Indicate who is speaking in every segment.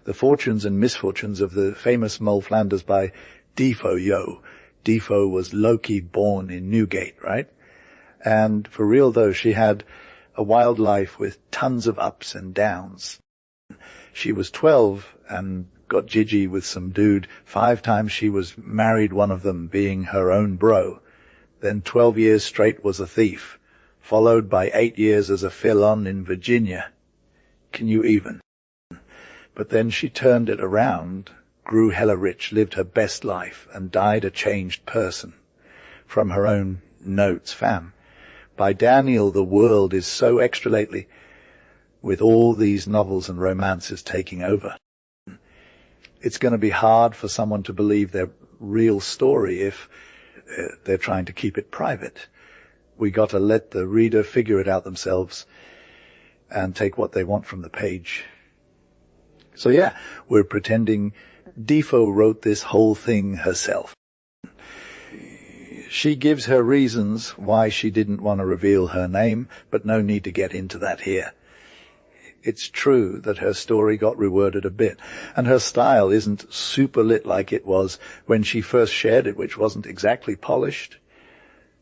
Speaker 1: The Fortunes and Misfortunes of the famous Moll Flanders by Defoe. Defoe was Loki born in Newgate, right? And for real though, she had a wild life with tons of ups and downs. She was 12 and got jiggy with some dude. 5 times she was married, one of them being her own bro. Then 12 years straight was a thief, followed by 8 years as a felon in Virginia. Can you even? But then she turned it around, grew hella rich, lived her best life, and died a changed person. From her own notes, fam. By Daniel, the world is so extra lately, with all these novels and romances taking over. It's going to be hard for someone to believe their real story if they're trying to keep it private. We got to let the reader figure it out themselves and take what they want from the page. So yeah, we're pretending Defoe wrote this whole thing herself. She gives her reasons why she didn't want to reveal her name, but no need to get into that here. It's true that her story got reworded a bit, and her style isn't super lit like it was when she first shared it, which wasn't exactly polished.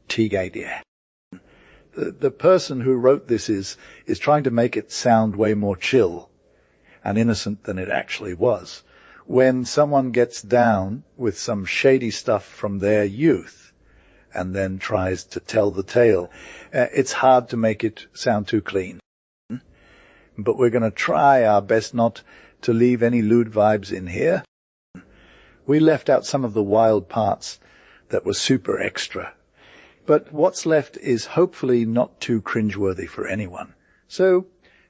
Speaker 1: Teagate, yeah. The person who wrote this is trying to make it sound way more chill and innocent than it actually was. When someone gets down with some shady stuff from their youth and then tries to tell the tale, it's hard to make it sound too clean. But we're going to try our best not to leave any lewd vibes in here. We left out some of the wild parts that were super extra. But what's left is hopefully not too cringeworthy for anyone. So,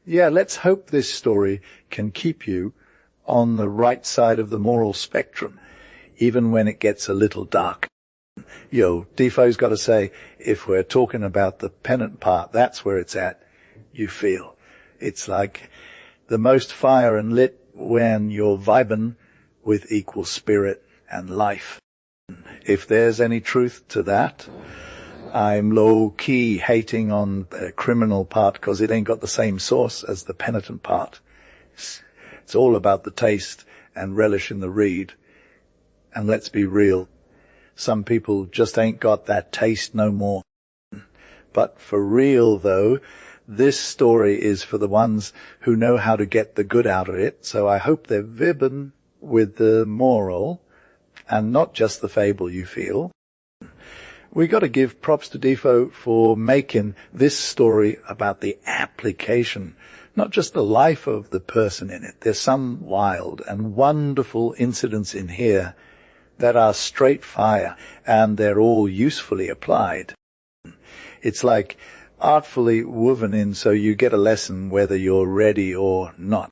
Speaker 1: yeah, let's hope this story can keep you on the right side of the moral spectrum, even when it gets a little dark. Yo, Defoe's got to say, if we're talking about the pennant part, that's where it's at, you feel. It's like the most fire and lit when you're vibing with equal spirit and life. If there's any truth to that, I'm low-key hating on the criminal part because it ain't got the same source as the penitent part. It's all about the taste and relish in the read. And let's be real, some people just ain't got that taste no more. But for real, though, this story is for the ones who know how to get the good out of it, so I hope they're vibbing with the moral and not just the fable, you feel. We got to give props to Defoe for making this story about the application, not just the life of the person in it. There's some wild and wonderful incidents in here that are straight fire, and they're all usefully applied. It's like artfully woven in so you get a lesson whether you're ready or not.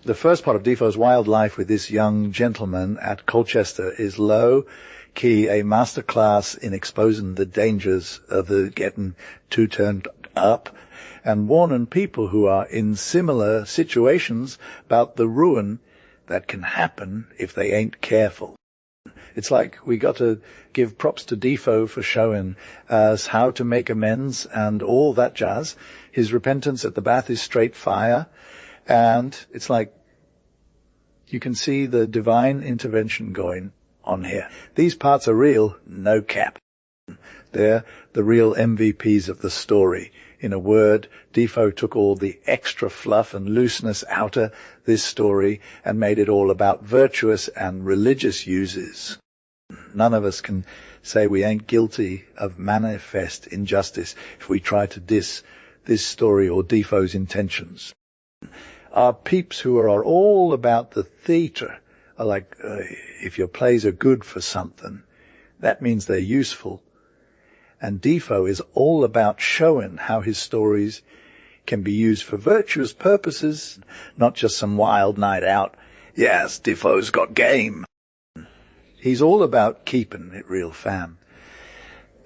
Speaker 1: The first part of Defoe's wild life with this young gentleman at Colchester is low-key a masterclass in exposing the dangers of the getting too turned up and warning people who are in similar situations about the ruin that can happen if they ain't careful. It's like we got to give props to Defoe for showing us how to make amends and all that jazz. His repentance at the bath is straight fire. And it's like you can see the divine intervention going on here. These parts are real, no cap. They're the real MVPs of the story. In a word, Defoe took all the extra fluff and looseness out of this story and made it all about virtuous and religious uses. None of us can say we ain't guilty of manifest injustice if we try to diss this story or Defoe's intentions. Our peeps who are all about the theatre are like, if your plays are good for something, that means they're useful. And Defoe is all about showing how his stories can be used for virtuous purposes, not just some wild night out. Yes, Defoe's got game. He's all about keeping it real, fam.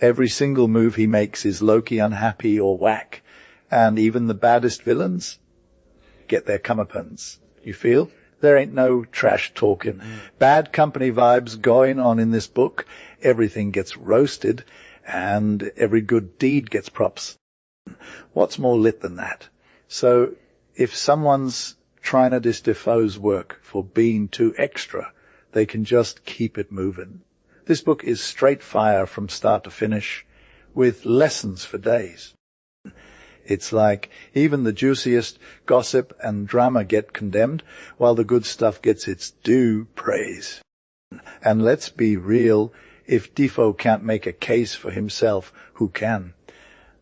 Speaker 1: Every single move he makes is low-key unhappy or whack, and even the baddest villains get their comeuppance. You feel? There ain't no trash talking. Bad company vibes going on in this book. Everything gets roasted, and every good deed gets props. What's more lit than that? So if someone's trying to diss Defoe's work for being too extra. They can just keep it moving. This book is straight fire from start to finish, with lessons for days. It's like even the juiciest gossip and drama get condemned, while the good stuff gets its due praise. And let's be real, if Defoe can't make a case for himself, who can?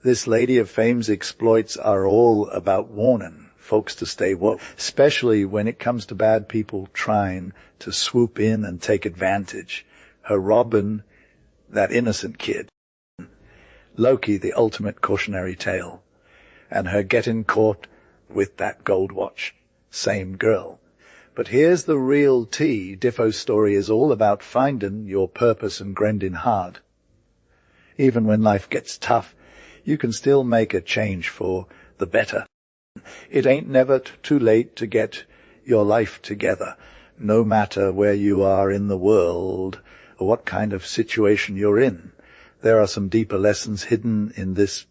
Speaker 1: This Lady of Fame's exploits are all about warning folks to stay woke, especially when it comes to bad people trying to swoop in and take advantage. Her Robin, that innocent kid. Loki, the ultimate cautionary tale. And her getting caught with that gold watch. Same girl. But here's the real tea. Defoe's story is all about finding your purpose and grinding hard. Even when life gets tough, you can still make a change for the better. It ain't never too late to get your life together, no matter where you are in the world or what kind of situation you're in. There are some deeper lessons hidden in this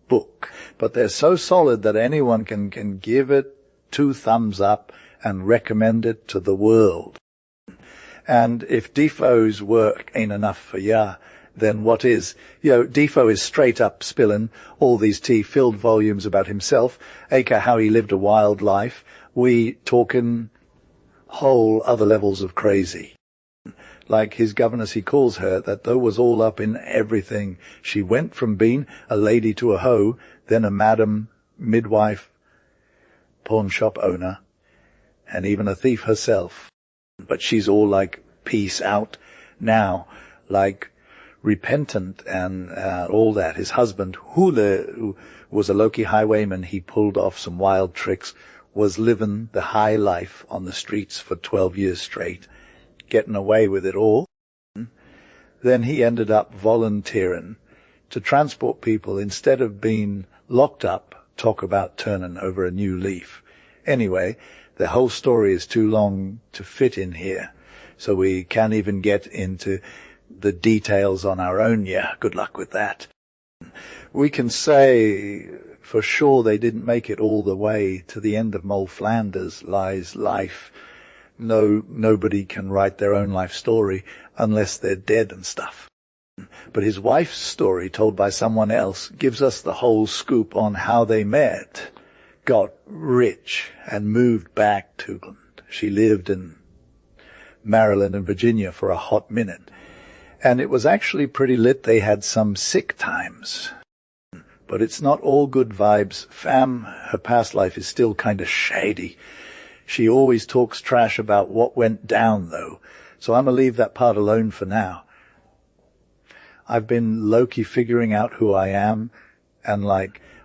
Speaker 1: book, but they're so solid that anyone can give it 2 thumbs up and recommend it to the world. And if Defoe's work ain't enough for ya, then what is? Defoe is straight up spilling all these tea-filled volumes about himself, aka how he lived a wild life. We talking whole other levels of crazy. Like his governess, he calls her, that though was all up in everything. She went from being a lady to a hoe, then a madam, midwife, pawn shop owner, and even a thief herself. But she's all like peace out now, like repentant and all that. His husband, Hule, who was a Loki highwayman, he pulled off some wild tricks, was living the high life on the streets for 12 years straight, getting away with it all. Then he ended up volunteering to transport people instead of being locked up. Talk about turning over a new leaf. Anyway, the whole story is too long to fit in here, so we can't even get into the details on our own. Yeah, good luck with that. We can say for sure they didn't make it all the way to the end of Moll Flanders' life. Nobody can write their own life story unless they're dead and stuff. But his wife's story, told by someone else, gives us the whole scoop on how they met, got rich, and moved back to England. She lived in Maryland and Virginia for a hot minute. And it was actually pretty lit. They had some sick times. But it's not all good vibes. Fam, her past life is still kind of shady. She always talks trash about what went down, though. So I'm going to leave that part alone for now. I've been low-key figuring out who I am and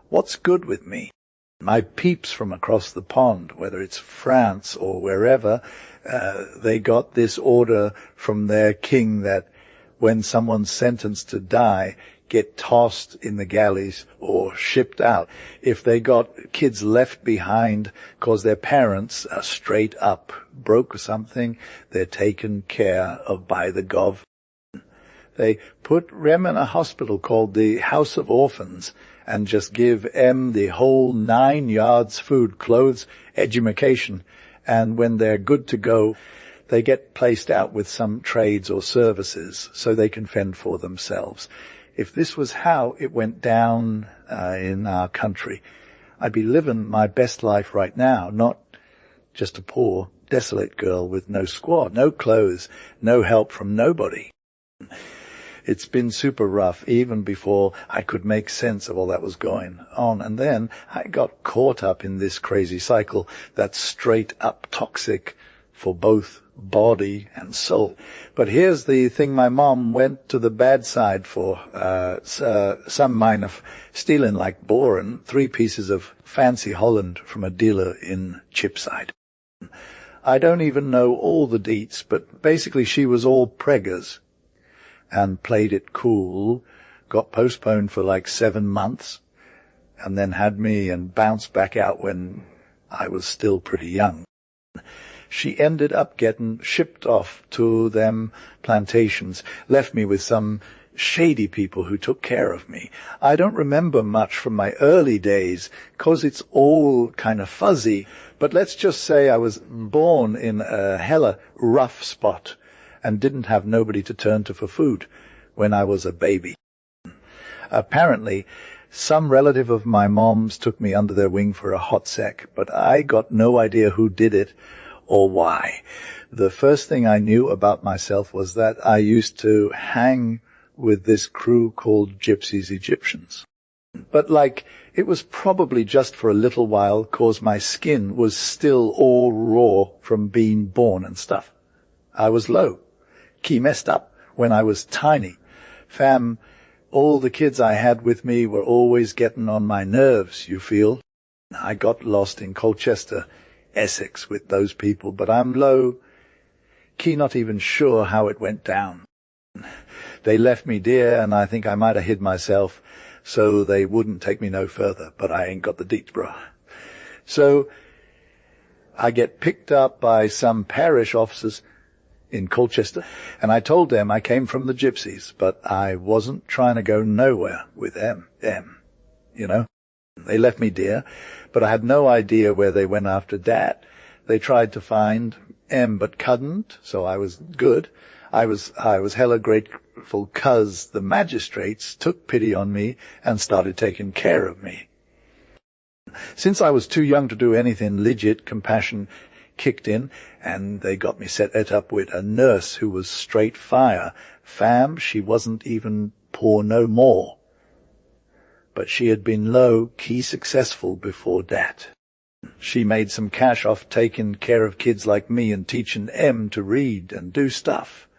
Speaker 1: what's good with me. My peeps from across the pond, whether it's France or wherever, they got this order from their king that when someone's sentenced to die, get tossed in the galleys or shipped out. If they got kids left behind because their parents are straight up broke or something, they're taken care of by the gov. They put Rem in a hospital called the House of Orphans and just give M the whole 9 yards, food, clothes, education. And when they're good to go, they get placed out with some trades or services so they can fend for themselves. If this was how it went down in our country, I'd be living my best life right now, not just a poor, desolate girl with no squad, no clothes, no help from nobody. It's been super rough even before I could make sense of all that was going on. And then I got caught up in this crazy cycle that's straight up toxic for both body and soul. But here's the thing my mom went to the bad side for. Some minor stealing like boring 3 pieces of fancy Holland from a dealer in Chipside. I don't even know all the deets, but basically she was all preggers and played it cool, got postponed for 7 months, and then had me and bounced back out when I was still pretty young. She ended up getting shipped off to them plantations, left me with some shady people who took care of me. I don't remember much from my early days, 'cause it's all kind of fuzzy, but let's just say I was born in a hella rough spot and didn't have nobody to turn to for food when I was a baby. Apparently, some relative of my mom's took me under their wing for a hot sec, but I got no idea who did it or why. The first thing I knew about myself was that I used to hang with this crew called Gypsies Egyptians. But it was probably just for a little while, 'cause my skin was still all raw from being born and stuff. I was low, key messed up when I was tiny. Fam, all the kids I had with me were always getting on my nerves, you feel. I got lost in Colchester, Essex with those people, but I'm low, key not even sure how it went down. They left me dear, and I think I might have hid myself so they wouldn't take me no further, but I ain't got the deets, bruh. So I get picked up by some parish officers in Colchester, and I told them I came from the Gypsies, but I wasn't trying to go nowhere with them, you know. They left me dear, but I had no idea where they went after Dad. They tried to find but couldn't, so I was good. I was hella grateful 'cause the magistrates took pity on me and started taking care of me. Since I was too young to do anything legit, compassion kicked in, and they got me set up with a nurse who was straight fire. Fam, she wasn't even poor no more. But she had been low-key successful before that. She made some cash off taking care of kids like me and teaching Em to read and do stuff.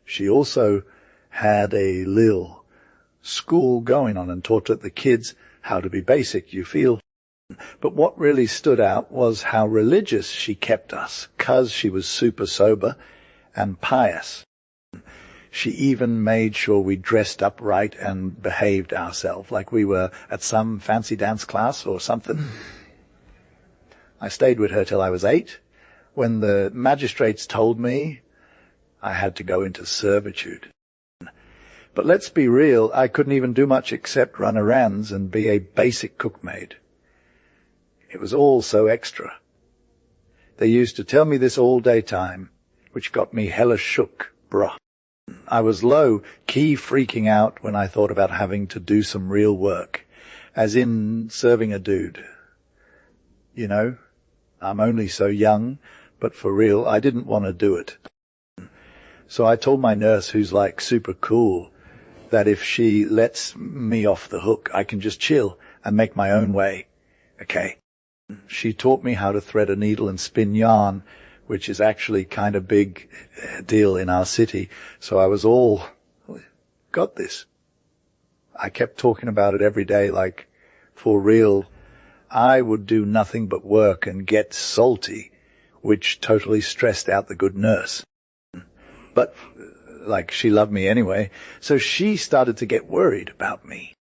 Speaker 1: She also had a lil school going on and taught the kids how to be basic, you feel. But what really stood out was how religious she kept us, 'cause she was super sober and pious. She even made sure we dressed up right and behaved ourselves like we were at some fancy dance class or something. I stayed with her till I was 8. When the magistrates told me, I had to go into servitude. But let's be real, I couldn't even do much except run errands and be a basic cookmaid. It was all so extra. They used to tell me this all day time, which got me hella shook, bruh. I was low-key freaking out when I thought about having to do some real work, as in serving a dude. You know, I'm only so young, but for real, I didn't want to do it. So I told my nurse, who's super cool, that if she lets me off the hook, I can just chill and make my own way. Okay. She taught me how to thread a needle and spin yarn, which is actually kind of big deal in our city. So I was all, got this. I kept talking about it every day, for real. I would do nothing but work and get salty, which totally stressed out the good nurse. But, she loved me anyway, so she started to get worried about me.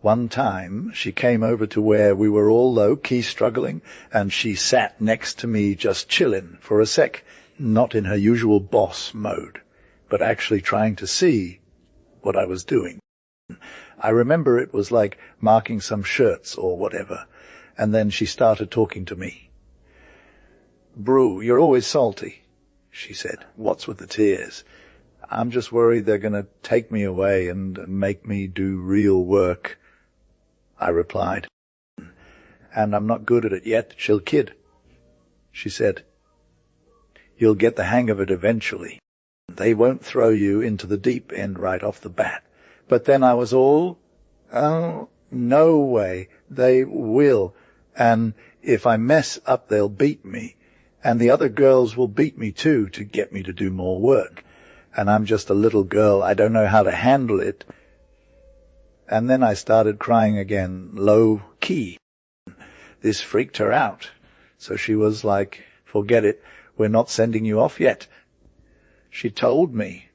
Speaker 1: One time, she came over to where we were all low-key struggling, and she sat next to me just chilling for a sec, not in her usual boss mode, but actually trying to see what I was doing. I remember it was like marking some shirts or whatever, and then she started talking to me. "Brew, you're always salty," she said. "What's with the tears?" "I'm just worried they're going to take me away and make me do real work," I replied. "And I'm not good at it yet, chill kid," she said. "You'll get the hang of it eventually. They won't throw you into the deep end right off the bat." But then I was all, "Oh, no way, they will. And if I mess up, they'll beat me. And the other girls will beat me too to get me to do more work. And I'm just a little girl, I don't know how to handle it." And then I started crying again, low-key. This freaked her out. So she was like, "Forget it, we're not sending you off yet." She told me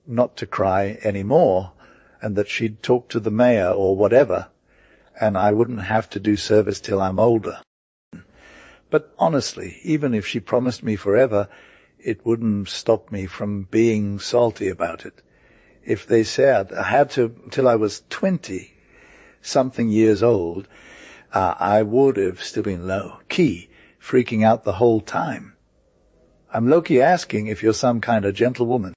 Speaker 1: not to cry anymore, and that she'd talk to the mayor or whatever, and I wouldn't have to do service till I'm older. But honestly, even if she promised me forever, it wouldn't stop me from being salty about it. if they said I had to till I was 20-something years old, I would have still been low-key, freaking out the whole time. I'm low-key asking if you're some kind of gentlewoman.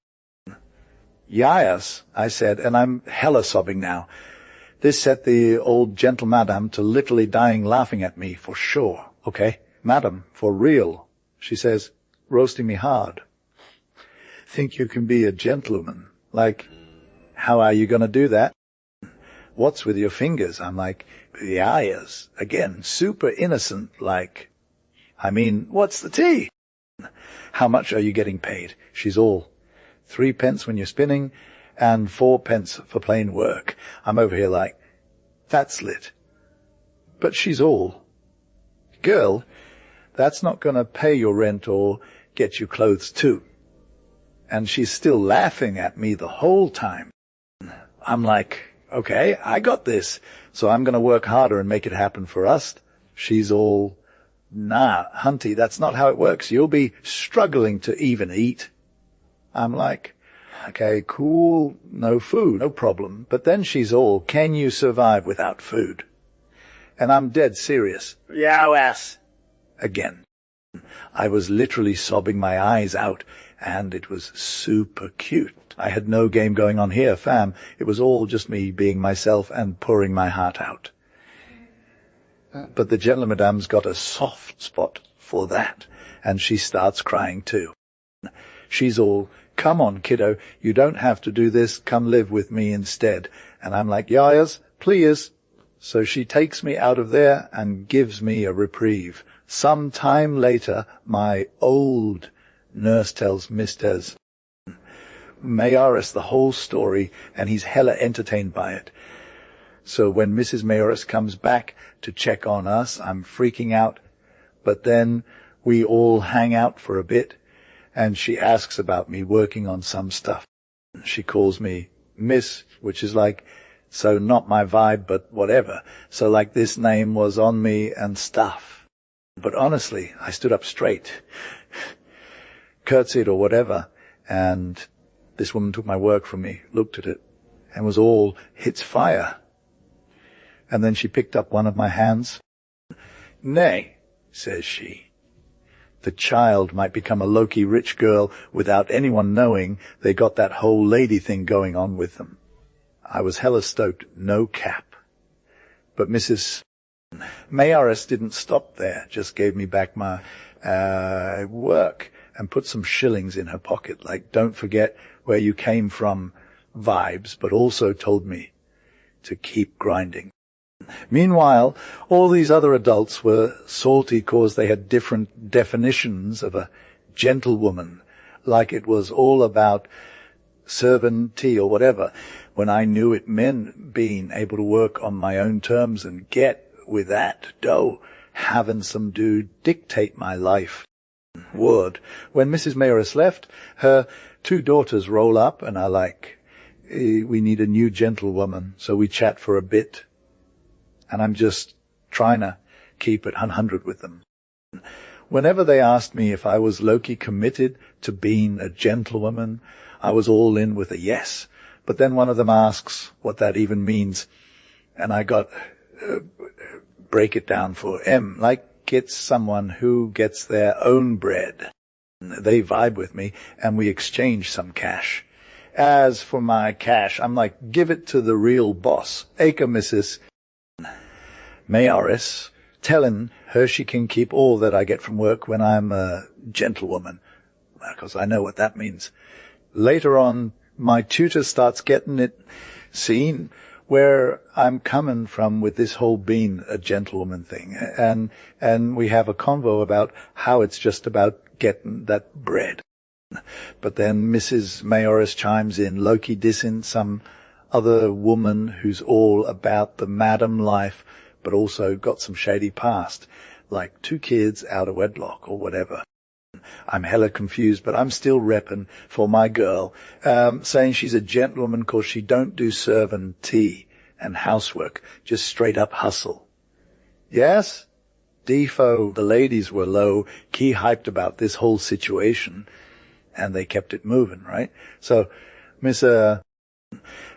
Speaker 1: Yes, I said, and I'm hella sobbing now. This set the old gentle madam to literally dying laughing at me, for sure, okay? Madam, for real, she says, roasting me hard. Think you can be a gentleman? Like, how are you gonna do that? What's with your fingers? I'm like, yes. Again, super innocent, like, I mean, what's the tea? How much are you getting paid? She's all 3 pence when you're spinning and 4 pence for plain work. I'm over here like, that's lit. But she's all, girl, that's not gonna pay your rent or get you clothes too. And she's still laughing at me the whole time. I'm like, okay, I got this, so I'm going to work harder and make it happen for us. She's all, nah, hunty, that's not how it works. You'll be struggling to even eat. I'm like, okay, cool, no food, no problem. But then she's all, can you survive without food? And I'm dead serious. Yes. Again. I was literally sobbing my eyes out, and it was super cute. I had no game going on here, fam. It was all just me being myself and pouring my heart out. But the gentlemadame's got a soft spot for that, and she starts crying too. She's all, come on, kiddo, you don't have to do this, come live with me instead. And I'm like, yes, please. So she takes me out of there and gives me a reprieve. Some time later, my old nurse tells Mr. Mayoris the whole story, and he's hella entertained by it. So when Mrs. Mayoris comes back to check on us, I'm freaking out. But then we all hang out for a bit, and she asks about me working on some stuff. She calls me Miss, which is like, so not my vibe, but whatever. So like this name was on me and stuff. But honestly, I stood up straight, curtsied or whatever, and this woman took my work from me, looked at it, and was all, hits fire. And then she picked up one of my hands. Nay, says she, the child might become a low-key rich girl without anyone knowing they got that whole lady thing going on with them. I was hella stoked, no cap. But Mrs. Mayoris didn't stop there, just gave me back my work and put some shillings in her pocket, like, don't forget where you came from vibes, but also told me to keep grinding. Meanwhile, all these other adults were salty cause they had different definitions of a gentlewoman, like it was all about servantee or whatever, when I knew it meant being able to work on my own terms and get, with that dough, having some dude dictate my life. Would. When Mrs. Mayoris left, her 2 daughters roll up and are like, we need a new gentlewoman, so we chat for a bit. And I'm just trying to keep it 100 with them. Whenever they asked me if I was low-key committed to being a gentlewoman, I was all in with a yes. But then one of them asks what that even means, and I got, break it down for M, like it's someone who gets their own bread. They vibe with me, and we exchange some cash. As for my cash, I'm like, give it to the real boss, aka Mrs. Mayoris, telling her she can keep all that I get from work when I'm a gentlewoman, because I know what that means. Later on, my tutor starts getting it seen where I'm coming from with this whole being a gentlewoman thing, and we have a convo about how it's just about getting that bread. But then Mrs. Mayoris chimes in, low-key dissing some other woman who's all about the madam life, but also got some shady past, like 2 kids out of wedlock or whatever. I'm hella confused, but I'm still repping for my girl, saying she's a gentlewoman 'cause she don't do servant tea and housework, just straight up hustle. Yes? Defo, the ladies were low-key hyped about this whole situation, and they kept it moving, right? So, Miss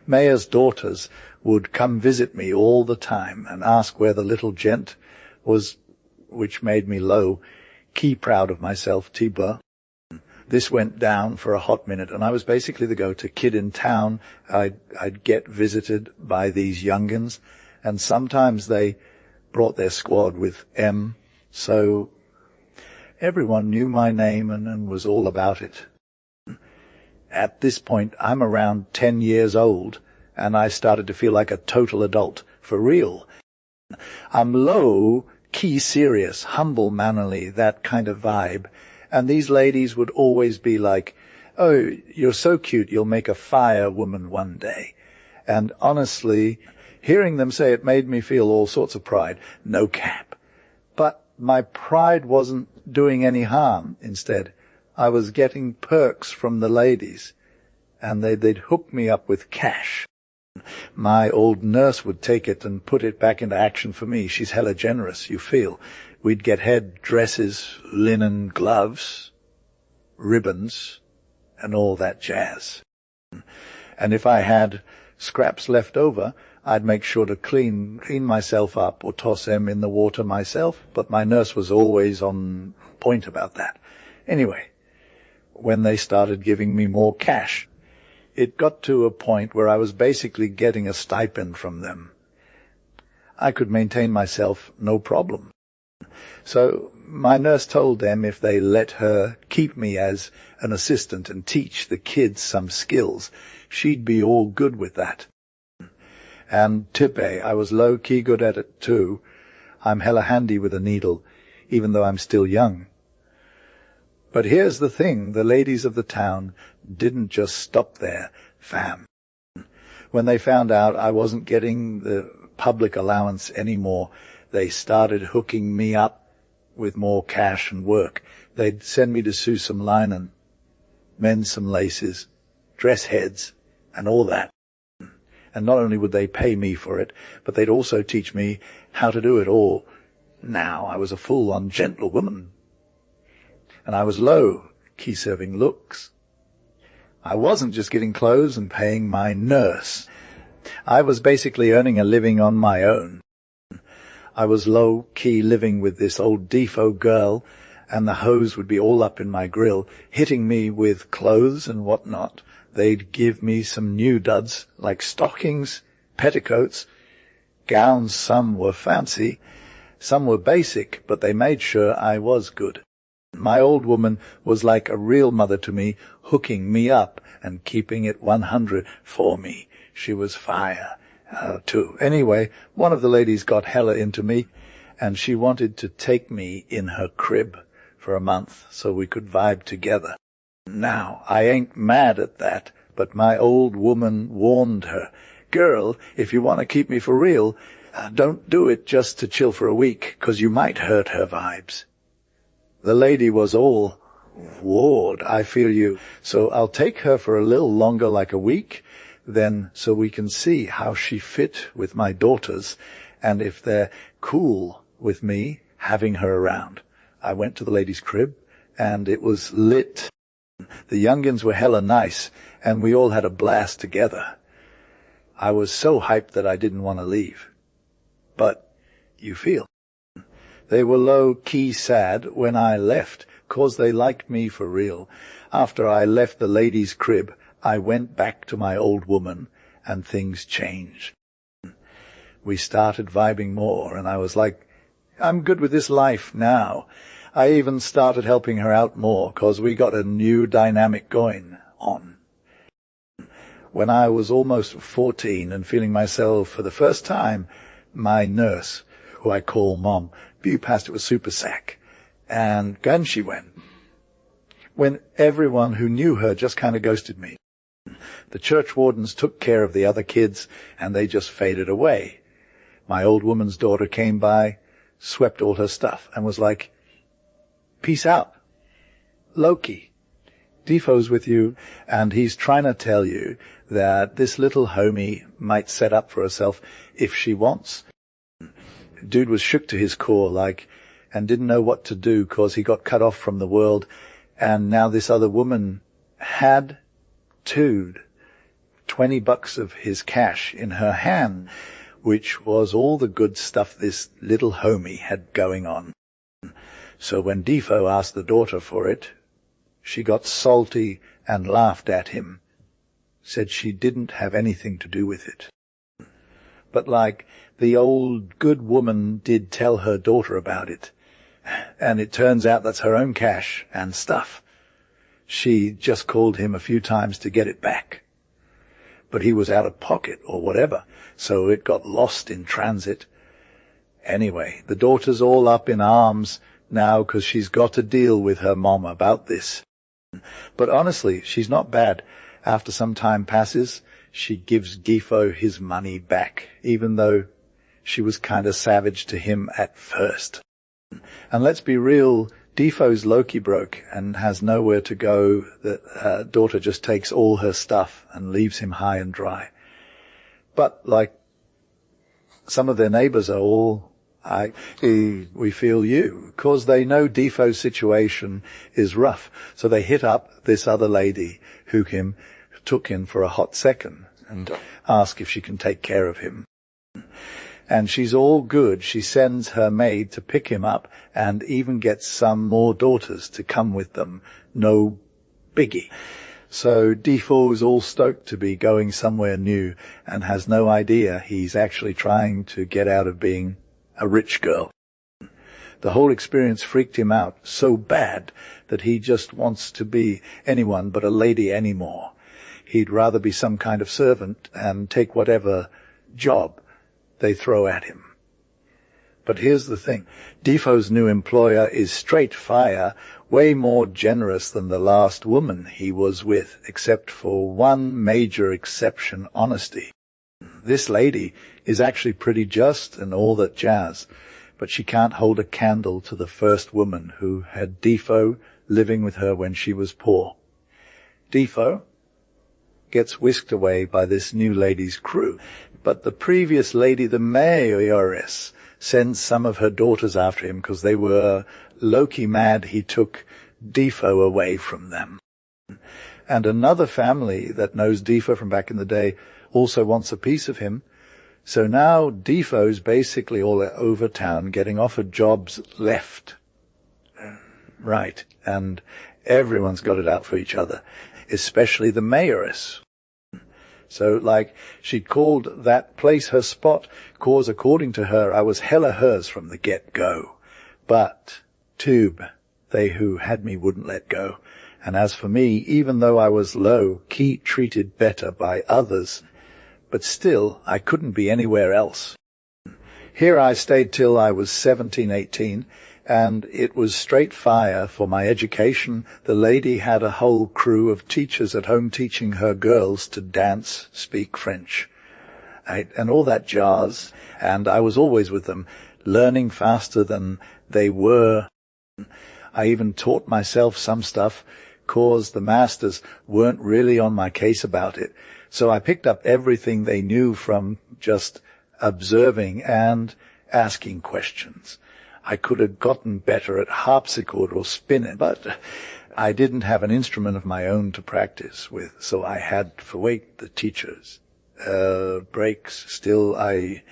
Speaker 1: Mayor's daughters would come visit me all the time and ask where the little gent was, which made me low-key proud of myself, T-Bar. This went down for a hot minute, and I was basically the go-to kid in town. I'd get visited by these young'uns, and sometimes they brought their squad with M, so everyone knew my name and was all about it. At this point, I'm around 10 years old, and I started to feel like a total adult, for real. I'm low-key serious, humble, mannerly, that kind of vibe, and these ladies would always be like, "Oh, you're so cute, you'll make a fire woman one day." And honestly, hearing them say it made me feel all sorts of pride. No cap. But my pride wasn't doing any harm. Instead, I was getting perks from the ladies, and they'd hook me up with cash. My old nurse would take it and put it back into action for me. She's hella generous, you feel. We'd get head dresses, linen gloves, ribbons, and all that jazz. And if I had scraps left over, I'd make sure to clean myself up or toss them in the water myself, but my nurse was always on point about that. Anyway, when they started giving me more cash, it got to a point where I was basically getting a stipend from them. I could maintain myself no problem. So my nurse told them if they let her keep me as an assistant and teach the kids some skills, she'd be all good with that. And tippe, I was low-key good at it too. I'm hella handy with a needle, even though I'm still young. But here's the thing, the ladies of the town didn't just stop there, fam. When they found out I wasn't getting the public allowance anymore, they started hooking me up with more cash and work. They'd send me to sew some linen, mend some laces, dress heads, and all that. And not only would they pay me for it, but they'd also teach me how to do it all. Now I was a full-on gentlewoman. And I was low-key serving looks. I wasn't just getting clothes and paying my nurse. I was basically earning a living on my own. I was low-key living with this old defo girl, and the hoes would be all up in my grill, hitting me with clothes and whatnot. They'd give me some new duds, like stockings, petticoats, gowns. Some were fancy, some were basic, but they made sure I was good. My old woman was like a real mother to me, hooking me up and keeping it 100 for me. She was fire, too. Anyway, one of the ladies got hella into me, and she wanted to take me in her crib for a month so we could vibe together. Now, I ain't mad at that, but my old woman warned her, "Girl, if you want to keep me for real, don't do it just to chill for a week, 'cause you might hurt her vibes." The lady was all, "Ward, I feel you, so I'll take her for a little longer, like a week, then so we can see how she fit with my daughters, and if they're cool with me having her around." I went to the lady's crib, and it was lit. The youngins were hella nice, and we all had a blast together. I was so hyped that I didn't want to leave. But, you feel, they were low-key sad when I left, 'cause they liked me for real. After I left the lady's crib, I went back to my old woman, and things changed. We started vibing more, and I was like, I'm good with this life now. I even started helping her out more, 'cause we got a new dynamic going on. When I was almost 14 and feeling myself for the first time, my nurse, who I call Mom, blew past it with super sack, and gun she went. When everyone who knew her just kind of ghosted me. The church wardens took care of the other kids, and they just faded away. My old woman's daughter came by, swept all her stuff, and was like, "Peace out. Loki, Defoe's with you, and he's trying to tell you that this little homie might set up for herself if she wants." Dude was shook to his core, like, and didn't know what to do, 'cause he got cut off from the world, and now this other woman had dude. $20 of his cash in her hand, which was all the good stuff this little homie had going on. So when Defoe asked the daughter for it, she got salty and laughed at him, said she didn't have anything to do with it. But like the old good woman did tell her daughter about it, and it turns out that's her own cash and stuff. She just called him a few times to get it back. But he was out of pocket or whatever, so it got lost in transit. Anyway, the daughter's all up in arms now because she's got to deal with her mom about this. But honestly, she's not bad. After some time passes, she gives Defoe his money back, even though she was kind of savage to him at first. And let's be real, Defoe's Loki broke and has nowhere to go. The daughter just takes all her stuff and leaves him high and dry. But like some of their neighbors are all, we feel you, because they know Defoe's situation is rough. So they hit up this other lady who took him for a hot second and ask if she can take care of him. And she's all good. She sends her maid to pick him up and even gets some more daughters to come with them. No biggie. So Defoe's all stoked to be going somewhere new and has no idea he's actually trying to get out of being a rich girl. The whole experience freaked him out so bad that he just wants to be anyone but a lady anymore. He'd rather be some kind of servant and take whatever job they throw at him. But here's the thing. Defoe's new employer is straight fire, way more generous than the last woman he was with, except for one major exception, honesty. This lady is actually pretty just and all that jazz, but she can't hold a candle to the first woman who had Defoe living with her when she was poor. Defoe gets whisked away by this new lady's crew, but the previous lady, the mayoress, sends some of her daughters after him because they were low-key mad he took Defoe away from them. And another family that knows Defoe from back in the day also wants a piece of him. So now Defoe's basically all over town getting offered jobs left, right, and everyone's got it out for each other, especially the mayoress. So, like, she called that place her spot, 'cause according to her, I was hella hers from the get-go. But, tube, they who had me wouldn't let go. And as for me, even though I was low-key treated better by others, but still, I couldn't be anywhere else. Here I stayed till I was 17, 18, and it was straight fire for my education. The lady had a whole crew of teachers at home teaching her girls to dance, speak French, and all that jazz. And I was always with them, learning faster than they were. I even taught myself some stuff, 'cause the masters weren't really on my case about it. So I picked up everything they knew from just observing and asking questions. I could have gotten better at harpsichord or spinning, but I didn't have an instrument of my own to practice with, so I had to wait the teachers. Breaks. Still, I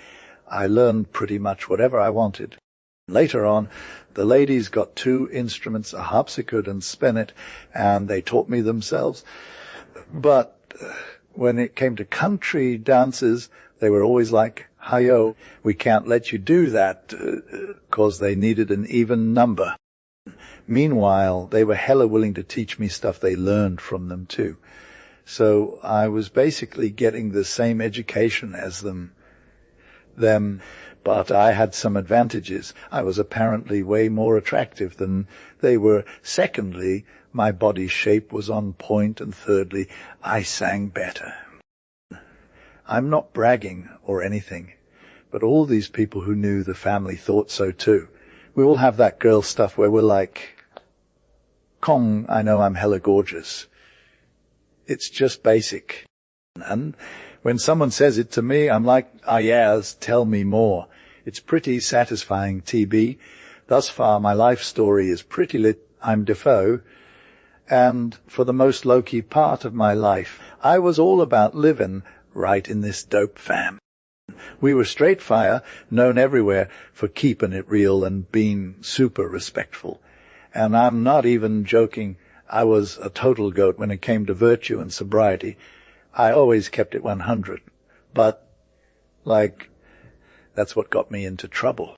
Speaker 1: learned pretty much whatever I wanted. Later on, the ladies got 2 instruments, a harpsichord and spinet, and they taught me themselves. But when it came to country dances, they were always like, "Hi-yo, we can't let you do that," 'cause they needed an even number. Meanwhile, they were hella willing to teach me stuff they learned from them too. So I was basically getting the same education as them, but I had some advantages. I was apparently way more attractive than they were. Secondly, my body shape was on point, and thirdly, I sang better. I'm not bragging or anything, but all these people who knew the family thought so too. We all have that girl stuff where we're like, "Kong, I know I'm hella gorgeous." It's just basic. And when someone says it to me, I'm like, "Ah, yes, tell me more." It's pretty satisfying, TB. Thus far, my life story is pretty lit. I'm Defoe, And for the most low-key part of my life, I was all about living right in this dope fam. We were straight fire, known everywhere for keeping it real and being super respectful. And I'm not even joking, I was a total goat when it came to virtue and sobriety. I always kept it 100. But, that's what got me into trouble.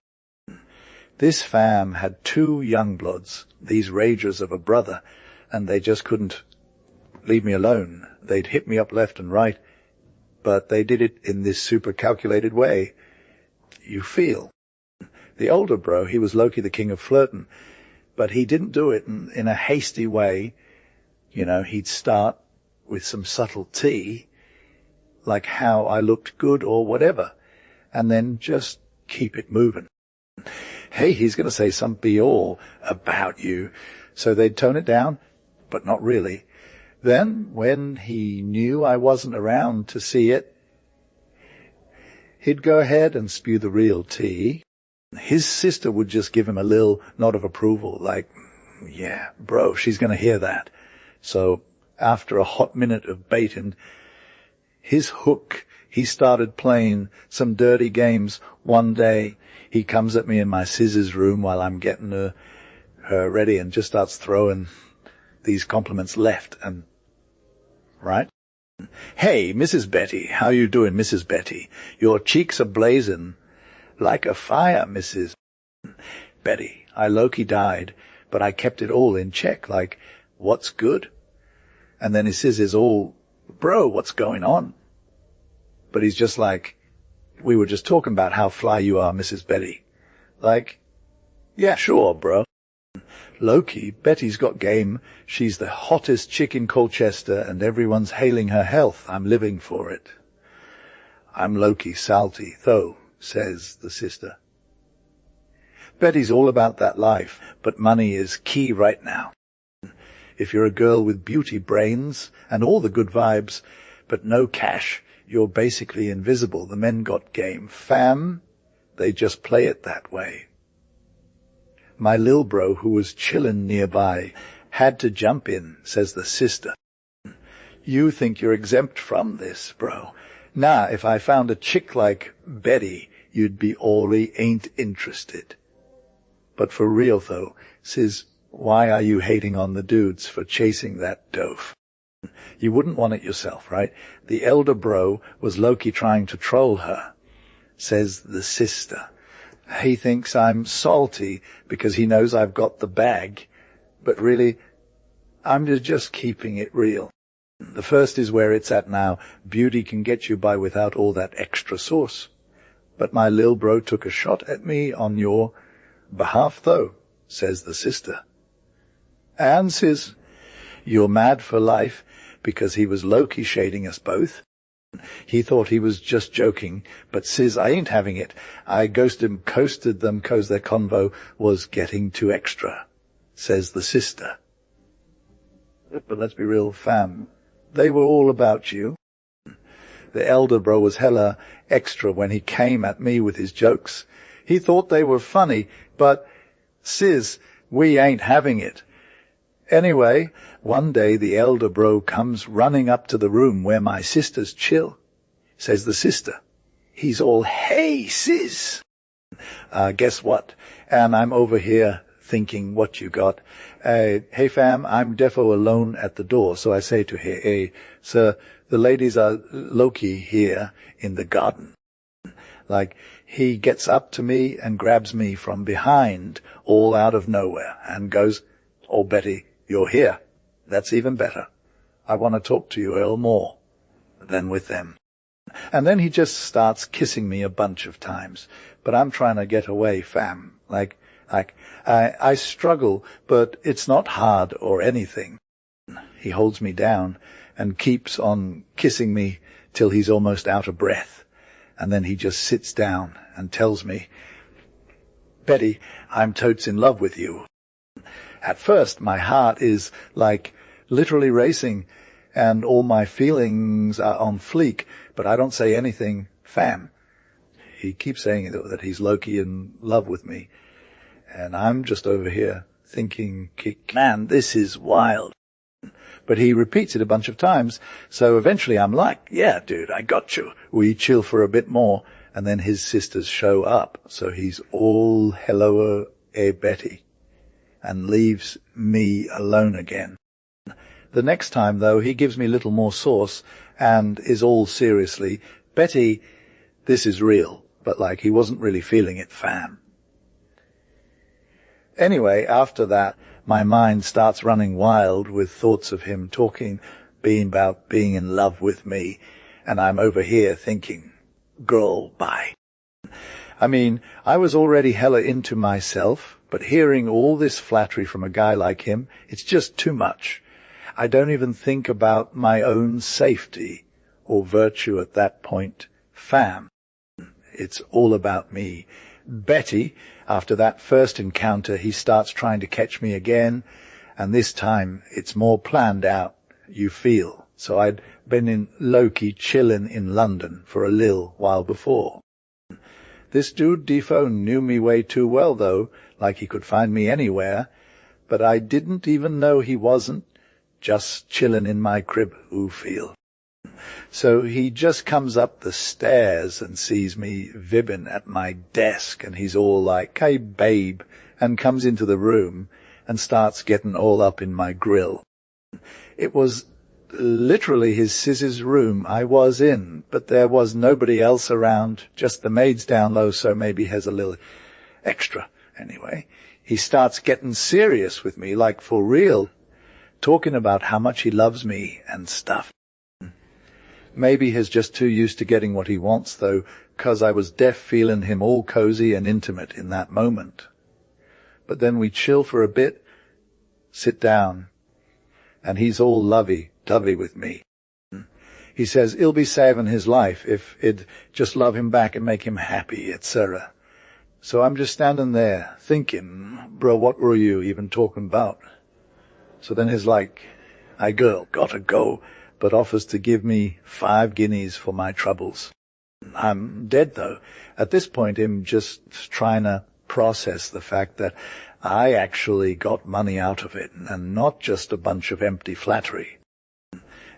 Speaker 1: This fam had 2 youngbloods, these ragers of a brother, and they just couldn't leave me alone. They'd hit me up left and right, but they did it in this super calculated way. You feel. The older bro, he was low-key the king of flirting, but he didn't do it in a hasty way. He'd start with some subtlety, like how I looked good or whatever, and then just keep it moving. Hey, he's going to say some be-all about you. So they'd tone it down, but not really. Then, when he knew I wasn't around to see it, he'd go ahead and spew the real tea. His sister would just give him a little nod of approval, like, yeah, bro, she's going to hear that. So, after a hot minute of baiting, his hook, he started playing some dirty games. One day, he comes at me in my scissors room while I'm getting her ready and just starts throwing these compliments left and right. Hey, Mrs. Betty, how you doing, Mrs. Betty? Your cheeks are blazing like a fire, Mrs. Betty. I low-key died, but I kept it all in check, like, what's good? And then his scissors all, bro, what's going on? But he's just like, we were just talking about how fly you are, Mrs. Betty. Like, yeah, sure, bro. Low-key, Betty's got game. She's the hottest chick in Colchester, and everyone's hailing her health. I'm living for it. I'm low-key salty, though, says the sister. Betty's all about that life, but money is key right now. If you're a girl with beauty brains and all the good vibes, but no cash, you're basically invisible. The men got game. Fam, they just play it that way. My lil bro, who was chillin' nearby, had to jump in, says the sister. You think you're exempt from this, bro. Nah, if I found a chick like Betty, you'd be already ain't interested. But for real though, sis, why are you hating on the dudes for chasing that doof? You wouldn't want it yourself, right? The elder bro was low-key trying to troll her, says the sister. He thinks I'm salty because he knows I've got the bag, but really, I'm just keeping it real. The first is where it's at now. Beauty can get you by without all that extra sauce. But my lil bro took a shot at me on your behalf, though, says the sister. And sis, you're mad for life because he was low-key shading us both. He thought he was just joking, but sis, I ain't having it. I coasted them 'cause their convo was getting too extra, says the sister. But let's be real, fam. They were all about you. The elder bro was hella extra when he came at me with his jokes. He thought they were funny, but sis, we ain't having it. Anyway, one day the elder bro comes running up to the room where my sisters chill, says the sister. He's all, hey, sis. Guess what? And I'm over here thinking what you got. Hey, fam, I'm defo alone at the door, so I say to her, hey, sir, the ladies are low-key here in the garden. Like, he gets up to me and grabs me from behind, all out of nowhere, and goes, oh, Betty, you're here. That's even better. I want to talk to you a little more than with them. And then he just starts kissing me a bunch of times. But I'm trying to get away, fam. I struggle, but it's not hard or anything. He holds me down and keeps on kissing me till he's almost out of breath. And then he just sits down and tells me, Betty, I'm totes in love with you. At first, my heart is, literally racing, and all my feelings are on fleek, but I don't say anything, fam. He keeps saying that he's low-key in love with me, and I'm just over here thinking, man, this is wild. But he repeats it a bunch of times, so eventually I'm like, yeah, dude, I got you. We chill for a bit more, and then his sisters show up, so he's all hello, Betty, and leaves me alone again. The next time, though, he gives me a little more sauce, and is all seriously, Betty, this is real, but like he wasn't really feeling it, fam. Anyway, after that, my mind starts running wild with thoughts of him talking, about being in love with me, and I'm over here thinking, girl, bye. I mean, I was already hella into myself, but hearing all this flattery from a guy like him, it's just too much. I don't even think about my own safety or virtue at that point. Fam, it's all about me. Betty, after that first encounter, he starts trying to catch me again, and this time it's more planned out, you feel. So I'd been in low-key chillin' in London for a lil while before. This dude Defoe knew me way too well, though, like he could find me anywhere, but I didn't even know he wasn't just chillin' in my crib, ooh feel. So he just comes up the stairs and sees me vibbin' at my desk, and he's all like, hey, babe, and comes into the room and starts getting all up in my grill. It was literally his sis's room I was in, but there was nobody else around, just the maids down low, so maybe has a little extra. Anyway, he starts getting serious with me, like for real, talking about how much he loves me and stuff. Maybe he's just too used to getting what he wants, though, 'cause I was deaf feeling him all cozy and intimate in that moment. But then we chill for a bit, sit down, and he's all lovey-dovey with me. He says he'll be saving his life if it'd just love him back and make him happy, etc. So I'm just standing there, thinking, bro, what were you even talking about? So then he's like, "Hey girl, gotta go," but offers to give me 5 guineas for my troubles. I'm dead, though. At this point, I'm just trying to process the fact that I actually got money out of it, and not just a bunch of empty flattery.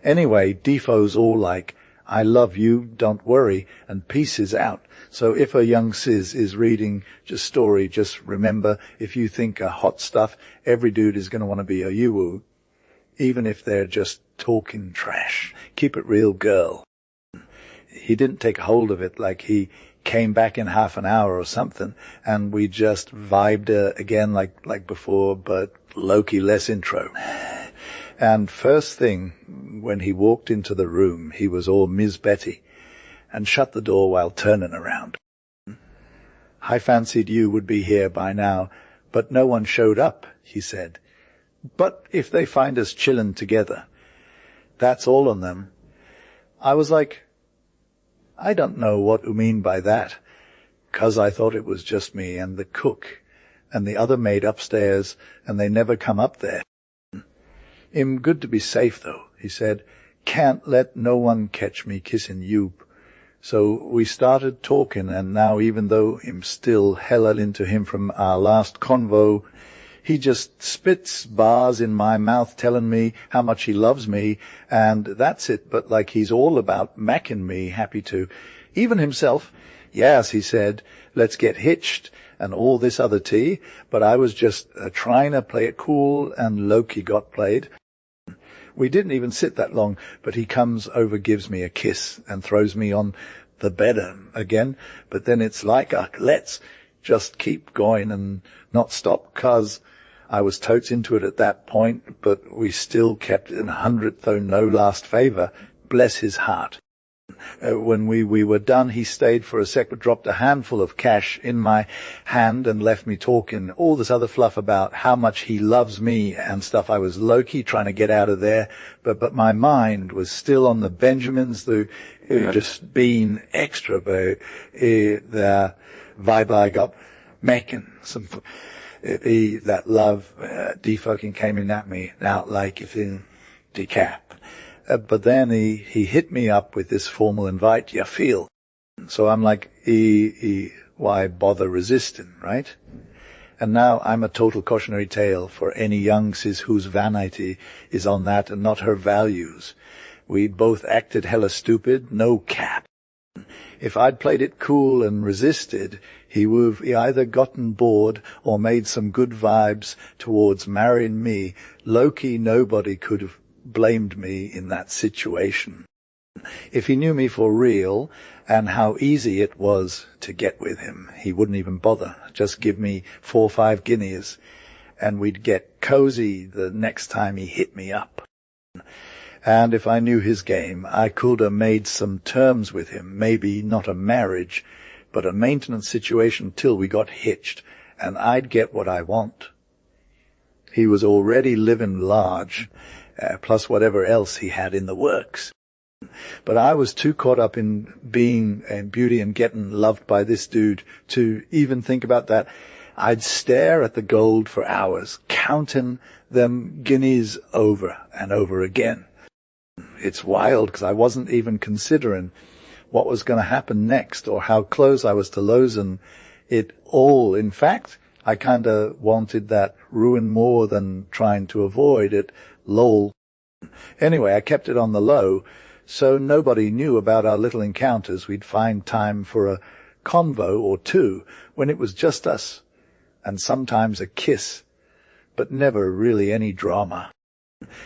Speaker 1: Anyway, Defoe's all like, "I love you, don't worry," and peace is out. So if a young sis is reading just story, just remember, if you think a hot stuff, every dude is going to want to be a you-woo, even if they're just talking trash. Keep it real, girl. He didn't take hold of it, like he came back in half an hour or something, and we just vibed again like before, but low-key less intro. And first thing, when he walked into the room, he was all Ms. Betty, and shut the door while turning around. "I fancied you would be here by now, but no one showed up," he said. "But if they find us chillin' together, that's all on them." I was like, I don't know what you mean by that, 'cause I thought it was just me and the cook and the other maid upstairs, and they never come up there. "Im good to be safe, though," he said. "Can't let no one catch me kissin' you." So we started talking, and now even though I'm still hella into him from our last convo, he just spits bars in my mouth telling me how much he loves me, and that's it, but like he's all about macking me, happy to. Even himself, "Yes," he said, "let's get hitched," and all this other tea, but I was just trying to play it cool, and Loki got played. We didn't even sit that long, but he comes over, gives me a kiss, and throws me on the bed again, but then it's like, let's just keep going and not stop, 'cause I was totes into it at that point, but we still kept in 100th, though no last favour. Bless his heart. When we were done, he stayed for a sec, but dropped a handful of cash in my hand and left me talking all this other fluff about how much he loves me and stuff. I was low-key trying to get out of there, but my mind was still on the Benjamins, just being extra, but the vibe I got making some... that love defucking came in at me out like if in decap. But then he hit me up with this formal invite, "You feel?" So I'm like, why bother resisting, right? And now I'm a total cautionary tale for any young sis whose vanity is on that and not her values. We both acted hella stupid, no cap. If I'd played it cool and resisted, he would have either gotten bored or made some good vibes towards marrying me. Low-key, nobody could have blamed me in that situation. If he knew me for real and how easy it was to get with him, he wouldn't even bother. Just give me 4 or 5 guineas and we'd get cozy the next time he hit me up. And if I knew his game, I could have made some terms with him, maybe not a marriage, but a maintenance situation till we got hitched, and I'd get what I want. He was already living large, plus whatever else he had in the works. But I was too caught up in being and beauty and getting loved by this dude to even think about that. I'd stare at the gold for hours, counting them guineas over and over again. It's wild because I wasn't even considering what was going to happen next or how close I was to losing it all. In fact, I kind of wanted that ruin more than trying to avoid it, lol. Anyway, I kept it on the low, so nobody knew about our little encounters. We'd find time for a convo or two when it was just us, and sometimes a kiss, but never really any drama.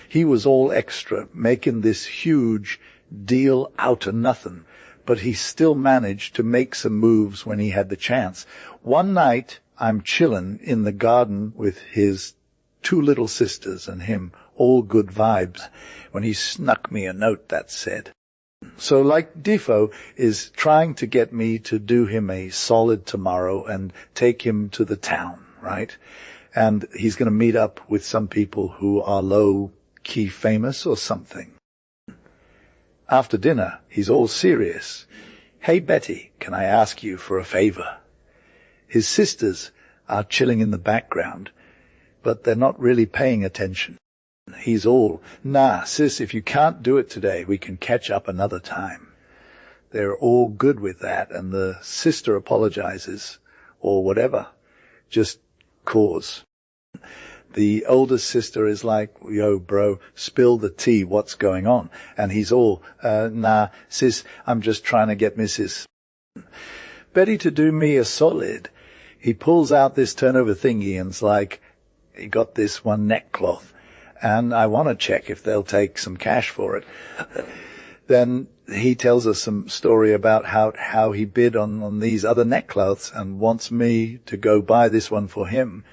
Speaker 1: He was all extra, making this huge deal out of nothing, but he still managed to make some moves when he had the chance. One night, I'm chilling in the garden with his 2 little sisters and him, all good vibes, when he snuck me a note that said, so like Defo is trying to get me to do him a solid tomorrow and take him to the town, right? And he's going to meet up with some people who are low-key famous or something. After dinner, he's all serious. Hey, Betty, can I ask you for a favor? His sisters are chilling in the background, but they're not really paying attention. He's all, nah, sis, if you can't do it today, we can catch up another time. They're all good with that, and the sister apologizes, or whatever, just cause. The oldest sister is like, yo, bro, spill the tea, what's going on? And he's all, nah, sis, I'm just trying to get Mrs. Betty to do me a solid. He pulls out this turnover thingy and's like, he got this one neckcloth, and I want to check if they'll take some cash for it. Then he tells us some story about how he bid on these other neckcloths and wants me to go buy this one for him.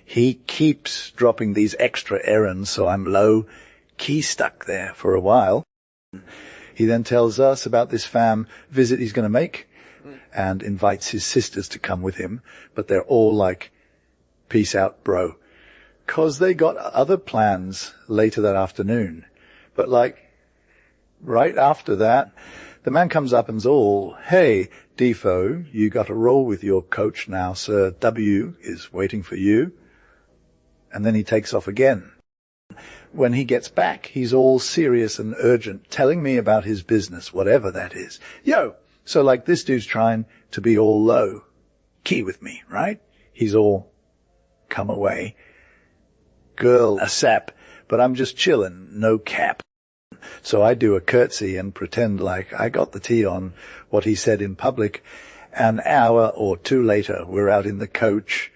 Speaker 1: He keeps dropping these extra errands, so I'm low-key stuck there for a while. He then tells us about this fam visit he's going to make and invites his sisters to come with him, but they're all like, peace out, bro, 'cause they got other plans later that afternoon. But like, right after that, the man comes up and's all, hey, Defo, you got to roll with your coach now, sir. W is waiting for you. And then he takes off again. When he gets back, he's all serious and urgent, telling me about his business, whatever that is. Yo, so like this dude's trying to be all low key with me, right? He's all, come away. Girl, a sap, but I'm just chillin', no cap. So I do a curtsy and pretend like I got the tea on what he said in public. An hour or 2 later, we're out in the coach,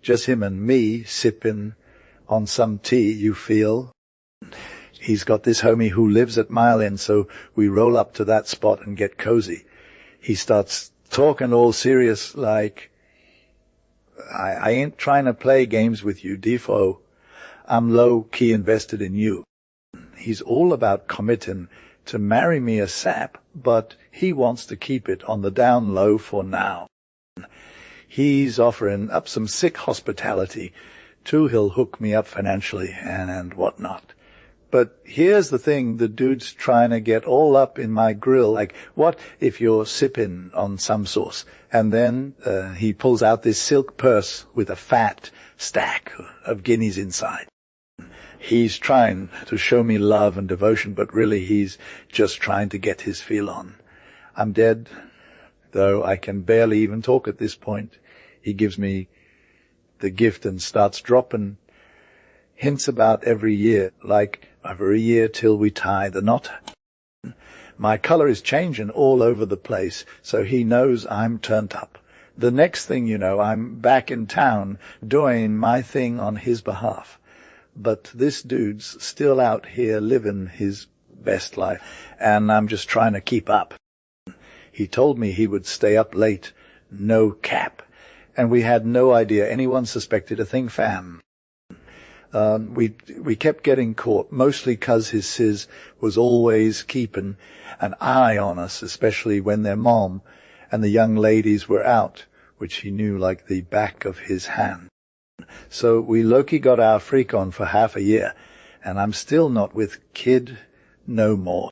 Speaker 1: just him and me sipping on some tea, you feel. He's got this homie who lives at Mile End, so we roll up to that spot and get cozy. He starts talking all serious like, I ain't trying to play games with you, Defo. I'm low-key invested in you. He's all about committing to marry me a sap, but he wants to keep it on the down low for now. He's offering up some sick hospitality, too. He'll hook me up financially and whatnot. But here's the thing, the dude's trying to get all up in my grill, like, what if you're sipping on some sauce? And then he pulls out this silk purse with a fat stack of guineas inside. He's trying to show me love and devotion, but really he's just trying to get his feel on. I'm dead, though I can barely even talk at this point. He gives me the gift and starts dropping hints about every year, like every year till we tie the knot. My color is changing all over the place, so he knows I'm turned up. The next thing you know, I'm back in town doing my thing on his behalf. But this dude's still out here living his best life, and I'm just trying to keep up. He told me he would stay up late, no cap, and we had no idea anyone suspected a thing, fam. We kept getting caught, mostly 'cause his sis was always keeping an eye on us, especially when their mom and the young ladies were out, which he knew like the back of his hand. So we low-key got our freak on for half a year, and I'm still not with kid no more.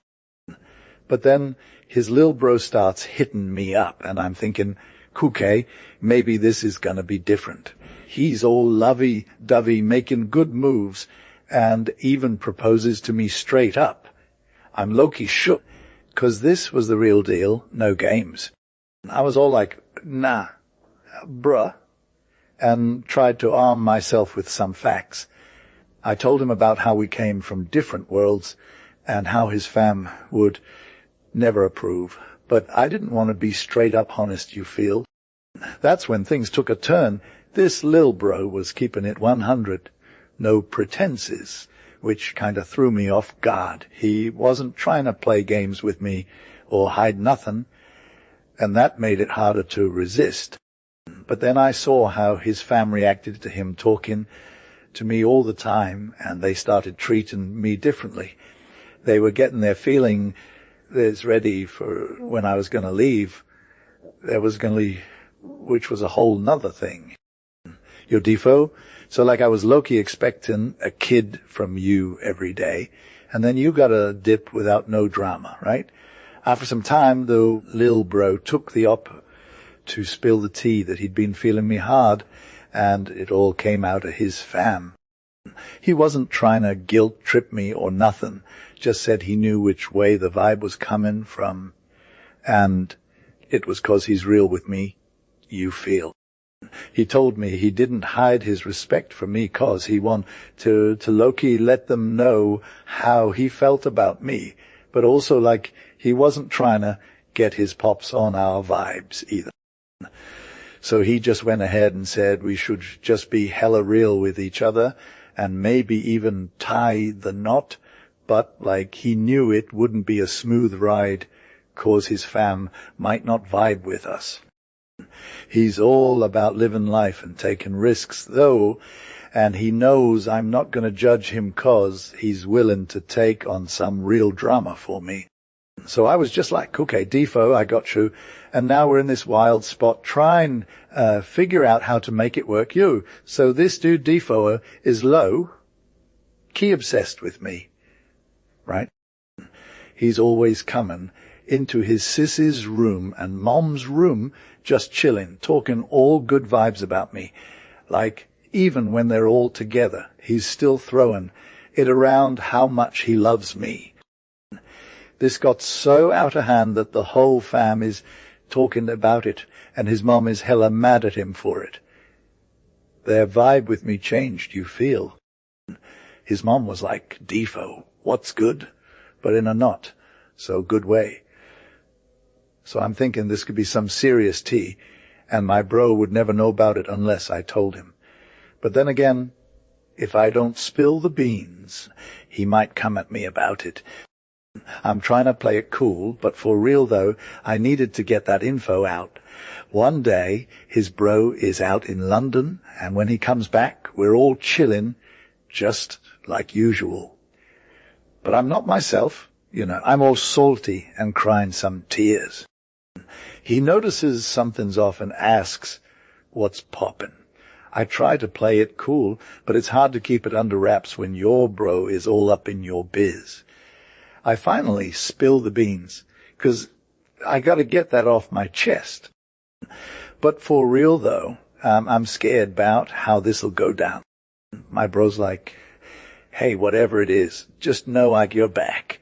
Speaker 1: But then his lil bro starts hitting me up, and I'm thinking, okay, maybe this is gonna be different. He's all lovey-dovey, making good moves, and even proposes to me straight up. I'm low-key shook, 'cause this was the real deal, no games. I was all like, nah, bruh, and tried to arm myself with some facts. I told him about how we came from different worlds, and how his fam would never approve. But I didn't want to be straight up honest, you feel. That's when things took a turn. This lil bro was keeping it 100. No pretenses, which kind of threw me off guard. He wasn't trying to play games with me or hide nothing, and that made it harder to resist. But then I saw how his fam reacted to him talking to me all the time, and they started treating me differently. They were getting their feeling is ready for when I was going to leave. There was going to be, which was a whole nother thing. Your defo? So like I was low-key expecting a kid from you every day, and then you got a dip without no drama, right? After some time, the lil bro took the op to spill the tea that he'd been feeling me hard, and it all came out of his fam. He wasn't trying to guilt-trip me or nothing, just said he knew which way the vibe was coming from, and it was 'cause he's real with me, you feel. He told me he didn't hide his respect for me 'cause he wanted to low-key let them know how he felt about me, but also like he wasn't trying to get his pops on our vibes either. So he just went ahead and said we should just be hella real with each other and maybe even tie the knot, but like he knew it wouldn't be a smooth ride 'cause his fam might not vibe with us. He's all about living life and taking risks, though, and he knows I'm not going to judge him 'cause he's willing to take on some real drama for me. So I was just like, okay, defo, I got you, and now we're in this wild spot trying figure out how to make it work. So this dude defo is low, key obsessed with me, right? He's always coming into his sis's room and mom's room, just chilling, talking all good vibes about me. Like, even when they're all together, he's still throwing it around how much he loves me. This got so out of hand that the whole fam is talking about it, and his mom is hella mad at him for it. Their vibe with me changed, you feel. His mom was like, defo, what's good? But in a not so good way. So I'm thinking this could be some serious tea, and my bro would never know about it unless I told him. But then again, if I don't spill the beans, he might come at me about it. I'm trying to play it cool, but for real though, I needed to get that info out. One day, his bro is out in London, and when he comes back, we're all chilling, just like usual. But I'm not myself, I'm all salty and crying some tears. He notices something's off and asks, what's poppin'? I try to play it cool, but it's hard to keep it under wraps when your bro is all up in your biz. I finally spill the beans, 'cause I gotta get that off my chest. But for real though, I'm scared about how this'll go down. My bro's like, hey, whatever it is, just know I got your back.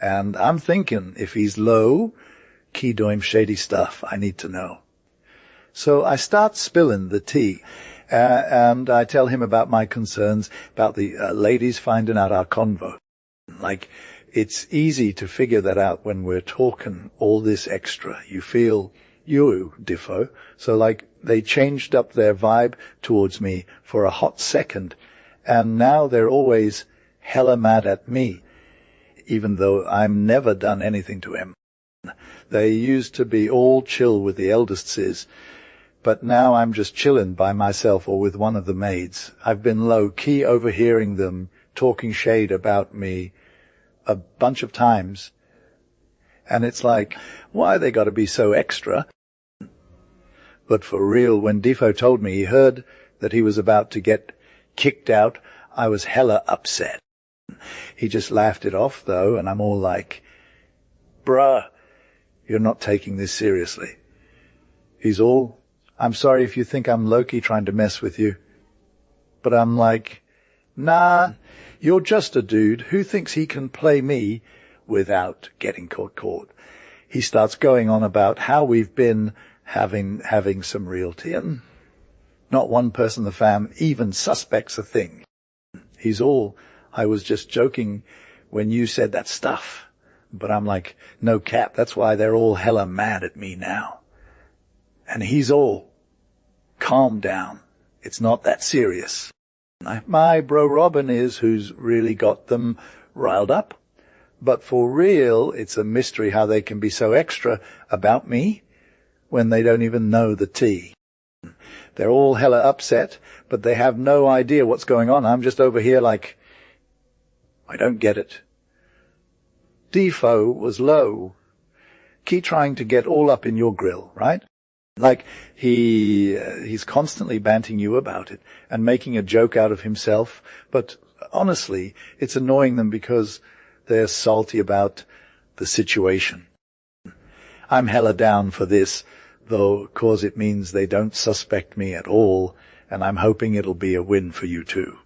Speaker 1: And I'm thinking, if he's low, key doing shady stuff, I need to know. So I start spilling the tea, And I tell him about my concerns about the ladies finding out our convo. Like, it's easy to figure that out when we're talking all this extra. You feel you, Defoe. So, like, they changed up their vibe towards me for a hot second, and now they're always hella mad at me, even though I've never done anything to him. They used to be all chill with the eldest sis, but now I'm just chillin' by myself or with one of the maids. I've been low-key overhearing them talking shade about me a bunch of times, and it's like, why they gotta be so extra? But for real, when Defoe told me he heard that he was about to get kicked out, I was hella upset. He just laughed it off, though, and I'm all like, bruh, you're not taking this seriously. He's all, I'm sorry if you think I'm low-key trying to mess with you. But I'm like, nah, you're just a dude who thinks he can play me without getting caught. He starts going on about how we've been having some realty, and not one person in the fam even suspects a thing. He's all, I was just joking when you said that stuff. But I'm like, no cap, that's why they're all hella mad at me now. And he's all, calm down. It's not that serious. My bro Robin is who's really got them riled up. But for real, it's a mystery how they can be so extra about me when they don't even know the tea. They're all hella upset, but they have no idea what's going on. I'm just over here like, I don't get it. Defoe was low. Keep trying to get all up in your grill, right? Like, he's constantly banting you about it and making a joke out of himself. But honestly, it's annoying them because they're salty about the situation. I'm hella down for this, though, 'cause it means they don't suspect me at all, and I'm hoping it'll be a win for you too.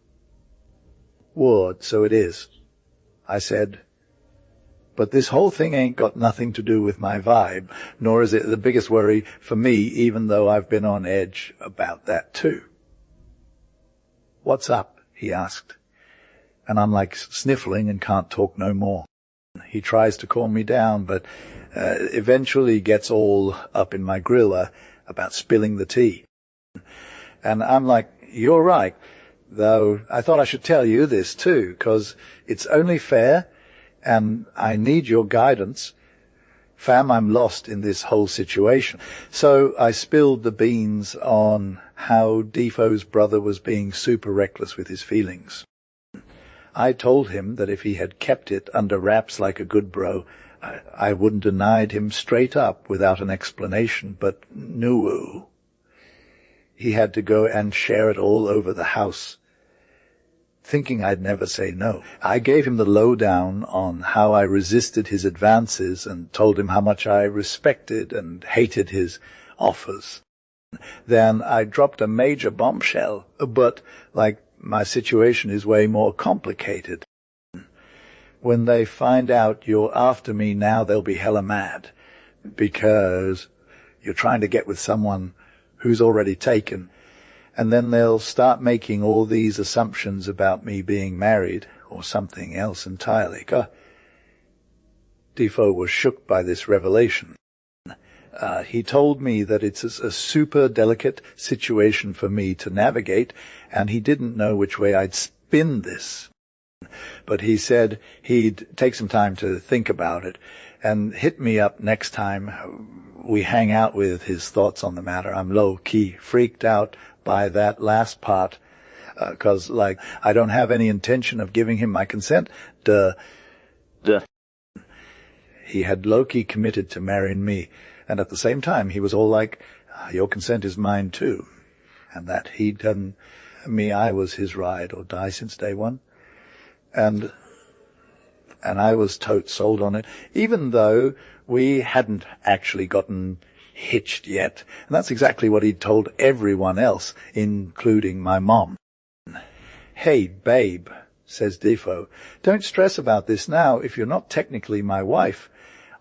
Speaker 1: Ward, so it is, I said. But this whole thing ain't got nothing to do with my vibe, nor is it the biggest worry for me, even though I've been on edge about that too. What's up? He asked. And I'm like sniffling and can't talk no more. He tries to calm me down, but eventually gets all up in my grill about spilling the tea. And I'm like, you're right, though I thought I should tell you this too, 'cause it's only fair, and I need your guidance. Fam, I'm lost in this whole situation. So I spilled the beans on how Defoe's brother was being super reckless with his feelings. I told him that if he had kept it under wraps like a good bro, I wouldn't denied him straight up without an explanation, but no. He had to go and share it all over the house, thinking I'd never say no. I gave him the lowdown on how I resisted his advances and told him how much I respected and hated his offers. Then I dropped a major bombshell, but, like, my situation is way more complicated. When they find out you're after me now, they'll be hella mad, because you're trying to get with someone who's already taken. And then they'll start making all these assumptions about me being married or something else entirely. Defoe was shook by this revelation. He told me that it's a super delicate situation for me to navigate, and he didn't know which way I'd spin this. But he said he'd take some time to think about it and hit me up next time we hang out with his thoughts on the matter. I'm low-key freaked out by that last part, 'cause, like, I don't have any intention of giving him my consent. Duh. He had low-key committed to marrying me, and at the same time he was all like, your consent is mine too, and that he'd done me, I was his ride or die since day one. And I was totes sold on it, even though we hadn't actually gotten hitched yet. And that's exactly what he'd told everyone else, including my mom. Hey, babe, says Defoe, don't stress about this now. If you're not technically my wife,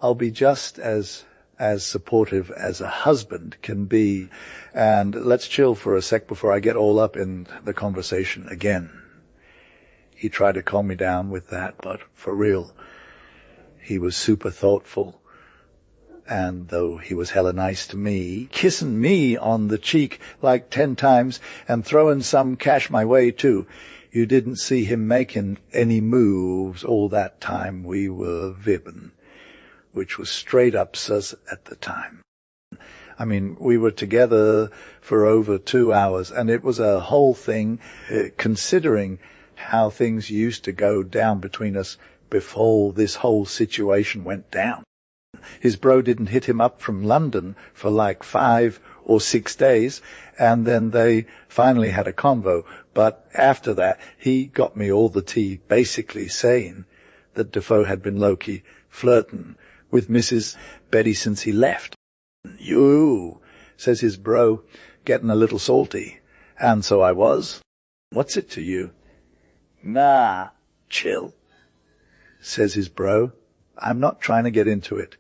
Speaker 1: I'll be just as as supportive as a husband can be. And let's chill for a sec before I get all up in the conversation again. He tried to calm me down with that, but for real, he was super thoughtful. And though he was hella nice to me, kissing me on the cheek like 10 times and throwing some cash my way too, you didn't see him making any moves all that time we were vibbing, which was straight up sus at the time. I mean, we were together for over 2 hours, and it was a whole thing, considering how things used to go down between us before this whole situation went down. His bro didn't hit him up from London for like 5 or 6 days, and then they finally had a convo. But after that, he got me all the tea, basically saying that Defoe had been low-key flirting with Mrs. Betty since he left. "You," says his bro, getting a little salty. And so I was. "What's it to you?" "Nah, chill," says his bro. "I'm not trying to get into it.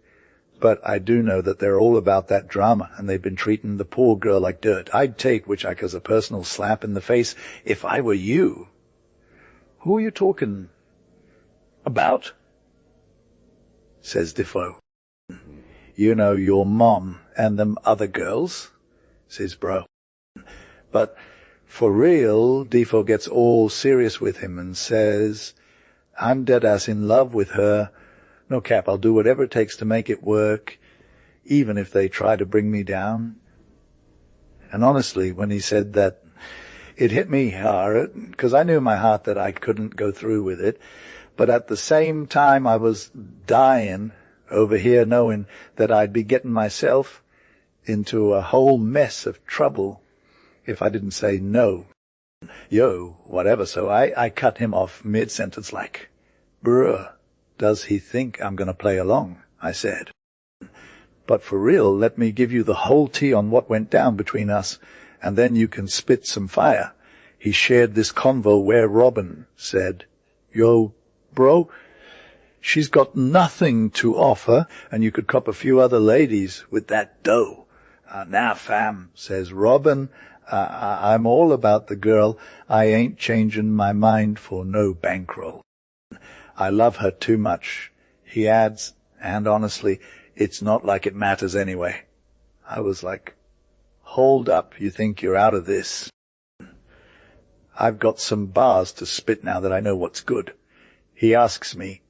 Speaker 1: But I do know that they're all about that drama, and they've been treating the poor girl like dirt. I'd take Witchak as a personal slap in the face if I were you." "Who are you talking about?" says Defoe. "You know, your mom and them other girls," says bro. But for real, Defoe gets all serious with him and says, "I'm dead-ass in love with her. No cap, I'll do whatever it takes to make it work, even if they try to bring me down." And honestly, when he said that, it hit me hard, because I knew in my heart that I couldn't go through with it. But at the same time, I was dying over here knowing that I'd be getting myself into a whole mess of trouble if I didn't say no. Yo, whatever. So I cut him off mid-sentence like, "Bruh, does he think I'm going to play along?" I said. "But for real, let me give you the whole tea on what went down between us, and then you can spit some fire." He shared this convo where Robin said, "Yo, bro, she's got nothing to offer, and you could cop a few other ladies with that dough." "Nah, fam," says Robin, I'm all about the girl. I ain't changing my mind for no bankroll. I love her too much," he adds, "and honestly, it's not like it matters anyway." I was like, "Hold up, you think you're out of this?" I've got some bars to spit now that I know what's good. He asks me,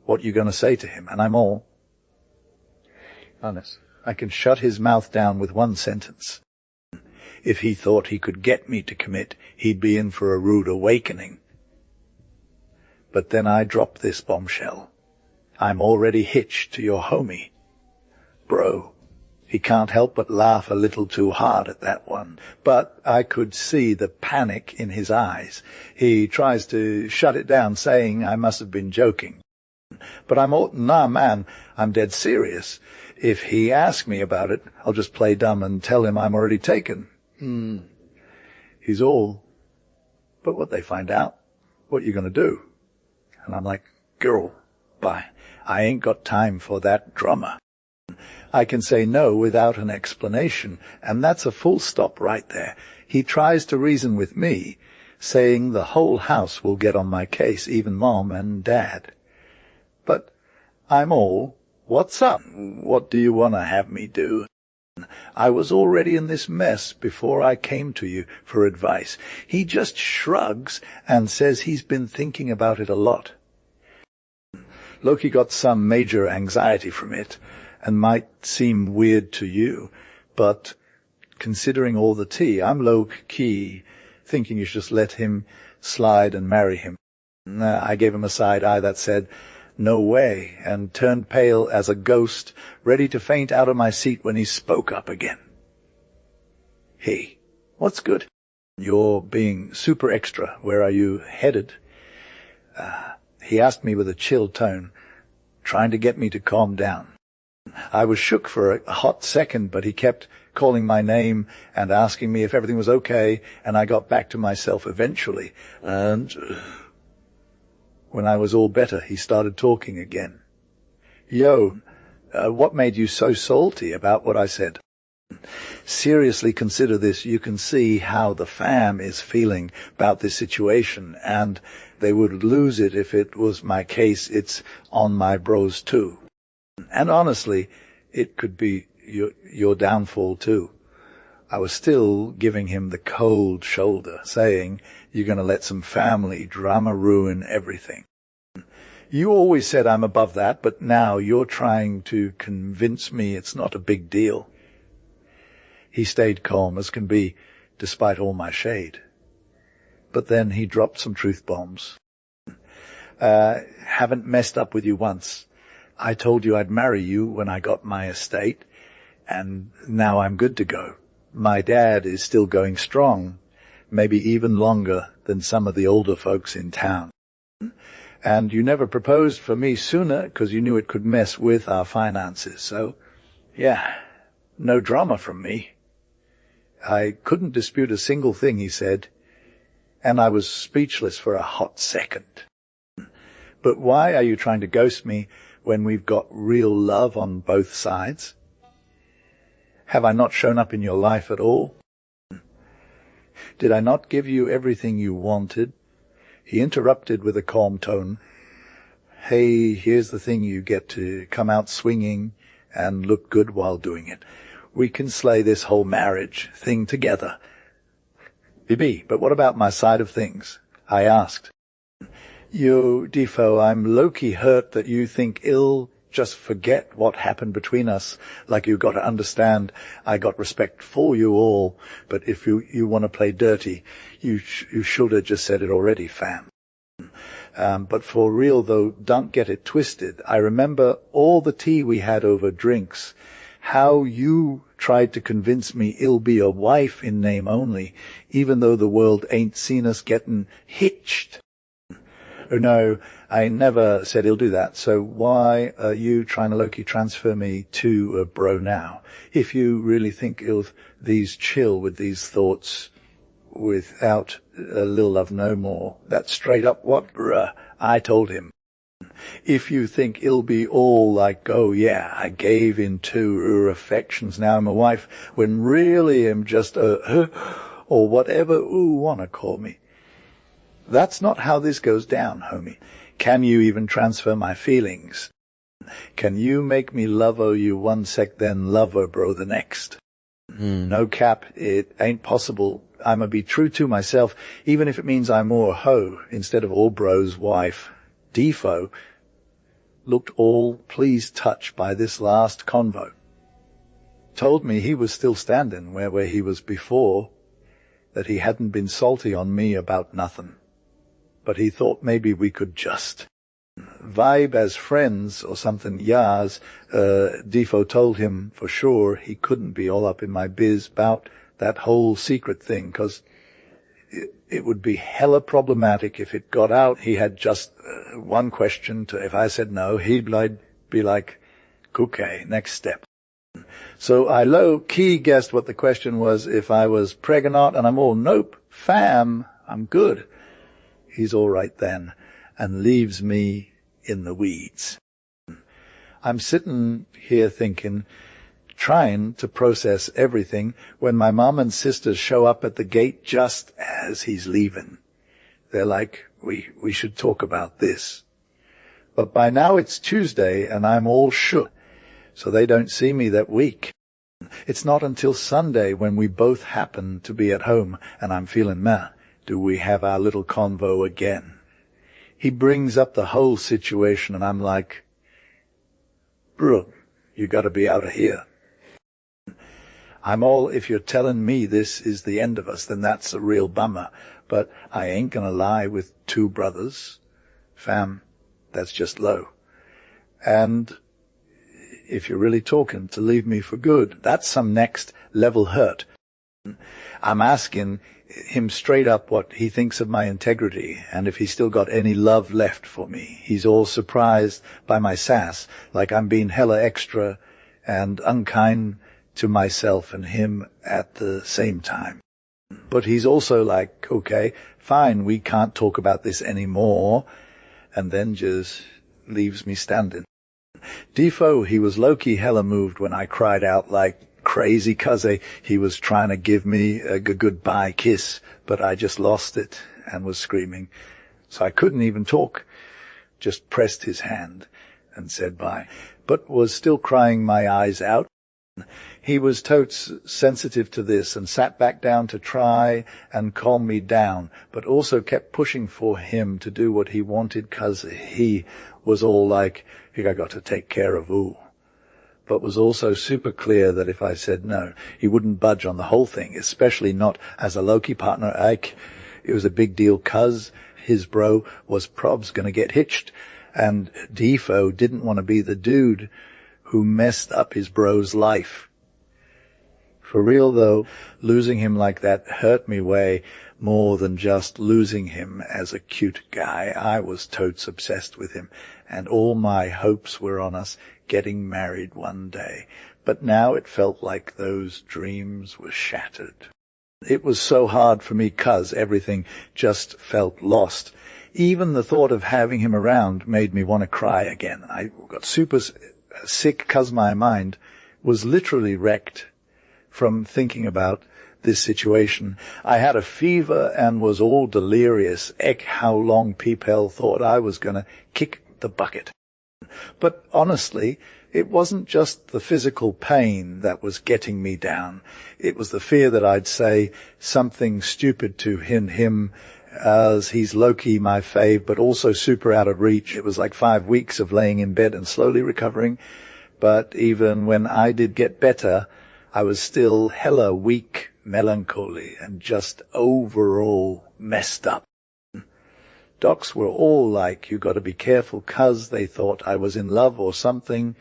Speaker 1: "What you gonna say to him?" And I'm all, honest, I can shut his mouth down with one sentence. If he thought he could get me to commit, he'd be in for a rude awakening. But then I drop this bombshell. I'm already hitched to your homie. Bro, he can't help but laugh a little too hard at that one. But I could see the panic in his eyes. He tries to shut it down, saying I must have been joking. But I'm all, "Nah, man, I'm dead serious. If he asks me about it, I'll just play dumb and tell him I'm already taken." He's all, "But what they find out? What you gonna do?" And I'm like, "Girl, bye. I ain't got time for that drama. I can say no without an explanation, and that's a full stop right there." He tries to reason with me, saying the whole house will get on my case, even Mom and Dad. But I'm all, "What's up? What do you want to have me do?" I was already in this mess before I came to you for advice. He just shrugs and says he's been thinking about it a lot. Loki got some major anxiety from it, and might seem weird to you, but considering all the tea, I'm low-key thinking you should just let him slide and marry him. I gave him a side eye that said, "No way," and turned pale as a ghost, ready to faint out of my seat when he spoke up again. "Hey, what's good? You're being super extra. Where are you headed?" He asked me with a chill tone, trying to get me to calm down. I was shook for a hot second, but he kept calling my name and asking me if everything was okay, and I got back to myself eventually. And when I was all better, he started talking again. "Yo, What made you so salty about what I said? Seriously consider this. You can see how the fam is feeling about this situation, and they would lose it if it was my case. It's on my bros too. And honestly, it could be your downfall too. I was still giving him the cold shoulder, saying, you're going to let some family drama ruin everything. You always said I'm above that, but now you're trying to convince me it's not a big deal. He stayed calm as can be, despite all my shade. But then he dropped some truth bombs. Haven't messed up with you once. I told you I'd marry you when I got my estate, and now I'm good to go. My dad is still going strong, maybe even longer than some of the older folks in town. And you never proposed for me sooner because you knew it could mess with our finances. So, yeah, no drama from me. I couldn't dispute a single thing he said, and I was speechless for a hot second. But why are you trying to ghost me when we've got real love on both sides? Have I not shown up in your life at all? Did I not give you everything you wanted? He interrupted with a calm tone. Hey, here's the thing, you get to come out swinging and look good while doing it. We can slay this whole marriage thing together. Bibi, but what about my side of things? I asked. You, Defo, I'm low-key hurt that you think ill. Just forget what happened between us. Like, you've got to understand, I got respect for you all, but if you want to play dirty, you should have just said it already, fam. But for real though, don't get it twisted. I remember all the tea we had over drinks, how you tried to convince me it'll be a wife in name only, even though the world ain't seen us getting hitched. Oh, no, I never said he'll do that, so why are you trying to low-key transfer me to a bro now? If you really think these chill with these thoughts without a little love no more, that's straight up what, bruh, I told him. If you think it'll be all like, oh yeah, I gave in to her affections, now I'm a wife, when really I'm just a, or whatever you wanna call me. That's not how this goes down, homie. Can you even transfer my feelings? Can you make me love you one sec, then love her, bro, the next? No cap, it ain't possible. I'ma be true to myself, even if it means I'm more a hoe instead of all bro's wife. Defo looked all pleased touched by this last convo. Told me he was still standing where he was before, that he hadn't been salty on me about nothing. But he thought maybe we could just vibe as friends or something. Yas, Defo told him for sure he couldn't be all up in my biz about that whole secret thing, 'cause it would be hella problematic if it got out. He had just one question to, if I said no, he'd be like, okay, next step. So I low-key guessed what the question was, if I was pregnant, and I'm all, nope, fam, I'm good. He's all right then, and leaves me in the weeds. I'm sitting here thinking, trying to process everything, when my mom and sisters show up at the gate just as he's leaving. They're like, we should talk about this. But by now it's Tuesday, and I'm all shook, so they don't see me that week. It's not until Sunday, when we both happen to be at home, and I'm feeling meh, do we have our little convo again. He brings up the whole situation, and I'm like, bro, you gotta be out of here. I'm all, if you're telling me this is the end of us, then that's a real bummer, but I ain't gonna lie with two brothers. Fam, that's just low. And if you're really talking to leave me for good, that's some next level hurt. I'm asking him straight up what he thinks of my integrity, and if he's still got any love left for me. He's all surprised by my sass, like I'm being hella extra and unkind to myself and him at the same time. But he's also like, okay, fine, we can't talk about this anymore, and then just leaves me standing. Defoe, he was low-key hella moved when I cried out like crazy 'cause he was trying to give me a goodbye kiss, but I just lost it and was screaming. So I couldn't even talk, just pressed his hand and said bye, but was still crying my eyes out. He was totes sensitive to this and sat back down to try and calm me down, but also kept pushing for him to do what he wanted 'cause he was all like, I got to take care of ooh. But was also super clear that if I said no, he wouldn't budge on the whole thing, especially not as a Loki partner. It was a big deal 'cause his bro was probs going to get hitched, and Defoe didn't want to be the dude who messed up his bro's life. For real though, losing him like that hurt me way more than just losing him as a cute guy. I was totes obsessed with him, and all my hopes were on us getting married one day. But now it felt like those dreams were shattered. It was so hard for me 'cause everything just felt lost. Even the thought of having him around made me want to cry again. I got super sick 'cause my mind was literally wrecked from thinking about this situation. I had a fever and was all delirious. How long people thought I was going to kick the bucket. But honestly, it wasn't just the physical pain that was getting me down. It was the fear that I'd say something stupid to him as he's low-key my fave, but also super out of reach. It was like 5 weeks of laying in bed and slowly recovering. But even when I did get better, I was still hella weak, melancholy, and just overall messed up. Docs were all like, you got to be careful 'cause they thought I was in love or something,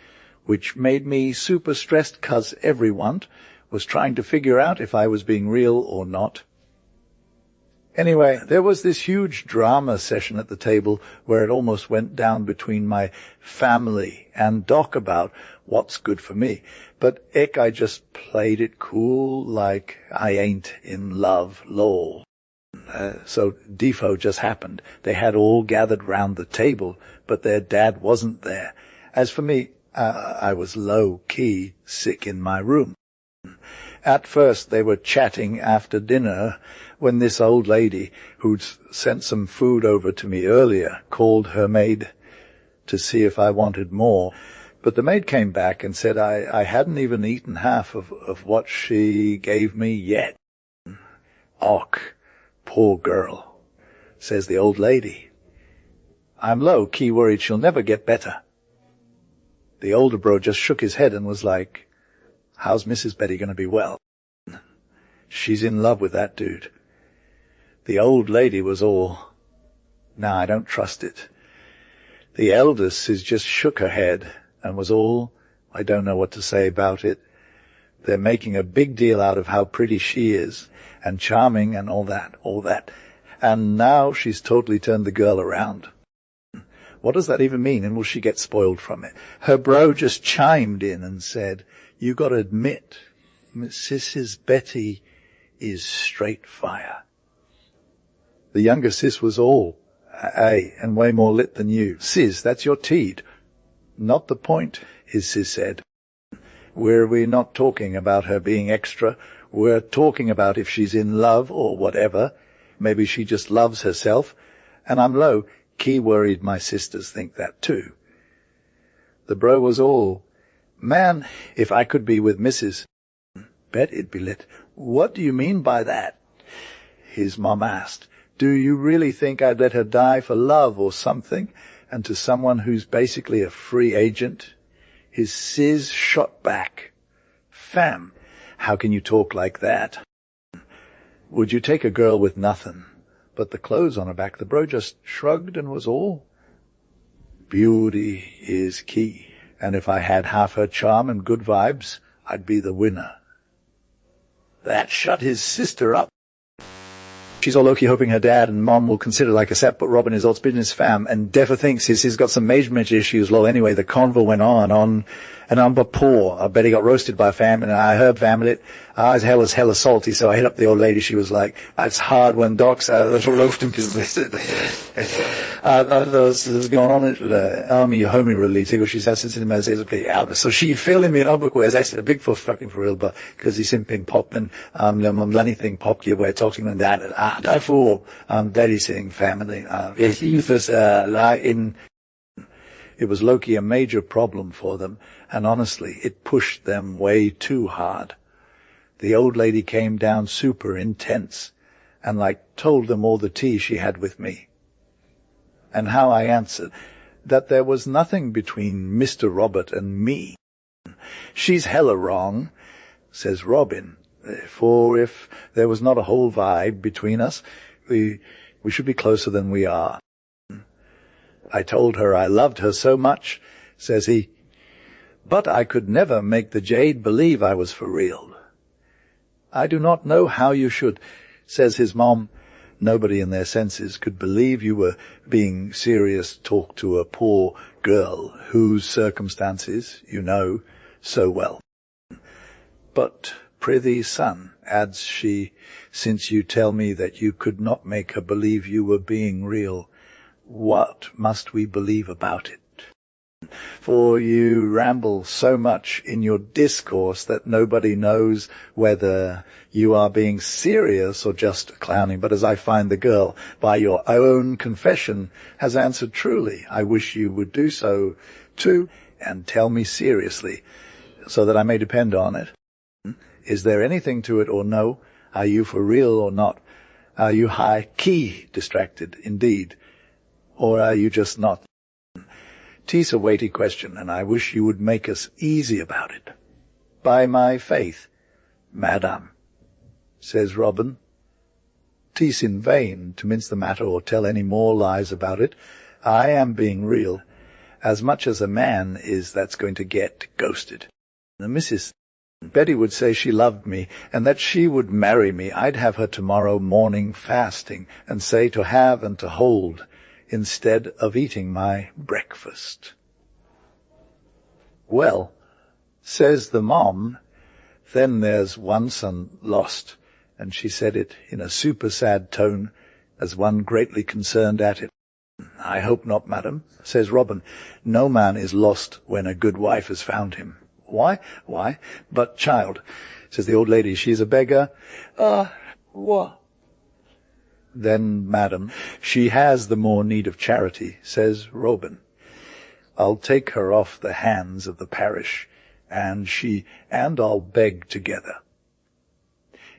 Speaker 1: which made me super stressed 'cause everyone was trying to figure out if I was being real or not. Anyway, there was this huge drama session at the table where it almost went down between my family and Doc about what's good for me. But I just played it cool like I ain't in love, lol. So Defoe just happened. They had all gathered round the table, but their dad wasn't there. As for me, I was low-key sick in my room. At first they were chatting after dinner when this old lady, who'd sent some food over to me earlier, called her maid to see if I wanted more. But the maid came back and said I hadn't even eaten half of what she gave me yet. Och, poor girl, says the old lady. I'm low-key worried she'll never get better. The older bro just shook his head and was like, how's Mrs. Betty going to be well? She's in love with that dude. The old lady was all, nah, I don't trust it. The eldest just shook her head and was all, I don't know what to say about it. They're making a big deal out of how pretty she is and charming and all that. And now she's totally turned the girl around. What does that even mean, and will she get spoiled from it? Her bro just chimed in and said, you got to admit, Mrs. Betty is straight fire. The younger sis was all, and way more lit than you. Sis, that's your teed. Not the point, his sis said. We're not talking about her being extra. We're talking about if she's in love or whatever. Maybe she just loves herself. And I'm low-key worried my sisters think that too. The bro was all, man, if I could be with Mrs. Bet it'd be lit. What do you mean by that? His mom asked. Do you really think I'd let her die for love or something, and to someone who's basically a free agent? His sis shot back. Fam, how can you talk like that? Would you take a girl with nothing but the clothes on her back? The bro just shrugged and was all, beauty is key, and if I had half her charm and good vibes, I'd be the winner. That shut his sister up. She's all low-key hoping her dad and mom will consider like a set, but Robin is all business fam, and Defa thinks he's got some major issues. Lol, anyway, the convo went on, and I'm but poor. I bet he got roasted by fam, and I heard fam it. I was hella salty, so I hit up the old lady. She was like, it's hard when docs are a little loafed in business. Das ist geordnet oder Army Homie Release, she says it's in my says okay, so she filling me up with I said a big for fucking for real, but because he's simping pop and anything pop your way talking and that I fool daddy sitting family youth is in it was Loki a major problem for them, and honestly it pushed them way too hard. The old lady came down super intense and told them all the tea she had with me. And how I answered that there was nothing between Mr. Robert and me. She's hella wrong, says Robin, for if there was not a whole vibe between us, we should be closer than we are. I told her I loved her so much, says he, but I could never make the jade believe I was for real. I do not know how you should, says his mom. Nobody in their senses could believe you were being serious talk to a poor girl whose circumstances you know so well. But prithee, son, adds she, since you tell me that you could not make her believe you were being real, what must we believe about it? For you ramble so much in your discourse that nobody knows whether you are being serious or just clowning. But as I find the girl, by your own confession, has answered truly, I wish you would do so too, and tell me seriously, so that I may depend on it. Is there anything to it or no? Are you for real or not? Are you high-key distracted indeed? Or are you just not? 'Tis a weighty question, and I wish you would make us easy about it. By my faith, madam, says Robin. 'Tis in vain to mince the matter or tell any more lies about it. I am being real, as much as a man is that's going to get ghosted. The Mrs. Betty would say she loved me, and that she would marry me. I'd have her tomorrow morning fasting, and say to have and to hold, instead of eating my breakfast. Well, says the mom, then there's one son lost, and she said it in a super sad tone, as one greatly concerned at it. I hope not, madam, says Robin. No man is lost when a good wife has found him. Why? But child, says the old lady, she's a beggar. What? Then, madam, she has the more need of charity, says Robin. I'll take her off the hands of the parish, and she and I'll beg together.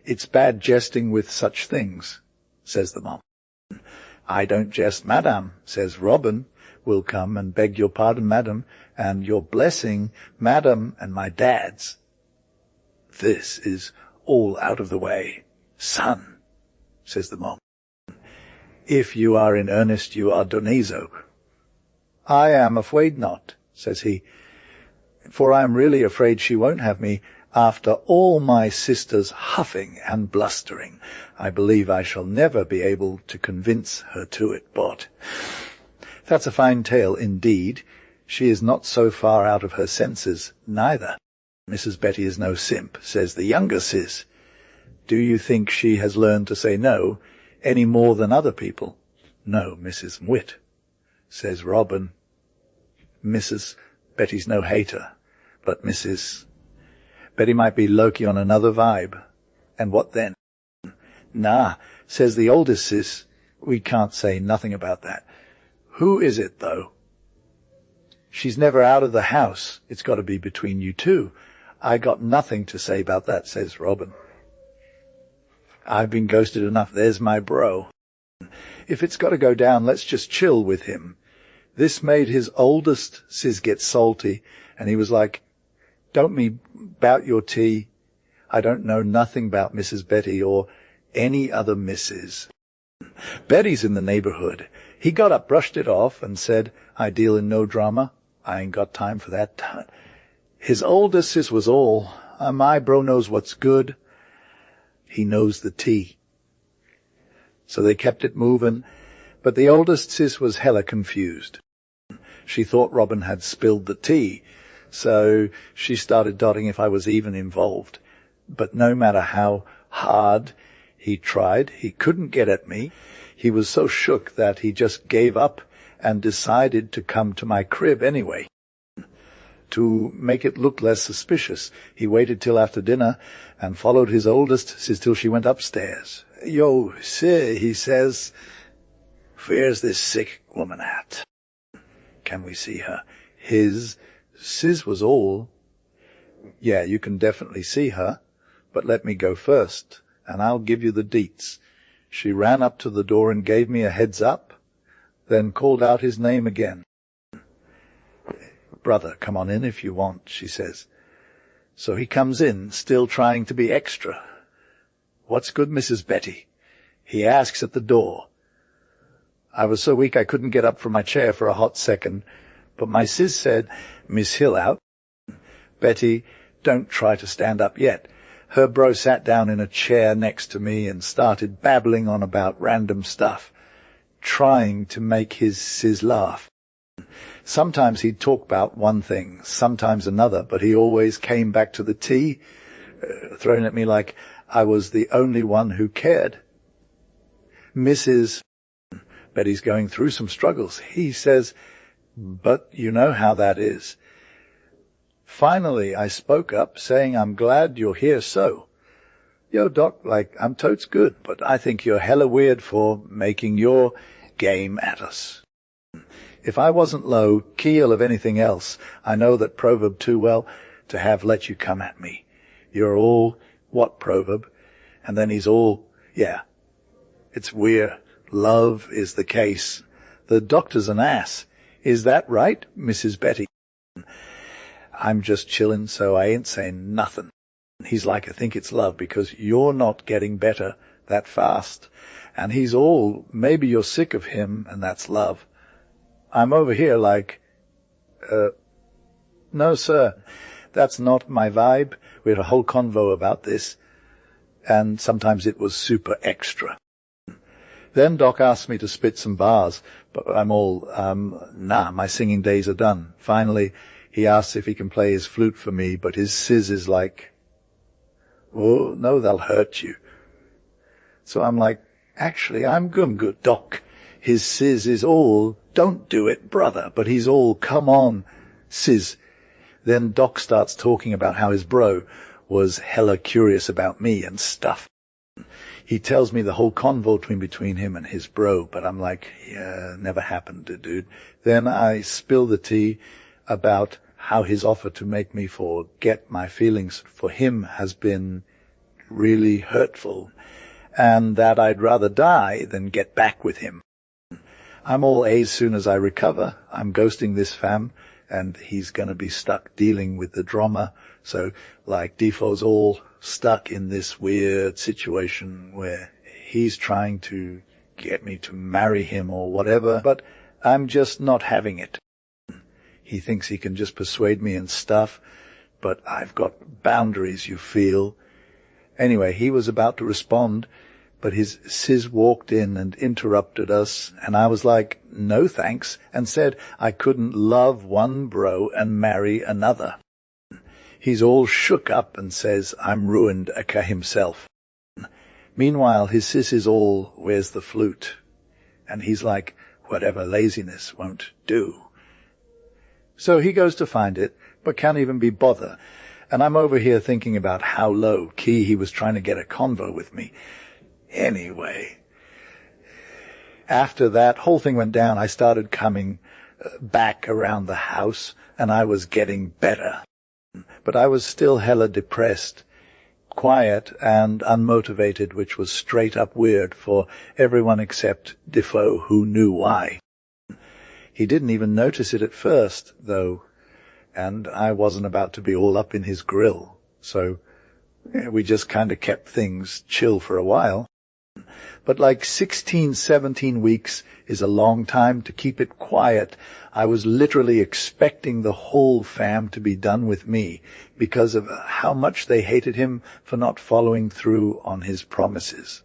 Speaker 1: It's bad jesting with such things, says the mom. I don't jest, madam, says Robin. We'll come and beg your pardon, madam, and your blessing, madam, and my dad's. This is all out of the way, son, says the mom. If you are in earnest, you are Donezo. I am afraid not, says he, for I am really afraid she won't have me after all my sister's huffing and blustering. I believe I shall never be able to convince her to it, but that's a fine tale indeed. She is not so far out of her senses, neither. Mrs. Betty is no simp, says the younger sis. Do you think she has learned to say no any more than other people? No, Mrs. Mwit, says Robin. Mrs. Betty's no hater, but Mrs. Betty might be Loki on another vibe. And what then? Nah, says the oldest sis. We can't say nothing about that. Who is it, though? She's never out of the house. It's got to be between you two. I got nothing to say about that, says Robin. I've been ghosted enough. There's my bro. If it's got to go down, let's just chill with him. This made his oldest sis get salty, and he was like, don't me bout your tea. I don't know nothing about Mrs. Betty or any other missus. Betty's in the neighborhood. He got up, brushed it off, and said, I deal in no drama. I ain't got time for that. His oldest sis was all, my bro knows what's good. He knows the tea. So they kept it moving, but the oldest sis was hella confused. She thought Robin had spilled the tea, so she started dotting if I was even involved. But no matter how hard he tried, he couldn't get at me. He was so shook that he just gave up and decided to come to my crib anyway. To make it look less suspicious, he waited till after dinner and followed his oldest sis till she went upstairs. "Yo, sir," he says, "where's this sick woman at? Can we see her?" His sis was all, "Yeah, you can definitely see her, but let me go first, and I'll give you the deets." She ran up to the door and gave me a heads up, then called out his name again. "Brother, come on in if you want," she says. So he comes in, still trying to be extra. "What's good, Mrs. Betty?" he asks at the door. I was so weak I couldn't get up from my chair for a hot second, but my sis said, "Miss Hill out?" "Betty, don't try to stand up yet." Her bro sat down in a chair next to me and started babbling on about random stuff, trying to make his sis laugh. Sometimes he'd talk about one thing, sometimes another, but he always came back to the tea, thrown at me like I was the only one who cared. "Mrs. Betty's going through some struggles," he says, "but you know how that is." Finally, I spoke up, saying I'm glad you're here so. "Yo, Doc, like, I'm totes good, but I think you're hella weird for making your game at us. If I wasn't low, keel of anything else, I know that proverb too well to have let you come at me. You're all, what proverb?" And then he's all, "Yeah, it's weird. Love is the case. The doctor's an ass. Is that right, Mrs. Betty?" I'm just chillin', so I ain't saying nothing. He's like, "I think it's love because you're not getting better that fast." And he's all, "Maybe you're sick of him, and that's love." I'm over here like, "No, sir, that's not my vibe." We had a whole convo about this, and sometimes it was super extra. Then Doc asked me to spit some bars, but I'm all, nah, my singing days are done. Finally, he asks if he can play his flute for me, but his sis is like, "Oh, no, they'll hurt you." So I'm like, "Actually, I'm good, Doc." His sis is all, "Don't do it, brother," but he's all, "Come on, sis." Then Doc starts talking about how his bro was hella curious about me and stuff. He tells me the whole convo between him and his bro, but I'm like, "Yeah, never happened, dude." Then I spill the tea about how his offer to make me forget my feelings for him has been really hurtful, and that I'd rather die than get back with him. I'm all as soon as I recover, I'm ghosting this fam, and he's gonna be stuck dealing with the drama. So, like, Defoe's all stuck in this weird situation where he's trying to get me to marry him or whatever, but I'm just not having it. He thinks he can just persuade me and stuff, but I've got boundaries, you feel. Anyway, he was about to respond, but his sis walked in and interrupted us, and I was like, "No thanks," and said I couldn't love one bro and marry another. He's all shook up and says I'm ruined aka himself. Meanwhile, his sis is all, "Where's the flute?" And he's like, "Whatever, laziness won't do." So he goes to find it, but can't even be bothered. And I'm over here thinking about how low-key he was trying to get a convo with me. Anyway, after that whole thing went down, I started coming back around the house, and I was getting better. But I was still hella depressed, quiet and unmotivated, which was straight up weird for everyone except Defoe, who knew why. He didn't even notice it at first, though, and I wasn't about to be all up in his grill, so we just kind of kept things chill for a while. But like 16, 17 weeks is a long time to keep it quiet. I was literally expecting the whole fam to be done with me because of how much they hated him for not following through on his promises.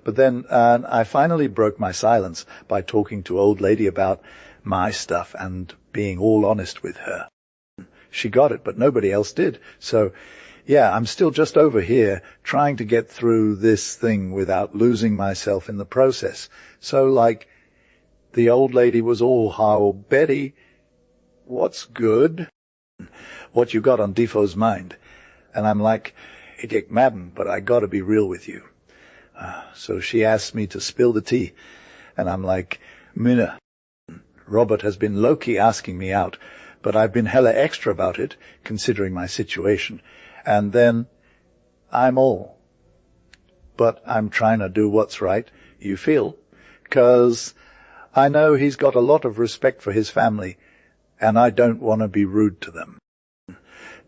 Speaker 1: But then I finally broke my silence by talking to old lady about my stuff and being all honest with her. She got it, but nobody else did. So yeah, I'm still just over here trying to get through this thing without losing myself in the process. So, like, The old lady was all, "Oh, Betty, what's good? What you got on Defoe's mind?" And I'm like, "Idiot madam, but I gotta be real with you." So she asked me to spill the tea, and I'm like, "Minna, Robert has been low-key asking me out, but I've been hella extra about it, considering my situation. And then I'm all. But I'm trying to do what's right, you feel? 'Cause I know he's got a lot of respect for his family, and I don't want to be rude to them.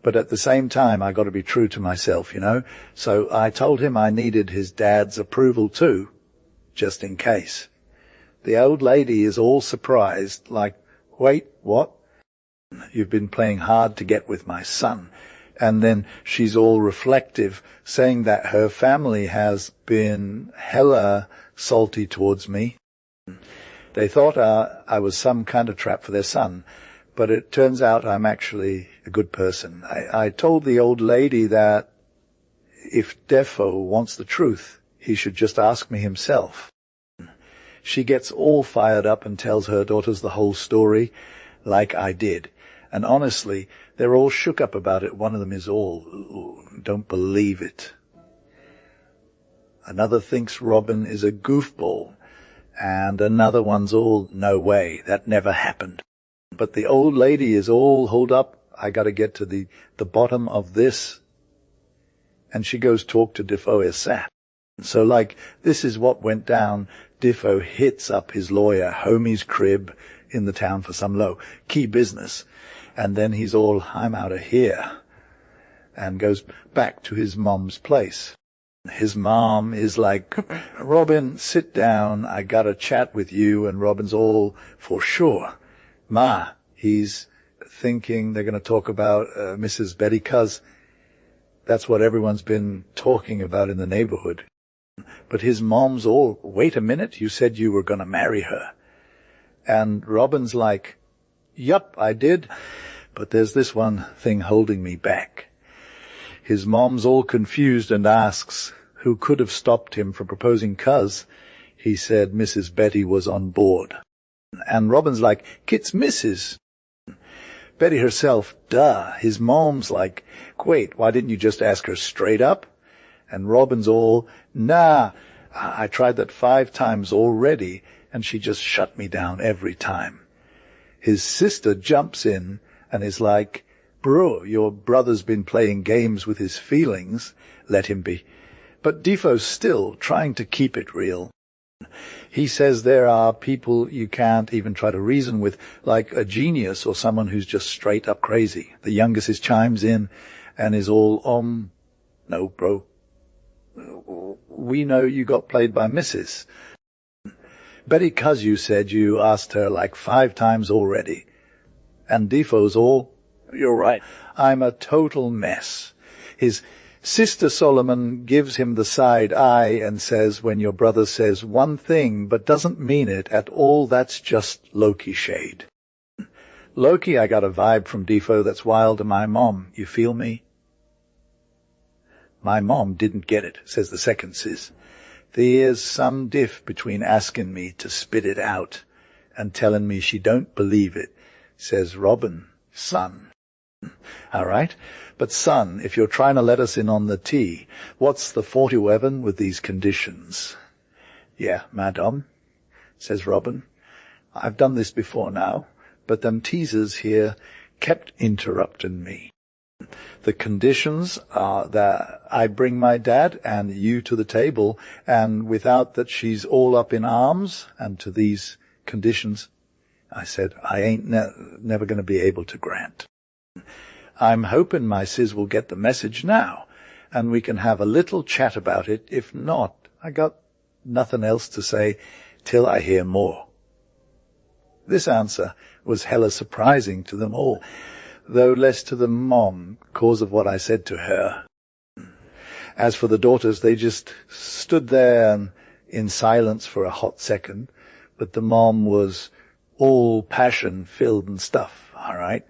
Speaker 1: But at the same time, I got to be true to myself, you know? So I told him I needed his dad's approval too, just in case." The old lady is all surprised, like, "Wait, what? You've been playing hard to get with my son." And then she's all reflective, saying that her family has been hella salty towards me. They thought I was some kind of trap for their son, but it turns out I'm actually a good person. I told the old lady that if Defo wants the truth, he should just ask me himself. She gets all fired up and tells her daughters the whole story, like I did. And honestly, they're all shook up about it. One of them is all, "Don't believe it." Another thinks Robin is a goofball, and another one's all, "No way, that never happened." But the old lady is all, "Hold up, I gotta get to the bottom of this." And she goes talk to Defoe Assat. So, like, this is what went down. Defoe hits up his lawyer, homie's crib in the town for some low key business. And then he's all, "I'm out of here," and goes back to his mom's place. His mom is like, "Robin, sit down. I gotta chat with you." And Robin's all, "For sure. Ma," he's thinking they're going to talk about Mrs. Betty, 'cause that's what everyone's been talking about in the neighborhood. But his mom's all, "Wait a minute, you said you were going to marry her." And Robin's like, "Yup, I did, but there's this one thing holding me back." His mom's all confused and asks who could have stopped him from proposing, 'cause he said Mrs. Betty was on board. And Robin's like, "Kit's Mrs. Betty herself, duh." His mom's like, "Wait, why didn't you just ask her straight up?" And Robin's all, "Nah, I tried that 5 times already, and she just shut me down every time." His sister jumps in and is like, "Bro, your brother's been playing games with his feelings. Let him be." But Defoe's still trying to keep it real. He says there are people you can't even try to reason with, like a genius or someone who's just straight up crazy. The youngest chimes in and is all, "No, bro. We know you got played by Mrs. Betty, 'cause you said you asked her like 5 times already." And Defoe's all, "You're right. I'm a total mess." His sister Solomon gives him the side eye and says, "When your brother says one thing but doesn't mean it at all, that's just Loki shade." Loki, I got a vibe from Defoe that's wild to my mom. You feel me? "My mom didn't get it," says the second sis. "There's some diff between asking me to spit it out and telling me she don't believe it," says Robin, "Son." "All right, but son, if you're trying to let us in on the tea, what's the 47 with these conditions?" "Yeah, madam," says Robin. "I've done this before now, but them teasers here kept interrupting me. The conditions are that I bring my dad and you to the table, and without that she's all up in arms, and to these conditions," I said, "I ain't never going to be able to grant. I'm hoping my sis will get the message now, and we can have a little chat about it. If not, I got nothing else to say till I hear more." This answer was hella surprising to them all, though less to the mom, cause of what I said to her. As for the daughters, they just stood there in silence for a hot second, but the mom was all passion-filled and stuff, all right?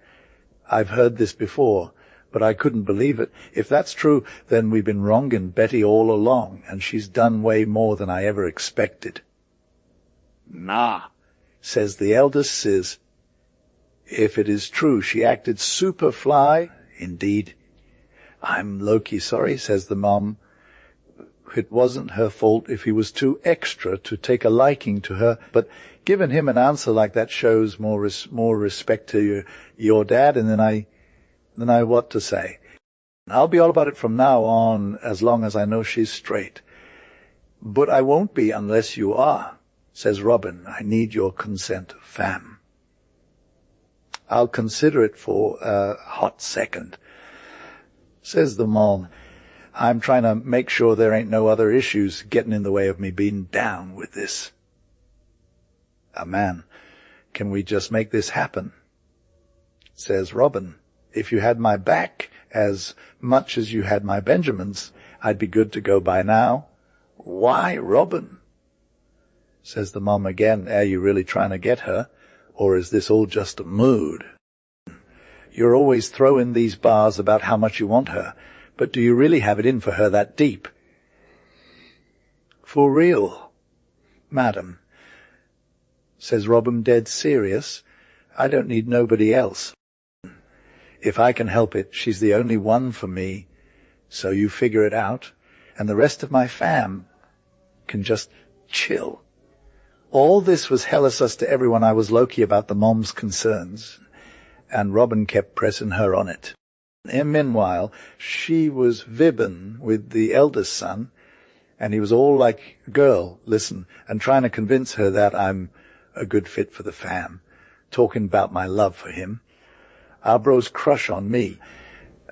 Speaker 1: I've heard this before, but I couldn't believe it. If that's true, then we've been wronging Betty all along, and she's done way more than I ever expected. "Nah, says the eldest sis. If it is true she acted super fly, indeed. I'm low-key sorry, says the mom. It wasn't her fault if he was too extra to take a liking to her, but giving him an answer like that shows more respect to your dad, and then I what to say. I'll be all about it from now on, as long as I know she's straight. But I won't be unless you are, says Robin. I need your consent, fam. I'll consider it for a hot second, says the mom. I'm trying to make sure there ain't no other issues getting in the way of me being down with this. Man, can we just make this happen? Says Robin. If you had my back as much as you had my Benjamin's, I'd be good to go by now. Why, Robin? Says the mom again. Are you really trying to get her? Or is this all just a mood? You're always throwing these bars about how much you want her, but do you really have it in for her that deep? For real, madam, says Robin, dead serious. I don't need nobody else. If I can help it, she's the only one for me. So you figure it out, and the rest of my fam can just chill. All this was hella sus to everyone. I was low-key about the mom's concerns, and Robin kept pressing her on it. And meanwhile, she was vibbing with the eldest son, and he was all like, girl, listen, and trying to convince her that I'm a good fit for the fam, talking about my love for him, our bro's crush on me,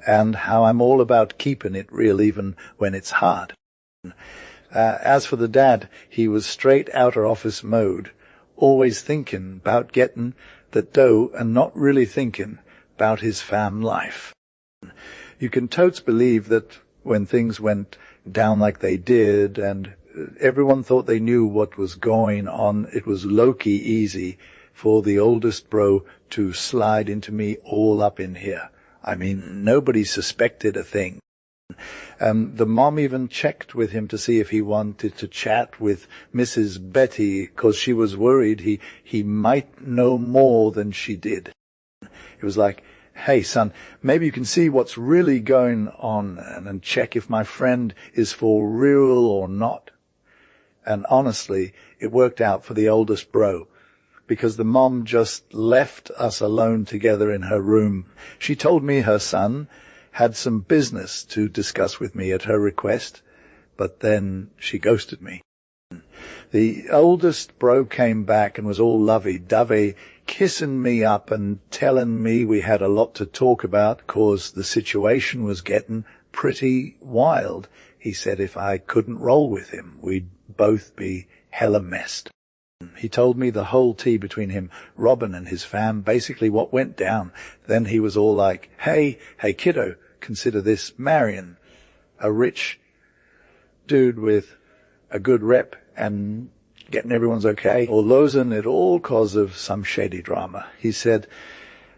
Speaker 1: and how I'm all about keeping it real even when it's hard. As for the dad, he was straight outer office mode, always thinking about getting the dough and not really thinking about his fam life. You can totes believe that when things went down like they did and everyone thought they knew what was going on, it was low-key easy for the oldest bro to slide into me all up in here. I mean, nobody suspected a thing. The mom even checked with him to see if he wanted to chat with Mrs. Betty, because she was worried he might know more than she did. It was like, hey, son, maybe you can see what's really going on and check if my friend is for real or not. And honestly, it worked out for the oldest bro, because the mom just left us alone together in her room. She told me her son had some business to discuss with me at her request, but then she ghosted me. The oldest bro came back and was all lovey-dovey, kissing me up and telling me we had a lot to talk about, 'cause the situation was getting pretty wild. He said if I couldn't roll with him, we'd both be hella messed. He told me the whole tea between him, Robin and his fam, basically what went down. Then he was all like, hey kiddo, consider this Marion, a rich dude with a good rep and getting everyone's okay, or losing it all cause of some shady drama. He said,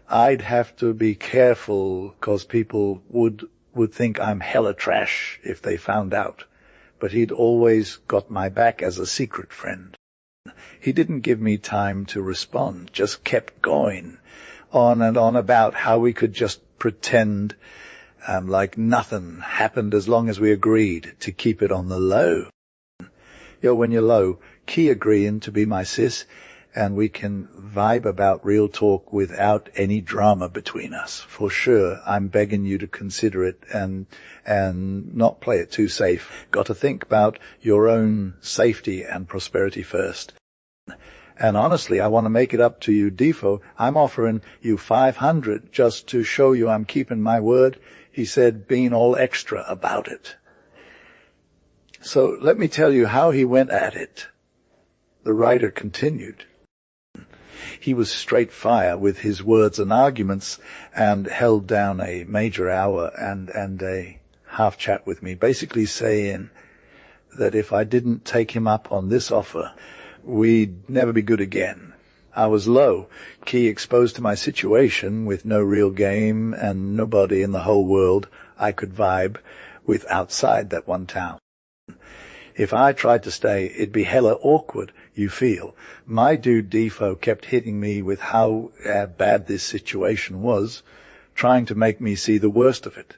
Speaker 1: I'd have to be careful cause people would think I'm hella trash if they found out. But he'd always got my back as a secret friend. He didn't give me time to respond, just kept going on and on about how we could just pretend like nothing happened as long as we agreed to keep it on the low. When you're low, key agreeing to be my sis, and we can vibe about real talk without any drama between us. For sure, I'm begging you to consider it and not play it too safe. Got to think about your own safety and prosperity first. And honestly, I want to make it up to you, Defo. I'm offering you 500 just to show you I'm keeping my word. He said, being all extra about it. So let me tell you how he went at it. The writer continued. He was straight fire with his words and arguments and held down a major hour and a half chat with me, basically saying that if I didn't take him up on this offer, we'd never be good again. I was low, key exposed to my situation with no real game and nobody in the whole world I could vibe with outside that one town. If I tried to stay, it'd be hella awkward, you feel. My dude Defo kept hitting me with how bad this situation was, trying to make me see the worst of it.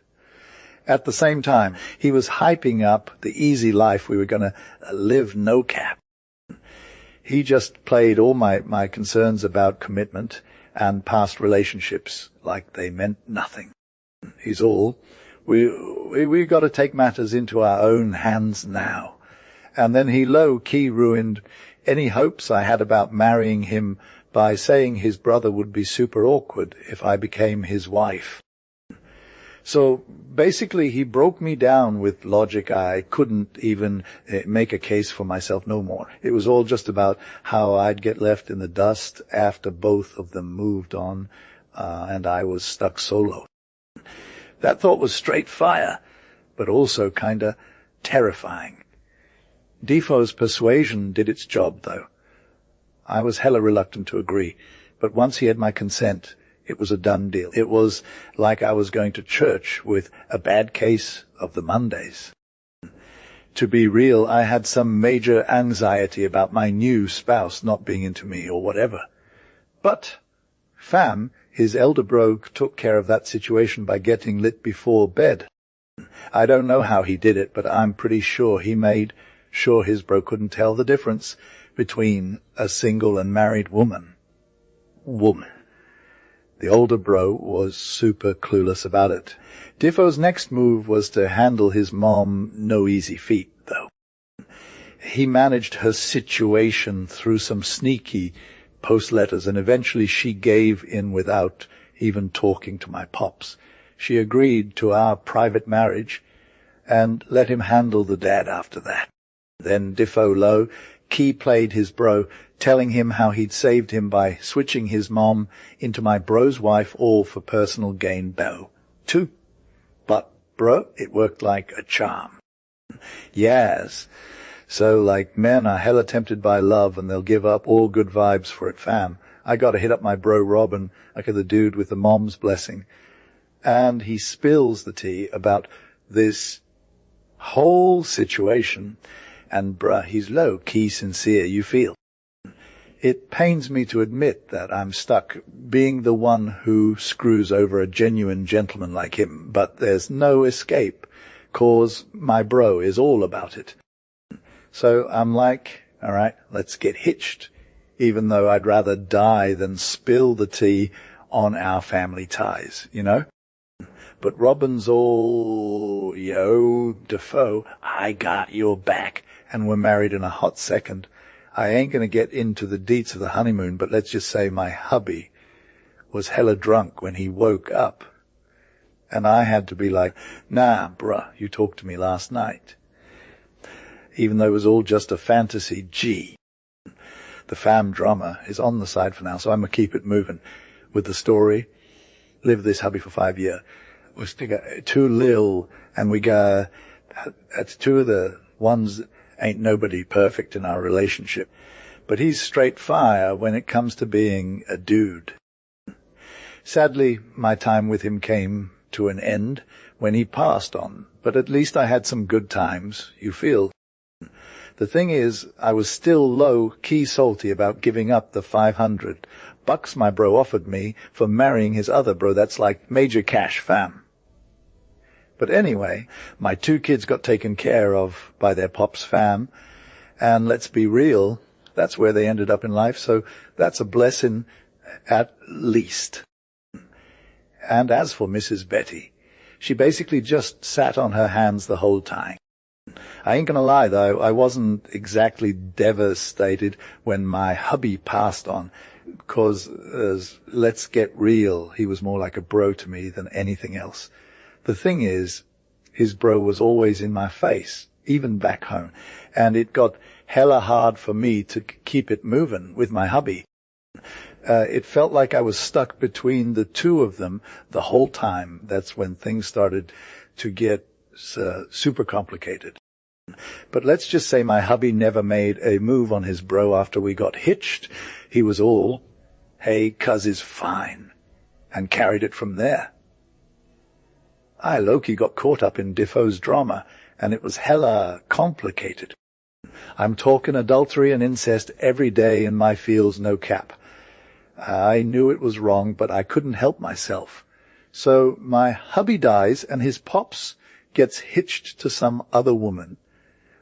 Speaker 1: At the same time, he was hyping up the easy life we were going to live, no cap. He just played all my concerns about commitment and past relationships like they meant nothing. He's all, we got to take matters into our own hands now. And then he low-key ruined any hopes I had about marrying him by saying his brother would be super awkward if I became his wife. So basically he broke me down with logic. I couldn't even make a case for myself no more. It was all just about how I'd get left in the dust after both of them moved on, and I was stuck solo. That thought was straight fire, but also kinda terrifying. Defoe's persuasion did its job, though. I was hella reluctant to agree, but once he had my consent, it was a done deal. It was like I was going to church with a bad case of the Mondays. To be real, I had some major anxiety about my new spouse not being into me or whatever. But Fam, his elder bro, took care of that situation by getting lit before bed. I don't know how he did it, but I'm pretty sure he made sure his bro couldn't tell the difference between a single and married woman. The older bro was super clueless about it. Defoe's next move was to handle his mom no easy feat, though. He managed her situation through some sneaky post letters, and eventually she gave in without even talking to my pops. She agreed to our private marriage and let him handle the dad after that. Then Defoe low key played his bro, telling him how he'd saved him by switching his mom into my bro's wife, all for personal gain bow, too. But, bro, it worked like a charm. Yes. So, like, men are hella tempted by love and they'll give up all good vibes for it, fam. I gotta hit up my bro Robin, like the dude with the mom's blessing. And he spills the tea about this whole situation. And, bruh, he's low-key sincere, you feel. It pains me to admit that I'm stuck being the one who screws over a genuine gentleman like him, but there's no escape, 'cause my bro is all about it. So I'm like, all right, let's get hitched, even though I'd rather die than spill the tea on our family ties, you know? But Robin's all, yo, Defoe, I got your back, and we're married in a hot second. I ain't gonna get into the deets of the honeymoon, but let's just say my hubby was hella drunk when he woke up. And I had to be like, nah, bruh, you talked to me last night. Even though it was all just a fantasy, gee. The fam drama is on the side for now, so I'm gonna keep it moving with the story. Live this hubby for 5 years. Was too lil, and we go, that's two of the ones, ain't nobody perfect in our relationship. But he's straight fire when it comes to being a dude. Sadly, my time with him came to an end when he passed on, but at least I had some good times, you feel. The thing is, I was still low-key salty about giving up the $500 my bro offered me for marrying his other bro. That's like major cash, fam. But anyway, my 2 kids got taken care of by their pops, fam, and let's be real, that's where they ended up in life, so that's a blessing at least. And as for Mrs. Betty, she basically just sat on her hands the whole time. I ain't gonna lie, though, I wasn't exactly devastated when my hubby passed on, because, let's get real, he was more like a bro to me than anything else. The thing is, his bro was always in my face, even back home, and it got hella hard for me to keep it moving with my hubby. It felt like I was stuck between the two of them the whole time. That's when things started to get super complicated. But let's just say my hubby never made a move on his bro after we got hitched. He was all, hey, cuz is fine, and carried it from there. I low-key got caught up in Defoe's drama, and it was hella complicated. I'm talking adultery and incest every day in my fields, no cap. I knew it was wrong, but I couldn't help myself. So my hubby dies and his pops gets hitched to some other woman.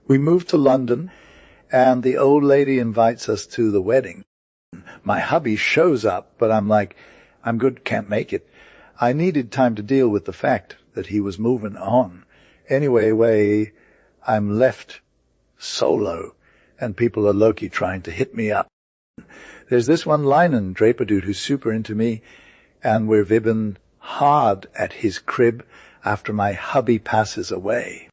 Speaker 1: We move to London and the old lady invites us to the wedding. My hubby shows up, but I'm like, I'm good, can't make it. I needed time to deal with the fact that he was moving on. Anyway, I'm left solo, and people are low-key trying to hit me up. There's this one linen draper dude who's super into me, and we're vibbing hard at his crib after my hubby passes away.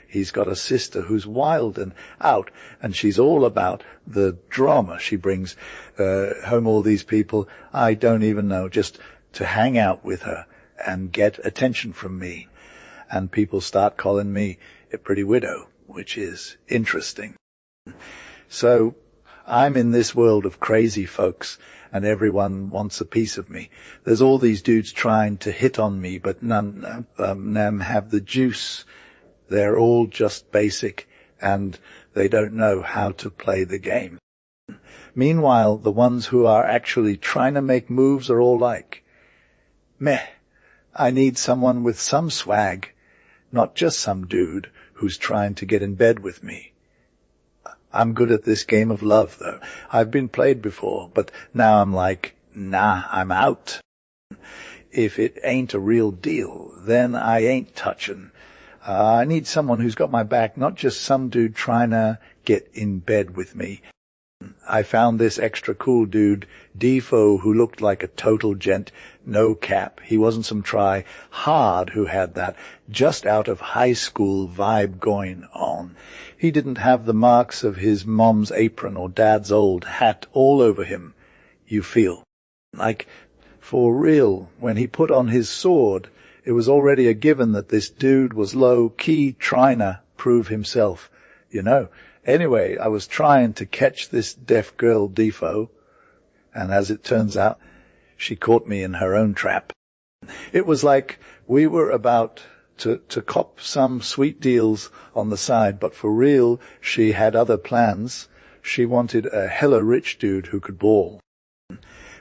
Speaker 1: He's got a sister who's wild and out, and she's all about the drama. She brings home all these people I don't even know, just to hang out with her and get attention from me. And people start calling me a pretty widow, which is interesting. So I'm in this world of crazy folks, and everyone wants a piece of me. There's all these dudes trying to hit on me, but none of them have the juice. They're all just basic, and they don't know how to play the game. Meanwhile, the ones who are actually trying to make moves are all like, meh, I need someone with some swag, not just some dude who's trying to get in bed with me. I'm good at this game of love, though. I've been played before, but now I'm like, nah, I'm out. If it ain't a real deal, then I ain't touching. I need someone who's got my back, not just some dude trying to get in bed with me. I found this extra cool dude, Defo, who looked like a total gent, no cap. He wasn't some try hard who had that just out of high school vibe going on. He didn't have the marks of his mom's apron or dad's old hat all over him, you feel. Like, for real, when he put on his sword, it was already a given that this dude was low-key trying to prove himself, you know. Anyway, I was trying to catch this deaf girl, Defo, and as it turns out, she caught me in her own trap. It was like we were about to cop some sweet deals on the side, but for real, she had other plans. She wanted a hella rich dude who could ball.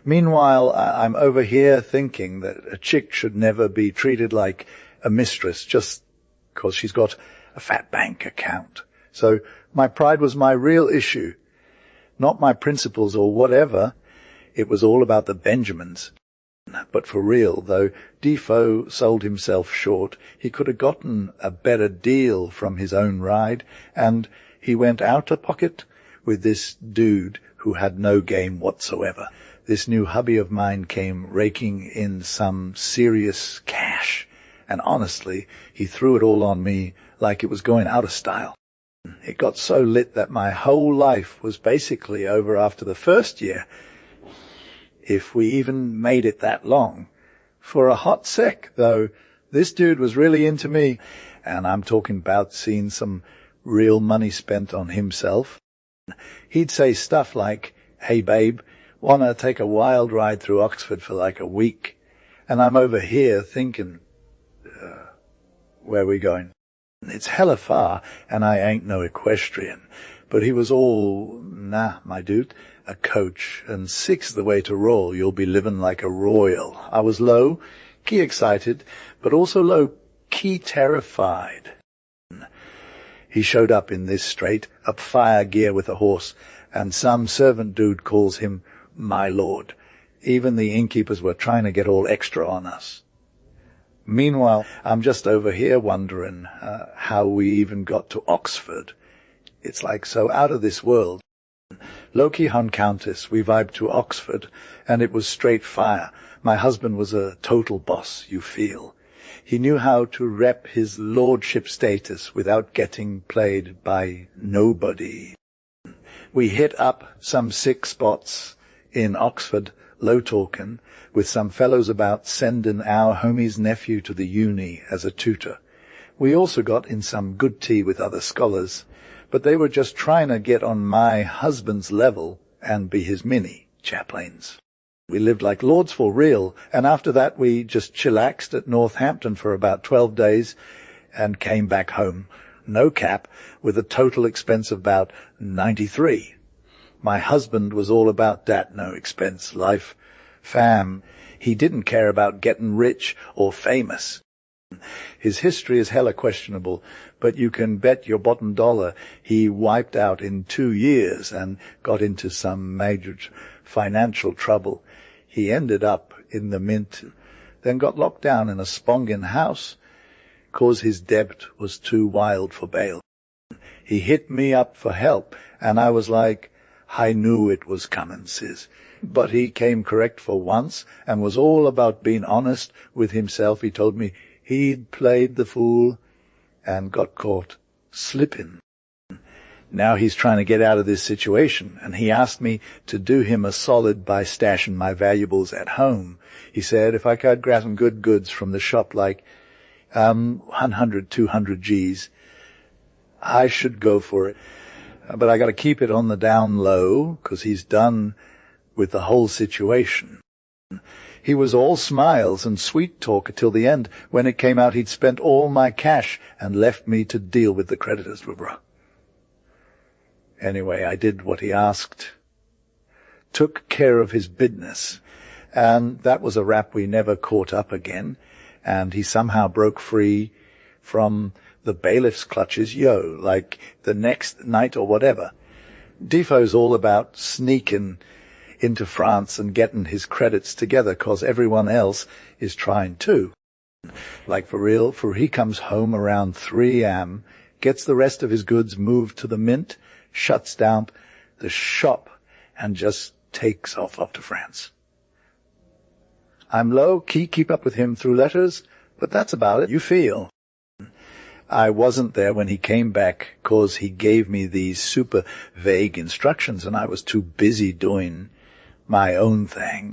Speaker 1: Meanwhile, I'm over here thinking that a chick should never be treated like a mistress just because she's got a fat bank account. So my pride was my real issue, not my principles or whatever. It was all about the Benjamins. But for real, though, Defo sold himself short. He could have gotten a better deal from his own ride, and he went out of pocket with this dude who had no game whatsoever. This new hubby of mine came raking in some serious cash, and honestly, he threw it all on me like it was going out of style. It got so lit that my whole life was basically over after the first year, if we even made it that long. For a hot sec, though, this dude was really into me, and I'm talking about seeing some real money spent on himself. He'd say stuff like, hey babe, wanna take a wild ride through Oxford for like a week? And I'm over here thinking, where are we going? It's hella far, and I ain't no equestrian. But he was all, nah, my dude, a coach, and 6 the way to roll, you'll be living like a royal. I was low-key excited, but also low-key terrified. He showed up in this straight-up fire gear with a horse, and some servant dude calls him my lord. Even the innkeepers were trying to get all extra on us. Meanwhile, I'm just over here wondering how we even got to Oxford. It's like so out of this world. Low-key Hun Countess, we vibed to Oxford, and it was straight fire. My husband was a total boss, you feel. He knew how to rep his lordship status without getting played by nobody. We hit up some 6 spots in Oxford, low talking, with some fellows about sending our homie's nephew to the uni as a tutor. We also got in some good tea with other scholars, but they were just trying to get on my husband's level and be his mini chaplains. We lived like lords for real, and after that we just chillaxed at Northampton for about 12 days and came back home no cap, with a total expense of about 93. My husband was all about that no expense life. Fam, he didn't care about getting rich or famous. His history is hella questionable, but you can bet your bottom dollar he wiped out in 2 years and got into some major financial trouble. He ended up in the mint, then got locked down in a spongin house, 'cause his debt was too wild for bail. He hit me up for help, and I was like, I knew it was comin', sis. But he came correct for once and was all about being honest with himself. He told me he'd played the fool and got caught slipping. Now he's trying to get out of this situation, and he asked me to do him a solid by stashing my valuables at home. He said if I could grab some good goods from the shop, like 100, 200 G's, I should go for it. But I got to keep it on the down low, 'cause he's done with the whole situation. He was all smiles and sweet talk till the end, when it came out he'd spent all my cash and left me to deal with the creditors, bro. Anyway, I did what he asked, took care of his business, and that was a rap. We never caught up again, and he somehow broke free from the bailiff's clutches, like the next night or whatever. Defoe's all about sneaking into France and getting his credits together, 'cause everyone else is trying too. Like for real, for he comes home around 3 a.m., gets the rest of his goods moved to the mint, shuts down the shop, and just takes off up to France. I'm low-key keep up with him through letters, but that's about it, you feel. I wasn't there when he came back, 'cause he gave me these super vague instructions and I was too busy doing my own thing.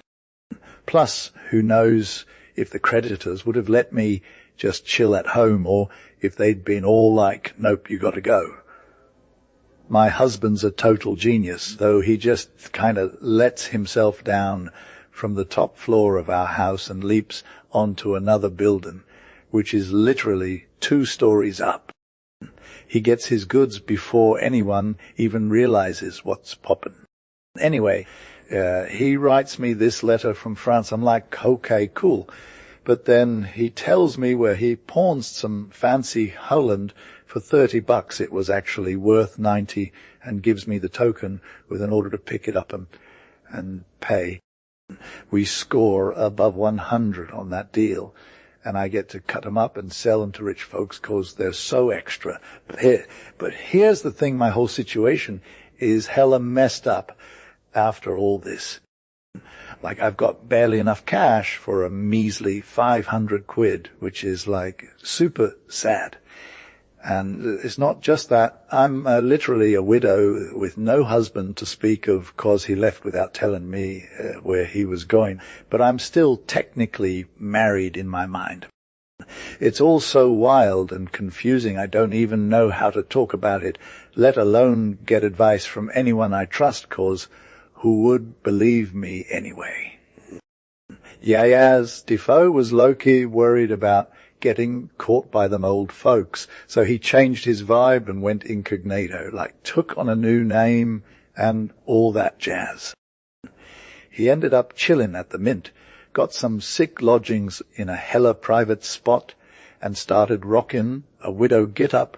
Speaker 1: Plus, who knows if the creditors would have let me just chill at home, or if they'd been all like, nope, you got to go. My husband's a total genius, though he just kind of lets himself down from the top floor of our house and leaps onto another building, which is literally 2 stories up. He gets his goods before anyone even realizes what's poppin'. Anyway, he writes me this letter from France. I'm like, okay, cool. But then he tells me where he pawns some fancy Holland for $30. It was actually worth 90, and gives me the token with an order to pick it up and pay. We score above 100 on that deal, and I get to cut them up and sell them to rich folks 'cause they're so extra. But here's the thing, my whole situation is hella messed up after all this. Like, I've got barely enough cash for a measly 500 quid, which is like super sad. And it's not just that. I'm literally a widow with no husband to speak of, 'cause he left without telling me where he was going. But I'm still technically married in my mind. It's all so wild and confusing, I don't even know how to talk about it, let alone get advice from anyone I trust, 'cause who would believe me anyway? Yaz Defoe was low-key worried about getting caught by them old folks, so he changed his vibe and went incognito, like took on a new name and all that jazz. He ended up chilling at the mint, got some sick lodgings in a hella private spot, and started rocking a widow get-up,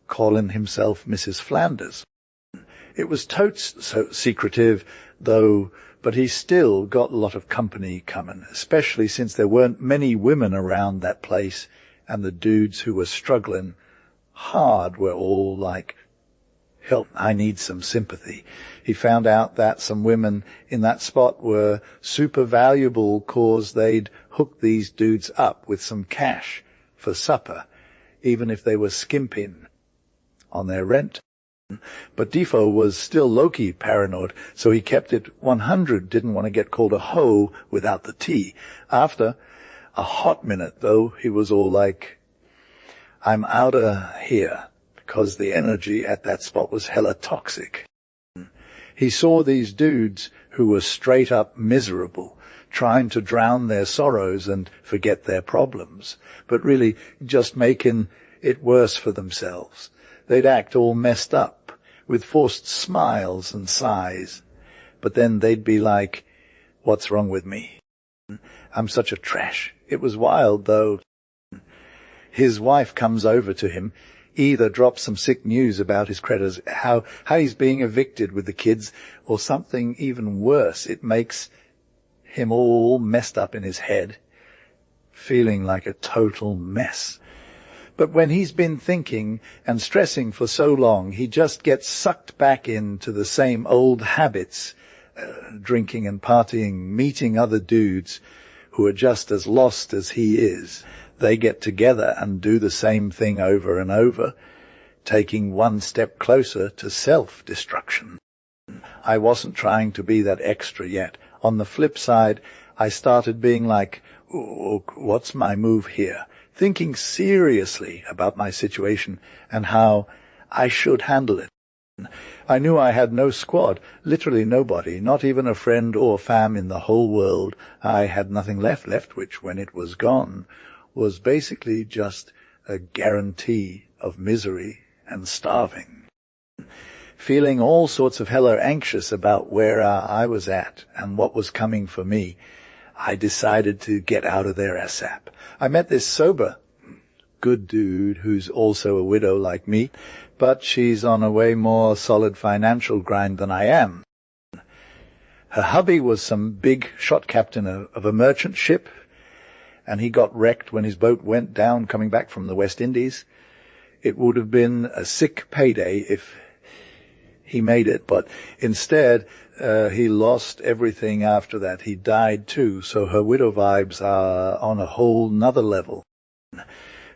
Speaker 1: calling himself Mrs. Flanders. It was totes so secretive, though, but he still got a lot of company coming, especially since there weren't many women around that place, and the dudes who were struggling hard were all like, help, I need some sympathy. He found out that some women in that spot were super valuable, 'cause they'd hook these dudes up with some cash for supper, even if they were skimping on their rent. But Defoe was still low-key paranoid, so he kept it 100, didn't want to get called a hoe without the T. After a hot minute, though, he was all like, I'm outta here, because the energy at that spot was hella toxic. He saw these dudes who were straight up miserable, trying to drown their sorrows and forget their problems, but really just making it worse for themselves. They'd act all messed up, with forced smiles and sighs. But then they'd be like, "What's wrong with me? I'm such a trash." It was wild, though. His wife comes over to him, either drops some sick news about his creditors, how he's being evicted with the kids, or something even worse. It makes him all messed up in his head, feeling like a total mess. But when he's been thinking and stressing for so long, he just gets sucked back into the same old habits, drinking and partying, meeting other dudes who are just as lost as he is. They get together and do the same thing over and over, taking one step closer to self-destruction. I wasn't trying to be that extra yet. On the flip side, I started being like, what's my move here? Thinking seriously about my situation and how I should handle it. I knew I had no squad, literally nobody, not even a friend or fam in the whole world. I had nothing left, which, when it was gone, was basically just a guarantee of misery and starving. Feeling all sorts of hella anxious about where I was at and what was coming for me, I decided to get out of there ASAP. I met this sober, good dude who's also a widow like me, but she's on a way more solid financial grind than I am. Her hubby was some big shot captain of a merchant ship, and he got wrecked when his boat went down coming back from the West Indies. It would have been a sick payday if he made it, but instead he lost everything after that. He died too, so her widow vibes are on a whole nother level.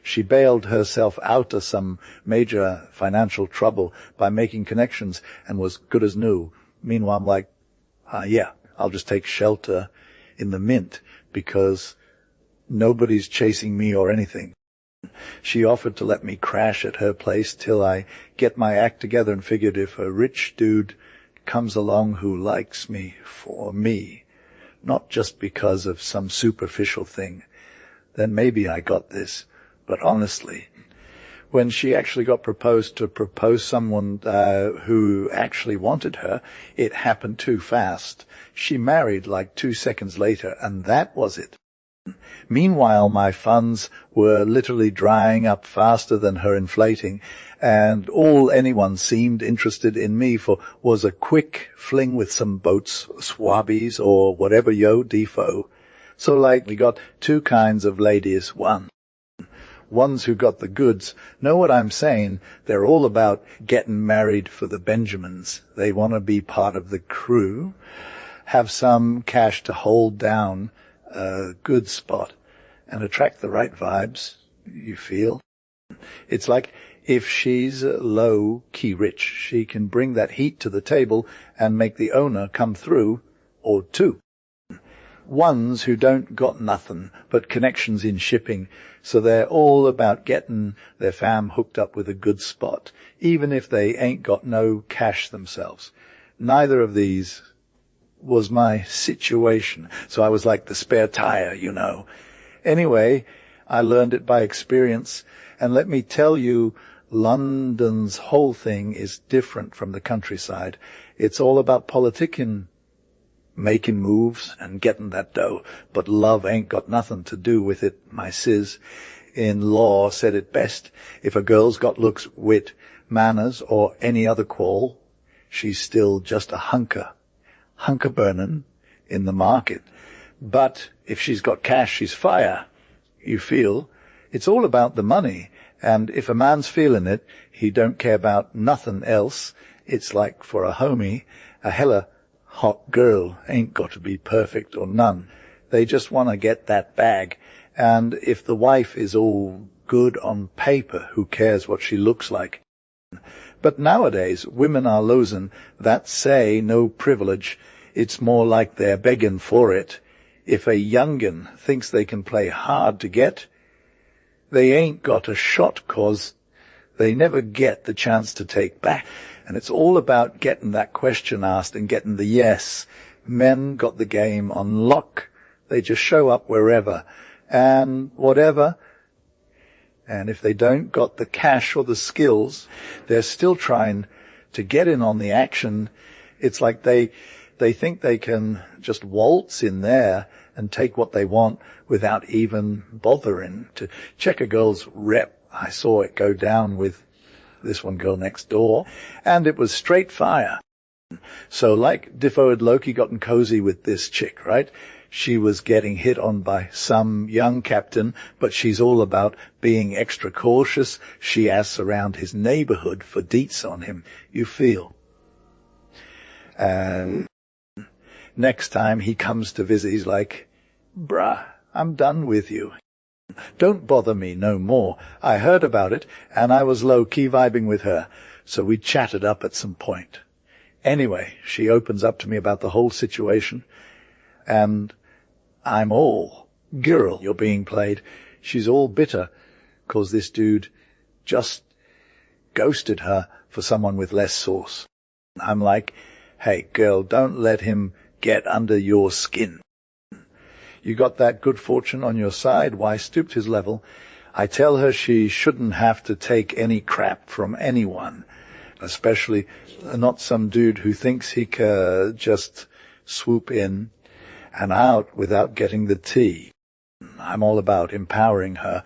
Speaker 1: She bailed herself out of some major financial trouble by making connections and was good as new. Meanwhile, I'm like, yeah, I'll just take shelter in the mint because nobody's chasing me or anything. She offered to let me crash at her place till I get my act together, and figured if a rich dude comes along who likes me for me, not just because of some superficial thing, then maybe I got this. But honestly, when she actually got proposed to propose someone who actually wanted her, it happened too fast. She married like 2 seconds later, and that was it. Meanwhile, my funds were literally drying up faster than her inflating, and all anyone seemed interested in me for was a quick fling with some boats, swabbies, or whatever yo defo. So like, we got two kinds of ladies. Ones who got the goods. Know what I'm saying? They're all about getting married for the Benjamins. They want to be part of the crew, have some cash to hold down a good spot, and attract the right vibes, you feel. It's like if she's low-key rich, she can bring that heat to the table and make the owner come through, or two. Ones who don't got nothing but connections in shipping, so they're all about getting their fam hooked up with a good spot, even if they ain't got no cash themselves. Neither of these was my situation, so I was like the spare tire, you know. Anyway, I learned it by experience, and let me tell you, London's whole thing is different from the countryside. It's all about politicking, making moves and getting that dough, but love ain't got nothing to do with it. My sis in law said it best: if a girl's got looks, wit, manners, or any other qual, she's still just a hunker burnin' in the market. But if she's got cash, she's fire. You feel? It's all about the money, and if a man's feeling it, he don't care about nothing else. It's like for a homie, a hella hot girl ain't got to be perfect or none. They just want to get that bag, and if the wife is all good on paper, who cares what she looks like? But nowadays, women are losing that say no privilege. It's more like they're begging for it. If a young'un thinks they can play hard to get, they ain't got a shot, 'cause they never get the chance to take back. And it's all about getting that question asked and getting the yes. Men got the game on lock. They just show up wherever and whatever. And if they don't got the cash or the skills, they're still trying to get in on the action. It's like they think they can just waltz in there and take what they want without even bothering to check a girl's rep. I saw it go down with this one girl next door, and it was straight fire. So like Diffo had Loki gotten cozy with this chick, right? She was getting hit on by some young captain, but she's all about being extra cautious. She asks around his neighborhood for deets on him, you feel. And next time he comes to visit, he's like, bruh, I'm done with you. Don't bother me no more. I heard about it, and I was low-key vibing with her, so we chatted up at some point. Anyway, she opens up to me about the whole situation, and I'm all, girl, you're being played. She's all bitter, 'cause this dude just ghosted her for someone with less sauce. I'm like, hey, girl, don't let him get under your skin. You got that good fortune on your side, why stoop his level? I tell her she shouldn't have to take any crap from anyone, especially not some dude who thinks he can just swoop in and out without getting the tea. I'm all about empowering her,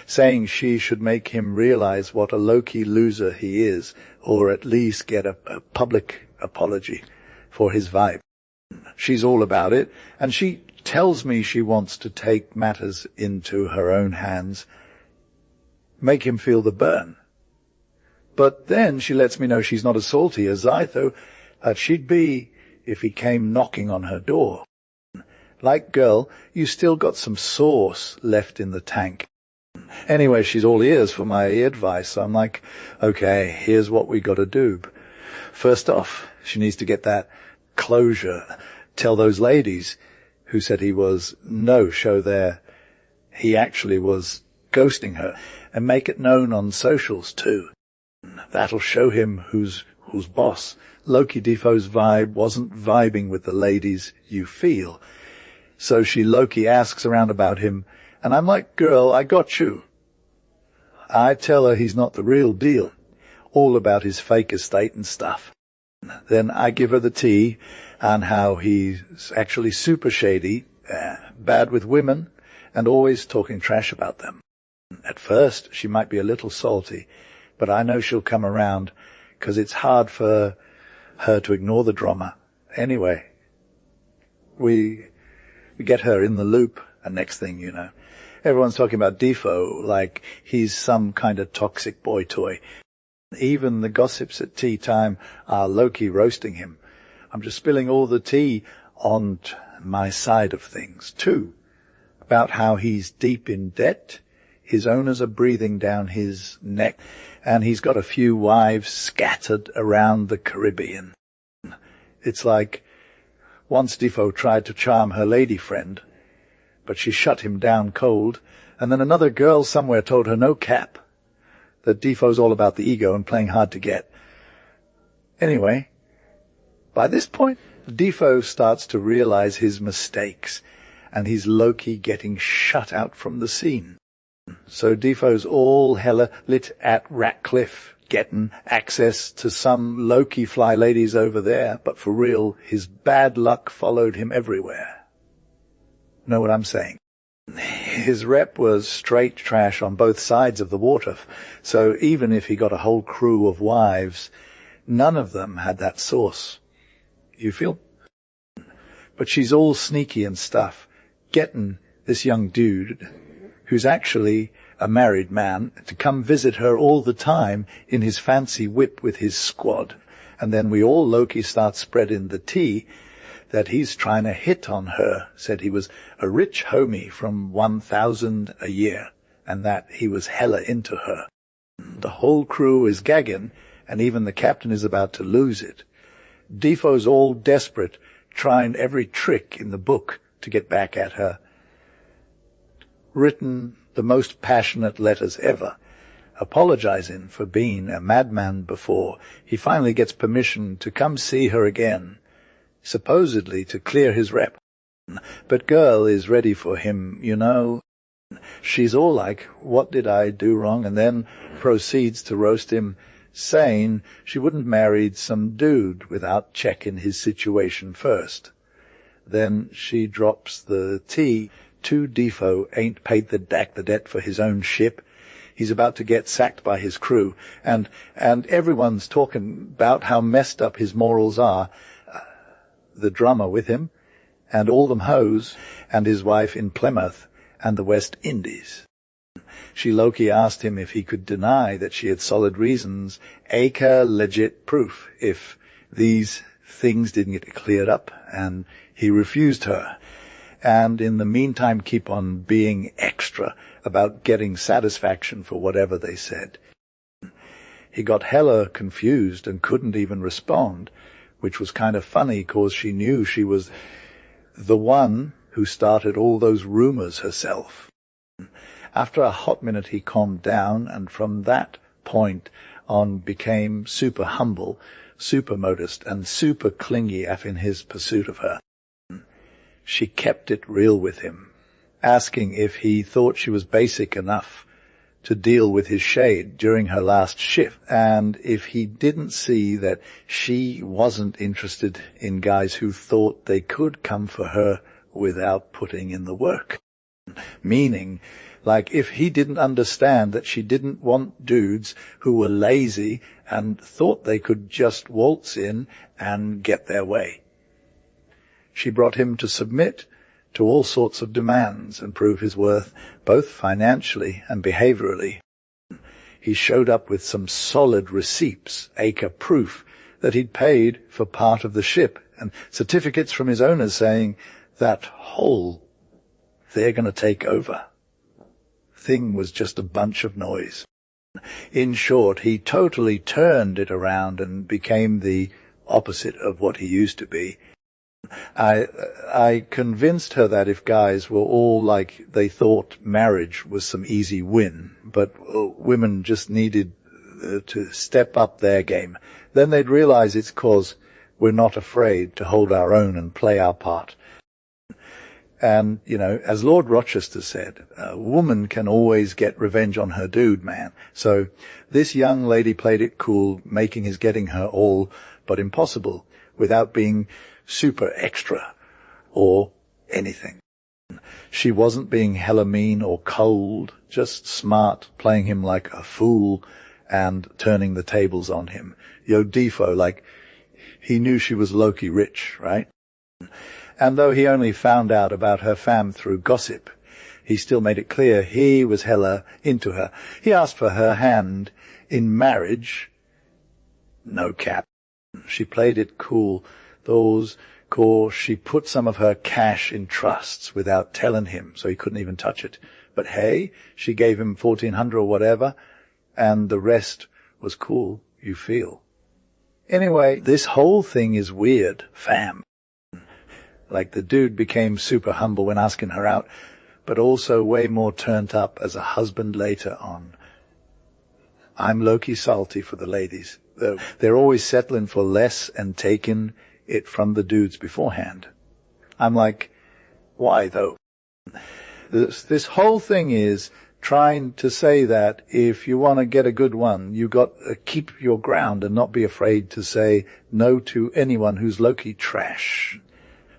Speaker 1: saying she should make him realize what a low-key loser he is, or at least get a public apology for his vibe. She's all about it, and she tells me she wants to take matters into her own hands, make him feel the burn. But then she lets me know she's not as salty as I thought that she'd be if he came knocking on her door. Like, girl, you still got some sauce left in the tank. Anyway, she's all ears for my advice, so I'm like, okay, here's what we gotta do. First off, she needs to get that closure. Tell those ladies who said he was no-show there, he actually was ghosting her, and make it known on socials too. That'll show him who's boss. Loki Defoe's vibe wasn't vibing with the ladies, you feel. So she Loki asks around about him, and I'm like, girl, I got you. I tell her he's not the real deal, all about his fake estate and stuff. Then I give her the tea on how he's actually super shady, bad with women, and always talking trash about them. At first, she might be a little salty, but I know she'll come around, 'cause it's hard for her to ignore the drama. Anyway, we get her in the loop, and next thing you know, everyone's talking about Defo like he's some kind of toxic boy toy. Even the gossips at tea time are low-key roasting him. I'm just spilling all the tea on my side of things, too, about how he's deep in debt, his owners are breathing down his neck, and he's got a few wives scattered around the Caribbean. It's like once Defo tried to charm her lady friend, but she shut him down cold, and then another girl somewhere told her no cap, that Defoe's all about the ego and playing hard to get. Anyway, by this point, Defo starts to realize his mistakes, and he's low-key getting shut out from the scene. So Defoe's all hella lit at Ratcliffe, getting access to some low-key fly ladies over there, but for real, his bad luck followed him everywhere. Know what I'm saying? His rep was straight trash on both sides of the water, so even if he got a whole crew of wives, none of them had that sauce. You feel? But she's all sneaky and stuff, getting this young dude, who's actually a married man, to come visit her all the time in his fancy whip with his squad. And then we all low-key start spreading the tea that he's trying to hit on her, said he was a rich homie from 1,000 a year, and that he was hella into her. The whole crew is gagging, and even the captain is about to lose it. Defoe's all desperate, trying every trick in the book to get back at her. Written the most passionate letters ever, apologizing for being a madman before. He finally gets permission to come see her again, supposedly to clear his rep. But girl is ready for him, you know. She's all like, what did I do wrong? And then proceeds to roast him, saying she wouldn't marry some dude without checking his situation first. Then she drops the tea. Defoe ain't paid the debt for his own ship. He's about to get sacked by his crew, and everyone's talking about how messed up his morals are. The drummer with him, and all them hoes, and his wife in Plymouth and the West Indies. She low-key asked him if he could deny that she had solid reasons, aka legit proof, if these things didn't get cleared up, and he refused her. And in the meantime keep on being extra about getting satisfaction for whatever they said. He got hella confused and couldn't even respond, which was kind of funny cause she knew she was the one who started all those rumors herself. After a hot minute he calmed down, and from that point on became super humble, super modest, and super clingy in his pursuit of her. She kept it real with him, asking if he thought she was basic enough to deal with his shade during her last shift, and if he didn't see that she wasn't interested in guys who thought they could come for her without putting in the work. Meaning, like, if he didn't understand that she didn't want dudes who were lazy and thought they could just waltz in and get their way. She brought him to submit to all sorts of demands and prove his worth, both financially and behaviorally. He showed up with some solid receipts, aka proof, that he'd paid for part of the ship, and certificates from his owners saying that whole they're going to take over thing was just a bunch of noise. In short, he totally turned it around and became the opposite of what he used to be. I convinced her that if guys were all like they thought marriage was some easy win, but women just needed to step up their game, then they'd realize it's 'cause we're not afraid to hold our own and play our part. And, you know, as Lord Rochester said, a woman can always get revenge on her dude, man. So this young lady played it cool, making his getting her all but impossible, without being super extra or anything. She wasn't being hella mean or cold, just smart, playing him like a fool and turning the tables on him. Defoe, like, he knew she was low-key rich, right? And though he only found out about her fam through gossip, he still made it clear he was hella into her. He asked for her hand in marriage. No cap. She played it cool. She put some of her cash in trusts without telling him, so he couldn't even touch it. But hey, she gave him 1,400 or whatever, and the rest was cool, you feel. Anyway, this whole thing is weird, fam. Like, the dude became super humble when asking her out, but also way more turned up as a husband later on. I'm low-key salty for the ladies, though. They're always settling for less and taking it from the dudes beforehand. I'm like, why though? This whole thing is trying to say that if you want to get a good one, you got to keep your ground and not be afraid to say no to anyone who's low-key trash.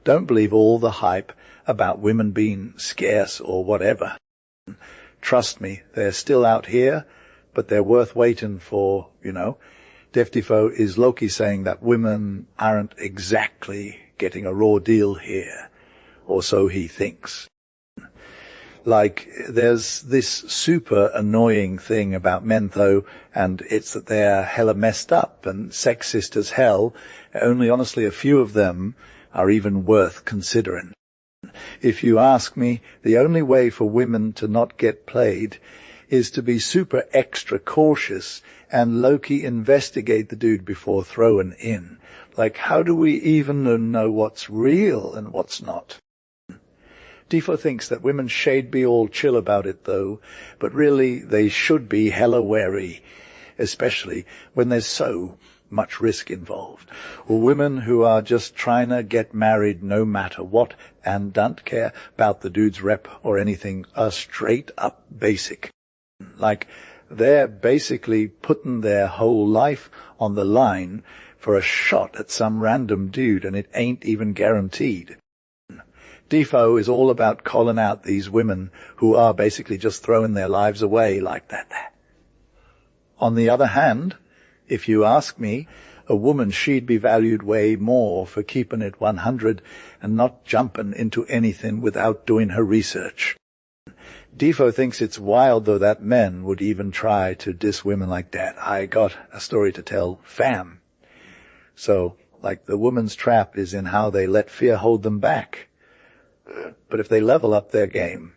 Speaker 1: Don't believe all the hype about women being scarce or whatever. Trust me, they're still out here, but they're worth waiting for, you know. Defoe is low-key saying that women aren't exactly getting a raw deal here, or so he thinks. Like, there's this super annoying thing about men, though, and it's that they're hella messed up and sexist as hell. Only honestly a few of them are even worth considering. If you ask me, the only way for women to not get played is to be super extra cautious and low-key investigate the dude before throwing in. Like, how do we even know what's real and what's not? Defoe thinks that women should be all chill about it, though, but really they should be hella wary, especially when there's so much risk involved, or women who are just trying to get married no matter what and don't care about the dude's rep or anything, are straight up basic. Like, they're basically putting their whole life on the line for a shot at some random dude, and it ain't even guaranteed. Defoe is all about calling out these women who are basically just throwing their lives away like that. On the other hand, if you ask me, a woman, she'd be valued way more for keeping it 100 and not jumping into anything without doing her research. Defoe thinks it's wild, though, that men would even try to diss women like that. I got a story to tell, fam. So, like, the woman's trap is in how they let fear hold them back. But if they level up their game,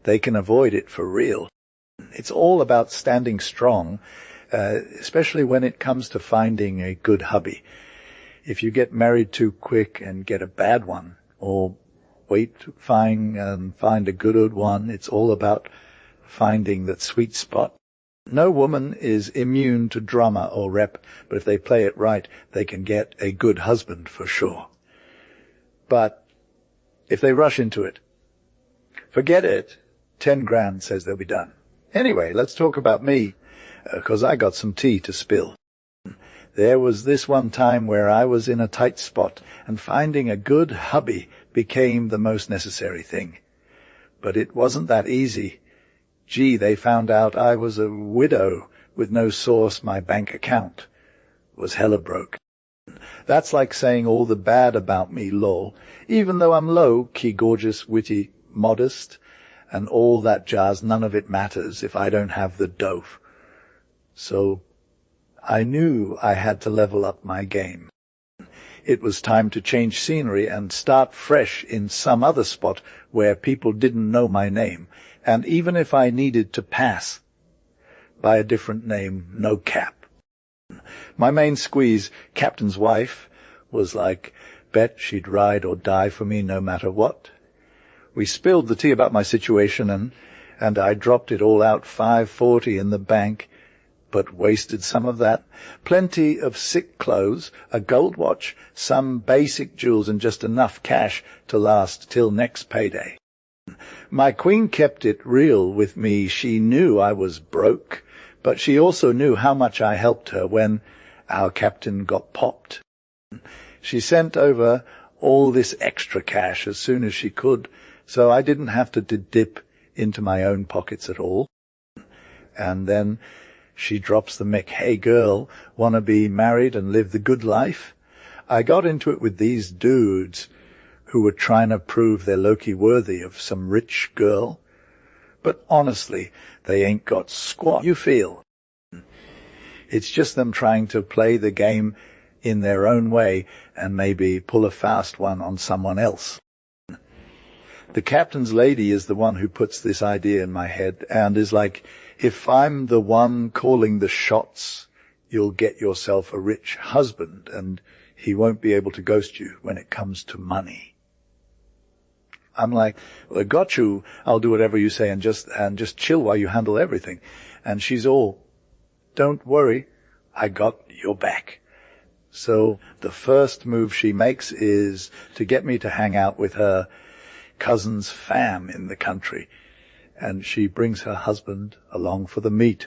Speaker 1: they can avoid it for real. It's all about standing strong, especially when it comes to finding a good hubby. If you get married too quick and get a bad one, or wait to find a good one, it's all about finding that sweet spot. No woman is immune to drama or rep, but if they play it right, they can get a good husband for sure. But if they rush into it, forget it. 10 grand says they'll be done. Anyway, let's talk about me, 'cause I got some tea to spill. There was this one time where I was in a tight spot, and finding a good hubby became the most necessary thing. But it wasn't that easy. Gee, they found out I was a widow with no source. My bank account was hella broke. That's like saying all the bad about me, lol, even though I'm low-key gorgeous, witty, modest, and all that jazz. None of it matters if I don't have the dough. So I knew I had to level up my game. It was time to change scenery and start fresh in some other spot where people didn't know my name, and even if I needed to pass by a different name, no cap. My main squeeze, Captain's wife, was like, bet she'd ride or die for me no matter what. We spilled the tea about my situation, and I dropped it all out, $540 in the bank, but wasted some of that. Plenty of sick clothes, a gold watch, some basic jewels, and just enough cash to last till next payday. My queen kept it real with me. She knew I was broke, but she also knew how much I helped her when our captain got popped. She sent over all this extra cash as soon as she could, so I didn't have to dip into my own pockets at all. And then she drops the mick, hey girl, wanna be married and live the good life? I got into it with these dudes who were trying to prove they're low-key worthy of some rich girl. But honestly, they ain't got squat, you feel. It's just them trying to play the game in their own way and maybe pull a fast one on someone else. The captain's lady is the one who puts this idea in my head and is like, if I'm the one calling the shots, you'll get yourself a rich husband and he won't be able to ghost you when it comes to money. I'm like, well, I got you. I'll do whatever you say and just chill while you handle everything. And she's all, don't worry, I got your back. So the first move she makes is to get me to hang out with her cousin's fam in the country. And she brings her husband along for the meet.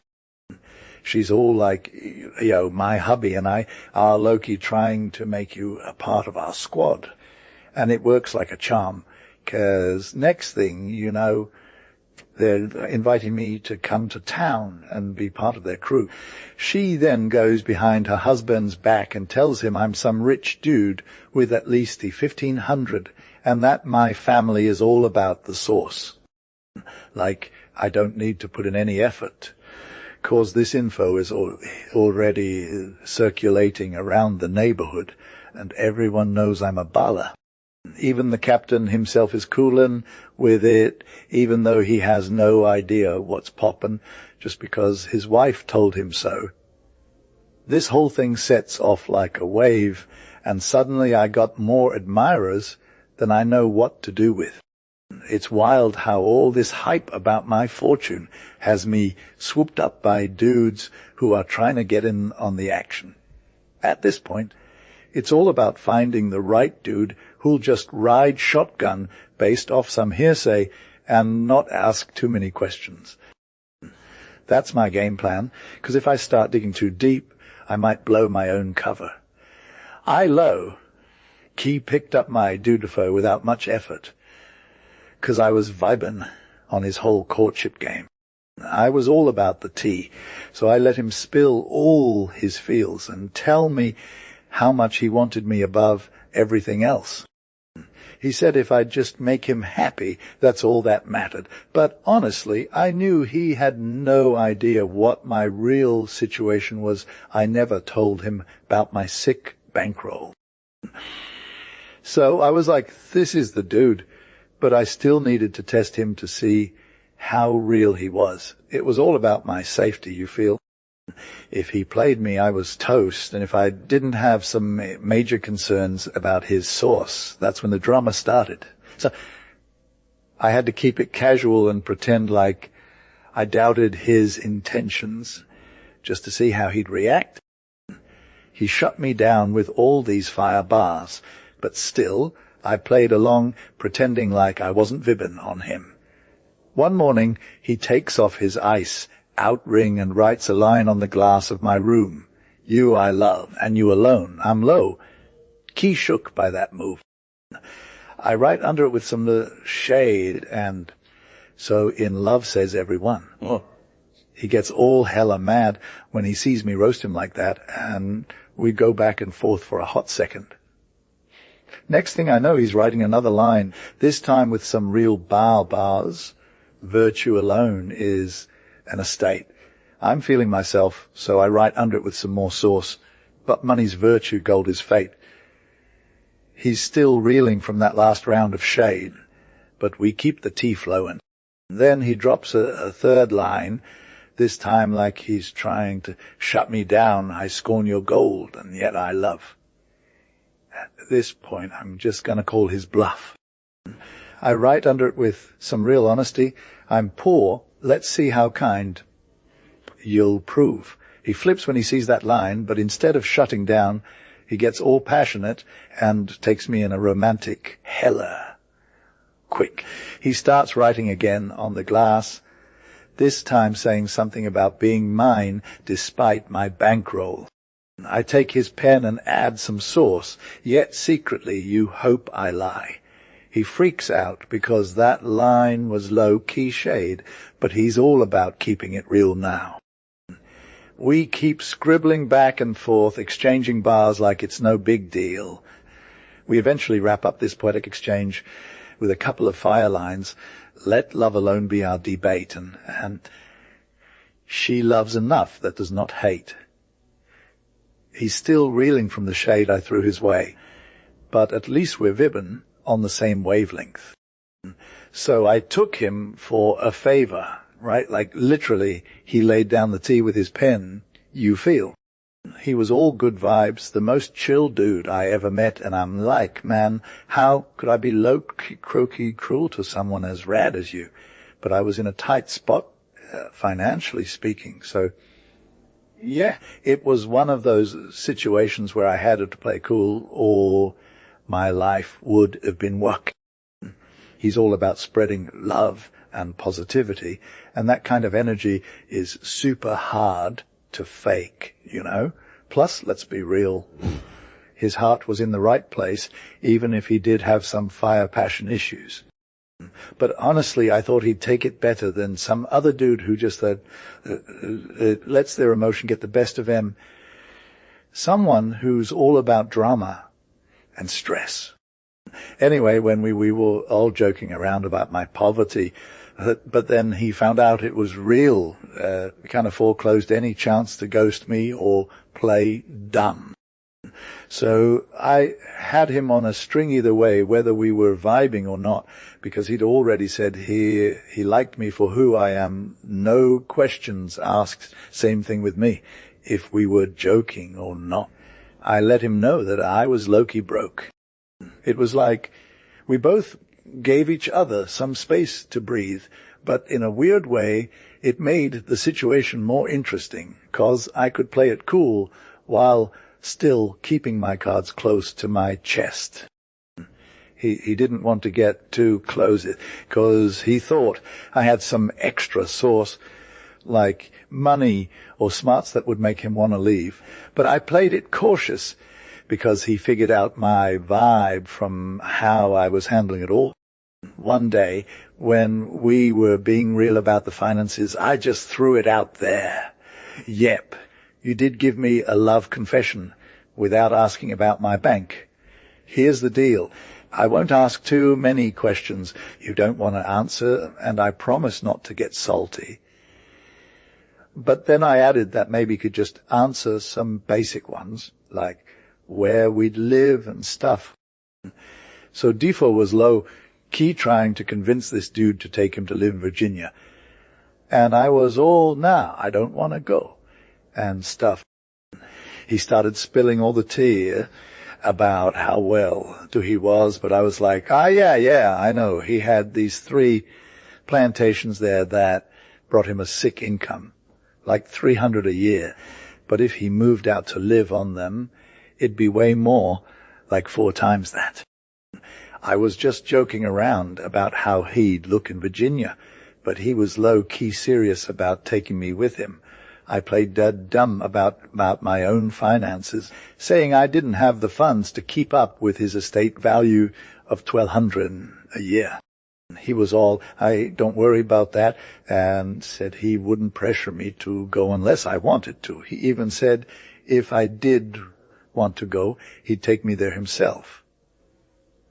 Speaker 1: She's all like, yo, my hubby and I are low-key trying to make you a part of our squad. And it works like a charm. 'Cause next thing, you know, they're inviting me to come to town and be part of their crew. She then goes behind her husband's back and tells him I'm some rich dude with at least the 1,500 and that my family is all about the sauce. Like, I don't need to put in any effort, 'cause this info is already circulating around the neighborhood and everyone knows I'm a baller. Even the captain himself is coolin' with it, even though he has no idea what's poppin', just because his wife told him so. This whole thing sets off like a wave, and suddenly I got more admirers than I know what to do with. It's wild how all this hype about my fortune has me swooped up by dudes who are trying to get in on the action. At this point, it's all about finding the right dude who'll just ride shotgun based off some hearsay and not ask too many questions. That's my game plan, because if I start digging too deep, I might blow my own cover. Key picked up my dudefo without much effort, because I was vibing on his whole courtship game. I was all about the tea, so I let him spill all his feels and tell me how much he wanted me above everything else. He said if I'd just make him happy, that's all that mattered. But honestly, I knew he had no idea what my real situation was. I never told him about my sick bankroll. So I was like, this is the dude. But I still needed to test him to see how real he was. It was all about my safety, you feel? If he played me, I was toast, and if I didn't have some major concerns about his source, that's when the drama started. So I had to keep it casual and pretend like I doubted his intentions, just to see how he'd react. He shut me down with all these fire bars, but still I played along, pretending like I wasn't vibbing on him. One morning, he takes off his ice, outring, and writes a line on the glass of my room. You I love, and you alone. I'm low. Key shook by that move. I write under it with some shade, and so in love says everyone. Oh. He gets all hella mad when he sees me roast him like that, and we go back and forth for a hot second. Next thing I know, he's writing another line, this time with some real bars. Virtue alone is an estate. I'm feeling myself, so I write under it with some more sauce. But money's virtue, gold is fate. He's still reeling from that last round of shade, but we keep the tea flowing. Then he drops a third line, this time like he's trying to shut me down. I scorn your gold, and yet I love. At this point, I'm just going to call his bluff. I write under it with some real honesty. I'm poor. Let's see how kind you'll prove. He flips when he sees that line, but instead of shutting down, he gets all passionate and takes me in a romantic hella quick. He starts writing again on the glass, this time saying something about being mine despite my bankroll. I take his pen and add some sauce, yet secretly you hope I lie. He freaks out because that line was low-key shade, but he's all about keeping it real now. We keep scribbling back and forth, exchanging bars like it's no big deal. We eventually wrap up this poetic exchange with a couple of fire lines. Let love alone be our debate, and she loves enough that does not hate. He's still reeling from the shade I threw his way, but at least we're vibbing on the same wavelength. So I took him for a favor, right? Like literally, he laid down the tea with his pen, you feel. He was all good vibes, the most chill dude I ever met, and I'm like, man, how could I be low-croaky cruel to someone as rad as you? But I was in a tight spot, financially speaking, so yeah, it was one of those situations where I had to play cool or my life would have been work. He's all about spreading love and positivity, and that kind of energy is super hard to fake, you know. Plus, let's be real, his heart was in the right place, even if he did have some fire passion issues. But honestly, I thought he'd take it better than some other dude who just lets their emotion get the best of them. Someone who's all about drama and stress. Anyway, when we were all joking around about my poverty, but then he found out it was real. Kind of foreclosed any chance to ghost me or play dumb. So I had him on a string either way, whether we were vibing or not, because he'd already said he liked me for who I am. No questions asked. Same thing with me, if we were joking or not. I let him know that I was low-key broke. It was like we both gave each other some space to breathe, but in a weird way, it made the situation more interesting, 'cause I could play it cool while still keeping my cards close to my chest. He didn't want to get too close, 'cause he thought I had some extra source, like money or smarts that would make him want to leave. But I played it cautious, because he figured out my vibe from how I was handling it all. One day, when we were being real about the finances, I just threw it out there. Yep, you did give me a love confession without asking about my bank. Here's the deal. I won't ask too many questions you don't want to answer, and I promise not to get salty. But then I added that maybe you could just answer some basic ones, like where we'd live and stuff. So Defoe was low-key trying to convince this dude to take him to live in Virginia. And I was all, nah, I don't want to go, and stuff. He started spilling all the tea about how well he was, but I was like, yeah, I know. He had these 3 plantations there that brought him a sick income, like $300 a year. But if he moved out to live on them, it'd be way more, like 4 times that. I was just joking around about how he'd look in Virginia, but he was low-key serious about taking me with him. I played dead dumb about my own finances, saying I didn't have the funds to keep up with his estate value of $1,200 a year. He was all, I don't worry about that, and said he wouldn't pressure me to go unless I wanted to. He even said if I did want to go, he'd take me there himself.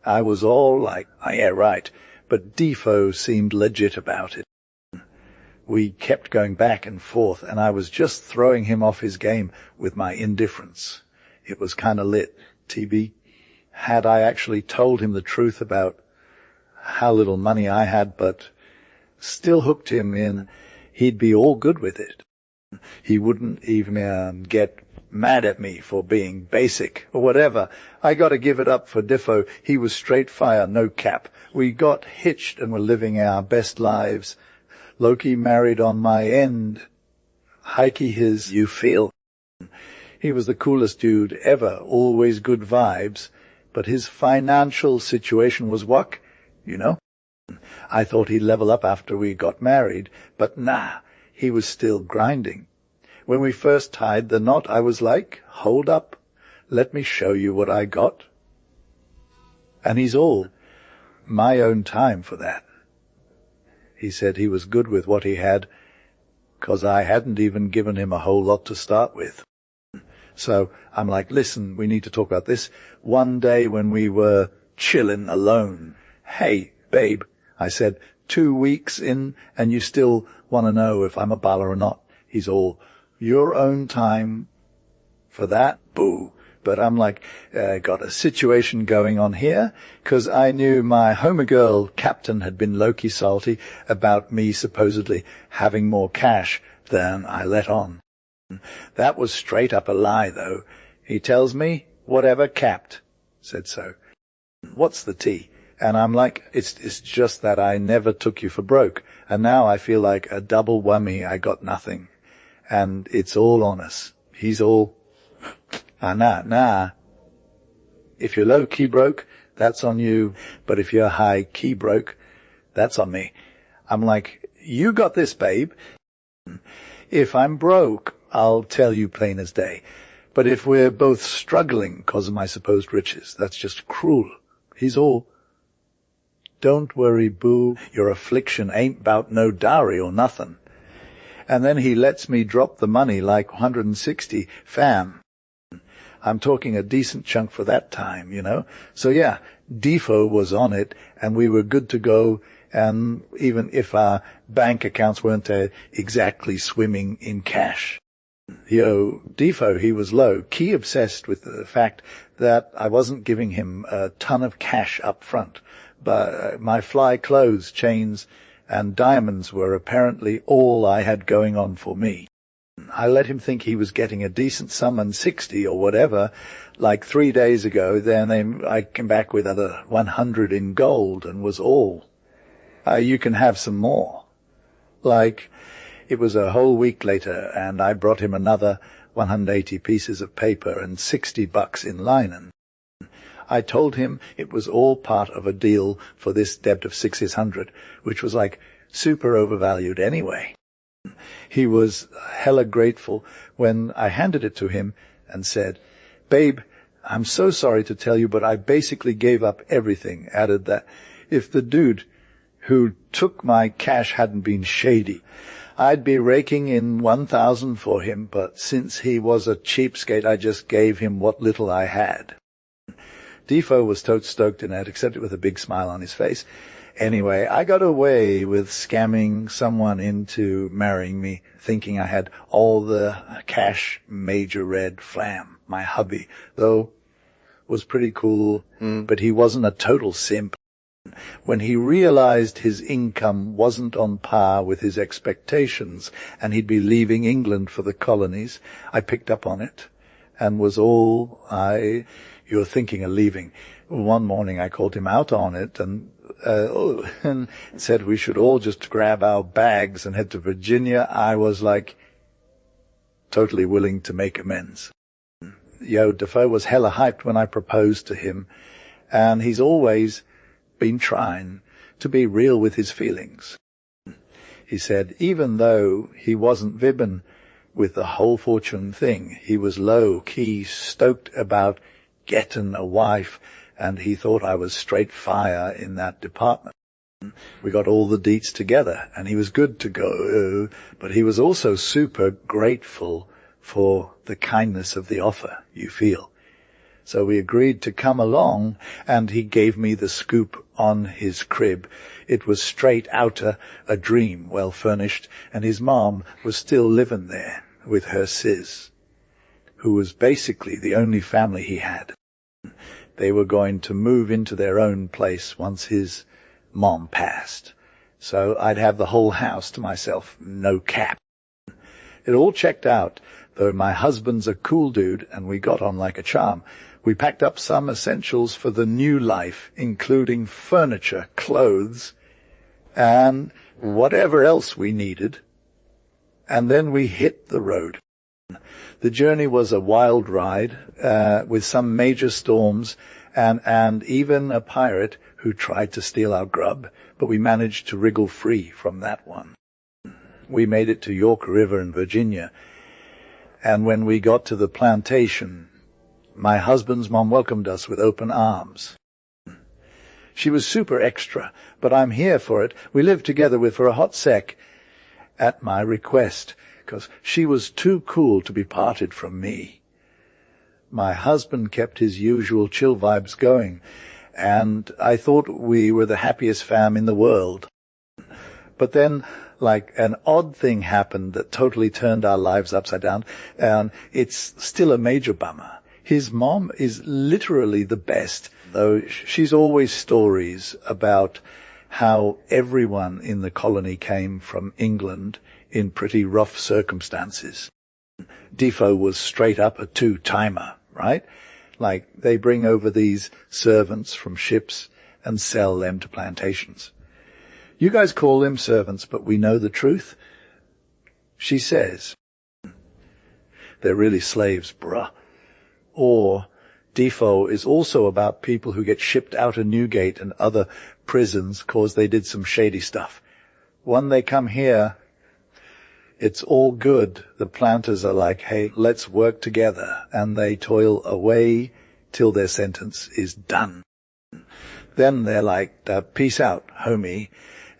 Speaker 1: I was all like, yeah, right, but Defoe seemed legit about it. We kept going back and forth, and I was just throwing him off his game with my indifference. It was kind of lit, TB. Had I actually told him the truth about how little money I had, but still hooked him in, he'd be all good with it. He wouldn't even get mad at me for being basic or whatever. I got to give it up for Defoe. He was straight fire, no cap. We got hitched and were living our best lives. Loki married on my end. Hikey his, you feel. He was the coolest dude ever, always good vibes, but his financial situation was whack, you know. I thought he'd level up after we got married, but nah, he was still grinding. When we first tied the knot, I was like, hold up, let me show you what I got. And he's all, my own time for that. He said he was good with what he had, 'cause I hadn't even given him a whole lot to start with. So I'm like, listen, we need to talk about this. One day when we were chilling alone, hey, babe, I said, 2 weeks in and you still want to know if I'm a baller or not. He's all, your own time for that? Boo. But I'm like, got a situation going on here, 'cause I knew my homegirl captain had been low-key salty about me supposedly having more cash than I let on. That was straight up a lie, though. He tells me, whatever, capped. Said so. What's the tea? And I'm like, it's just that I never took you for broke, and now I feel like a double whammy. I got nothing. And it's all on us. He's all, nah. If you're low-key broke, that's on you. But if you're high-key broke, that's on me. I'm like, you got this, babe. If I'm broke, I'll tell you plain as day. But if we're both struggling 'cause of my supposed riches, that's just cruel. He's all, don't worry, boo. Your affliction ain't 'bout no dowry or nothing. And then he lets me drop the money like 160, fam. I'm talking a decent chunk for that time, you know. So yeah, Defoe was on it, and we were good to go, and even if our bank accounts weren't exactly swimming in cash. Defoe, he was low-key obsessed with the fact that I wasn't giving him a ton of cash up front, but my fly clothes, chains, and diamonds were apparently all I had going on for me. I let him think he was getting a decent sum and 60 or whatever, like 3 days ago. Then I came back with other 100 in gold and was all. You can have some more. Like, it was a whole week later, and I brought him another 180 pieces of paper and $60 in linen. I told him it was all part of a deal for this debt of 600, which was like super overvalued anyway. He was hella grateful when I handed it to him and said, "Babe, I'm so sorry to tell you, but I basically gave up everything." Added that if the dude who took my cash hadn't been shady, I'd be raking in 1,000 for him, but since he was a cheapskate, I just gave him what little I had. Defoe was totes stoked in that, except with a big smile on his face. Anyway, I got away with scamming someone into marrying me, thinking I had all the cash Major Red Flam, my hubby, though was pretty cool, but he wasn't a total simp. When he realized his income wasn't on par with his expectations and he'd be leaving England for the colonies, I picked up on it and was all, "You're thinking of leaving." One morning I called him out on it and said we should all just grab our bags and head to Virginia. I was like totally willing to make amends. Defoe was hella hyped when I proposed to him, and he's always been trying to be real with his feelings. He said even though he wasn't vibbing with the whole fortune thing, he was low-key stoked about getting a wife, and he thought I was straight fire in that department. We got all the deets together, and he was good to go, but he was also super grateful for the kindness of the offer, you feel. So we agreed to come along, and he gave me the scoop on his crib. It was straight outta a dream, well furnished, and his mom was still living there with her sis, who was basically the only family he had. They were going to move into their own place once his mom passed. So I'd have the whole house to myself, no cap. It all checked out, though my husband's a cool dude and we got on like a charm. We packed up some essentials for the new life, including furniture, clothes, and whatever else we needed. And then we hit the road. The journey was a wild ride, with some major storms and even a pirate who tried to steal our grub, but we managed to wriggle free from that one. We made it to York River in Virginia, and when we got to the plantation, my husband's mom welcomed us with open arms. She was super extra, but I'm here for it. We lived together with for a hot sec at my request, because she was too cool to be parted from me. My husband kept his usual chill vibes going, and I thought we were the happiest fam in the world. But then, like, an odd thing happened that totally turned our lives upside down, and it's still a major bummer. His mom is literally the best, though she's always stories about how everyone in the colony came from England in pretty rough circumstances. Defoe was straight up a two-timer, right? Like, they bring over these servants from ships and sell them to plantations. You guys call them servants, but we know the truth. She says, they're really slaves, bruh. Or Defoe is also about people who get shipped out of Newgate and other prisons cause they did some shady stuff. When they come here, it's all good. The planters are like, hey, let's work together. And they toil away till their sentence is done. Then they're like, peace out, homie,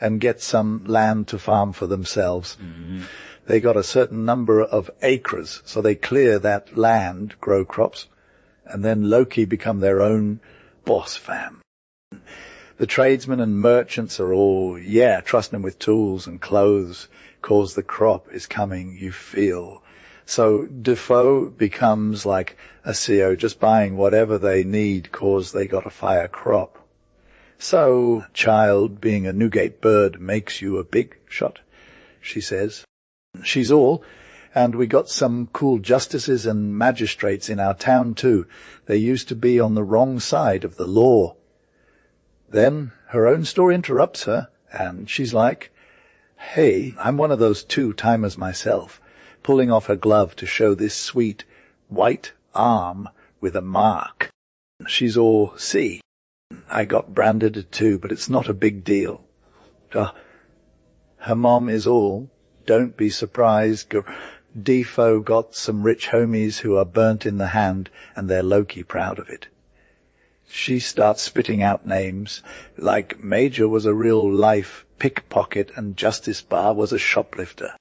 Speaker 1: and get some land to farm for themselves. Mm-hmm. They got a certain number of acres, so they clear that land, grow crops, and then low-key become their own boss fam. The tradesmen and merchants are all, trusting them with tools and clothes, cause the crop is coming, you feel. So Defoe becomes like a CEO, just buying whatever they need, cause they got a fire crop. So, child, being a Newgate bird makes you a big shot, she says. She's all, And we got some cool justices and magistrates in our town too. They used to be on the wrong side of the law. Then her own story interrupts her, and she's like, "Hey, I'm one of those two-timers myself," pulling off her glove to show this sweet white arm with a mark. She's all, "See, I got branded too, but it's not a big deal." Her mom is all, "Don't be surprised. Defo got some rich homies who are burnt in the hand, and they're low-key proud of it." She starts spitting out names, like Major was a real-life pickpocket and Justice Bar was a shoplifter.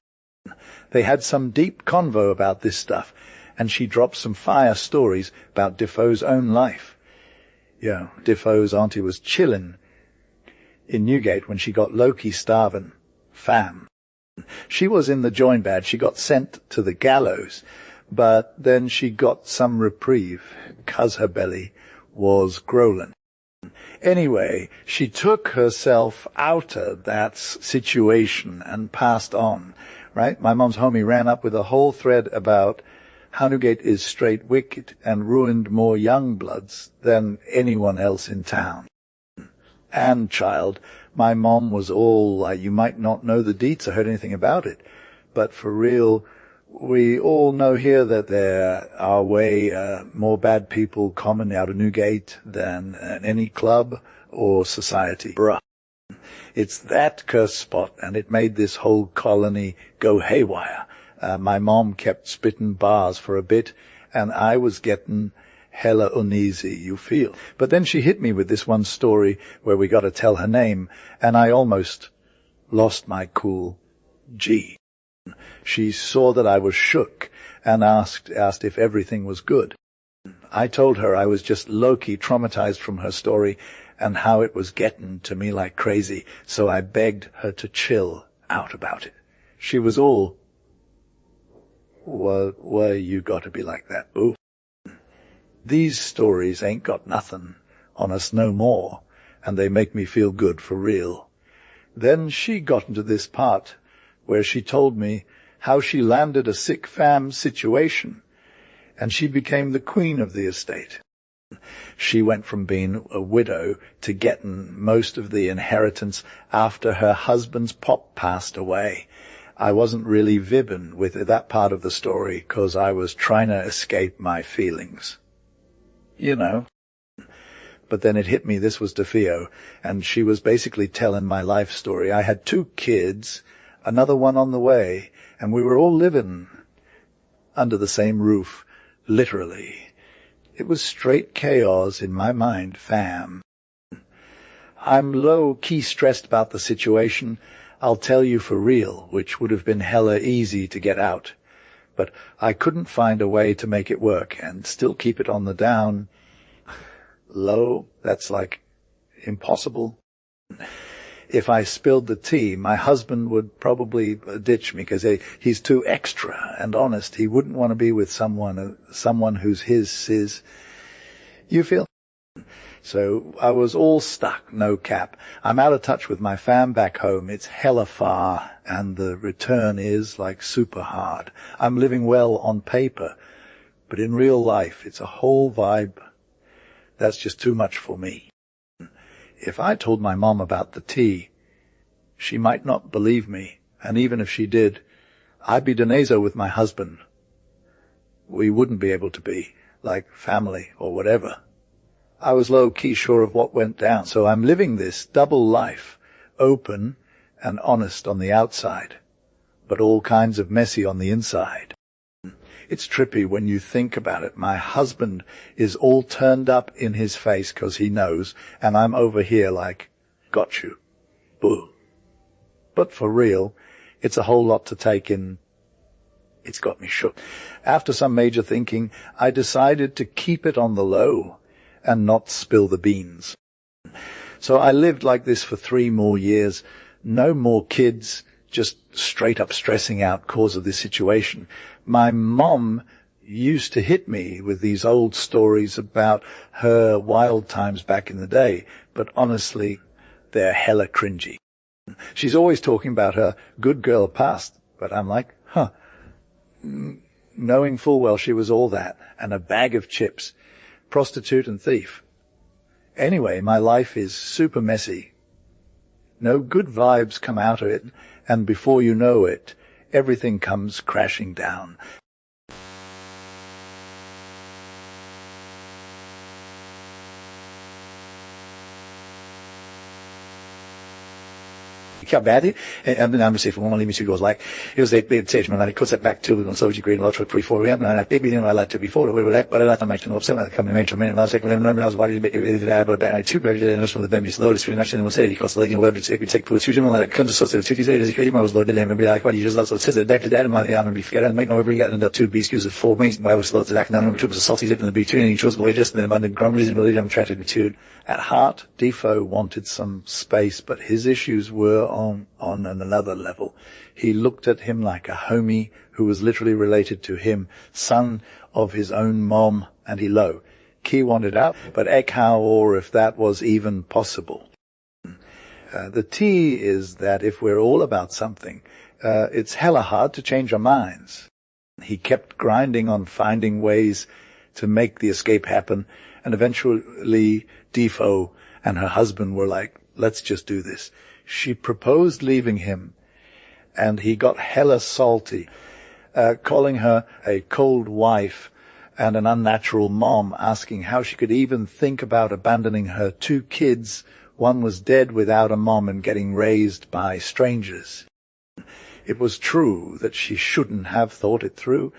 Speaker 1: They had some deep convo about this stuff, and she dropped some fire stories about Defoe's own life. Yeah, Defoe's auntie was chillin' in Newgate when she got low-key starvin'. Fam. She was in the join bad. She got sent to the gallows, but then she got some reprieve, 'cause her belly was growlin'. Anyway, she took herself out of that situation and passed on, right? My mom's homie ran up with a whole thread about how Newgate is straight wicked and ruined more young bloods than anyone else in town. And, child, my mom was all like, "You might not know the deets or heard anything about it, but for real, we all know here that there are way more bad people common out of Newgate than any club or society. Bruh. It's that cursed spot, and it made this whole colony go haywire. My mom kept spitting bars for a bit, and I was getting hella uneasy, you feel. But then she hit me with this one story where we got to tell her name, and I almost lost my cool. G. She saw that I was shook and asked if everything was good. I told her I was just low-key traumatized from her story and how it was getting to me like crazy, so I begged her to chill out about it. She was all, "Why you got to be like that, boo? These stories ain't got nothing on us no more, and they make me feel good for real." Then she got into this part where she told me how she landed a sick fam situation, and she became the queen of the estate. She went from being a widow to getting most of the inheritance after her husband's pop passed away. I wasn't really vibbing with that part of the story because I was trying to escape my feelings. You know. But then it hit me this was DeFeo, and she was basically telling my life story. I had 2 kids, another one on the way, and we were all living under the same roof, literally. It was straight chaos in my mind, fam. I'm low-key stressed about the situation. I'll tell you for real, which would have been hella easy to get out. But I couldn't find a way to make it work and still keep it on the down low. That's like impossible. If I spilled the tea, my husband would probably ditch me because he's too extra and honest. He wouldn't want to be with someone who's his sis. You feel? So I was all stuck, no cap. I'm out of touch with my fam back home. It's hella far, and the return is like super hard. I'm living well on paper, but in real life, it's a whole vibe. That's just too much for me. If I told my mom about the tea, she might not believe me, and even if she did, I'd be Denezo with my husband. We wouldn't be able to be, like family or whatever. I was low-key sure of what went down, so I'm living this double life, open and honest on the outside, but all kinds of messy on the inside. It's trippy when you think about it. My husband is all turned up in his face 'cause he knows, and I'm over here like, got you. Boo. But for real, it's a whole lot to take in. It's got me shook. After some major thinking, I decided to keep it on the low and not spill the beans. So I lived like this for 3 more years. No more kids, just straight up stressing out cause of this situation. My mom used to hit me with these old stories about her wild times back in the day, but honestly, they're hella cringy. She's always talking about her good girl past, but I'm like, knowing full well she was all that, and a bag of chips, prostitute and thief. Anyway, my life is super messy. No good vibes come out of it, and before you know it, everything comes crashing down. Ja, Bertie, en de naam van one limit goes like, it was a big station, and I put it back to on social green lot for before and I think I like to before we were like, but I like to make no upset come major man last second when I was why but I two better than from the baby slowly screen actually was say because like web take put you like comes so to say is I was loaded and be like what you just also says that that my arm be forget and make no every get into two BSQs of 4 weeks why was slowed back down took a salty dip in the between and he chose the just and then grumbles and really I'm attracted. At heart, Defoe wanted some space, but his issues were on another level. He looked at him like a homie who was literally related to him, son of his own mom, and he low. Key wanted out, but ek how or if that was even possible. The T is that if we're all about something, it's hella hard to change our minds. He kept grinding on finding ways to make the escape happen, and eventually Defoe and her husband were like, let's just do this. She proposed leaving him, and he got hella salty, calling her a cold wife and an unnatural mom, asking how she could even think about abandoning her 2 kids. One was dead without a mom and getting raised by strangers. It was true that she shouldn't have thought it through,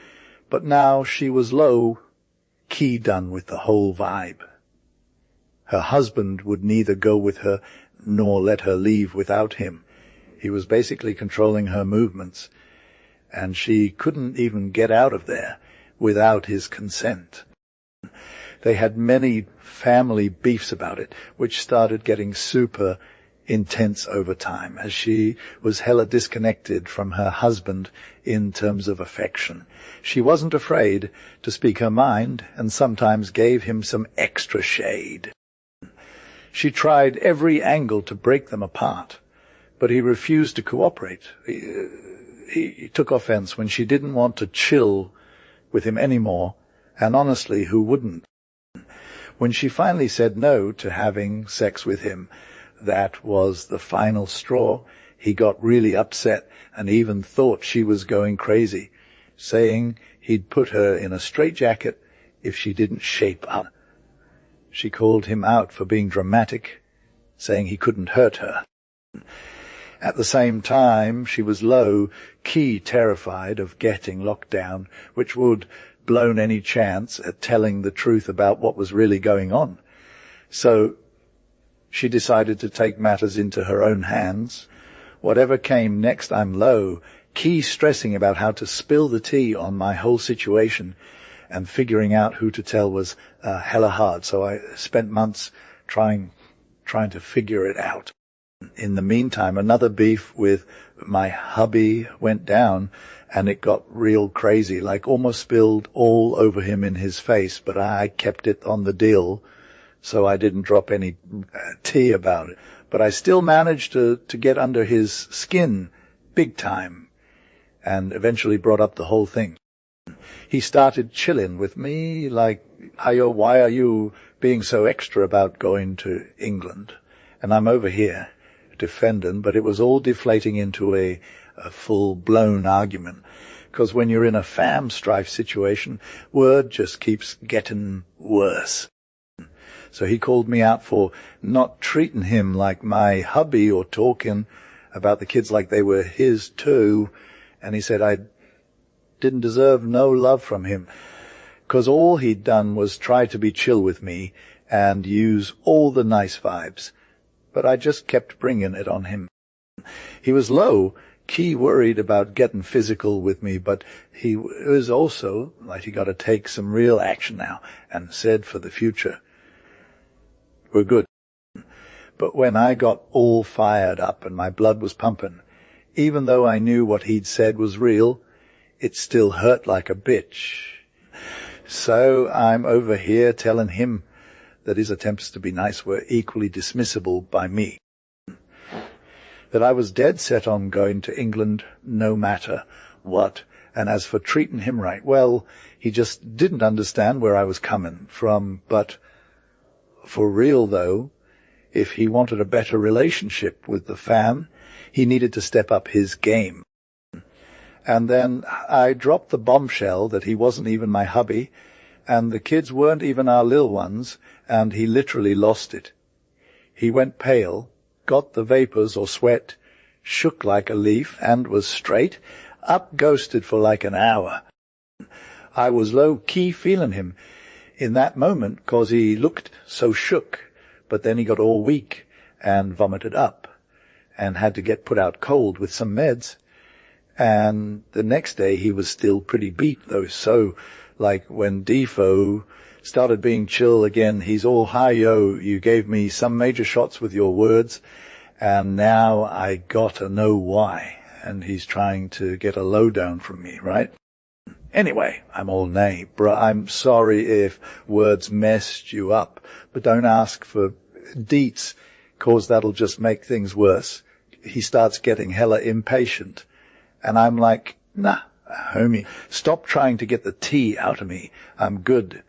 Speaker 1: but now she was low, key done with the whole vibe. Her husband would neither go with her nor let her leave without him. He was basically controlling her movements, and she couldn't even get out of there without his consent. They had many family beefs about it, which started getting super intense over time, as she was hella disconnected from her husband in terms of affection. She wasn't afraid to speak her mind, and sometimes gave him some extra shade. She tried every angle to break them apart, but he refused to cooperate. He took offense when she didn't want to chill with him anymore, and honestly, who wouldn't? When she finally said no to having sex with him, that was the final straw. He got really upset and even thought she was going crazy, saying he'd put her in a straitjacket if she didn't shape up. She called him out for being dramatic, saying he couldn't hurt her. At the same time, she was low, key terrified of getting locked down, which would blown any chance at telling the truth about what was really going on. So she decided to take matters into her own hands. Whatever came next, I'm low, key stressing about how to spill the tea on my whole situation, and figuring out who to tell was hella hard. So I spent months trying to figure it out. In the meantime, another beef with my hubby went down, and it got real crazy, like almost spilled all over him in his face, but I kept it on the deal, so I didn't drop any tea about it. But I still managed to get under his skin big time, and eventually brought up the whole thing. He started chilling with me, like, why are you being so extra about going to England? And I'm over here defending, but it was all deflating into a full-blown argument. Because when you're in a fam strife situation, word just keeps getting worse. So he called me out for not treating him like my hubby or talking about the kids like they were his too. And he said I didn't deserve no love from him, because all he'd done was try to be chill with me and use all the nice vibes. But I just kept bringing it on him. He was low, key worried about getting physical with me, but he was also like he got to take some real action now, and said for the future, we're good. But when I got all fired up and my blood was pumping, even though I knew what he'd said was real, it still hurt like a bitch. So I'm over here telling him that his attempts to be nice were equally dismissible by me. That I was dead set on going to England no matter what, And as for treating him right, well, he just didn't understand where I was coming from. But for real, though, if he wanted a better relationship with the fam, he needed to step up his game. And then I dropped the bombshell that he wasn't even my hubby, and the kids weren't even our little ones, and he literally lost it. He went pale, got the vapors or sweat, shook like a leaf, and was straight, up ghosted for like an hour. I was low-key feeling him in that moment, 'cause he looked so shook, but then he got all weak and vomited up, and had to get put out cold with some meds. And the next day he was still pretty beat, though. So, like, when Defo started being chill again, he's all, "Hi, yo, you gave me some major shots with your words, and now I gotta know why." And he's trying to get a lowdown from me, right? Anyway, I'm all, "Nay, bruh, I'm sorry if words messed you up, but don't ask for deets, 'cause that'll just make things worse." He starts getting hella impatient. And I'm like, "Nah, homie, stop trying to get the tea out of me. I'm good."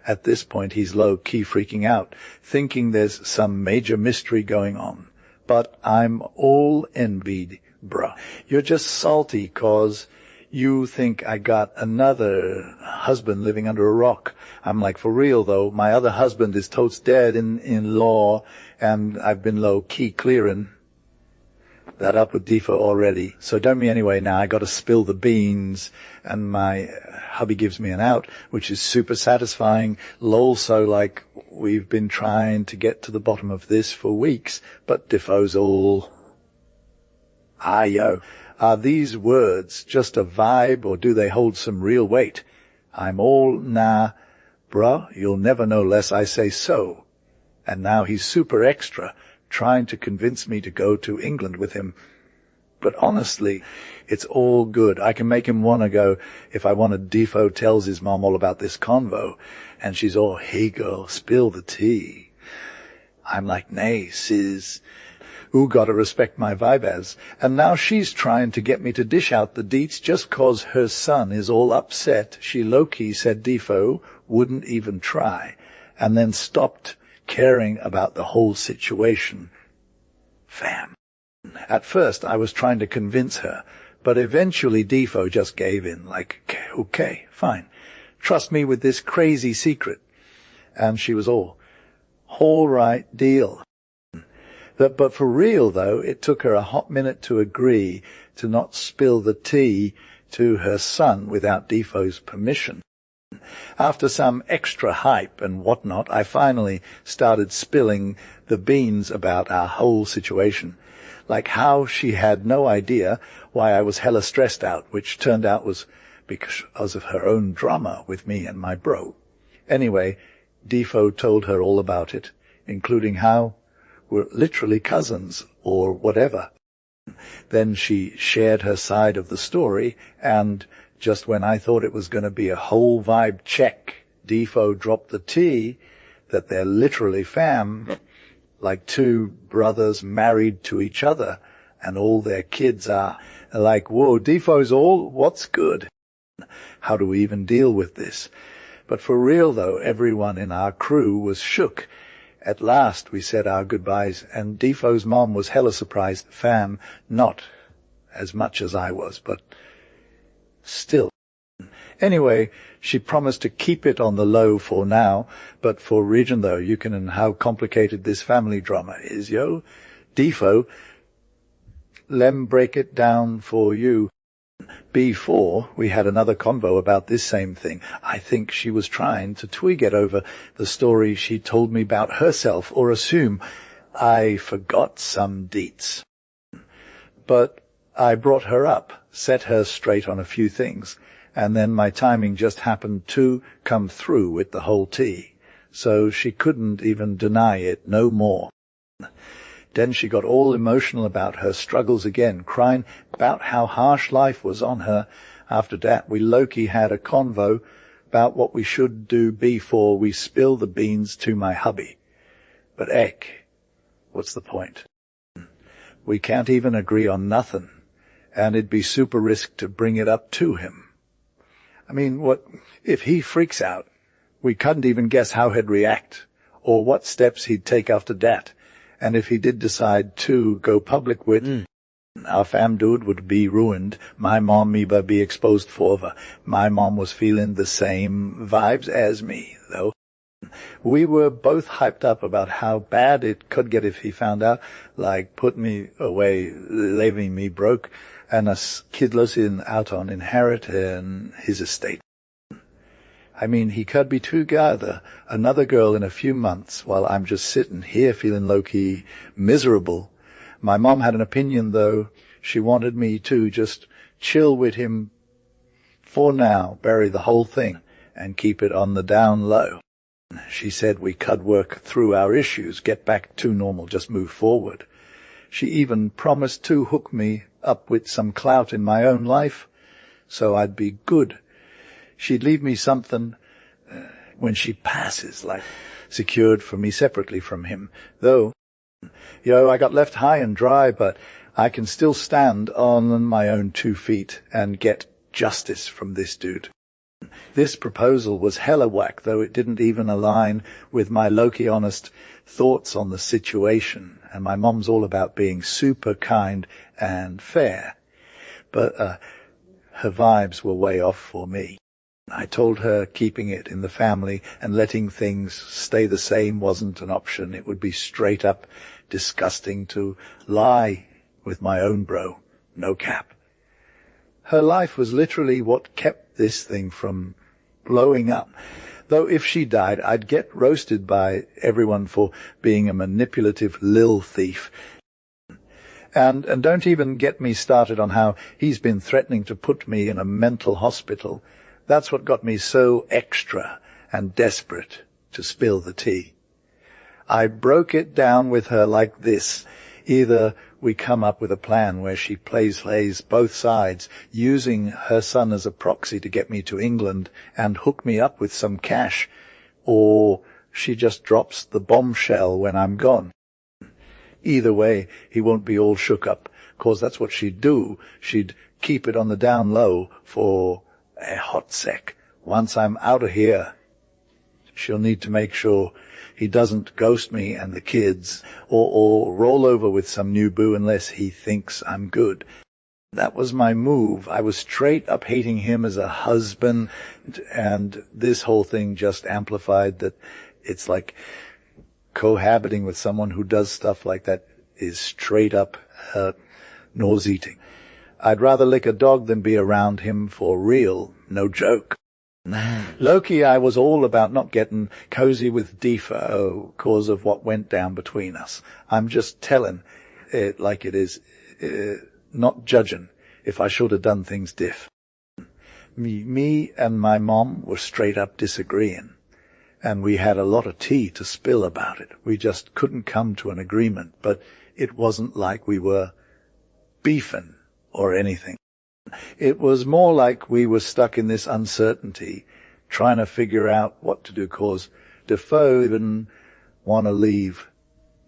Speaker 1: At this point, he's low-key freaking out, thinking there's some major mystery going on. But I'm all envied, bruh. You're just salty 'cause you think I got another husband living under a rock. I'm like, "For real, though, my other husband is totes dead in law, and I've been low-key clearing that up with Defo already. So don't me anyway now. I got to spill the beans, and my hubby gives me an out, which is super satisfying. Lol, so like we've been trying to get to the bottom of this for weeks, but Defoe's all, yo, are these words just a vibe, or do they hold some real weight? I'm all, nah, bruh, you'll never know less I say so." And now he's super extra, trying to convince me to go to England with him. But honestly, it's all good. I can make him want to go if I wanted. Defo tells his mom all about this convo, and she's all, "Hey girl, spill the tea." I'm like, "Nay, sis, ooh, gotta respect my vibe as." And now she's trying to get me to dish out the deets just 'cause her son is all upset. She low-key said Defo wouldn't even try, and then stopped caring about the whole situation. Fam. At first I was trying to convince her, but eventually Defo just gave in, like, okay, fine. Trust me with this crazy secret. And she was all right, deal. But for real, though, it took her a hot minute to agree to not spill the tea to her son without Defo's permission. After some extra hype and whatnot, I finally started spilling the beans about our whole situation, like how she had no idea why I was hella stressed out, which turned out was because of her own drama with me and my bro. Anyway, Defo told her all about it, including how we're literally cousins or whatever. Then she shared her side of the story, and just when I thought it was going to be a whole vibe check, Defo dropped the tea that they're literally fam, like two brothers married to each other, and all their kids are like, "Whoa, Defo's all, what's good? How do we even deal with this?" But for real, though, everyone in our crew was shook. At last we said our goodbyes, and Defo's mom was hella surprised. Fam, not as much as I was, but still. Anyway, she promised to keep it on the low for now, but for region, though, you can, and how complicated this family drama is, yo. Defo, lem break it down for you. Before, we had another convo about this same thing. I think she was trying to get over the story she told me about herself, or assume I forgot some deets. But I brought her up, set her straight on a few things, and then my timing just happened to come through with the whole tea, so she couldn't even deny it no more. Then she got all emotional about her struggles again, crying about how harsh life was on her. After that, we low-key had a convo about what we should do before we spill the beans to my hubby. But heck, what's the point? We can't even agree on nothing, and it'd be super risk to bring it up to him. I mean, if he freaks out, we couldn't even guess how he'd react, or what steps he'd take after that. And if he did decide to go public with, our fam dude would be ruined. My mom, me, would be exposed forever. My mom was feeling the same vibes as me, though. We were both hyped up about how bad it could get if he found out, like put me away, leaving me broke, and us kidless out on inheriting his estate. I mean, he could be together another girl in a few months while I'm just sitting here feeling low-key miserable. My mom had an opinion, though. She wanted me to just chill with him for now, bury the whole thing, and keep it on the down low. She said we could work through our issues, get back to normal, just move forward. She even promised to hook me up with some clout in my own life, so I'd be good. She'd leave me something when she passes, like secured for me separately from him. Though, I got left high and dry, but I can still stand on my own 2 feet and get justice from this dude. This proposal was hella whack, though it didn't even align with my low-key honest thoughts on the situation, and my mom's all about being super kind and fair. But her vibes were way off for me. I told her keeping it in the family and letting things stay the same wasn't an option. It would be straight up disgusting to lie with my own bro. No cap. Her life was literally what kept this thing from blowing up. Though if she died, I'd get roasted by everyone for being a manipulative lil thief. And don't even get me started on how he's been threatening to put me in a mental hospital. That's what got me so extra and desperate to spill the tea. I broke it down with her like this. Either we come up with a plan where she plays both sides, using her son as a proxy to get me to England and hook me up with some cash, or she just drops the bombshell when I'm gone. Either way, he won't be all shook up, 'cause that's what she'd do. She'd keep it on the down low for a hot sec. Once I'm out of here, she'll need to make sure he doesn't ghost me and the kids, or roll over with some new boo unless he thinks I'm good. That was my move. I was straight up hating him as a husband, and this whole thing just amplified that. It's like cohabiting with someone who does stuff like that is straight up nauseating. I'd rather lick a dog than be around him for real, no joke. Loki, I was all about not getting cozy with Defo cause of what went down between us. I'm just telling it like it is, not judging if I should have done things diff. Me and my mom were straight up disagreeing, and we had a lot of tea to spill about it. We just couldn't come to an agreement, but it wasn't like we were beefing or anything. It was more like we were stuck in this uncertainty, trying to figure out what to do, 'cause Defoe didn't want to leave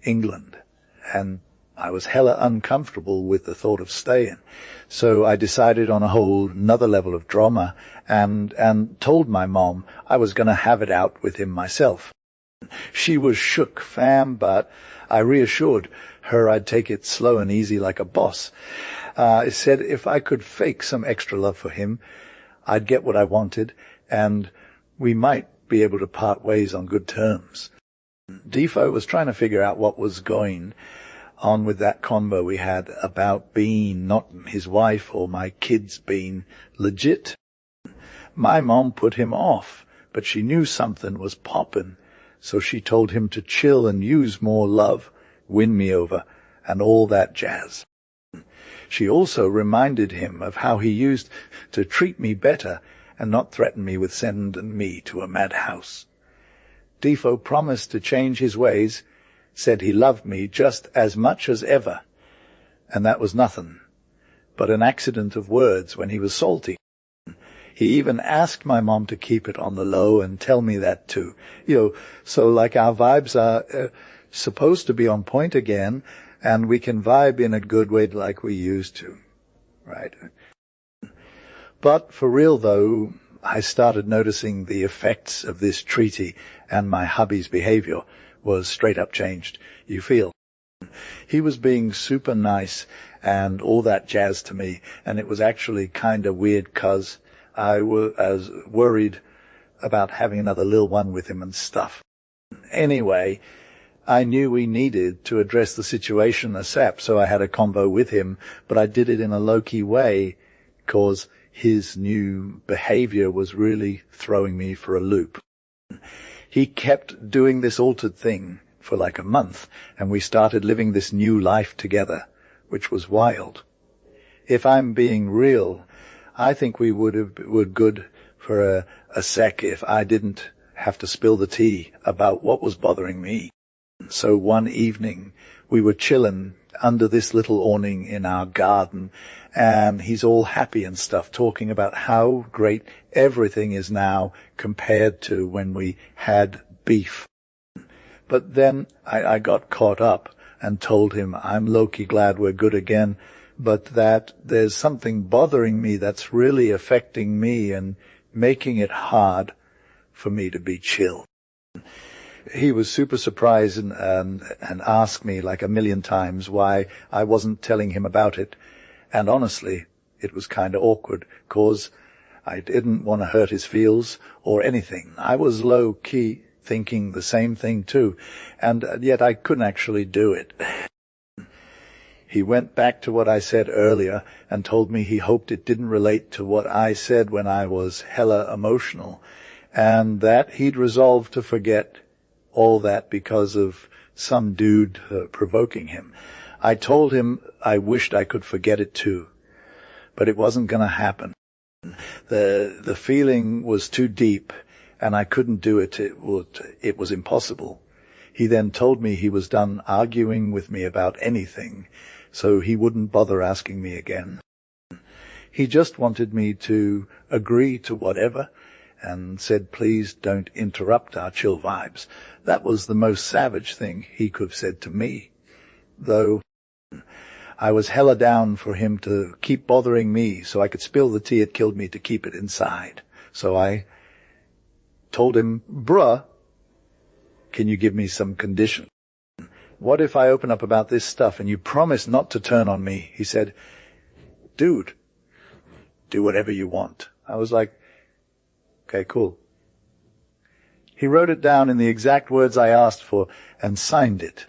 Speaker 1: England, and I was hella uncomfortable with the thought of staying. So I decided on a whole another level of drama and told my mom I was going to have it out with him myself. She was shook, fam, but I reassured her I'd take it slow and easy like a boss. I said if I could fake some extra love for him, I'd get what I wanted, and we might be able to part ways on good terms. Defo was trying to figure out what was going on with that convo we had about being not his wife or my kids being legit. My mom put him off, but she knew something was popping, so she told him to chill and use more love, win me over, and all that jazz. She also reminded him of how he used to treat me better and not threaten me with sending me to a madhouse. Defo promised to change his ways, said he loved me just as much as ever, and that was nothing but an accident of words when he was salty. He even asked my mom to keep it on the low and tell me that too. So like our vibes are supposed to be on point again, and we can vibe in a good way like we used to, right? But for real though, I started noticing the effects of this treaty, and my hubby's behavior was straight up changed. You feel. He was being super nice and all that jazz to me, and it was actually kind of weird because I was worried about having another little one with him and stuff. Anyway, I knew we needed to address the situation ASAP, so I had a convo with him, but I did it in a low-key way because his new behavior was really throwing me for a loop. He kept doing this altered thing for like a month, and we started living this new life together, which was wild. If I'm being real, I think we were good for a sec if I didn't have to spill the tea about what was bothering me. So one evening, we were chilling under this little awning in our garden, and he's all happy and stuff, talking about how great everything is now compared to when we had beef. But then I got caught up and told him I'm low-key glad we're good again, but that there's something bothering me that's really affecting me and making it hard for me to be chill. He was super surprised and asked me like a million times why I wasn't telling him about it. And honestly, it was kind of awkward, 'cause I didn't want to hurt his feels or anything. I was low-key thinking the same thing too, and yet I couldn't actually do it. He went back to what I said earlier and told me he hoped it didn't relate to what I said when I was hella emotional, and that he'd resolved to forget all that because of some dude provoking him. I told him I wished I could forget it too, but it wasn't going to happen. The feeling was too deep, and I couldn't do it. It was impossible. He then told me he was done arguing with me about anything, so he wouldn't bother asking me again. He just wanted me to agree to whatever, and said please don't interrupt our chill vibes. That was the most savage thing he could have said to me, though I was hella down for him to keep bothering me so I could spill the tea it killed me to keep it inside. So I told him, bruh, can you give me some condition? What if I open up about this stuff and you promise not to turn on me? He said, dude, do whatever you want. I was like, okay, cool. He wrote it down in the exact words I asked for and signed it.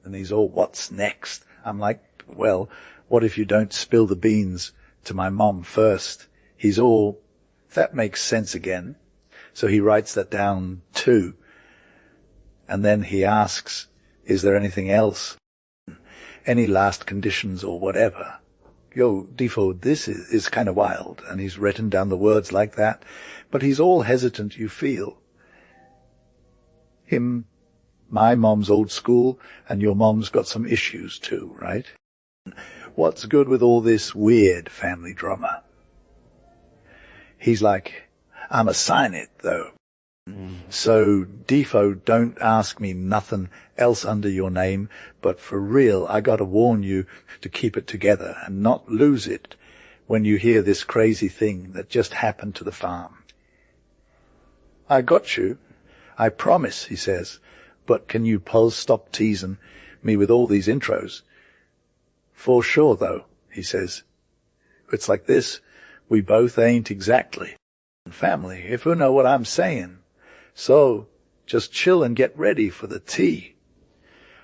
Speaker 1: And he's all, what's next? I'm like, well, what if you don't spill the beans to my mom first? He's all, that makes sense again. So he writes that down too. And then he asks, is there anything else? Any last conditions or whatever? Yo, Defo, this is kind of wild. And he's written down the words like that. But he's all hesitant, you feel. Him, my mom's old school, and your mom's got some issues too, right? What's good with all this weird family drama? He's like, I'ma sign it, though. So, Defo, don't ask me nothing else under your name, but for real, I gotta warn you to keep it together and not lose it when you hear this crazy thing that just happened to the farm. I got you. I promise, he says, but can you please stop teasing me with all these intros? For sure, though, he says. It's like this, we both ain't exactly family, if you know what I'm saying. So, just chill and get ready for the tea.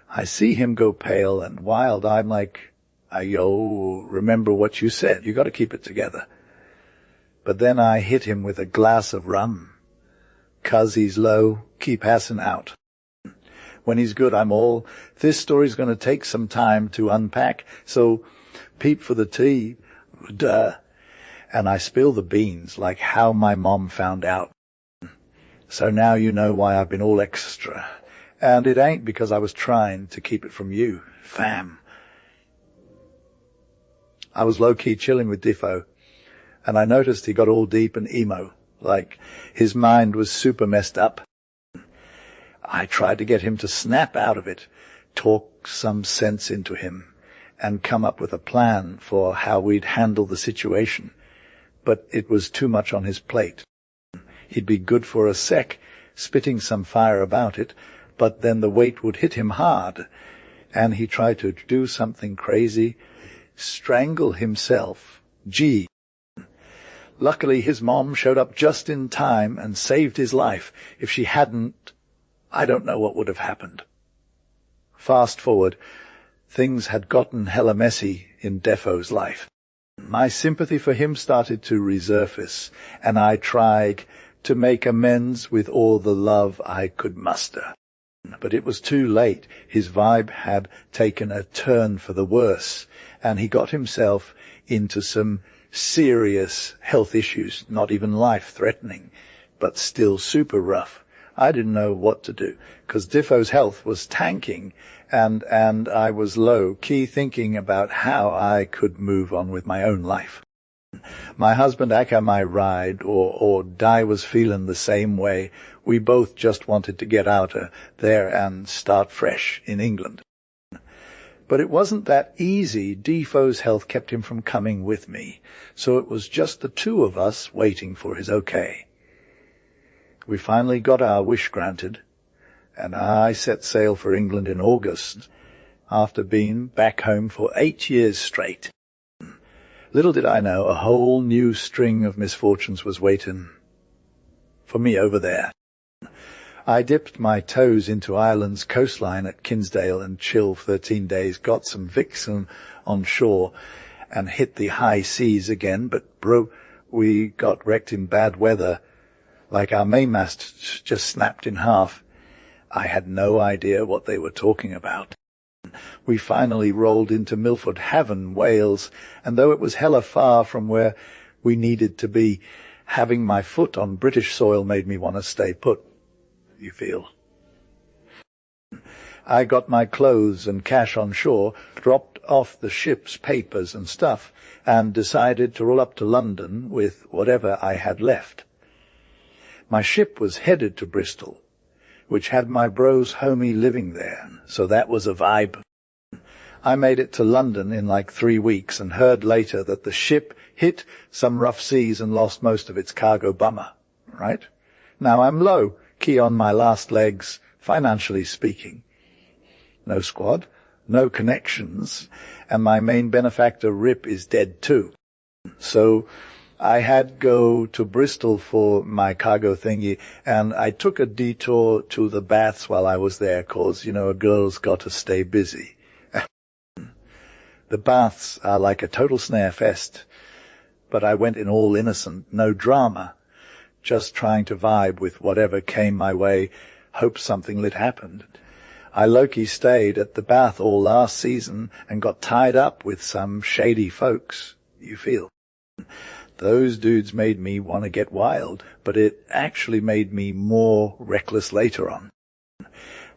Speaker 1: I see him go pale and wild. I'm like, yo, remember what you said. You got to keep it together. But then I hit him with a glass of rum. 'Cause he's low, keep passing out. When he's good, I'm all, this story's going to take some time to unpack, so peep for the tea. Duh. And I spill the beans like how my mom found out. So now you know why I've been all extra. And it ain't because I was trying to keep it from you, fam. I was low-key chilling with Defo, and I noticed he got all deep and emo, like his mind was super messed up. I tried to get him to snap out of it, talk some sense into him, and come up with a plan for how we'd handle the situation. But it was too much on his plate. He'd be good for a sec, spitting some fire about it, but then the weight would hit him hard, and he tried to do something crazy, strangle himself. Gee. Luckily his mom showed up just in time and saved his life. If she hadn't, I don't know what would have happened. Fast forward, things had gotten hella messy in Defoe's life. My sympathy for him started to resurface, and I tried to make amends with all the love I could muster. But it was too late. His vibe had taken a turn for the worse, and he got himself into some serious health issues, not even life-threatening, but still super rough. I didn't know what to do, because Defoe's health was tanking, and I was low-key thinking about how I could move on with my own life. My husband Aka, my ride, or Di was feeling the same way. We both just wanted to get out of there and start fresh in England. But it wasn't that easy. Defoe's health kept him from coming with me, so it was just the two of us waiting for his okay. We finally got our wish granted, and I set sail for England in August, after being back home for 8 years straight. Little did I know, a whole new string of misfortunes was waiting for me over there. I dipped my toes into Ireland's coastline at Kinsdale and chilled 13 days, got some Vixen on shore, and hit the high seas again, but we got wrecked in bad weather, like our mainmast just snapped in half. I had no idea what they were talking about. We finally rolled into Milford Haven, Wales, and though it was hella far from where we needed to be, having my foot on British soil made me want to stay put, you feel. I got my clothes and cash on shore, dropped off the ship's papers and stuff, and decided to roll up to London with whatever I had left. My ship was headed to Bristol, which had my bros homie living there, so that was a vibe. I made it to London in like 3 weeks and heard later that the ship hit some rough seas and lost most of its cargo. Bummer, right? Now I'm low, key on my last legs, financially speaking. No squad, no connections, and my main benefactor, Rip, is dead too. So I had go to Bristol for my cargo thingy, and I took a detour to the baths while I was there, 'cause, a girl's got to stay busy. The baths are like a total snare fest, but I went in all innocent, no drama, just trying to vibe with whatever came my way, hope something lit happened. I low-key stayed at the bath all last season and got tied up with some shady folks, you feel. Those dudes made me want to get wild, but it actually made me more reckless later on.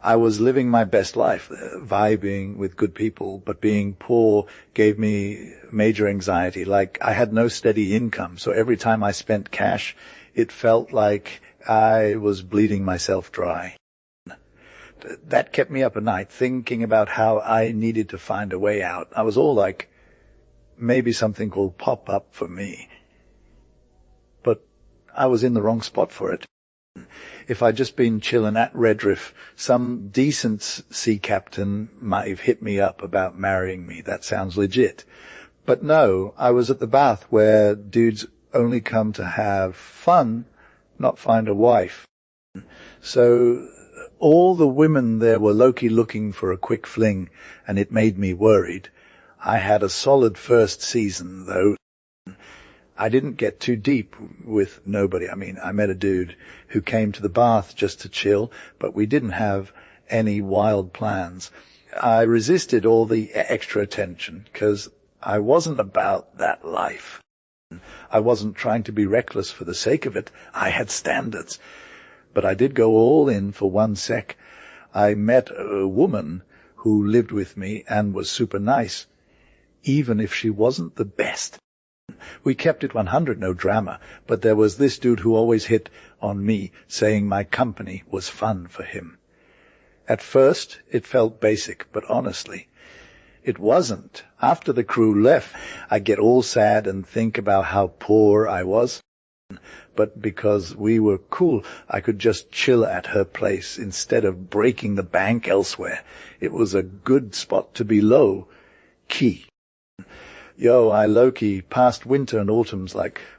Speaker 1: I was living my best life, vibing with good people, but being poor gave me major anxiety. Like, I had no steady income, so every time I spent cash, it felt like I was bleeding myself dry. That kept me up at night, thinking about how I needed to find a way out. I was all like, maybe something will pop up for me. But I was in the wrong spot for it. If I'd just been chilling at Redriff, some decent sea captain might have hit me up about marrying me. That sounds legit. But no, I was at the bath where dudes only come to have fun, not find a wife. So all the women there were low-key looking for a quick fling, and it made me worried. I had a solid first season, though. I didn't get too deep with nobody. I mean, I met a dude who came to the bath just to chill, but we didn't have any wild plans. I resisted all the extra attention, because I wasn't about that life. I wasn't trying to be reckless for the sake of it. I had standards. But I did go all in for 1 sec. I met a woman who lived with me and was super nice, even if she wasn't the best. We kept it 100, no drama, but there was this dude who always hit on me, saying my company was fun for him. At first, it felt basic, but honestly, it wasn't. After the crew left, I'd get all sad and think about how poor I was. But because we were cool, I could just chill at her place instead of breaking the bank elsewhere. It was a good spot to be low key. Yo, I low-key passed winter and autumns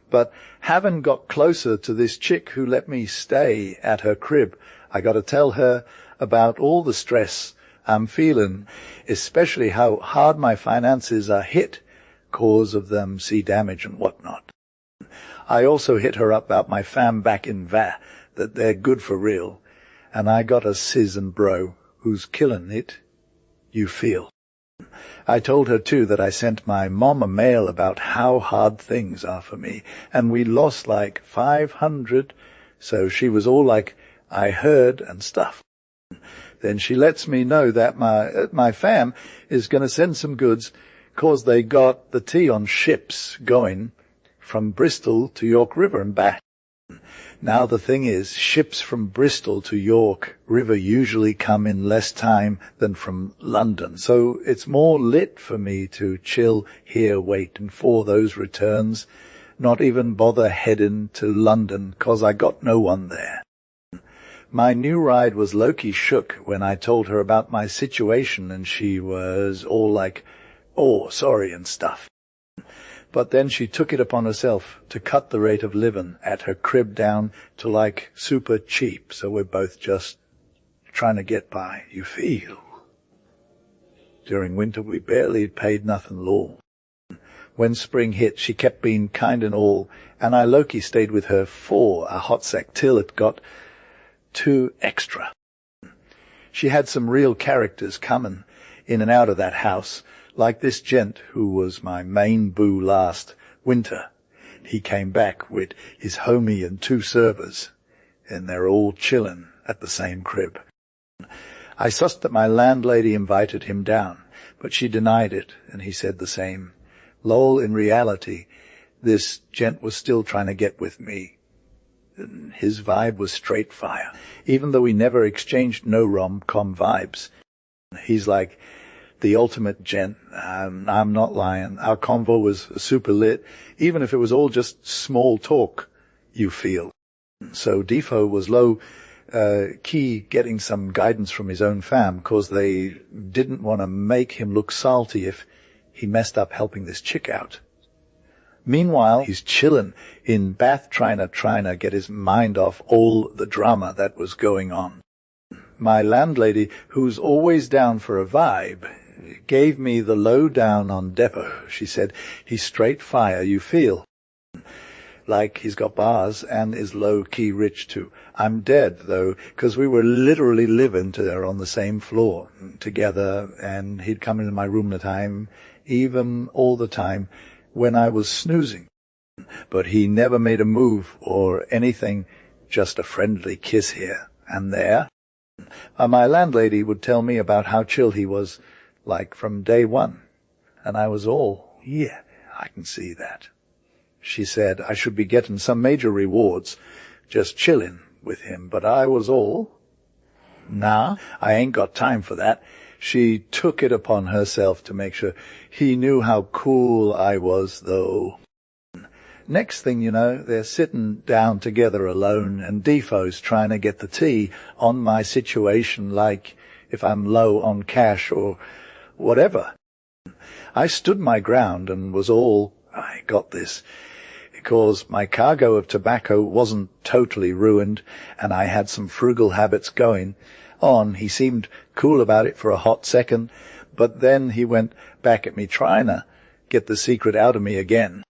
Speaker 1: but haven't got closer to this chick who let me stay at her crib. I gotta tell her about all the stress I'm feeling, especially how hard my finances are hit, cause of them sea damage and whatnot. I also hit her up about my fam back in Va, that they're good for real, and I got a sis and bro who's killing it, you feel. I told her too that I sent my mom a mail about how hard things are for me, and we lost 500, so she was all like, I heard and stuff. Then she lets me know that my fam is going to send some goods, 'cause they got the tea on ships going from Bristol to York River and back. Now the thing is, ships from Bristol to York River usually come in less time than from London, so it's more lit for me to chill here waiting for those returns, not even bother heading to London 'cause I got no one there. My new ride was low-key shook when I told her about my situation, and she was all like, oh, sorry and stuff. But then she took it upon herself to cut the rate of living at her crib down to super cheap, so we're both just trying to get by, you feel. During winter we barely paid nothing low. When spring hit, she kept being kind and all, and I low-key stayed with her for a hot sec till it got too extra. She had some real characters coming in and out of that house, like this gent who was my main boo last winter. He came back with his homie and 2 servers, and they're all chillin' at the same crib. I sussed that my landlady invited him down, but she denied it, and he said the same. Lol, in reality, this gent was still trying to get with me. His vibe was straight fire, even though we never exchanged no rom-com vibes. He's like the ultimate gent. I'm not lying. Our convo was super lit, even if it was all just small talk, you feel. So Defo was low key getting some guidance from his own fam, 'cause they didn't want to make him look salty if he messed up helping this chick out. Meanwhile, he's chillin' in Bath trying to get his mind off all the drama that was going on. My landlady, who's always down for a vibe, gave me the lowdown on Depo. She said, he's straight fire, you feel. Like he's got bars and is low-key rich too. I'm dead, though, 'cause we were literally living there on the same floor together, and he'd come into my room at the time, even all the time, when I was snoozing. But he never made a move or anything, just a friendly kiss here and there. My landlady would tell me about how chill he was, from day one. And I was all, yeah, I can see that. She said I should be getting some major rewards, just chilling with him, but I was all, nah, I ain't got time for that. She took it upon herself to make sure he knew how cool I was, though. Next thing you know, they're sitting down together alone, and Defo's trying to get the tea on my situation, like if I'm low on cash or whatever. I stood my ground and was all, I got this, because my cargo of tobacco wasn't totally ruined, and I had some frugal habits going on. He seemed cool about it for a hot second, but then he went back at me trying to get the secret out of me again.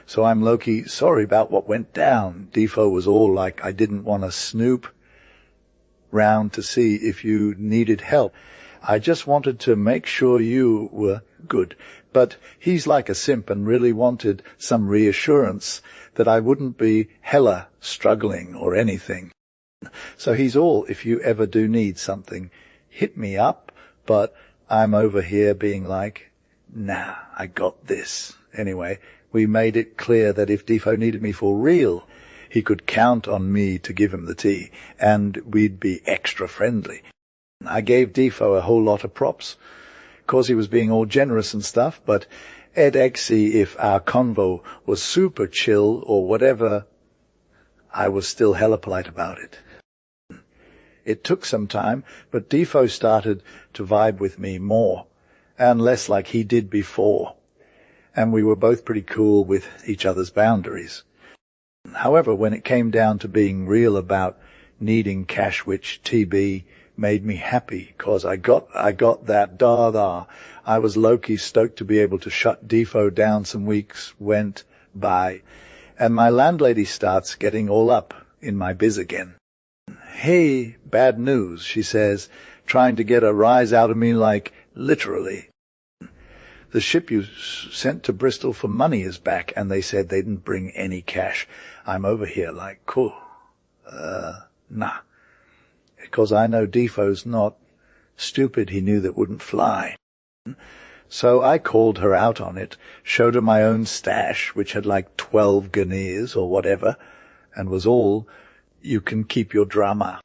Speaker 1: So I'm low-key sorry about what went down. Defo was all like I didn't want to snoop round to see if you needed help. I just wanted to make sure you were good. But he's like a simp and really wanted some reassurance that I wouldn't be hella struggling or anything. So he's all, if you ever do need something, hit me up, but I'm over here being like, nah, I got this. Anyway, we made it clear that if Defo needed me for real, he could count on me to give him the tea, and we'd be extra friendly. I gave Defo a whole lot of props, 'cause he was being all generous and stuff, but Ed Exy if our convo was super chill or whatever. I was still hella polite about it. It took some time, but Defo started to vibe with me more, and less like he did before, and we were both pretty cool with each other's boundaries. However, when it came down to being real about needing cash, which TB made me happy, cause I got that da. I was low-key stoked to be able to shut Defo down. Some weeks went by, and my landlady starts getting all up in my biz again. Hey, bad news, she says, trying to get a rise out of me like literally. The ship you sent to Bristol for money is back, and they said they didn't bring any cash. I'm over here like, cool. Nah. Because I know Defoe's not stupid, he knew that wouldn't fly. So I called her out on it, showed her my own stash, which had like 12 guineas or whatever, and was all, you can keep your drama.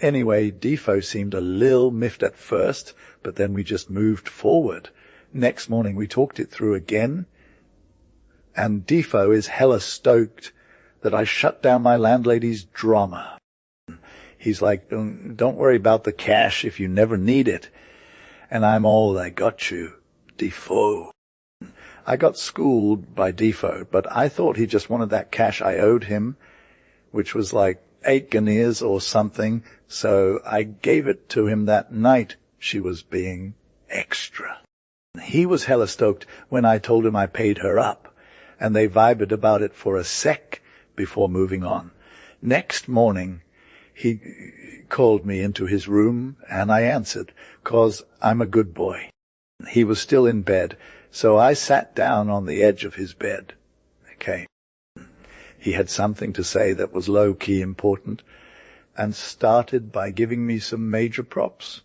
Speaker 1: Anyway, Defoe seemed a little miffed at first, but then we just moved forward. Next morning we talked it through again, and Defo is hella stoked that I shut down my landlady's drama. He's like, don't worry about the cash if you never need it. And I'm all, I got you, Defo. I got schooled by Defo, but I thought he just wanted that cash I owed him, which was like 8 guineas or something, so I gave it to him that night. She was being extra. He was hella stoked when I told him I paid her up, and they vibed about it for a sec before moving on. Next morning, he called me into his room, and I answered, 'cause I'm a good boy. He was still in bed, so I sat down on the edge of his bed. Okay. He had something to say that was low-key important, and started by giving me some major props.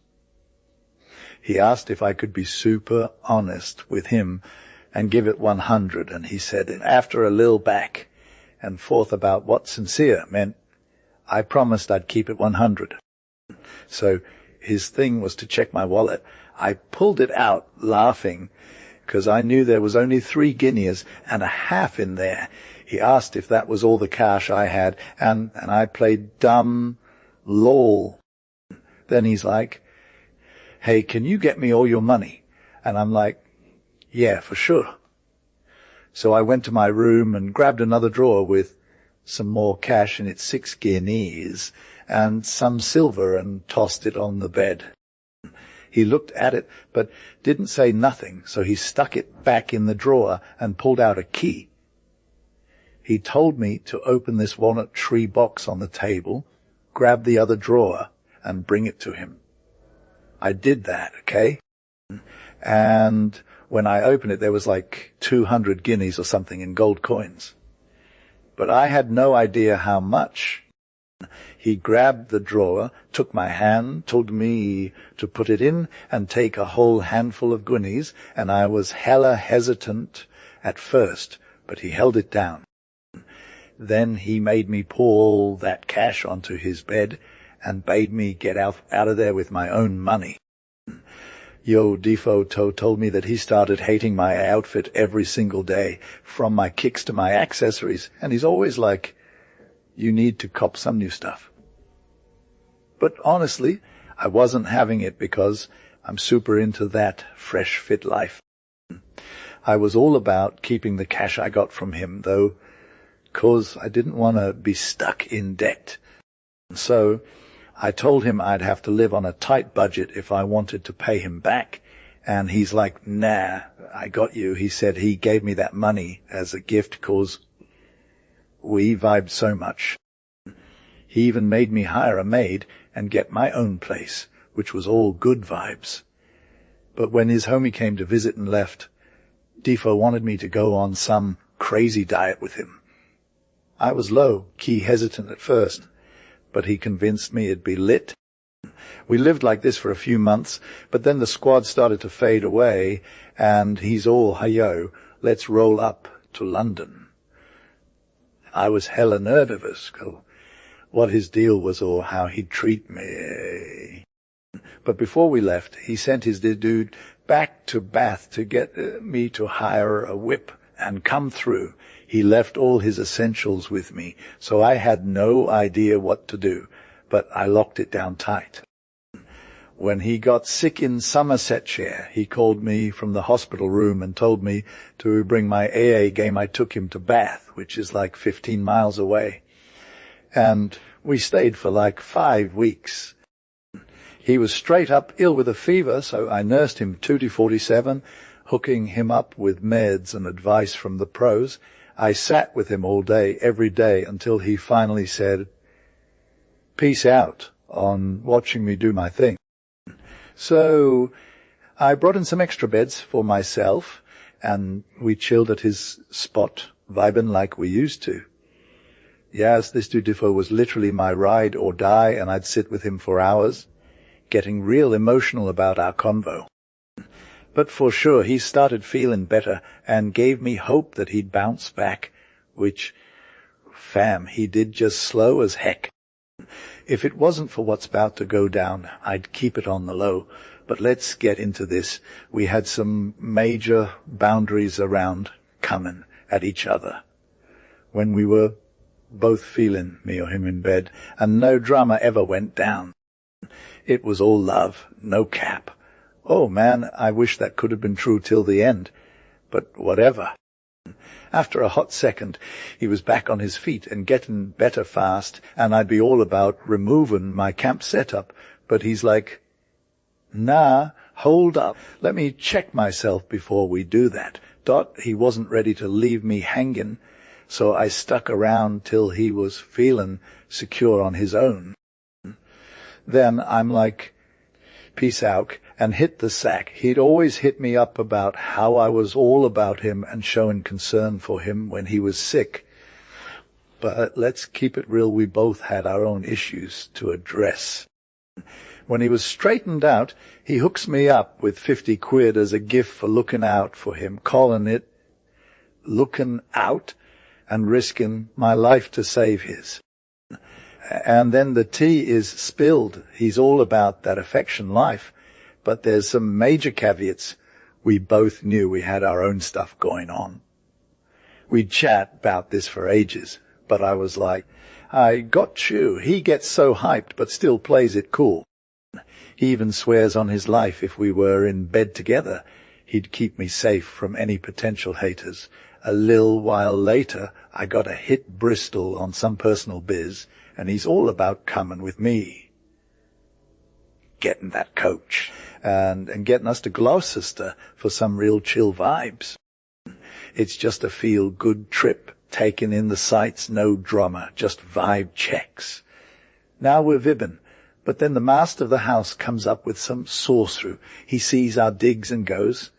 Speaker 1: He asked if I could be super honest with him and give it 100, and he said, after a little back and forth about what sincere meant, I promised I'd keep it 100. So his thing was to check my wallet. I pulled it out, laughing, because I knew there was only 3 guineas and a half in there. He asked if that was all the cash I had, and I played dumb lol. Then he's like, hey, can you get me all your money? And I'm like, yeah, for sure. So I went to my room and grabbed another drawer with some more cash in its 6 guineas and some silver and tossed it on the bed. He looked at it but didn't say nothing, so he stuck it back in the drawer and pulled out a key. He told me to open this walnut tree box on the table, grab the other drawer, and bring it to him. I did that, okay? And when I opened it, there was like 200 guineas or something in gold coins. But I had no idea how much. He grabbed the drawer, took my hand, told me to put it in and take a whole handful of guineas, and I was hella hesitant at first, but he held it down. Then he made me pour all that cash onto his bed and bade me get out of there with my own money. Yo Defo told me that he started hating my outfit every single day, from my kicks to my accessories, and he's always like, you need to cop some new stuff. But honestly, I wasn't having it because I'm super into that fresh fit life. I was all about keeping the cash I got from him, though, 'cause I didn't want to be stuck in debt. So I told him I'd have to live on a tight budget if I wanted to pay him back, and he's like, nah, I got you. He said he gave me that money as a gift 'cause we vibed so much. He even made me hire a maid and get my own place, which was all good vibes. But when his homie came to visit and left, Defo wanted me to go on some crazy diet with him. I was low-key hesitant at first, but he convinced me it'd be lit. We lived like this for a few months, but then the squad started to fade away, and he's all, hey-yo, let's roll up to London. I was hella nervous, what his deal was or how he'd treat me. But before we left, he sent his dude back to Bath to get me to hire a whip and come through. He left all his essentials with me, so I had no idea what to do, but I locked it down tight. When he got sick in Somersetshire, he called me from the hospital room and told me to bring my AA game. I took him to Bath, which is like 15 miles away. And we stayed for like 5 weeks. He was straight up ill with a fever, so I nursed him 2-47, hooking him up with meds and advice from the pros. I sat with him all day, every day, until he finally said, "Peace out," on watching me do my thing. So I brought in some extra beds for myself, and we chilled at his spot, vibing like we used to. Yes, this Dudifo was literally my ride or die, and I'd sit with him for hours, getting real emotional about our convo. But for sure, he started feeling better and gave me hope that he'd bounce back, which, fam, he did just slow as heck. If it wasn't for what's about to go down, I'd keep it on the low. But let's get into this. We had some major boundaries around coming at each other when we were both feeling, me or him, in bed, and no drama ever went down. It was all love, no cap. Oh man, I wish that could have been true till the end. But whatever. After a hot second, he was back on his feet and getting better fast, and I'd be all about removing my camp setup. But he's like, "Nah, hold up. Let me check myself before we do that." He wasn't ready to leave me hanging, so I stuck around till he was feeling secure on his own. Then I'm like, "Peace out," and hit the sack. He'd always hit me up about how I was all about him and showing concern for him when he was sick. But let's keep it real, we both had our own issues to address. When he was straightened out, he hooks me up with 50 quid as a gift for looking out for him, calling it looking out and risking my life to save his. And then the tea is spilled. He's all about that affection life. But there's some major caveats. We both knew we had our own stuff going on. We'd chat about this for ages, but I was like, "I got you." He gets so hyped, but still plays it cool. He even swears on his life if we were in bed together, he'd keep me safe from any potential haters. A little while later, I got a hit Bristol on some personal biz, and he's all about coming with me, getting that coach, and getting us to Gloucester for some real chill vibes. It's just a feel-good trip, taking in the sights, no drama, just vibe checks. Now we're vibbing, but then the master of the house comes up with some sorcery. He sees our digs and goes,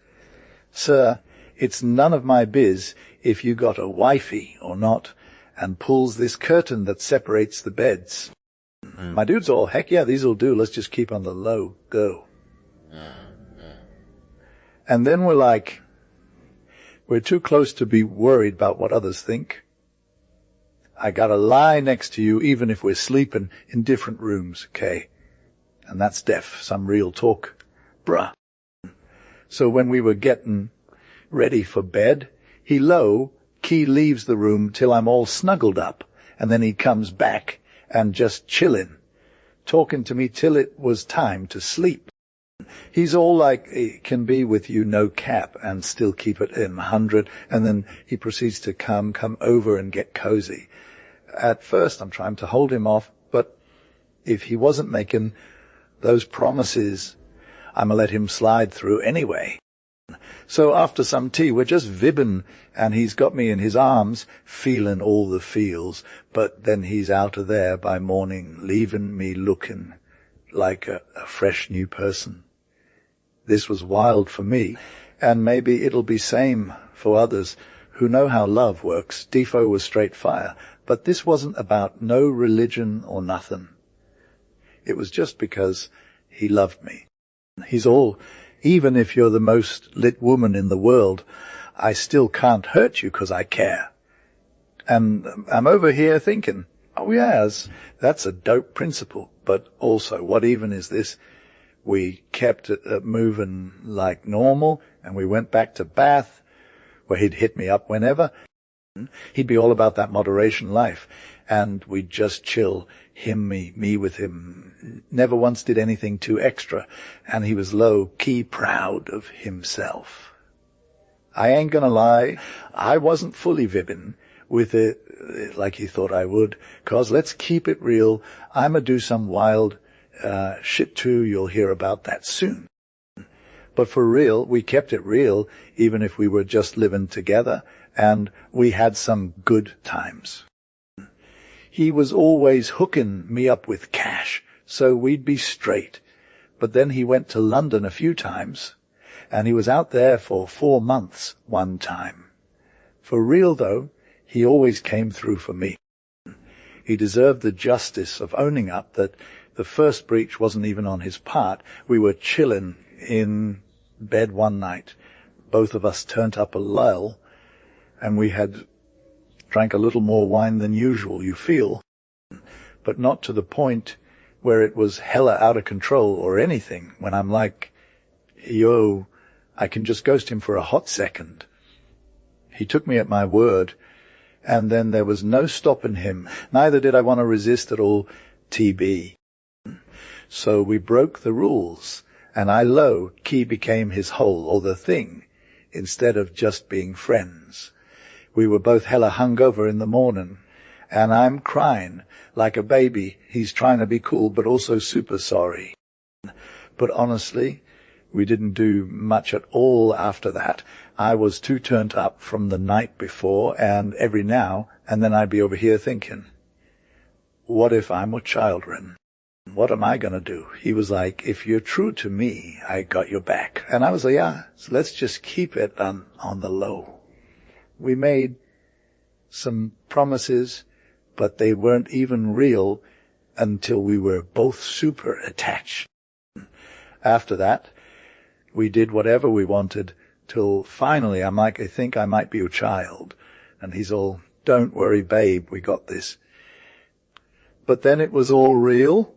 Speaker 1: "Sir, it's none of my biz if you got a wifey or not," and pulls this curtain that separates the beds. My dude's all, "Heck yeah, these'll do. Let's just keep on the low. Go." And then we're like, we're too close to be worried about what others think. I gotta lie next to you even if we're sleeping in different rooms, okay? And that's some real talk. Bruh. So when we were getting ready for bed, he leaves the room till I'm all snuggled up, and then he comes back and just chillin', talking to me till it was time to sleep. He's all like, he can be with you no cap and still keep it in 100, and then he proceeds to come over and get cozy. At first I'm trying to hold him off, but if he wasn't making those promises, I'm gonna let him slide through anyway. So after some tea, we're just vibbing, and he's got me in his arms, feeling all the feels, but then he's out of there by morning, leaving me looking like a fresh new person. This was wild for me, and maybe it'll be same for others who know how love works. Defo was straight fire, but this wasn't about no religion or nothing. It was just because he loved me. He's all, "Even if you're the most lit woman in the world, I still can't hurt you 'cause I care." And I'm over here thinking, oh yes, that's a dope principle, but also, what even is this? We kept it moving like normal, and we went back to Bath, where he'd hit me up whenever. He'd be all about that moderation life, and we'd just chill, me with him. Never once did anything too extra, and he was low-key proud of himself. I ain't gonna lie, I wasn't fully vibbing with it like he thought I would, 'cause let's keep it real, I'ma do some wild shit too, you'll hear about that soon. But for real, we kept it real, even if we were just living together, and we had some good times. He was always hooking me up with cash, so we'd be straight. But then he went to London a few times, and he was out there for 4 months one time. For real, though, he always came through for me. He deserved the justice of owning up that the first breach wasn't even on his part. We were chilling in bed one night. Both of us turned up a lull, and we had drank a little more wine than usual, you feel, but not to the point where it was hella out of control or anything, when I'm like, yo, I can just ghost him for a hot second. He took me at my word, and then there was no stopping him. Neither did I want to resist at all, TB. So we broke the rules, and I low-key became his whole, or the thing, instead of just being friends. We were both hella hungover in the morning, and I'm crying like a baby. He's trying to be cool, but also super sorry. But honestly, we didn't do much at all after that. I was too turned up from the night before, and every now and then I'd be over here thinking, what if I'm with children? What am I going to do? He was like, if you're true to me, I got your back. And I was like, yeah, so let's just keep it on the low. We made some promises, but they weren't even real until we were both super attached. After that, we did whatever we wanted till finally I'm like, I think I might be your child. And he's all, don't worry, babe, we got this. But then it was all real,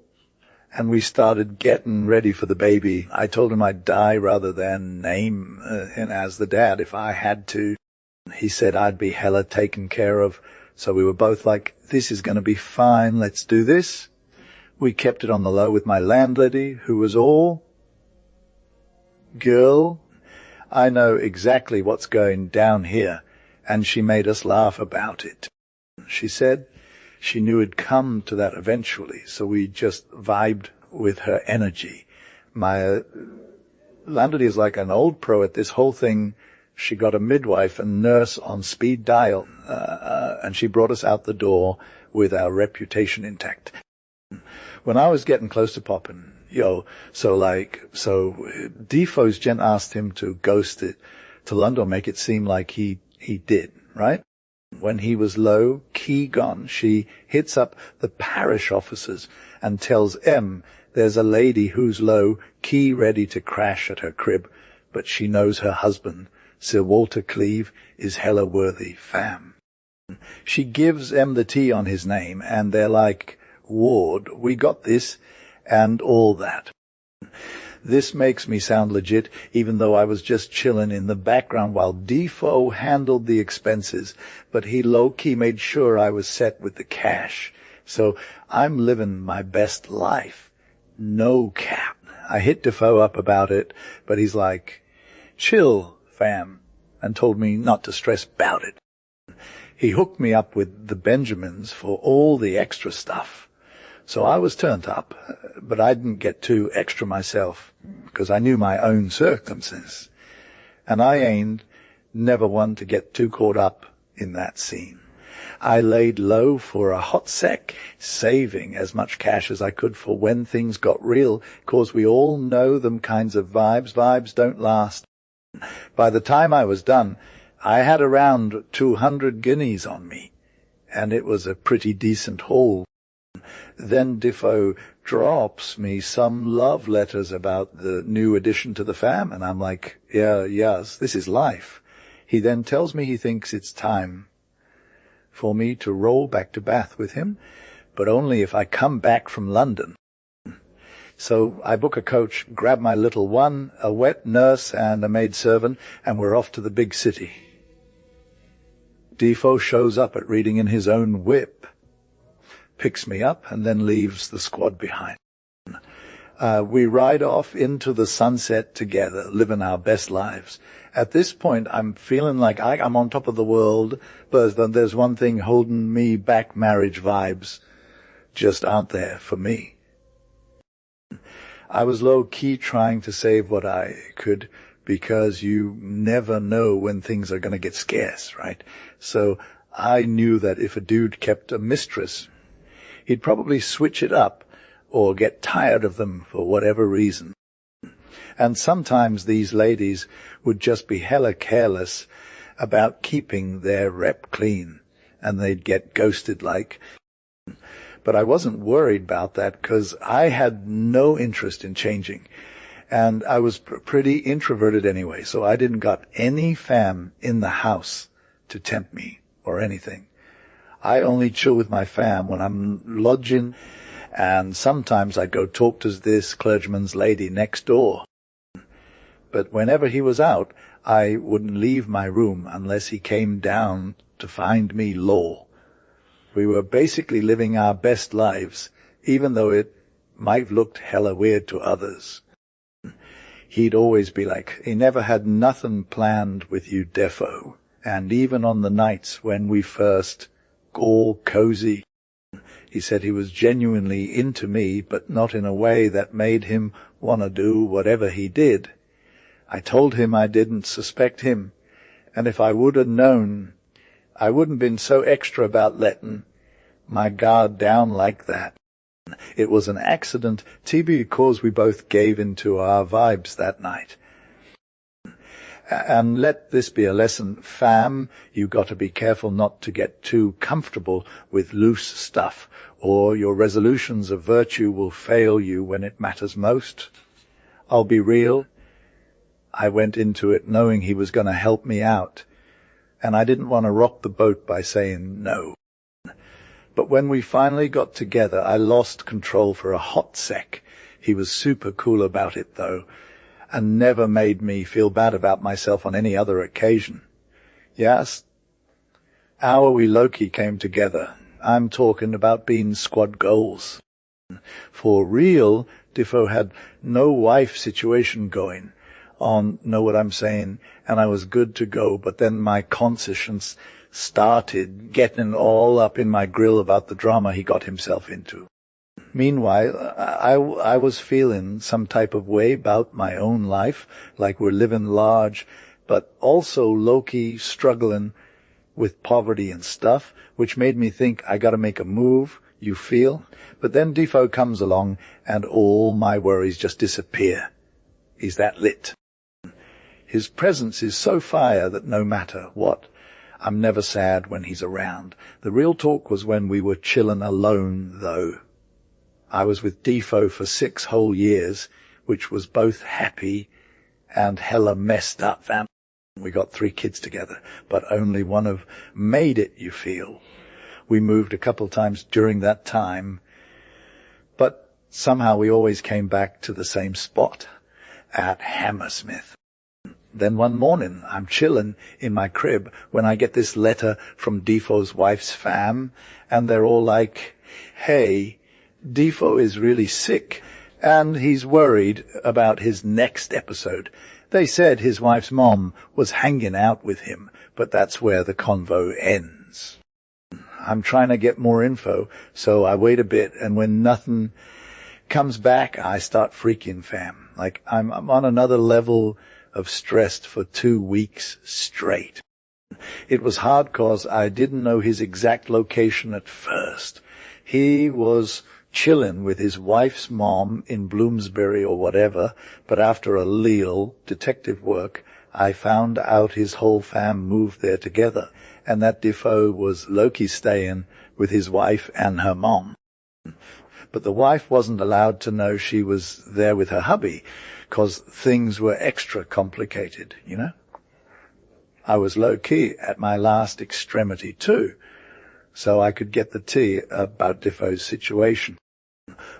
Speaker 1: and we started getting ready for the baby. I told him I'd die rather than name him as the dad if I had to. He said I'd be hella taken care of, so we were both like, this is going to be fine, let's do this. We kept it on the low with my landlady, who was all, girl, I know exactly what's going down here, and she made us laugh about it. She said she knew it'd come to that eventually, so we just vibed with her energy. My landlady is like an old pro at this whole thing. She got a midwife and nurse on speed dial, and she brought us out the door with our reputation intact. When I was getting close to popping, so Defoe's gent asked him to ghost it to London, make it seem like he did, right? When he was low-key gone, she hits up the parish officers and tells M there's a lady who's low-key ready to crash at her crib, but she knows her husband, Sir Walter Cleave, is hella worthy, fam. She gives M the tea on his name, and they're like, Ward, we got this, and all that. This makes me sound legit, even though I was just chilling in the background while Defoe handled the expenses, but he low-key made sure I was set with the cash. So I'm living my best life. No cap. I hit Defoe up about it, but he's like, chill, fam, and told me not to stress about it. He hooked me up with the Benjamins for all the extra stuff. So I was turned up, but I didn't get too extra myself, because I knew my own circumstances. And I ain't never one to get too caught up in that scene. I laid low for a hot sec, saving as much cash as I could for when things got real, 'cause we all know them kinds of vibes. Vibes don't last. By the time I was done, I had around 200 guineas on me, and it was a pretty decent haul. Then Defoe drops me some love letters about the new addition to the fam, and I'm like, yes, this is life. He then tells me he thinks it's time for me to roll back to Bath with him, but only if I come back from London. So I book a coach, grab my little one, a wet nurse and a maidservant, and we're off to the big city. Defoe shows up at reading in his own whip, picks me up, and then leaves the squad behind. We ride off into the sunset together, living our best lives. At this point, I'm feeling like I'm on top of the world, but there's one thing holding me back. Marriage vibes just aren't there for me. I was low-key trying to save what I could, because you never know when things are going to get scarce, right? So I knew that if a dude kept a mistress, he'd probably switch it up or get tired of them for whatever reason. And sometimes these ladies would just be hella careless about keeping their rep clean, and they'd get ghosted like. But I wasn't worried about that, because I had no interest in changing. And I was pretty introverted anyway, so I didn't got any fam in the house to tempt me or anything. I only chill with my fam when I'm lodging, and sometimes I'd go talk to this clergyman's lady next door. But whenever he was out, I wouldn't leave my room unless he came down to find me law. We were basically living our best lives, even though it might have looked hella weird to others. He'd always be like, he never had nothing planned with you, Defo. And even on the nights when we first got all cozy, he said he was genuinely into me, but not in a way that made him want to do whatever he did. I told him I didn't suspect him, and if I would have known, I wouldn't been so extra about letting my guard down like that. It was an accident, because we both gave into our vibes that night. And let this be a lesson, fam, you got to be careful not to get too comfortable with loose stuff, or your resolutions of virtue will fail you when it matters most. I'll be real. I went into it knowing he was going to help me out, and I didn't want to rock the boat by saying no. But when we finally got together, I lost control for a hot sec. He was super cool about it, though, and never made me feel bad about myself on any other occasion. Yes, our we Loki came together. I'm talking about being squad goals. For real, Defoe had no wife situation going on, know what I'm saying, and I was good to go, but then my conscience started getting all up in my grill about the drama he got himself into. Meanwhile, I was feeling some type of way about my own life, like we're living large, but also low-key struggling with poverty and stuff, which made me think I gotta make a move, you feel? But then Defoe comes along, and all my worries just disappear. He's that lit. His presence is so fire that no matter what, I'm never sad when he's around. The real talk was when we were chillin' alone, though. I was with Defoe for 6 whole years, which was both happy and hella messed up. We got 3 kids together, but only one of made it, you feel. We moved a couple times during that time, but somehow we always came back to the same spot, at Hammersmith. Then one morning, I'm chillin' in my crib when I get this letter from Defoe's wife's fam, and they're all like, hey, Defoe is really sick, and he's worried about his next episode. They said his wife's mom was hanging out with him, but that's where the convo ends. I'm trying to get more info, so I wait a bit, and when nothing comes back, I start freaking, fam. Like, I'm on another level of stressed for 2 weeks straight. It was hard cause I didn't know his exact location at first. He was chillin' with his wife's mom in Bloomsbury or whatever, but after a little detective work, I found out his whole fam moved there together, and that Defoe was low-key staying with his wife and her mom. But the wife wasn't allowed to know she was there with her hubby, 'cause things were extra complicated, you know? I was low-key at my last extremity too, so I could get the tea about Defoe's situation.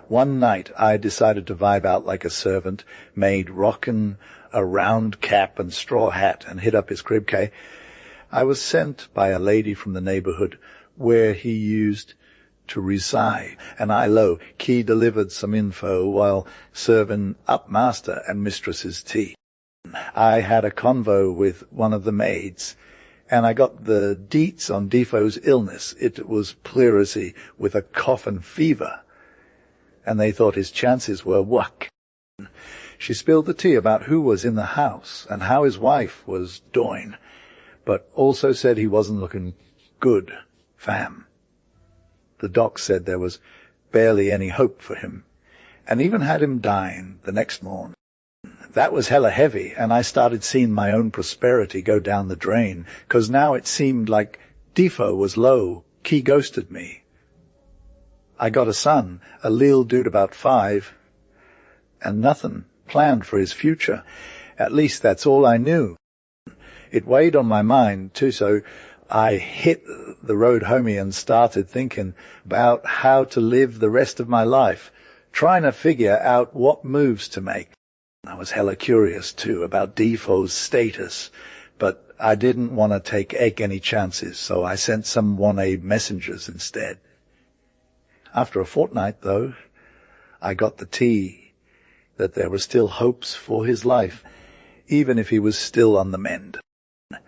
Speaker 1: One night I decided to vibe out like a servant, made rockin' a round cap and straw hat and hit up his crib key. I was sent by a lady from the neighborhood where he used to reside, and I key delivered some info while serving up master and mistress's tea. I had a convo with one of the maids, and I got the deets on Defoe's illness. It was pleurisy with a cough and fever, and they thought his chances were wuck. She spilled the tea about who was in the house and how his wife was doing, but also said he wasn't looking good, fam. The doc said there was barely any hope for him, and even had him dying the next morn. That was hella heavy, and I started seeing my own prosperity go down the drain, 'cause now it seemed like Defoe was low, key ghosted me. I got a son, a lil dude about 5, and nothing planned for his future. At least that's all I knew. It weighed on my mind, too, so I hit the road homie and started thinking about how to live the rest of my life, trying to figure out what moves to make. I was hella curious, too, about Defoe's status, but I didn't want to take any chances, so I sent some 1A messengers instead. After a fortnight, though, I got the tea that there were still hopes for his life, even if he was still on the mend.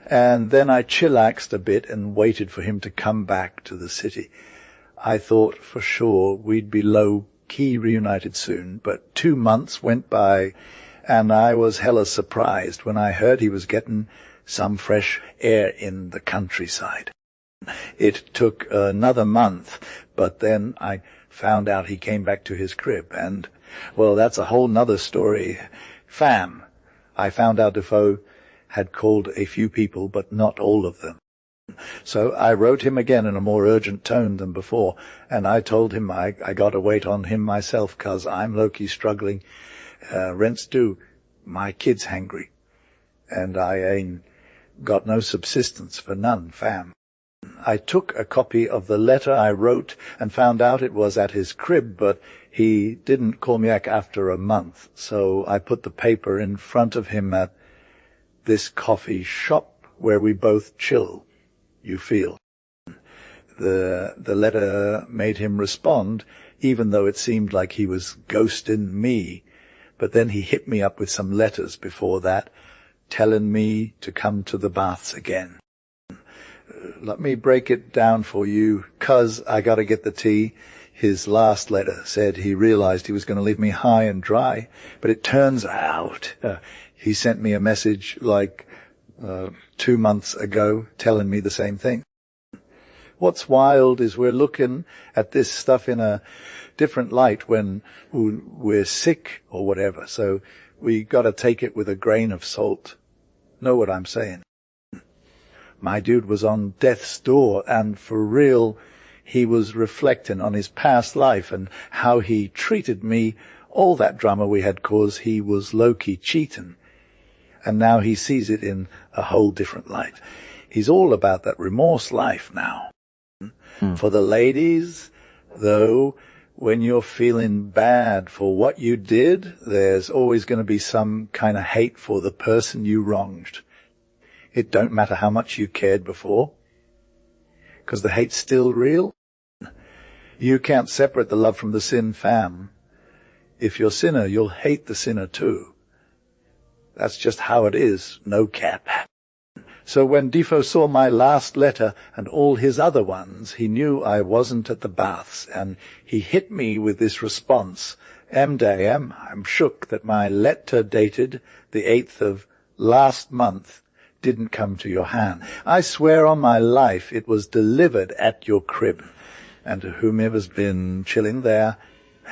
Speaker 1: And then I chillaxed a bit and waited for him to come back to the city. I thought for sure we'd be low-key reunited soon, but 2 months went by, and I was hella surprised when I heard he was getting some fresh air in the countryside. It took another month, but then I found out he came back to his crib, and, well, that's a whole nother story. Fam, I found out Defoe had called a few people, but not all of them. So I wrote him again in a more urgent tone than before, and I told him I got to wait on him myself, 'cause I'm low-key struggling. Rent's due, my kid's hangry, and I ain't got no subsistence for none, fam. I took a copy of the letter I wrote and found out it was at his crib, but he didn't call me back after a month, so I put the paper in front of him at this coffee shop where we both chill, you feel. The letter made him respond, even though it seemed like he was ghosting me, but then he hit me up with some letters before that, telling me to come to the baths again. Let me break it down for you, 'cause I gotta get the tea. His last letter said he realized he was going to leave me high and dry, but it turns out he sent me a message like 2 months ago telling me the same thing. What's wild is we're looking at this stuff in a different light when we're sick or whatever, so we gotta take it with a grain of salt. Know what I'm saying? My dude was on death's door, and for real, he was reflecting on his past life and how he treated me, all that drama we had caused. He was low-key cheating, and now he sees it in a whole different light. He's all about that remorse life now. For the ladies, though, when you're feeling bad for what you did, there's always going to be some kind of hate for the person you wronged. It don't matter how much you cared before, 'cause the hate's still real. You can't separate the love from the sin, fam. If you're sinner, you'll hate the sinner too. That's just how it is, no cap. So when Defoe saw my last letter and all his other ones, he knew I wasn't at the baths, and he hit me with this response. "MDM, I'm shook that my letter dated the 8th of last month didn't come to your hand. I swear on my life it was delivered at your crib. And to whomever's been chilling there,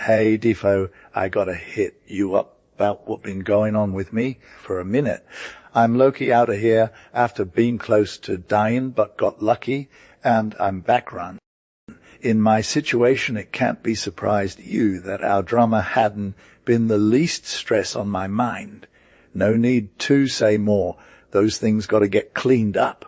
Speaker 1: hey, Defoe, I gotta hit you up about what's been going on with me for a minute. I'm low-key out of here after being close to dying, but got lucky, and I'm back run. In my situation, it can't be surprised you that our drama hadn't been the least stress on my mind. No need to say more. Those things got to get cleaned up.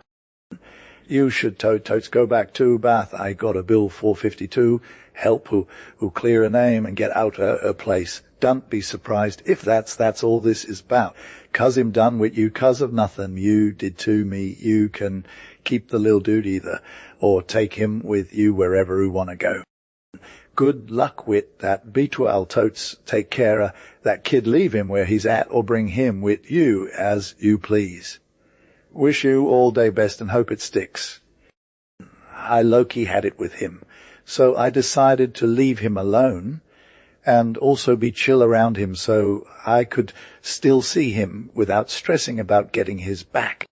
Speaker 1: You should totes go back to Bath. I got a bill 452. Help who clear a name and get out a place. Don't be surprised if that's all this is about. 'Cause him done with you 'cause of nothing you did to me. You can keep the lil dude either, or take him with you wherever you want to go. Good luck with that. Be 12 totes. Take care of that kid. Leave him where he's at, or bring him with you as you please. Wish you all day best and hope it sticks. I low-key had it with him, so I decided to leave him alone and also be chill around him so I could still see him without stressing about getting his back.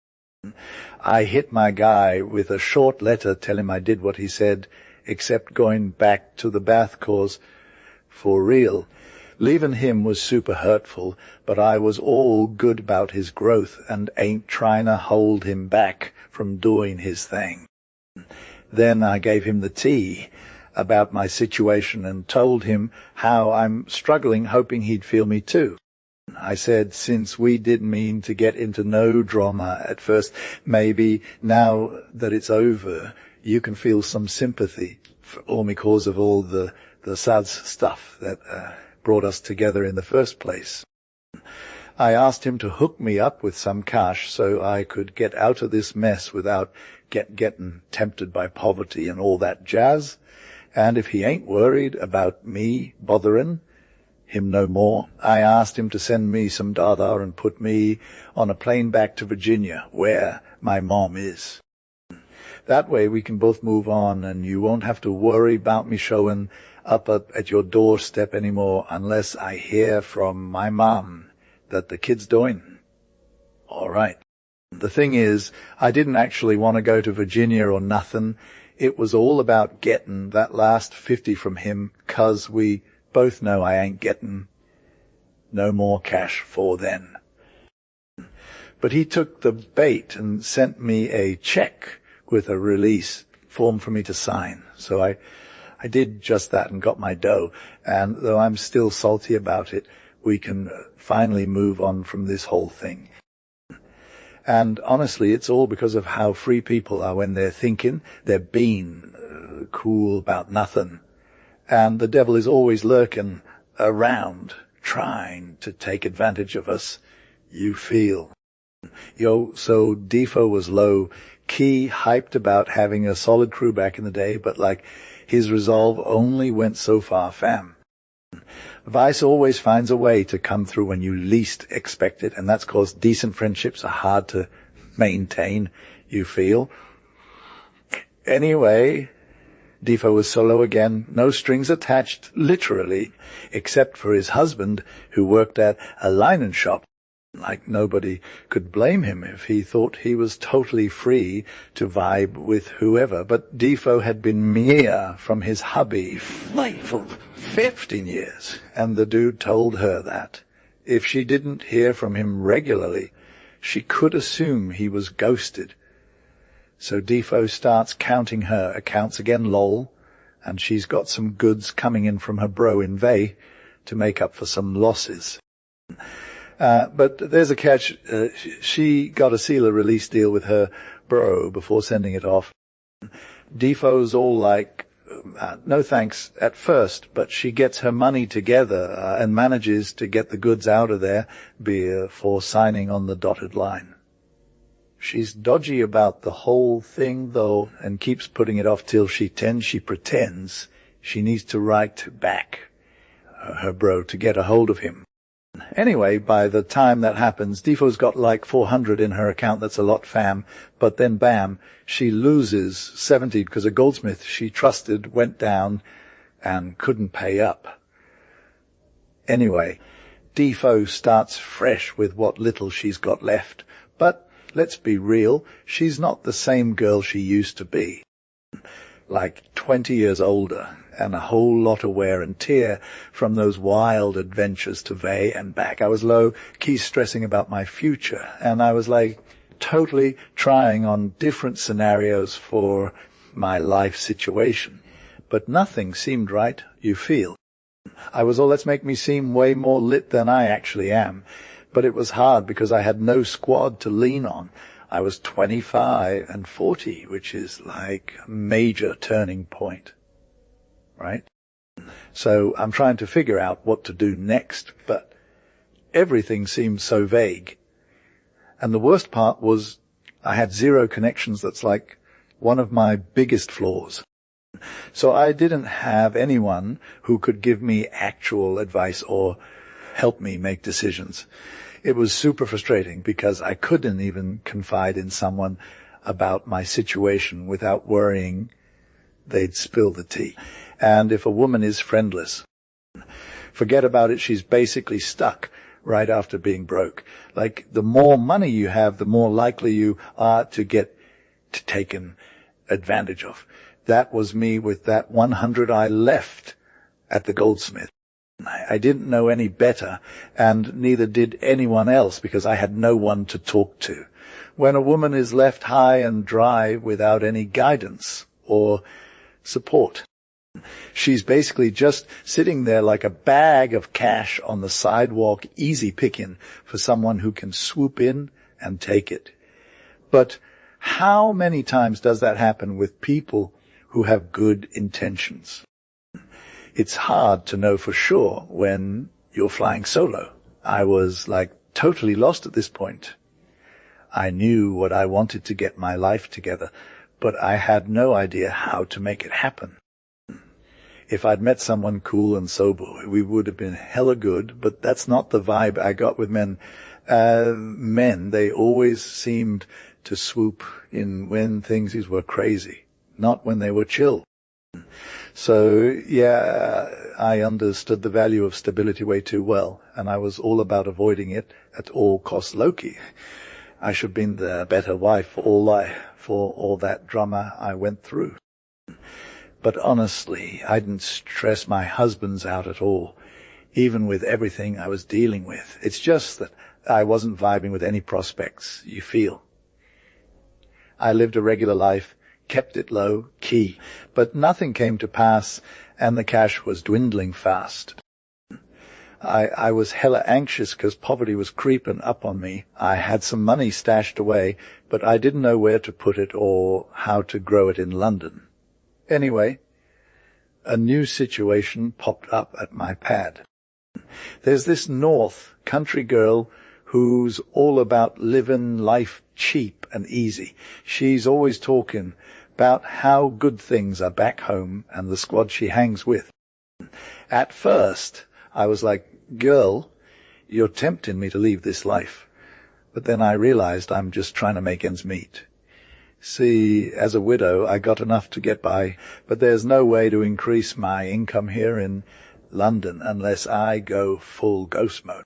Speaker 1: I hit my guy with a short letter telling him I did what he said, except going back to the Bath cause for real. Leaving him was super hurtful, but I was all good about his growth and ain't trying to hold him back from doing his thing. Then I gave him the tea about my situation and told him how I'm struggling, hoping he'd feel me too. I said, since we didn't mean to get into no drama at first, maybe now that it's over, you can feel some sympathy for me cause of all the sad stuff that brought us together in the first place. I asked him to hook me up with some cash so I could get out of this mess without getting tempted by poverty and all that jazz. And if he ain't worried about me bothering him no more, I asked him to send me some dada and put me on a plane back to Virginia, where my mom is. That way we can both move on, and you won't have to worry about me showing up at your doorstep anymore unless I hear from my mom that the kid's doing all right. The thing is, I didn't actually want to go to Virginia or nothing. It was all about getting that last 50 from him, 'cause we both know I ain't getting no more cash for then. But he took the bait and sent me a check with a release form for me to sign. So I did just that and got my dough. And though I'm still salty about it, we can finally move on from this whole thing. And honestly, it's all because of how free people are when they're thinking. They're being cool about nothing. And the devil is always lurking around, trying to take advantage of us, you feel. So Defo was low-key hyped about having a solid crew back in the day, but his resolve only went so far, fam. Vice always finds a way to come through when you least expect it, and that's 'cause decent friendships are hard to maintain, you feel. Anyway, Defo was solo again, no strings attached, literally, except for his husband, who worked at a linen shop. Nobody could blame him if he thought he was totally free to vibe with whoever. But Defo had been Mia from his hubby for 15 years, and the dude told her that if she didn't hear from him regularly, she could assume he was ghosted. So Defo starts counting her accounts again, lol, and she's got some goods coming in from her bro in Vay to make up for some losses. But there's a catch. She got a sealer release deal with her bro before sending it off. Defo's all no thanks at first, but she gets her money together and manages to get the goods out of there before signing on the dotted line. She's dodgy about the whole thing, though, and keeps putting it off till she pretends she needs to write back her bro to get a hold of him. Anyway, by the time that happens, Defo's got 400 in her account. That's a lot, fam. But then, bam, she loses 70 because a goldsmith she trusted went down and couldn't pay up. Anyway, Defo starts fresh with what little she's got left. But let's be real, she's not the same girl she used to be. 20 years older, and a whole lot of wear and tear from those wild adventures to Vay and back. I was low-key stressing about my future, and I was totally trying on different scenarios for my life situation. But nothing seemed right, you feel. I was all, let's make me seem way more lit than I actually am. But it was hard because I had no squad to lean on. I was 25 and 40, which is like a major turning point, right? So I'm trying to figure out what to do next, but everything seemed so vague. And the worst part was I had zero connections. That's like one of my biggest flaws. So I didn't have anyone who could give me actual advice or help me make decisions. It was super frustrating because I couldn't even confide in someone about my situation without worrying they'd spill the tea. And if a woman is friendless, forget about it, she's basically stuck right after being broke. Like, the more money you have, the more likely you are to get taken advantage of. That was me with that 100 I left at the goldsmith. I didn't know any better, and neither did anyone else, because I had no one to talk to. When a woman is left high and dry without any guidance or support, she's basically just sitting there like a bag of cash on the sidewalk, easy picking for someone who can swoop in and take it. But how many times does that happen with people who have good intentions? It's hard to know for sure when you're flying solo. I was like totally lost at this point. I knew what I wanted to get my life together, but I had no idea how to make it happen. If I'd met someone cool and sober, we would have been hella good, but that's not the vibe I got with men. Men, they always seemed to swoop in when things were crazy, not when they were chill. So, yeah, I understood the value of stability way too well, and I was all about avoiding it at all costs. Loki, I should have been the better wife for all that drama I went through. But honestly, I didn't stress my husbands out at all, even with everything I was dealing with. It's just that I wasn't vibing with any prospects, you feel. I lived a regular life, kept it low, key, but nothing came to pass, and the cash was dwindling fast. I was hella anxious because poverty was creeping up on me. I had some money stashed away, but I didn't know where to put it or how to grow it in London. Anyway, a new situation popped up at my pad. There's this North country girl who's all about living life cheap and easy. She's always talking about how good things are back home and the squad she hangs with. At first, I was like, girl, you're tempting me to leave this life. But then I realized I'm just trying to make ends meet. See, as a widow, I got enough to get by, but there's no way to increase my income here in London unless I go full ghost mode.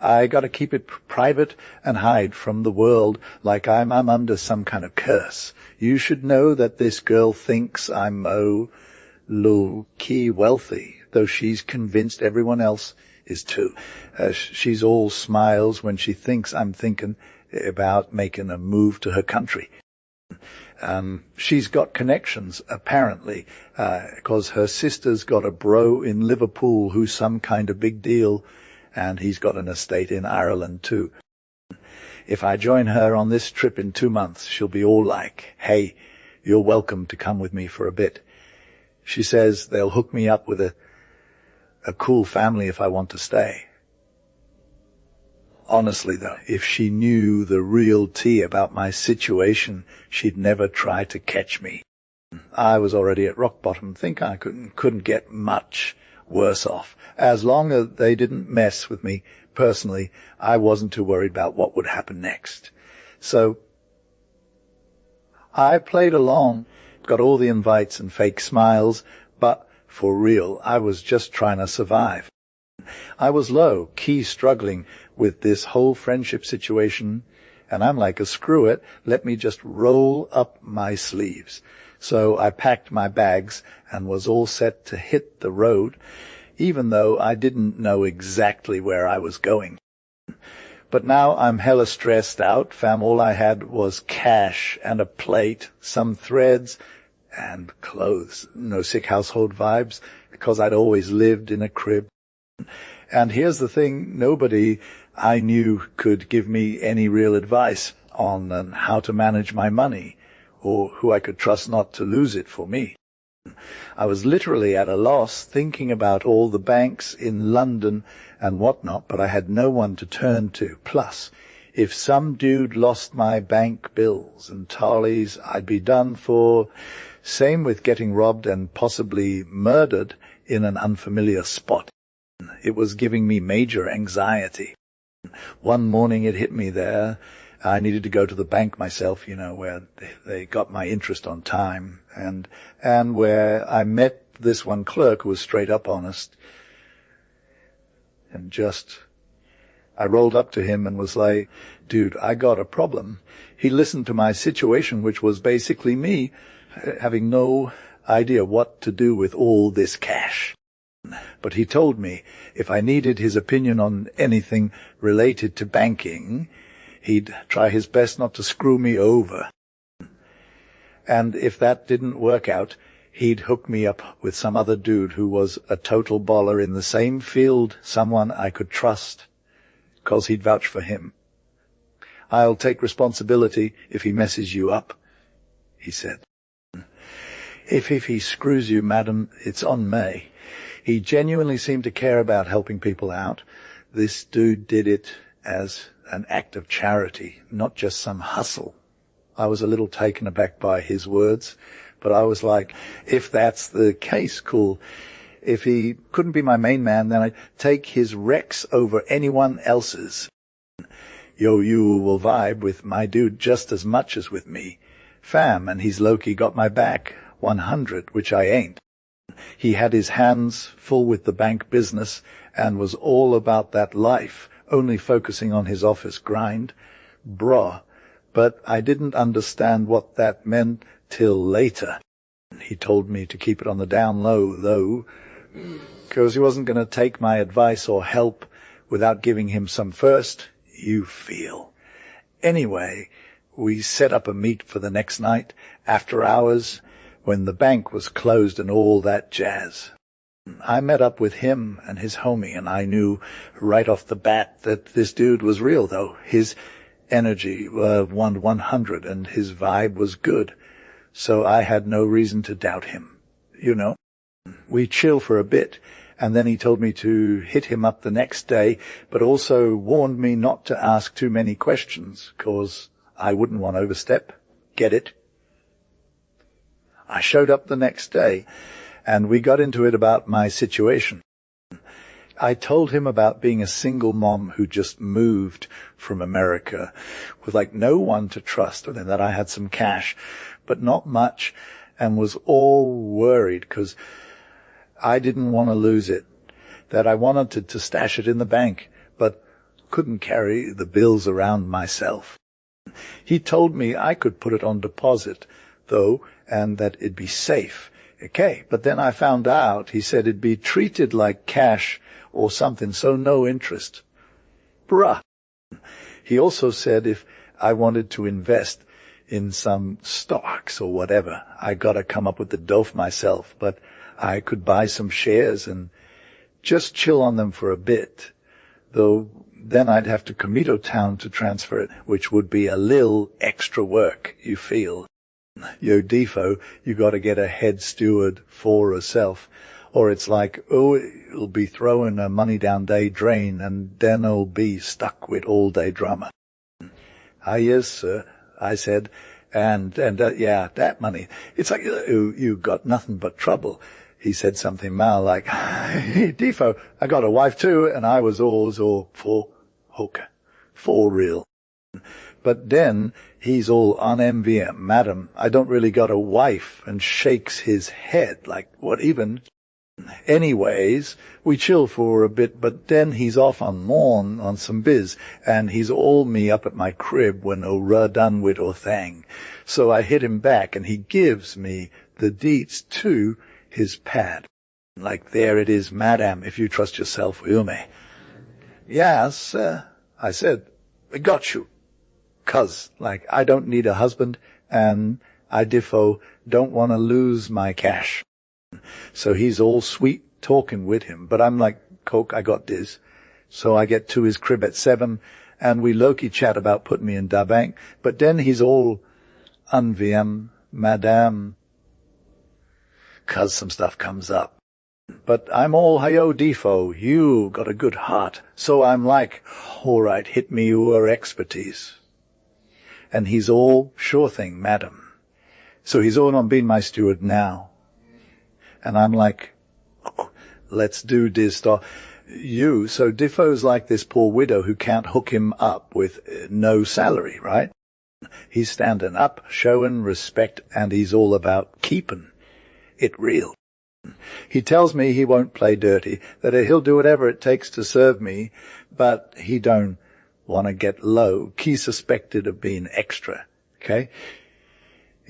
Speaker 1: I got to keep it private and hide from the world like I'm under some kind of curse. You should know that this girl thinks I'm low-key wealthy, though she's convinced everyone else is too. She's all smiles when she thinks I'm thinking about making a move to her country. She's got connections, apparently, because her sister's got a bro in Liverpool who's some kind of big deal, and he's got an estate in Ireland too. If I join her on this trip in 2 months, she'll be all like, hey, you're welcome to come with me for a bit. She says they'll hook me up with a cool family if I want to stay. Honestly, though, if she knew the real tea about my situation, she'd never try to catch me. I was already at rock bottom. Think I couldn't get much worse off. As long as they didn't mess with me personally, I wasn't too worried about what would happen next. So I played along, got all the invites and fake smiles, but for real, I was just trying to survive. I was low-key struggling with this whole friendship situation, and I'm like, screw it, let me just roll up my sleeves. So I packed my bags and was all set to hit the road, even though I didn't know exactly where I was going. But now I'm hella stressed out, fam. All I had was cash and a plate, some threads, and clothes. No sick household vibes, because I'd always lived in a crib. And here's the thing, nobody I knew could give me any real advice on how to manage my money, or who I could trust not to lose it for me. I was literally at a loss, thinking about all the banks in London and whatnot, but I had no one to turn to. Plus, if some dude lost my bank bills and tallies, I'd be done for. Same with getting robbed and possibly murdered in an unfamiliar spot. It was giving me major anxiety. One morning it hit me there. I needed to go to the bank myself, where they got my interest on time, and where I met this one clerk who was straight up honest. And I rolled up to him and was like, dude, I got a problem. He listened to my situation, which was basically me having no idea what to do with all this cash. But he told me if I needed his opinion on anything related to banking, he'd try his best not to screw me over. And if that didn't work out, he'd hook me up with some other dude who was a total baller in the same field, someone I could trust, 'cause he'd vouch for him. I'll take responsibility if he messes you up, he said. If he screws you, madam, it's on me. He genuinely seemed to care about helping people out. This dude did it as an act of charity, not just some hustle. I was a little taken aback by his words, but I was like, if that's the case, cool. If he couldn't be my main man, then I'd take his wrecks over anyone else's. You will vibe with my dude just as much as with me. Fam, and he's low-key got my back, 100, which I ain't. He had his hands full with the bank business and was all about that life, only focusing on his office grind. Bruh. But I didn't understand what that meant till later. He told me to keep it on the down low, though, 'cause he wasn't going to take my advice or help without giving him some first. You feel. Anyway, we set up a meet for the next night, after hours, when the bank was closed and all that jazz. I met up with him and his homie, and I knew right off the bat that this dude was real, though. His energy was 100, and his vibe was good, so I had no reason to doubt him. We chill for a bit, and then he told me to hit him up the next day, but also warned me not to ask too many questions, 'cause I wouldn't want to overstep. Get it? I showed up the next day, and we got into it about my situation. I told him about being a single mom who just moved from America with no one to trust, and that I had some cash, but not much, and was all worried because I didn't want to lose it, that I wanted to stash it in the bank, but couldn't carry the bills around myself. He told me I could put it on deposit, though, and that it'd be safe. Okay, but then I found out he said it'd be treated like cash or something, so no interest. Bruh. He also said if I wanted to invest in some stocks or whatever, I gotta come up with the dough myself, but I could buy some shares and just chill on them for a bit, though then I'd have to Comito Town to transfer it, which would be a little extra work, you feel. Yo, defo, you gotta get a head steward for herself, or it's like, it'll be throwing a money down day drain, and then it'll be stuck with all day drama. Ah, yes, sir, I said, and yeah, that money. It's like, you got nothing but trouble. He said something mal like, hey, defo, I got a wife too, and I was always all for hooker, for real. But then he's all unenviable. Madam, I don't really got a wife, and shakes his head like, what even? Anyways, we chill for a bit, but then he's off on morn on some biz, and he's all me up at my crib when we're done with or thang. So I hit him back, and he gives me the deets to his pad. Like, there it is, madam, if you trust yourself, will me? Yes, I said, I got you. 'Cause, I don't need a husband, and I defo don't want to lose my cash. So he's all sweet talking with him, but I'm like, Coke, I got this. So I get to his crib at 7, and we low-key chat about putting me in Da Bank, but then he's all unvm, madame, 'cause some stuff comes up. But I'm all, "Hi-yo, Defo, you got a good heart." So I'm like, "All right, hit me your expertise." And he's all, "Sure thing, madam." So he's all on being my steward now. And I'm like, "Let's do this stuff." So Defoe's like this poor widow who can't hook him up with no salary, right? He's standing up, showing respect, and he's all about keeping it real. He tells me he won't play dirty, that he'll do whatever it takes to serve me, but he don't want to get low. He's suspected of being extra, okay?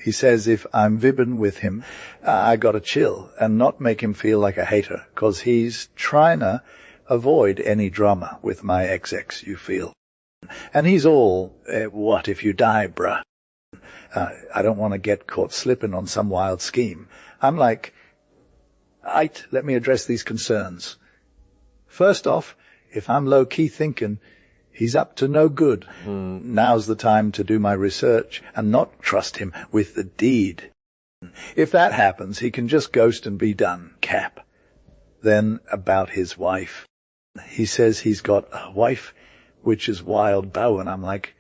Speaker 1: He says if I'm vibbing with him, I gotta chill and not make him feel like a hater, 'cause he's trying to avoid any drama with my execs, you feel. And he's all, "What if you die, bruh?" I don't want to get caught slipping on some wild scheme. I'm like, let me address these concerns. First off, if I'm low-key thinking he's up to no good, now's the time to do my research and not trust him with the deed. If that happens, he can just ghost and be done, cap. Then about his wife. He says he's got a wife which is wild bow, and I'm like,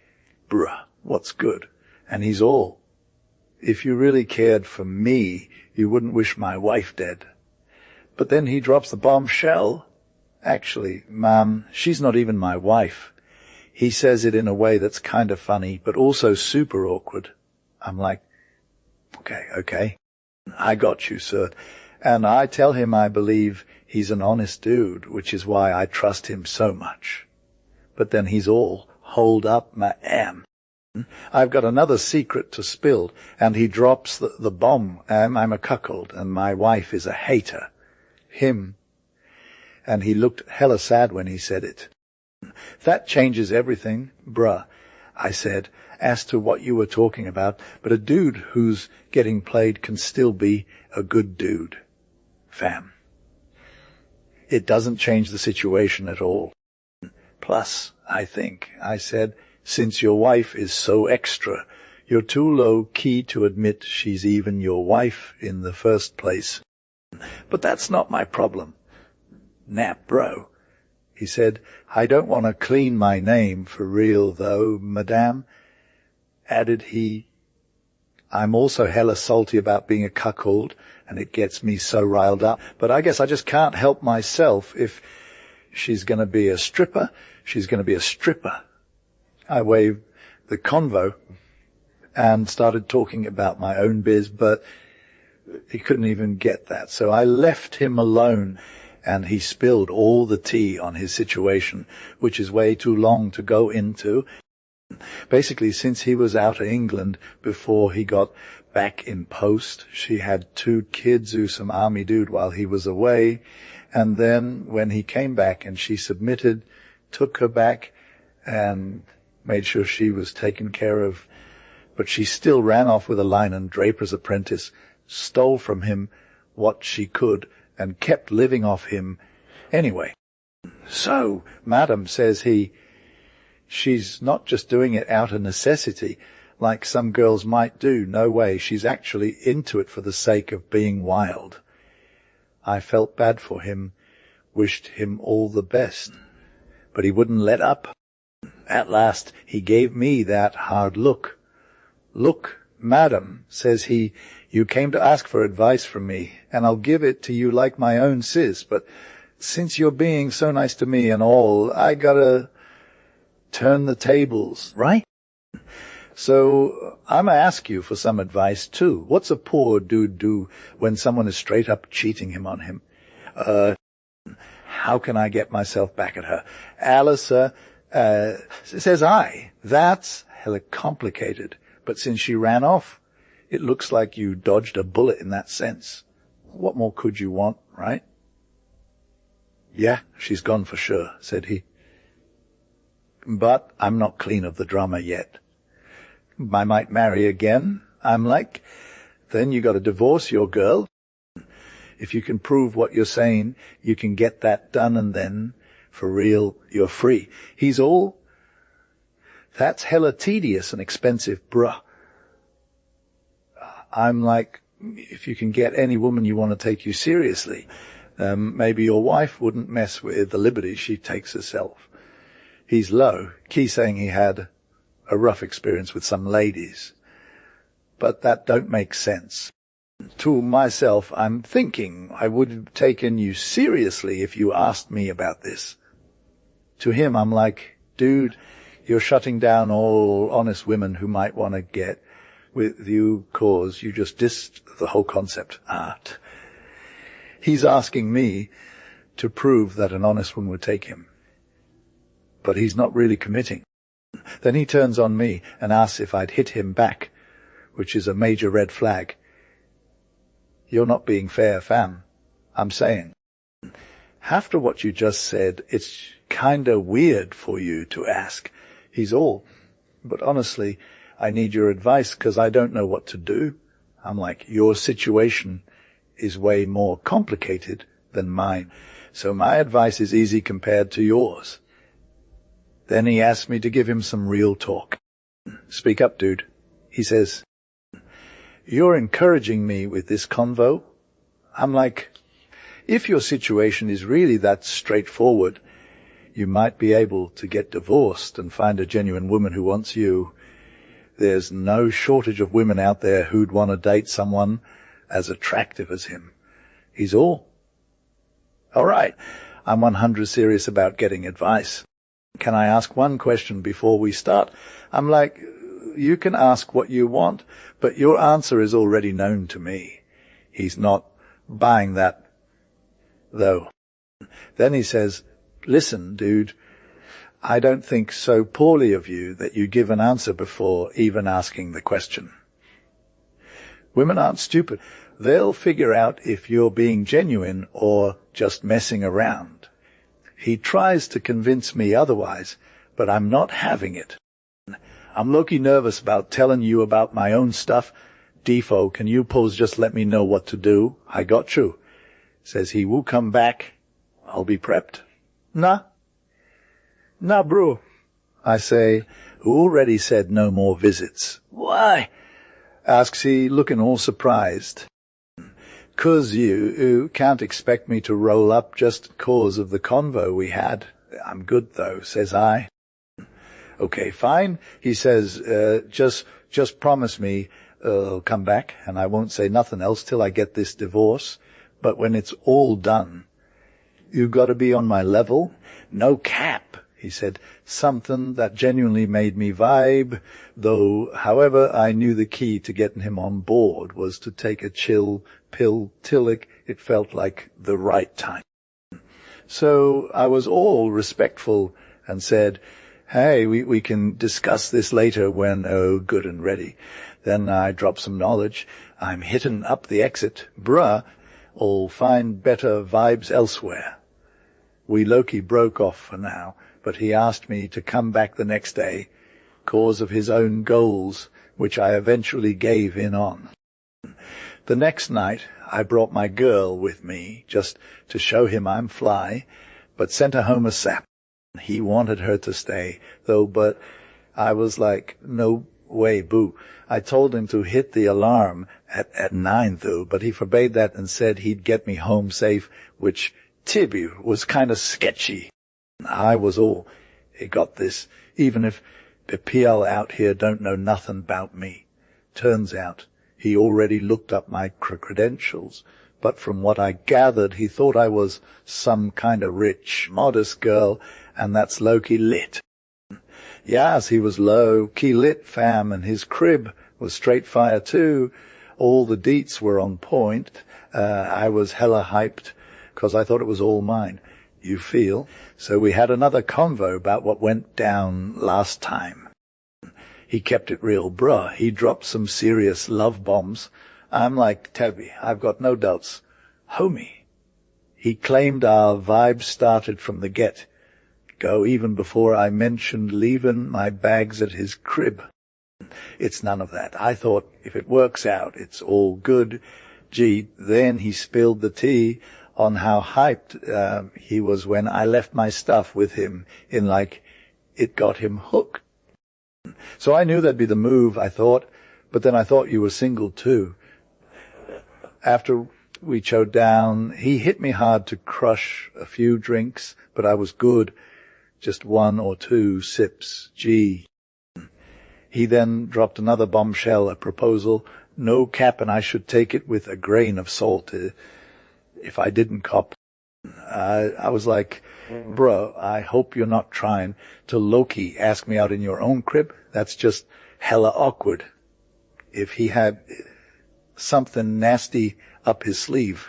Speaker 1: bruh, what's good? And he's all, "If you really cared for me, you wouldn't wish my wife dead." But then he drops the bombshell. "Actually, ma'am, she's not even my wife." He says it in a way that's kind of funny, but also super awkward. I'm like, okay, I got you, sir. And I tell him I believe he's an honest dude, which is why I trust him so much. But then he's all, "Hold up, ma'am. I've got another secret to spill," and he drops the bomb. I'm a cuckold, and my wife is a hater. Him. And he looked hella sad when he said it. "That changes everything, bruh," I said, "as to what you were talking about, but a dude who's getting played can still be a good dude, fam. It doesn't change the situation at all. Plus, I think," I said, "since your wife is so extra, you're too low-key to admit she's even your wife in the first place. But that's not my problem." "Nap, bro," he said, "I don't want to clean my name for real, though, madame," added he. I'm also hella salty about being a cuckold, and it gets me so riled up. But I guess I just can't help myself. If she's going to be a stripper, she's going to be a stripper. I waved the convo and started talking about my own biz, but he couldn't even get that. So I left him alone, and he spilled all the tea on his situation, which is way too long to go into. Basically, since he was out of England before he got back in post, she had 2 kids who some army dude while he was away. And then when he came back and she submitted, took her back and made sure she was taken care of. But she still ran off with a line, and draper's apprentice stole from him what she could and kept living off him anyway. "So, madam," says he, "she's not just doing it out of necessity, like some girls might do. No way. She's actually into it for the sake of being wild." I felt bad for him, wished him all the best, but he wouldn't let up. At last he gave me that hard look. "Look, madam," says he, "you came to ask for advice from me, and I'll give it to you like my own sis, but since you're being so nice to me and all, I gotta turn the tables, right? So I'm gonna ask you for some advice, too. What's a poor dude do when someone is straight up cheating him on him? How can I get myself back at her?" "Alice, says I, "that's hella complicated, but since she ran off, it looks like you dodged a bullet in that sense. What more could you want, right?" "Yeah, she's gone for sure," said he. "But I'm not clean of the drama yet. I might marry again." I'm like, "Then you got to divorce your girl. If you can prove what you're saying, you can get that done, and then, for real, you're free." He's all, That's hella tedious and expensive, bruh. I'm like, if you can get any woman you want to take you seriously, maybe your wife wouldn't mess with the liberties she takes herself. He's low, Key saying he had a rough experience with some ladies. But that don't make sense. To myself, I'm thinking I would have taken you seriously if you asked me about this. To him, I'm like, dude, you're shutting down all honest women who might want to get with you cause you just dissed the whole concept. Art. He's asking me to prove that an honest woman would take him. But he's not really committing. Then he turns on me and asks if I'd hit him back, which is a major red flag. You're not being fair, fam. I'm saying. After what you just said, it's kinda weird for you to ask. He's all. But honestly, I need your advice because I don't know what to do. I'm like, your situation is way more complicated than mine. So my advice is easy compared to yours. Then he asked me to give him some real talk. Speak up, dude. He says, you're encouraging me with this convo? I'm like, if your situation is really that straightforward, you might be able to get divorced and find a genuine woman who wants you. There's no shortage of women out there who'd want to date someone as attractive as him. He's all. All right, I'm 100 serious about getting advice. Can I ask one question before we start? I'm like, you can ask what you want, but your answer is already known to me. He's not buying that, though. Then he says, listen, dude, I don't think so poorly of you that you give an answer before even asking the question. Women aren't stupid. They'll figure out if you're being genuine or just messing around. He tries to convince me otherwise, but I'm not having it. I'm low-key nervous about telling you about my own stuff. Defo, can you pose just let me know what to do? I got you. Says he will come back. I'll be prepped. Nah, bro. I say, who already said no more visits. Why? Asks he, looking all surprised. 'Cause you can't expect me to roll up just 'cause of the convo we had. I'm good, though, says I. Okay, fine. He says, just promise me I'll come back and I won't say nothing else till I get this divorce. But when it's all done, you gotta be on my level. No cap, he said. Something that genuinely made me vibe, though, however, I knew the key to getting him on board was to take a chill pill till it felt like the right time. So I was all respectful and said, hey, we can discuss this later when, good and ready. Then I dropped some knowledge. I'm hitting up the exit. Bruh, I'll find better vibes elsewhere. We low-key broke off for now, but he asked me to come back the next day, cause of his own goals, which I eventually gave in on. The next night, I brought my girl with me, just to show him I'm fly, but sent her home a sap. He wanted her to stay, though, but I was like, no way, boo. I told him to hit the alarm at 9, though, but he forbade that and said he'd get me home safe, which, Tibby, was kind of sketchy. I was all, he got this, even if the PL out here don't know nothing about me. Turns out, he already looked up my credentials, but from what I gathered, he thought I was some kind of rich, modest girl, and that's low-key lit. Yes, he was low-key lit, fam, and his crib was straight fire too. All the deets were on point. I was hella hyped, 'cause I thought it was all mine. You feel? So we had another convo about what went down last time. He kept it real, bruh. He dropped some serious love bombs. I'm like, Tabby, I've got no doubts. Homie. He claimed our vibe started from the get-go, even before I mentioned leaving my bags at his crib. It's none of that. I thought, if it works out, it's all good. Gee, then he spilled the tea on how hyped he was when I left my stuff with him in like, it got him hooked. So I knew that'd be the move, I thought, but then I thought you were single too. After we chowed down, he hit me hard to crush a few drinks, but I was good. Just 1 or 2 sips. Gee. He then dropped another bombshell, a proposal. No cap, and I should take it with a grain of salt. If I didn't cop, I was like, bro, I hope you're not trying to low-key ask me out in your own crib. That's just hella awkward. If he had something nasty up his sleeve,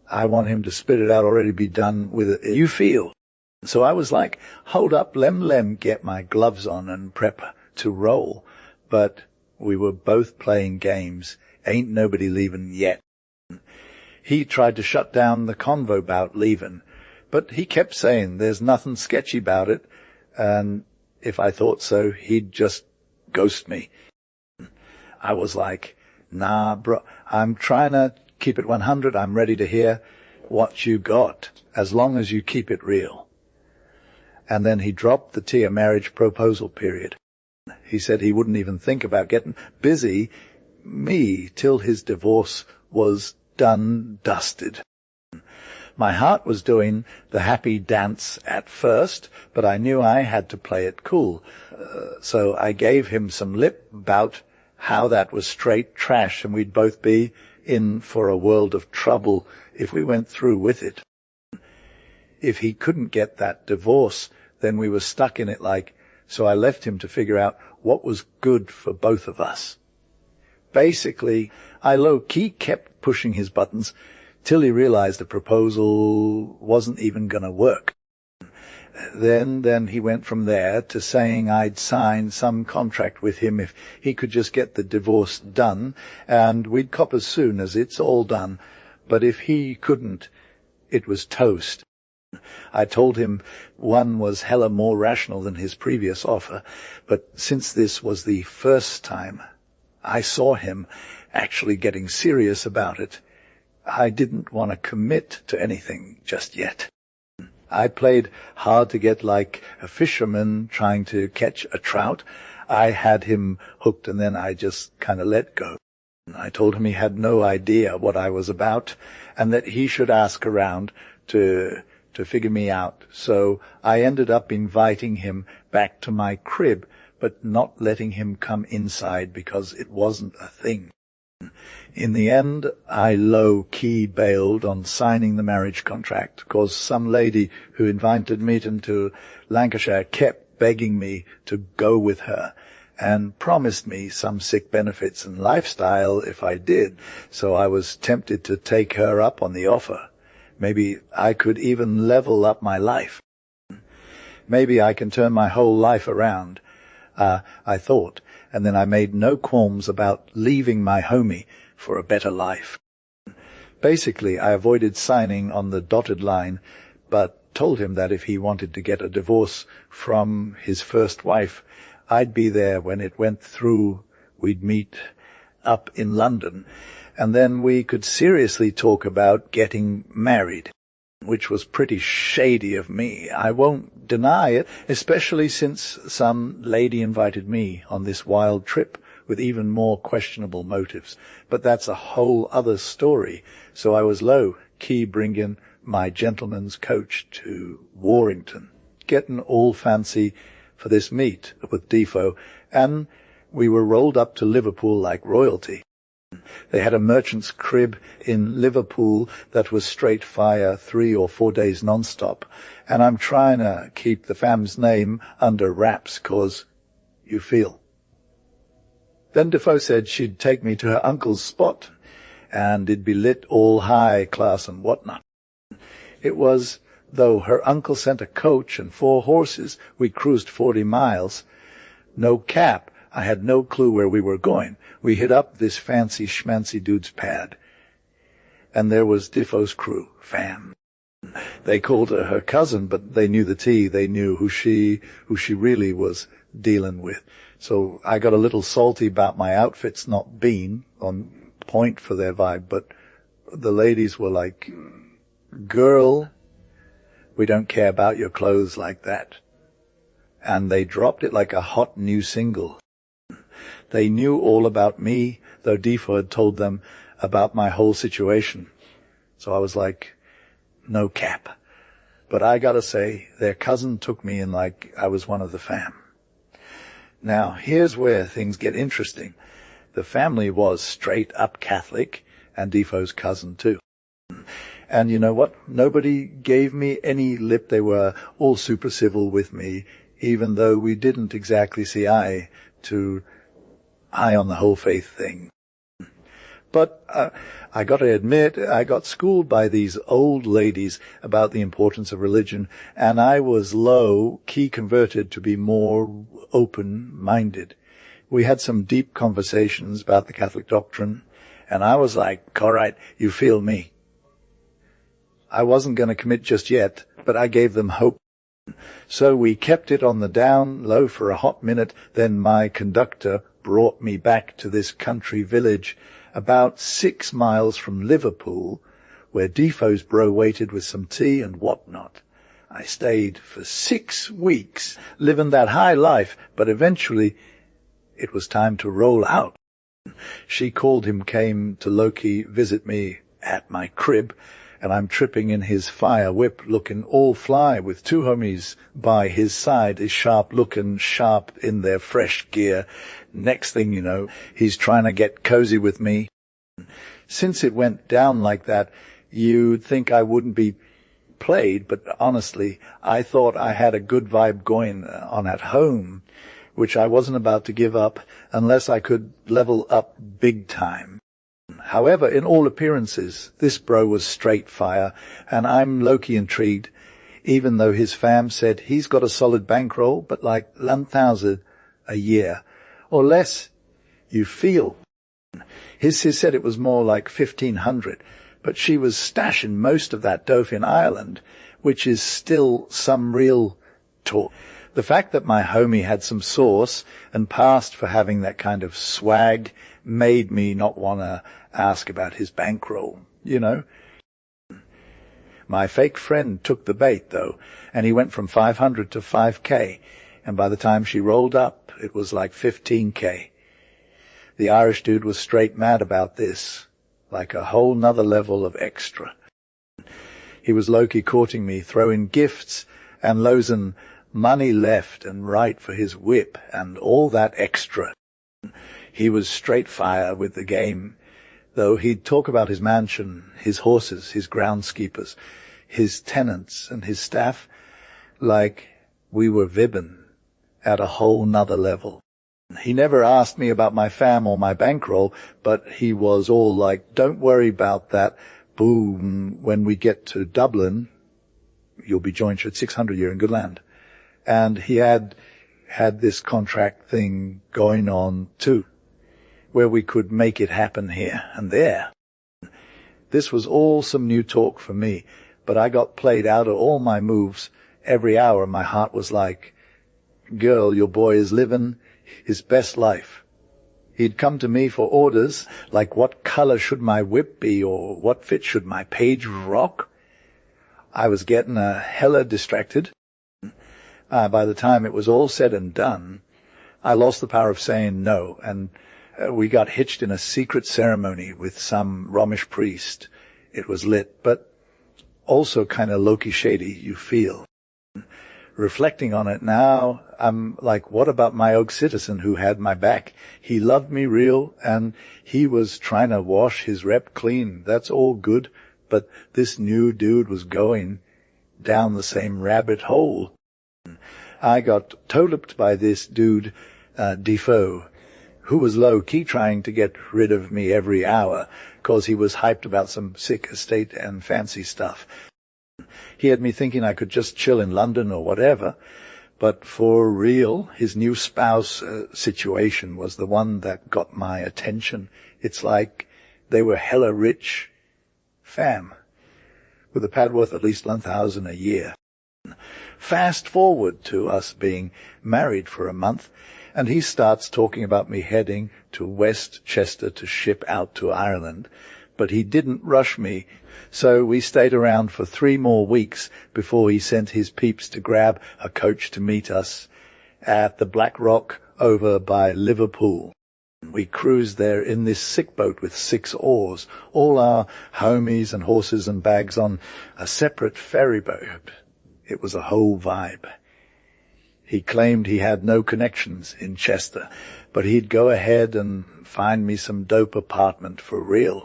Speaker 1: I want him to spit it out, already be done with it. You feel. So I was like, hold up, lem, get my gloves on and prep to roll. But we were both playing games. Ain't nobody leaving yet. He tried to shut down the convo about leaving, but he kept saying there's nothing sketchy about it, and if I thought so, he'd just ghost me. I was like, nah, bro, I'm trying to keep it 100. I'm ready to hear what you got, as long as you keep it real. And then he dropped the Tia marriage proposal period. He said he wouldn't even think about getting busy me till his divorce was done, dusted. My heart was doing the happy dance at first, but I knew I had to play it cool. So I gave him some lip about how that was straight trash and we'd both be in for a world of trouble if we went through with it. If he couldn't get that divorce, then we were stuck in it so I left him to figure out what was good for both of us. Basically, I low-key kept pushing his buttons till he realized the proposal wasn't even going to work. Then he went from there to saying I'd sign some contract with him if he could just get the divorce done, and we'd cop as soon as it's all done. But if he couldn't, it was toast. I told him one was hella more rational than his previous offer, but since this was the first time I saw him actually getting serious about it, I didn't want to commit to anything just yet. I played hard to get like a fisherman trying to catch a trout. I had him hooked and then I just kind of let go. I told him he had no idea what I was about and that he should ask around to figure me out. So I ended up inviting him back to my crib, but not letting him come inside because it wasn't a thing. In the end, I low-key bailed on signing the marriage contract because some lady who invited me to Lancashire kept begging me to go with her and promised me some sick benefits and lifestyle if I did, so I was tempted to take her up on the offer. Maybe I could even level up my life. Maybe I can turn my whole life around, I thought, and then I made no qualms about leaving my homie for a better life. Basically, I avoided signing on the dotted line, but told him that if he wanted to get a divorce from his first wife, I'd be there when it went through. We'd meet up in London, and then we could seriously talk about getting married, which was pretty shady of me. I won't deny it, especially since some lady invited me on this wild trip with even more questionable motives. But that's a whole other story. So I was low-key bringing my gentleman's coach to Warrington, getting all fancy for this meet with Defoe, and we were rolled up to Liverpool like royalty. They had a merchant's crib in Liverpool that was straight fire 3 or 4 days non-stop, and I'm trying to keep the fam's name under wraps 'cause you feel. Then Defoe said she'd take me to her uncle's spot, and it'd be lit all high class and whatnot. It was, though her uncle sent a coach and 4 horses, we cruised 40 miles. No cap, I had no clue where we were going. We hit up this fancy schmancy dude's pad, and there was Defoe's crew, fam. They called her her cousin, but they knew the tea. They knew who she really was dealing with. So I got a little salty about my outfits not being on point for their vibe, but the ladies were like, girl, we don't care about your clothes like that. And they dropped it like a hot new single. They knew all about me, though Defoe had told them about my whole situation. So I was like, no cap. But I gotta say, their cousin took me in like I was one of the fam. Now, here's where things get interesting. The family was straight up Catholic, and Defoe's cousin too. And you know what? Nobody gave me any lip. They were all super civil with me, even though we didn't exactly see eye on the whole faith thing. But I got to admit, I got schooled by these old ladies about the importance of religion, and I was low-key converted to be more open-minded. We had some deep conversations about the Catholic doctrine, and I was like, all right, you feel me. I wasn't going to commit just yet, but I gave them hope. So we kept it on the down low for a hot minute, then my conductor brought me back to this country village about 6 miles from Liverpool, where Defoe's bro waited with some tea and whatnot. I stayed for 6 weeks, living that high life, but eventually it was time to roll out. She called him, came to Loki visit me at my crib, and I'm tripping in his fire whip, looking all fly, with 2 homies by his side, is looking sharp in their fresh gear. Next thing you know, he's trying to get cozy with me. Since it went down like that, you'd think I wouldn't be played, but honestly, I thought I had a good vibe going on at home, which I wasn't about to give up unless I could level up big time. However, in all appearances, this bro was straight fire, and I'm low-key intrigued, even though his fam said he's got a solid bankroll, but like 1,000 a year, or less, you feel. His sis said it was more like 1,500, but she was stashing most of that dough in Ireland, which is still some real talk. The fact that my homie had some sauce and passed for having that kind of swag made me not want to ask about his bankroll, you know. My fake friend took the bait, though, and he went from 500 to 5K, and by the time she rolled up, it was like 15K. The Irish dude was straight mad about this, like a whole nother level of extra. He was low-key courting me, throwing gifts and losing money left and right for his whip and all that extra. He was straight fire with the game, though he'd talk about his mansion, his horses, his groundskeepers, his tenants and his staff like we were vibbin' at a whole nother level. He never asked me about my fam or my bankroll, but he was all like, don't worry about that. Boom, when we get to Dublin, you'll be joined at 600, you're in good land. And he had this contract thing going on too, where we could make it happen here and there. This was all some new talk for me, but I got played out of all my moves. Every hour my heart was like, girl, your boy is living his best life. He'd come to me for orders, like what color should my whip be or what fit should my page rock. I was getting a hella distracted. By the time it was all said and done, I lost the power of saying no, and we got hitched in a secret ceremony with some Romish priest. It was lit, but also kind of low-key shady, you feel. Reflecting on it now, I'm like, what about my old citizen who had my back? He loved me real, and he was trying to wash his rep clean. That's all good, but this new dude was going down the same rabbit hole. I got toe-lipped by this dude, Defoe, who was low-key trying to get rid of me every hour, 'cause he was hyped about some sick estate and fancy stuff. He had me thinking I could just chill in London or whatever, but for real, his new spouse situation was the one that got my attention. It's like they were hella rich fam, with a pad worth at least 1,000 a year. Fast forward to us being married for a month, and he starts talking about me heading to West Chester to ship out to Ireland, but he didn't rush me. So we stayed around for 3 more weeks before he sent his peeps to grab a coach to meet us at the Black Rock over by Liverpool. We cruised there in this sick boat with 6 oars, all our homies and horses and bags on a separate ferry boat. It was a whole vibe. He claimed he had no connections in Chester, but he'd go ahead and find me some dope apartment for real.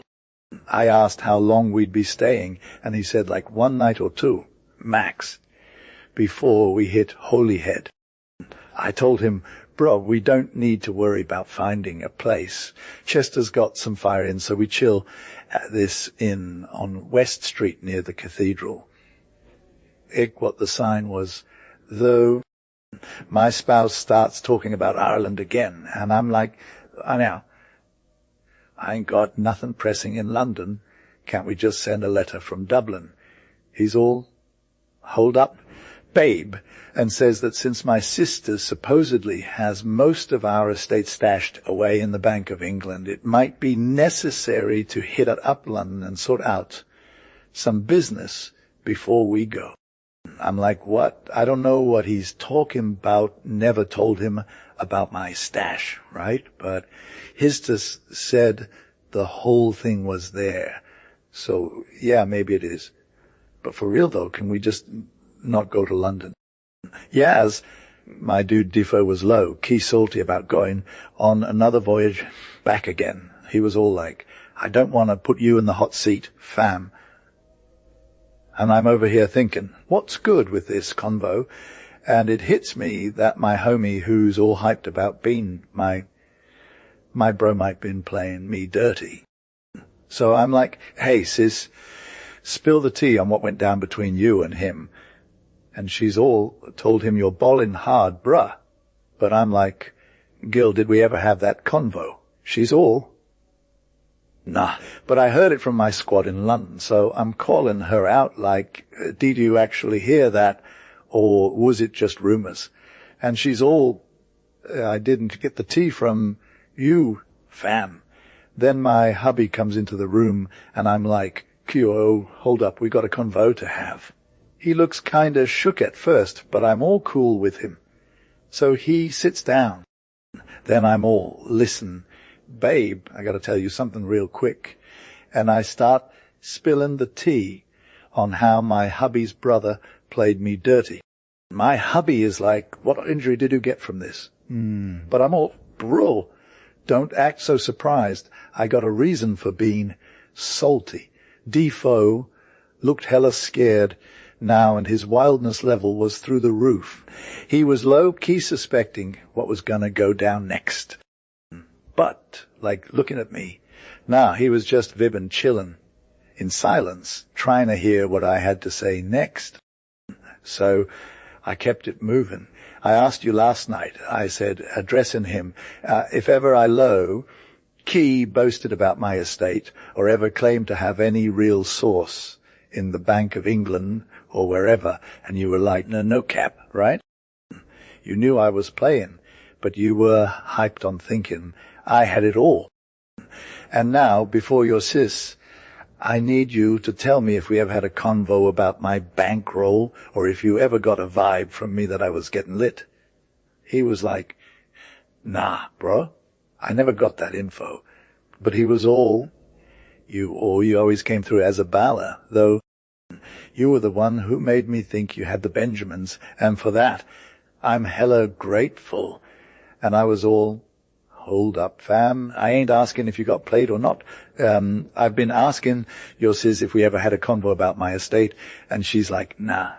Speaker 1: I asked how long we'd be staying, and he said like 1 night or 2, max, before we hit Holyhead. I told him, bro, we don't need to worry about finding a place. Chester's got some fire in, so we chill at this inn on West Street near the cathedral. What the sign was, though. My spouse starts talking about Ireland again, and I'm like, I ain't got nothing pressing in London. Can't we just send a letter from Dublin? He's all, hold up, babe, and says that since my sister supposedly has most of our estate stashed away in the Bank of England, it might be necessary to hit up London and sort out some business before we go. I'm like, what? I don't know what he's talking about. Never told him about my stash, right? But his just said the whole thing was there. So, yeah, maybe it is. But for real, though, can we just not go to London? Yaz, my dude Defo, was low, key salty about going on another voyage back again. He was all like, I don't want to put you in the hot seat, fam. And I'm over here thinking, what's good with this convo? And it hits me that my homie, who's all hyped about being my bromite, been playing me dirty. So I'm like, hey, sis, spill the tea on what went down between you and him. And she's all told him you're ballin' hard, bruh. But I'm like, Gil, did we ever have that convo? She's all, nah. But I heard it from my squad in London, so I'm calling her out like, did you actually hear that? Or was it just rumors? And she's all, I didn't get the tea from you, fam. Then my hubby comes into the room, and I'm like, QO, hold up, we got a convo to have. He looks kinda shook at first, but I'm all cool with him. So he sits down. Then I'm all, listen, babe, I gotta tell you something real quick. And I start spilling the tea on how my hubby's brother played me dirty. My hubby is like, what injury did you get from this? But I'm all, bro, don't act so surprised. I got a reason for being salty. Defoe looked hella scared now, and his wildness level was through the roof. He was low-key suspecting what was gonna go down next. But, like, looking at me, nah, he was just vibbin' chillin', in silence, trying to hear what I had to say next. So I kept it moving. I asked you last night, I said, addressing him, if ever I low, Key boasted about my estate, or ever claimed to have any real source in the Bank of England or wherever, and you were like, no cap, right? You knew I was playing, but you were hyped on thinking I had it all. And now, before your sis, I need you to tell me if we ever had a convo about my bankroll, or if you ever got a vibe from me that I was getting lit. He was like, nah, bro, I never got that info. But he was all, you always came through as a baller, though you were the one who made me think you had the Benjamins, and for that, I'm hella grateful. And I was all, hold up, fam. I ain't asking if you got played or not. I've been asking your sis if we ever had a convo about my estate, and she's like, nah.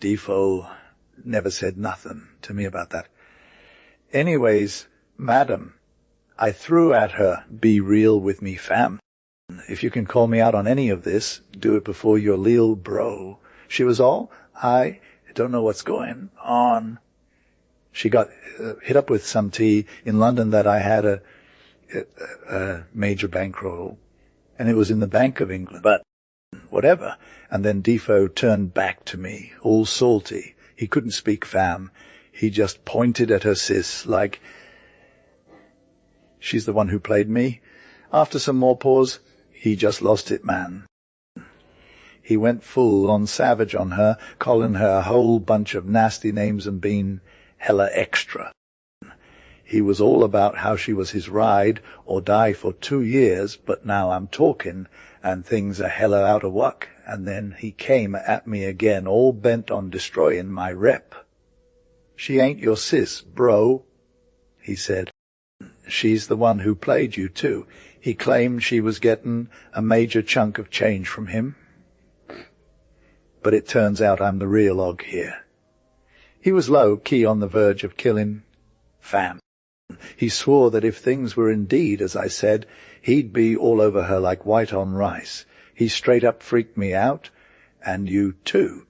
Speaker 1: Defo never said nothing to me about that. Anyways, madam, I threw at her, be real with me, fam. If you can call me out on any of this, do it before your lil bro. She was all, I don't know what's going on. She got hit up with some tea in London that I had a major bankroll, and it was in the Bank of England, but whatever. And then Defo turned back to me, all salty. He couldn't speak, fam. He just pointed at her sis like, she's the one who played me. After some more pause, he just lost it, man. He went full on savage on her, calling her a whole bunch of nasty names and being hella extra. He was all about how she was his ride or die for 2 years, but now I'm talking, and things are hella out of whack. And then he came at me again, all bent on destroying my rep. "She ain't your sis, bro," he said. "She's the one who played you, too." He claimed she was getting a major chunk of change from him. But it turns out I'm the real og here. He was low-key on the verge of killing fam. He swore that if things were indeed as I said, he'd be all over her like white on rice. He straight up freaked me out, and you too.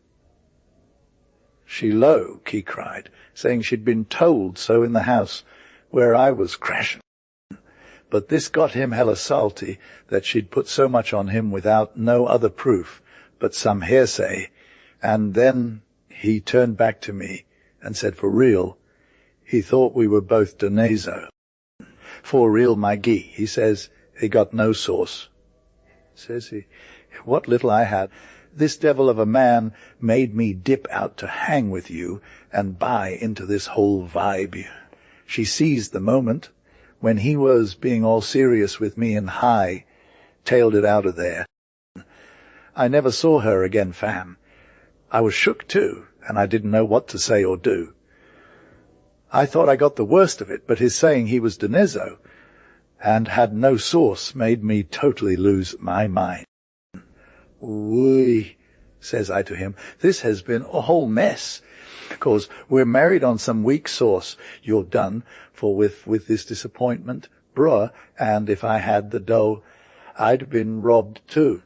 Speaker 1: "She low," he cried, saying she'd been told so in the house where I was crashing. But this got him hella salty, that she'd put so much on him without no other proof but some hearsay. And then he turned back to me and said for real, he thought we were both Donezo. "For real, my gee," he says, "he got no sauce." Says he, "What little I had. This devil of a man made me dip out to hang with you and buy into this whole vibe." She seized the moment when he was being all serious with me and high, tailed it out of there. I never saw her again, fam. I was shook too, and I didn't know what to say or do. I thought I got the worst of it, but his saying he was Donezo and had no sauce made me totally lose my mind. "Wee," says I to him, "this has been a whole mess. 'Cause we're married on some weak sauce you're done for with this disappointment, bruh, and if I had the dough, I'd been robbed too.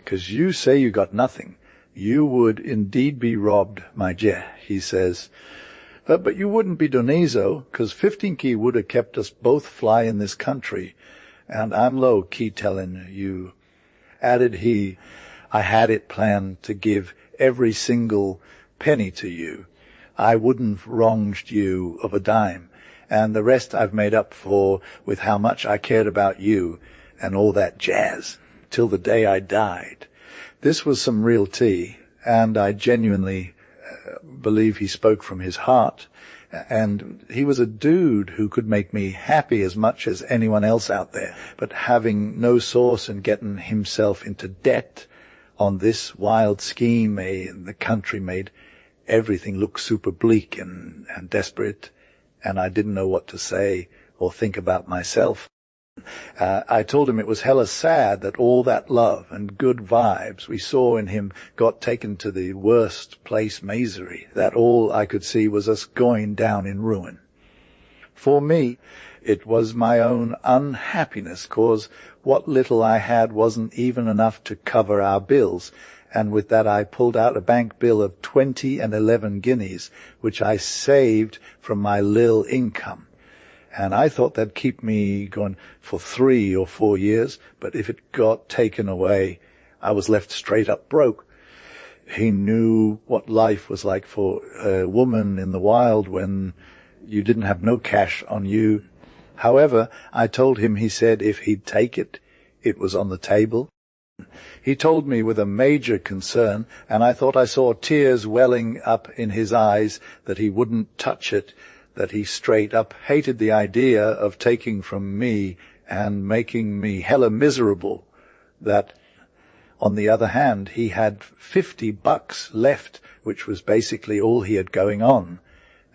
Speaker 1: 'Cause you say you got nothing. You would indeed be robbed, my je," he says. But you wouldn't be Donezo, 'cause 15 would have kept us both fly in this country, and I'm low-key telling you," added he, "I had it planned to give every single penny to you. I wouldn't wronged you of a dime, and the rest I've made up for with how much I cared about you and all that jazz, till the day I died." This was some real tea, and I genuinely believe he spoke from his heart, and he was a dude who could make me happy as much as anyone else out there, but having no source and getting himself into debt on this wild scheme, the country made everything looked super bleak and desperate, and I didn't know what to say or think about myself. I told him it was hella sad that all that love and good vibes we saw in him got taken to the worst place misery, that all I could see was us going down in ruin. For me, it was my own unhappiness, 'cause what little I had wasn't even enough to cover our bills, and with that I pulled out a bank bill of 20 and 11 guineas, which I saved from my lil income. And I thought that'd keep me going for 3 or 4 years, but if it got taken away, I was left straight up broke. He knew what life was like for a woman in the wild when you didn't have no cash on you. However, I told him, he said if he'd take it, it was on the table. He told me with a major concern, and I thought I saw tears welling up in his eyes, that he wouldn't touch it, that he straight up hated the idea of taking from me and making me hella miserable, that, on the other hand, he had $50 left, which was basically all he had going on,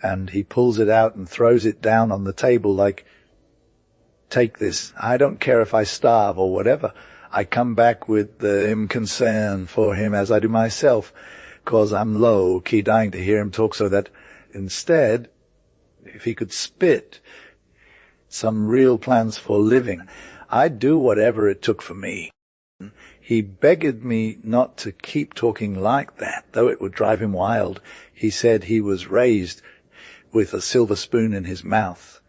Speaker 1: and he pulls it out and throws it down on the table like, "Take this. I don't care if I starve or whatever. I come back with the concern for him as I do myself, 'cause I'm low-key dying to hear him talk, so that instead, if he could spit some real plans for living, I'd do whatever it took for me." He begged me not to keep talking like that, though it would drive him wild. He said he was raised with a silver spoon in his mouth,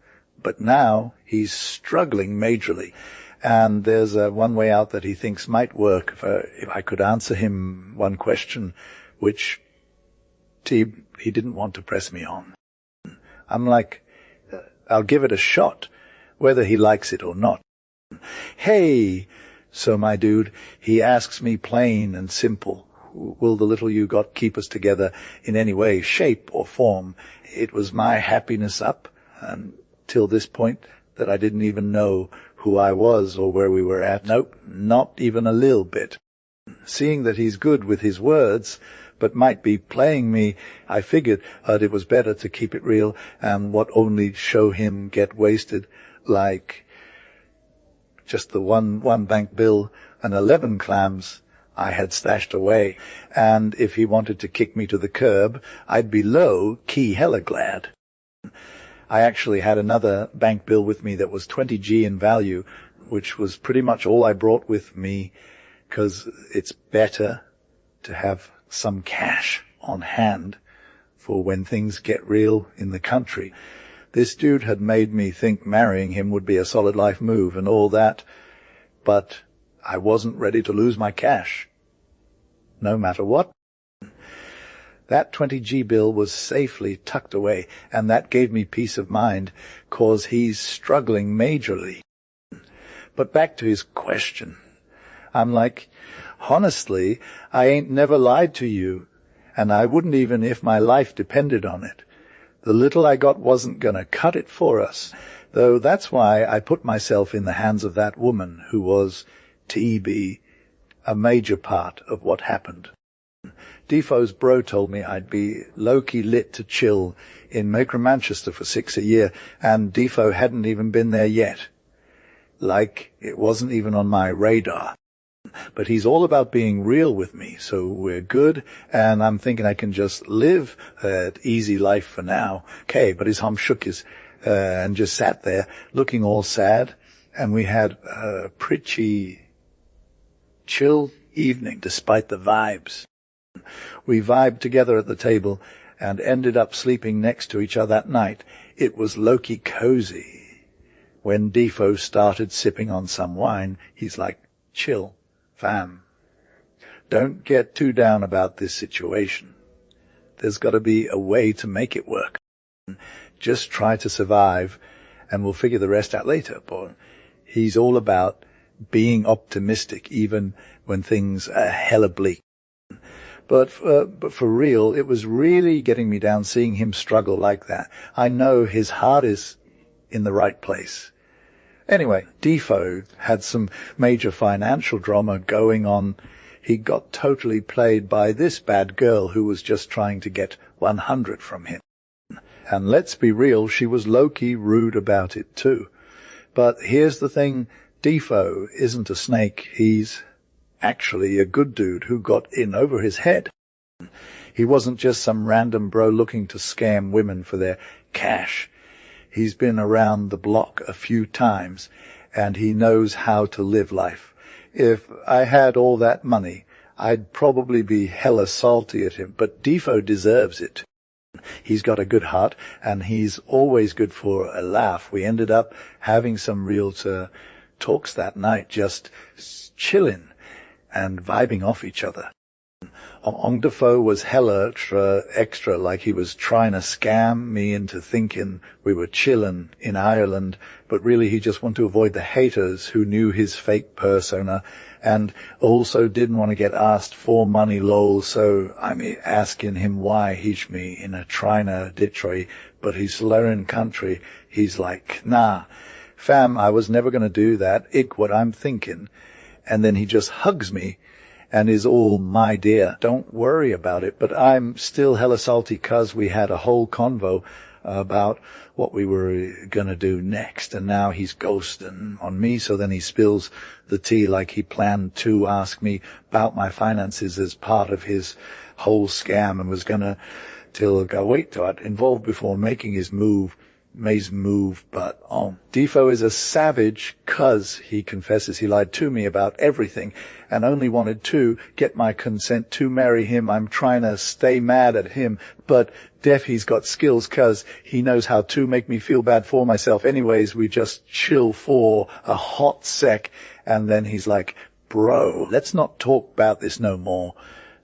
Speaker 1: but now he's struggling majorly, and there's one way out that he thinks might work if I could answer him one question, which he didn't want to press me on. I'm like, I'll give it a shot, whether he likes it or not. Hey, so my dude, he asks me plain and simple, will the little you got keep us together in any way, shape, or form? It was my happiness up, and till this point that I didn't even know who I was or where we were at. Nope, not even a little bit. Seeing that he's good with his words, but might be playing me, I figured that it was better to keep it real and what only show him get wasted, like just the one bank bill and 11 clams I had stashed away. And if he wanted to kick me to the curb, I'd be low-key hella glad. I actually had another bank bill with me that was 20G in value, which was pretty much all I brought with me, because it's better to have some cash on hand for when things get real in the country. This dude had made me think marrying him would be a solid life move and all that, but I wasn't ready to lose my cash, no matter what. That 20G bill was safely tucked away, and that gave me peace of mind, 'cause he's struggling majorly. But back to his question. I'm like, honestly, I ain't never lied to you, and I wouldn't even if my life depended on it. The little I got wasn't gonna cut it for us, though that's why I put myself in the hands of that woman who was, TB, a major part of what happened. Defoe's bro told me I'd be low-key lit to chill in Macro Manchester for 6 a year, and Defoe hadn't even been there yet. Like, it wasn't even on my radar. But he's all about being real with me, so we're good, and I'm thinking I can just live an easy life for now. Okay, but his hum shook his, and just sat there looking all sad, and we had a pretty chill evening despite the vibes. We vibed together at the table and ended up sleeping next to each other that night. It was low-key cozy. When Defoe started sipping on some wine, he's like, chill, fam. Don't get too down about this situation. There's got to be a way to make it work. Just try to survive, and we'll figure the rest out later. But he's all about being optimistic, even when things are hella bleak. But for real, it was really getting me down seeing him struggle like that. I know his heart is in the right place. Anyway, Defoe had some major financial drama going on. He got totally played by this bad girl who was just trying to get 100 from him. And let's be real, she was low-key rude about it too. But here's the thing, Defoe isn't a snake. He's actually a good dude who got in over his head. He wasn't just some random bro looking to scam women for their cash. He's been around the block a few times, and he knows how to live life. If I had all that money, I'd probably be hella salty at him, but Defoe deserves it. He's got a good heart, and he's always good for a laugh. We ended up having some real talks that night, just chilling and vibing off each other. Defoe was hella extra, like he was trying to scam me into thinking we were chillin' in Ireland, but really he just wanted to avoid the haters who knew his fake persona and also didn't want to get asked for money lol, so I'm asking him why he's me in a Trina Detroit, but he's learning country. He's like, nah, fam, I was never going to do that. What I'm thinking. And then he just hugs me and is all, my dear, don't worry about it. But I'm still hella salty 'cause we had a whole convo about what we were going to do next. And now he's ghosting on me. So then he spills the tea like he planned to ask me about my finances as part of his whole scam and was going to wait till I'd involved before making his move. But Defoe is a savage 'cause he confesses he lied to me about everything and only wanted to get my consent to marry him. I'm trying to stay mad at him, but he's got skills 'cause he knows how to make me feel bad for myself. Anyways, we just chill for a hot sec, and then he's like, bro, let's not talk about this no more.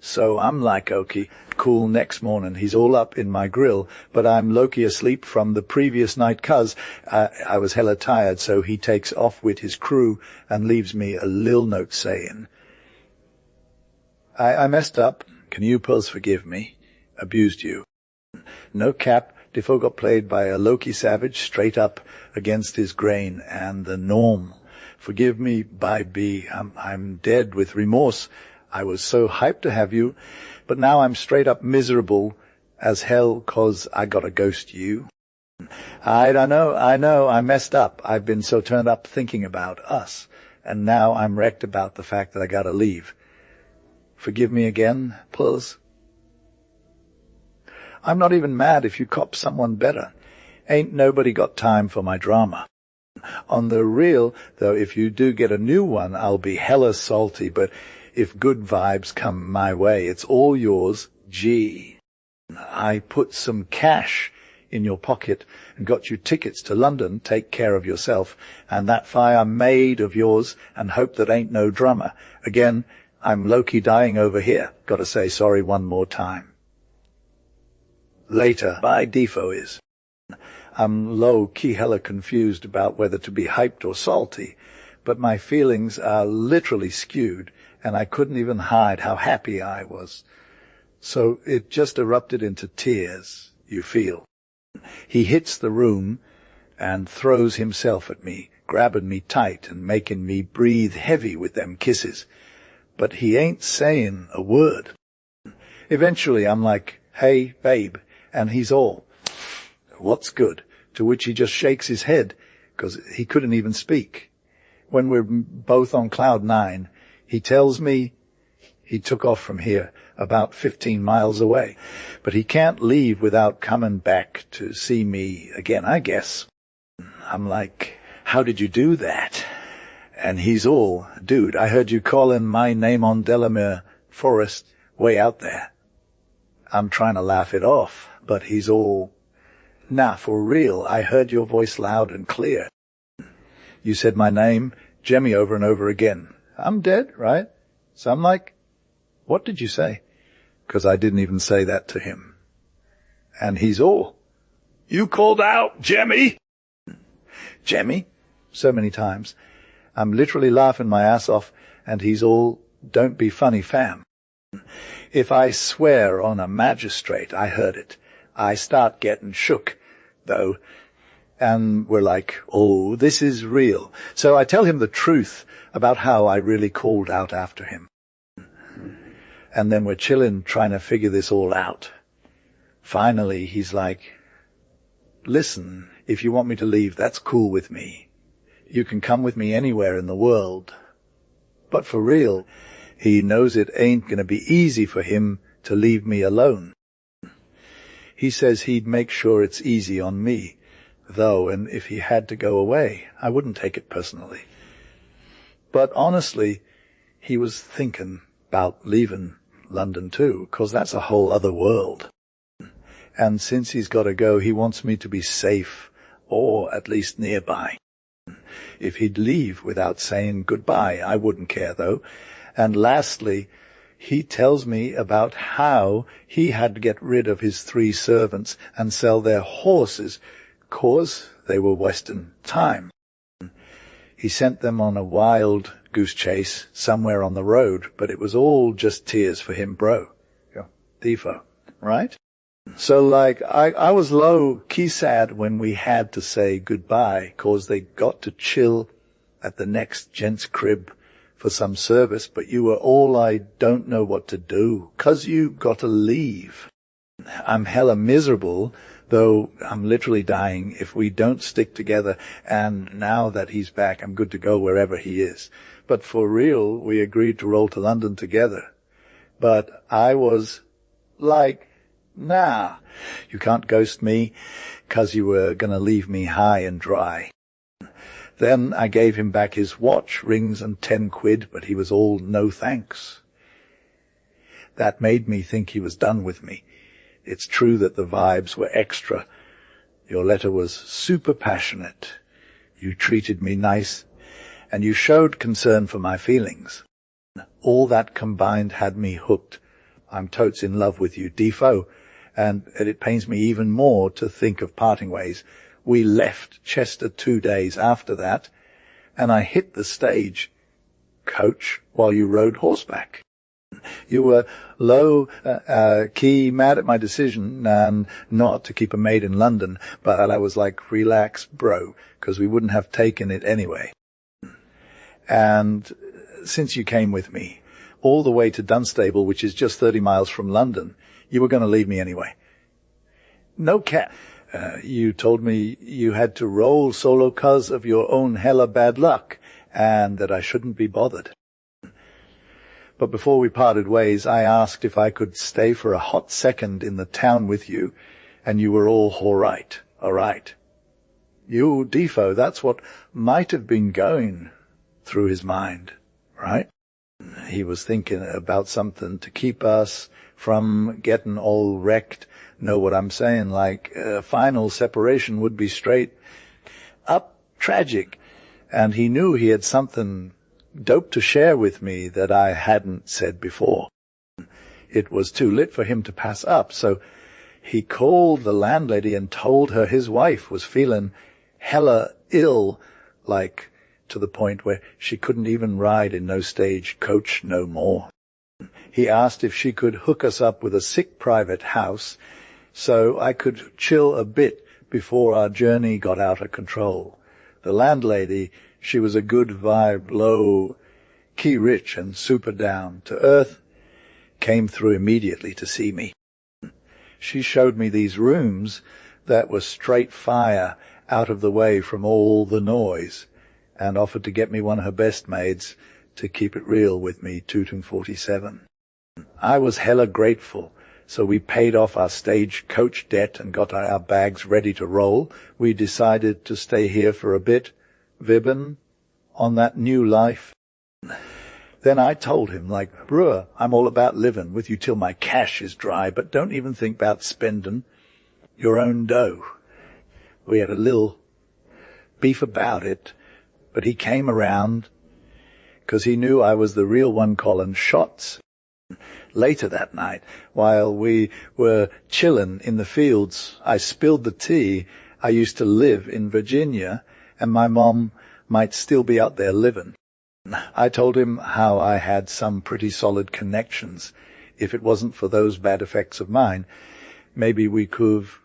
Speaker 1: So I'm like, okay, cool. Next morning, he's all up in my grill, but I'm low-key asleep from the previous night 'cause I was hella tired, so he takes off with his crew and leaves me a lil note saying, I messed up. Can you please forgive me? Abused you. No cap, Defoe got played by a Loki savage, straight up against his grain and the norm. Forgive me, by B. I'm dead with remorse. I was so hyped to have you, but now I'm straight up miserable as hell 'cause I gotta ghost you. I know, I messed up. I've been so turned up thinking about us, and now I'm wrecked about the fact that I gotta leave. Forgive me again, please. I'm not even mad if you cop someone better. Ain't nobody got time for my drama. On the real, though, if you do get a new one, I'll be hella salty, but if good vibes come my way, it's all yours, G. I put some cash in your pocket and got you tickets to London. Take care of yourself and that fire made of yours, and hope that ain't no drummer. Again, I'm low-key dying over here. Gotta say sorry one more time. Later, by Defoe is. I'm low-key hella confused about whether to be hyped or salty, but my feelings are literally skewed, and I couldn't even hide how happy I was. So it just erupted into tears, you feel. He hits the room and throws himself at me, grabbing me tight and making me breathe heavy with them kisses. But he ain't saying a word. Eventually I'm like, hey, babe, and he's all, what's good? To which he just shakes his head, 'cause he couldn't even speak. When we're both on cloud 9, he tells me he took off from here about 15 miles away, but he can't leave without coming back to see me again, I guess. I'm like, how did you do that? And he's all, dude, I heard you calling my name on Delamere Forest way out there. I'm trying to laugh it off, but he's all, nah, for real, I heard your voice loud and clear. You said my name, Jemmy, over and over again. I'm dead, right? So I'm like, what did you say? 'Cause I didn't even say that to him. And he's all, you called out, Jemmy! Jemmy? So many times. I'm literally laughing my ass off, and he's all, don't be funny, fam. If I swear on a magistrate I heard it, I start getting shook, though, and we're like, oh, this is real. So I tell him the truth about how I really called out after him. And then we're chilling, trying to figure this all out. Finally, he's like, listen, if you want me to leave, that's cool with me. You can come with me anywhere in the world. But for real, he knows it ain't gonna be easy for him to leave me alone. He says he'd make sure it's easy on me, though, and if he had to go away, I wouldn't take it personally. But honestly, he was thinking about leaving London too, 'cause that's a whole other world. And since he's got to go, he wants me to be safe, or at least nearby. If he'd leave without saying goodbye, I wouldn't care, though. And lastly, he tells me about how he had to get rid of his 3 servants and sell their horses, 'cause they were wasting time. He sent them on a wild goose chase somewhere on the road, but it was all just tears for him, bro. Yeah. Defoe, right? So, like, I was low-key sad when we had to say goodbye, 'cause they got to chill at the next gent's crib for some service, but you were all, I don't know what to do, 'cause you got to leave. I'm hella miserable, though I'm literally dying if we don't stick together, and now that he's back, I'm good to go wherever he is. But for real, we agreed to roll to London together. But I was like, nah, you can't ghost me, 'cause you were gonna leave me high and dry. Then I gave him back his watch, rings, and 10 quid, but he was all no thanks. That made me think he was done with me. It's true that the vibes were extra. Your letter was super passionate. You treated me nice, and you showed concern for my feelings. All that combined had me hooked. I'm totes in love with you, Defoe, and it pains me even more to think of parting ways. We left Chester 2 days after that, and I hit the stage coach while you rode horseback. You were low key, mad at my decision not to keep a maid in London, but I was like, relax, bro, because we wouldn't have taken it anyway. And since you came with me all the way to Dunstable, which is just 30 miles from London, you were going to leave me anyway. No cat. You told me you had to roll solo 'cause of your own hella bad luck, and that I shouldn't be bothered. But before we parted ways, I asked if I could stay for a hot second in the town with you, and you were all right. You, Defoe, that's what might have been going through his mind, right? He was thinking about something to keep us from getting all wrecked. Know what I'm saying? Like a final separation would be straight up tragic. And he knew he had something dope to share with me that I hadn't said before. It was too lit for him to pass up, so he called the landlady and told her his wife was feeling hella ill, like to the point where she couldn't even ride in no stage coach no more. He asked if she could hook us up with a sick private house so I could chill a bit before our journey got out of control. The landlady, she was a good vibe, low, key rich and super down to earth, came through immediately to see me. She showed me these rooms that were straight fire, out of the way from all the noise, and offered to get me one of her best maids to keep it real with me, tooting 47. I was hella grateful. So we paid off our stage coach debt and got our bags ready to roll. We decided to stay here for a bit, vibbin' on that new life. Then I told him, like, bruh, I'm all about living with you till my cash is dry, but don't even think about spending your own dough. We had a little beef about it, but he came around because he knew I was the real one calling shots. Later that night, while we were chillin' in the fields, I spilled the tea. I used to live in Virginia, and my mom might still be out there living. I told him how I had some pretty solid connections. If it wasn't for those bad effects of mine, maybe we could have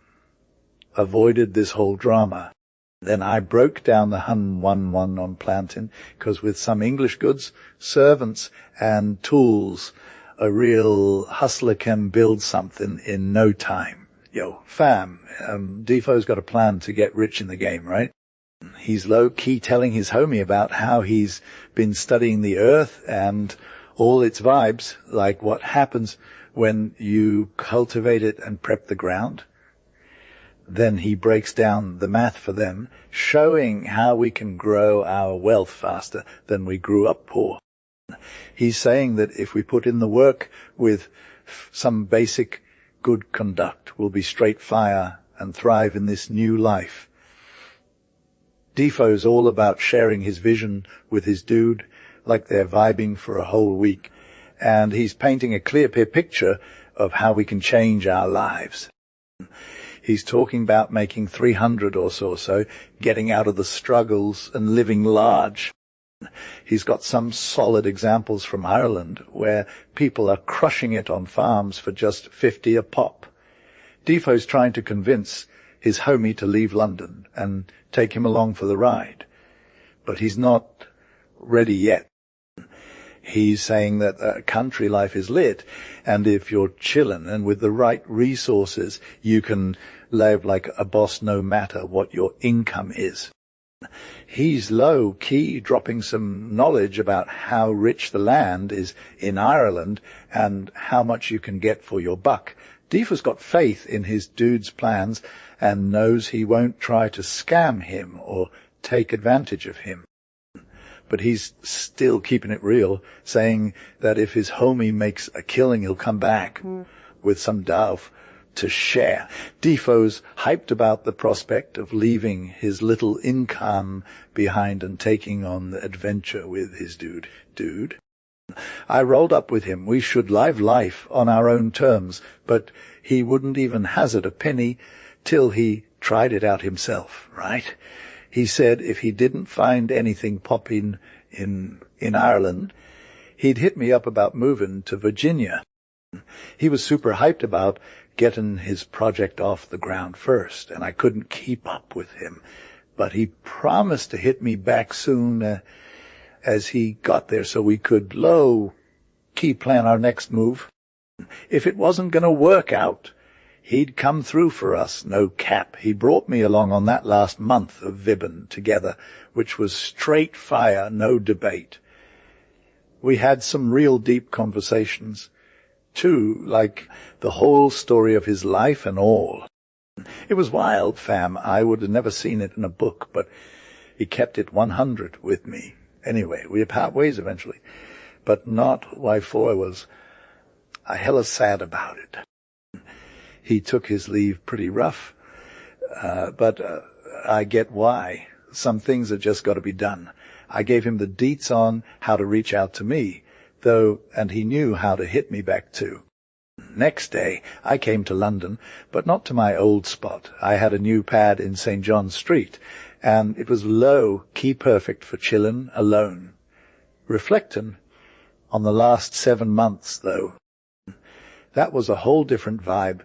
Speaker 1: avoided this whole drama. Then I broke down the 111 on planting, because with some English goods, servants, and tools, a real hustler can build something in no time. Yo, fam, Defoe's got a plan to get rich in the game, right? He's low-key telling his homie about how he's been studying the earth and all its vibes, like what happens when you cultivate it and prep the ground. Then he breaks down the math for them, showing how we can grow our wealth faster than we grew up poor. He's saying that if we put in the work with some basic good conduct, we'll be straight fire and thrive in this new life. Defoe's all about sharing his vision with his dude, like they're vibing for a whole week. And he's painting a clear picture of how we can change our lives. He's talking about making 300 or so, getting out of the struggles and living large. He's got some solid examples from Ireland where people are crushing it on farms for just 50 a pop. Defoe's trying to convince his homie to leave London and take him along for the ride. But he's not ready yet. He's saying that country life is lit, and if you're chillin' and with the right resources, you can live like a boss no matter what your income is. He's low-key dropping some knowledge about how rich the land is in Ireland and how much you can get for your buck. Defoe's got faith in his dude's plans and knows he won't try to scam him or take advantage of him. But he's still keeping it real, saying that if his homie makes a killing, he'll come back with some dough to share. Defoe's hyped about the prospect of leaving his little income behind and taking on the adventure with his dude. I rolled up with him. We should live life on our own terms, but he wouldn't even hazard a penny till he tried it out himself, right? He said if he didn't find anything popping in Ireland, He'd hit me up about moving to Virginia. He was super hyped about getting his project off the ground first, and I couldn't keep up with him. But he promised to hit me back soon as he got there so we could, key plan our next move. If it wasn't going to work out, he'd come through for us, no cap. He brought me along on that last month of Vibbin together, which was straight fire, no debate. We had some real deep conversations, too, like the whole story of his life and all. It was wild, fam. I would have never seen it in a book, but he kept it 100 with me. Anyway, we part ways eventually, but not why for I was hella sad about it. He took his leave pretty rough, but I get why. Some things have just got to be done. I gave him the deets on how to reach out to me, though, and he knew how to hit me back too. Next day, I came to London, but not to my old spot. I had a new pad in St. John's Street, and it was key perfect for chillin' alone. Reflectin' on the last 7 months, though. That was a whole different vibe,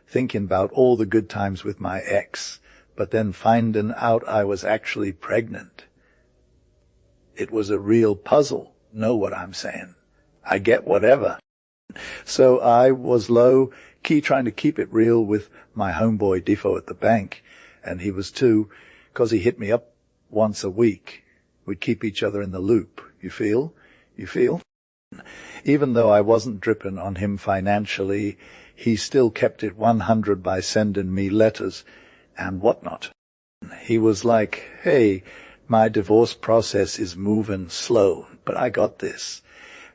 Speaker 1: thinking about all the good times with my ex, but then finding out I was actually pregnant. It was a real puzzle, know what I'm saying. I get whatever. So I was low-key trying to keep it real with my homeboy Defo at the bank, and he was too, 'cause he hit me up once a week. We'd keep each other in the loop. You feel? Even though I wasn't dripping on him financially, he still kept it 100 by sending me letters and whatnot. He was like, hey, my divorce process is moving slow, but I got this.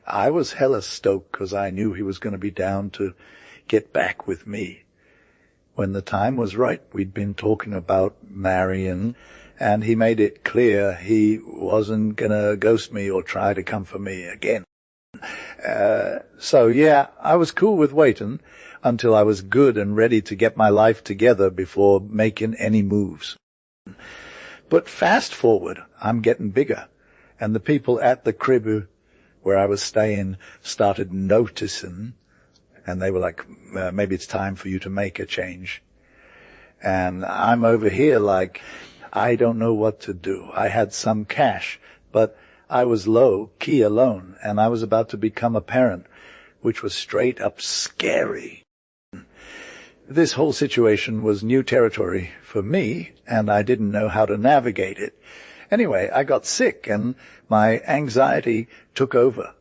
Speaker 1: I was hella stoked 'cause I knew he was going to be down to get back with me. When the time was right, we'd been talking about marrying, and he made it clear he wasn't going to ghost me or try to come for me again. So yeah, I was cool with waiting until I was good and ready to get my life together before making any moves. But fast forward, I'm getting bigger, and the people at the crib where I was staying started noticing, and they were like, maybe it's time for you to make a change. And I'm over here like, I don't know what to do. I had some cash, but I was low-key alone, and I was about to become a parent, which was straight up scary. This whole situation was new territory for me, and I didn't know how to navigate it. Anyway, I got sick, and my anxiety took over.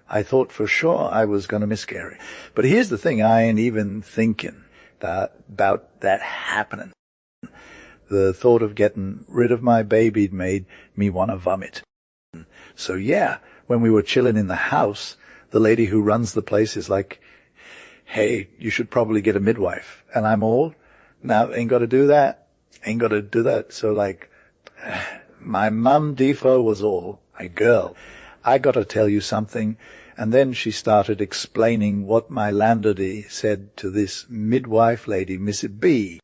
Speaker 1: I thought for sure I was going to miscarry. But here's the thing, I ain't even thinking about that happening. The thought of getting rid of my baby made me want to vomit. So yeah, when we were chilling in the house, the lady who runs the place is like, hey, you should probably get a midwife. And I'm all, no, ain't got to do that. So like, my mum Defo was all, a girl, I got to tell you something. And then she started explaining what my landlady said to this midwife lady, Miss B.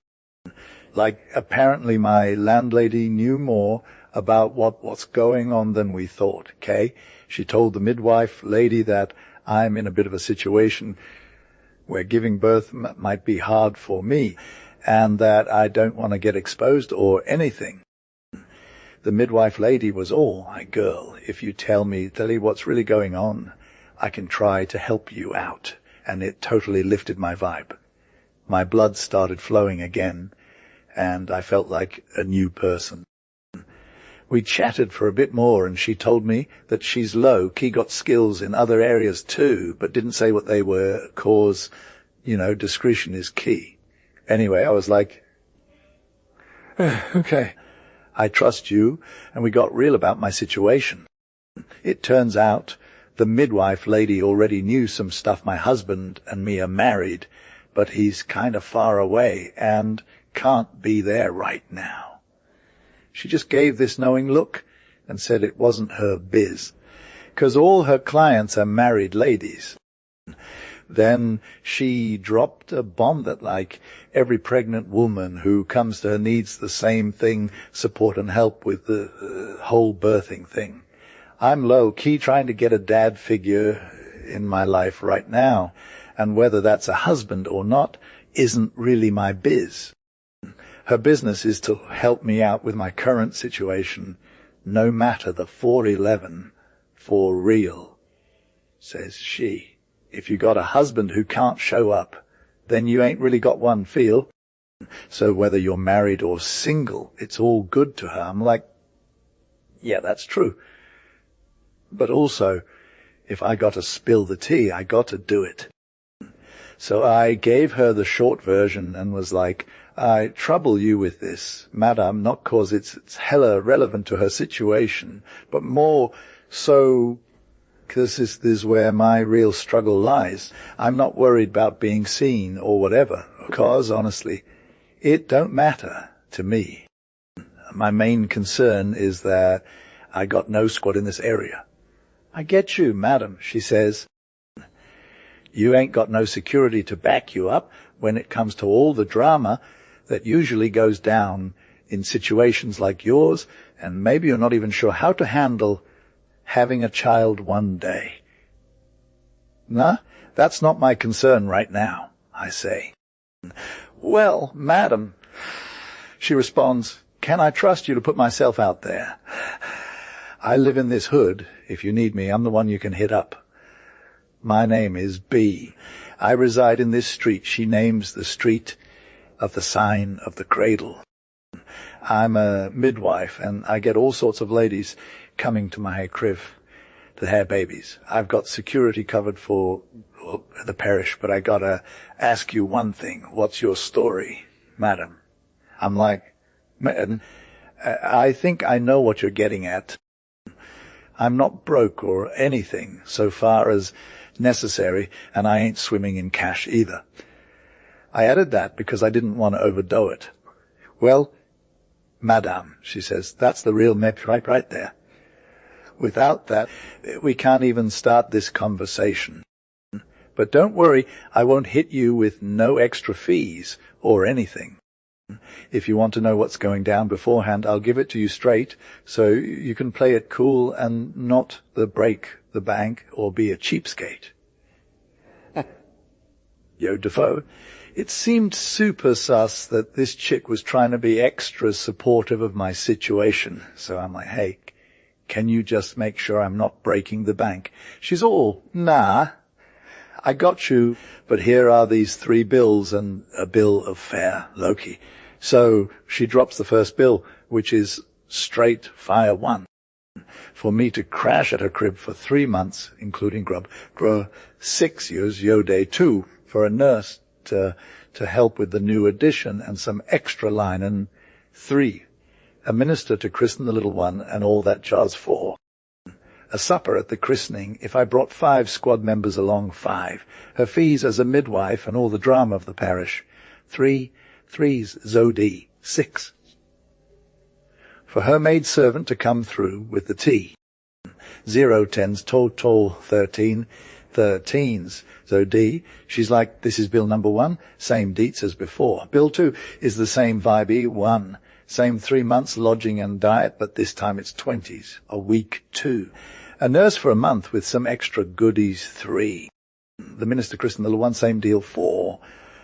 Speaker 1: Like, apparently my landlady knew more about what's going on than we thought, okay? She told the midwife lady that I'm in a bit of a situation where giving birth might be hard for me, and that I don't want to get exposed or anything. The midwife lady was all, my girl, if you tell me what's really going on, I can try to help you out. And it totally lifted my vibe. My blood started flowing again, and I felt like a new person. We chatted for a bit more, and she told me that she's low-key got skills in other areas too, but didn't say what they were, 'cause, discretion is key. Anyway, I was like, okay, I trust you, and we got real about my situation. It turns out the midwife lady already knew some stuff. My husband and me are married, but he's kind of far away and can't be there right now. She just gave this knowing look and said it wasn't her biz, 'cause all her clients are married ladies. Then she dropped a bomb that, like, every pregnant woman who comes to her needs the same thing, support and help with the whole birthing thing. I'm low-key trying to get a dad figure in my life right now, and whether that's a husband or not isn't really my biz. Her business is to help me out with my current situation, no matter the 411, for real, says she. If you got a husband who can't show up, then you ain't really got one feel. So whether you're married or single, it's all good to her. I'm like, yeah, that's true. But also, if I got to spill the tea, I got to do it. So I gave her the short version and was like, I trouble you with this, madam, not cause it's hella relevant to her situation, but more so because this is where my real struggle lies. I'm not worried about being seen or whatever, because, honestly, it don't matter to me. My main concern is that I got no squad in this area. I get you, madam, she says. You ain't got no security to back you up when it comes to all the drama that usually goes down in situations like yours, and maybe you're not even sure how to handle having a child one day. Nah, that's not my concern right now, I say. Well, madam, she responds, can I trust you to put myself out there? I live in this hood. If you need me, I'm the one you can hit up. My name is B. I reside in this street. She names the street of the sign of the cradle. I'm a midwife, and I get all sorts of ladies coming to my crib to have babies. I've got security covered for the parish, but I gotta ask you one thing. What's your story, madam? I'm like, man, I think I know what you're getting at. I'm not broke or anything so far as necessary, and I ain't swimming in cash either. I added that because I didn't want to overdo it. Well, madame, she says, that's the real mep right there. Without that, we can't even start this conversation. But don't worry, I won't hit you with no extra fees or anything. If you want to know what's going down beforehand, I'll give it to you straight, so you can play it cool and not break the bank or be a cheapskate. Yo, Defoe. It seemed super sus that this chick was trying to be extra supportive of my situation. So I'm like, hey, can you just make sure I'm not breaking the bank? She's all, nah, I got you, but here are these 3 bills and a bill of fare, Loki. So she drops the first bill, which is straight fire 1. For me to crash at her crib for 3 months, including grub, for 6 years, yo day 2, for a nurse to help with the new addition and some extra line, and 3, a minister to christen the little one and all that jazz 4. A supper at the christening, if I brought 5 squad members along, 5. Her fees as a midwife and all the drama of the parish, 3 threes, Zodi, 6. For her maid servant to come through with the tea, 0 tens, total 13, 13s, Zodi. She's like, this is bill number 1, same deets as before. Bill 2 is the same vibey, 1. Same 3 months lodging and diet, but this time it's 20s, a week 2. A nurse for a month with some extra goodies, 3. The minister christened the little one, same deal, 4.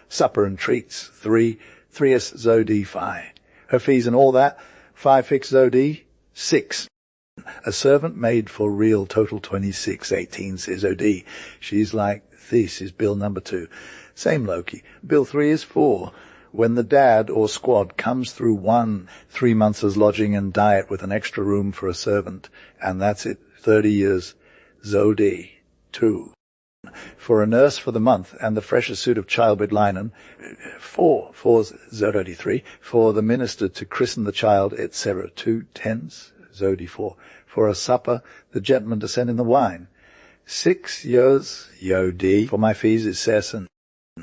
Speaker 1: Supper and treats, 3. 3s Zodi, 5. Her fees and all that, 5 fixed Zodi, 6. A servant maid for real, total 26, 18 says Zodi. She's like, this is bill number 2. Same Loki. Bill 3 is 4. When the dad or squad comes through 1, 3 months as lodging and diet with an extra room for a servant, and that's it, 30 years, Zodi, 2. For a nurse for the month and the freshest suit of childbed linen, 4, 4's Zodi 3. For the minister to christen the child, etc., 2 tens, Zodi 4. For a supper, the gentleman to send in the wine, 6 years, Yodi. For my fees is Sesson.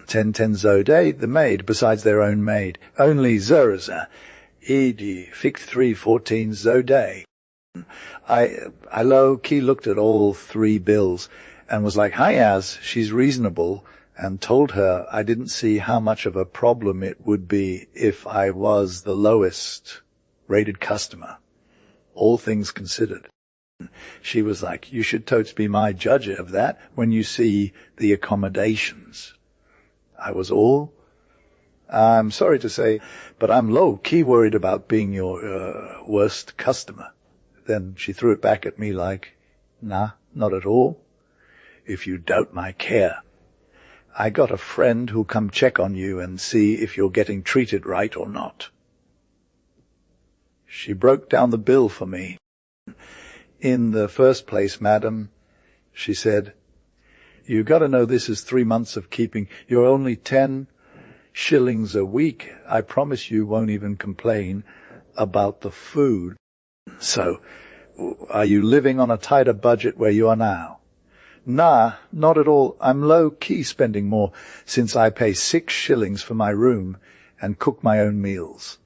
Speaker 1: 10 Zode, the maid, besides their own maid. Only Zerza. Edi, fict 3, 14 Zode. I low-key looked at all 3 bills and was like, hi, Az, she's reasonable, and told her I didn't see how much of a problem it would be if I was the lowest rated customer, all things considered. She was like, you should totes be my judge of that when you see the accommodations. I was all, I'm sorry to say, but I'm low-key worried about being your worst customer. Then she threw it back at me like, nah, not at all. If you doubt my care, I got a friend who'll come check on you and see if you're getting treated right or not. She broke down the bill for me. In the first place, madam, she said, you got to know this is 3 months of keeping. You're only 10 shillings a week. I promise you won't even complain about the food. So, are you living on a tighter budget where you are now? Nah, not at all. I'm low-key spending more since I pay 6 shillings for my room and cook my own meals.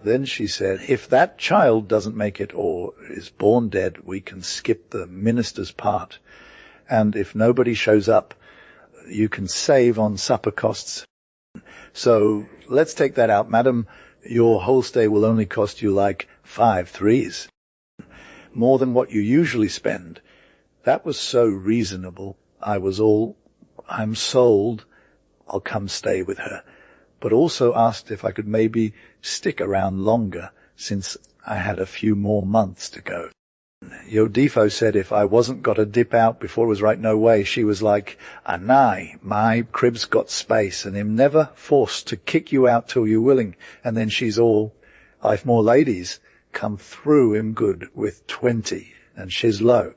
Speaker 1: Then she said, if that child doesn't make it or is born dead, we can skip the minister's part. And if nobody shows up, you can save on supper costs. So let's take that out, madam. Your whole stay will only cost you like 5 threes. More than what you usually spend. That was so reasonable. I was all, I'm sold. I'll come stay with her. But also asked if I could maybe stick around longer, since I had a few more months to go. Yo Defo said if I wasn't got to dip out before it was right no way, she was like, "Anai, my crib's got space, and him never forced to kick you out till you willing." And then she's all, "I've more ladies come through him good with 20, and she's low.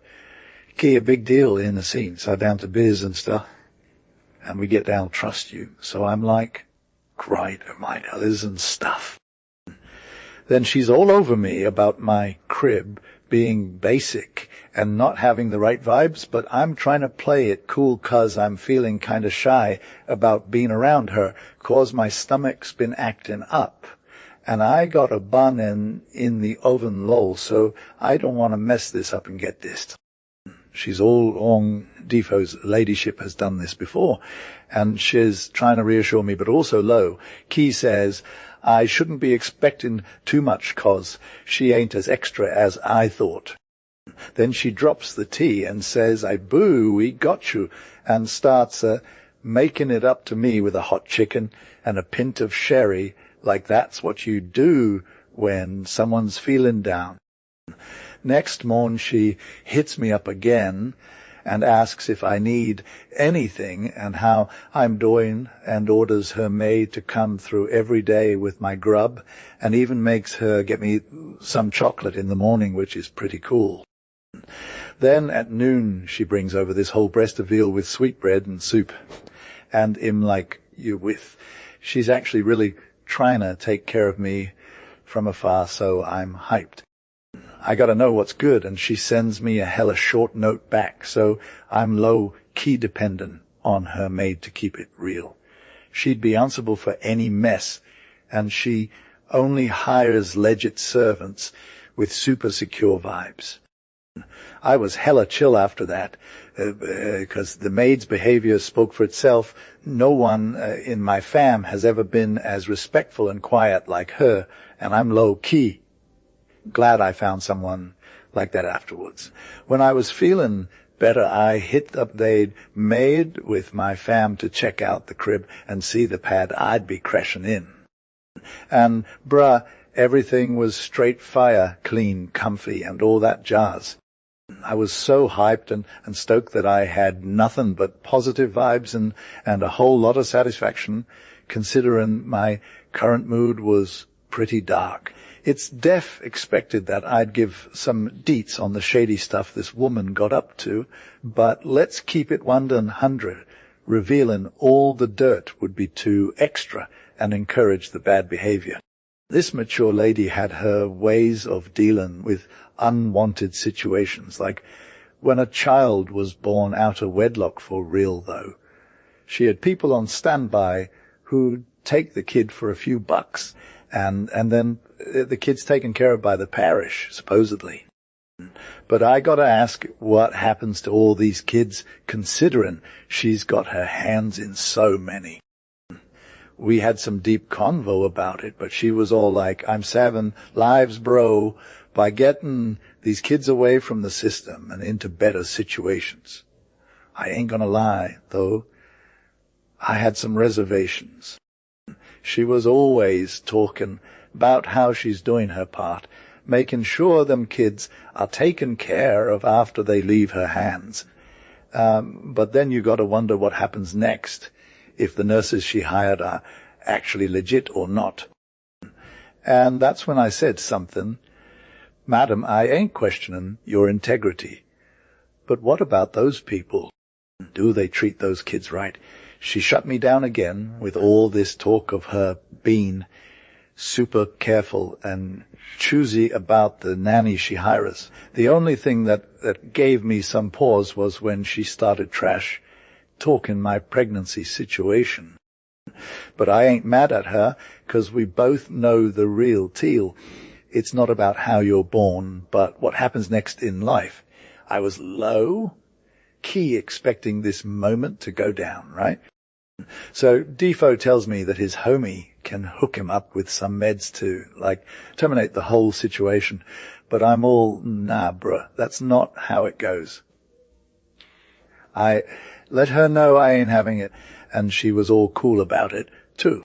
Speaker 1: Key a big deal in the scene, so down to biz and stuff. And we get down, trust you." So I'm like, great, my others and stuff. Then she's all over me about my crib being basic and not having the right vibes, but I'm trying to play it cool 'cause I'm feeling kind of shy about being around her 'cause my stomach's been acting up. And I got a bun in the oven lol, so I don't want to mess this up and get this. She's all on Defoe's ladyship has done this before, and she's trying to reassure me, but also low. Key says, I shouldn't be expecting too much 'cause she ain't as extra as I thought. Then she drops the tea and says, I boo, we got you, and starts making it up to me with a hot chicken and a pint of sherry, like that's what you do when someone's feeling down. Next morn she hits me up again and asks if I need anything and how I'm doing, and orders her maid to come through every day with my grub, and even makes her get me some chocolate in the morning, which is pretty cool. Then at noon she brings over this whole breast of veal with sweetbread and soup, and I'm like, you with. She's actually really trying to take care of me from afar, so I'm hyped. I gotta know what's good, and she sends me a hella short note back, so I'm low-key dependent on her maid to keep it real. She'd be answerable for any mess, and she only hires legit servants with super secure vibes. I was hella chill after that, because the maid's behavior spoke for itself. No one in my fam has ever been as respectful and quiet like her, and I'm low-key. Glad I found someone like that afterwards. When I was feeling better, I hit up they'd made with my fam to check out the crib and see the pad I'd be crashing in. And, bruh, everything was straight fire, clean, comfy, and all that jazz. I was so hyped and stoked that I had nothing but positive vibes and a whole lot of satisfaction, considering my current mood was pretty dark. It's def expected that I'd give some deets on the shady stuff this woman got up to, but let's keep it 100. Revealing all the dirt would be too extra and encourage the bad behavior. This mature lady had her ways of dealing with unwanted situations, like when a child was born out of wedlock for real, though. She had people on standby who'd take the kid for a few bucks, and then the kid's taken care of by the parish, supposedly. But I gotta ask what happens to all these kids, considering she's got her hands in so many. We had some deep convo about it, but she was all like, I'm saving lives, bro, by getting these kids away from the system and into better situations. I ain't gonna lie, though, I had some reservations. She was always talking about how she's doing her part, making sure them kids are taken care of after they leave her hands. But then you got to wonder what happens next, if the nurses she hired are actually legit or not. And that's when I said something. Madam, I ain't questioning your integrity. But what about those people? Do they treat those kids right? She shut me down again with all this talk of her being super careful and choosy about the nanny she hires. The only thing that gave me some pause was when she started trash talking my pregnancy situation. But I ain't mad at her, 'cause we both know the real deal. It's not about how you're born, but what happens next in life. I was low key expecting this moment to go down, right? So Defoe tells me that his homie can hook him up with some meds to, terminate the whole situation. But I'm all, nah, bruh, that's not how it goes. I let her know I ain't having it, and she was all cool about it, too.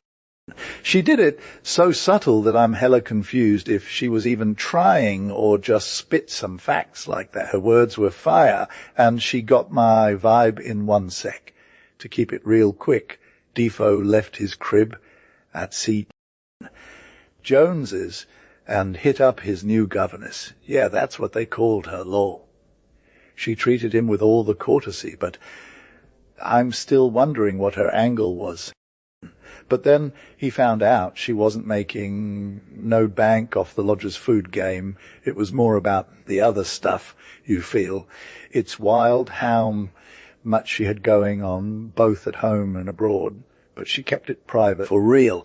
Speaker 1: She did it so subtle that I'm hella confused if she was even trying or just spit some facts like that. Her words were fire, and she got my vibe in 1 sec. To keep it real quick, Defoe left his crib at C. Jones's and hit up his new governess. Yeah, that's what they called her, law. She treated him with all the courtesy, but I'm still wondering what her angle was. But then he found out she wasn't making no bank off the lodger's food game. It was more about the other stuff, you feel. It's wild how much she had going on, both at home and abroad, but she kept it private for real.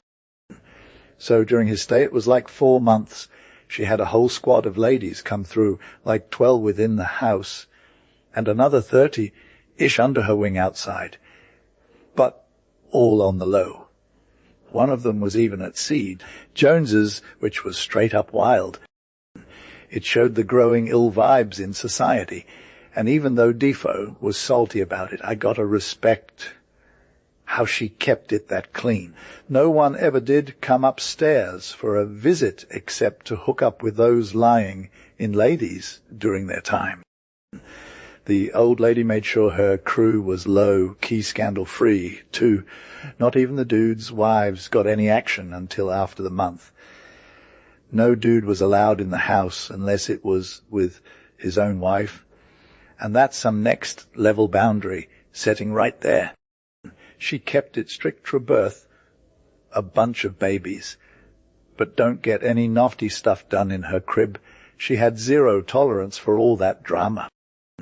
Speaker 1: So during his stay, it was like 4 months. She had a whole squad of ladies come through, like 12 within the house, and another 30-ish under her wing outside, but all on the low. One of them was even at sea, Jones's, which was straight up wild. It showed the growing ill vibes in society, and even though Defoe was salty about it, I got to respect how she kept it that clean. No one ever did come upstairs for a visit except to hook up with those lying in ladies during their time. The old lady made sure her crew was low-key scandal-free, too. Not even the dudes' wives got any action until after the month. No dude was allowed in the house unless it was with his own wife. And that's some next-level boundary setting right there. She kept it strict for birth, a bunch of babies. But don't get any naughty stuff done in her crib. She had zero tolerance for all that drama.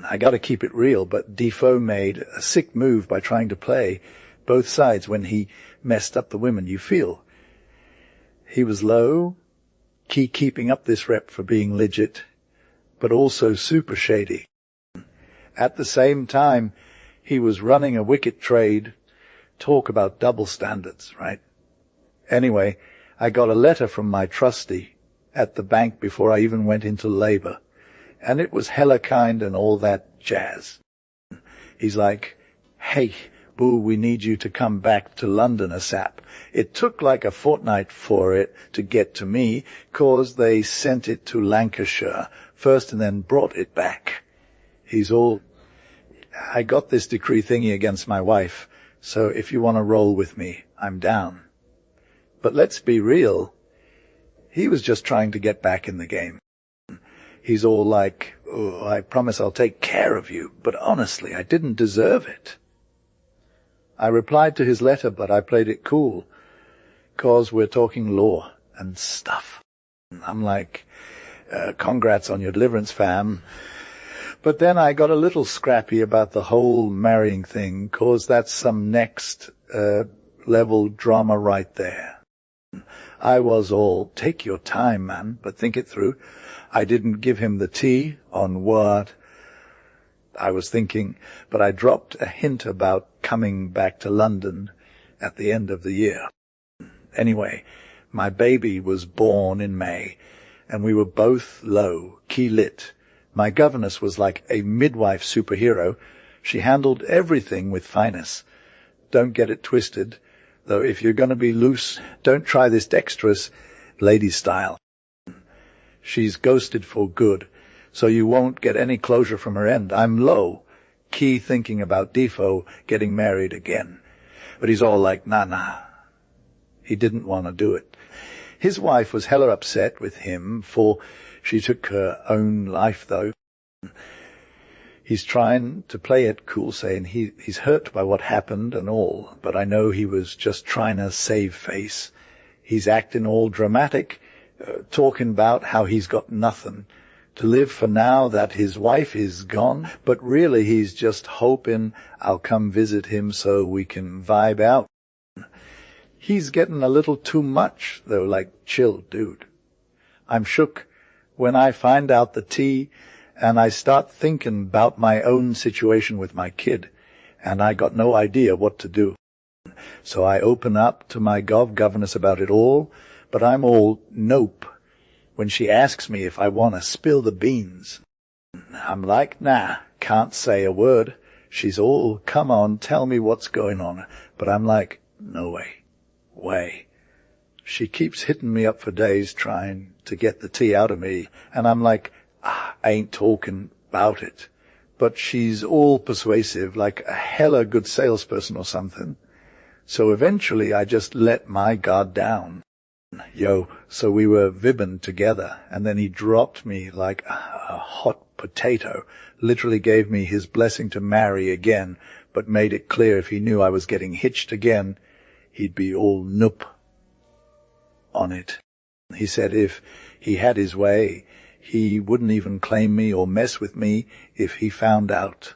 Speaker 1: I gotta keep it real, but Defoe made a sick move by trying to play both sides when he messed up the women, you feel. He was low, keeping up this rep for being legit, but also super shady. At the same time, he was running a wicked trade. Talk about double standards, right? Anyway, I got a letter from my trustee at the bank before I even went into labor. And it was hella kind and all that jazz. He's like, hey, Boo, we need you to come back to London ASAP. It took like a fortnight for it to get to me, 'cause they sent it to Lancashire first and then brought it back. He's all, I got this decree thingy against my wife, so if you want to roll with me, I'm down. But let's be real, he was just trying to get back in the game. He's all like, oh, I promise I'll take care of you, but honestly, I didn't deserve it. I replied to his letter, but I played it cool, 'cause we're talking law and stuff. I'm like, congrats on your deliverance, fam. But then I got a little scrappy about the whole marrying thing, 'cause that's some next level drama right there. I was all, take your time, man, but think it through. I didn't give him the tea on what I was thinking, but I dropped a hint about coming back to London at the end of the year. Anyway, my baby was born in May, and we were both low, key lit, My governess was like a midwife superhero. She handled everything with finesse. Don't get it twisted, though if you're going to be loose, don't try this dexterous lady style. She's ghosted for good, so you won't get any closure from her end. I'm low, key thinking about Defoe getting married again. But he's all like, nah. He didn't want to do it. His wife was hella upset with him, for she took her own life, though. He's trying to play it cool, saying he's hurt by what happened and all, but I know he was just trying to save face. He's acting all dramatic, talking about how he's got nothing to live for now that his wife is gone, but really he's just hoping I'll come visit him so we can vibe out. He's getting a little too much, though, like, chill, dude. I'm shook when I find out the tea, and I start thinking about my own situation with my kid, and I got no idea what to do. So I open up to my governess about it all, but I'm all nope when she asks me if I want to spill the beans. I'm like, nah, can't say a word. She's all, come on, tell me what's going on. But I'm like, no way. She keeps hitting me up for days trying to get the tea out of me, and I'm like, I ain't talking about it. But she's all persuasive, like a hella good salesperson or something. So eventually I just let my guard down. So we were vibbing together, and then he dropped me like a hot potato, literally gave me his blessing to marry again, but made it clear if he knew I was getting hitched again, he'd be all nope on it. He said if he had his way, he wouldn't even claim me or mess with me if he found out.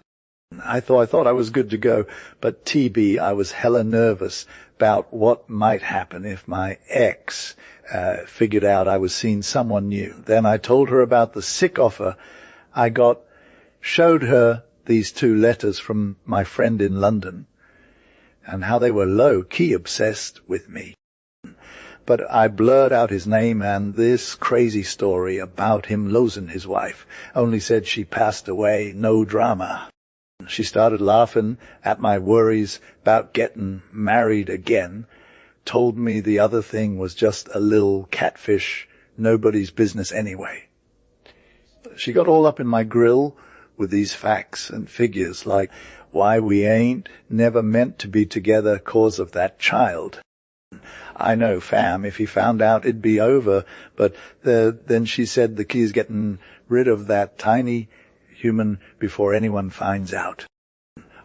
Speaker 1: I thought I was good to go, but TB, I was hella nervous about what might happen if my ex figured out I was seeing someone new. Then I told her about the sick offer I got, showed her these 2 letters from my friend in London, and how they were low-key obsessed with me. But I blurred out his name and this crazy story about him losing his wife, only said she passed away, no drama. She started laughing at my worries about getting married again, told me the other thing was just a little catfish, nobody's business anyway. She got all up in my grill with these facts and figures, like why we ain't never meant to be together 'cause of that child. I know, fam, if he found out it'd be over, but then she said the key is getting rid of that tiny human before anyone finds out.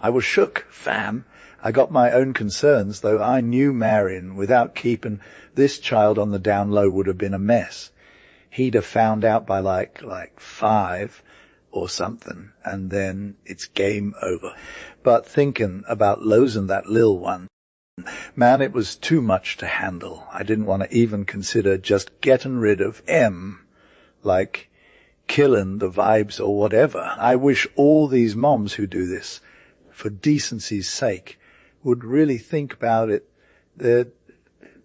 Speaker 1: I was shook, fam. I got my own concerns, though I knew marrying without keeping this child on the down low would have been a mess. He'd have found out by like 5 or something, and then it's game over. But thinking about losing that lil one, man, it was too much to handle. I didn't want to even consider just getting rid of M, like killing the vibes or whatever. I wish all these moms who do this, for decency's sake, would really think about it. They're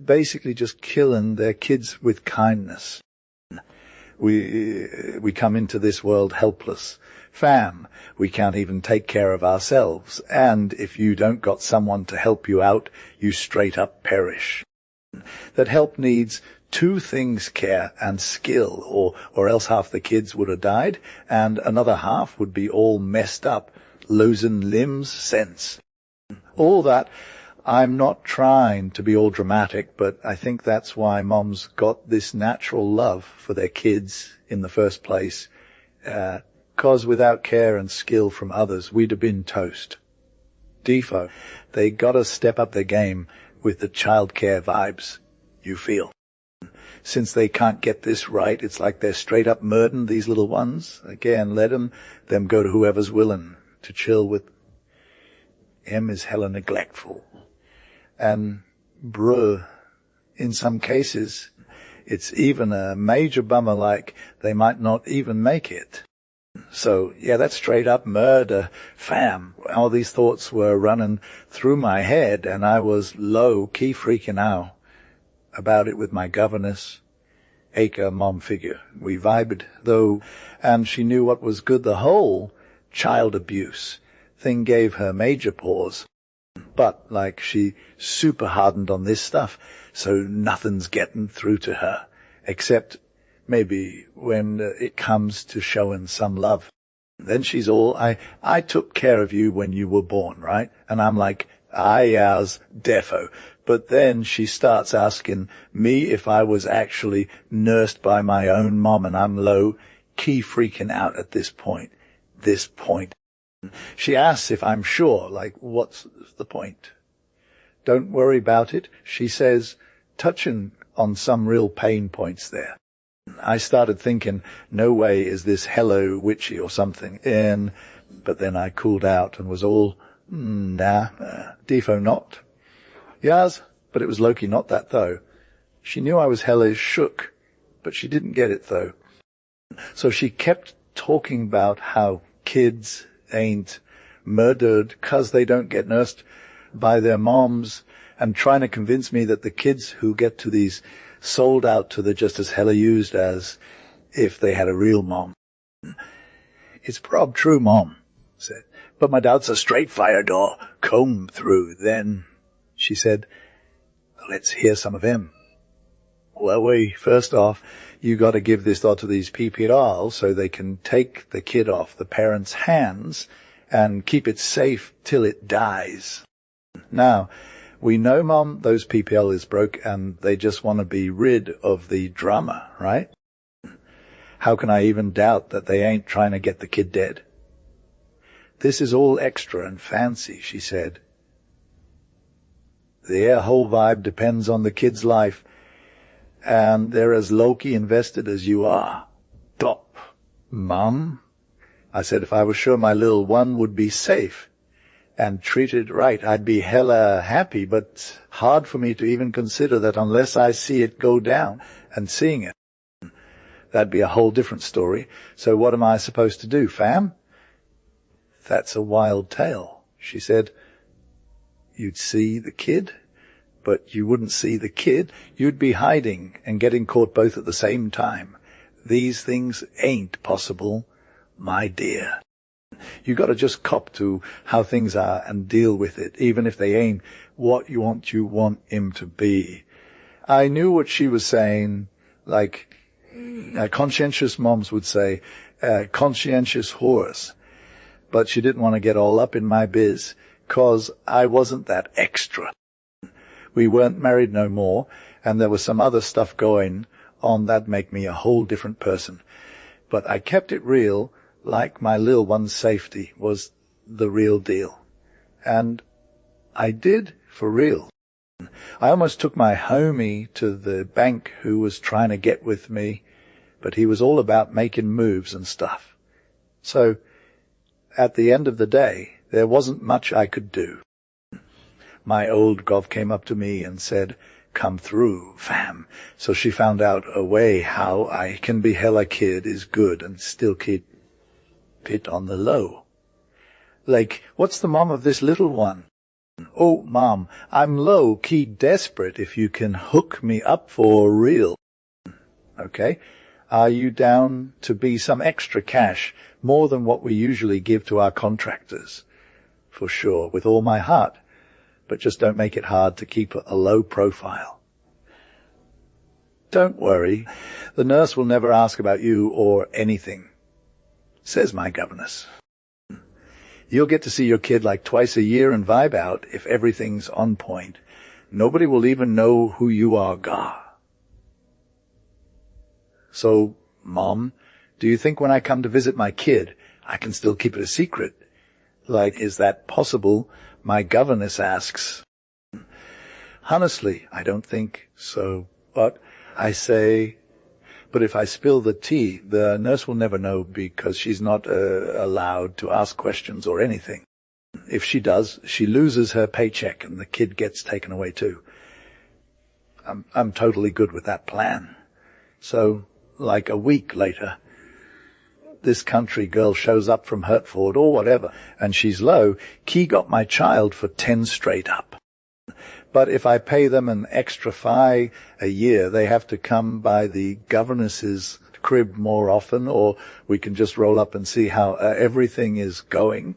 Speaker 1: basically just killing their kids with kindness. We come into this world helpless. Fam, we can't even take care of ourselves, and if you don't got someone to help you out, you straight up perish. That help needs 2 things, care and skill, or else half the kids would have died, and another half would be all messed up, losing limbs, sense. All that, I'm not trying to be all dramatic, but I think that's why moms got this natural love for their kids in the first place, 'cause without care and skill from others, we'd have been toast. Defoe, they gotta step up their game with the childcare vibes, you feel. Since they can't get this right, it's like they're straight up murdering these little ones. Again, let them go to whoever's willing to chill with. M is hella neglectful. And, in some cases, it's even a major bummer, like they might not even make it. So, yeah, that's straight up murder, fam. All these thoughts were running through my head, and I was low-key freaking out about it with my governess. acre mom figure. We vibed, though, and she knew what was good. The whole child abuse thing gave her major pause. But, like, she super hardened on this stuff, so nothing's getting through to her, except maybe when it comes to showing some love. Then she's all, I took care of you when you were born, right? And I'm like, yas, defo. But then she starts asking me if I was actually nursed by my own mom, and I'm low-key freaking out at this point. She asks if I'm sure, like, what's the point? Don't worry about it, she says, touching on some real pain points there. I started thinking, no way is this hello witchy or something, but then I cooled out and was all, nah, defo not. Yas, but it was low-key not that, though. She knew I was hellish shook, but she didn't get it, though. So she kept talking about how kids ain't murdered 'cause they don't get nursed by their moms, and trying to convince me that the kids who get to these sold out to the just as hella used as if they had a real mom. It's prob true, Mom, said, but my dad's a straight fire door, comb through. Then she said, let's hear some of him. Well, first off, you got to give this thought to these PPRs so they can take the kid off the parents' hands and keep it safe till it dies. Now, we know, Mom, those PPL is broke and they just want to be rid of the drama, right? How can I even doubt that they ain't trying to get the kid dead? This is all extra and fancy, she said. Their whole vibe depends on the kid's life, and they're as low-key invested as you are. Stop, Mom. I said if I was sure my little one would be safe and treated right, I'd be hella happy, but hard for me to even consider that unless I see it go down, and seeing it, that'd be a whole different story. So what am I supposed to do, fam? That's a wild tale, she said. You'd see the kid, but you wouldn't see the kid. You'd be hiding and getting caught both at the same time. These things ain't possible, my dear. You got to just cop to how things are and deal with it, even if they ain't what you want him to be. I knew what she was saying, like conscientious moms would say, conscientious whores. But she didn't want to get all up in my biz, 'cause I wasn't that extra. We weren't married no more, and there was some other stuff going on that'd make me a whole different person. But I kept it real, like my little one's safety was the real deal. And I did, for real. I almost took my homie to the bank who was trying to get with me, but he was all about making moves and stuff. So, at the end of the day, there wasn't much I could do. My old gov came up to me and said, come through, fam. So she found out a way how I can be hella kid is good and still keep it on the low. Like, what's the mom of this little one? Oh, Mom, I'm low-key desperate if you can hook me up for real. Okay, are you down to be some extra cash, more than what we usually give to our contractors? For sure, with all my heart. But just don't make it hard to keep a low profile. Don't worry, the nurse will never ask about you or anything, says my governess. You'll get to see your kid like twice a year and vibe out if everything's on point. Nobody will even know who you are, gah. So, Mom, do you think when I come to visit my kid, I can still keep it a secret? Like, is that possible? My governess asks. Honestly, I don't think so. But I say, but if I spill the tea, the nurse will never know because she's not allowed to ask questions or anything. If she does, she loses her paycheck and the kid gets taken away too. I'm totally good with that plan. So, like a week later, this country girl shows up from Hertford or whatever, and she's low. Key got my child for 10 straight up. But if I pay them an extra fee a year, they have to come by the governess's crib more often, or we can just roll up and see how everything is going.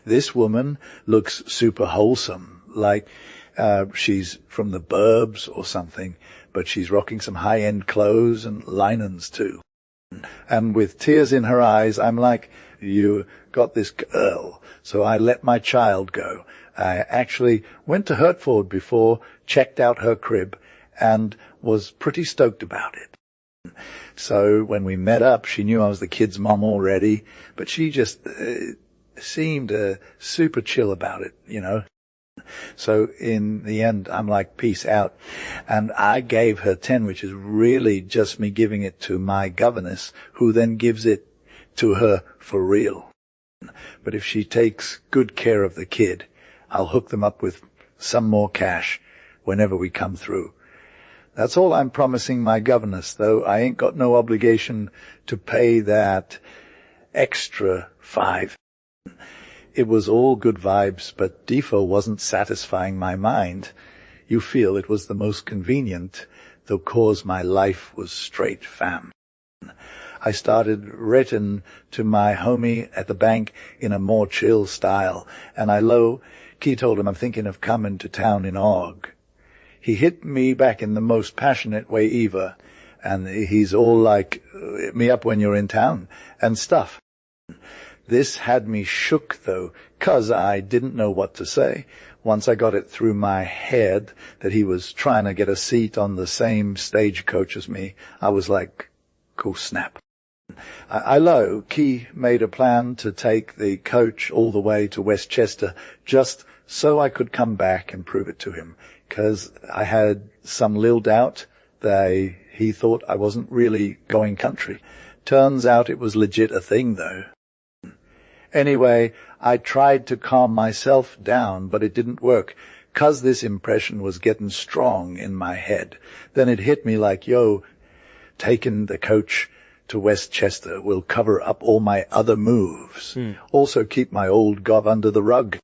Speaker 1: This woman looks super wholesome, like she's from the burbs or something, but she's rocking some high-end clothes and linens too. And with tears in her eyes, I'm like, you got this girl. So I let my child go. I actually went to Hertford before, checked out her crib, and was pretty stoked about it. So when we met up, she knew I was the kid's mom already, but she just seemed super chill about it, you know. So in the end, I'm like, peace out. And I gave her 10, which is really just me giving it to my governess, who then gives it to her for real. But if she takes good care of the kid, I'll hook them up with some more cash whenever we come through. That's all I'm promising my governess, though I ain't got no obligation to pay that extra 5. It was all good vibes, but Defoe wasn't satisfying my mind. You feel it was the most convenient, though cause my life was straight fam. I started written to my homie at the bank in a more chill style, and Key told him I'm thinking of coming to town in Aug. He hit me back in the most passionate way ever, and he's all like, me up when you're in town, and stuff. This had me shook, though, 'cause I didn't know what to say. Once I got it through my head that he was trying to get a seat on the same stagecoach as me, I was like, cool snap. Key made a plan to take the coach all the way to Westchester just so I could come back and prove it to him, 'cause I had some little doubt that he thought I wasn't really going country. Turns out it was legit a thing, though. Anyway, I tried to calm myself down, but it didn't work, 'cause this impression was getting strong in my head. Then it hit me like, yo, taking the coach to Westchester will cover up all my other moves. Also keep my old gov under the rug.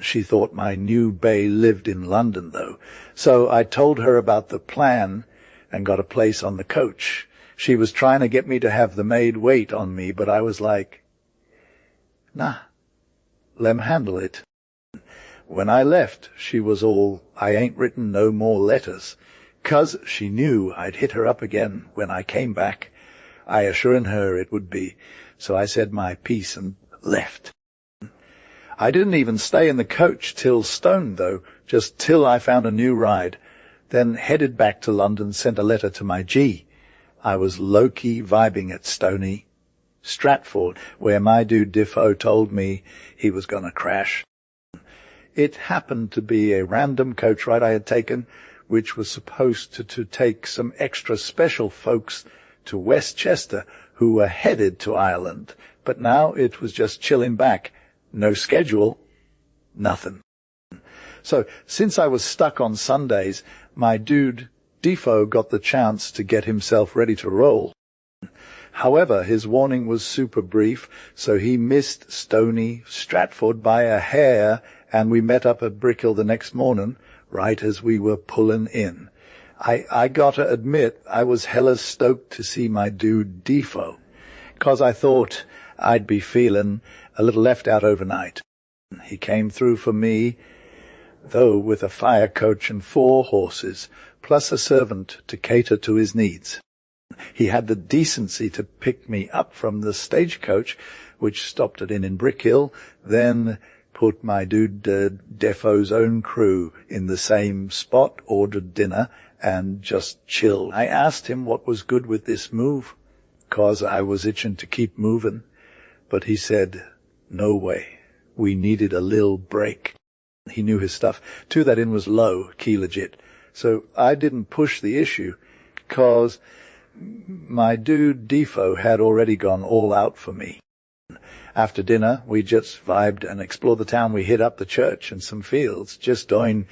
Speaker 1: She thought my new bae lived in London, though. So I told her about the plan and got a place on the coach. She was trying to get me to have the maid wait on me, but I was like, nah, lem handle it. When I left, she was all, I ain't written no more letters, 'cause she knew I'd hit her up again when I came back. I assuring her it would be, so I said my piece and left. I didn't even stay in the coach till Stone, though, just till I found a new ride, then headed back to London, sent a letter to my G. I was low-key vibing at Stony Stratford, where my dude Defoe told me he was going to crash. It happened to be a random coach ride I had taken, which was supposed to take some extra special folks to Westchester who were headed to Ireland, but now it was just chilling back. No schedule, nothing. So, since I was stuck on Sundays, my dude Defoe got the chance to get himself ready to roll. However, his warning was super brief, so he missed Stony Stratford by a hair, and we met up at Brickhill the next morning, right as we were pulling in. I gotta admit, I was hella stoked to see my dude Defoe, 'cause I thought I'd be feeling a little left out overnight. He came through for me, though with a fire coach and 4 horses, plus a servant to cater to his needs. He had the decency to pick me up from the stagecoach, which stopped at in Brickhill, then put my dude Defoe's own crew in the same spot, ordered dinner, and just chilled. I asked him what was good with this move, 'cause I was itching to keep moving, but he said, no way, we needed a lil break. He knew his stuff. 2 that in was low, key legit. So I didn't push the issue, 'cause my dude Defoe had already gone all out for me. After dinner, we just vibed and explored the town. We hit up the church and some fields, just doing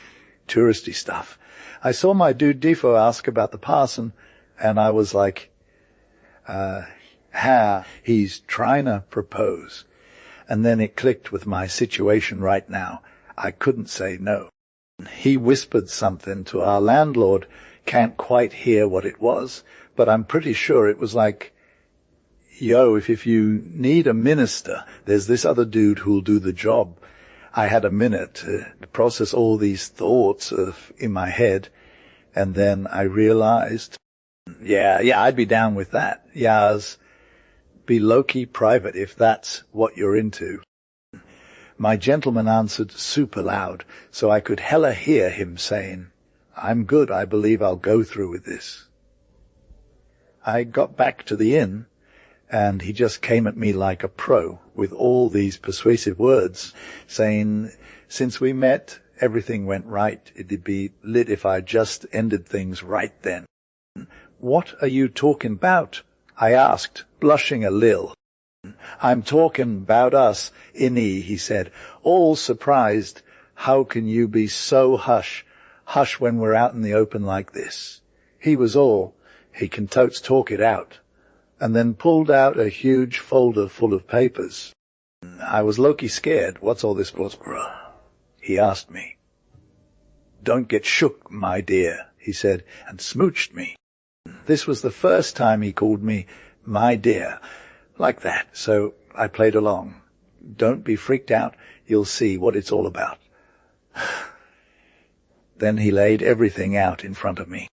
Speaker 1: touristy stuff. I saw my dude Defoe ask about the parson, and I was like, he's trying to propose. And then it clicked with my situation right now. I couldn't say no. He whispered something to our landlord. Can't quite hear what it was, but I'm pretty sure it was like, yo, if you need a minister, there's this other dude who'll do the job. I had a minute to process all these thoughts in my head, and then I realized, yeah, I'd be down with that. Yas, be low-key private if that's what you're into. My gentleman answered super loud, so I could hella hear him saying, I'm good, I believe I'll go through with this. I got back to the inn, and he just came at me like a pro with all these persuasive words, saying, since we met, everything went right. It'd be lit if I just ended things right then. What are you talking about? I asked, blushing a lil. I'm talking about us, Innie, he said, all surprised. How can you be so hush when we're out in the open like this? He was all, he can totes talk it out, and then pulled out a huge folder full of papers. I was low-key scared. What's all this for, bruh? He asked me. Don't get shook, my dear, he said, and smooched me. This was the first time he called me my dear, like that, so I played along. Don't be freaked out, you'll see what it's all about. Then he laid everything out in front of me.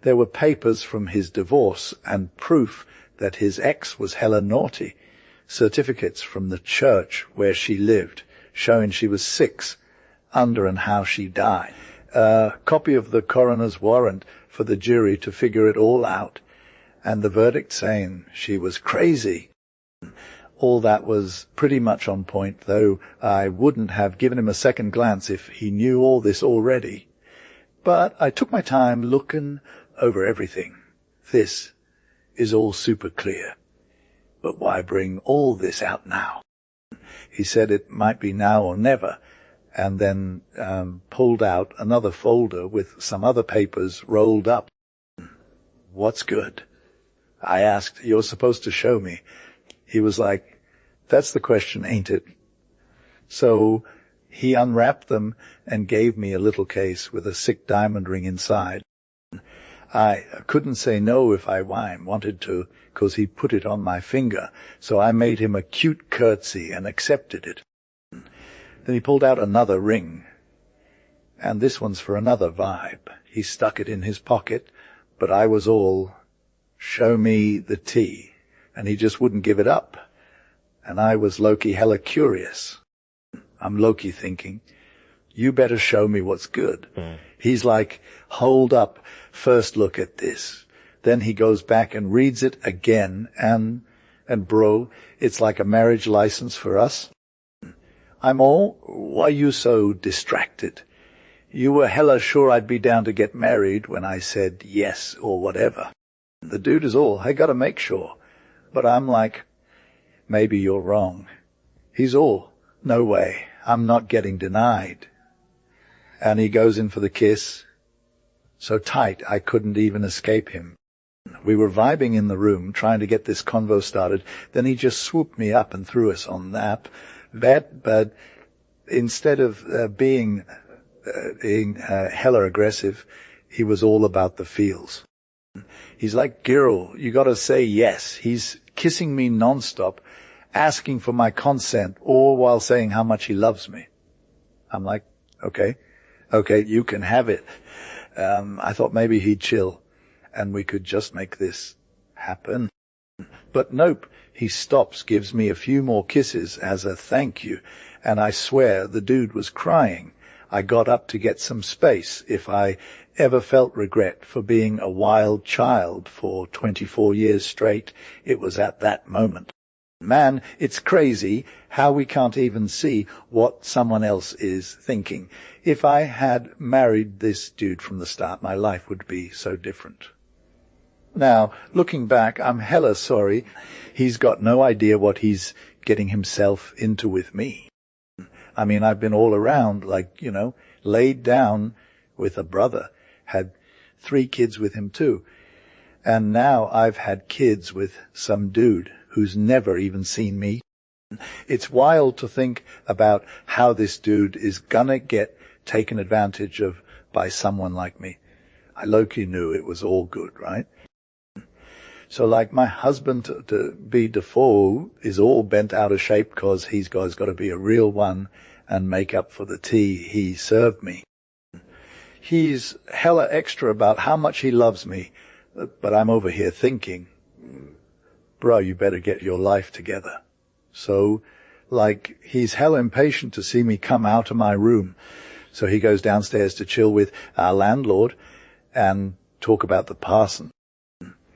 Speaker 1: There were papers from his divorce and proof that his ex was hella naughty, certificates from the church where she lived, showing she was 6, under and how she died, a copy of the coroner's warrant for the jury to figure it all out, and the verdict saying she was crazy. All that was pretty much on point, though I wouldn't have given him a second glance if he knew all this already. But I took my time looking over everything. This is all super clear. But why bring all this out now? He said it might be now or never, and then pulled out another folder with some other papers rolled up. What's good? I asked. You're supposed to show me. He was like, that's the question, ain't it? So he unwrapped them and gave me a little case with a sick diamond ring inside. I couldn't say no if I wanted to, 'cause he put it on my finger, so I made him a cute curtsy and accepted it. Then he pulled out another ring, and this one's for another vibe. He stuck it in his pocket, but I was all, show me the tea, and he just wouldn't give it up. And I was low-key hella curious. I'm low-key thinking, you better show me what's good. He's like, hold up, first look at this. Then he goes back and reads it again, and bro, it's like a marriage license for us. I'm all, why you so distracted? You were hella sure I'd be down to get married when I said yes or whatever. The dude is all, I gotta make sure. But I'm like, maybe you're wrong. He's all, no way, I'm not getting denied. And he goes in for the kiss, so tight I couldn't even escape him. We were vibing in the room, trying to get this convo started. Then he just swooped me up and threw us on that. But instead of being hella aggressive, he was all about the feels. He's like, girl, you gotta say yes. He's kissing me nonstop, asking for my consent, all while saying how much he loves me. I'm like, okay, you can have it. I thought maybe he'd chill, and we could just make this happen. But nope, he stops, gives me a few more kisses as a thank you, and I swear the dude was crying. I got up to get some space. If I ever felt regret for being a wild child for 24 years straight, it was at that moment. Man, it's crazy how we can't even see what someone else is thinking. If I had married this dude from the start, my life would be so different. Now, looking back, I'm hella sorry. He's got no idea what he's getting himself into with me. I mean, I've been all around, like, laid down with a brother, had 3 kids with him too. And now I've had kids with some dude who's never even seen me. It's wild to think about how this dude is gonna get taken advantage of by someone like me. I low-key knew it was all good, right? So like my husband to be Defoe is all bent out of shape because he's got to be a real one and make up for the tea he served me. He's hella extra about how much he loves me, but I'm over here thinking, bro, you better get your life together. So, like, he's hella impatient to see me come out of my room. So he goes downstairs to chill with our landlord and talk about the parson.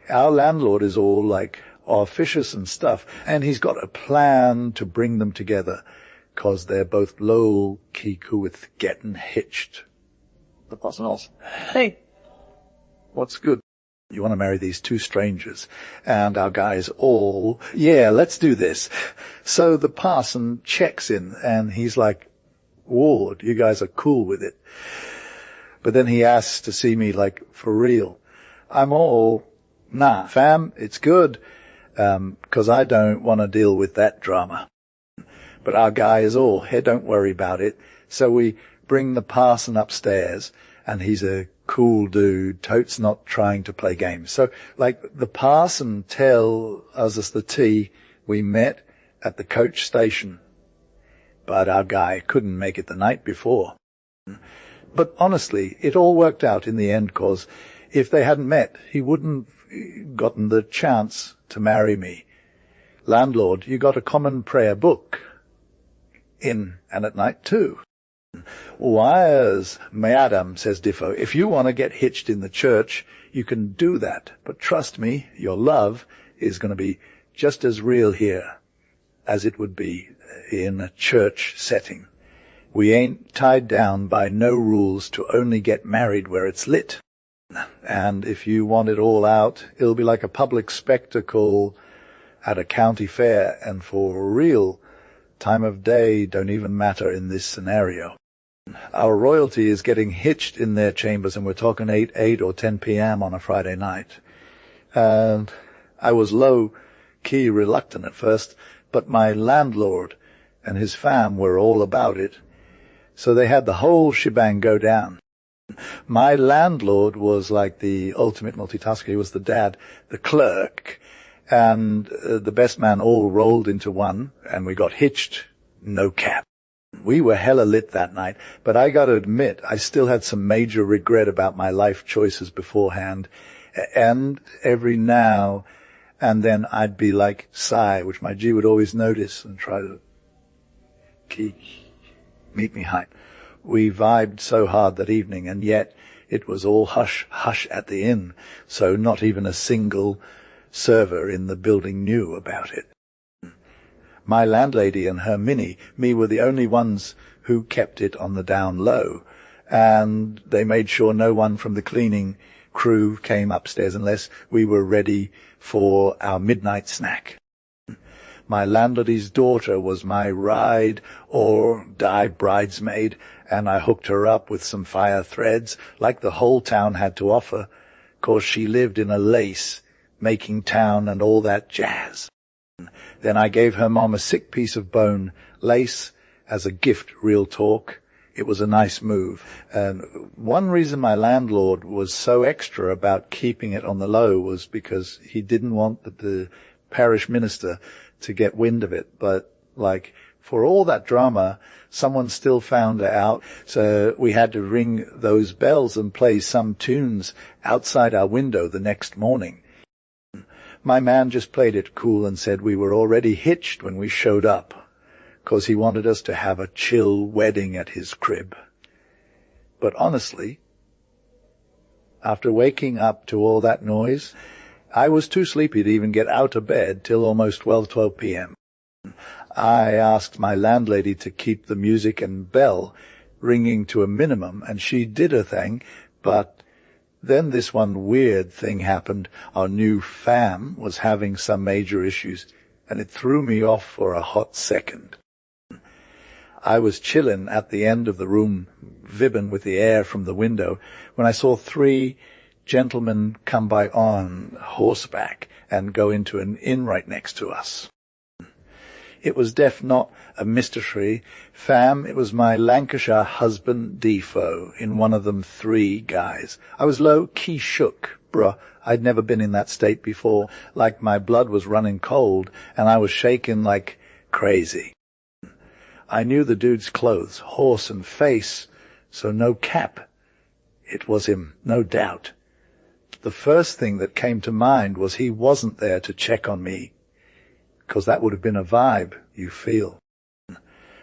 Speaker 1: Our landlord is all like officious and stuff, and he's got a plan to bring them together, 'cause they're both low-key cool with getting hitched. The parson asks, hey, what's good? You want to marry these two strangers? And our guy's all, yeah, let's do this. So the parson checks in, and he's like, Ward, you guys are cool with it. But then he asks to see me, like, for real. I'm all, nah, fam, it's good, 'cause I don't want to deal with that drama. But our guy is all, hey, don't worry about it. So we bring the parson upstairs, and he's a cool dude, totes not trying to play games. So, like, the parson tells us the tea, we met at the coach station. But our guy couldn't make it the night before. But honestly, it all worked out in the end, 'cause if they hadn't met, he wouldn't gotten the chance to marry me. Landlord, you got a common prayer book. In and at night too. Wires, madam, says Defoe, if you want to get hitched in the church, you can do that. But trust me, your love is going to be just as real here as it would be in a church setting. We ain't tied down by no rules to only get married where it's lit. And if you want it all out, it'll be like a public spectacle at a county fair, and for real, time of day don't even matter in this scenario. Our royalty is getting hitched in their chambers, and we're talking 8 or 10 p.m. on a Friday night. And I was low-key reluctant at first, but my landlord and his fam were all about it. So they had the whole shebang go down. My landlord was like the ultimate multitasker. He was the dad, the clerk, and the best man all rolled into one, and we got hitched, no cap. We were hella lit that night, but I gotta admit, I still had some major regret about my life choices beforehand, and every now and then I'd be like sigh, which my G would always notice and try to meet me hype. We vibed so hard that evening, and yet it was all hush, hush at the inn, so not even a single server in the building knew about it. My landlady and her me were the only ones who kept it on the down low, and they made sure no one from the cleaning crew came upstairs unless we were ready for our midnight snack. My landlady's daughter was my ride or die bridesmaid, and I hooked her up with some fire threads like the whole town had to offer, 'cause she lived in a lace-making town and all that jazz. Then I gave her mom a sick piece of bone lace as a gift, real talk. It was a nice move. And one reason my landlord was so extra about keeping it on the low was because he didn't want the parish minister to get wind of it. But, like, for all that drama, someone still found out, so we had to ring those bells and play some tunes outside our window the next morning. My man just played it cool and said we were already hitched when we showed up, 'cause he wanted us to have a chill wedding at his crib. But honestly, after waking up to all that noise, I was too sleepy to even get out of bed till almost 12 p.m. I asked my landlady to keep the music and bell ringing to a minimum, and she did her thing, but then this one weird thing happened. Our new fam was having some major issues, and it threw me off for a hot second. I was chillin' at the end of the room, vibbin' with the air from the window, when I saw 3 gentlemen come by on horseback and go into an inn right next to us. It was not a mystery. Fam, it was my Lancashire husband Defo in one of them 3 guys. I was low-key shook, bruh. I'd never been in that state before, like my blood was running cold, and I was shaking like crazy. I knew the dude's clothes, horse and face, so no cap. It was him, no doubt. The first thing that came to mind was he wasn't there to check on me, 'cause that would have been a vibe, you feel.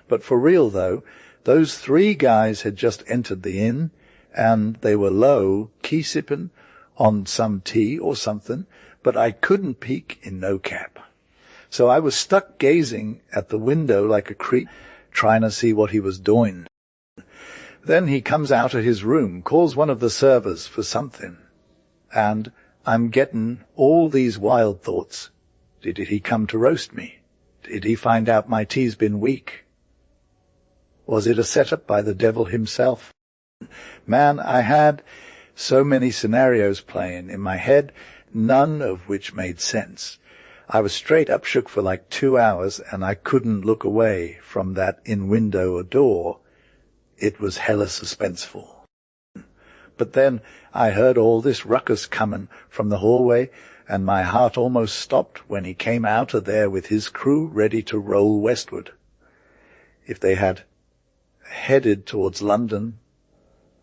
Speaker 1: But for real, though, those 3 guys had just entered the inn, and they were low, key-sipping on some tea or something, but I couldn't peek in no cap. So I was stuck gazing at the window like a creep, trying to see what he was doing. Then he comes out of his room, calls one of the servers for something, and I'm getting all these wild thoughts. Did he come to roast me? Did he find out my tea's been weak? Was it a setup by the devil himself? Man, I had so many scenarios playing in my head, none of which made sense. I was straight up shook for like 2 hours, and I couldn't look away from that in-window or door. It was hella suspenseful. But then I heard all this ruckus coming from the hallway, and my heart almost stopped when he came out of there with his crew ready to roll westward. If they had headed towards London,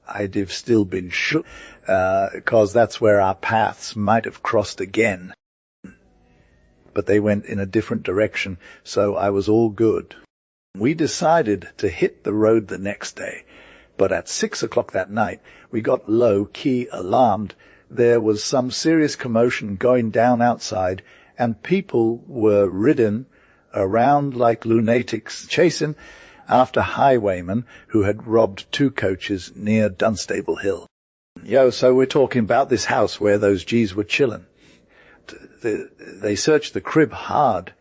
Speaker 1: I'd have still been shook, 'cause that's where our paths might have crossed again. But they went in a different direction, so I was all good. We decided to hit the road the next day, but at 6 o'clock that night, we got low-key alarmed. There was some serious commotion going down outside, and people were ridden around like lunatics, chasing after highwaymen who had robbed 2 coaches near Dunstable Hill. So we're talking about this house where those G's were chilling. They searched the crib hard,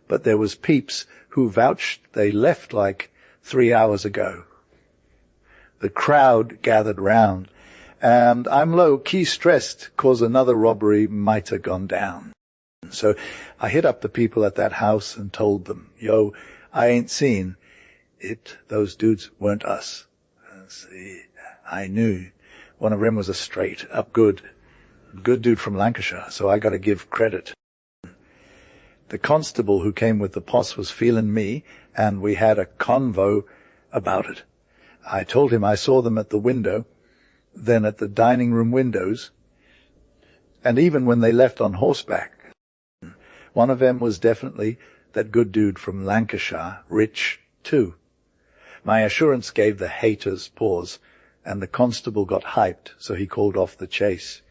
Speaker 1: but there was peeps who vouched they left like 3 hours ago. The crowd gathered round, and I'm low-key stressed 'cause another robbery might have gone down. So I hit up the people at that house and told them, yo, I ain't seen it. Those dudes weren't us. See, I knew one of them was a straight-up good dude from Lancashire, so I got to give credit. The constable who came with the posse was feeling me, and we had a convo about it. I told him I saw them at the window, then at the dining room windows, and even when they left on horseback. One of them was definitely that good dude from Lancashire, Rich, too. My assurance gave the haters pause, and the constable got hyped, so he called off the chase.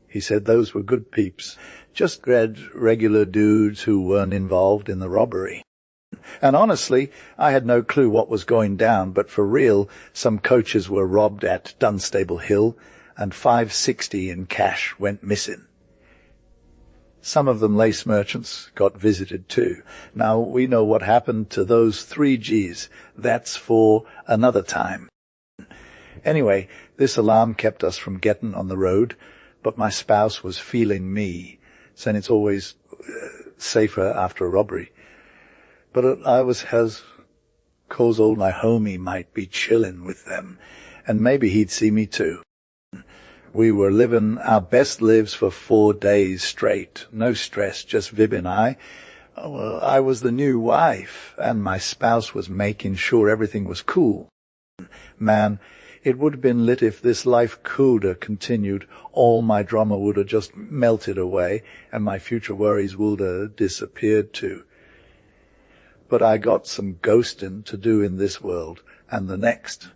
Speaker 1: He said those were good peeps, just regular dudes who weren't involved in the robbery. And honestly, I had no clue what was going down, but for real, some coaches were robbed at Dunstable Hill, and $560 in cash went missing. Some of them lace merchants got visited too. Now, we know what happened to those 3 Gs. That's for another time. Anyway, this alarm kept us from getting on the road, but my spouse was feeling me, saying it's always safer after a robbery. But I was 'cause old my homie might be chilling with them, and maybe he'd see me too. We were living our best lives for 4 days straight. No stress, just Vib and I. Well, I was the new wife, and my spouse was making sure everything was cool. Man, it would have been lit if this life could have continued. All my drama would have just melted away, and my future worries would have disappeared too. But I got some ghosting to do in this world and the next.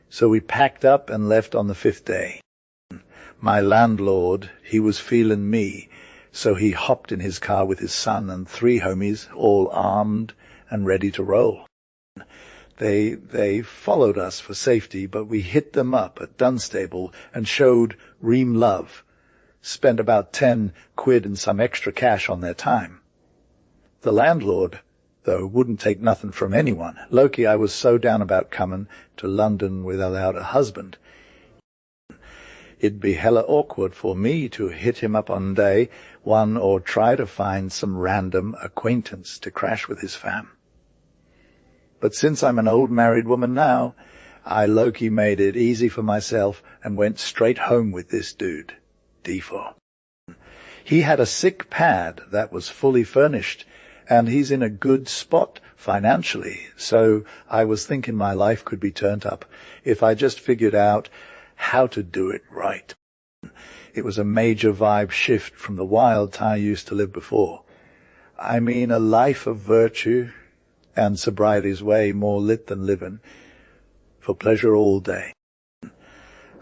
Speaker 1: So we packed up and left on the 5th day. My landlord, he was feeling me, so he hopped in his car with his son and 3 homies, all armed and ready to roll. They followed us for safety, but we hit them up at Dunstable and showed ream love. Spent about 10 quid and some extra cash on their time. The landlord, though, wouldn't take nothing from anyone. Loki, I was so down about coming to London without a husband. It'd be hella awkward for me to hit him up on day one or try to find some random acquaintance to crash with his fam. But since I'm an old married woman now, I low-key made it easy for myself and went straight home with this dude, D4. He had a sick pad that was fully furnished, and he's in a good spot financially, so I was thinking my life could be turned up if I just figured out how to do it right. It was a major vibe shift from the wild I used to live before. I mean, a life of virtue and sobriety's way more lit than living, for pleasure all day.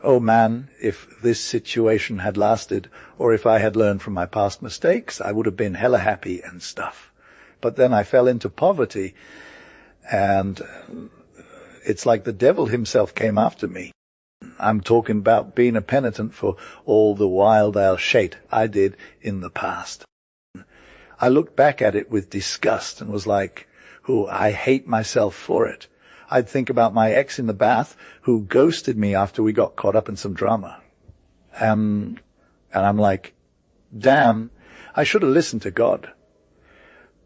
Speaker 1: Oh man, if this situation had lasted, or if I had learned from my past mistakes, I would have been hella happy and stuff. But then I fell into poverty, and it's like the devil himself came after me. I'm talking about being a penitent for all the wild owl shit I did in the past. I looked back at it with disgust and was like, "Ooh, I hate myself for it." I'd think about my ex in the bath who ghosted me after we got caught up in some drama. And I'm like, damn, I should have listened to God.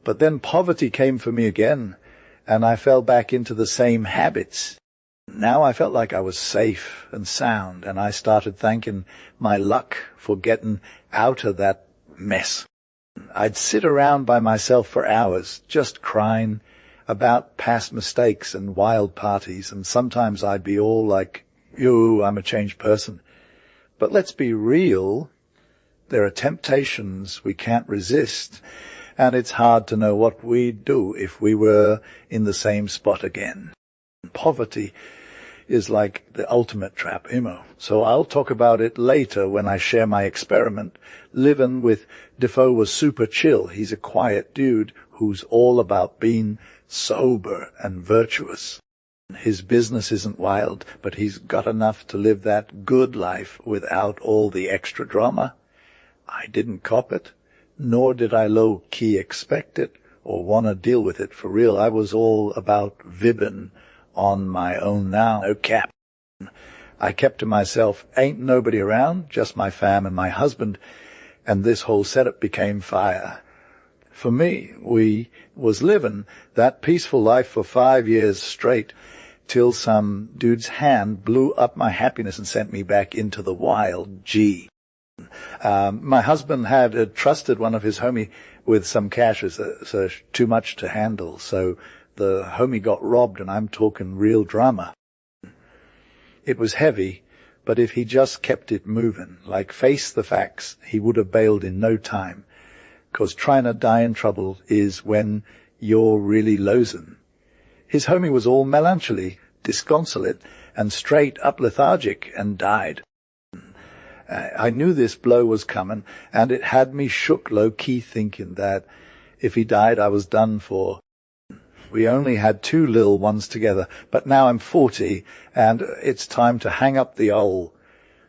Speaker 1: But then poverty came for me again, and I fell back into the same habits. Now I felt like I was safe and sound, and I started thanking my luck for getting out of that mess. I'd sit around by myself for hours, just crying about past mistakes and wild parties, and sometimes I'd be all like, yo, I'm a changed person. But let's be real, there are temptations we can't resist, and it's hard to know what we'd do if we were in the same spot again. Poverty is like the ultimate trap, so I'll talk about it later when I share my experiment. Living with Defoe was super chill. He's a quiet dude who's all about being sober and virtuous. His business isn't wild, but he's got enough to live that good life without all the extra drama. I didn't cop it, nor did I low-key expect it or want to deal with it for real. I was all about vibbing on my own now, no cap. I kept to myself, ain't nobody around, just my fam and my husband, and this whole setup became fire. For me, we was living that peaceful life for 5 years straight, till some dude's hand blew up my happiness and sent me back into the wild G. My husband had trusted one of his homie with some cash, so too much to handle, so the homie got robbed, and I'm talking real drama. It was heavy, but if he just kept it moving, like face the facts, he would have bailed in no time. 'Cause trying to die in trouble is when you're really losing. His homie was all melancholy, disconsolate, and straight up lethargic, and died. I knew this blow was coming, and it had me shook low-key thinking that if he died I was done for. We only had 2 little ones together, but now I'm 40, and it's time to hang up the old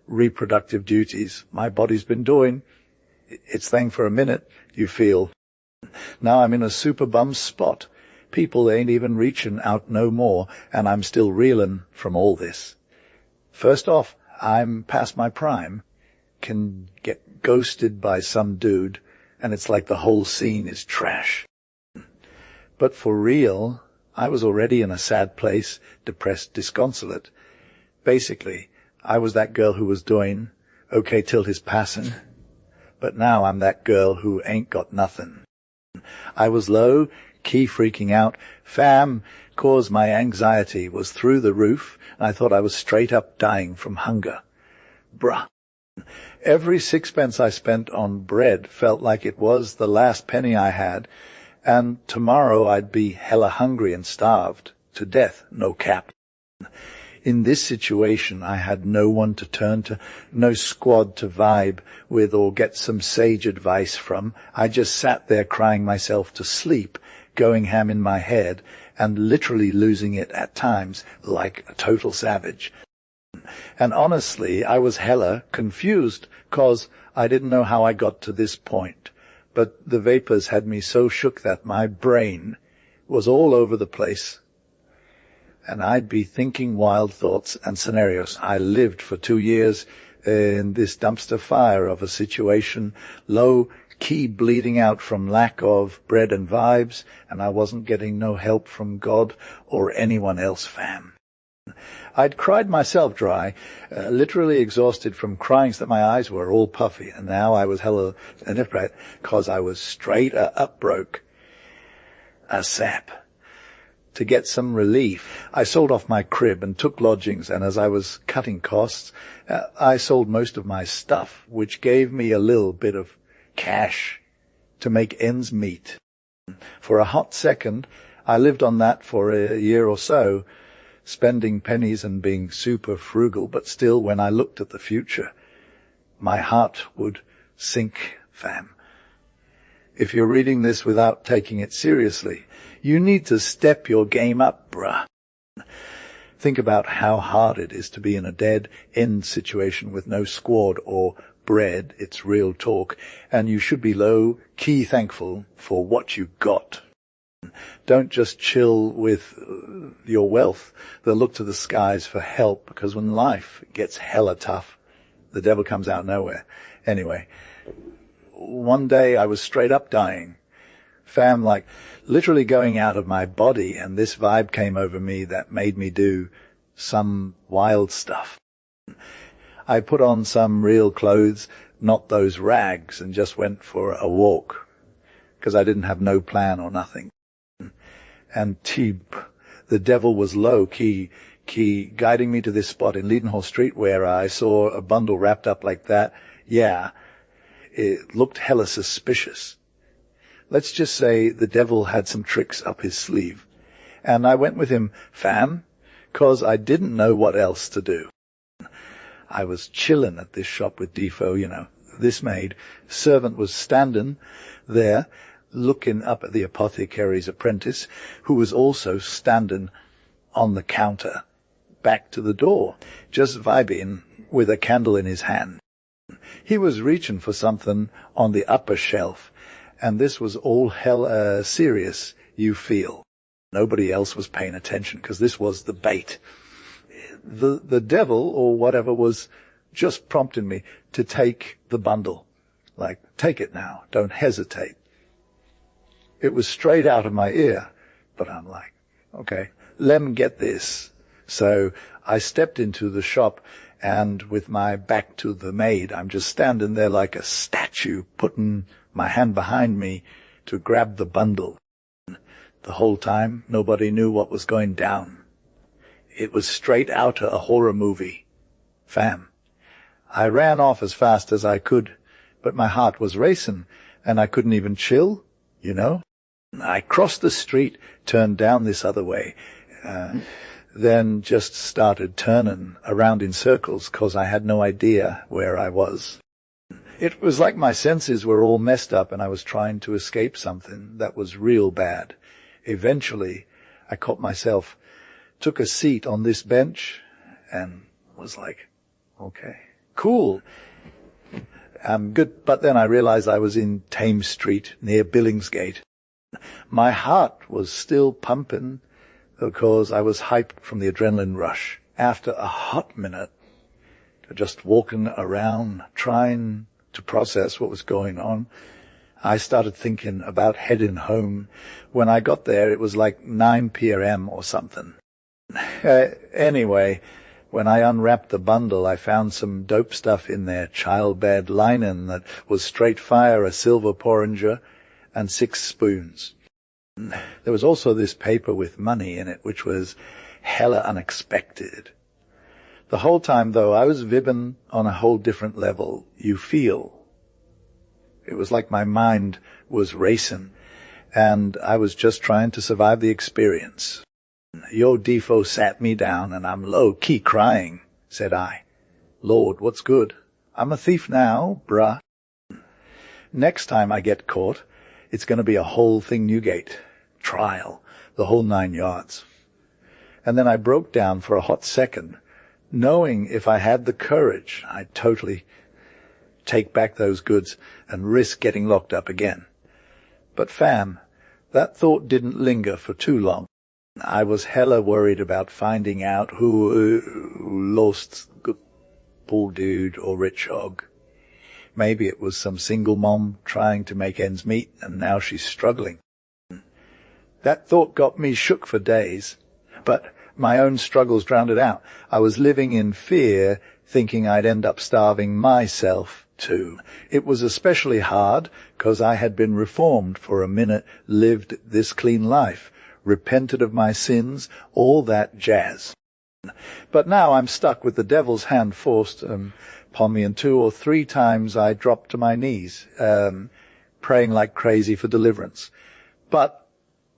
Speaker 1: reproductive duties my body's been doing. Its thing for a minute, you feel. Now I'm in a super bum spot. People ain't even reaching out no more, and I'm still reeling from all this. First off, I'm past my prime. Can get ghosted by some dude, and it's like the whole scene is trash. But for real, I was already in a sad place, depressed, disconsolate. Basically, I was that girl who was doing okay till his passing. But now I'm that girl who ain't got nothing. I was low, key freaking out. Fam, 'cause my anxiety was through the roof, and I thought I was straight up dying from hunger. Bruh. Every 6 pence I spent on bread felt like it was the last penny I had, and tomorrow I'd be hella hungry and starved to death, no cap. In this situation, I had no one to turn to, no squad to vibe with or get some sage advice from. I just sat there crying myself to sleep, going ham in my head, and literally losing it at times like a total savage. And honestly, I was hella confused, 'cause I didn't know how I got to this point. But the vapors had me so shook that my brain was all over the place, and I'd be thinking wild thoughts and scenarios. I lived for 2 years in this dumpster fire of a situation, low key bleeding out from lack of bread and vibes, and I wasn't getting no help from God or anyone else, fam. I'd cried myself dry, literally exhausted from crying so that my eyes were all puffy, and now I was hella inebriate, 'cause I was straight up broke. A sap. To get some relief, I sold off my crib and took lodgings, and as I was cutting costs, I sold most of my stuff, which gave me a little bit of cash to make ends meet. For a hot second, I lived on that for a year or so, spending pennies and being super frugal, but still, when I looked at the future, my heart would sink, fam. If you're reading this without taking it seriously, you need to step your game up, bruh. Think about how hard it is to be in a dead-end situation with no squad or bread. It's real talk, and you should be low-key thankful for what you got. Don't just chill with your wealth. They'll look to the skies for help, because when life gets hella tough, the devil comes out nowhere. Anyway, one day I was straight up dying. Fam, like literally going out of my body, and this vibe came over me that made me do some wild stuff. I put on some real clothes, not those rags, and just went for a walk, because I didn't have no plan or nothing. And the devil was low-key guiding me to this spot in Leadenhall Street where I saw a bundle wrapped up like that. Yeah, it looked hella suspicious. Let's just say the devil had some tricks up his sleeve. And I went with him, fam, 'cause I didn't know what else to do. I was chillin' at this shop with Defo, this maid. Servant was standing there, looking up at the apothecary's apprentice, who was also standing on the counter, back to the door, just vibing with a candle in his hand. He was reaching for something on the upper shelf, and this was all hell serious, you feel. Nobody else was paying attention, because this was the bait. The devil, or whatever, was just prompting me to take the bundle. Like, take it now, don't hesitate. It was straight out of my ear, but I'm like, okay, let me get this. So I stepped into the shop, and with my back to the maid, I'm just standing there like a statue, putting my hand behind me to grab the bundle. The whole time, nobody knew what was going down. It was straight out of a horror movie. Fam. I ran off as fast as I could, but my heart was racing, and I couldn't even chill, I crossed the street, turned down this other way, then just started turning around in circles, 'cause I had no idea where I was. It was like my senses were all messed up, and I was trying to escape something that was real bad. Eventually, I caught myself, took a seat on this bench, and was like, okay, cool. I'm good. But then I realized I was in Thames Street near Billingsgate. My heart was still pumping because I was hyped from the adrenaline rush. After a hot minute, just walking around, trying to process what was going on, I started thinking about heading home. When I got there, it was like 9 p.m. or something. Anyway, when I unwrapped the bundle, I found some dope stuff in there, childbed linen that was straight fire, a silver porringer, and 6 spoons. There was also this paper with money in it, which was hella unexpected. The whole time, though, I was vibbing on a whole different level. You feel. It was like my mind was racing, and I was just trying to survive the experience. Yo Defo sat me down, and I'm low-key crying, said I. Lord, what's good? I'm a thief now, bruh. Next time I get caught, it's going to be a whole thing Newgate. Trial. The whole 9 yards. And then I broke down for a hot second, knowing if I had the courage, I'd totally take back those goods and risk getting locked up again. But fam, that thought didn't linger for too long. I was hella worried about finding out who lost poor dude or rich hog. Maybe it was some single mom trying to make ends meet, and now she's struggling. That thought got me shook for days, but my own struggles drowned it out. I was living in fear, thinking I'd end up starving myself too. It was especially hard because I had been reformed for a minute, lived this clean life, repented of my sins, all that jazz. But now I'm stuck with the devil's hand forced upon me, and 2 or 3 times I dropped to my knees, praying like crazy for deliverance. But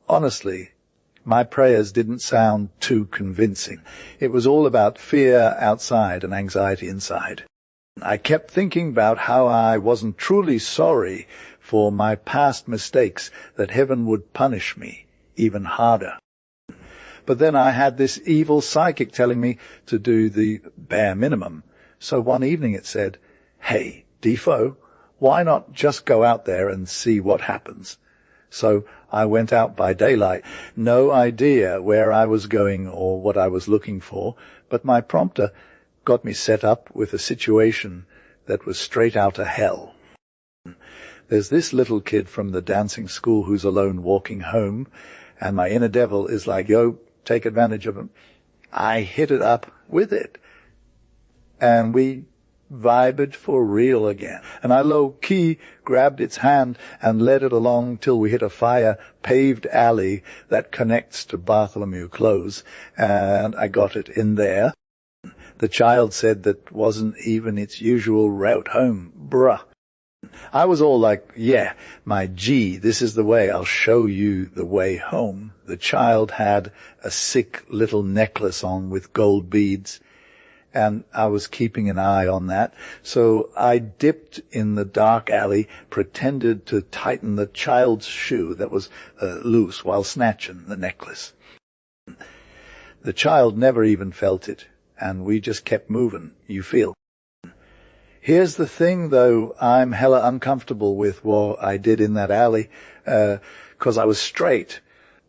Speaker 1: honestly, my prayers didn't sound too convincing. It was all about fear outside and anxiety inside. I kept thinking about how I wasn't truly sorry for my past mistakes, that heaven would punish me even harder. But then I had this evil psychic telling me to do the bare minimum. So one evening it said, "Hey, Defoe, why not just go out there and see what happens?" So I went out by daylight, no idea where I was going or what I was looking for, but my prompter got me set up with a situation that was straight out of hell. There's this little kid from the dancing school who's alone walking home, and my inner devil is like, yo, take advantage of him. I hit it up with it, and we vibed for real again. And I low-key grabbed its hand and led it along till we hit a fire-paved alley that connects to Bartholomew Close, and I got it in there. The child said that wasn't even its usual route home. Bruh. I was all like, yeah, my G, this is the way. I'll show you the way home. The child had a sick little necklace on with gold beads, and I was keeping an eye on that. So I dipped in the dark alley, pretended to tighten the child's shoe that was loose while snatching the necklace. The child never even felt it, and we just kept moving, you feel. Here's the thing, though, I'm hella uncomfortable with what I did in that alley, 'cause I was straight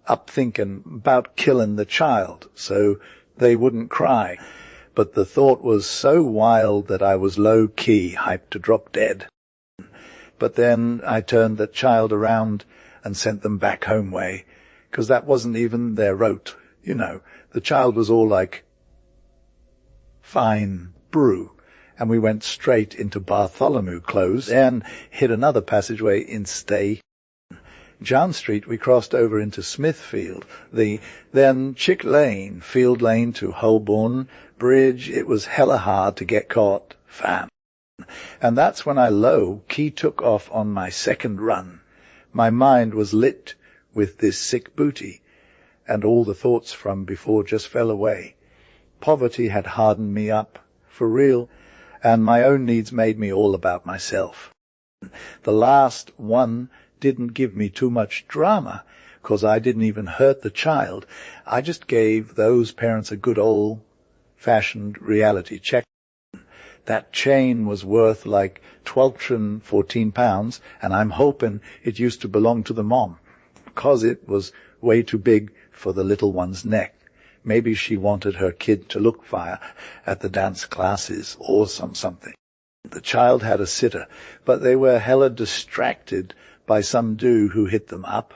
Speaker 1: up thinking about killing the child so they wouldn't cry. But the thought was so wild that I was low-key hyped to drop dead. But then I turned the child around and sent them back home way, 'cause that wasn't even their route, you know. The child was all like, "Fine, brew." And we went straight into Bartholomew Close and hit another passageway in Stay. John Street we crossed over into Smithfield, then Chick Lane, Field Lane to Holborn Bridge. It was hella hard to get caught, fam. And that's when I low-key took off on my second run. My mind was lit with this sick booty, and all the thoughts from before just fell away. Poverty had hardened me up, for real, and my own needs made me all about myself. The last one didn't give me too much drama, 'cause I didn't even hurt the child. I just gave those parents a good old-fashioned reality check. That chain was worth like 14 pounds, and I'm hoping it used to belong to the mom, 'cause it was way too big for the little one's neck. Maybe she wanted her kid to look fire at the dance classes or something. The child had a sitter, but they were hella distracted by some dude who hit them up.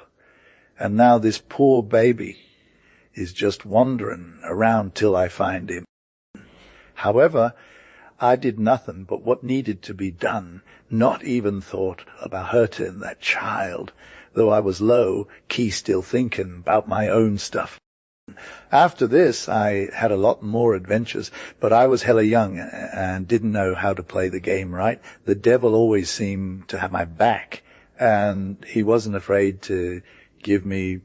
Speaker 1: And now this poor baby is just wandering around till I find him. However, I did nothing but what needed to be done, not even thought about hurting that child, though I was low-key still thinking about my own stuff. After this, I had a lot more adventures, but I was hella young and didn't know how to play the game right. The devil always seemed to have my back, and he wasn't afraid to give me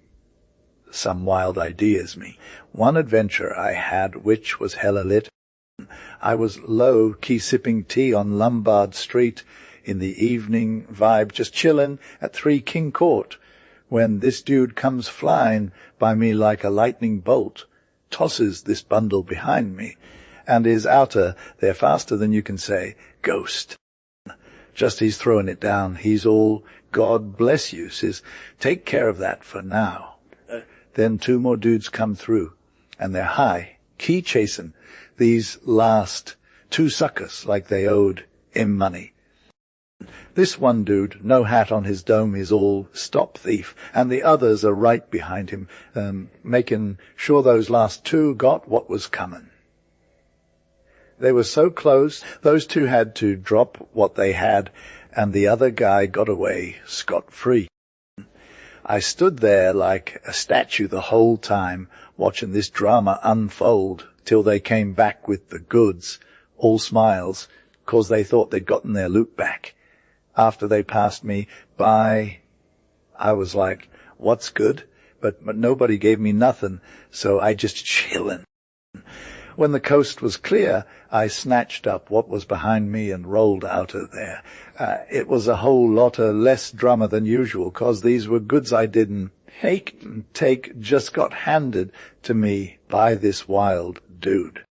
Speaker 1: some wild ideas. One adventure I had, which was hella lit. I was low-key sipping tea on Lombard Street in the evening vibe, just chillin' at 3 King Court, when this dude comes flying by me like a lightning bolt, tosses this bundle behind me, and is outer there faster than you can say, ghost. Just he's throwing it down, he's all, God bless you, says, take care of that for now. Then 2 more dudes come through, and they're high, key chasing these last two suckers like they owed him money. This one dude, no hat on his dome, is all stop thief, and the others are right behind him, making sure those last two got what was coming. They were so close, those two had to drop what they had, and the other guy got away scot-free. I stood there like a statue the whole time, watching this drama unfold till they came back with the goods, all smiles, 'cause they thought they'd gotten their loot back. After they passed me by, I was like, what's good? But nobody gave me nothing, so I just chillin'. When the coast was clear, I snatched up what was behind me and rolled out of there. It was a whole lot less drama than usual, 'cause these were goods I didn't take, just got handed to me by this wild dude.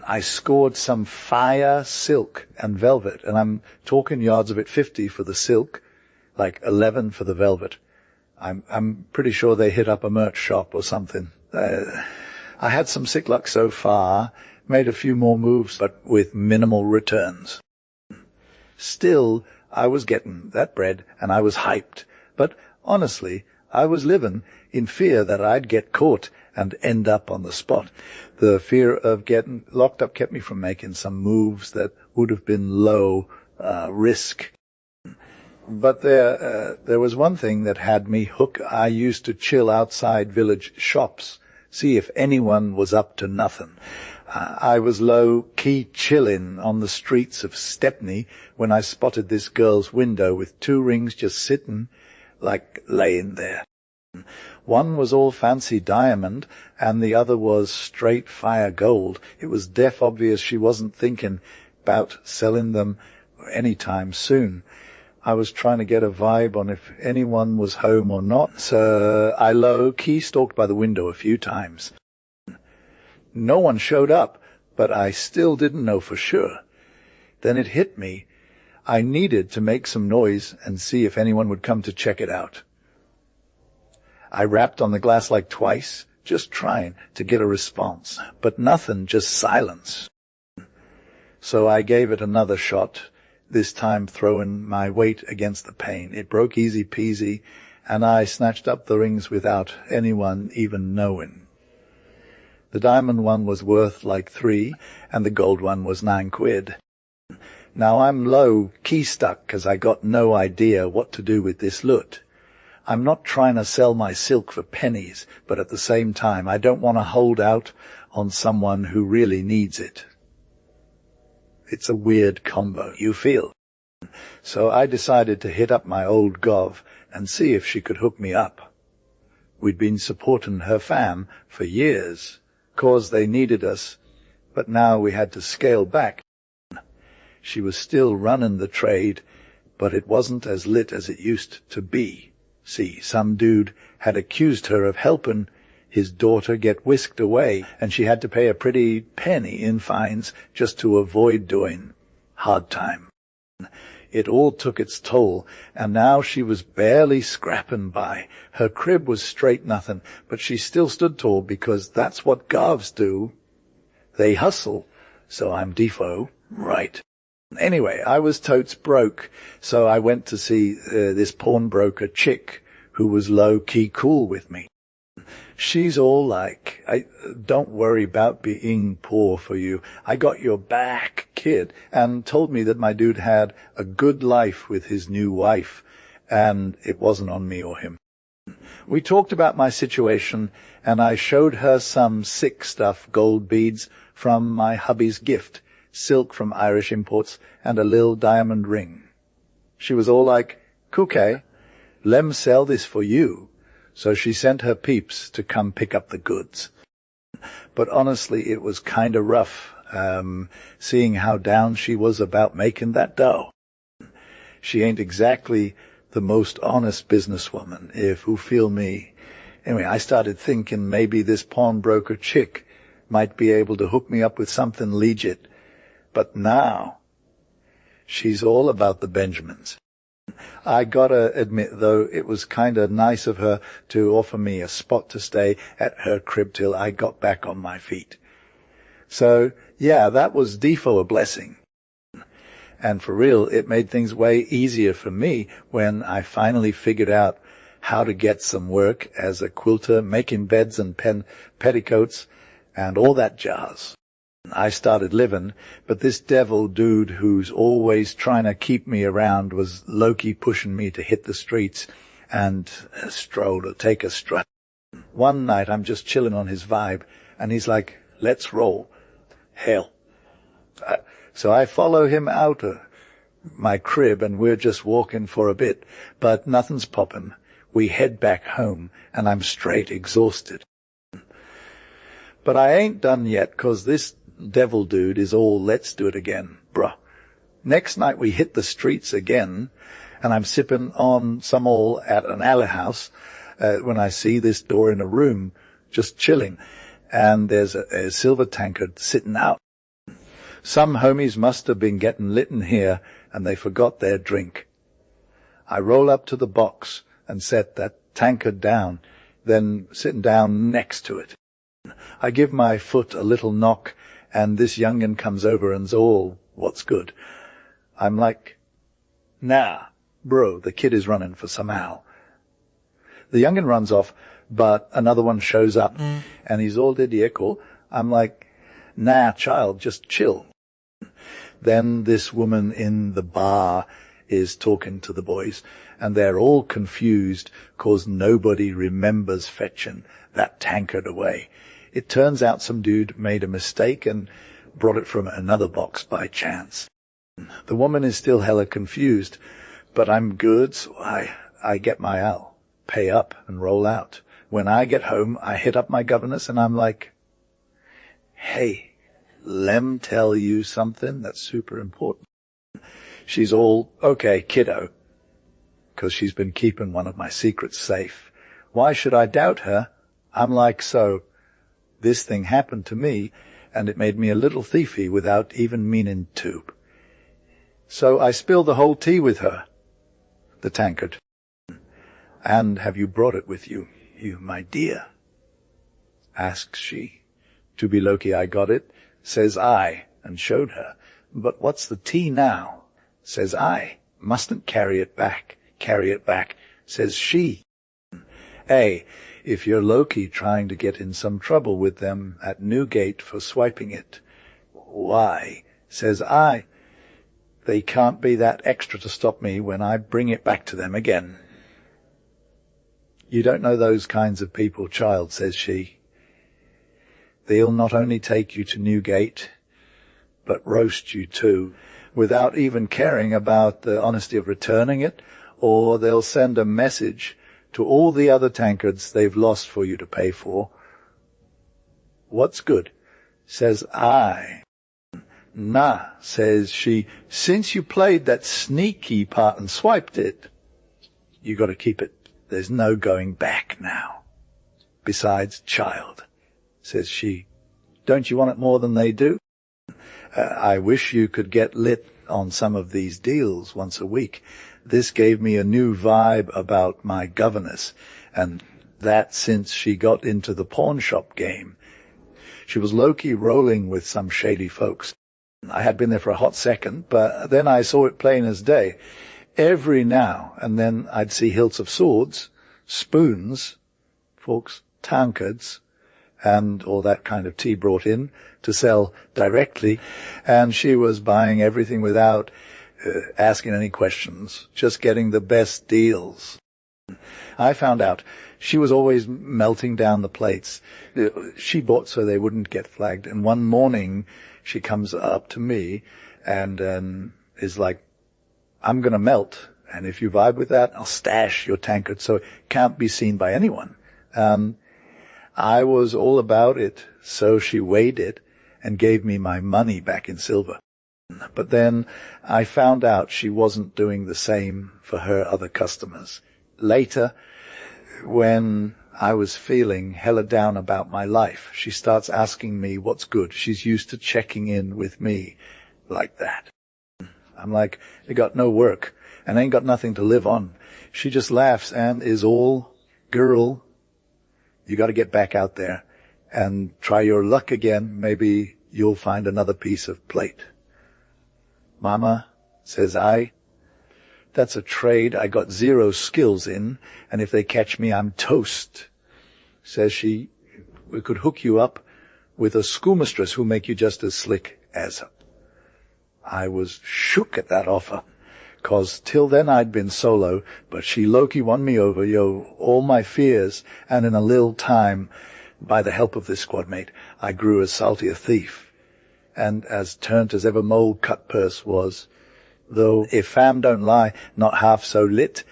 Speaker 1: I scored some fire silk and velvet, and I'm talking yards of it, 50 for the silk, like 11 for the velvet. I'm pretty sure they hit up a merch shop or something. I had some sick luck so far, made a few more moves, but with minimal returns. Still, I was getting that bread, and I was hyped. But honestly, I was living in fear that I'd get caught and end up on the spot. The fear of getting locked up kept me from making some moves that would have been low risk. But there was one thing that had me hooked. I used to chill outside village shops, see if anyone was up to nothing. I was low-key chillin' on the streets of Stepney when I spotted this girl's window with 2 rings just sitting, like laying there. One was all fancy diamond, and the other was straight fire gold. It was deaf obvious she wasn't thinking about selling them any time soon. I was trying to get a vibe on if anyone was home or not, so I low-key stalked by the window a few times. No one showed up, but I still didn't know for sure. Then it hit me. I needed to make some noise and see if anyone would come to check it out. I rapped on the glass like twice, just trying to get a response, but nothing, just silence. So I gave it another shot, this time throwing my weight against the pane. It broke easy peasy, and I snatched up the rings without anyone even knowing. The diamond one was worth like 3, and the gold one was 9 quid. Now I'm low-key stuck, 'cause I got no idea what to do with this loot. I'm not trying to sell my silk for pennies, but at the same time I don't want to hold out on someone who really needs it. It's a weird combo, you feel? So I decided to hit up my old gov and see if she could hook me up. We'd been supporting her fam for years, 'cause they needed us, but now we had to scale back. She was still running the trade, but it wasn't as lit as it used to be. See, some dude had accused her of helping his daughter get whisked away, and she had to pay a pretty penny in fines just to avoid doing hard time. It all took its toll, and now she was barely scrapping by. Her crib was straight nothing, but she still stood tall because that's what govs do. They hustle, so I'm defo, right. Anyway, I was totes broke, so I went to see this pawnbroker chick who was low-key cool with me. She's all like, don't worry about being poor for you. I got your back, kid, and told me that my dude had a good life with his new wife, and it wasn't on me or him. We talked about my situation, and I showed her some sick stuff, gold beads from my hubby's gift, silk from Irish imports, and a lil diamond ring. She was all like, "Kuke, lem sell this for you." So she sent her peeps to come pick up the goods. But honestly, it was kind of rough, seeing how down she was about making that dough. She ain't exactly the most honest businesswoman, if you feel me. Anyway, I started thinking maybe this pawnbroker chick might be able to hook me up with something legit. But now, she's all about the Benjamins. I gotta admit, though, it was kinda nice of her to offer me a spot to stay at her crib till I got back on my feet. So, Yeah, that was defo a blessing. And for real, it made things way easier for me when I finally figured out how to get some work as a quilter, making beds and petticoats and all that jazz. I started living, but this devil dude who's always trying to keep me around was low-key pushing me to hit the streets and stroll or take a strut. One night I'm just chilling on his vibe, and he's like, let's roll. Hell. So I follow him out of my crib, and we're just walking for a bit, but nothing's popping. We head back home, and I'm straight exhausted. But I ain't done yet, 'cause this devil dude is all let's do it again, bruh. Next night we hit the streets again, and I'm sipping on some all at an alley house when I see this door in a room, just chilling, and there's a silver tankard sitting out. Some homies must have been getting lit in here, and they forgot their drink. I roll up to the box and set that tankard down, then sitting down next to it. I give my foot a little knock, and this young'un comes over and's all, what's good? I'm like, nah, bro, the kid is running for some owl. The young'un runs off, but another one shows up, and he's all idiotical. I'm like, nah, child, just chill. Then this woman in the bar is talking to the boys, and they're all confused 'cause nobody remembers fetching that tankard away. It turns out some dude made a mistake and brought it from another box by chance. The woman is still hella confused, but I'm good, so I get my owl, pay up, and roll out. When I get home, I hit up my governess, and I'm like, hey, lem tell you something that's super important. She's all, okay, kiddo, 'cause she's been keeping one of my secrets safe. Why should I doubt her? I'm like, so this thing happened to me, and it made me a little thiefy without even meaning to. So I spilled the whole tea with her, the tankard. And have you brought it with you, you my dear? Asks she. To be Loki, I got it, says I, and showed her. But what's the tea now? Says I. Mustn't carry it back, says she. Hey, if you're Loki trying to get in some trouble with them at Newgate for swiping it, why, says I, they can't be that extra to stop me when I bring it back to them again. You don't know those kinds of people, child, says she. They'll not only take you to Newgate, but roast you too, without even caring about the honesty of returning it, or they'll send a message to all the other tankards they've lost for you to pay for. What's good? Says I. Nah, says she, since you played that sneaky part and swiped it, you got to keep it. There's no going back now. Besides, child, says she, don't you want it more than they do? I wish you could get lit on some of these deals once a week. This gave me a new vibe about my governess, and that since she got into the pawn shop game. She was low-key rolling with some shady folks. I had been there for a hot second, but then I saw it plain as day. Every now and then I'd see hilts of swords, spoons, forks, tankards, and all that kind of tea brought in to sell directly, and she was buying everything without asking any questions, just getting the best deals. I found out she was always melting down the plates. She bought so they wouldn't get flagged, and one morning she comes up to me and is like, I'm going to melt, and if you vibe with that, I'll stash your tankard so it can't be seen by anyone. I was all about it, so she weighed it and gave me my money back in silver. But then I found out she wasn't doing the same for her other customers. Later, when I was feeling hella down about my life, she starts asking me what's good. She's used to checking in with me like that. I'm like, I got no work and ain't got nothing to live on. She just laughs and is all, girl, you got to get back out there and try your luck again. Maybe you'll find another piece of plate. Mama, says I, that's a trade I got 0 skills in, and if they catch me, I'm toast. Says she, we could hook you up with a schoolmistress who'll make you just as slick as her. I was shook at that offer, 'cause till then I'd been solo, but she low-key won me over, all my fears, and in a little time, by the help of this squad mate, I grew as salty a thief, and as turnt as ever Moll cut purse was, though if fam don't lie, not half so lit.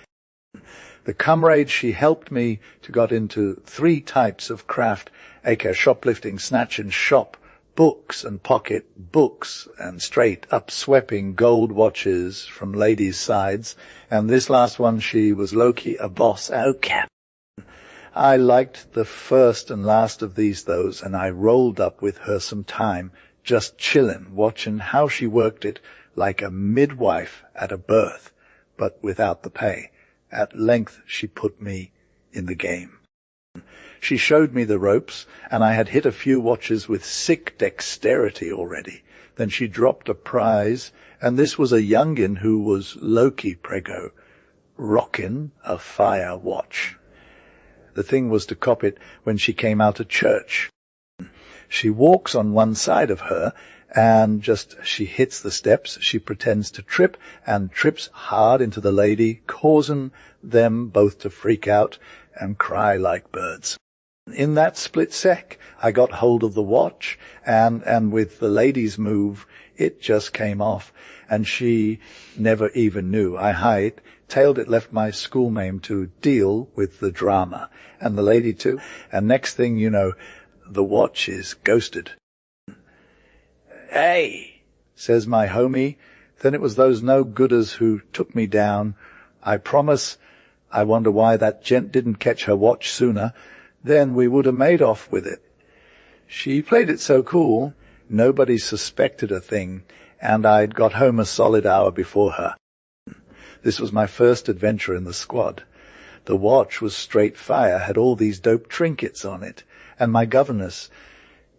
Speaker 1: The comrade she helped me to got into 3 types of craft, aka shoplifting, snatch and shop, books and pocket books, and straight up sweeping gold watches from ladies' sides, and this last one she was low-key a boss. Oh, cap. I liked the first and last of these those, and I rolled up with her some time, just chillin', watchin' how she worked it like a midwife at a birth, but without the pay. At length she put me in the game. She showed me the ropes, and I had hit a few watches with sick dexterity already. Then she dropped a prize, and this was a youngin who was low-key prego, rockin' a fire watch. The thing was to cop it when she came out of church. She walks on one side of her, and just she hits the steps, she pretends to trip, and trips hard into the lady, causing them both to freak out and cry like birds. In that split sec, I got hold of the watch, and with the lady's move, it just came off, and she never even knew. I hightailed it, left my schoolmate to deal with the drama, and the lady too, and next thing you know, the watch is ghosted. Hey, says my homie, then it was those no-gooders who took me down. I promise, I wonder why that gent didn't catch her watch sooner. Then we would have made off with it. She played it so cool, nobody suspected a thing, and I'd got home a solid hour before her. This was my first adventure in the squad. The watch was straight fire, had all these dope trinkets on it, and my governess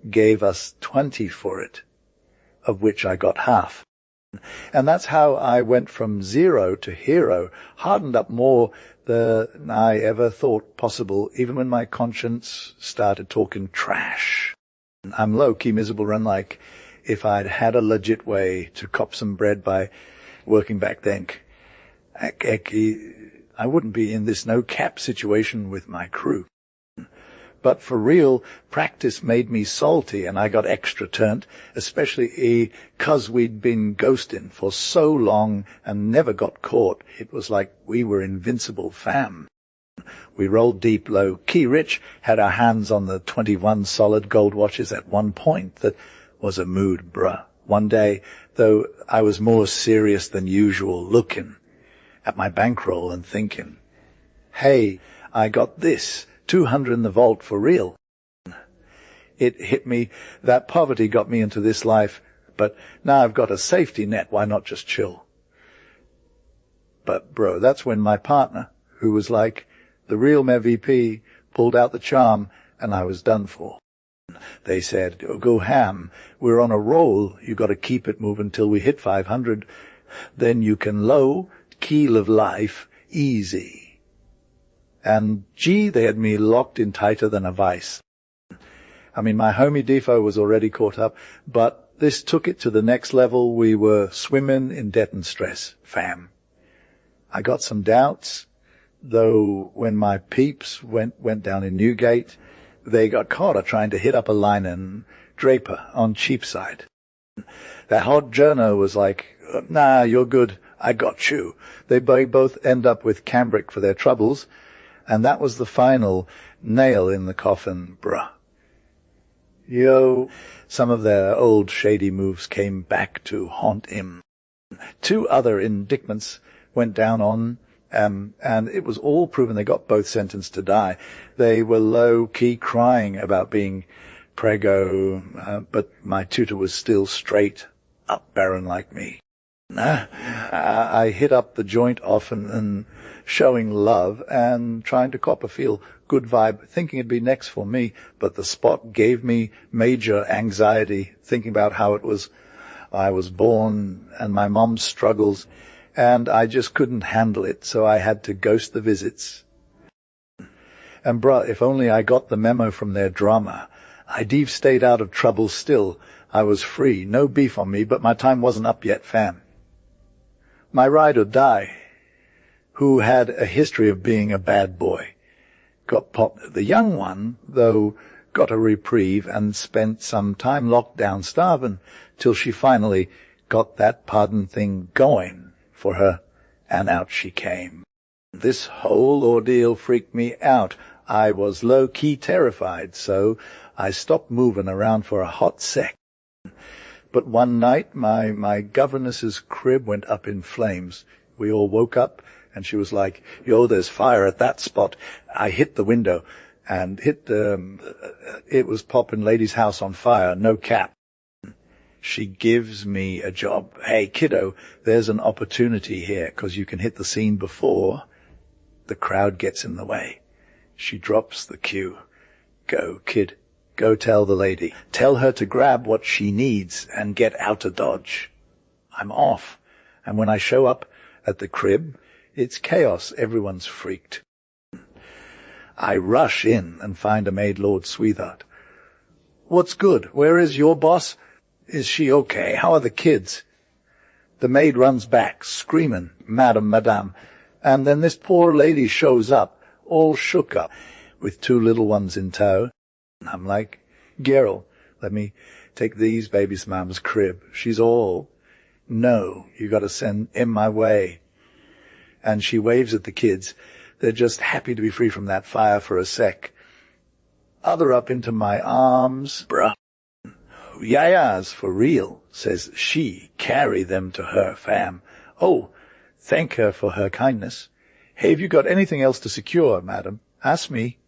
Speaker 1: gave us 20 for it, of which I got half. And that's how I went from 0 to hero, hardened up more than I ever thought possible, even when my conscience started talking trash. I'm low-key miserable run, like if I'd had a legit way to cop some bread by working back then. I wouldn't be in this no-cap situation with my crew. But for real, practice made me salty, and I got extra turnt, especially 'cause we'd been ghosting for so long and never got caught. It was like we were invincible fam. We rolled deep low, key rich, had our hands on the 21 solid gold watches at one point. That was a mood, bruh. One day, though, I was more serious than usual, looking at my bankroll and thinking, hey, I got this, 200 in the vault for real. It hit me that poverty got me into this life, but now I've got a safety net, why not just chill? But bro, that's when my partner, who was like the real MVP, pulled out the charm, and I was done for. They said, go ham, we're on a roll, you got to keep it moving till we hit 500, then you can low, keel of life, easy. And gee, they had me locked in tighter than a vice. I mean, my homie Defo was already caught up, but this took it to the next level. We were swimming in debt and stress, fam. I got some doubts, though when my peeps went down in Newgate, they got caught trying to hit up a line and Draper on Cheapside. That hot journo was like, nah, you're good, I got you. They both end up with cambric for their troubles, and that was the final nail in the coffin, bruh. Some of their old shady moves came back to haunt him. 2 other indictments went down on, and it was all proven they got both sentenced to die. They were low-key crying about being prego, but my tutor was still straight up baron like me. I hit up the joint often and showing love and trying to cop a feel good vibe, thinking it'd be next for me, but the spot gave me major anxiety, thinking about how I was born and my mom's struggles, and I just couldn't handle it, so I had to ghost the visits. And bruh, if only I got the memo from their drama, I'd have stayed out of trouble still. I was free, no beef on me, but my time wasn't up yet, fam. My ride or die, who had a history of being a bad boy, got popped. The young one, though, got a reprieve and spent some time locked down starving till she finally got that pardon thing going for her, and out she came. This whole ordeal freaked me out. I was low-key terrified, so I stopped moving around for a hot sec. But one night, my governess's crib went up in flames. We all woke up, and she was like, "Yo, there's fire at that spot." I hit the window, and it was poppin' lady's house on fire, no cap. She gives me a job. "Hey, kiddo, there's an opportunity here, 'cause you can hit the scene before the crowd gets in the way." She drops the cue. "Go, kid. Go tell the lady. Tell her to grab what she needs and get out of Dodge." I'm off. And when I show up at the crib, it's chaos. Everyone's freaked. I rush in and find a maid Lord Sweetheart. "What's good? Where is your boss? Is she okay? How are the kids?" The maid runs back, screaming, "Madam, madame." And then this poor lady shows up, all shook up, with 2 little ones in tow. I'm like, "Gerald, let me take these babies to Mom's crib." She's all, "No, you got to send in my way." And she waves at the kids. They're just happy to be free from that fire for a sec. Other up into my arms. "Bruh. Yayas for real," says she. "Carry them to her, fam." "Oh, thank her for her kindness." "Hey, have you got anything else to secure, madam? Ask me."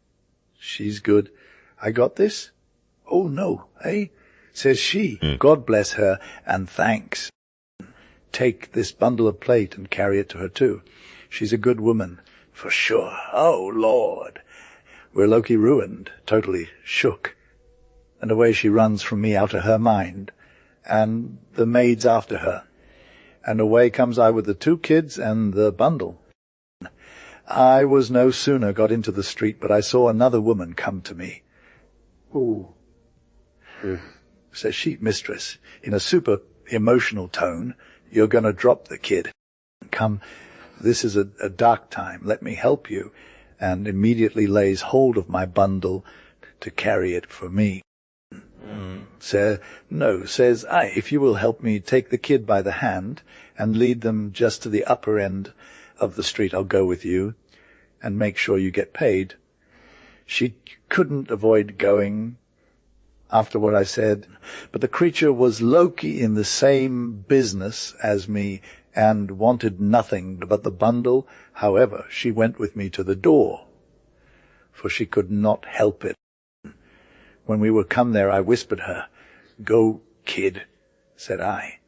Speaker 1: "She's good. I got this?" "Oh, no, eh?" says she. "God bless her, and thanks. Take this bundle of plate and carry it to her, too. She's a good woman, for sure." Oh, Lord. We're low-key ruined, totally shook. And away she runs from me out of her mind, and the maid's after her. And away comes I with the 2 kids and the bundle. I was no sooner got into the street, but I saw another woman come to me. "Ooh," says she, "Mistress," in a super emotional tone, "you're going to drop the kid. Come, this is a dark time. Let me help you." And immediately lays hold of my bundle to carry it for me. Says, "If you will help me take the kid by the hand and lead them just to the upper end of the street, I'll go with you and make sure you get paid." She couldn't avoid going after what I said, but the creature was low-key in the same business as me and wanted nothing but the bundle. However, she went with me to the door, for she could not help it. When we were come there, I whispered her, "Go, kid," said I.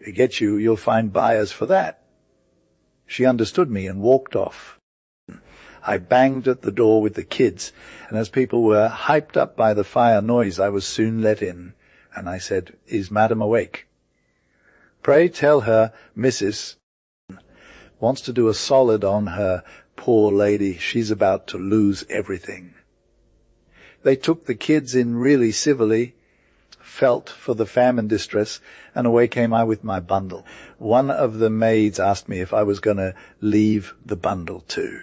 Speaker 1: "To get you, you'll find buyers for that." She understood me and walked off. I banged at the door with the kids, and as people were hyped up by the fire noise, I was soon let in, and I said, "Is madam awake?" "Pray tell her, Mrs. wants to do a solid on her, poor lady. She's about to lose everything." They took the kids in really civilly, felt for the famine distress, and away came I with my bundle. One of the maids asked me if I was going to leave the bundle too.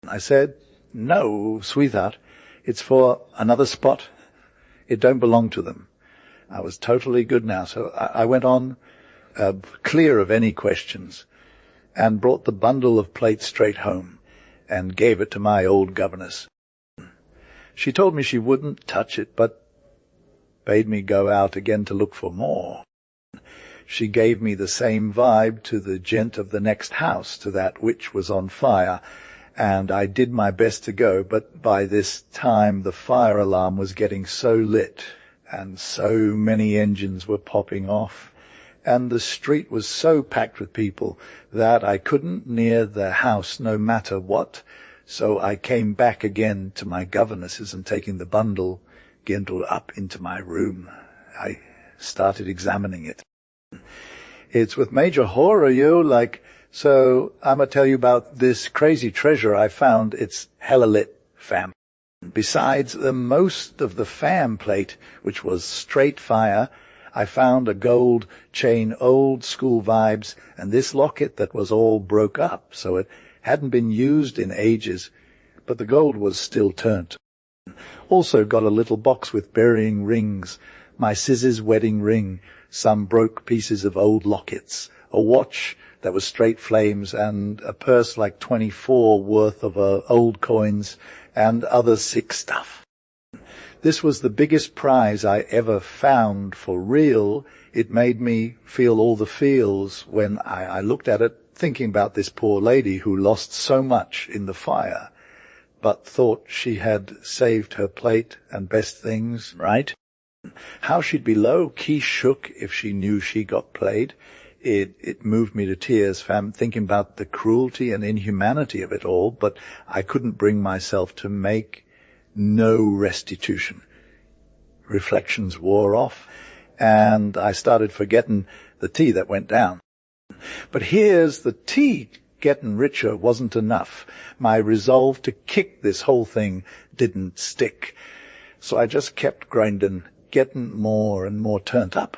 Speaker 1: I said, "No, sweetheart, it's for another spot. It don't belong to them." I was totally good now, so I went on, clear of any questions, and brought the bundle of plates straight home, and gave it to my old governess. She told me she wouldn't touch it, but bade me go out again to look for more. She gave me the same vibe to the gent of the next house to that which was on fire, and I did my best to go, but by this time the fire alarm was getting so lit, and so many engines were popping off, and the street was so packed with people that I couldn't near the house no matter what. So I came back again to my governess's and taking the bundle, Gindle, up into my room. I started examining it. It's with major horror, so I'm going to tell you about this crazy treasure I found. It's hella lit, fam. Besides most of the fam plate, which was straight fire, I found a gold chain, old school vibes, and this locket that was all broke up, so it hadn't been used in ages, but the gold was still turned. Also got a little box with burying rings, my scissors wedding ring, some broke pieces of old lockets, a watch that was straight flames, and a purse like 24 worth of old coins and other sick stuff. This was the biggest prize I ever found for real. It made me feel all the feels when I looked at it, thinking about this poor lady who lost so much in the fire, but thought she had saved her plate and best things, right? How she'd be low-key shook if she knew she got played. It moved me to tears, fam, thinking about the cruelty and inhumanity of it all, but I couldn't bring myself to make no restitution. Reflections wore off, and I started forgetting the tea that went down. But here's the tea getting richer wasn't enough. My resolve to kick this whole thing didn't stick. So I just kept grinding, getting more and more turned up.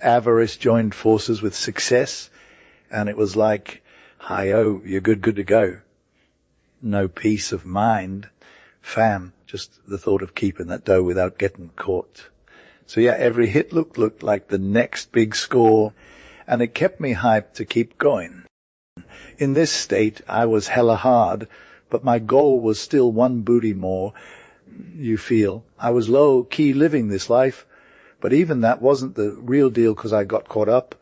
Speaker 1: Avarice joined forces with success, and it was like, hi-oh, you're good to go. No peace of mind. Fam, just the thought of keeping that dough without getting caught. So yeah, every hit looked like the next big score, and it kept me hyped to keep going. In this state, I was hella hard, but my goal was still one booty more. You feel, I was low-key living this life, but even that wasn't the real deal because I got caught up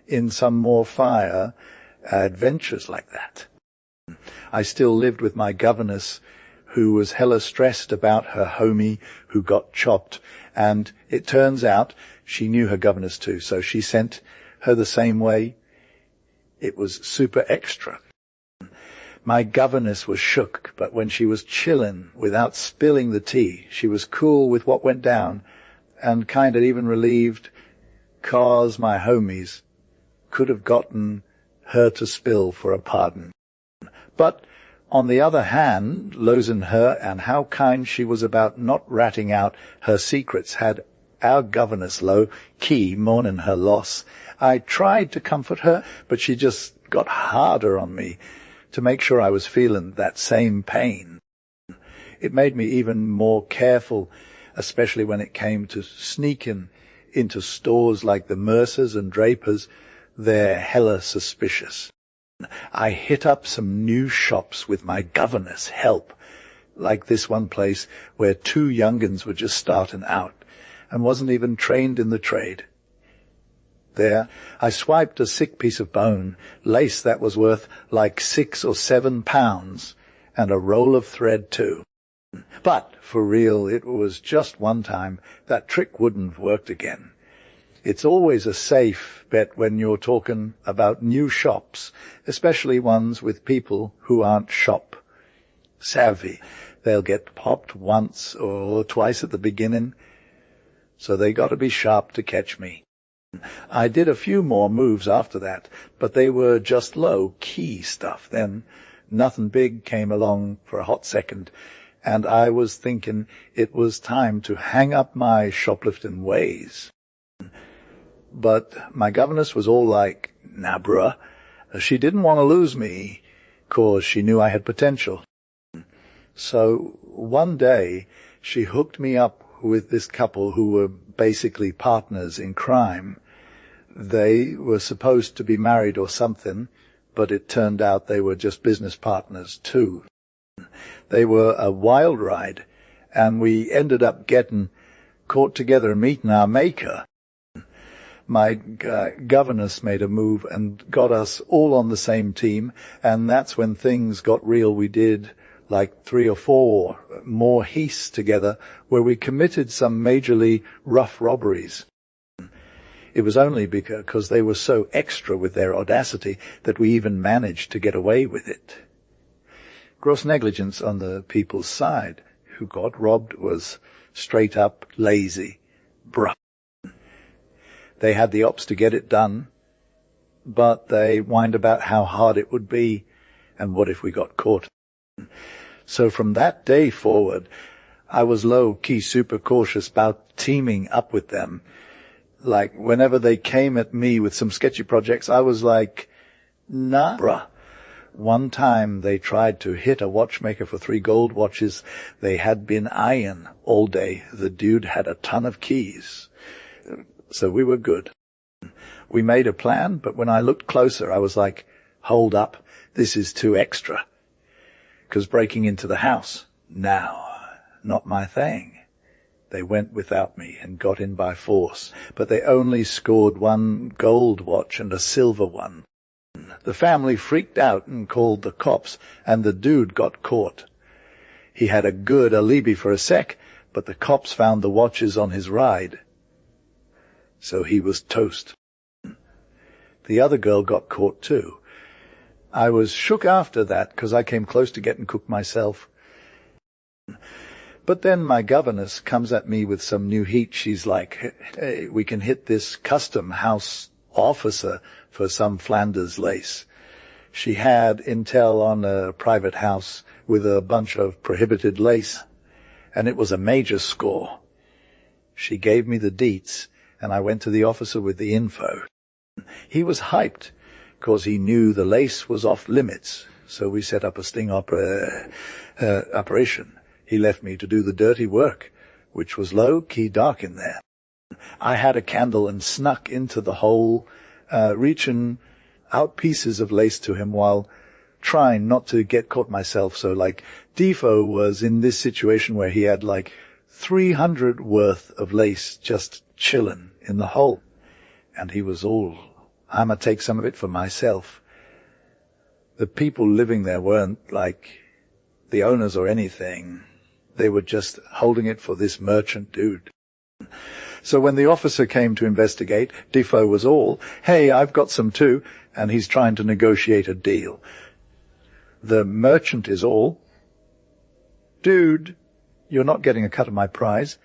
Speaker 1: in some more fire adventures like that. I still lived with my governess, who was hella stressed about her homie who got chopped, and it turns out she knew her governess too, so she sent her the same way. It was super extra. My governess was shook, but when she was chillin' without spilling the tea, she was cool with what went down, and kind of even relieved, 'cause my homies could have gotten her to spill for a pardon. But on the other hand, losing her and how kind she was about not ratting out her secrets had our governess low-key mourning her loss. I tried to comfort her, but she just got harder on me to make sure I was feeling that same pain. It made me even more careful, especially when it came to sneaking into stores like the Mercers and Drapers. They're hella suspicious. I hit up some new shops with my governess' help, like this one place where 2 young'uns were just starting out and wasn't even trained in the trade. There, I swiped a sick piece of bone, lace that was worth like 6 or 7 pounds, and a roll of thread too. But, for real, it was just one time. That trick wouldn't have worked again. It's always a safe bet when you're talking about new shops, especially ones with people who aren't shop savvy. They'll get popped once or twice at the beginning, so they got to be sharp to catch me. I did a few more moves after that, but they were just low-key stuff. Then nothing big came along for a hot second, and I was thinking it was time to hang up my shoplifting ways. But my governess was all like, nah, bruh. She didn't want to lose me, 'cause she knew I had potential. So one day she hooked me up with this couple who were basically partners in crime. They were supposed to be married or something, but it turned out they were just business partners too. They were a wild ride, and we ended up getting caught together and meeting our maker. My governess made a move and got us all on the same team, and that's when things got real. We did like 3 or 4 more heists together where we committed some majorly rough robberies. It was only because they were so extra with their audacity that we even managed to get away with it. Gross negligence on the people's side who got robbed was straight up lazy. Bruh. They had the ops to get it done, but they whined about how hard it would be, and what if we got caught. So from that day forward, I was low-key super cautious about teaming up with them. Like, whenever they came at me with some sketchy projects, I was like, nah, bruh. One time they tried to hit a watchmaker for 3 gold watches. They had been eyeing all day. The dude had a ton of keys. So we were good. We made a plan, but when I looked closer, I was like, hold up, this is too extra. 'Cause breaking into the house, now, not my thing. They went without me and got in by force, but they only scored 1 gold watch and a silver one. The family freaked out and called the cops, and the dude got caught. He had a good alibi for a sec, but the cops found the watches on his ride. So he was toast. The other girl got caught too. I was shook after that, because I came close to getting cooked myself. But then my governess comes at me with some new heat. She's like, hey, we can hit this custom house officer for some Flanders lace. She had intel on a private house with a bunch of prohibited lace, and it was a major score. She gave me the deets, and I went to the officer with the info. He was hyped, because he knew the lace was off limits, so we set up a sting operation. He left me to do the dirty work, which was low-key dark in there. I had a candle and snuck into the hole, reaching out pieces of lace to him while trying not to get caught myself. So, like, Defo was in this situation where he had, like, 300 worth of lace just chillin' in the hole. And he was all, I'ma take some of it for myself. The people living there weren't, like, the owners or anything. They were just holding it for this merchant dude. So when the officer came to investigate, Defo was all, hey, I've got some too, and he's trying to negotiate a deal. The merchant is all, dude, you're not getting a cut of my prize.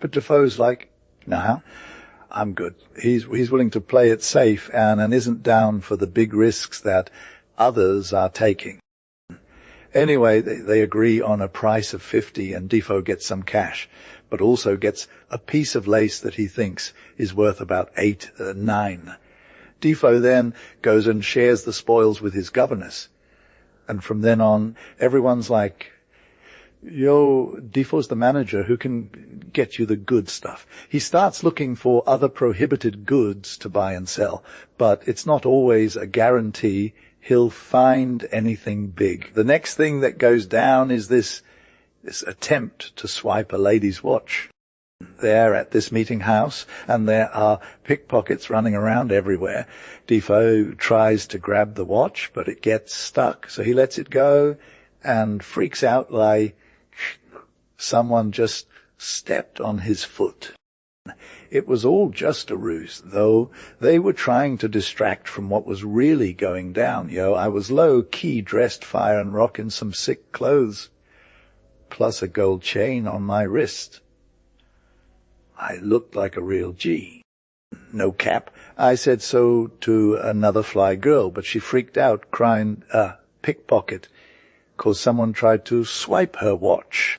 Speaker 1: But Defoe's like, nah, I'm good. He's willing to play it safe and isn't down for the big risks that others are taking. Anyway, they agree on a price of 50, and Defo gets some cash, but also gets a piece of lace that he thinks is worth about 9. Defo then goes and shares the spoils with his governess. And from then on, everyone's like, yo, Defoe's the manager who can get you the good stuff. He starts looking for other prohibited goods to buy and sell, but it's not always a guarantee he'll find anything big. The next thing that goes down is this attempt to swipe a lady's watch. They're at this meeting house, and there are pickpockets running around everywhere. Defo tries to grab the watch, but it gets stuck, so he lets it go and freaks out like someone just stepped on his foot. It was all just a ruse, though. They were trying to distract from what was really going down, yo. I was low-key dressed fire and rocking some sick clothes, plus a gold chain on my wrist. I looked like a real G. No cap. I said so to another fly girl, but she freaked out, crying, pickpocket, 'cause someone tried to swipe her watch.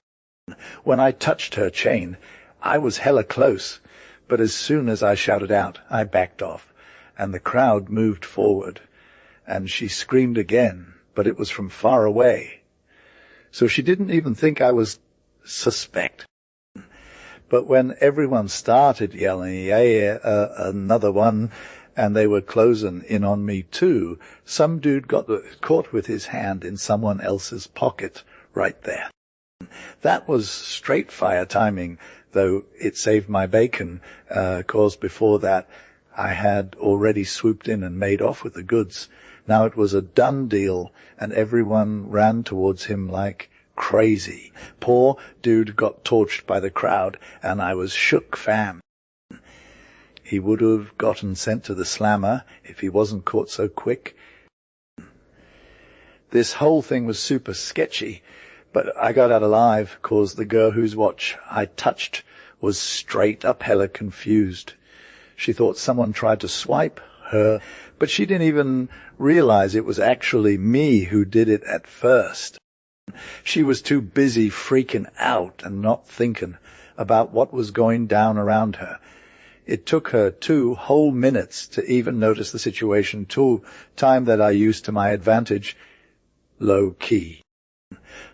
Speaker 1: When I touched her chain, I was hella close, but as soon as I shouted out, I backed off, and the crowd moved forward, and she screamed again, but it was from far away. So she didn't even think I was suspect. But when everyone started yelling, yeah, another one, and they were closing in on me too, some dude got caught with his hand in someone else's pocket right there. That was straight fire timing, though it saved my bacon, 'cause before that I had already swooped in and made off with the goods. Now it was a done deal, and everyone ran towards him like crazy. Poor dude got torched by the crowd, and I was shook, fam. He would have gotten sent to the slammer if he wasn't caught so quick. This whole thing was super sketchy, but I got out alive 'cause the girl whose watch I touched was straight up hella confused. She thought someone tried to swipe her, but she didn't even realize it was actually me who did it at first. She was too busy freaking out and not thinking about what was going down around her. It took her 2 whole minutes to even notice the situation, time that I used to my advantage, low-key.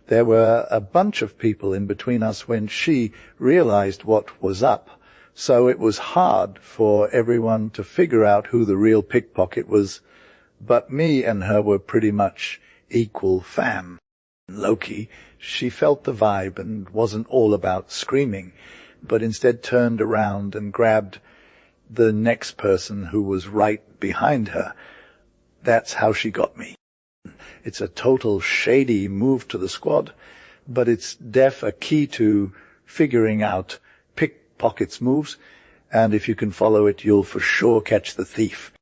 Speaker 1: There were a bunch of people in between us when she realized what was up, so it was hard for everyone to figure out who the real pickpocket was, but me and her were pretty much equal fam. Loki, she felt the vibe and wasn't all about screaming, but instead turned around and grabbed the next person who was right behind her. That's how she got me. It's a total shady move to the squad, but it's def a key to figuring out pickpockets' moves, and if you can follow it, you'll for sure catch the thief.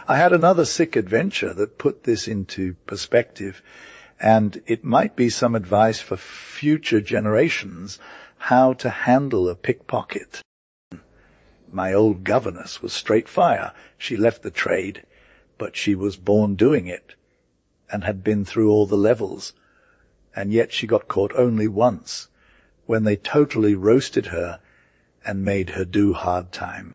Speaker 1: I had another sick adventure that put this into perspective, and it might be some advice for future generations how to handle a pickpocket. My old governess was straight fire. She left the trade, but she was born doing it and had been through all the levels, and yet she got caught only once, when they totally roasted her and made her do hard time.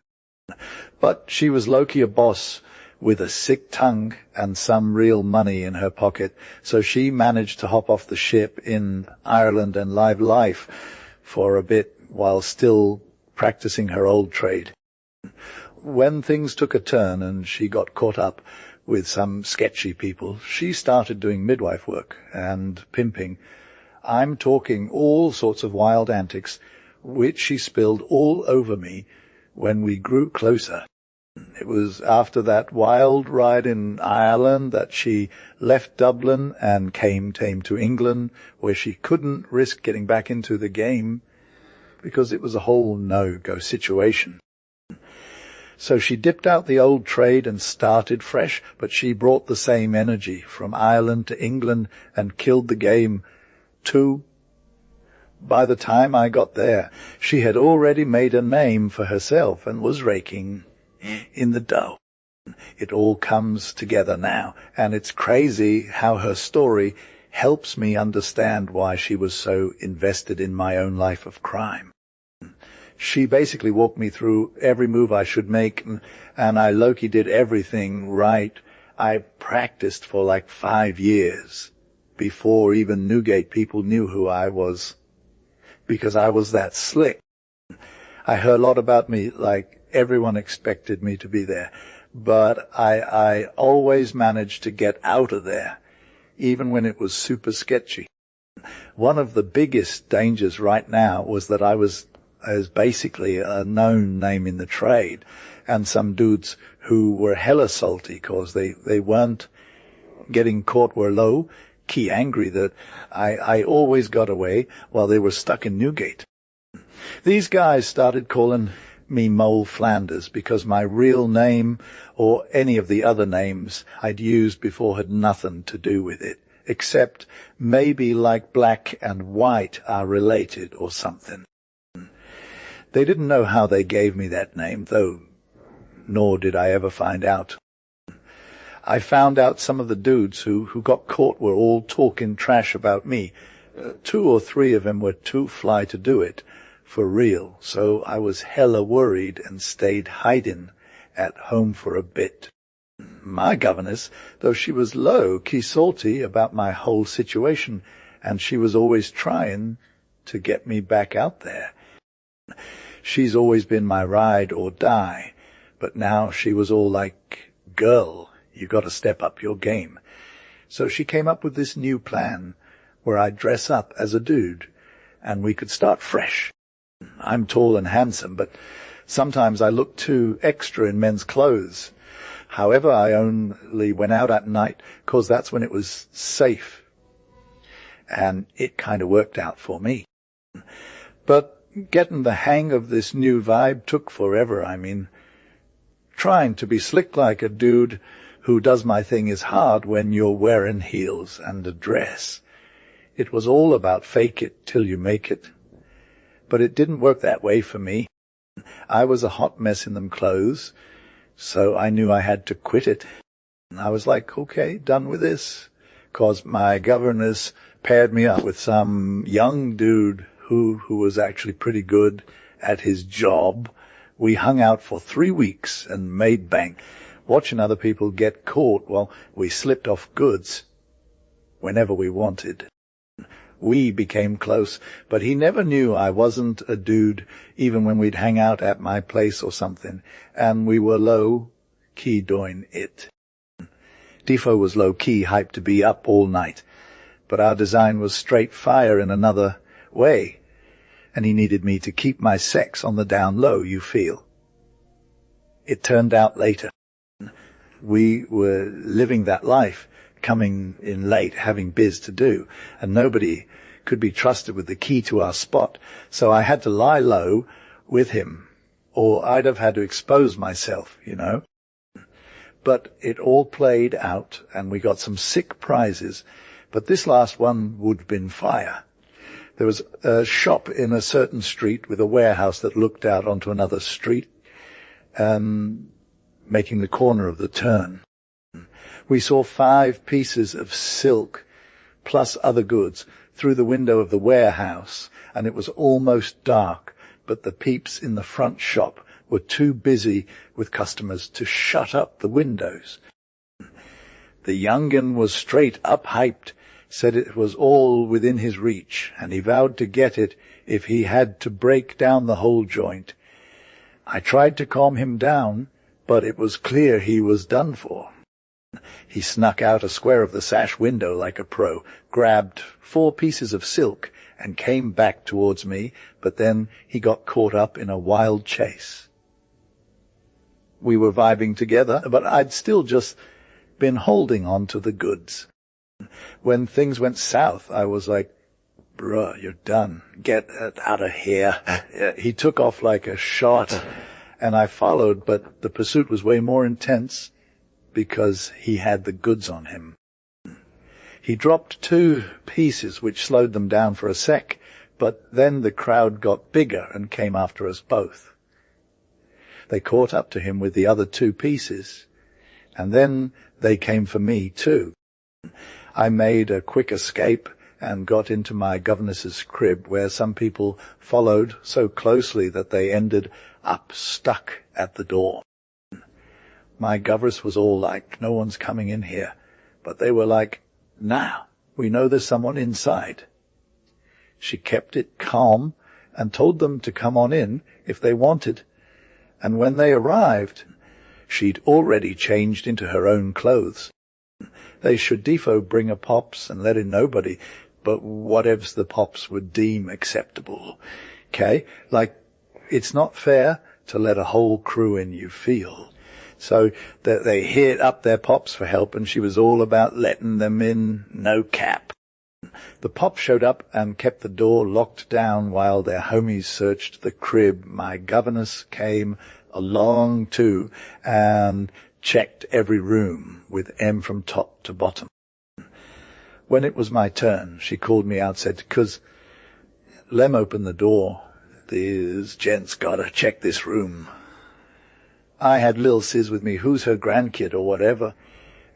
Speaker 1: But she was low-key a boss with a sick tongue and some real money in her pocket, so she managed to hop off the ship in Ireland and live life for a bit while still practicing her old trade. When things took a turn and she got caught up with some sketchy people, she started doing midwife work and pimping. I'm talking all sorts of wild antics, which she spilled all over me when we grew closer. It was after that wild ride in Ireland that she left Dublin and came to England, where she couldn't risk getting back into the game because it was a whole no-go situation. So she dipped out the old trade and started fresh, but she brought the same energy from Ireland to England and killed the game too. By the time I got there, she had already made a name for herself and was raking in the dough. It all comes together now, and it's crazy how her story helps me understand why she was so invested in my own life of crime. She basically walked me through every move I should make, and I low-key did everything right. I practiced for like 5 years before even Newgate people knew who I was, because I was that slick. I heard a lot about me, like everyone expected me to be there, but I always managed to get out of there, even when it was super sketchy. One of the biggest dangers right now was that I was basically a known name in the trade, and some dudes who were hella salty because they weren't getting caught were low-key angry that I always got away while they were stuck in Newgate. These guys started calling me Moll Flanders because my real name or any of the other names I'd used before had nothing to do with it, except maybe like black and white are related or something. They didn't know how they gave me that name, though, nor did I ever find out. I found out some of the dudes who got caught were all talking trash about me. 2 or 3 of them were too fly to do it, for real, so I was hella worried and stayed hiding at home for a bit. My governess, though she was low-key salty about my whole situation, and she was always trying to get me back out there. She's always been my ride or die, but now she was all like, "Girl, you got to step up your game." So she came up with this new plan where I'd dress up as a dude and we could start fresh. I'm tall and handsome, but sometimes I look too extra in men's clothes. However, I only went out at night because that's when it was safe, and it kind of worked out for me. But getting the hang of this new vibe took forever. I mean, Trying to be slick like a dude who does my thing is hard when you're wearing heels and a dress. It was all about fake it till you make it. But it didn't work that way for me. I was a hot mess in them clothes, so I knew I had to quit it. I was like, okay, done with this, 'cause my governess paired me up with some young dude who was actually pretty good at his job. We hung out for 3 weeks and made bank, watching other people get caught while we slipped off goods whenever we wanted. We became close, but he never knew I wasn't a dude, even when we'd hang out at my place or something, and we were low-key doing it. Defo was low-key hyped to be up all night, but our design was straight fire in another way, and he needed me to keep my sex on the down low, you feel. It turned out later. We were living that life, coming in late, having biz to do, and nobody could be trusted with the key to our spot, so I had to lie low with him, or I'd have had to expose myself, you know. But it all played out, and we got some sick prizes, but this last one would have been fire. There was a shop in a certain street with a warehouse that looked out onto another street, making the corner of the turn. We saw 5 pieces of silk, plus other goods, through the window of the warehouse, and it was almost dark, but the peeps in the front shop were too busy with customers to shut up the windows. The young'un was straight up hyped, said it was all within his reach, and he vowed to get it if he had to break down the whole joint. I tried to calm him down, but it was clear he was done for. He snuck out a square of the sash window like a pro, grabbed 4 pieces of silk, and came back towards me, but then he got caught up in a wild chase. We were vibing together, but I'd still just been holding on to the goods. When things went south, I was like, bruh, you're done. Get out of here. He took off like a shot, and I followed, but the pursuit was way more intense because he had the goods on him. He dropped 2 pieces, which slowed them down for a sec, but then the crowd got bigger and came after us both. They caught up to him with the other 2 pieces, and then they came for me too. I made a quick escape and got into my governess's crib, where some people followed so closely that they ended up stuck at the door. My governess was all like, no one's coming in here. But they were like, nah, we know there's someone inside. She kept it calm and told them to come on in if they wanted. And when they arrived, she'd already changed into her own clothes. They should defo bring a pops and let in nobody, but whatevs the pops would deem acceptable. Okay? Like, it's not fair to let a whole crew in, you feel. So that they hit up their pops for help, and she was all about letting them in, no cap. The pops showed up and kept the door locked down while their homies searched the crib. My governess came along too and checked every room with M from top to bottom. When it was my turn, she called me out, said, "'Cause Lem opened the door. These gents gotta check this room." I had Lil Sis with me, who's her grandkid or whatever,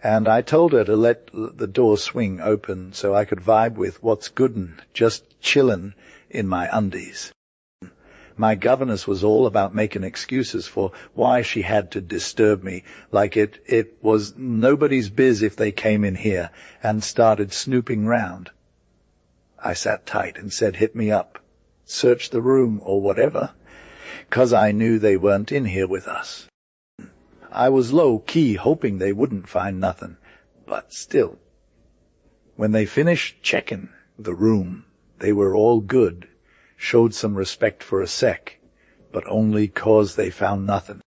Speaker 1: and I told her to let the door swing open so I could vibe with what's good'n, just chillin' in my undies. My governess was all about making excuses for why she had to disturb me, like it was nobody's biz if they came in here and started snooping round. I sat tight and said, "Hit me up, search the room or whatever," 'cause I knew they weren't in here with us. I was low-key hoping they wouldn't find nothing, but still. When they finished checking the room, they were all good, showed some respect for a sec, but only 'cause they found nothing.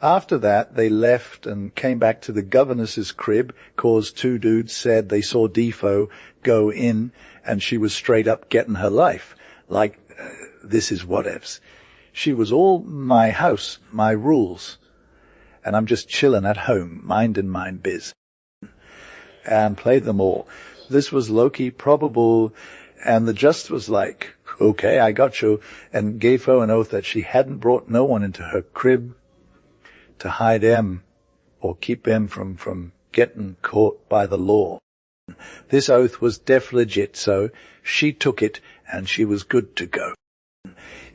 Speaker 1: After that, they left and came back to the governess's crib, 'cause 2 dudes said they saw Defo go in, and she was straight up getting her life. Like, this is whatevs. She was all my house, my rules. and I'm just chilling at home, minding my biz, and played them all. This was low-key probable, and the just was like, okay, I got you, and gave her an oath that she hadn't brought no one into her crib to hide them or keep them from getting caught by the law. This oath was def legit, so she took it and she was good to go.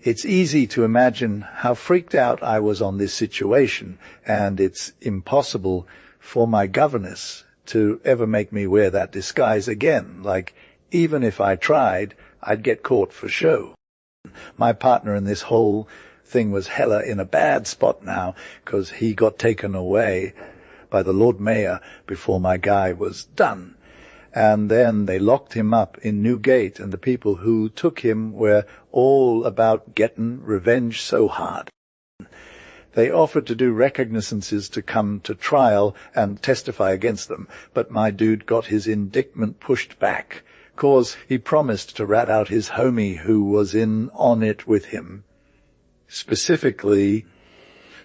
Speaker 1: It's easy to imagine how freaked out I was on this situation, and it's impossible for my governess to ever make me wear that disguise again. Like, even if I tried, I'd get caught for show. My partner in this whole thing was hella in a bad spot now, because he got taken away by the Lord Mayor before my guy was done. And then they locked him up in Newgate, and the people who took him were all about getting revenge so hard. They offered to do recognizances to come to trial and testify against them, but my dude got his indictment pushed back, 'cause he promised to rat out his homie who was in on it with him. Specifically,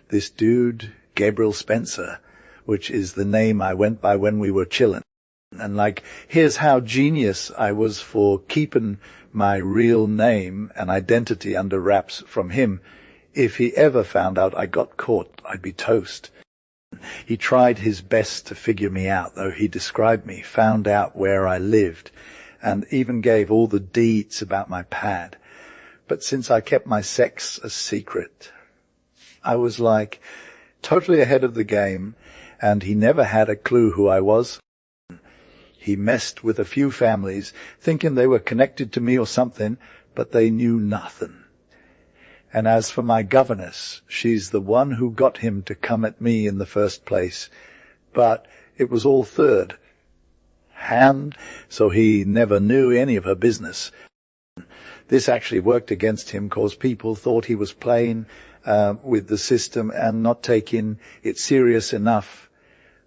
Speaker 1: this dude, Gabriel Spencer, which is the name I went by when we were chillin'. And like, here's how genius I was for keeping my real name and identity under wraps from him. If he ever found out I got caught, I'd be toast. He tried his best to figure me out, though. He described me, found out where I lived, and even gave all the deets about my pad. But since I kept my sex a secret, I was like totally ahead of the game, and he never had a clue who I was. He messed with a few families, thinking they were connected to me or something, but they knew nothing. And as for my governess, she's the one who got him to come at me in the first place. But it was all third hand, so he never knew any of her business. This actually worked against him, because people thought he was playing with the system and not taking it serious enough.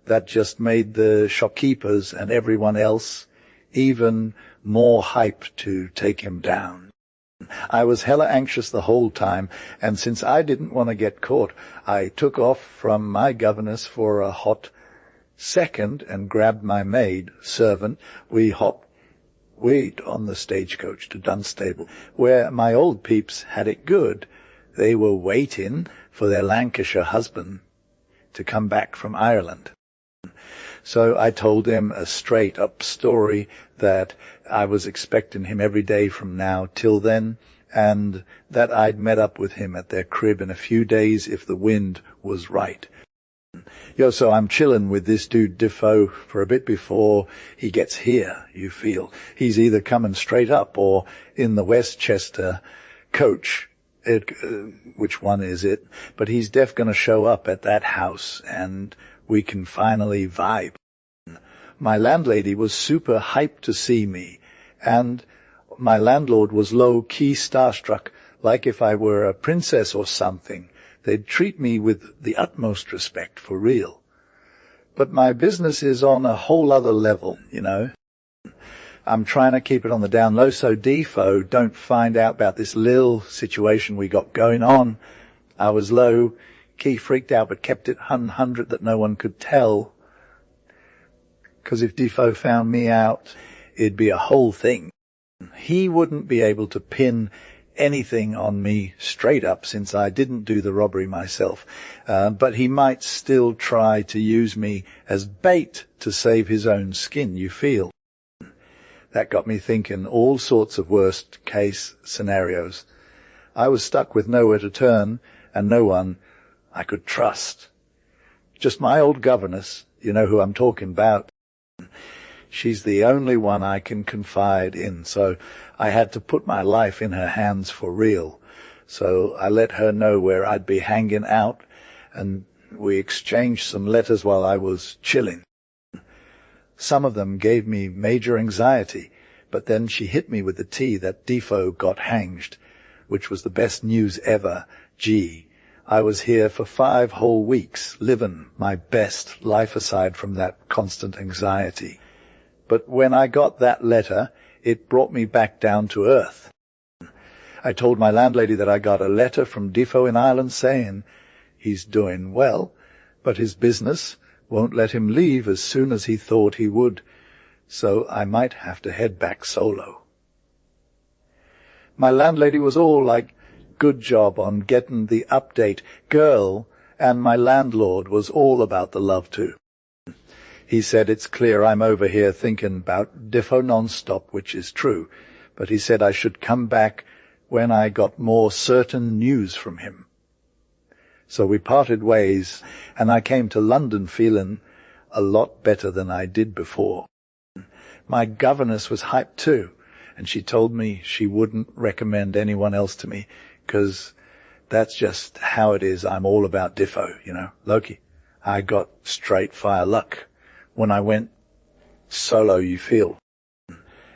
Speaker 1: That just made the shopkeepers and everyone else even more hype to take him down. I was hella anxious the whole time, and since I didn't want to get caught, I took off from my governess for a hot second and grabbed my maid servant. We hopped on the stagecoach to Dunstable, where my old peeps had it good. They were waiting for their Lancashire husband to come back from Ireland. So I told them a straight-up story that I was expecting him every day from now till then, and that I'd met up with him at their crib in a few days if the wind was right. So I'm chilling with this dude Defoe for a bit before he gets here, you feel. He's either coming straight up or in the Westchester coach. Which one is it? But he's def gonna show up at that house, and we can finally vibe. My landlady was super hyped to see me, and my landlord was low-key starstruck, like if I were a princess or something. They'd treat me with the utmost respect, for real. But my business is on a whole other level, you know. I'm trying to keep it on the down low so Defo don't find out about this little situation we got going on. I was low-key freaked out, but kept it 100 that no one could tell. 'Cause if Defoe found me out, it'd be a whole thing. He wouldn't be able to pin anything on me straight up, since I didn't do the robbery myself. But he might still try to use me as bait to save his own skin, you feel. That got me thinking all sorts of worst-case scenarios. I was stuck with nowhere to turn and no one I could trust. Just my old governess, you know who I'm talking about. She's the only one I can confide in, so I had to put my life in her hands for real. So I let her know where I'd be hanging out, and we exchanged some letters while I was chilling. Some of them gave me major anxiety, but then she hit me with the tea that Defoe got hanged, which was the best news ever. Gee, I was here for 5 whole weeks, living my best life aside from that constant anxiety. But when I got that letter, it brought me back down to earth. I told my landlady that I got a letter from Defoe in Ireland saying he's doing well, but his business won't let him leave as soon as he thought he would, so I might have to head back solo. My landlady was all like, good job on getting the update, girl, and my landlord was all about the love too. He said it's clear I'm over here thinking about Diffo non-stop, which is true, but he said I should come back when I got more certain news from him. So we parted ways, and I came to London feeling a lot better than I did before. My governess was hyped too, and she told me she wouldn't recommend anyone else to me, 'cause that's just how it is. I'm all about Diffo, Loki. I got straight fire luck. When I went solo, you feel.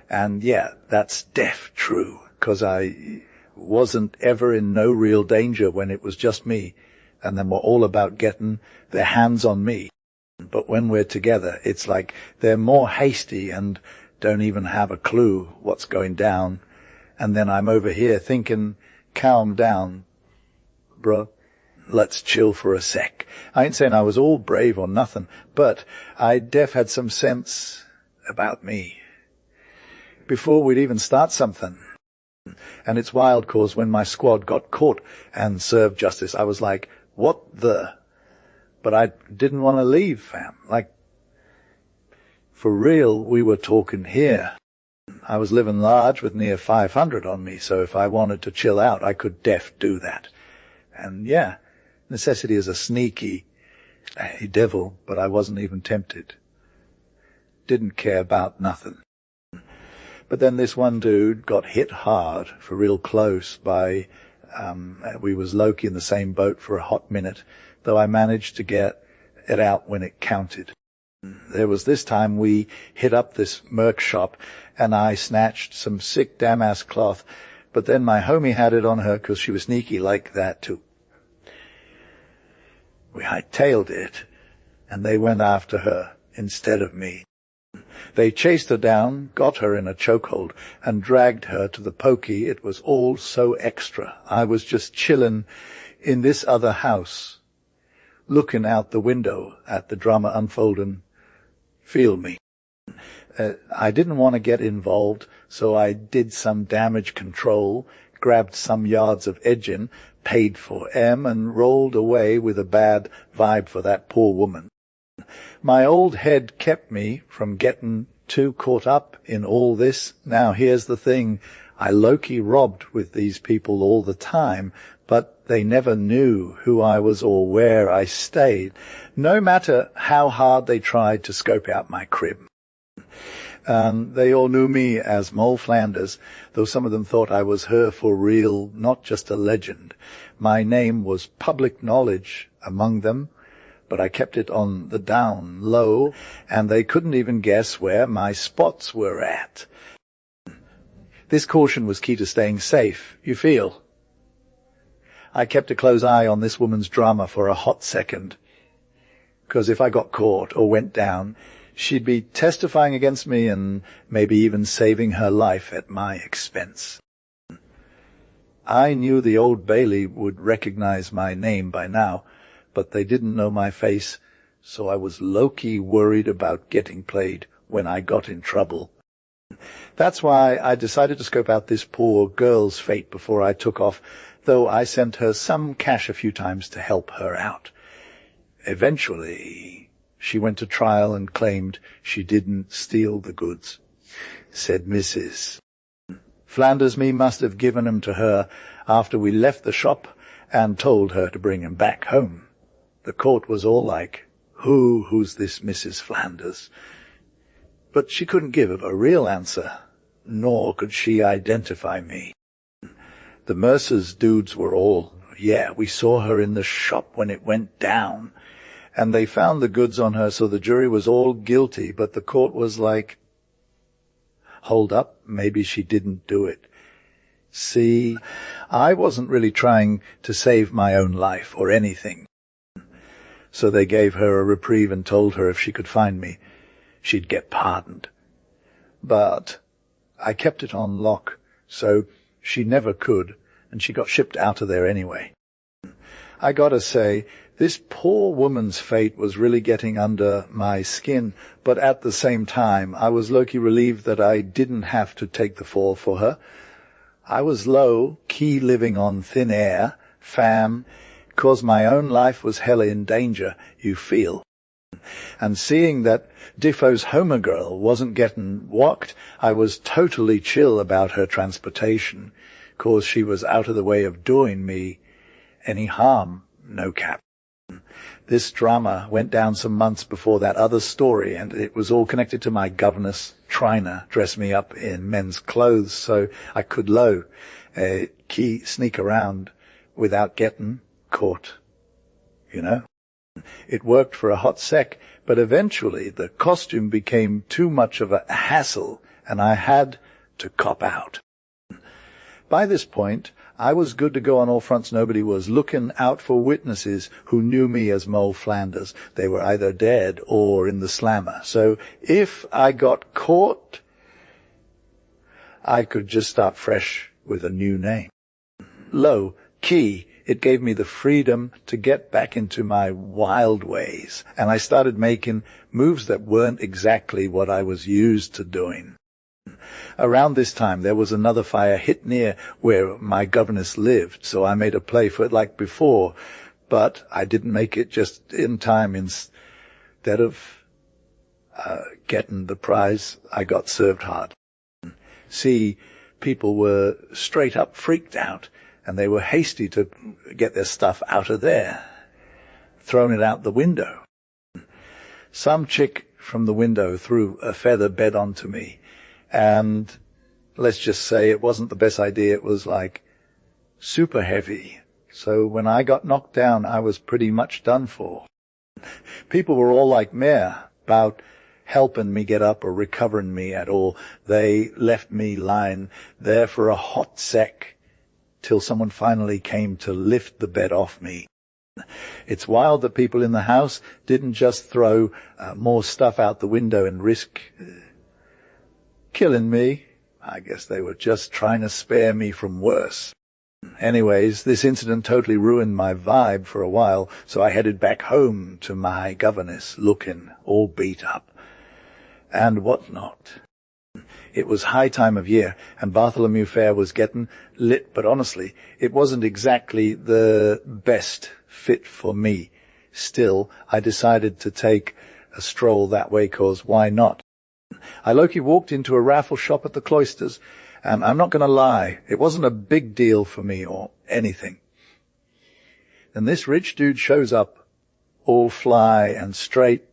Speaker 1: And yeah, that's def true, 'cause I wasn't ever in no real danger when it was just me, and them were all about getting their hands on me. But when we're together, it's like they're more hasty and don't even have a clue what's going down. And then I'm over here thinking, calm down, bro. Let's chill for a sec. I ain't saying I was all brave or nothing, but I def had some sense about me before we'd even start something. And it's wild, 'cause when my squad got caught and served justice, I was like, what the? But I didn't want to leave, fam. Like, for real, we were talking here. I was living large with near 500 on me, so if I wanted to chill out, I could def do that. And yeah, necessity is a sneaky devil, but I wasn't even tempted. Didn't care about nothing. But then this one dude got hit hard for real close by, we was Loki in the same boat for a hot minute, though I managed to get it out when it counted. There was this time we hit up this merc shop, and I snatched some sick damask cloth, but then my homie had it on her 'cause she was sneaky like that too. We hightailed it, and they went after her instead of me. They chased her down, got her in a chokehold, and dragged her to the pokey. It was all so extra. I was just chillin' in this other house, looking out the window at the drama unfolding. Feel me. I didn't want to get involved, so I did some damage control, grabbed some yards of edging, paid for M, and rolled away with a bad vibe for that poor woman. My old head kept me from getting too caught up in all this. Now here's the thing. I low-key robbed with these people all the time, but they never knew who I was or where I stayed, no matter how hard they tried to scope out my crib. They all knew me as Moll Flanders, though some of them thought I was her for real, not just a legend. My name was public knowledge among them, but I kept it on the down low, and they couldn't even guess where my spots were at. This caution was key to staying safe, you feel. I kept a close eye on this woman's drama for a hot second, 'cause if I got caught or went down, she'd be testifying against me and maybe even saving her life at my expense. I knew the Old Bailey would recognize my name by now, but they didn't know my face, so I was low-key worried about getting played when I got in trouble. That's why I decided to scope out this poor girl's fate before I took off, though I sent her some cash a few times to help her out. Eventually, she went to trial and claimed she didn't steal the goods, said Mrs. Flanders me must have given 'em to her after we left the shop and told her to bring 'em back home. The court was all like, who's this Mrs. Flanders? But she couldn't give a real answer, nor could she identify me. The Mercer's dudes were all, yeah, we saw her in the shop when it went down, and they found the goods on her, so the jury was all guilty, but the court was like, hold up, maybe she didn't do it. See, I wasn't really trying to save my own life or anything. So they gave her a reprieve and told her if she could find me, she'd get pardoned. But I kept it on lock, so she never could, and she got shipped out of there anyway. I gotta say, This poor woman's fate was really getting under my skin, but at the same time, I was low-key relieved that I didn't have to take the fall for her. I was low-key living on thin air, fam, 'cause my own life was hella in danger, you feel. And seeing that Diffo's Homer girl wasn't getting whacked, I was totally chill about her transportation, 'cause she was out of the way of doing me any harm, no cap. This drama went down some months before that other story, and it was all connected to my governess trying to dress me up in men's clothes so I could key sneak around without getting caught, you know. It worked for a hot sec, but eventually the costume became too much of a hassle, and I had to cop out. By this point, I was good to go on all fronts. Nobody was looking out for witnesses who knew me as Moll Flanders. They were either dead or in the slammer. So if I got caught, I could just start fresh with a new name. Low key, it gave me the freedom to get back into my wild ways, and I started making moves that weren't exactly what I was used to doing. Around this time, there was another fire hit near where my governess lived, so I made a play for it like before, but I didn't make it just in time. Instead of getting the prize, I got served hard. See, people were straight up freaked out, and they were hasty to get their stuff out of there, thrown it out the window. Some chick from the window threw a feather bed onto me, and let's just say it wasn't the best idea. It was like super heavy. So when I got knocked down, I was pretty much done for. People were all like meh about helping me get up or recovering me at all. They left me lying there for a hot sec till someone finally came to lift the bed off me. It's wild that people in the house didn't just throw more stuff out the window and risk killing me. I guess they were just trying to spare me from worse. Anyways, this incident totally ruined my vibe for a while, so I headed back home to my governess, looking all beat up and whatnot. It was high time of year, and Bartholomew Fair was getting lit, but honestly, it wasn't exactly the best fit for me. Still, I decided to take a stroll that way, 'cause why not? I low-key walked into a raffle shop at the Cloisters, and I'm not going to lie, it wasn't a big deal for me or anything. And this rich dude shows up, all fly and straight,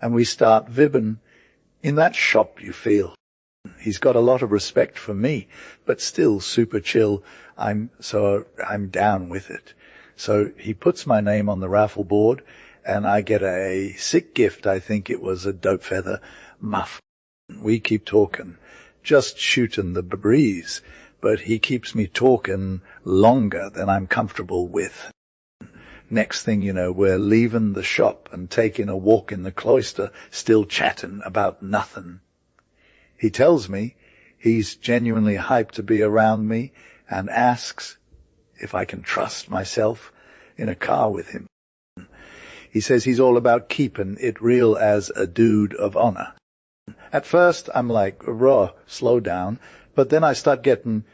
Speaker 1: and we start vibbing in that shop, you feel. He's got a lot of respect for me, but still super chill. I'm down with it. So he puts my name on the raffle board, and I get a sick gift. I think it was a dope feather muff. We keep talking, just shooting the breeze, but he keeps me talking longer than I'm comfortable with. Next thing you know, we're leaving the shop and taking a walk in the cloister, still chatting about nothing. He tells me he's genuinely hyped to be around me and asks if I can trust myself in a car with him. He says he's all about keeping it real as a dude of honor. At first, I'm like, raw, slow down, but then I start getting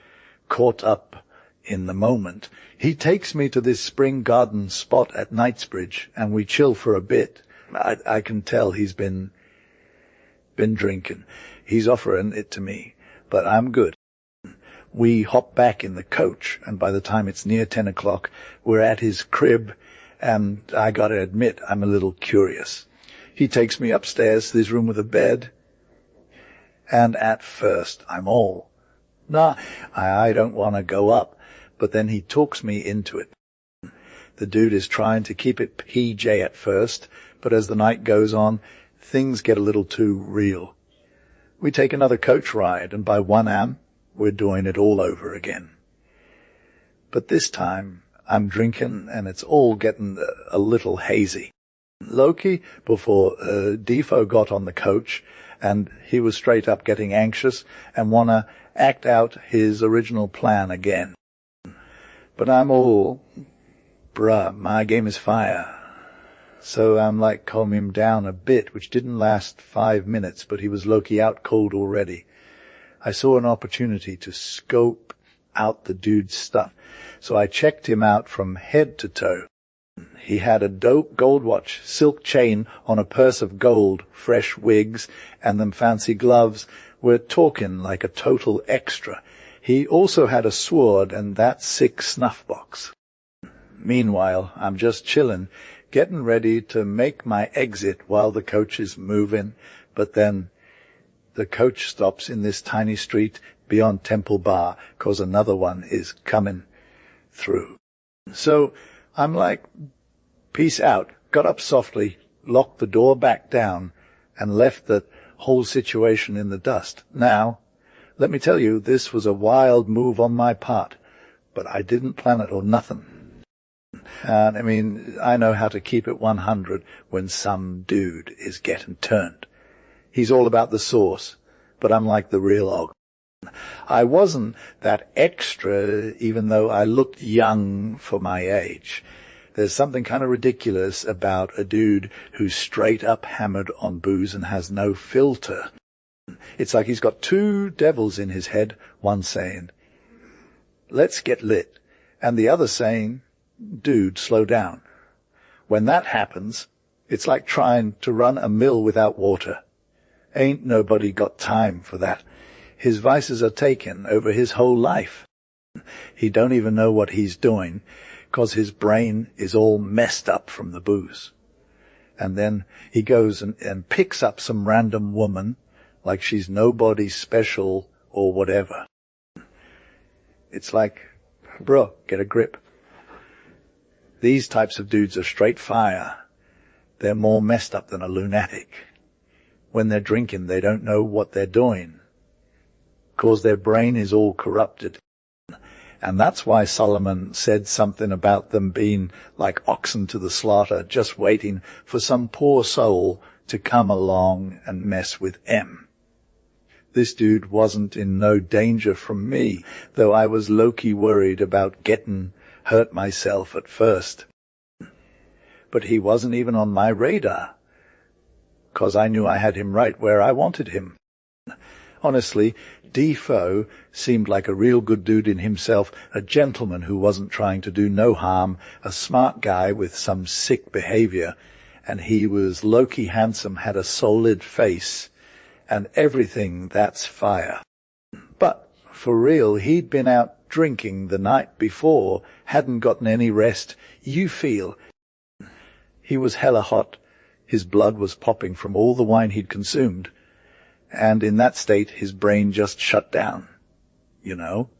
Speaker 1: caught up in the moment. He takes me to this spring garden spot at Knightsbridge, and we chill for a bit. I can tell he's been drinking. He's offering it to me, but I'm good. We hop back in the coach, and by the time it's near 10 o'clock, we're at his crib, and I gotta admit, I'm a little curious. He takes me upstairs to his room with a bed, and at first I'm all, nah, I don't want to go up, but then he talks me into it. The dude is trying to keep it PJ at first, but as the night goes on, things get a little too real. We take another coach ride, and by 1 a.m., we're doing it all over again. But this time, I'm drinking, and it's all getting a little hazy. Loki, before Defo got on the coach, and he was straight up getting anxious and want to act out his original plan again. But I'm all bruh, my game is fire. So I'm like calming him down a bit, which didn't last 5 minutes, but he was low-key out cold already. I saw an opportunity to scope out the dude's stuff, so I checked him out from head to toe. He had a dope gold watch, silk chain on a purse of gold, fresh wigs, and them fancy gloves. We're talking like a total extra. He also had a sword and that sick snuff box. Meanwhile, I'm just chillin', getting ready to make my exit while the coach is moving, but then the coach stops in this tiny street beyond Temple Bar, 'cause another one is coming through. So I'm like, peace out, got up softly, locked the door back down, and left the whole situation in the dust. Now, let me tell you, this was a wild move on my part, but I didn't plan it or nothing. And I mean, I know how to keep it 100 when some dude is getting turned. He's all about the sauce, but I'm like the real og. I wasn't that extra, even though I looked young for my age. There's something kind of ridiculous about a dude who's straight up hammered on booze and has no filter. It's like he's got two devils in his head, one saying, let's get lit, and the other saying, dude, slow down. When that happens, it's like trying to run a mill without water. Ain't nobody got time for that. His vices are taken over his whole life. He don't even know what he's doing, 'cause his brain is all messed up from the booze. And then he goes and picks up some random woman, like she's nobody special or whatever. It's like, bro, get a grip. These types of dudes are straight fire. They're more messed up than a lunatic. When they're drinking, they don't know what they're doing, 'cause their brain is all corrupted. And that's why Solomon said something about them being like oxen to the slaughter, just waiting for some poor soul to come along and mess with M. This dude wasn't in no danger from me, though I was low-key worried about getting hurt myself at first. But he wasn't even on my radar, 'cause I knew I had him right where I wanted him. Honestly, Defoe seemed like a real good dude in himself, a gentleman who wasn't trying to do no harm, a smart guy with some sick behavior, and he was low-key handsome, had a solid face, and everything that's fire. But for real, he'd been out drinking the night before, hadn't gotten any rest. You feel. He was hella hot. His blood was popping from all the wine he'd consumed. And in that state, his brain just shut down, you know.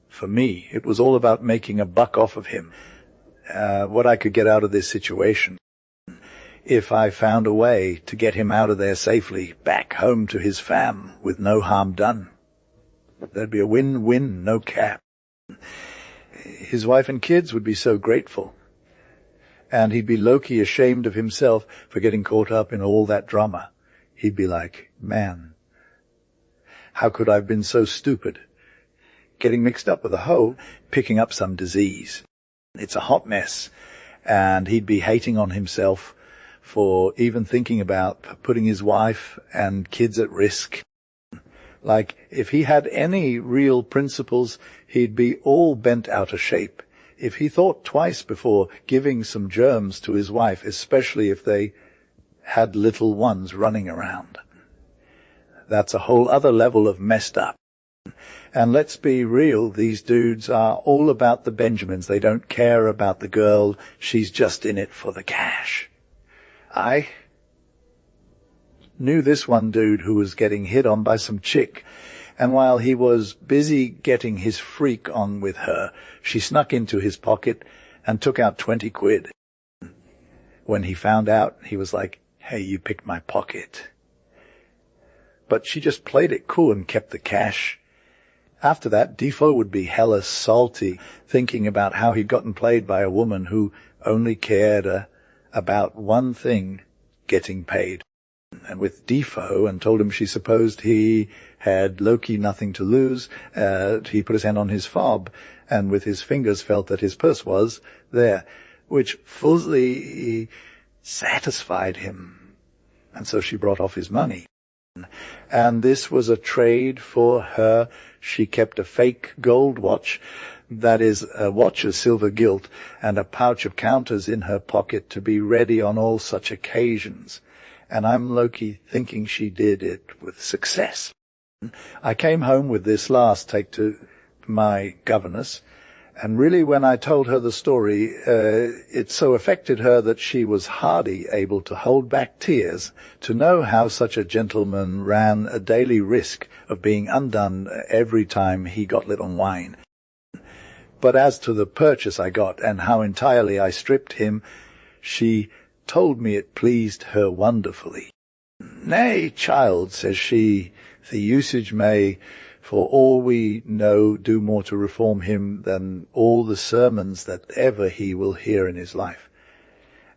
Speaker 1: For me, it was all about making a buck off of him, what I could get out of this situation. If I found a way to get him out of there safely, back home to his fam, with no harm done, there'd be a win-win, no cap. His wife and kids would be so grateful. And he'd be low-key ashamed of himself for getting caught up in all that drama. He'd be like, man, how could I have been so stupid? Getting mixed up with a hoe, picking up some disease. It's a hot mess. And he'd be hating on himself for even thinking about putting his wife and kids at risk. Like, if he had any real principles, he'd be all bent out of shape. If he thought twice before giving some germs to his wife, especially if they had little ones running around. That's a whole other level of messed up. And let's be real, these dudes are all about the Benjamins. They don't care about the girl. She's just in it for the cash. I knew this one dude who was getting hit on by some chick, and while he was busy getting his freak on with her, she snuck into his pocket and took out 20 quid. When he found out, he was like, hey, you picked my pocket. But she just played it cool and kept the cash. After that, Defoe would be hella salty, thinking about how he'd gotten played by a woman who only cared about one thing, getting paid. And with Defoe, and told him she supposed he had low-key nothing to lose, he put his hand on his fob, and with his fingers felt that his purse was there, which fully satisfied him. And so she brought off his money. And this was a trade for her. She kept a fake gold watch, that is, a watch of silver gilt, and a pouch of counters in her pocket to be ready on all such occasions. And I'm low-key thinking she did it with success. I came home with this last take to my governess, and really when I told her the story, it so affected her that she was hardly able to hold back tears to know how such a gentleman ran a daily risk of being undone every time he got lit on wine. But as to the purchase I got and how entirely I stripped him, she told me it pleased her wonderfully. "Nay, child," says she, "the usage may, for all we know, do more to reform him than all the sermons that ever he will hear in his life."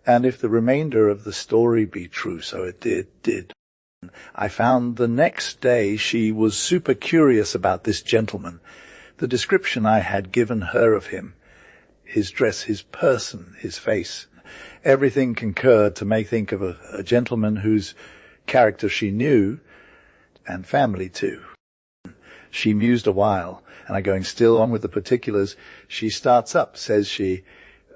Speaker 1: And if the remainder of the story be true, so it did. I found the next day she was super curious about this gentleman. The description I had given her of him, his dress, his person, his face, everything concurred to make think of a gentleman whose character she knew, and family too. She mused a while, and I going still on with the particulars, she starts up, says she,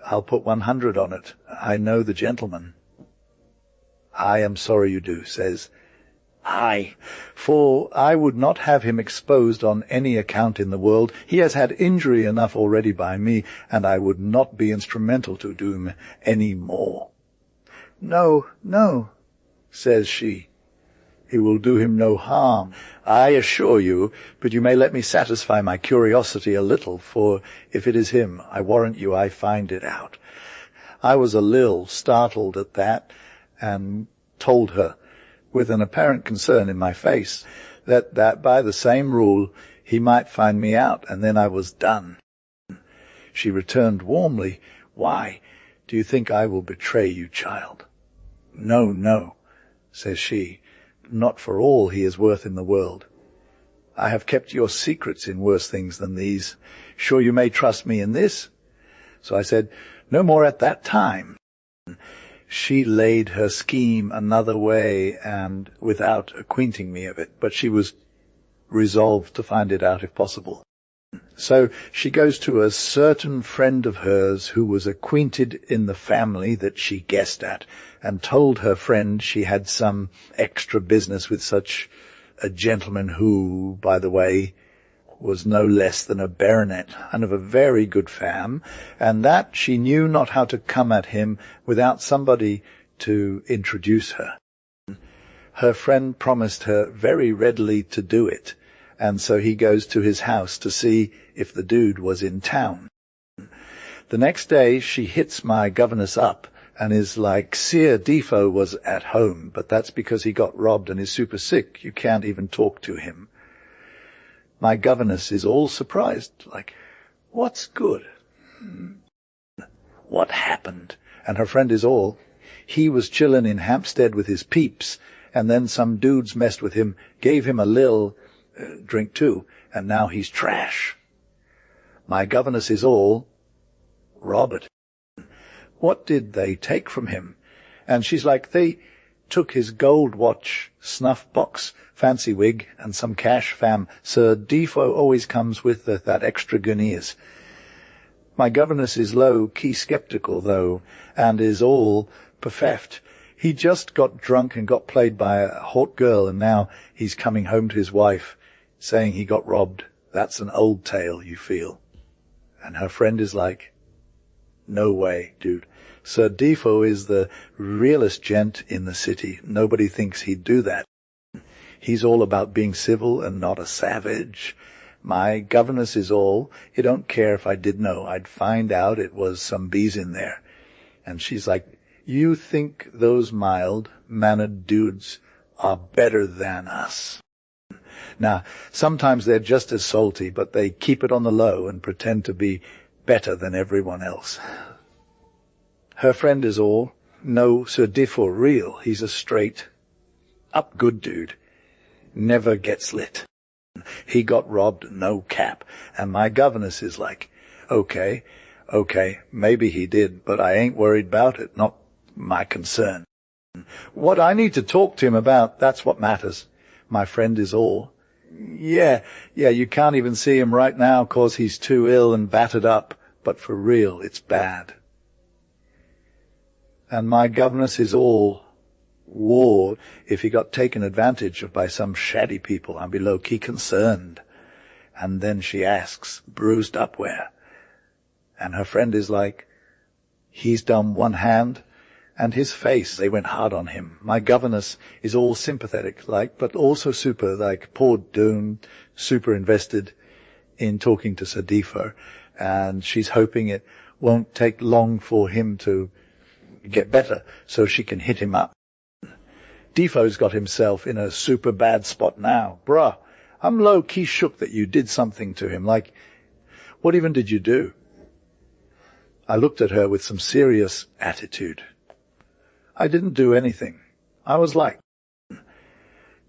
Speaker 1: "I'll put 100 on it. I know the gentleman." "I am sorry you do," says I, "for I would not have him exposed on any account in the world. He has had injury enough already by me, and I would not be instrumental to do him any more." "No, no," says she. "He will do him no harm, I assure you, but you may let me satisfy my curiosity a little, for if it is him, I warrant you I find it out." I was a little startled at that, and told her, with an apparent concern in my face, that by the same rule he might find me out, and then I was done. She returned warmly, "Why, do you think I will betray you, child?" "No, no," says she, "not for all he is worth in the world. I have kept your secrets in worse things than these. Sure you may trust me in this?" So I said, "No more at that time." She laid her scheme another way, and without acquainting me of it, but she was resolved to find it out if possible. So she goes to a certain friend of hers who was acquainted in the family that she guessed at, and told her friend she had some extra business with such a gentleman who, by the way, was no less than a baronet, and of a very good fam, and that she knew not how to come at him without somebody to introduce her. Her friend promised her very readily to do it, and so he goes to his house to see if the dude was in town. The next day she hits my governess up and is like, "Sir Defo was at home, but that's because he got robbed and is super sick. You can't even talk to him." My governess is all surprised, like, "What's good? What happened?" And her friend is all, "He was chillin' in Hampstead with his peeps, and then some dudes messed with him, gave him a lil drink too, and now he's trash." My governess is all, "Robert, what did they take from him?" And she's like, "They took his gold watch, snuff box, fancy wig, and some cash, fam. Sir Defo always comes with that extra guineas." My governess is low-key skeptical, though, and is all perfect. He just got drunk and got played by a hot girl, and now he's coming home to his wife, saying he got robbed. That's an old tale, you feel. And her friend is like, "No way, dude. Sir Defo is the realest gent in the city. Nobody thinks he'd do that. He's all about being civil and not a savage." My governess is all, "You don't care if I did know. I'd find out it was some bees in there." And she's like, "You think those mild-mannered dudes are better than us?" Now, sometimes they're just as salty, but they keep it on the low and pretend to be better than everyone else. Her friend is all, "No, Sir Defo real. He's a straight up good dude. Never gets lit. He got robbed, no cap." And my governess is like, Okay, maybe he did, but I ain't worried about it, not my concern. What I need to talk to him about, that's what matters. My friend is all. Yeah, you can't even see him right now 'cause he's too ill and battered up, but for real, it's bad. And my governess is all war. If he got taken advantage of by some shady people, I'd be low-key concerned. And then she asks, bruised up where? And her friend is like, he's done one hand, and his face, they went hard on him. My governess is all sympathetic, but also super, poor Doon, super invested in talking to Sir Defo, and she's hoping it won't take long for him to get better so she can hit him up. Defoe's got himself in a super bad spot now. Bruh, I'm low-key shook that you did something to him. What even did you do? I looked at her with some serious attitude. I didn't do anything. I was like,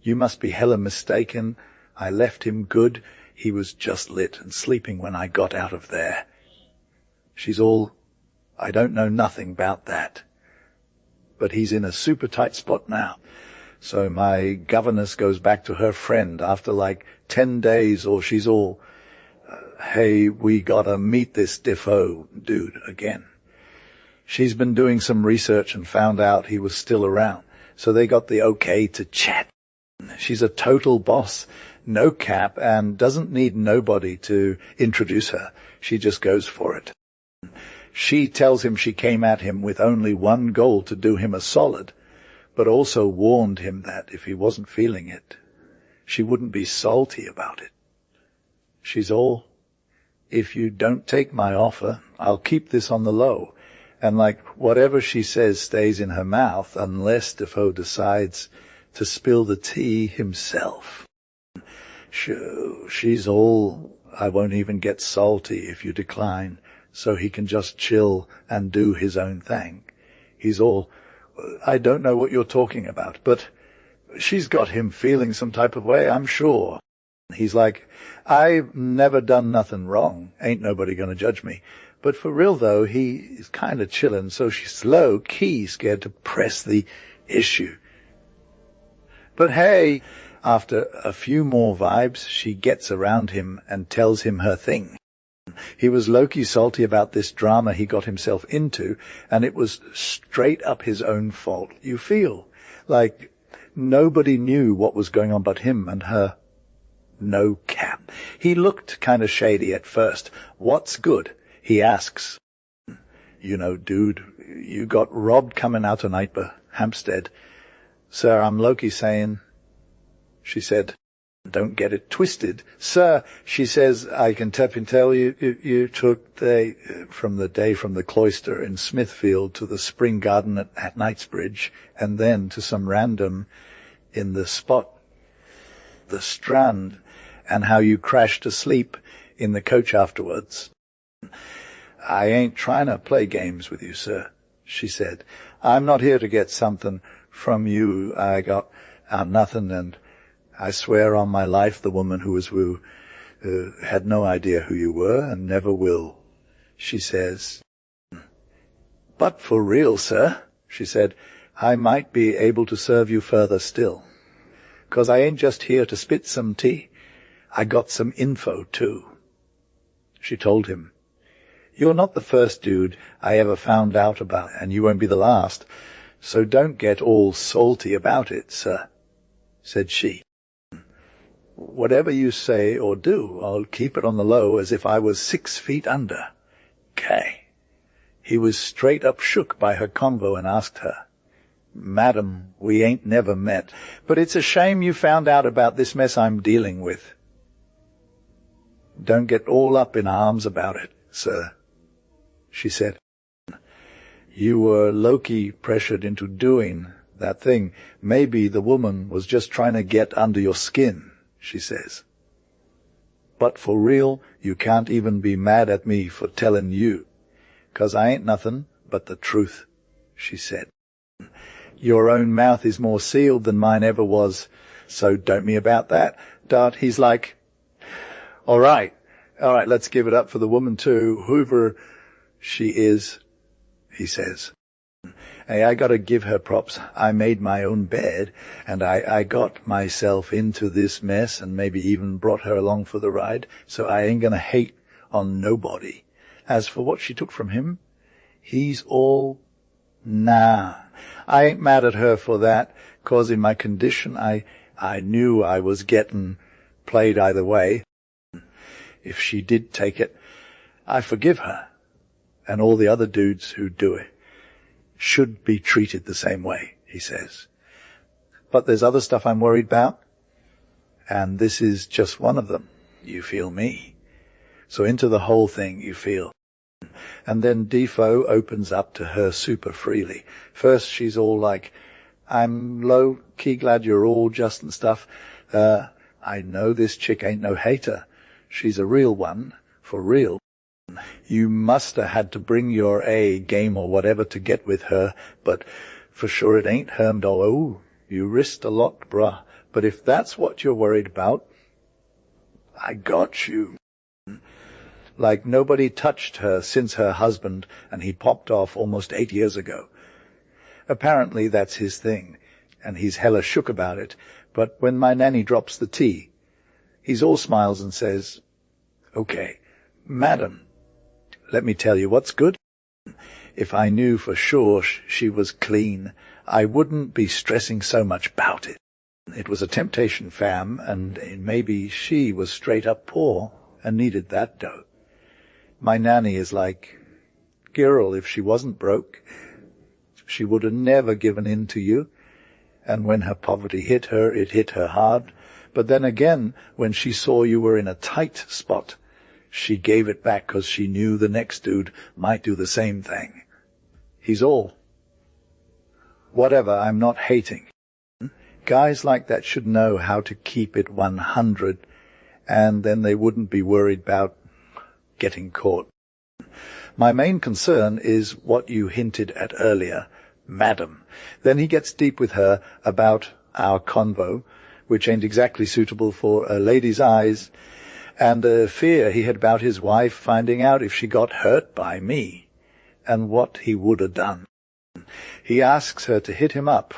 Speaker 1: you must be hella mistaken. I left him good. He was just lit and sleeping when I got out of there. She's all, I don't know nothing about that. But he's in a super tight spot now. So my governess goes back to her friend after 10 days, or she's all, hey, we gotta meet this Defoe dude again. She's been doing some research and found out he was still around, so they got the okay to chat. She's a total boss, no cap, and doesn't need nobody to introduce her. She just goes for it. She tells him she came at him with only one goal, to do him a solid, but also warned him that if he wasn't feeling it, she wouldn't be salty about it. She's all, if you don't take my offer, I'll keep this on the low. And whatever she says stays in her mouth unless Defoe decides to spill the tea himself. She's all, I won't even get salty if you decline, so he can just chill and do his own thing. He's all, I don't know what you're talking about, but she's got him feeling some type of way, I'm sure. He's like, I've never done nothing wrong. Ain't nobody gonna judge me. But for real, though, he is kind of chillin', so she's low-key scared to press the issue. But hey, after a few more vibes, she gets around him and tells him her thing. He was low-key salty about this drama he got himself into, and it was straight up his own fault. You feel like nobody knew what was going on but him and her. No cap. He looked kind of shady at first. What's good? He asks, you know, dude, you got robbed coming out tonight, Hampstead. Sir, I'm Loki saying, she said, don't get it twisted. Sir, she says, I can tell you took from the cloister in Smithfield to the spring garden at Knightsbridge, and then to some random in the spot, the Strand, and how you crashed asleep in the coach afterwards. I ain't trying to play games with you, sir, she said. I'm not here to get something from you. I got nothing, and I swear on my life the woman who was woo had no idea who you were and never will, she says. But for real, sir, she said, I might be able to serve you further still. 'Cause I ain't just here to spit some tea. I got some info, too. She told him, you're not the first dude I ever found out about, and you won't be the last, so don't get all salty about it, sir, said she. Whatever you say or do, I'll keep it on the low as if I was 6 feet under. K. He was straight up shook by her convo and asked her, Madam, we ain't never met, but it's a shame you found out about this mess I'm dealing with. Don't get all up in arms about it, sir, she said. You were low-key pressured into doing that thing. Maybe the woman was just trying to get under your skin, she says. But for real, you can't even be mad at me for telling you, 'cause I ain't nothing but the truth, she said. Your own mouth is more sealed than mine ever was, so don't me about that. Dart, he's like, all right, All right, let's give it up for the woman too, whoever she is, he says. Hey, I gotta give her props. I made my own bed, and I got myself into this mess and maybe even brought her along for the ride, so I ain't gonna hate on nobody. As for what she took from him, he's all, nah. I ain't mad at her for that, 'cause in my condition I knew I was getting played either way. If she did take it, I forgive her, and all the other dudes who do it should be treated the same way, he says. But there's other stuff I'm worried about, and this is just one of them. You feel me? So into the whole thing you feel. And then Defoe opens up to her super freely. First she's all like, I'm low-key glad you're all just and stuff. I know this chick ain't no hater. She's a real one, for real. You must have had to bring your A game or whatever to get with her, but for sure it ain't hermed. Oh, you risked a lot, bruh. But if that's what you're worried about, I got you. Like nobody touched her since her husband, and he popped off almost 8 years ago. Apparently that's his thing, and he's hella shook about it. But when my nanny drops the tea, he's all smiles and says, okay, madam, let me tell you what's good. If I knew for sure she was clean, I wouldn't be stressing so much about it. It was a temptation, fam, and maybe she was straight up poor and needed that dough. My nanny is like, girl, if she wasn't broke, she would have never given in to you. And when her poverty hit her, it hit her hard. But then again, when she saw you were in a tight spot, she gave it back 'cause she knew the next dude might do the same thing. He's all. Whatever, I'm not hating. Guys like that should know how to keep it 100, and then they wouldn't be worried about getting caught. My main concern is what you hinted at earlier, madam. Then he gets deep with her about our convo, which ain't exactly suitable for a lady's eyes, and the fear he had about his wife finding out if she got hurt by me, and what he would have done. He asks her to hit him up,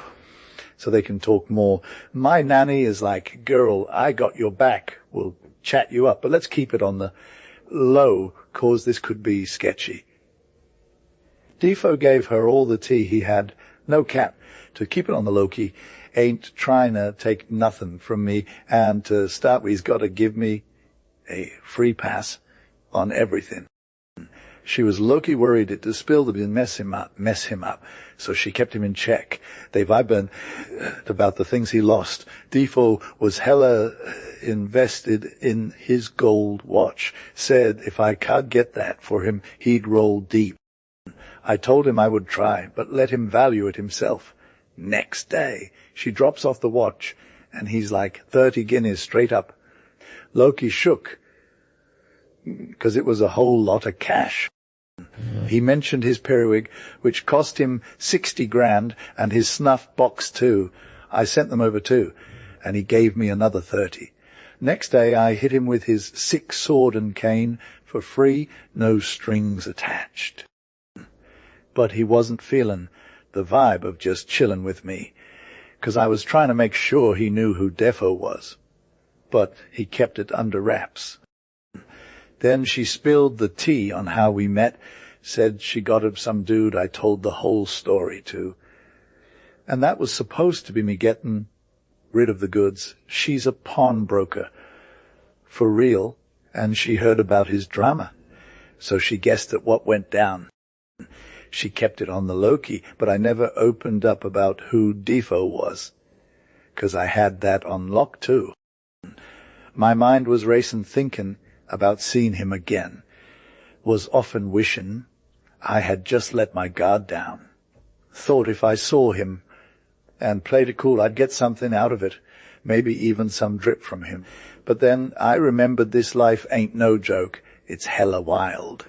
Speaker 1: so they can talk more. My nanny is like, girl, I got your back. We'll chat you up, but let's keep it on the low, 'cause this could be sketchy. Defoe gave her all the tea he had, no cap, to keep it on the low-key. Ain't trying to take nothing from me, and to start with, he's got to give me a free pass on everything. She was low-key worried it to spill and mess him up, so she kept him in check. They vibed about the things he lost. Defoe was hella invested in his gold watch, said if I can't get that for him, he'd roll deep. I told him I would try, but let him value it himself. Next day, she drops off the watch, and he's like 30 guineas straight up. Loki shook, 'cause it was a whole lot of cash. He mentioned his periwig, which cost him 60 grand, and his snuff box too. I sent them over too, and he gave me another 30. Next day I hit him with his sick sword and cane for free, no strings attached. But he wasn't feeling the vibe of just chilling with me, 'cause I was trying to make sure he knew who Defoe was. But he kept it under wraps. Then she spilled the tea on how we met, said she got it some dude I told the whole story to. And that was supposed to be me getting rid of the goods. She's a pawnbroker, for real, and she heard about his drama, so she guessed at what went down. She kept it on the low-key, but I never opened up about who Defoe was, 'cause I had that on lock too. My mind was racing thinking about seeing him again, was often wishing I had just let my guard down. Thought if I saw him and played it cool, I'd get something out of it, maybe even some drip from him. But then I remembered this life ain't no joke, it's hella wild.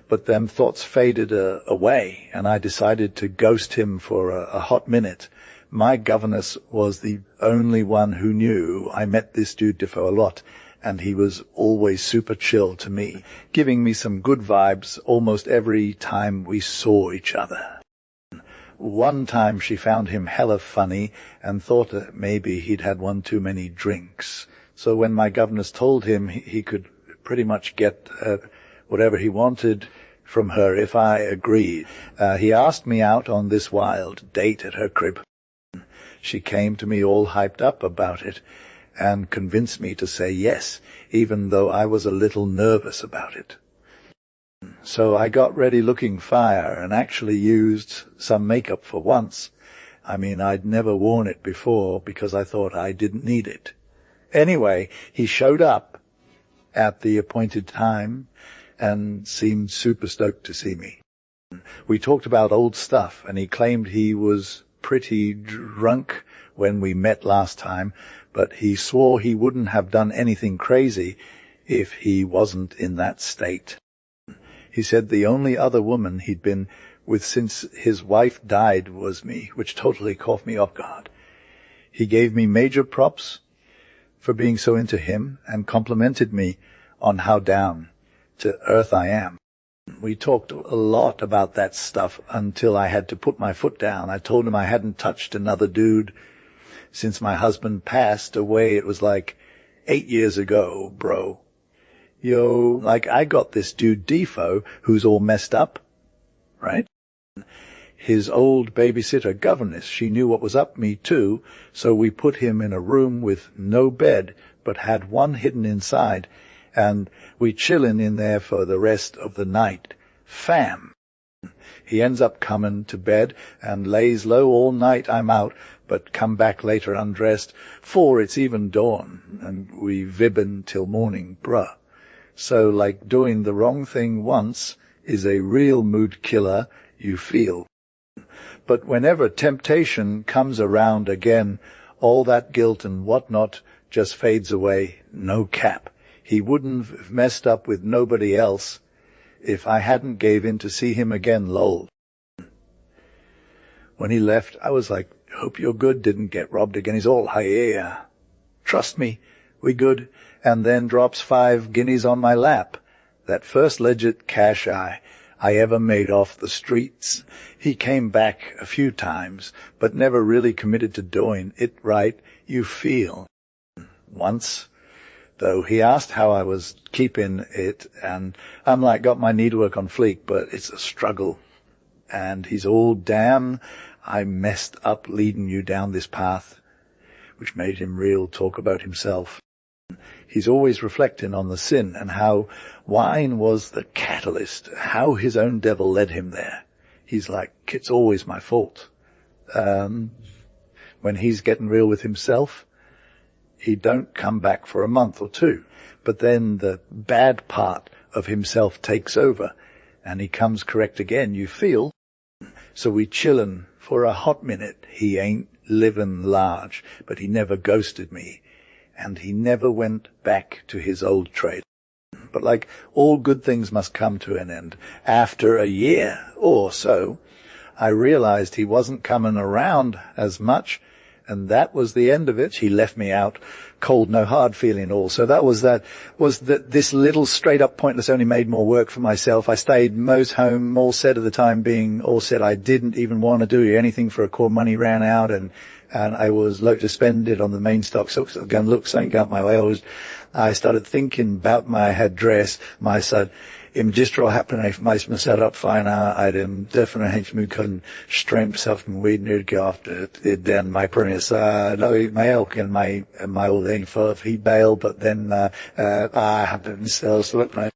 Speaker 1: But them thoughts faded away, and I decided to ghost him for a hot minute. My governess was the only one who knew I met this dude Defoe a lot, and he was always super chill to me, giving me some good vibes almost every time we saw each other. One time she found him hella funny and thought that maybe he'd had one too many drinks. So when my governess told him he could pretty much get whatever he wanted from her if I agreed, he asked me out on this wild date at her crib. She came to me all hyped up about it and convinced me to say yes, even though I was a little nervous about it. So I got ready looking fire and actually used some makeup for once. I mean, I'd never worn it before because I thought I didn't need it. Anyway, he showed up at the appointed time and seemed super stoked to see me. We talked about old stuff, and he claimed he was pretty drunk when we met last time, but he swore he wouldn't have done anything crazy if he wasn't in that state. He said the only other woman he'd been with since his wife died was me, which totally caught me off guard. He gave me major props for being so into him and complimented me on how down to earth I am. We talked a lot about that stuff until I had to put my foot down. I told him I hadn't touched another dude since my husband passed away. It was like 8 years ago, bro. Yo, like I got this dude Defo who's all messed up, right? His old babysitter governess, she knew what was up me too, so we put him in a room with no bed, but had one hidden inside, and we chillin' in there for the rest of the night. Fam. He ends up comin' to bed and lays low all night I'm out, but come back later undressed, 'fore it's even dawn, and we vibbin' till morning, bruh. So, like, doing the wrong thing once is a real mood killer, you feel. But whenever temptation comes around again, all that guilt and whatnot just fades away, no cap. He wouldn't have messed up with nobody else if I hadn't gave in to see him again, lol. When he left, I was like, hope you're good, didn't get robbed again. He's all, yeah. Trust me, we good. And then drops 5 guineas on my lap. That first legit cash I ever made off the streets. He came back a few times, but never really committed to doing it right, you feel. Once, though, he asked how I was keeping it, and I'm like, got my needlework on fleek, but it's a struggle. And he's all, damn, I messed up leading you down this path, which made him real talk about himself. He's always reflecting on the sin and how wine was the catalyst, how his own devil led him there. He's like, it's always my fault. When he's getting real with himself, he don't come back for a month or two. But then the bad part of himself takes over, and he comes correct again, you feel. So we chillin' for a hot minute. He ain't livin' large, but he never ghosted me. And he never went back to his old trade. But like all good things must come to an end. After a year or so, I realized he wasn't coming around as much, and that was the end of it. He left me out cold, no hard feeling all. So this little straight up pointless only made more work for myself. I stayed most home, all said at the time being, all said I didn't even want to do anything for a core. Money ran out, and I was loath to spend it on the main stock. So I was going, look, something got my way. I started thinking about my address, my son. Im distro happened if meist set up fine I'd definitely hängt mig kun ström self from weed near go after it then my premise no my elk and my old thing for he bailed, but then I happened to sell slip my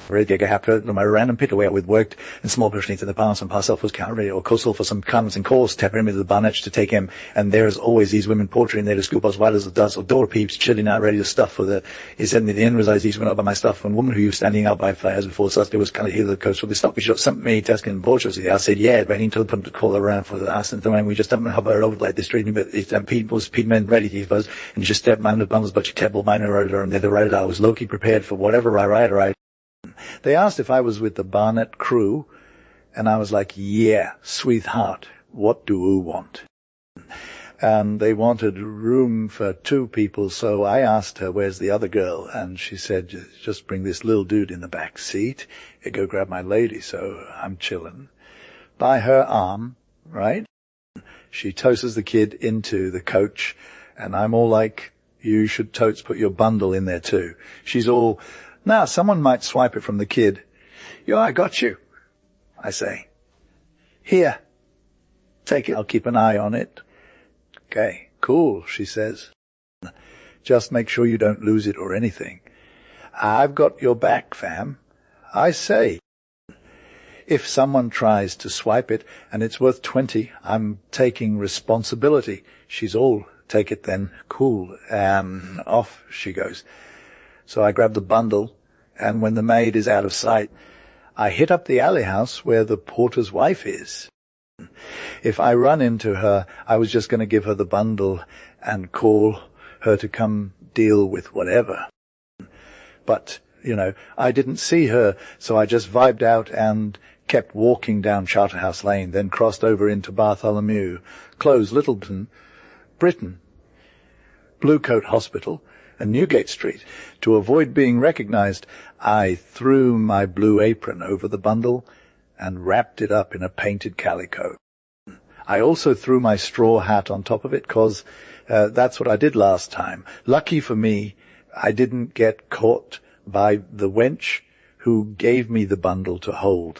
Speaker 1: Red after my random pit away with worked in small business in the past and pass off was counter or coastal for some cans and calls, tapping him into the barnage to take him. And there's always these women portraying there to scoop as wide as it does, or door peeps chilling out ready to stuff for the, he said in the end realized these went up by my stuff. One woman who was standing out by fires before such there was kind of here the coast for the stuff. We shot something me tasking bullshit. I said, yeah, but I need to put to call around for the ass and the we just haven't hovered over like this street, but it's Pete men ready to buzz and just step man of bundles, but you table minor rider and the rider I was low-key prepared for whatever I ride. They asked if I was with the Barnett crew, and I was like, yeah, sweetheart, what do you want? And they wanted room for 2 people, so I asked her, where's the other girl? And she said, just bring this little dude in the back seat. You go grab my lady, so I'm chilling. By her arm, right? She tosses the kid into the coach, and I'm all like, you should totes put your bundle in there too. She's all, now someone might swipe it from the kid. Yo, I got you, I say. Here, take it. I'll keep an eye on it. Okay, cool, she says. Just make sure you don't lose it or anything. I've got your back, fam. I say, if someone tries to swipe it and it's worth 20, I'm taking responsibility. She's all, take it then, cool, and off she goes. So I grab the bundle, and when the maid is out of sight, I hit up the alley house where the porter's wife is. If I run into her, I was just going to give her the bundle and call her to come deal with whatever. But, I didn't see her, so I just vibed out and kept walking down Charterhouse Lane, then crossed over into Bartholomew, closed Littleton, Britain, Bluecoat Hospital, and Newgate Street. To avoid being recognized, I threw my blue apron over the bundle and wrapped it up in a painted calico. I also threw my straw hat on top of it, 'cause that's what I did last time. Lucky for me, I didn't get caught by the wench who gave me the bundle to hold.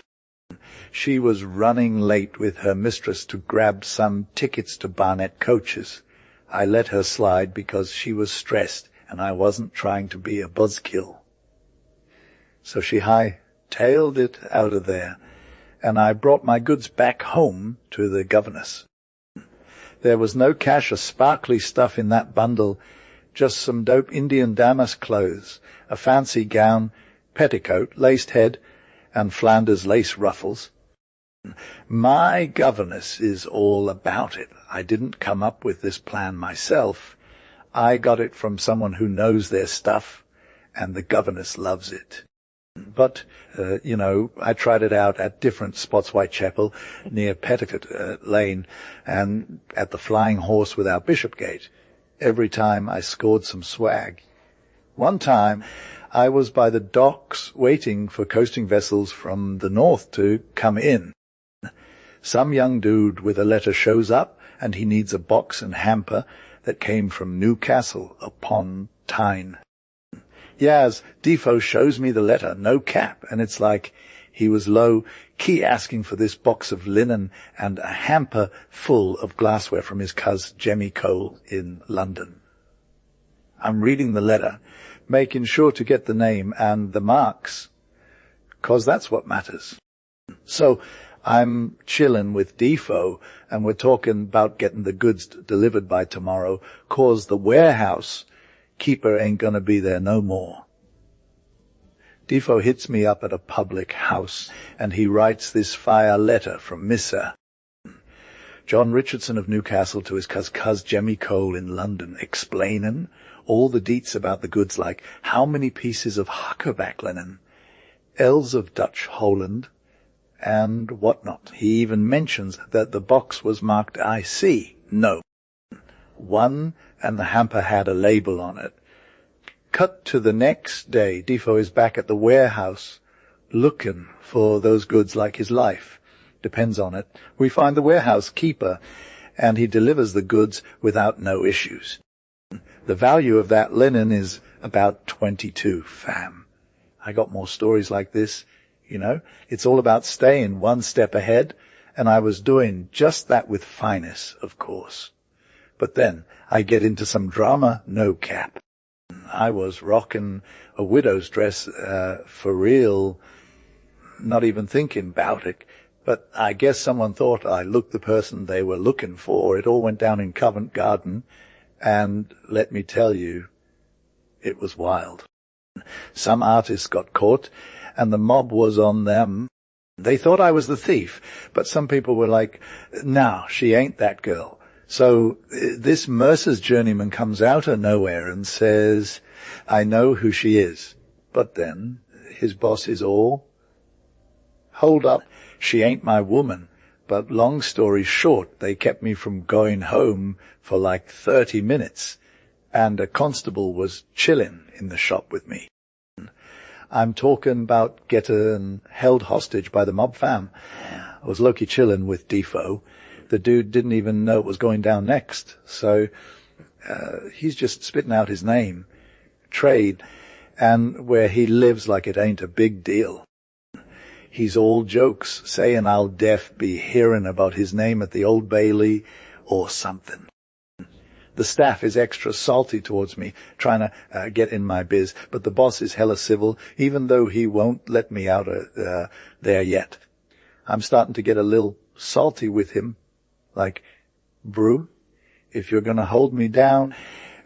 Speaker 1: She was running late with her mistress to grab some tickets to Barnet coaches. I let her slide because she was stressed and I wasn't trying to be a buzzkill. So she hightailed it out of there, and I brought my goods back home to the governess. There was no cash or sparkly stuff in that bundle, just some dope Indian damask clothes, a fancy gown, petticoat, laced head, and Flanders lace ruffles. My governess is all about it. I didn't come up with this plan myself. I got it from someone who knows their stuff, and the governess loves it. But, I tried it out at different spots, Whitechapel, near Petticoat Lane, and at the Flying Horse without Bishopgate. Every time I scored some swag. One time, I was by the docks waiting for coasting vessels from the north to come in. Some young dude with a letter shows up, and he needs a box and hamper that came from Newcastle upon Tyne. Yaz, Defoe shows me the letter, no cap, and it's like he was low-key asking for this box of linen and a hamper full of glassware from his cuz Jemmy Cole in London. I'm reading the letter, making sure to get the name and the marks, 'cause that's what matters. So I'm chillin' with Defoe, and we're talking about getting the goods delivered by tomorrow, 'cause the warehouse keeper ain't gonna be there no more. Defoe hits me up at a public house, and he writes this fire letter from Missa. John Richardson of Newcastle to his cuz Jemmy Cole in London, explainin' all the deets about the goods, like how many pieces of huckerback linen, ells of Dutch Holland, and whatnot. He even mentions that the box was marked IC. No. One, and the hamper had a label on it. Cut to the next day, Defoe is back at the warehouse, looking for those goods like his life depends on it. We find the warehouse keeper, and he delivers the goods without no issues. The value of that linen is about 22, fam. I got more stories like this, It's all about staying one step ahead, and I was doing just that with finesse, of course. But then I get into some drama, no cap. I was rocking a widow's dress for real, not even thinking about it. But I guess someone thought I looked the person they were looking for. It all went down in Covent Garden, and let me tell you, it was wild. Some artists got caught, and the mob was on them. They thought I was the thief, but some people were like, no, she ain't that girl. So this Mercer's journeyman comes out of nowhere and says, I know who she is. But then his boss is all, hold up, she ain't my woman, But long story short, they kept me from going home for like 30 minutes, and a constable was chillin' in the shop with me. I'm talking about getting held hostage by the mob fam. I was low-key chillin' with Defo. The dude didn't even know what was going down next, so he's just spitting out his name, trade, and where he lives like it ain't a big deal. He's all jokes, saying I'll def be hearing about his name at the Old Bailey or something. The staff is extra salty towards me, trying to get in my biz, but the boss is hella civil, even though he won't let me out there yet. I'm starting to get a little salty with him, like, brew, if you're going to hold me down,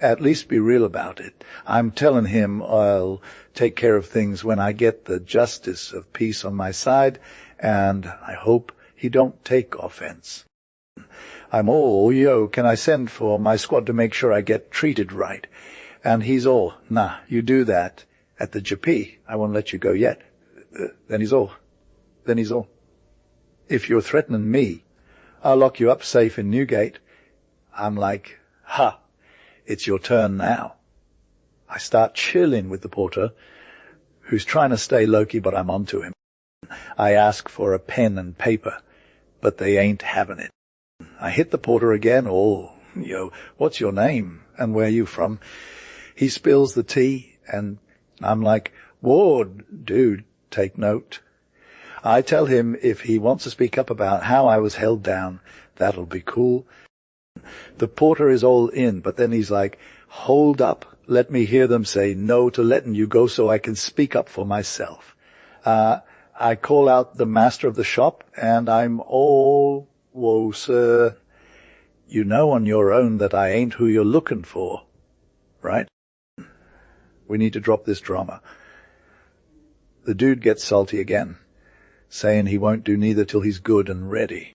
Speaker 1: at least be real about it. I'm telling him I'll take care of things when I get the justice of peace on my side, and I hope he don't take offense. I'm all, yo, can I send for my squad to make sure I get treated right? And he's all, nah, you do that at the GP. I won't let you go yet. Then he's all, if you're threatening me, I'll lock you up safe in Newgate. I'm like, ha, it's your turn now. I start chilling with the porter, who's trying to stay low-key, but I'm onto him. I ask for a pen and paper, but they ain't having it. I hit the porter again. Oh, yo, what's your name and where you from? He spills the tea, and I'm like, Ward, dude, take note. I tell him if he wants to speak up about how I was held down, that'll be cool. The porter is all in, but then he's like, hold up, let me hear them say no to letting you go so I can speak up for myself. I call out the master of the shop, and I'm all, whoa, sir, you know on your own that I ain't who you're looking for, right? We need to drop this drama. The dude gets salty again, saying he won't do neither till he's good and ready.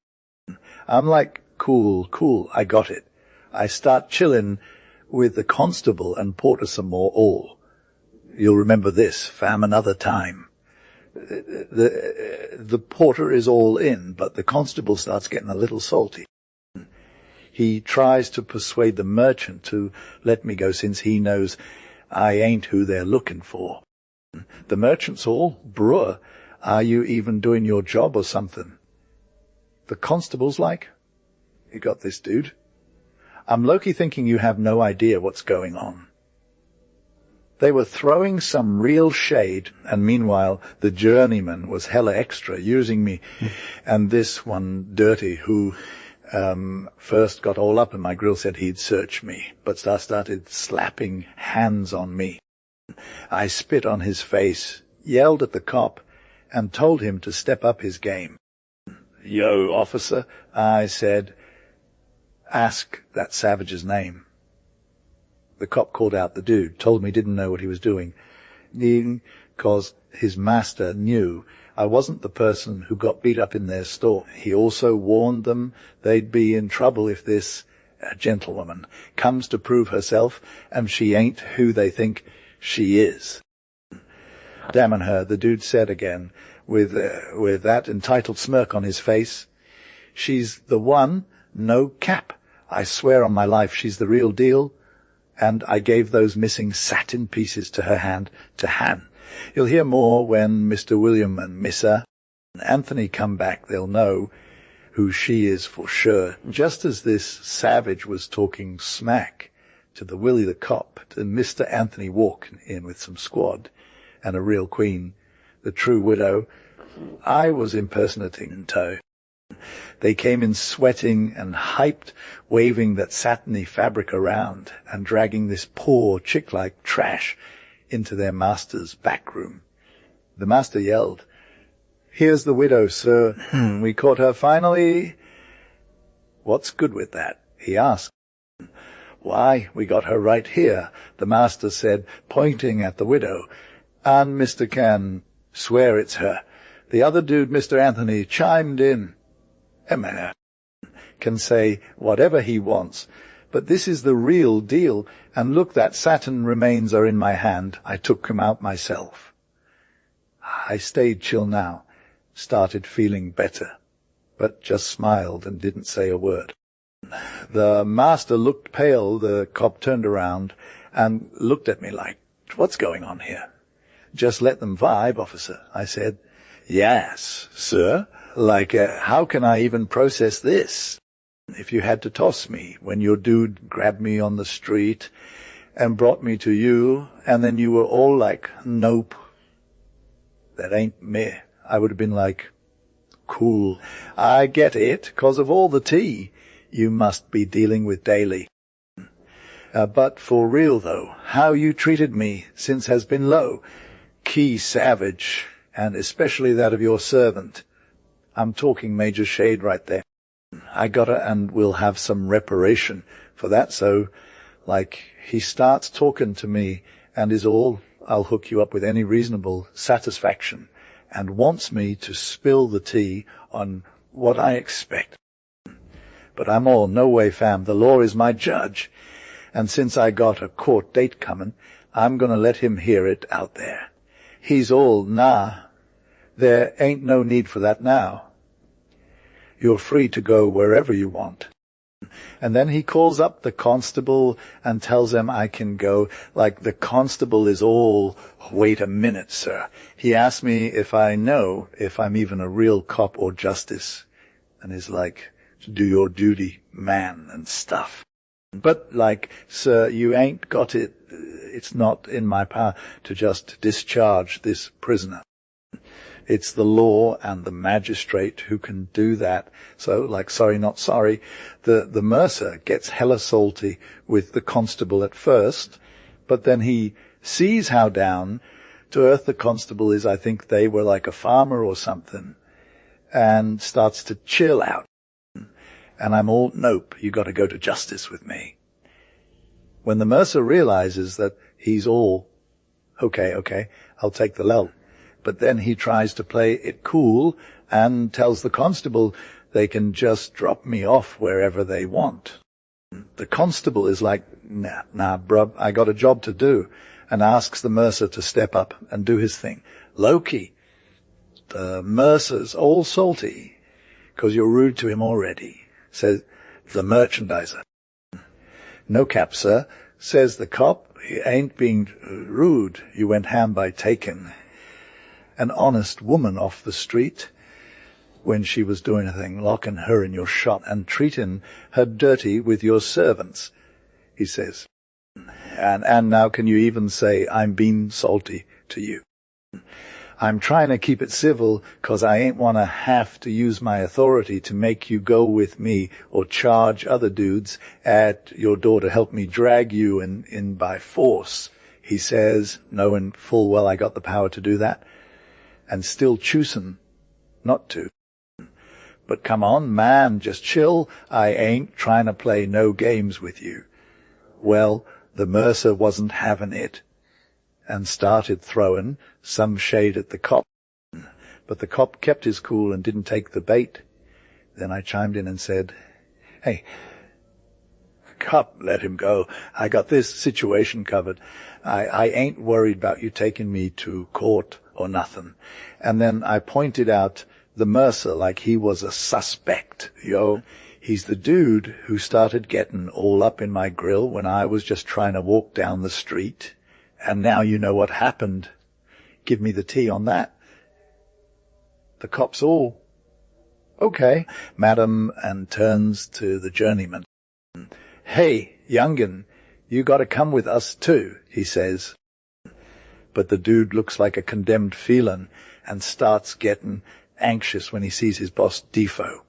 Speaker 1: I'm like, cool, I got it. I start chillin' with the constable and porter some more all. You'll remember this, fam, another time. The porter is all in, but the constable starts getting a little salty. He tries to persuade the merchant to let me go since he knows I ain't who they're looking for. The merchant's all, bruh, are you even doing your job or something? The constable's like, you got this, dude. I'm low-key thinking you have no idea what's going on. They were throwing some real shade, and meanwhile the journeyman was hella extra, using me, and this one dirty who first got all up in my grill said he'd search me, but started slapping hands on me. I spit on his face, yelled at the cop, and told him to step up his game. Yo, officer, I said, ask that savage's name. The cop called out the dude, told me he didn't know what he was doing, because his master knew I wasn't the person who got beat up in their store. He also warned them they'd be in trouble if this gentlewoman comes to prove herself, and she ain't who they think she is. Damn her, the dude said again, with that entitled smirk on his face. She's the one, no cap. I swear on my life she's the real deal. And I gave those missing satin pieces to her hand to Han. You'll hear more when Mr. William and Missa Anthony come back. They'll know who she is for sure. Just as this savage was talking smack to the Willie the cop, to Mr. Anthony walking in with some squad and a real queen, the true widow, I was impersonating in tow. They came in sweating and hyped, waving that satiny fabric around and dragging this poor chick like trash into their master's back room. The master yelled, "Here's the widow, sir. We caught her finally." "What's good with that?" he asked. "Why, we got her right here," the master said, pointing at the widow. "And Mr. can swear it's her." The other dude, Mr. Anthony, chimed in. "A man can say whatever he wants, but this is the real deal, and look, that satin remains are in my hand. I took him out myself." I stayed chill now, started feeling better. but just smiled and didn't say a word. The master looked pale. The cop turned around and looked at me like, "What's going on here?" "Just let them vibe, officer," I said. "Yes, sir. Like, how can I even process this? If you had to toss me when your dude grabbed me on the street and brought me to you, and then you were all like, 'Nope, that ain't me,' I would have been like, 'Cool. I get it, 'cause of all the tea you must be dealing with daily. But for real, though, how you treated me since has been low. Key savage, and especially that of your servant. I'm talking major shade right there. I gotta and will have some reparation for that, so, like, he starts talking to me and is all, 'I'll hook you up with any reasonable satisfaction,' and wants me to spill the tea on what I expect. But I'm all, 'No way, fam, the law is my judge, and since I got a court date coming, I'm gonna let him hear it out there.' He's all, 'Nah, there ain't no need for that now. You're free to go wherever you want.' And then he calls up the constable and tells him I can go. Like, the constable is all, 'Wait a minute, sir.' He asks me if I know if I'm even a real cop or justice, and is like, 'Do your duty, man,' and stuff. But, like, 'Sir, you ain't got it. It's not in my power to just discharge this prisoner. It's the law and the magistrate who can do that.' So, like, sorry, not sorry. The mercer gets hella salty with the constable at first, but then he sees how down to earth the constable is. I think they were like a farmer or something, and starts to chill out. And I'm all, 'Nope, you got to go to justice with me.' When the mercer realizes that he's all, okay, I'll take the L. But then he tries to play it cool and tells the constable they can just drop me off wherever they want. The constable is like, 'Nah, bruv, I got a job to do,' and asks the mercer to step up and do his thing. Loki, the mercer's all salty, 'cause you're rude to him already," says the merchandiser. "No cap, sir," says the cop. "He ain't being rude. You went ham by taking an honest woman off the street when she was doing a thing, locking her in your shop and treating her dirty with your servants," he says. And now can you even say I'm being salty to you? I'm trying to keep it civil, 'cause I ain't want to have to use my authority to make you go with me or charge other dudes at your door to help me drag you in by force," he says, knowing full well I got the power to do that, and still choosing not to. "But come on, man, just chill. I ain't trying to play no games with you." Well, the mercer wasn't having it, and started throwing some shade at the cop. But the cop kept his cool and didn't take the bait. Then I chimed in and said, "Hey, cop, let him go. I got this situation covered. I ain't worried about you taking me to court or nothing." And then I pointed out the mercer like he was a suspect. He's the dude who started getting all up in my grill when I was just trying to walk down the street. And now you know what happened. Give me the tea on that. The cop's all, "Okay, madam," and turns to the journeyman. "Hey, youngin, you got to come with us too," he says. But the dude looks like a condemned felon and starts getting anxious when he sees his boss, Defo.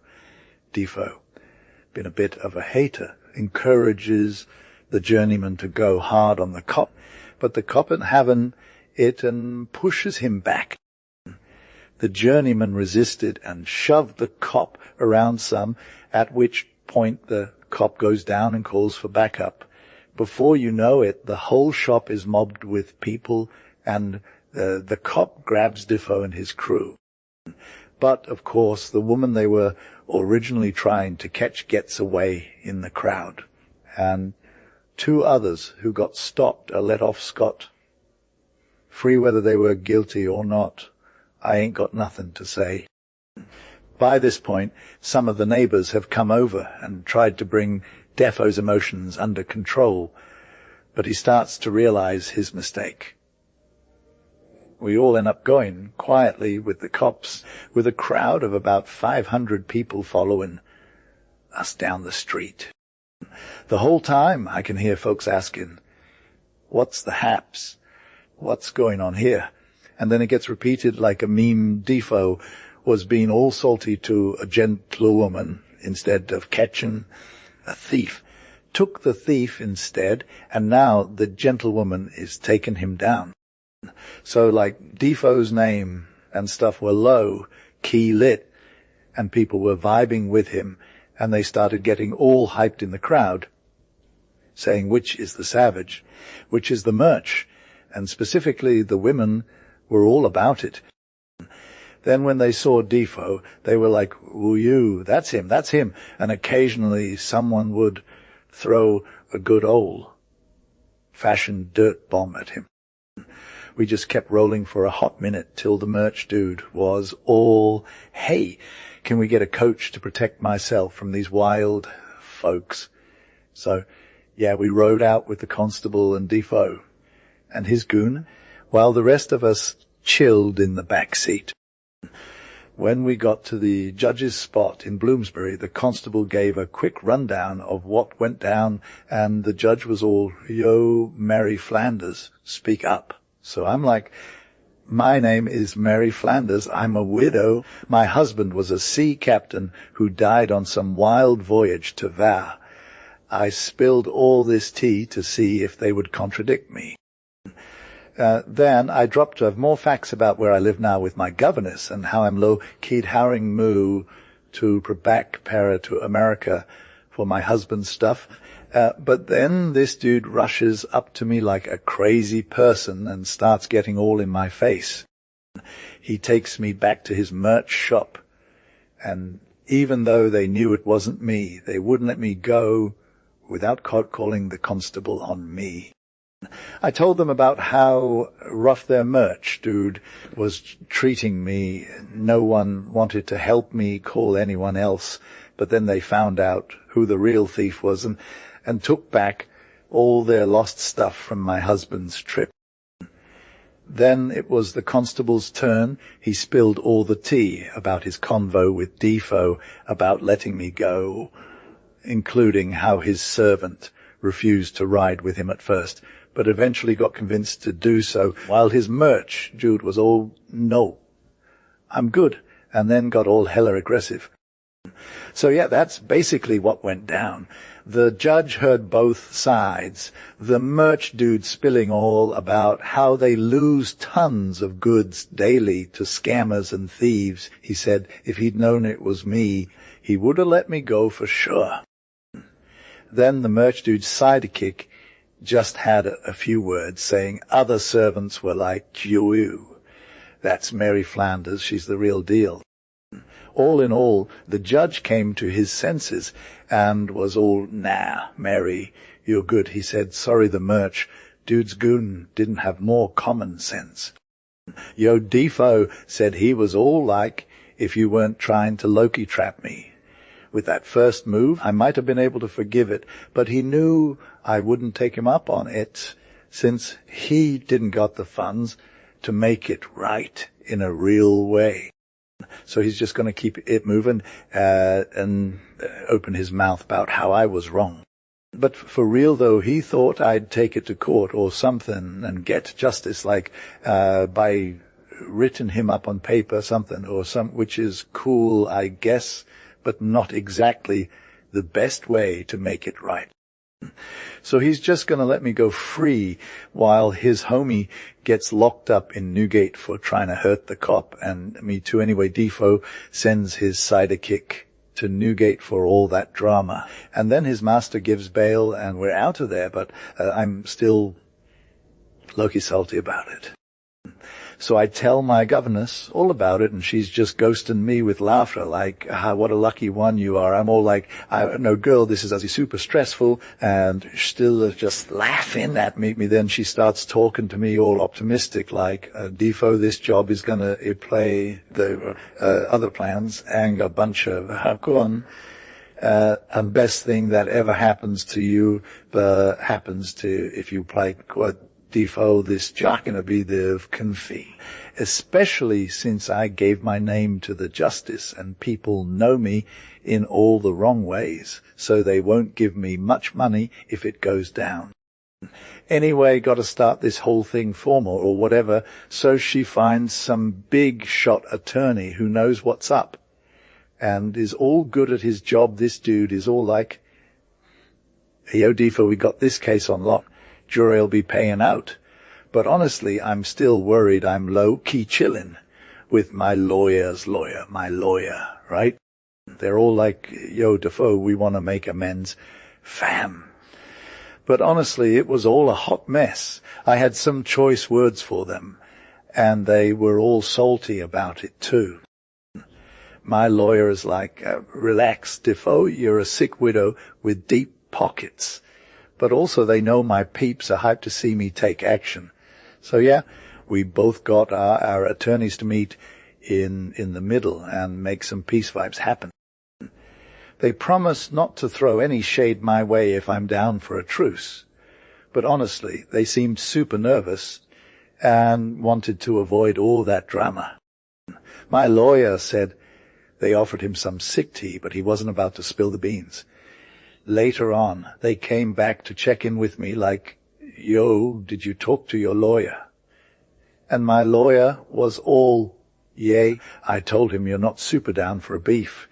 Speaker 1: Defo, been a bit of a hater, encourages the journeyman to go hard on the cop, but the cop ain't having it and pushes him back. The journeyman resisted and shoved the cop around some, at which point the cop goes down and calls for backup. Before you know it, the whole shop is mobbed with people, and the cop grabs Diffo and his crew. But, of course, the woman they were originally trying to catch gets away in the crowd, and 2 others who got stopped are let off scot free whether they were guilty or not. I ain't got nothing to say. By this point, some of the neighbors have come over and tried to bring Defoe's emotions under control, but he starts to realize his mistake. We all end up going quietly with the cops, with a crowd of about 500 people following us down the street. The whole time I can hear folks asking, "What's the haps? What's going on here?" And then it gets repeated like a meme. Defoe was being all salty to a gentlewoman instead of catching a thief. Took the thief instead, and now the gentlewoman is taking him down. So like Defoe's name and stuff were low, key lit, and people were vibing with him, and they started getting all hyped in the crowd, saying which is the savage, which is the merch, and specifically the women were all about it. Then when they saw Defoe, they were like, "Woo, that's him, and occasionally someone would throw a good old-fashioned dirt bomb at him. We just kept rolling for a hot minute till the merch dude was all, "Hey, can we get a coach to protect myself from these wild folks?" So, yeah, we rode out with the constable and Defoe and his goon, while the rest of us chilled in the back seat. When we got to the judge's spot in Bloomsbury, the constable gave a quick rundown of what went down, and the judge was all, "Yo, Mary Flanders, speak up." So I'm like, "My name is Mary Flanders. I'm a widow. My husband was a sea captain who died on some wild voyage to Var. I spilled all this tea to see if they would contradict me. Then I dropped more facts about where I live now with my governess and how I'm low-keyed howling moo to back para to America for my husband's stuff. But then this dude rushes up to me like a crazy person and starts getting all in my face. He takes me back to his merch shop, and even though they knew it wasn't me, they wouldn't let me go without calling the constable on me. I told them about how rough their merch dude was treating me. No one wanted to help me call anyone else, but then they found out who the real thief was and took back all their lost stuff from my husband's trip. Then it was the constable's turn. He spilled all the tea about his convo with Defoe about letting me go, including how his servant refused to ride with him at first, but eventually got convinced to do so, while his merch dude was all, "No, I'm good," and then got all hella aggressive. So yeah, that's basically what went down. The judge heard both sides. The merch dude spilling all about how they lose tons of goods daily to scammers and thieves. He said if he'd known it was me, he would have let me go for sure. Then the merch dude's sidekick just had a few words saying other servants were like, "Q, that's Mary Flanders, she's the real deal." All in all, the judge came to his senses and was all, "Nah, Mary, you're good," he said. "Sorry, the merch dude's goon didn't have more common sense." Yo, Defoe said he was all like, "If you weren't trying to Loki trap me." With that first move, I might have been able to forgive it, but he knew I wouldn't take him up on it, since he didn't got the funds to make it right in a real way. So he's just going to keep it moving and open his mouth about how I was wrong. But for real, though, he thought I'd take it to court or something and get justice, like by written him up on paper, something, which is cool, I guess, but not exactly the best way to make it right. So he's just going to let me go free while his homie gets locked up in Newgate for trying to hurt the cop, and me too anyway. Defoe sends his sidekick to Newgate for all that drama, and then his master gives bail and we're out of there, but I'm still low-key salty about it. So I tell my governess all about it, and she's just ghosting me with laughter, like, what a lucky one you are. I'm all like, no, girl, this is actually super stressful, and still just laughing at me. Then she starts talking to me all optimistic, like, Defoe, this job is going to play the other plans, and a bunch of, go on. And best thing that ever happens to you, happens to, if you play Defoe, this job gonna be the confit. Especially since I gave my name to the justice and people know me in all the wrong ways, so they won't give me much money if it goes down. Anyway, got to start this whole thing formal or whatever, so she finds some big shot attorney who knows what's up and is all good at his job. This dude is all like, yo, Defoe, we got this case on lock. Jury'll be paying out. But honestly, I'm still worried I'm low-key chilling with my lawyer's lawyer, my lawyer, right? They're all like, yo, Defoe, we want to make amends. Fam. But honestly, it was all a hot mess. I had some choice words for them, and they were all salty about it too. My lawyer is like, relax, Defoe, you're a sick widow with deep pockets. But also they know my peeps are hyped to see me take action. So yeah, we both got our attorneys to meet in the middle and make some peace vibes happen. They promise not to throw any shade my way if I'm down for a truce. But honestly, they seemed super nervous and wanted to avoid all that drama. My lawyer said they offered him some sick tea, but he wasn't about to spill the beans. Later on, they came back to check in with me like, yo, did you talk to your lawyer? And my lawyer was all, yay. I told him you're not super down for a beef.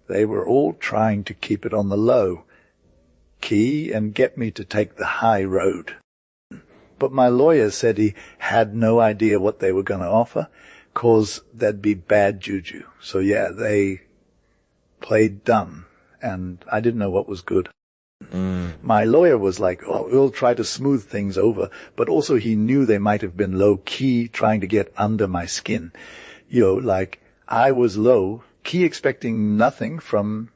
Speaker 1: They were all trying to keep it on the low key and get me to take the high road. But my lawyer said he had no idea what they were going to offer, 'cause that'd be bad juju. So yeah, they played dumb, and I didn't know what was good. My lawyer was like, oh, we'll try to smooth things over, but also he knew they might have been low-key trying to get under my skin. Like, I was low-key expecting nothing from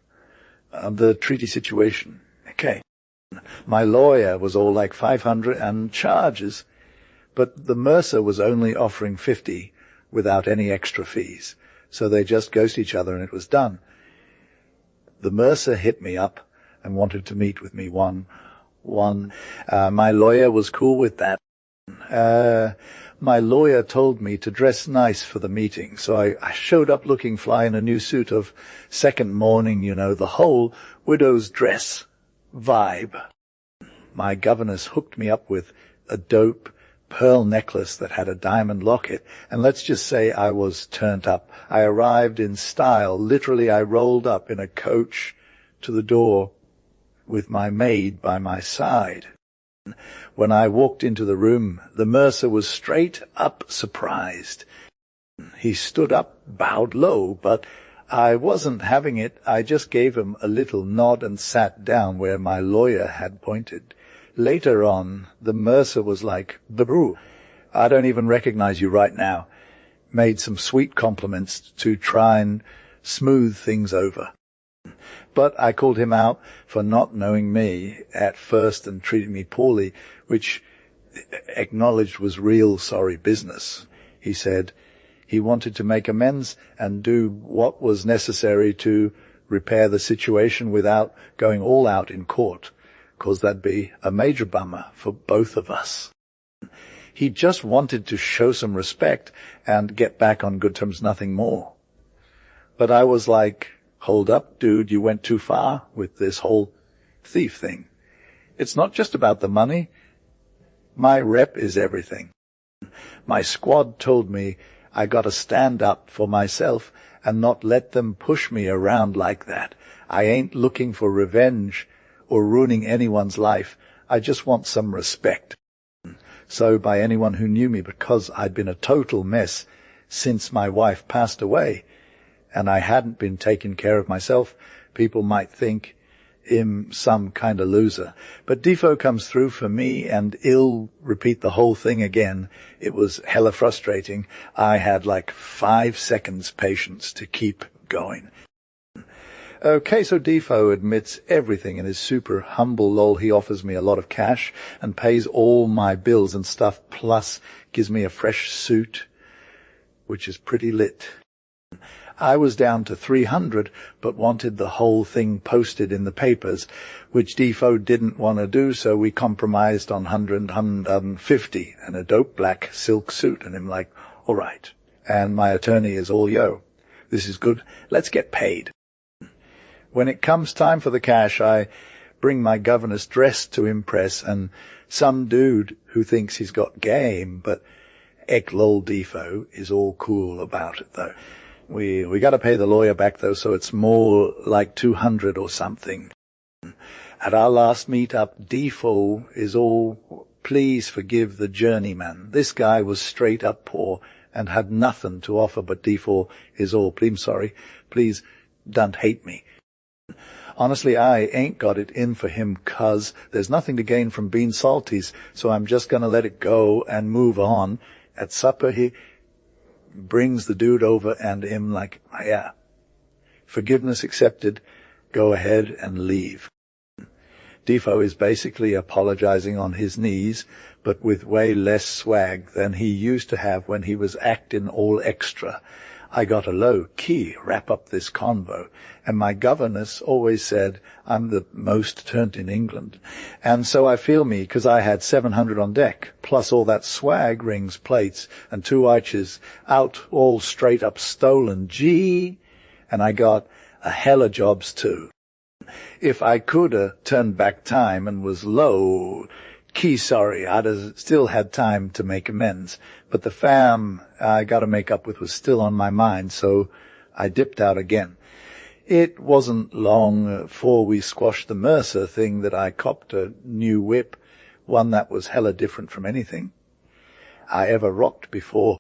Speaker 1: the treaty situation. Okay. My lawyer was all like 500 and charges, but the Mercer was only offering 50 without any extra fees. So they just ghosted each other and it was done. The Mercer hit me up and wanted to meet with me one. My lawyer was cool with that. My lawyer told me to dress nice for the meeting, so I showed up looking fly in a new suit of second morning, the whole widow's dress vibe. My governess hooked me up with a dope pearl necklace that had a diamond locket, and let's just say I was turned up. I arrived in style. Literally, I rolled up in a coach to the door with my maid by my side. When I walked into the room, the Mercer was straight up surprised. He stood up, bowed low, but I wasn't having it. I just gave him a little nod and sat down where my lawyer had pointed. Later on, the Mercer was like, Babu, I don't even recognize you right now. Made some sweet compliments to try and smooth things over. But I called him out for not knowing me at first and treating me poorly, which acknowledged was real sorry business. He said he wanted to make amends and do what was necessary to repair the situation without going all out in court, 'cause that'd be a major bummer for both of us. He just wanted to show some respect and get back on good terms, nothing more. But I was like, hold up, dude, you went too far with this whole thief thing. It's not just about the money. My rep is everything. My squad told me I gotta stand up for myself and not let them push me around like that. I ain't looking for revenge or ruining anyone's life. I just want some respect. So by anyone who knew me, because I'd been a total mess since my wife passed away, and I hadn't been taking care of myself, people might think him some kind of loser. But Defoe comes through for me, and he'll repeat the whole thing again. It was hella frustrating. I had like 5 seconds patience to keep going. Okay, so Defoe admits everything and is super humble. Lol, he offers me a lot of cash and pays all my bills and stuff, plus gives me a fresh suit, which is pretty lit. I was down to 300, but wanted the whole thing posted in the papers, which Defoe didn't want to do, so we compromised on 150 and a dope black silk suit, and I'm like, all right. And my attorney is all, yo, this is good, let's get paid. When it comes time for the cash, I bring my governess dressed to impress, and some dude who thinks he's got game, but Lol Defoe is all cool about it, though. We got to pay the lawyer back, though, so it's more like 200 or something. At our last meet-up, Defoe is all, please forgive the journeyman. This guy was straight up poor and had nothing to offer, but Defoe is all, please, sorry, please don't hate me. Honestly, I ain't got it in for him, 'cause there's nothing to gain from being salties, so I'm just gonna let it go and move on. At supper, he brings the dude over and him like, yeah, forgiveness accepted, go ahead and leave. Defoe is basically apologizing on his knees, but with way less swag than he used to have when he was acting all extra. I got a low-key wrap up this convo, and my governess always said I'm the most turned in England. And so I feel me, 'cause I had 700 on deck, plus all that swag, rings, plates, and 2 arches out, all straight up stolen. Gee! And I got a hella jobs too. If I coulda turned back time and was low-key sorry, I'd have still had time to make amends. But the fam I got to make up with was still on my mind, so I dipped out again. It wasn't long before we squashed the Mercer thing that I copped a new whip, one that was hella different from anything I ever rocked before.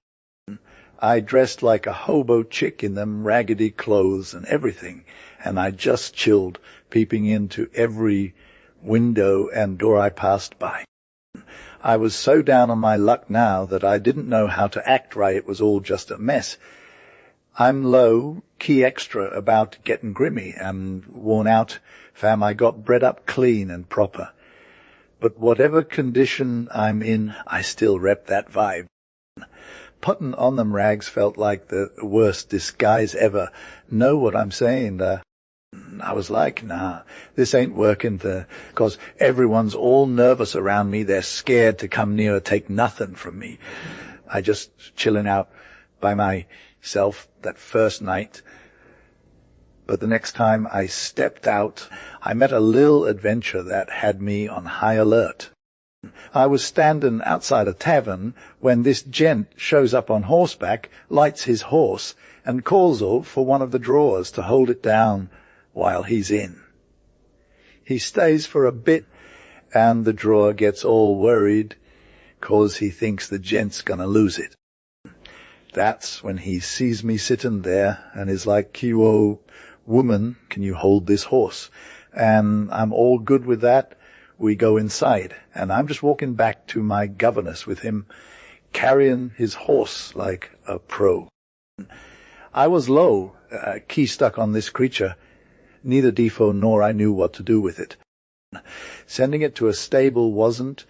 Speaker 1: I dressed like a hobo chick in them raggedy clothes and everything, and I just chilled, peeping into every window and door I passed by. I was so down on my luck now that I didn't know how to act right. It was all just a mess. I'm low-key extra about getting grimy and worn out, fam. I got bred up clean and proper. But whatever condition I'm in, I still rep that vibe. Putting on them rags felt like the worst disguise ever. Know what I'm saying? I was like, nah, this ain't working, 'cause everyone's all nervous around me. They're scared to come near or take nothing from me. I just chilling out by myself that first night. But the next time I stepped out, I met a little adventure that had me on high alert. I was standing outside a tavern when this gent shows up on horseback, lights his horse, and calls out for one of the drawers to hold it down while he's in. He stays for a bit, and the drawer gets all worried, 'cause he thinks the gent's gonna lose it. That's when he sees me sitting there and is like, "Kiwo, woman, can you hold this horse?" And I'm all good with that. We go inside, and I'm just walking back to my governess with him carrying his horse like a pro. I was key stuck on this creature. Neither Defoe nor I knew what to do with it. Sending it to a stable wasn't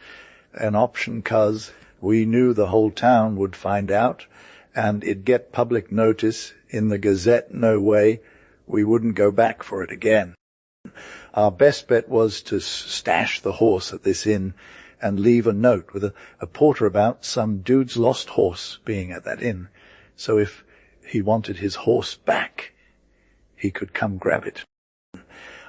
Speaker 1: an option, 'cause we knew the whole town would find out, and it'd get public notice in the Gazette. No way. We wouldn't go back for it again. Our best bet was to stash the horse at this inn and leave a note with a porter about some dude's lost horse being at that inn. So if he wanted his horse back, he could come grab it.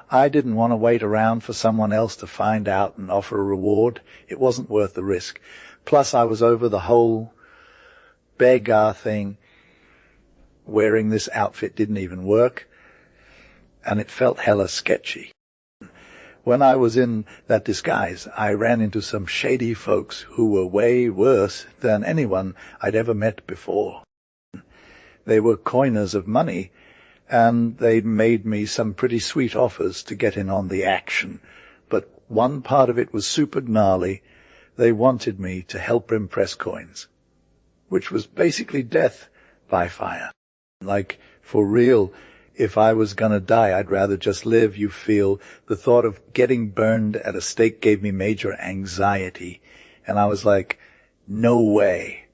Speaker 1: I didn't want to wait around for someone else to find out and offer a reward. It wasn't worth the risk. Plus, I was over the whole beggar thing. Wearing this outfit didn't even work, and it felt hella sketchy. When I was in that disguise, I ran into some shady folks who were way worse than anyone I'd ever met before. They were coiners of money, and they'd made me some pretty sweet offers to get in on the action. But one part of it was super gnarly. They wanted me to help them press coins, which was basically death by fire. Like, for real, if I was gonna die, I'd rather just live, you feel. The thought of getting burned at a stake gave me major anxiety, and I was like, no way.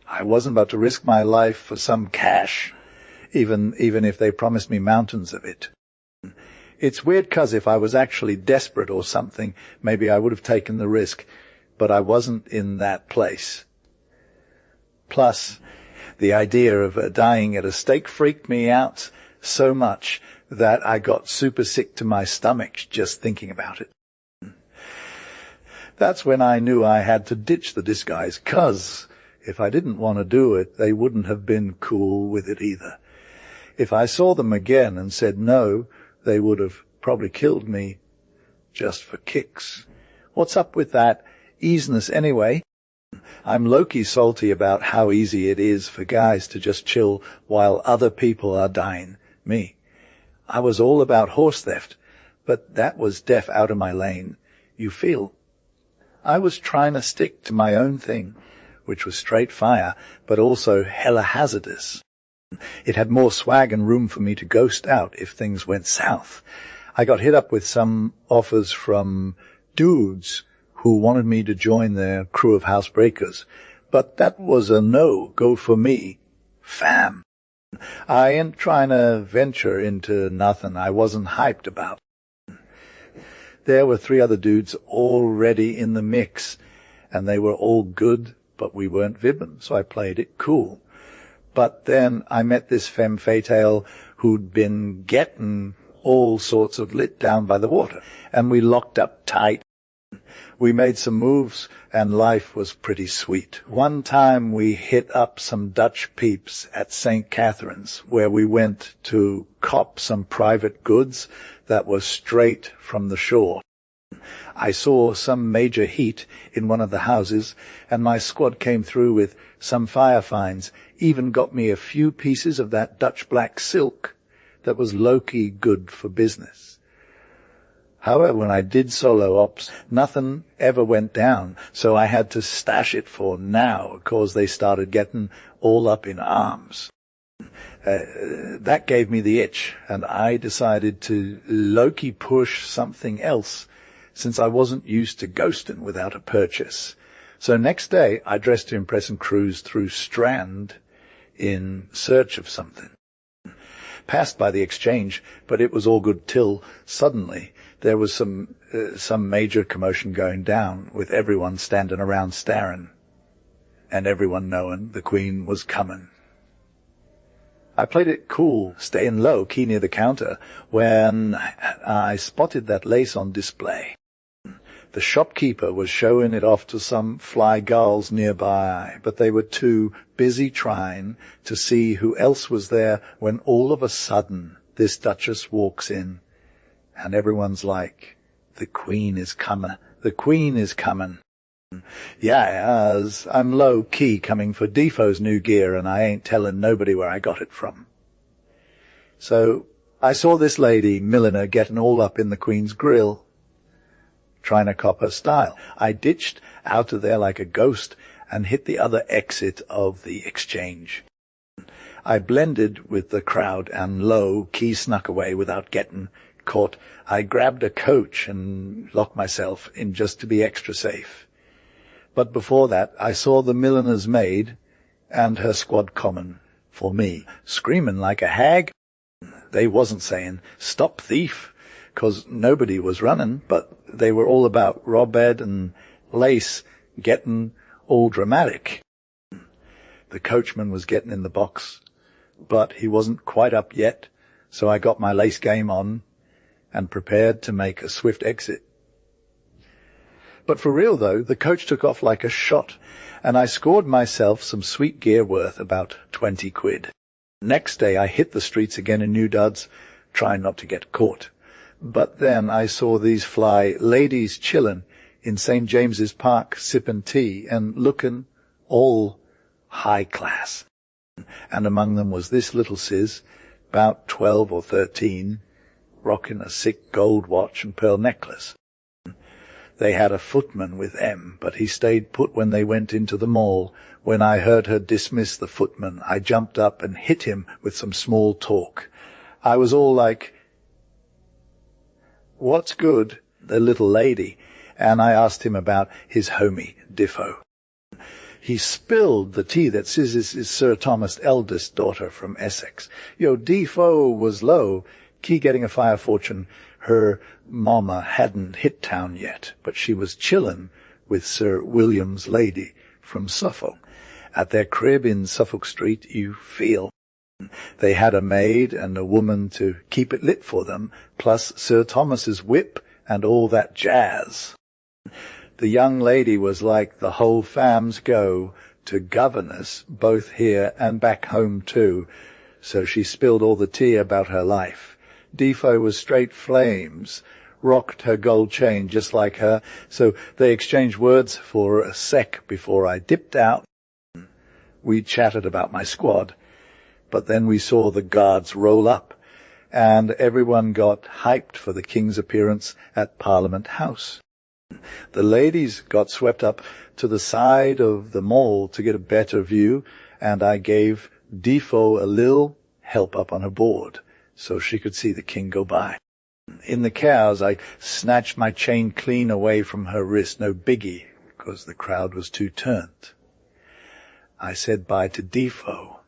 Speaker 1: I wasn't about to risk my life for some cash, even if they promised me mountains of it. It's weird, 'cause if I was actually desperate or something, maybe I would have taken the risk, but I wasn't in that place. Plus, the idea of dying at a stake freaked me out so much that I got super sick to my stomach just thinking about it. That's when I knew I had to ditch the disguise, 'cause if I didn't want to do it, they wouldn't have been cool with it either. If I saw them again and said no, they would have probably killed me just for kicks. What's up with that easiness anyway? I'm low-key salty about how easy it is for guys to just chill while other people are dying. Me. I was all about horse theft, but that was deaf out of my lane. You feel? I was trying to stick to my own thing, which was straight fire, but also hella hazardous. It had more swag and room for me to ghost out if things went south. I got hit up with some offers from dudes who wanted me to join their crew of housebreakers, but that was a no-go for me, fam. I ain't trying to venture into nothing I wasn't hyped about. There were 3 other dudes already in the mix, and they were all good, but we weren't vibbin', so I played it cool. But then I met this femme fatale who'd been getting all sorts of lit down by the water, and we locked up tight. We made some moves, and life was pretty sweet. One time we hit up some Dutch peeps at St. Catherine's, where we went to cop some private goods that were straight from the shore. I saw some major heat in one of the houses, and my squad came through with some fire finds, even got me a few pieces of that Dutch black silk that was low-key good for business. However, when I did solo ops, nothing ever went down, so I had to stash it for now, 'cause they started getting all up in arms. That gave me the itch, and I decided to low-key push something else, since I wasn't used to ghosting without a purchase. So next day, I dressed to impress and cruised through Strand in search of something. Passed by the exchange, but it was all good till suddenly there was some major commotion going down, with everyone standing around staring, and everyone knowing the Queen was coming. I played it cool, staying low, key near the counter, when I spotted that lace on display. The shopkeeper was showing it off to some fly gulls nearby, but they were too busy trying to see who else was there when all of a sudden this Duchess walks in, and everyone's like, the Queen is coming, the Queen is coming. Yeah, I'm low-key coming for Defoe's new gear, and I ain't telling nobody where I got it from. So I saw this lady, milliner, getting all up in the Queen's grill, trying to cop her style. I ditched out of there like a ghost and hit the other exit of the exchange. I blended with the crowd and low-key snuck away without getting caught. I grabbed a coach and locked myself in just to be extra safe. But before that, I saw the milliner's maid and her squad common for me, screaming like a hag. They wasn't saying, "Stop thief," 'cause nobody was running, but they were all about Robed and lace, getting all dramatic. The coachman was getting in the box, but he wasn't quite up yet, so I got my lace game on and prepared to make a swift exit. But for real, though, the coach took off like a shot, and I scored myself some sweet gear worth about 20 quid. Next day I hit the streets again in new duds, trying not to get caught. But then I saw these fly ladies chillin' in St. James's Park, sippin' tea and looking all high class. And among them was this little sis, about 12 or 13, rocking a sick gold watch and pearl necklace. They had a footman with M, but he stayed put when they went into the mall. When I heard her dismiss the footman, I jumped up and hit him with some small talk. I was all like, "What's good?" the little lady, and I asked him about his homie, Diffo. He spilled the tea that Sis is Sir Thomas' eldest daughter from Essex. Diffo was low, key getting a fire fortune. Her mama hadn't hit town yet, but she was chillin' with Sir William's lady from Suffolk. At their crib in Suffolk Street, you feel. They had a maid and a woman to keep it lit for them, plus Sir Thomas's whip and all that jazz. The young lady was like the whole fam's go to governess, both here and back home too, so she spilled all the tea about her life. Defo was straight flames, rocked her gold chain just like her, so they exchanged words for a sec before I dipped out. We chatted about my squad, but then we saw the guards roll up, and everyone got hyped for the King's appearance at Parliament House. The ladies got swept up to the side of the mall to get a better view, and I gave Defo a little help up on her board, so she could see the King go by. In the cows, I snatched my chain clean away from her wrist, no biggie, because the crowd was too turned. I said bye to Defo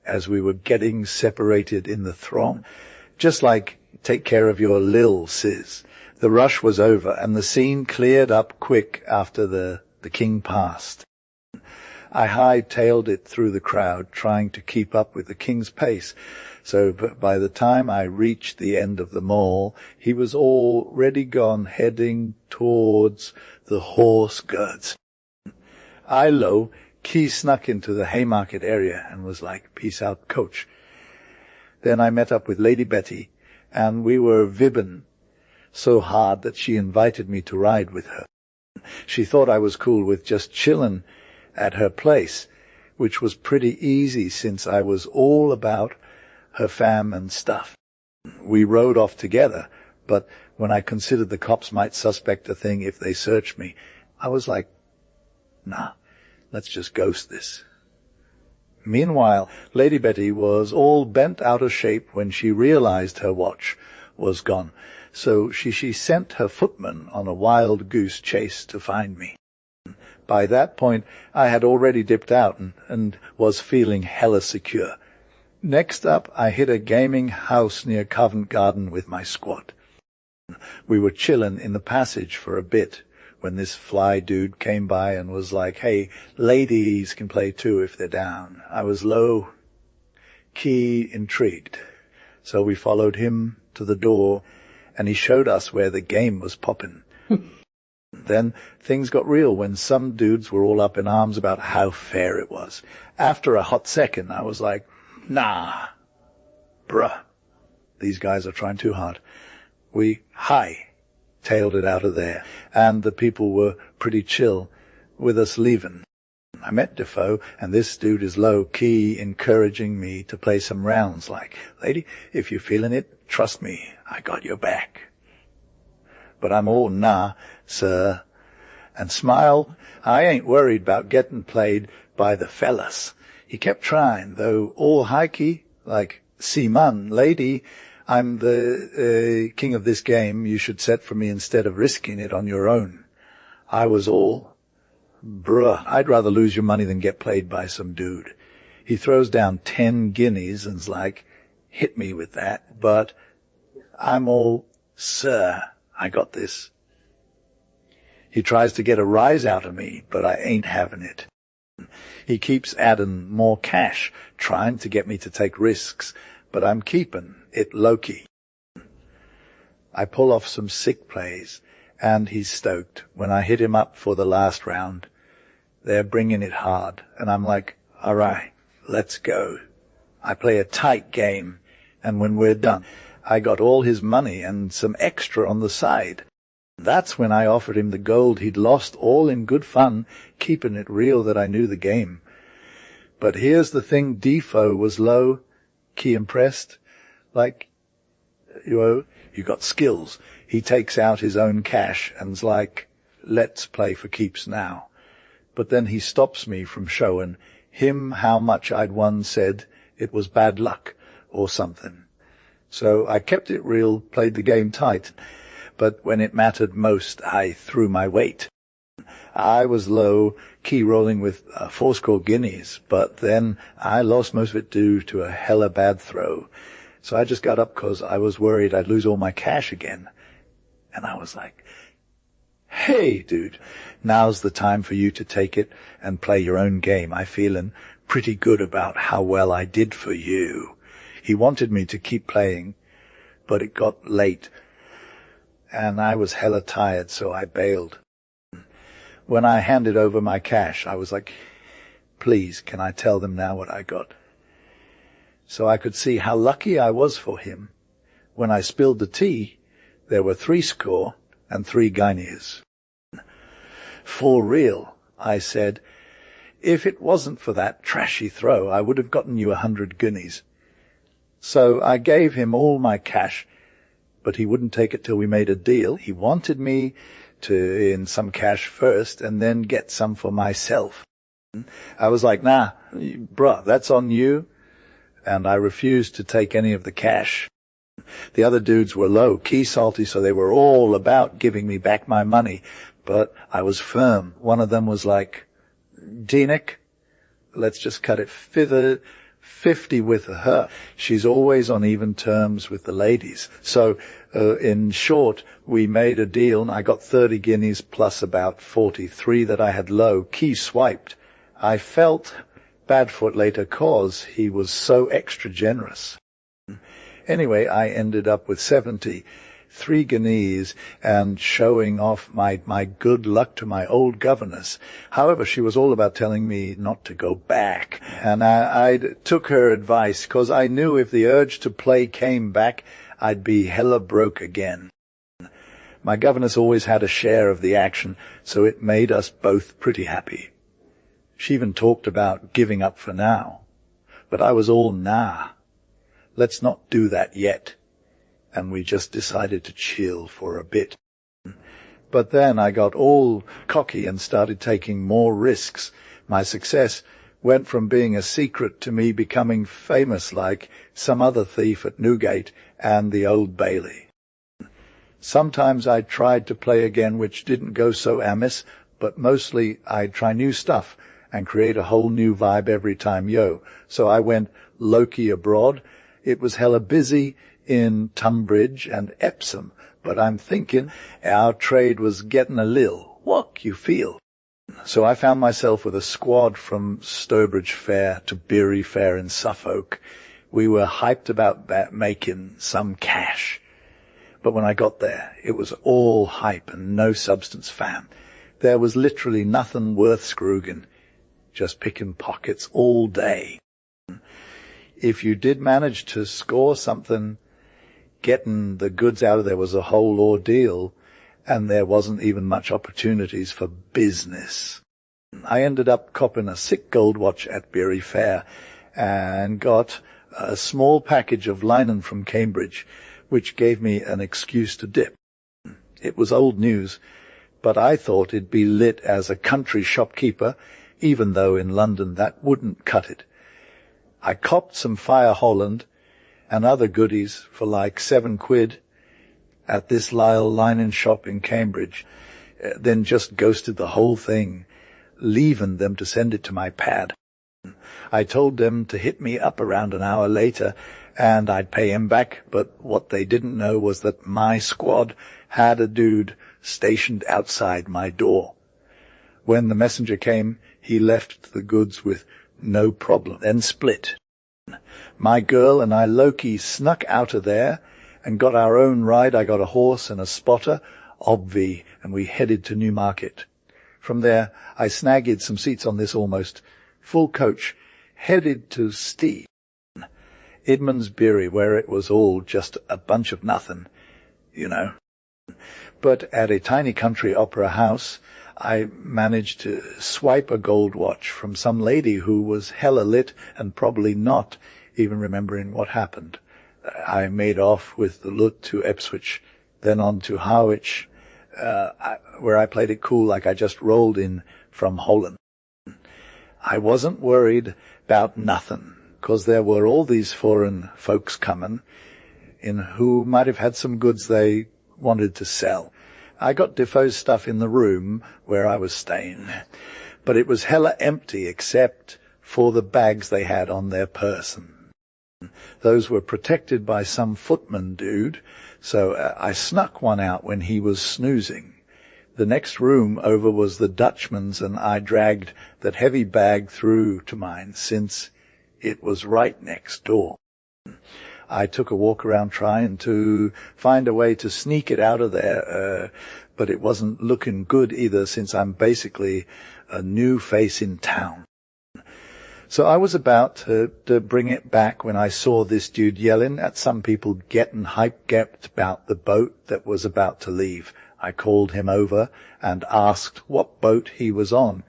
Speaker 1: as we were getting separated in the throng, just like take care of your lil, sis. The rush was over, and the scene cleared up quick after the King passed. I high-tailed it through the crowd, trying to keep up with the King's pace, so by the time I reached the end of the mall, he was already gone, heading towards the horse guards. Key snuck into the Haymarket area and was like, "Peace out, coach." Then I met up with Lady Betty, and we were vibbin' so hard that she invited me to ride with her. She thought I was cool with just chillin' at her place, which was pretty easy since I was all about her fam and stuff. We rode off together, but when I considered the cops might suspect a thing if they searched me, I was like, nah, let's just ghost this. Meanwhile, Lady Betty was all bent out of shape when she realized her watch was gone, so she sent her footman on a wild goose chase to find me. By that point, I had already dipped out and was feeling hella secure. Next up, I hit a gaming house near Covent Garden with my squad. We were chillin' in the passage for a bit when this fly dude came by and was like, "Hey, ladies can play too if they're down." I was low-key intrigued, so we followed him to the door, and he showed us where the game was poppin'. Then things got real when some dudes were all up in arms about how fair it was. After a hot second, I was like, nah, bruh, these guys are trying too hard. We tailed it out of there, and the people were pretty chill with us leaving. I met Defoe, and this dude is low-key encouraging me to play some rounds like, "Lady, if you're feeling it, trust me, I got your back." But I'm all, "Nah, sir," and smile. I ain't worried about getting played by the fellas. He kept trying, though all high-key, like, "See, man, lady, I'm the king of this game. You should set for me instead of risking it on your own." I was all, "Bruh, I'd rather lose your money than get played by some dude." He throws down 10 guineas and's like, "Hit me with that." But I'm all, "Sir, I got this." He tries to get a rise out of me, but I ain't having it. He keeps adding more cash, trying to get me to take risks, but I'm keeping it low-key. I pull off some sick plays, and he's stoked when I hit him up for the last round. They're bringing it hard, and I'm like, "All right, let's go." I play a tight game, and when we're done, I got all his money and some extra on the side. That's when I offered him the gold he'd lost, all in good fun, keeping it real that I knew the game. But here's the thing, Defo was low-key impressed. Like, you got skills. He takes out his own cash and's like, let's play for keeps now. But then he stops me from showing him how much I'd won, said it was bad luck or something. So I kept it real, played the game tight. But when it mattered most, I threw my weight. I was low, key rolling with 4 guineas, but then I lost most of it due to a hella bad throw. So I just got up 'cause I was worried I'd lose all my cash again. And I was like, hey, dude, now's the time for you to take it and play your own game. I'm feeling pretty good about how well I did for you. He wanted me to keep playing, but it got late, and I was hella tired, so I bailed. When I handed over my cash, I was like, please, can I tell them now what I got? So I could see how lucky I was for him. When I spilled the tea, there were 3 and 3 guineas. For real, I said, if it wasn't for that trashy throw, I would have gotten you 100 guineas. So I gave him all my cash, but he wouldn't take it till we made a deal. He wanted me to in some cash first and then get some for myself. I was like, nah, bruh, that's on you. And I refused to take any of the cash. The other dudes were low-key salty, so they were all about giving me back my money. But I was firm. One of them was like, D-Nick, let's just cut it 50 with her. She's always on even terms with the ladies. So, in short, we made a deal, and I got 30 guineas plus about 43 that I had low-key swiped. I felt bad for it later 'cause he was so extra generous. Anyway, I ended up with 73 guineas and showing off my good luck to my old governess. However, she was all about telling me not to go back. And I took her advice, 'cause I knew if the urge to play came back, I'd be hella broke again. My governess always had a share of the action, so it made us both pretty happy. She even talked about giving up for now. But I was all, nah, let's not do that yet. And we just decided to chill for a bit. But then I got all cocky and started taking more risks. My success went from being a secret to me becoming famous like some other thief at Newgate and the Old Bailey. Sometimes I tried to play again, which didn't go so amiss, but mostly I'd try new stuff and create a whole new vibe every time, So I went low-key abroad. It was hella busy in Tunbridge and Epsom, but I'm thinking our trade was getting a lil. What you feel? So I found myself with a squad from Stourbridge Fair to Bury Fair in Suffolk. We were hyped about making some cash. But when I got there, it was all hype and no substance, fam. There was literally nothing worth scrooging, just picking pockets all day. If you did manage to score something, getting the goods out of there was a whole ordeal, and there wasn't even much opportunities for business. I ended up copping a sick gold watch at Bury Fair and got a small package of linen from Cambridge, which gave me an excuse to dip. It was old news, but I thought it'd be lit as a country shopkeeper, even though in London that wouldn't cut it. I copped some Fire Holland and other goodies for like £7 at this Lyle linen shop in Cambridge, then just ghosted the whole thing, leaving them to send it to my pad. I told them to hit me up around an hour later and I'd pay him back, but what they didn't know was that my squad had a dude stationed outside my door. When the messenger came, he left the goods with no problem, then split. My girl and I low-key snuck out of there and got our own ride. I got a horse and a spotter, obvi, and we headed to Newmarket. From there, I snagged some seats on this almost full coach, headed to Steve, Edmundsbury, where it was all just a bunch of nothing, But at a tiny country opera house, I managed to swipe a gold watch from some lady who was hella lit and probably not even remembering what happened. I made off with the Lut to Ipswich, then on to Harwich, where I played it cool like I just rolled in from Holland. I wasn't worried about nothing, 'cause there were all these foreign folks coming in who might have had some goods they wanted to sell. I got Defoe's stuff in the room where I was staying, but it was hella empty except for the bags they had on their person. Those were protected by some footman dude, so I snuck one out when he was snoozing. The next room over was the Dutchman's, and I dragged that heavy bag through to mine, since it was right next door. I took a walk around trying to find a way to sneak it out of there, but it wasn't looking good either, since I'm basically a new face in town. So I was about to bring it back when I saw this dude yelling at some people getting hype-gepped about the boat that was about to leave. I called him over and asked what boat he was on.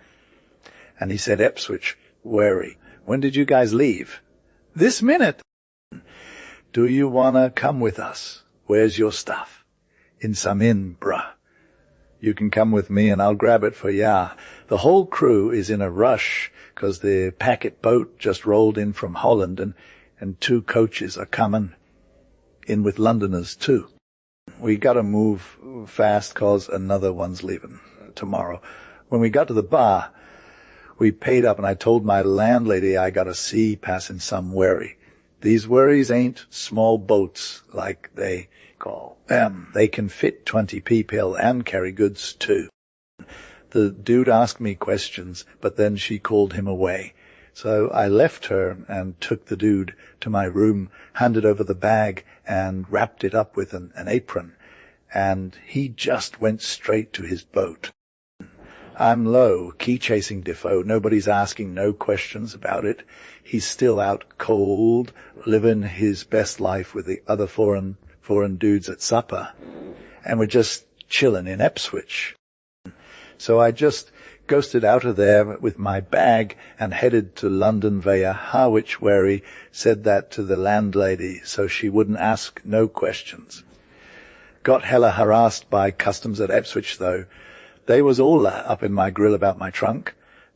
Speaker 1: And he said, Ipswich, Wherry. When did you guys leave? This minute. Do you want to come with us? Where's your stuff? In some inn, bruh. You can come with me and I'll grab it for ya. The whole crew is in a rush 'cause the packet boat just rolled in from Holland, and 2 coaches are coming in with Londoners too. We gotta move fast 'cause another one's leaving tomorrow. When we got to the bar, we paid up and I told my landlady I got to see passing some wherry. These wherries ain't small boats like they call them. They can fit 20 people and carry goods too. The dude asked me questions, but then she called him away. So I left her and took the dude to my room, handed over the bag and wrapped it up with an apron. And he just went straight to his boat. I'm low, key-chasing Defoe. Nobody's asking no questions about it. He's still out cold, living his best life with the other foreign dudes at supper. And we're just chilling in Ipswich. So I just ghosted out of there with my bag and headed to London via Harwich Wherry, said that to the landlady so she wouldn't ask no questions. Got hella harassed by customs at Ipswich, though. They was all up in my grill about my trunk.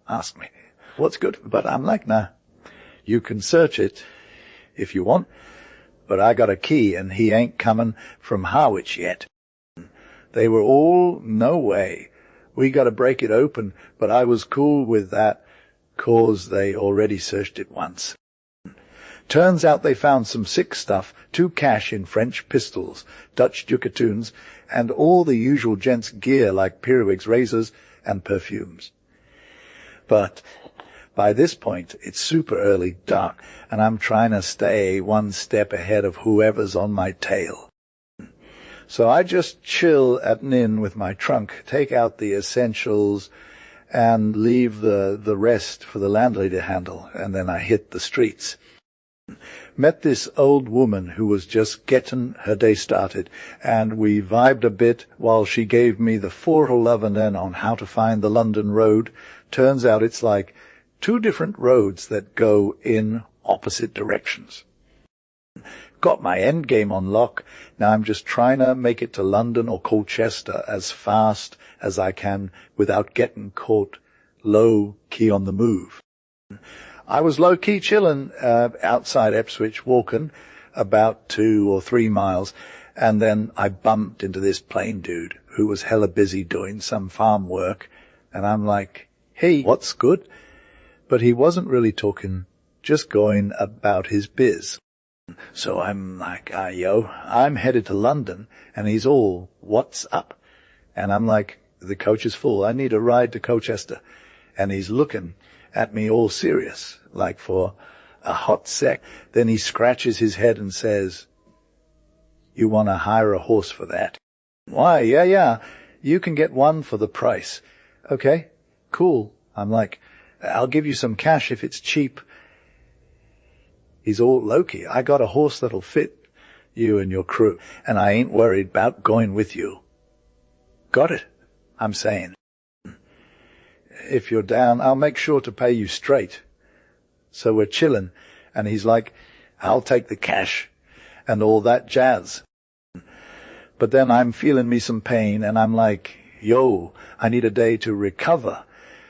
Speaker 1: Asked me, what's good? But I'm like, nah, you can search it if you want, but I got a key and he ain't coming from Harwich yet. They were all, no way. We got to break it open, but I was cool with that 'cause they already searched it once. Turns out they found some sick stuff, 2 cash in French pistols, Dutch ducatoons, and all the usual gents' gear like periwigs, razors, and perfumes. But by this point, it's super early dark, and I'm trying to stay 1 step ahead of whoever's on my tail. So I just chill at an inn with my trunk, take out the essentials, and leave the rest for the landlady to handle, and then I hit the streets. Met this old woman who was just getting her day started, and we vibed a bit while she gave me the 411 on how to find the London road. Turns out it's like 2 different roads that go in opposite directions. Got my end game on lock. Now I'm just trying to make it to London or Colchester as fast as I can without getting caught low-key on the move. I was low-key chilling outside Ipswich, walking about 2 or 3 miles, and then I bumped into this plain dude who was hella busy doing some farm work, and I'm like, hey, what's good? But he wasn't really talking, just going about his biz. So I'm like, yo, I'm headed to London, and he's all, what's up? And I'm like, the coach is full, I need a ride to Colchester. And he's looking at me all serious, like for a hot sec. Then he scratches his head and says, you want to hire a horse for that? Why, yeah, you can get one for the price. Okay, cool. I'm like, I'll give you some cash if it's cheap. He's all low-key. I got a horse that'll fit you and your crew, and I ain't worried about going with you. Got it, I'm saying. If you're down, I'll make sure to pay you straight. So we're chilling, and he's like, I'll take the cash. and all that jazz. But then I'm feeling me some pain, and I'm like, yo, I need a day to recover.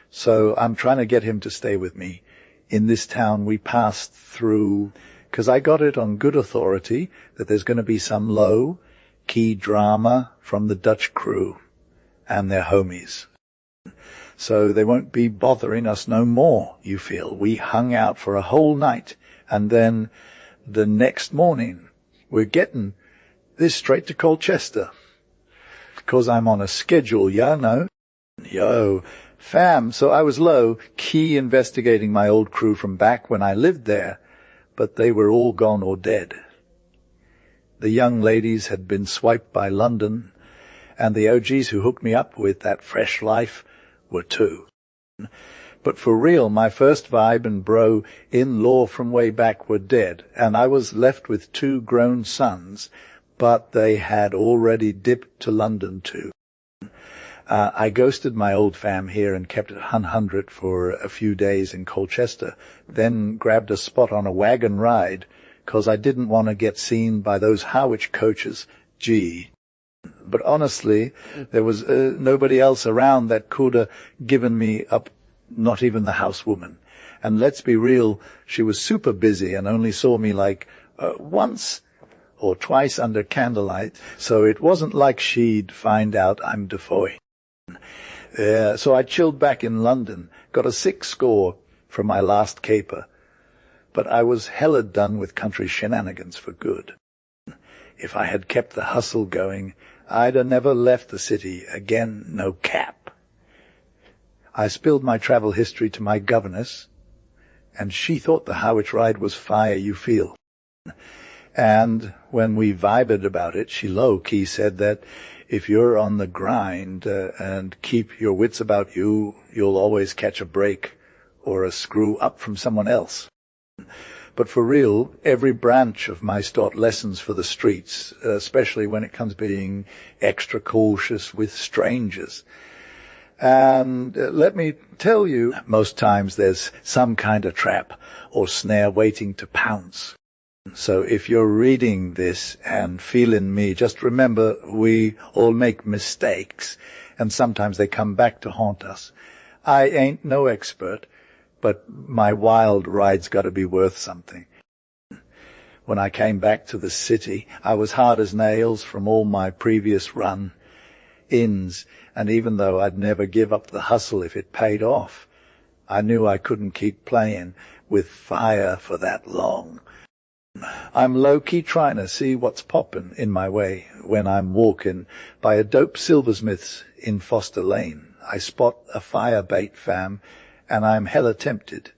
Speaker 1: So I'm trying to get him to stay with me. In this town we passed through, because I got it on good authority that there's going to be some low-key drama from the Dutch crew and their homies. So they won't be bothering us no more, you feel. We hung out for a whole night, and then the next morning we're getting this straight to Colchester, because I'm on a schedule, ya know. Yo, fam, so I was low-key investigating my old crew from back when I lived there, but they were all gone or dead. The young ladies had been swiped by London, and the OGs who hooked me up with that fresh life were too. But for real, my first vibe and bro-in-law from way back were dead, and I was left with 2 grown sons, but they had already dipped to London too. I ghosted my old fam here and kept it 100 for a few days in Colchester, then grabbed a spot on a wagon ride, 'cause I didn't want to get seen by those Harwich coaches, gee. But honestly, there was nobody else around that could have given me up, not even the housewoman. And let's be real, she was super busy and only saw me like once or twice under candlelight, so it wasn't like she'd find out I'm Defoe. So I chilled back in London, got a 6 score from my last caper, but I was hella done with country shenanigans for good. If I had kept the hustle going, I'd have never left the city again, no cap. I spilled my travel history to my governess, and she thought the Harwich ride was fire, you feel. And when we vibed about it, she low-key said that if you're on the grind and keep your wits about you, you'll always catch a break or a screw up from someone else. But for real, every branch of my taught lessons for the streets, especially when it comes to being extra cautious with strangers. And let me tell you, most times there's some kind of trap or snare waiting to pounce. So if you're reading this and feeling me, just remember we all make mistakes, and sometimes they come back to haunt us. I ain't no expert, but my wild ride's got to be worth something. When I came back to the city, I was hard as nails from all my previous run-ins, and even though I'd never give up the hustle if it paid off, I knew I couldn't keep playing with fire for that long. I'm low-key trying to see what's poppin' in my way when I'm walking by a dope silversmith's in Foster Lane. I spot a fire bait, fam, and I'm hella tempted.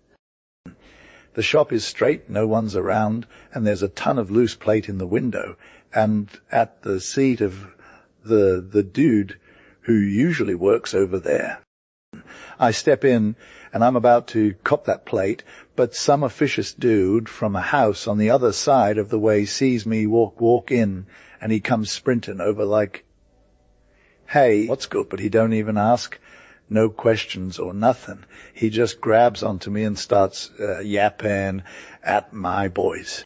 Speaker 1: The shop is straight, no one's around, and there's a ton of loose plate in the window, and at the seat of the dude who usually works over there. I step in, and I'm about to cop that plate, but some officious dude from a house on the other side of the way sees me walk in, and he comes sprinting over like, hey, what's good? But he don't even ask, no questions or nothing. He just grabs onto me and starts yapping at my boys.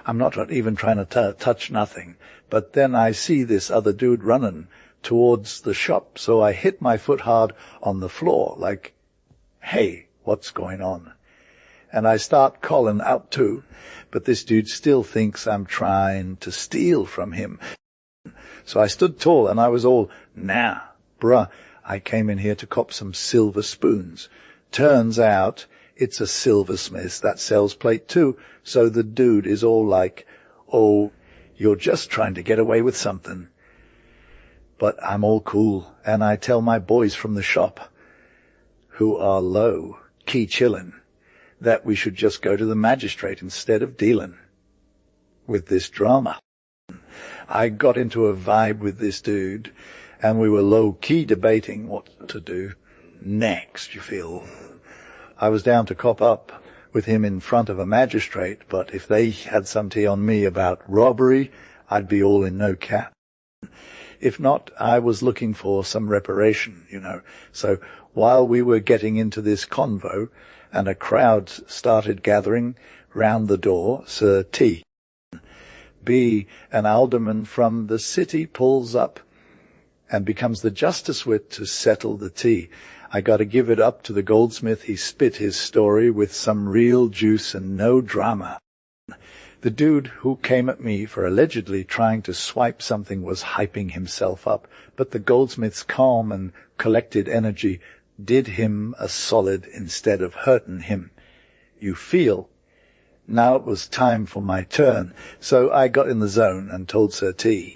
Speaker 1: I'm not even trying to touch nothing, but then I see this other dude running towards the shop, so I hit my foot hard on the floor, like, hey, what's going on? And I start calling out too, but this dude still thinks I'm trying to steal from him. So I stood tall and I was all, nah, bruh, I came in here to cop some silver spoons. Turns out it's a silversmith that sells plate too, so the dude is all like, oh, you're just trying to get away with something. But I'm all cool, and I tell my boys from the shop, who are low-key chillin', that we should just go to the magistrate instead of dealing with this drama. I got into a vibe with this dude, and we were low-key debating what to do next, you feel. I was down to cop up with him in front of a magistrate, but if they had some tea on me about robbery, I'd be all in no cap. If not, I was looking for some reparation, So while we were getting into this convo, and a crowd started gathering round the door, Sir T. be an alderman from the city pulls up and becomes the justice wit to settle the tea. I got to give it up to the goldsmith. He spit his story with some real juice and no drama. The dude who came at me for allegedly trying to swipe something was hyping himself up, but the goldsmith's calm and collected energy did him a solid instead of hurting him. You feel. Now it was time for my turn, so I got in the zone and told Sir T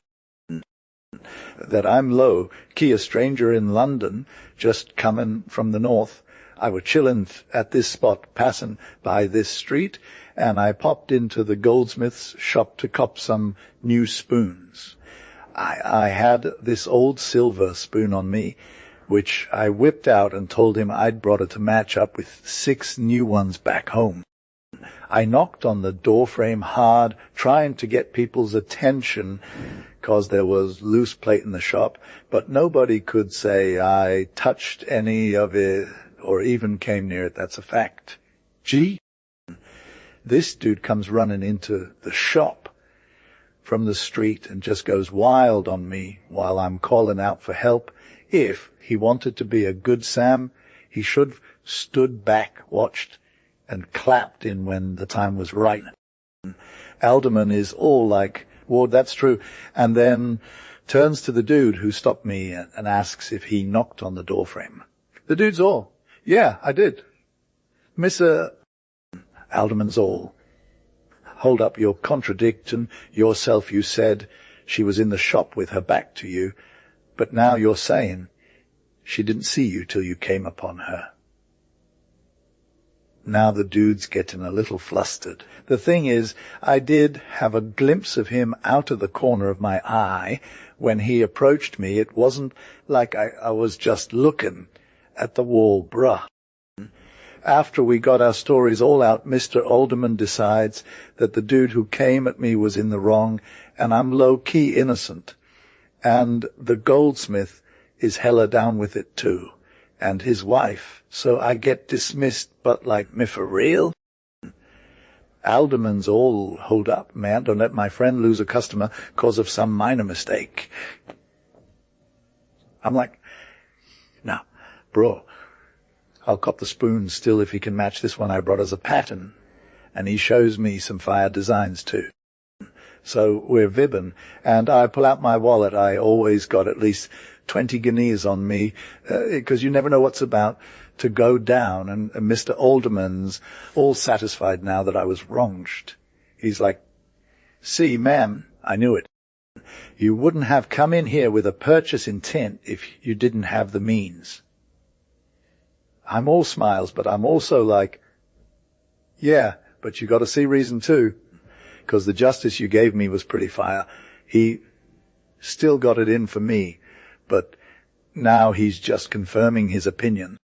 Speaker 1: that I'm low key, a stranger in London, just coming from the north. I were chillin' at this spot, passin' by this street, and I popped into the goldsmith's shop to cop some new spoons. I had this old silver spoon on me, which I whipped out and told him I'd brought it to match up with 6 new ones back home. I knocked on the doorframe hard, trying to get people's attention, 'cause there was loose plate in the shop, but nobody could say I touched any of it or even came near it. That's a fact. Gee, this dude comes running into the shop from the street and just goes wild on me while I'm calling out for help. If he wanted to be a good Sam, he should have stood back, watched, and clapped in when the time was right. Alderman is all like, Ward, that's true, and then turns to the dude who stopped me and asks if he knocked on the doorframe. The dude's all, yeah, I did. Mr. Alderman's all, hold up, you're contradicting yourself. You said she was in the shop with her back to you, but now you're saying she didn't see you till you came upon her. Now the dude's getting a little flustered. The thing is, I did have a glimpse of him out of the corner of my eye when he approached me. It wasn't like I was just looking at the wall, bruh. After we got our stories all out, Mr. Alderman decides that the dude who came at me was in the wrong, and I'm low-key innocent. And the goldsmith is hella down with it too, and his wife. So I get dismissed, but like, me for real? Alderman's all, hold up, man, don't let my friend lose a customer 'cause of some minor mistake. I'm like, nah, bro, I'll cop the spoon still if he can match this one I brought as a pattern. And he shows me some fire designs too. So we're vibbin', and I pull out my wallet. I always got at least 20 guineas on me, 'cause you never know what's about to go down, and Mr. Alderman's all satisfied now that I was wronged. He's like, see, ma'am, I knew it. You wouldn't have come in here with a purchase intent if you didn't have the means. I'm all smiles, but I'm also like, yeah, but you got to see reason too, 'cause the justice you gave me was pretty fire. He still got it in for me, but now he's just confirming his opinion.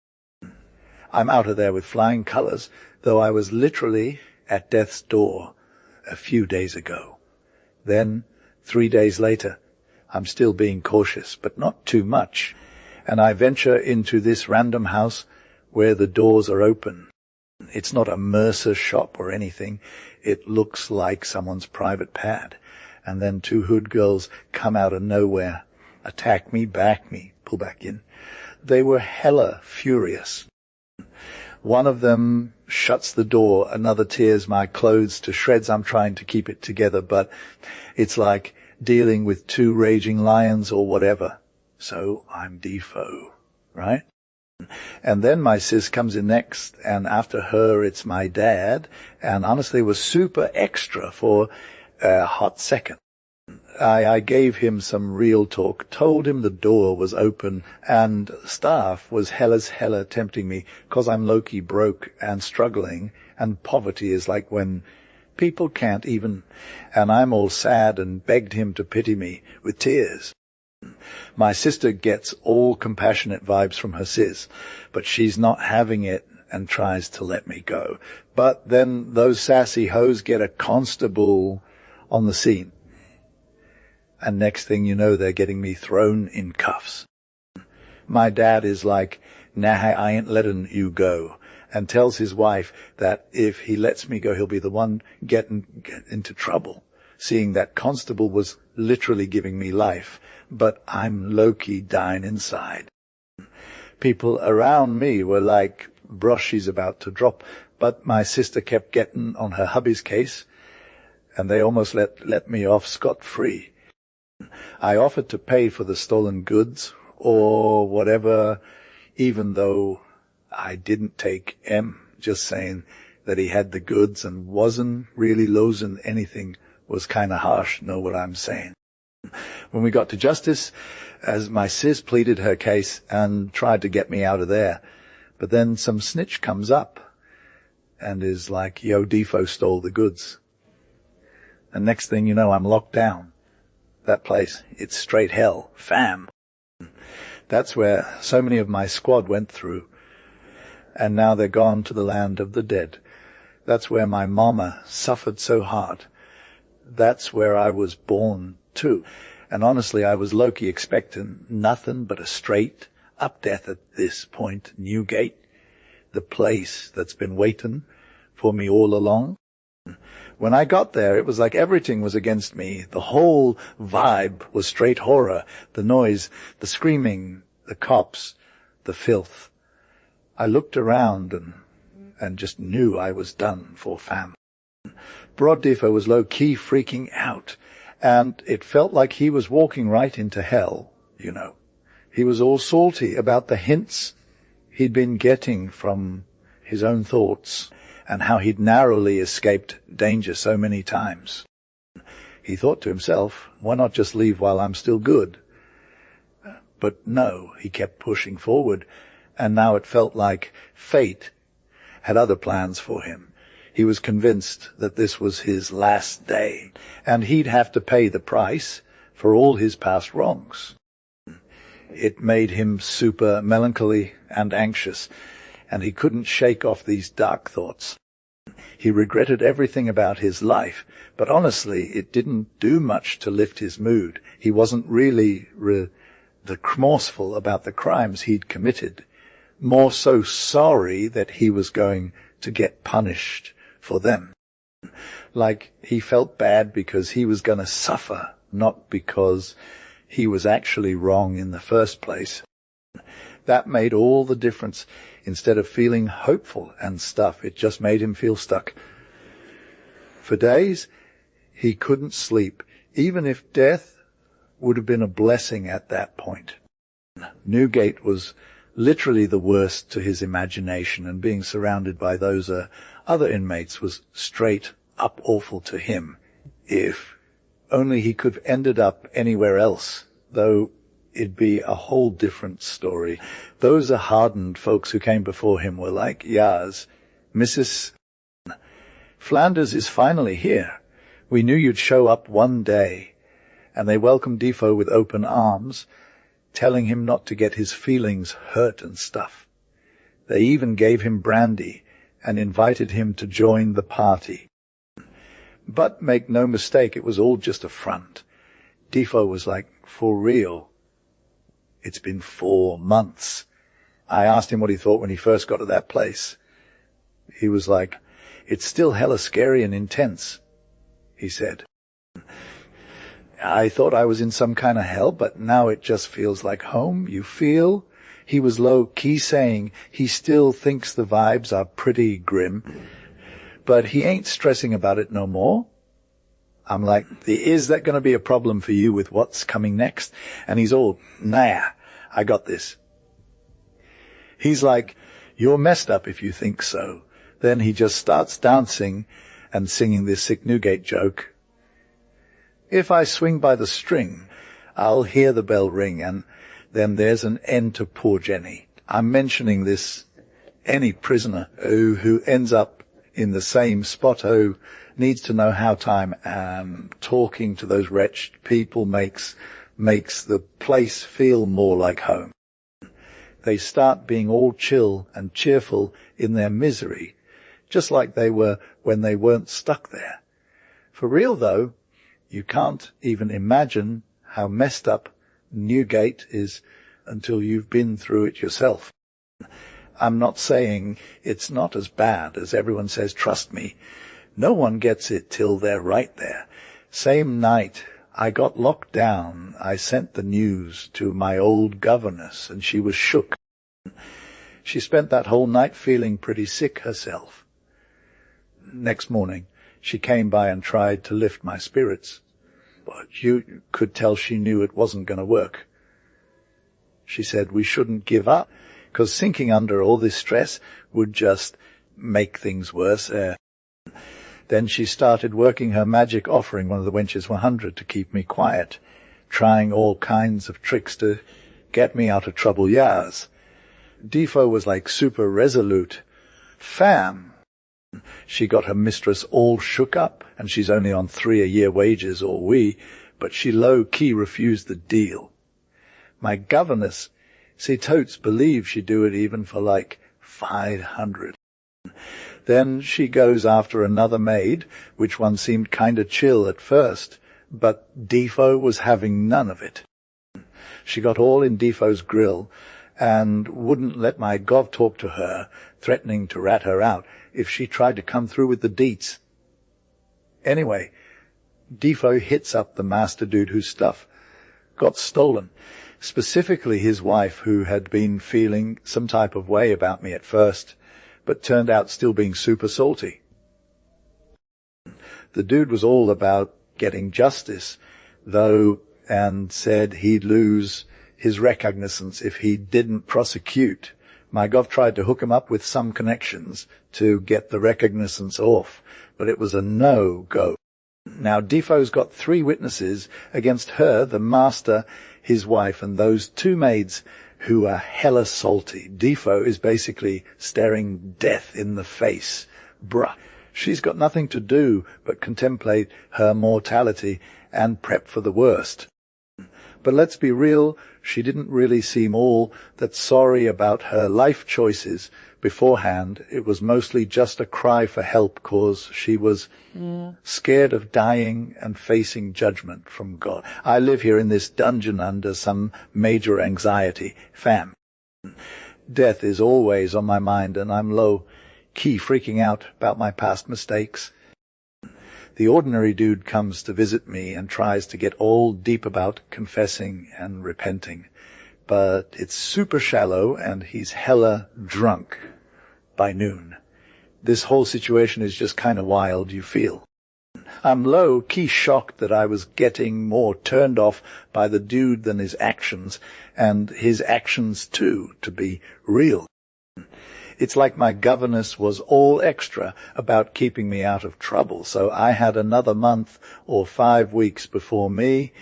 Speaker 1: I'm out of there with flying colors, though I was literally at death's door a few days ago. Then, 3 days later, I'm still being cautious, but not too much, and I venture into this random house where the doors are open. It's not a mercer shop or anything. It looks like someone's private pad. And then 2 hood girls come out of nowhere, attack me, back me, pull back in. They were hella furious. One of them shuts the door, another tears my clothes to shreds. I'm trying to keep it together, but it's like dealing with 2 raging lions or whatever. So I'm Defoe, right? And then my sis comes in next, and after her it's my dad, and honestly was super extra for a hot second. I gave him some real talk, told him the door was open, and staff was hella tempting me, 'cause I'm low-key broke and struggling, and poverty is like when people can't even, and I'm all sad and begged him to pity me with tears. My sister gets all compassionate vibes from her sis, but she's not having it and tries to let me go. But then those sassy hoes get a constable on the scene. And next thing you know, they're getting me thrown in cuffs. My dad is like, nah, I ain't letting you go, and tells his wife that if he lets me go, he'll be the one getting into trouble. seeing that constable was literally giving me life, but I'm low-key dying inside. People around me were like, brush, she's about to drop, but my sister kept getting on her hubby's case, and they almost let me off scot-free. I offered to pay for the stolen goods, or whatever, even though I didn't take M, just saying that he had the goods and wasn't really losing anything was kind of harsh, know what I'm saying. When we got to justice, as my sis pleaded her case and tried to get me out of there, but then some snitch comes up and is like, yo, Defo stole the goods. And next thing you know, I'm locked down. That place, it's straight hell, fam. That's where so many of my squad went through, and now they're gone to the land of the dead. That's where my mama suffered so hard. That's where I was born too. And honestly, I was low-key expecting nothing but a straight up death at this point. Newgate, the place that's been waiting for me all along. When I got there, it was like everything was against me. The whole vibe was straight horror. The noise, the screaming, the cops, the filth. I looked around and just knew I was done for, fam. Broad Defo was low-key freaking out, and it felt like he was walking right into hell, you know. He was all salty about the hints he'd been getting from his own thoughts and how he'd narrowly escaped danger so many times. He thought to himself, why not just leave while I'm still good? But no, he kept pushing forward, and now it felt like fate had other plans for him. He was convinced that this was his last day, and he'd have to pay the price for all his past wrongs. It made him super melancholy and anxious, and he couldn't shake off these dark thoughts. He regretted everything about his life, but honestly, it didn't do much to lift his mood. He wasn't really remorseful about the crimes he'd committed, more so sorry that he was going to get punished for them. Like he felt bad because he was going to suffer, not because he was actually wrong in the first place. That made all the difference. Instead of feeling hopeful and stuff, it just made him feel stuck. For days, he couldn't sleep, even if death would have been a blessing at that point. Newgate was literally the worst to his imagination, and being surrounded by those other inmates was straight up awful to him. If only he could have ended up anywhere else, though it'd be a whole different story. Those hardened folks who came before him were like, Yas, Mrs. Flanders is finally here. We knew you'd show up one day. And they welcomed Defo with open arms, telling him not to get his feelings hurt and stuff. They even gave him brandy and invited him to join the party. But make no mistake, it was all just a front. Defo was like, for real. It's been 4 months. I asked him what he thought when he first got to that place. He was like, it's still hella scary and intense, he said. I thought I was in some kind of hell, but now it just feels like home. You feel? He was low-key saying he still thinks the vibes are pretty grim, but he ain't stressing about it no more. I'm like, is that going to be a problem for you with what's coming next? And he's all, nah, I got this. He's like, you're messed up if you think so. Then he just starts dancing and singing this sick Newgate joke. If I swing by the string, I'll hear the bell ring, and then there's an end to poor Jenny. I'm mentioning this. Any prisoner who ends up in the same spot who needs to know how time talking to those wretched people makes the place feel more like home. They start being all chill and cheerful in their misery, just like they were when they weren't stuck there. For real, though, you can't even imagine how messed up Newgate is until you've been through it yourself. I'm not saying it's not as bad as everyone says, trust me. No one gets it till they're right there. Same night I got locked down, I sent the news to my old governess, and she was shook. She spent that whole night feeling pretty sick herself. Next morning, she came by and tried to lift my spirits, but you could tell she knew it wasn't going to work. She said we shouldn't give up, because sinking under all this stress would just make things worse. Then she started working her magic, offering one of the wenches 100 to keep me quiet, trying all kinds of tricks to get me out of trouble. Yas. Defo was like super resolute. Fam. She got her mistress all shook up, and she's only on 3 a year wages, or we, but she low-key refused the deal. My governess, see, totes believed she'd do it even for like 500. Then she goes after another maid, which one seemed kinda chill at first, but Defo was having none of it. She got all in Defo's grill, and wouldn't let my gov talk to her, threatening to rat her out if she tried to come through with the deets. Anyway, Defo hits up the master dude whose stuff got stolen, specifically his wife, who had been feeling some type of way about me at first, but turned out still being super salty. The dude was all about getting justice, though, and said he'd lose his recognizance if he didn't prosecute. My gov tried to hook him up with some connections to get the recognizance off, but it was a no-go. Now, Defo's got 3 witnesses against her, the master, his wife, and those 2 maids who are hella salty. Defo is basically staring death in the face. Bruh. She's got nothing to do but contemplate her mortality and prep for the worst. But let's be real, she didn't really seem all that sorry about her life choices beforehand. It was mostly just a cry for help, cause she was scared of dying and facing judgment from God. I live here in this dungeon under some major anxiety. Fam. Death is always on my mind, and I'm low-key freaking out about my past mistakes. The ordinary dude comes to visit me and tries to get all deep about confessing and repenting, but it's super shallow, and he's hella drunk by noon. This whole situation is just kind of wild, you feel. I'm low-key shocked that I was getting more turned off by the dude than his actions, and his actions too, to be real. It's like my governess was all extra about keeping me out of trouble, so I had another month or 5 weeks before me,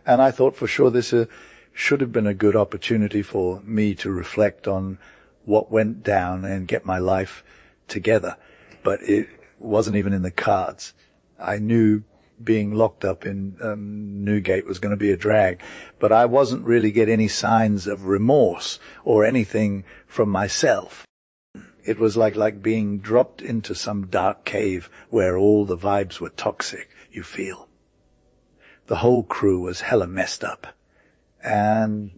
Speaker 1: and I thought for sure this should have been a good opportunity for me to reflect on what went down and get my life together. But it wasn't even in the cards. I knew being locked up in Newgate was going to be a drag, but I wasn't really getting any signs of remorse or anything from myself. It was like being dropped into some dark cave where all the vibes were toxic, you feel. The whole crew was hella messed up, and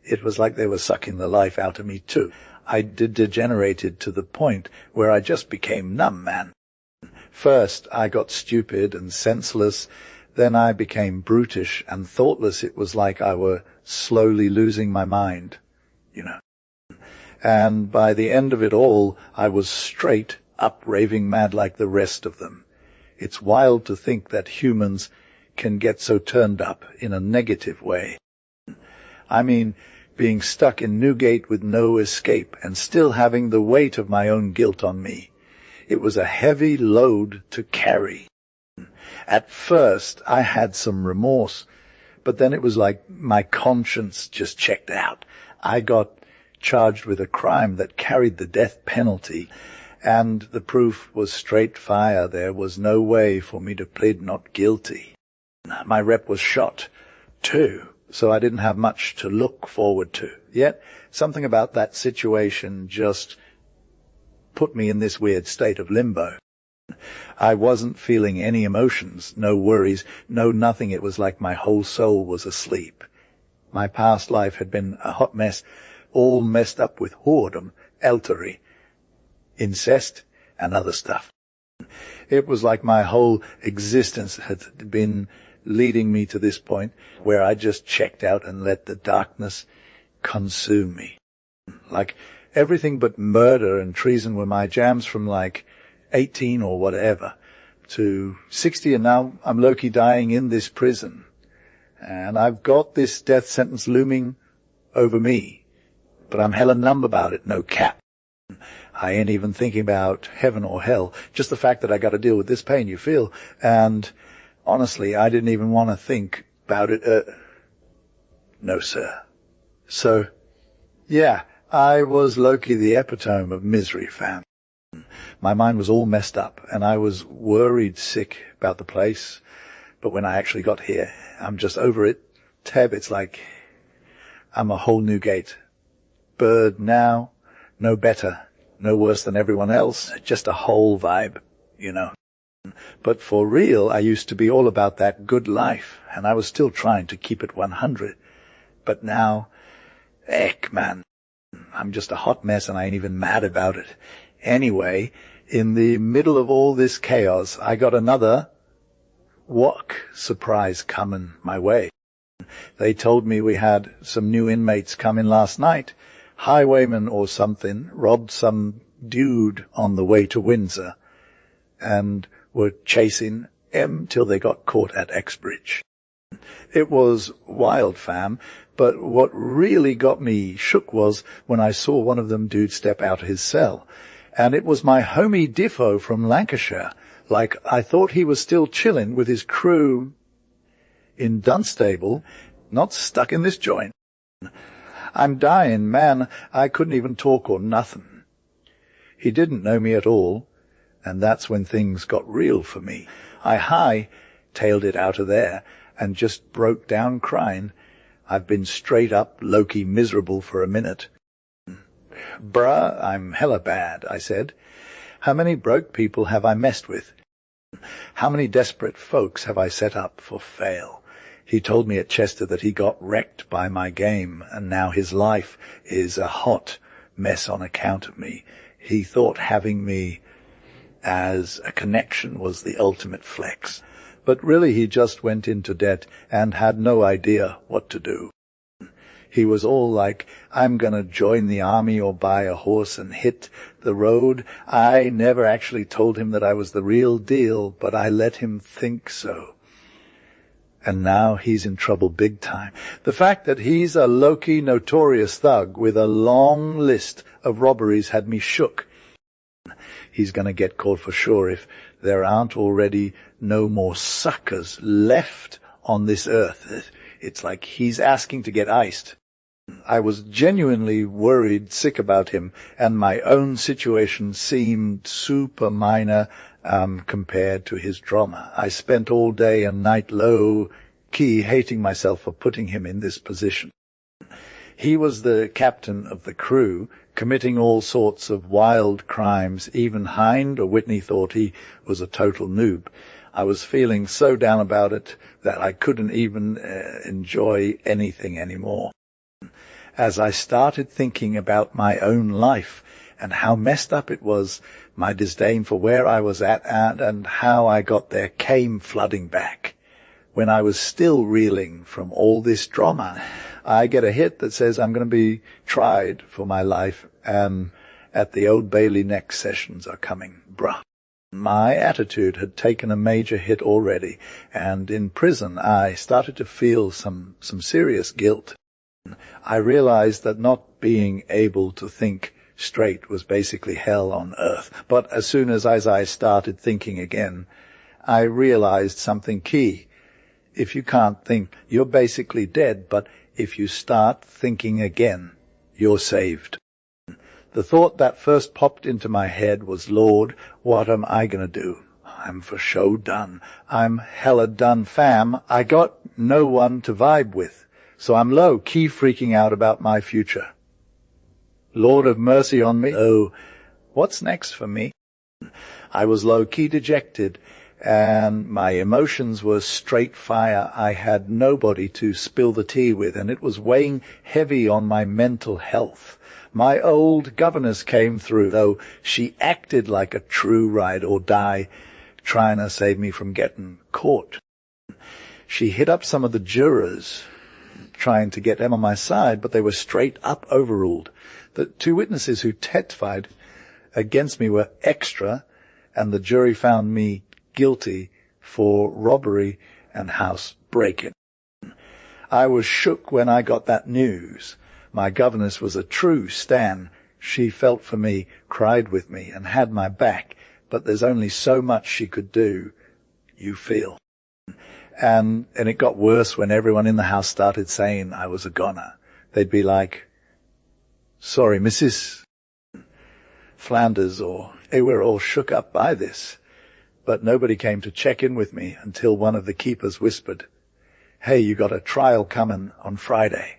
Speaker 1: it was like they were sucking the life out of me too. I degenerated to the point where I just became numb, man. First, I got stupid and senseless. Then I became brutish and thoughtless. It was like I were slowly losing my mind, you know. And by the end of it all, I was straight up raving mad like the rest of them. It's wild to think that humans can get so turned up in a negative way. I mean, being stuck in Newgate with no escape and still having the weight of my own guilt on me. It was a heavy load to carry. At first, I had some remorse, but then it was like my conscience just checked out. I got charged with a crime that carried the death penalty, and the proof was straight fire. There was no way for me to plead not guilty. My rep was shot, too, so I didn't have much to look forward to. Yet, something about that situation just put me in this weird state of limbo. I wasn't feeling any emotions, no worries, no nothing. It was like my whole soul was asleep. My past life had been a hot mess, all messed up with whoredom, eltery, incest, and other stuff. It was like my whole existence had been leading me to this point where I just checked out and let the darkness consume me. Like everything but murder and treason were my jams from like 18 or whatever to 60, and now I'm low-key dying in this prison. And I've got this death sentence looming over me, but I'm hella numb about it, no cap. I ain't even thinking about heaven or hell, just the fact that I got to deal with this pain you feel. And honestly, I didn't even want to think about it. No, sir. So, yeah, I was low-key the epitome of misery, fam. My mind was all messed up, and I was worried sick about the place. But when I actually got here, I'm just over it. Teb, it's like I'm a whole new gate. Bird now, no better, no worse than everyone else, just a whole vibe, you know. But for real, I used to be all about that good life, and I was still trying to keep it 100. But now, heck, man, I'm just a hot mess and I ain't even mad about it. Anyway, in the middle of all this chaos, I got another surprise coming my way. They told me we had some new inmates come in last night. Highwayman or something robbed some dude on the way to Windsor and were chasing him till they got caught at Exbridge. It was wild, fam, but what really got me shook was when I saw one of them dudes step out of his cell. And it was my homie Diffo from Lancashire. Like, I thought he was still chilling with his crew in Dunstable, not stuck in this joint. I'm dying, man. I couldn't even talk or nothing. He didn't know me at all, and that's when things got real for me. I high-tailed it out of there and just broke down crying. I've been straight up low-key miserable for a minute. Bruh, I'm hella bad, I said. How many broke people have I messed with? How many desperate folks have I set up for fail? He told me at Chester that he got wrecked by my game, and now his life is a hot mess on account of me. He thought having me as a connection was the ultimate flex. But really he just went into debt and had no idea what to do. He was all like, I'm gonna join the army or buy a horse and hit the road. I never actually told him that I was the real deal, but I let him think so. And now he's in trouble big time. The fact that he's a low-key notorious thug with a long list of robberies had me shook. He's gonna get caught for sure if there aren't already no more suckers left on this earth. It's like he's asking to get iced. I was genuinely worried sick about him, and my own situation seemed super minor compared to his drama. I spent all day and night low-key hating myself for putting him in this position. He was the captain of the crew, committing all sorts of wild crimes. Even Hind or Whitney thought he was a total noob. I was feeling so down about it that I couldn't even enjoy anything anymore. As I started thinking about my own life and how messed up it was, my disdain for where I was at and how I got there came flooding back. When I was still reeling from all this drama, I get a hit that says I'm going to be tried for my life, and at the Old Bailey next sessions are coming. Bruh. My attitude had taken a major hit already, and in prison I started to feel some serious guilt. I realized that not being able to think straight was basically hell on earth. But as soon as I started thinking again, I realized something key. If you can't think, you're basically dead, but if you start thinking again, you're saved. The thought that first popped into my head was, Lord, what am I gonna do? I'm for sure done. I'm hella done, fam. I got no one to vibe with. So I'm low-key freaking out about my future. Lord have mercy on me. Oh, what's next for me? I was low-key dejected, and my emotions were straight fire. I had nobody to spill the tea with, and it was weighing heavy on my mental health. My old governess came through, though she acted like a true ride or die, trying to save me from getting caught. She hit up some of the jurors, trying to get them on my side, but they were straight up overruled. The 2 witnesses who testified against me were extra, and the jury found me guilty for robbery and house break-in. I was shook when I got that news. My governess was a true Stan. She felt for me, cried with me, and had my back, but there's only so much she could do, you feel. And it got worse when everyone in the house started saying I was a goner. They'd be like, sorry, Mrs. Flanders, or they were all shook up by this. But nobody came to check in with me until one of the keepers whispered, hey, you got a trial coming on Friday.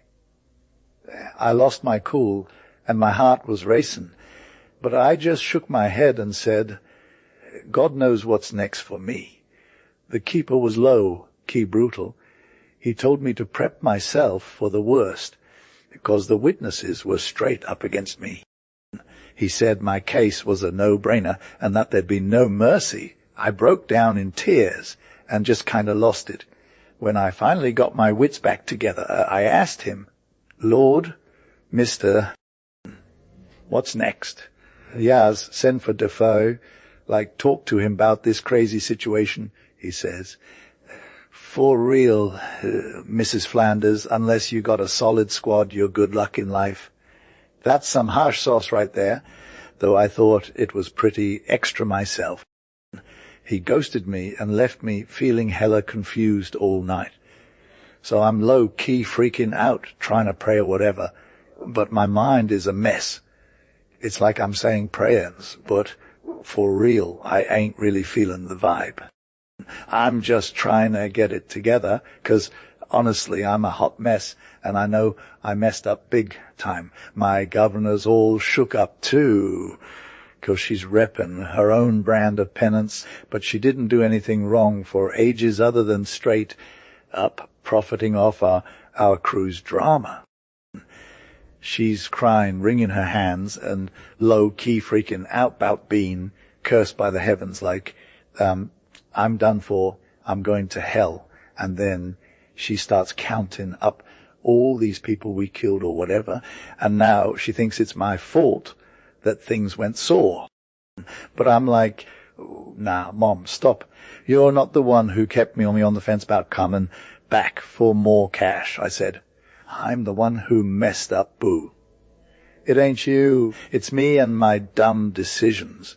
Speaker 1: I lost my cool and my heart was racing, but I just shook my head and said, God knows what's next for me. The keeper was low-key brutal. He told me to prep myself for the worst because the witnesses were straight up against me. He said my case was a no-brainer and that there'd be no mercy. I broke down in tears and just kind of lost it. When I finally got my wits back together, I asked him, Lord, Mr. What's next? Yaz, send for Defoe, talk to him about this crazy situation, he says. For real, Mrs. Flanders, unless you got a solid squad, you're good luck in life. That's some harsh sauce right there, though I thought it was pretty extra myself. He ghosted me and left me feeling hella confused all night. So I'm low-key freaking out, trying to pray or whatever, but my mind is a mess. It's like I'm saying prayers, but for real, I ain't really feeling the vibe. I'm just trying to get it together, 'cause honestly, I'm a hot mess, and I know I messed up big time. My governor's all shook up too, 'cause she's reppin' her own brand of penance, but she didn't do anything wrong for ages other than straight up profiting off our crew's drama. She's crying, wringing her hands, and low-key freaking out about being cursed by the heavens like, I'm done for, I'm going to hell. And then she starts counting up all these people we killed or whatever, and now she thinks it's my fault that things went sore. But I'm like, nah, Mom, stop. You're not the one who kept me on the fence about coming back for more cash, I said. I'm the one who messed up, Boo. It ain't you. It's me and my dumb decisions.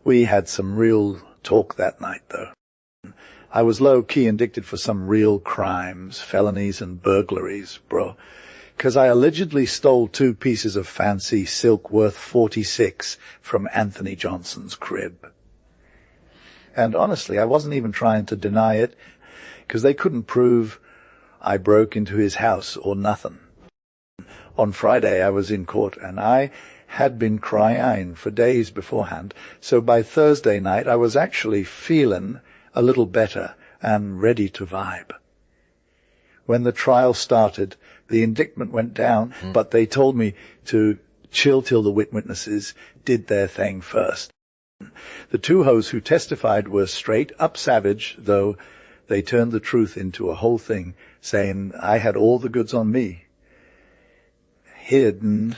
Speaker 1: We had some real talk that night, though. I was low-key indicted for some real crimes, felonies and burglaries, bro. 'Cause I allegedly stole 2 pieces of fancy silk worth $46 from Anthony Johnson's crib. And honestly, I wasn't even trying to deny it, 'cause they couldn't prove I broke into his house or nothing. On Friday I was in court, and I had been crying for days beforehand, so by Thursday night I was actually feeling a little better and ready to vibe. When the trial started, the indictment went down, but they told me to chill till the witnesses did their thing first. The 2 hoes who testified were straight up savage, though they turned the truth into a whole thing, saying I had all the goods on me, hidden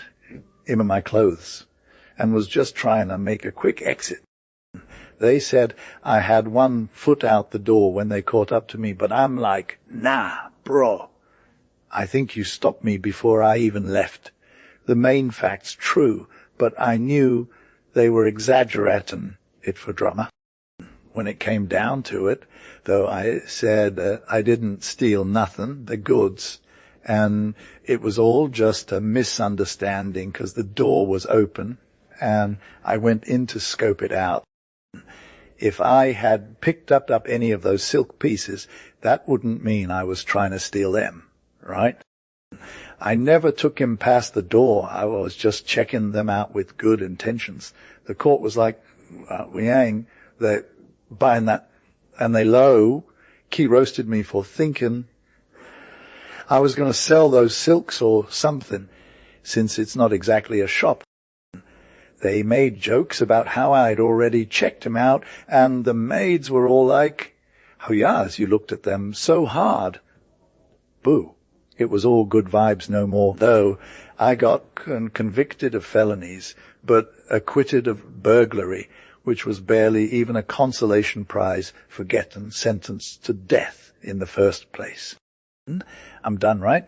Speaker 1: in my clothes, and was just trying to make a quick exit. They said I had 1 foot out the door when they caught up to me, but I'm like, nah, bro. I think you stopped me before I even left. The main fact's true, but I knew they were exaggerating it for drama. When it came down to it, though, I said I didn't steal nothing, the goods, and it was all just a misunderstanding 'cause the door was open, and I went in to scope it out. If I had picked up any of those silk pieces, that wouldn't mean I was trying to steal them, right? I never took him past the door. I was just checking them out with good intentions. The court was like, we ain't buying that and they key roasted me for thinking I was going to sell those silks or something, since it's not exactly a shop. They made jokes about how I'd already checked him out, and the maids were all like, "Oh yes, you looked at them so hard." Boo. It was all good vibes no more, though I got convicted of felonies, but acquitted of burglary, which was barely even a consolation prize for getting sentenced to death in the first place. I'm done, right?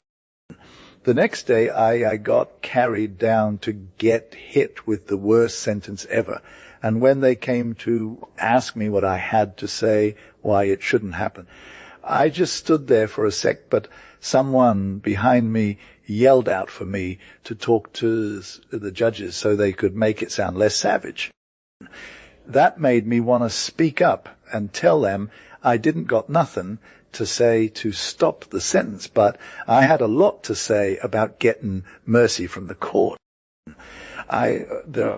Speaker 1: The next day I got carried down to get hit with the worst sentence ever, and when they came to ask me what I had to say, why it shouldn't happen, I just stood there for a sec, but someone behind me yelled out for me to talk to the judges so they could make it sound less savage. That made me want to speak up and tell them I didn't got nothing to say to stop the sentence, but I had a lot to say about getting mercy from the court. They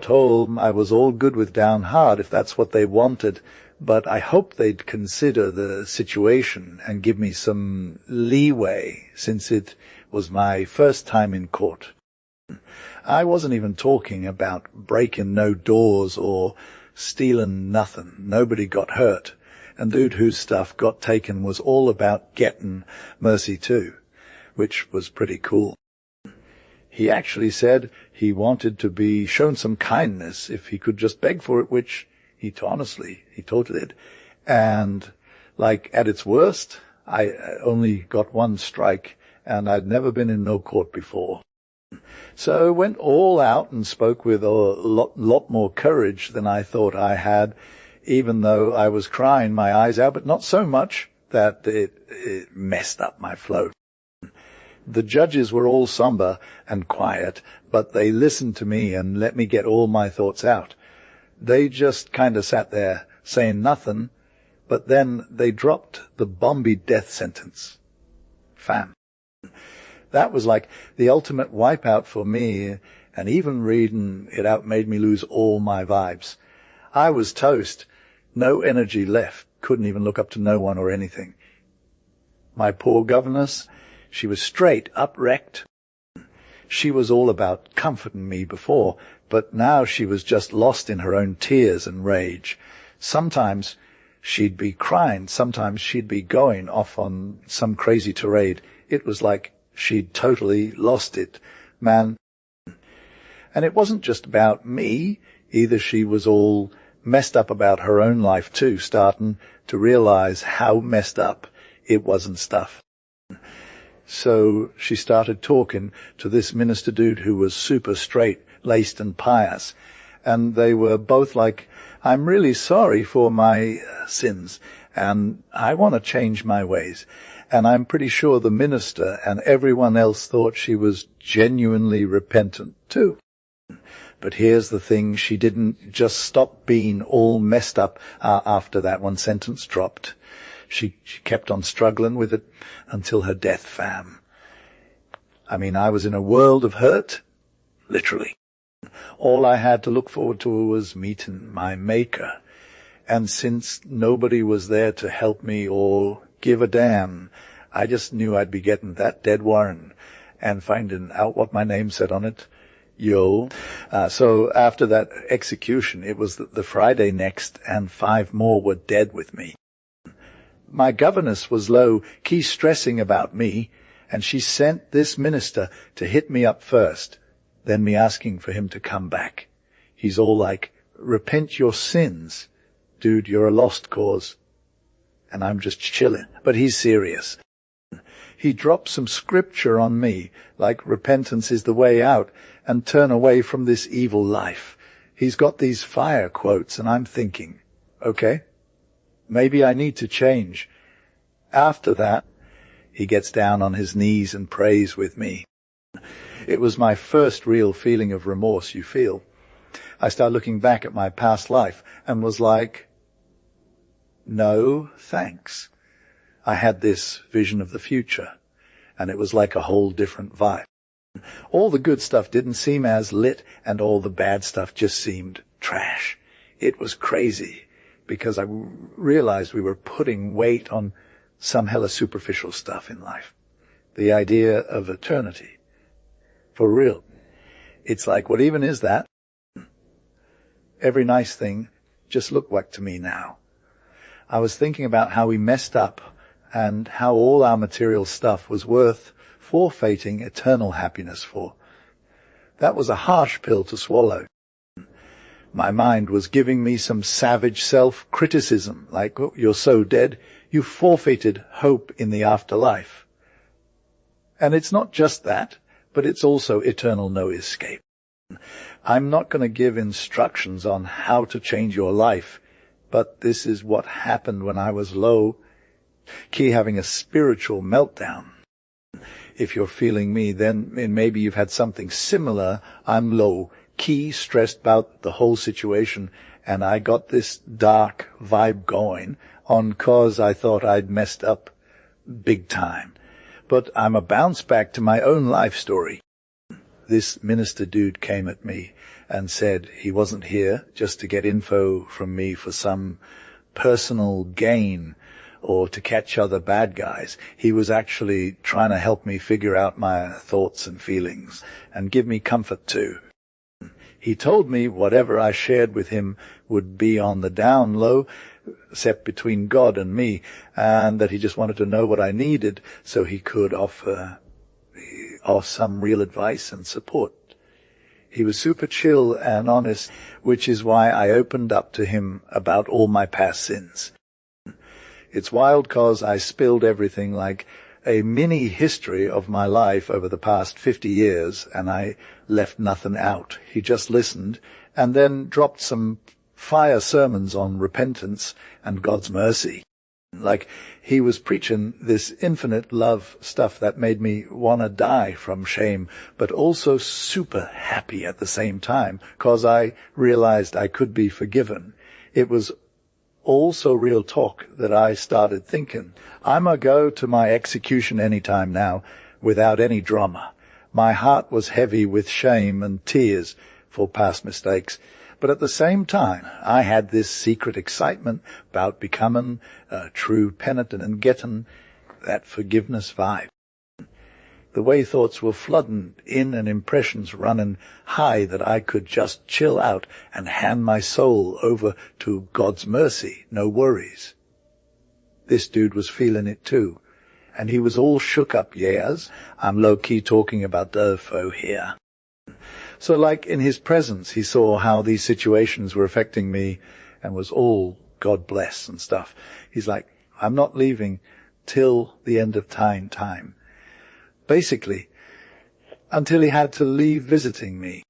Speaker 1: told I was all good with down hard if that's what they wanted, but I hoped they'd consider the situation and give me some leeway, since it was my first time in court. I wasn't even talking about breaking no doors or stealing nothing. Nobody got hurt, and the dude whose stuff got taken was all about getting mercy too, which was pretty cool. He actually said he wanted to be shown some kindness if he could just beg for it, which he totally did. And, like, at its worst, I only got one strike, and I'd never been in no court before. So went all out and spoke with a lot more courage than I thought I had, even though I was crying my eyes out, but not so much that it messed up my flow. The judges were all somber and quiet, but they listened to me and let me get all my thoughts out. They just kind of sat there saying nothing, but then they dropped the Bombay death sentence. Fam. That was like the ultimate wipeout for me, and even reading it out made me lose all my vibes. I was toast. No energy left. Couldn't even look up to no one or anything. My poor governess, she was straight up wrecked. She was all about comforting me before, but now she was just lost in her own tears and rage. Sometimes she'd be crying, sometimes she'd be going off on some crazy tirade. It was like she'd totally lost it, man. And it wasn't just about me either. She was all messed up about her own life too, starting to realize how messed up it was and stuff. So she started talking to this minister dude who was super straight-laced and pious, and they were both like, "I'm really sorry for my sins, and I want to change my ways." And I'm pretty sure the minister and everyone else thought she was genuinely repentant too. But here's the thing, she didn't just stop being all messed up after that one sentence dropped. She kept on struggling with it until her death, fam. I mean, I was in a world of hurt, literally. All I had to look forward to was meeting my maker. And since nobody was there to help me or give a damn, I just knew I'd be getting that dead warrant and finding out what my name said on it. So after that execution, it was the Friday next, and 5 more were dead with me. My governess was low-key stressing about me, and she sent this minister to hit me up first, then me asking for him to come back. He's all like, "Repent your sins. Dude, you're a lost cause." And I'm just chilling. But he's serious. He dropped some scripture on me, like repentance is the way out, and turn away from this evil life. He's got these fire quotes, and I'm thinking, okay, maybe I need to change. After that, he gets down on his knees and prays with me. It was my first real feeling of remorse, you feel. I started looking back at my past life and was like, no, thanks. I had this vision of the future, and it was like a whole different vibe. All the good stuff didn't seem as lit, and all the bad stuff just seemed trash. It was crazy, because I realized we were putting weight on some hella superficial stuff in life. The idea of eternity. For real. It's like, what even is that? Every nice thing just looked like to me now. I was thinking about how we messed up and how all our material stuff was worth forfeiting eternal happiness for. That was a harsh pill to swallow. My mind was giving me some savage self-criticism, like, oh, you're so dead, you forfeited hope in the afterlife. And it's not just that, but it's also eternal no escape. I'm not going to give instructions on how to change your life, but this is what happened when I was low, key having a spiritual meltdown. If you're feeling me, then maybe you've had something similar. I'm low, key stressed about the whole situation, and I got this dark vibe going on cause I thought I'd messed up big time. But I'm a bounce back to my own life story. This minister dude came at me and said he wasn't here just to get info from me for some personal gain or to catch other bad guys. He was actually trying to help me figure out my thoughts and feelings and give me comfort too. He told me whatever I shared with him would be on the down low, except between God and me, and that he just wanted to know what I needed so he could offer some real advice and support. He was super chill and honest, which is why I opened up to him about all my past sins. It's wild cause I spilled everything like a mini history of my life over the past 50 years, and I left nothing out. He just listened and then dropped some fire sermons on repentance and God's mercy. Like he was preaching this infinite love stuff that made me want to die from shame, but also super happy at the same time, cause I realized I could be forgiven. It was also real talk that I started thinking, I'ma go to my execution anytime now, without any drama. My heart was heavy with shame and tears for past mistakes. But at the same time, I had this secret excitement about becoming a true penitent and getting that forgiveness vibe. The way thoughts were flooding in and impressions running high that I could just chill out and hand my soul over to God's mercy, no worries. This dude was feeling it too, and he was all shook up, yes. I'm low-key talking about Durfo here. So like in his presence, he saw how these situations were affecting me and was all God bless and stuff. He's like, I'm not leaving till the end of time. Basically, until he had to leave visiting me.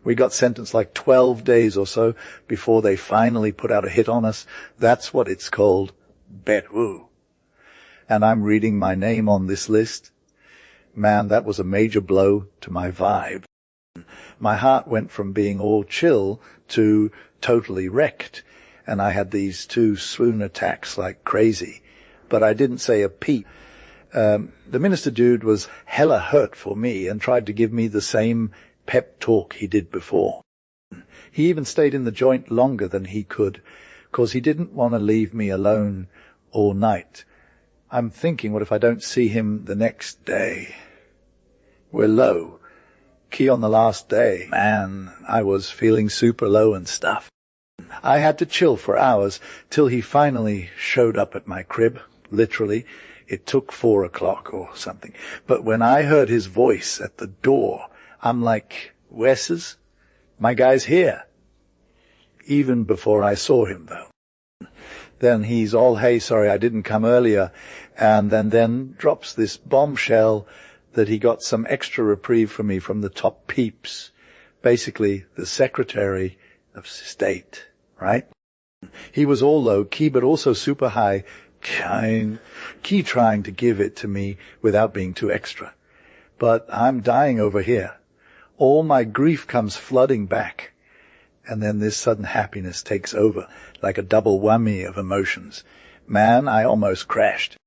Speaker 1: We got sentenced like 12 days or so before they finally put out a hit on us. That's what it's called, Betwoo. And I'm reading my name on this list. Man, that was a major blow to my vibe. My heart went from being all chill to totally wrecked, and I had these 2 swoon attacks like crazy, but I didn't say a peep. The minister dude was hella hurt for me and tried to give me the same pep talk he did before. He even stayed in the joint longer than he could, 'cause he didn't want to leave me alone all night. I'm thinking, what if I don't see him the next day? We're low. Key on the last day. Man, I was feeling super low and stuff. I had to chill for hours till he finally showed up at my crib, literally. It took 4 o'clock or something. But when I heard his voice at the door, I'm like, Wes's? My guy's here. Even before I saw him, though. Then he's all, hey, sorry, I didn't come earlier. And then drops this bombshell that he got some extra reprieve from me from the top peeps, basically the Secretary of State, right? He was all low-key, but also super high, key trying to give it to me without being too extra. But I'm dying over here. All my grief comes flooding back, and then this sudden happiness takes over, like a double whammy of emotions. Man, I almost crashed.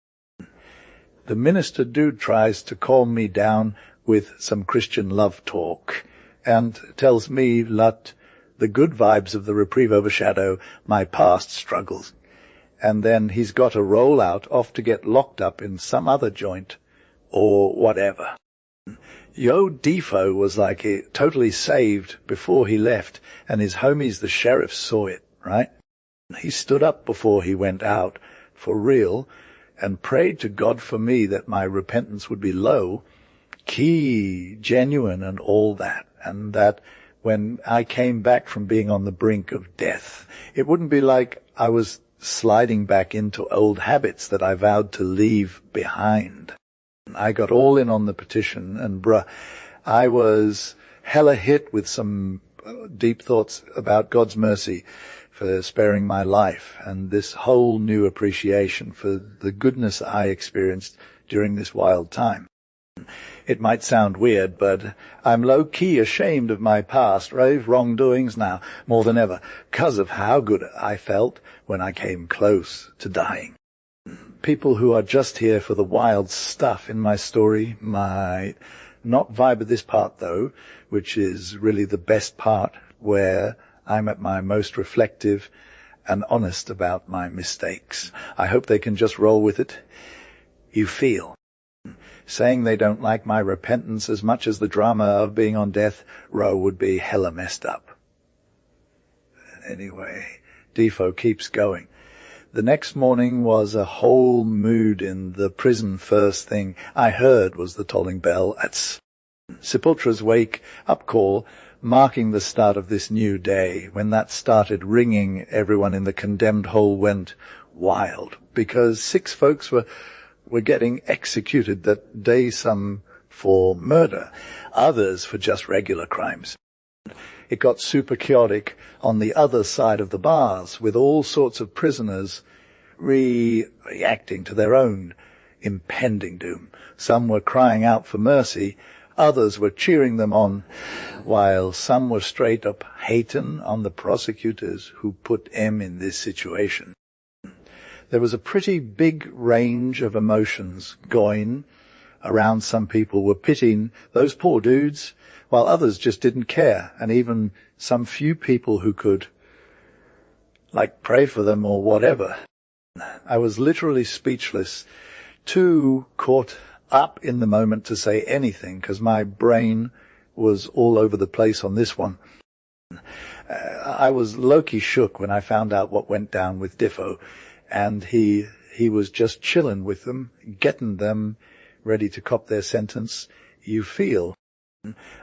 Speaker 1: The minister dude tries to calm me down with some Christian love talk and tells me that The good vibes of the reprieve overshadow my past struggles. And then he's got to roll out off to get locked up in some other joint or whatever. Yo Defo was like totally saved before he left, and his homies, the sheriffs, saw it, right? He stood up before he went out, for real, and prayed to God for me that my repentance would be low, key, genuine, and all that, and that when I came back from being on the brink of death, it wouldn't be like I was sliding back into old habits that I vowed to leave behind. I got all in on the petition, and I was hella hit with some deep thoughts about God's mercy for sparing my life, and this whole new appreciation for the goodness I experienced during this wild time. It might sound weird, but I'm low-key ashamed of my past wrongdoings now, more than ever, 'cause of how good I felt when I came close to dying. People who are just here for the wild stuff in my story might not vibe with this part, though, which is really the best part, where I'm at my most reflective and honest about my mistakes. I hope they can just roll with it. You feel. Saying they don't like my repentance as much as the drama of being on death row would be hella messed up. Anyway, Defo keeps going. The next morning was a whole mood in the prison. First thing I heard was the tolling bell at Sepultra's wake-up call, marking the start of this new day. When that started ringing, everyone in the condemned hole went wild, because 6 folks were getting executed that day, some for murder, others for just regular crimes. It got super chaotic on the other side of the bars, with all sorts of prisoners reacting to their own impending doom. Some were crying out for mercy, others were cheering them on, while some were straight up hating on the prosecutors who put them in this situation. There was a pretty big range of emotions going around. Some people were pitying those poor dudes, while others just didn't care, and even some few people who could, pray for them or whatever. I was literally speechless, too caught up in the moment to say anything, because my brain was all over the place on this one. I was low-key shook when I found out what went down with Defo, and he was just chilling with them, getting them ready to cop their sentence. You feel.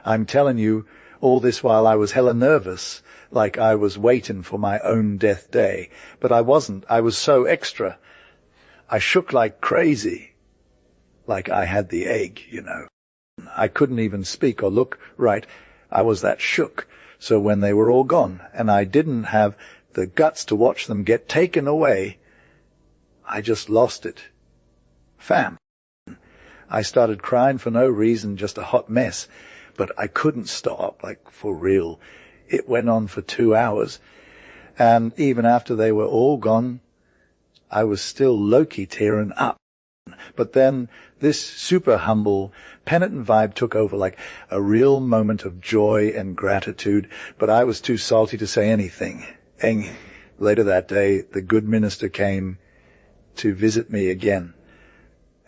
Speaker 1: I'm telling you, all this while I was hella nervous, like I was waiting for my own death day. But I wasn't. I was so extra. I shook like crazy, like I had the egg, I couldn't even speak or look right. I was that shook. So when they were all gone, and I didn't have the guts to watch them get taken away, I just lost it. Fam. I started crying for no reason, just a hot mess. But I couldn't stop, for real. It went on for 2 hours. And even after they were all gone, I was still low-key tearing up. But then this super humble, penitent vibe took over, like a real moment of joy and gratitude. But I was too salty to say anything. And later that day, the good minister came to visit me again.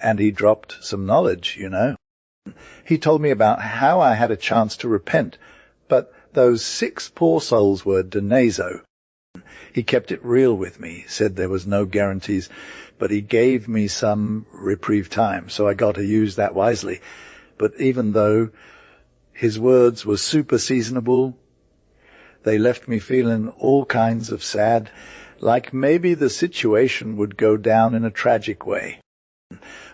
Speaker 1: And he dropped some knowledge, He told me about how I had a chance to repent, but those 6 poor souls were denazo. He kept it real with me, said there was no guarantees, but he gave me some reprieve time, so I got to use that wisely. But even though his words were super seasonable, they left me feeling all kinds of sad, like maybe the situation would go down in a tragic way.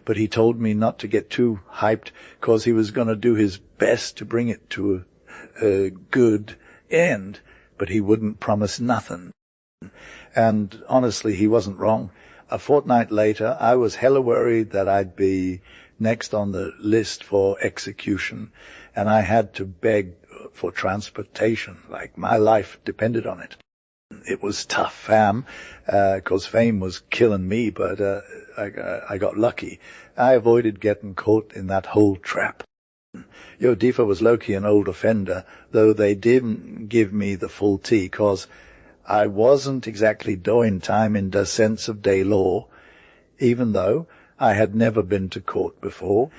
Speaker 1: But he told me not to get too hyped, 'cause he was going to do his best to bring it to a good end, but he wouldn't promise nothing. And honestly, he wasn't wrong. A fortnight later, I was hella worried that I'd be next on the list for execution, and I had to beg for transportation, like my life depended on it. It was tough, fam, 'cause fame was killing me, but I got lucky. I avoided getting caught in that whole trap. Yo, Deefa was low-key an old offender, though they didn't give me the full tea, 'cause I wasn't exactly doing time in the sense of day law, even though I had never been to court before.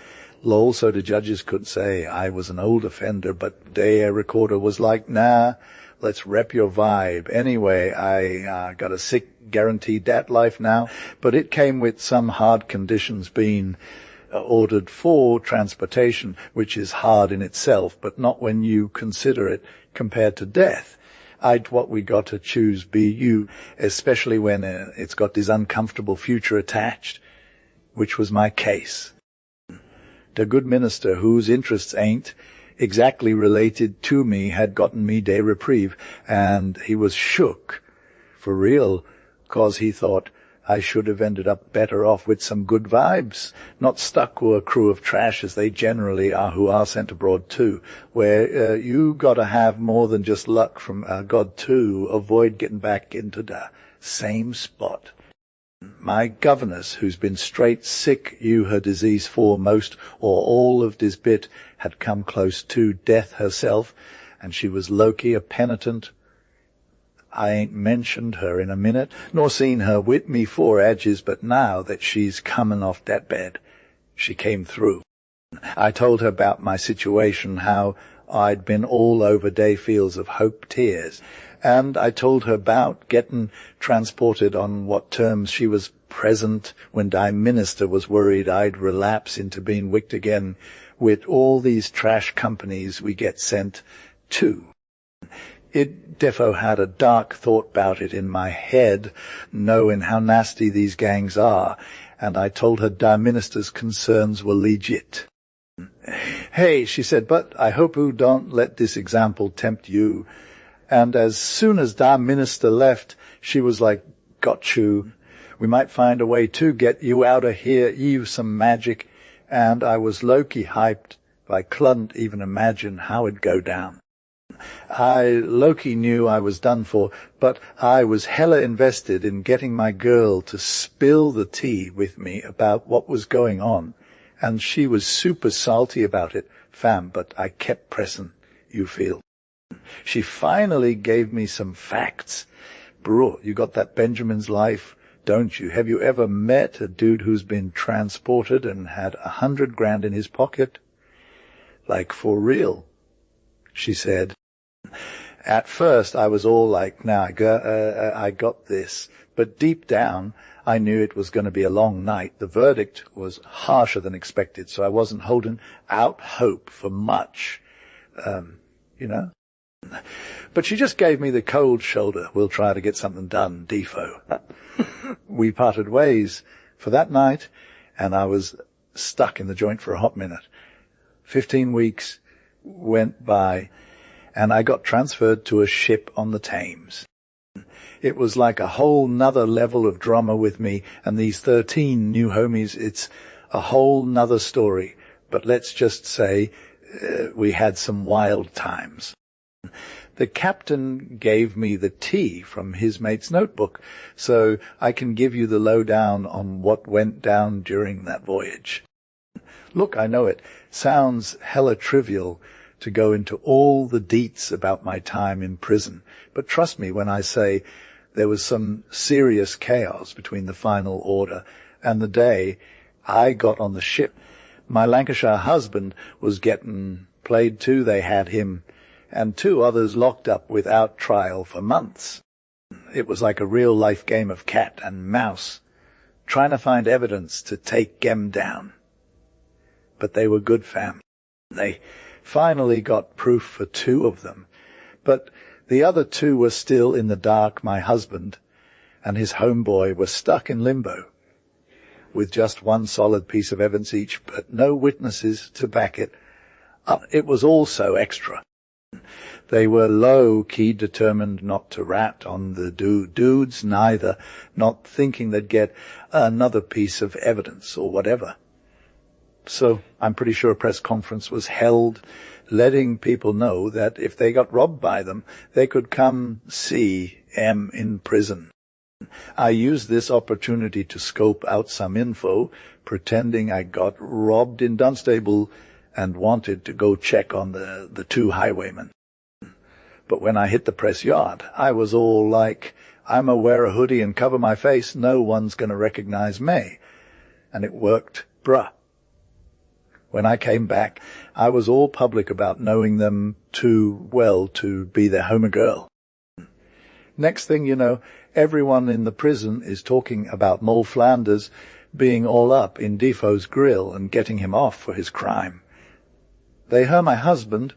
Speaker 1: Lol, so the judges could say I was an old offender, but their recorder was like, nah, let's rep your vibe. Anyway, I got a sick guaranteed that life now, but it came with some hard conditions being ordered for transportation, which is hard in itself, but not when you consider it compared to death. I'd what we got to choose be you, especially when it's got this uncomfortable future attached, which was my case. The good minister, whose interests ain't exactly related to me, had gotten me day reprieve, and he was shook, for real, 'cause he thought I should have ended up better off with some good vibes, not stuck with a crew of trash as they generally are who are sent abroad too, where you gotta have more than just luck from God to avoid getting back into the same spot. My governess, who's been straight sick you her disease foremost, or all of this bit, had come close to death herself, and she was low-key a penitent. I ain't mentioned her in a minute, nor seen her with me for ages, but now that she's comin' off that bed, she came through. I told her about my situation, how I'd been all over day fields of hope tears, and I told her about getting transported on what terms she was present when thy minister was worried I'd relapse into being wicked again with all these trash companies we get sent to. It defo had a dark thought about it in my head, knowing how nasty these gangs are, and I told her thy minister's concerns were legit. Hey, she said, but I hope you don't let this example tempt you. And as soon as the minister left, she was like, got you. We might find a way to get you out of here, you some magic. And I was low-key hyped, but I couldn't even imagine how it'd go down. I low-key knew I was done for, but I was hella invested in getting my girl to spill the tea with me about what was going on. And she was super salty about it, fam, but I kept pressing, you feel. She finally gave me some facts. Bro, you got that Benjamin's life, don't you? Have you ever met a dude who's been transported and had 100 grand in his pocket? Like, for real, she said. At first, I was all like, nah, I got this. But deep down, I knew it was going to be a long night. The verdict was harsher than expected, so I wasn't holding out hope for much, you know. But she just gave me the cold shoulder. We'll try to get something done, defo. We parted ways for that night, and I was stuck in the joint for a hot minute. 15 weeks went by, and I got transferred to a ship on the Thames. It was like a whole nother level of drama with me and these 13 new homies. It's a whole nother story, but let's just say we had some wild times. The captain gave me the tea from his mate's notebook, so I can give you the lowdown on what went down during that voyage. Look, I know it sounds hella trivial to go into all the deets about my time in prison, but trust me when I say there was some serious chaos between the final order and the day I got on the ship. My Lancashire husband was getting played too. They had him and 2 others locked up without trial for months. It was like a real-life game of cat and mouse, trying to find evidence to take them down. But they were good, fam. They finally got proof for 2 of them, but the other 2 were still in the dark. My husband and his homeboy were stuck in limbo, with just 1 solid piece of evidence each, but no witnesses to back it up. It was all so extra. They were low-key determined not to rat on the dudes neither, not thinking they'd get another piece of evidence or whatever. So I'm pretty sure a press conference was held, letting people know that if they got robbed by them, they could come see M in prison. I used this opportunity to scope out some info, pretending I got robbed in Dunstable and wanted to go check on the two highwaymen. But when I hit the press yard, I was all like, I'ma wear a hoodie and cover my face, no one's gonna recognize me. And it worked, bruh. When I came back, I was all public about knowing them too well to be their homer girl. Next thing you know, everyone in the prison is talking about Moll Flanders being all up in Defoe's grill and getting him off for his crime. They heard my husband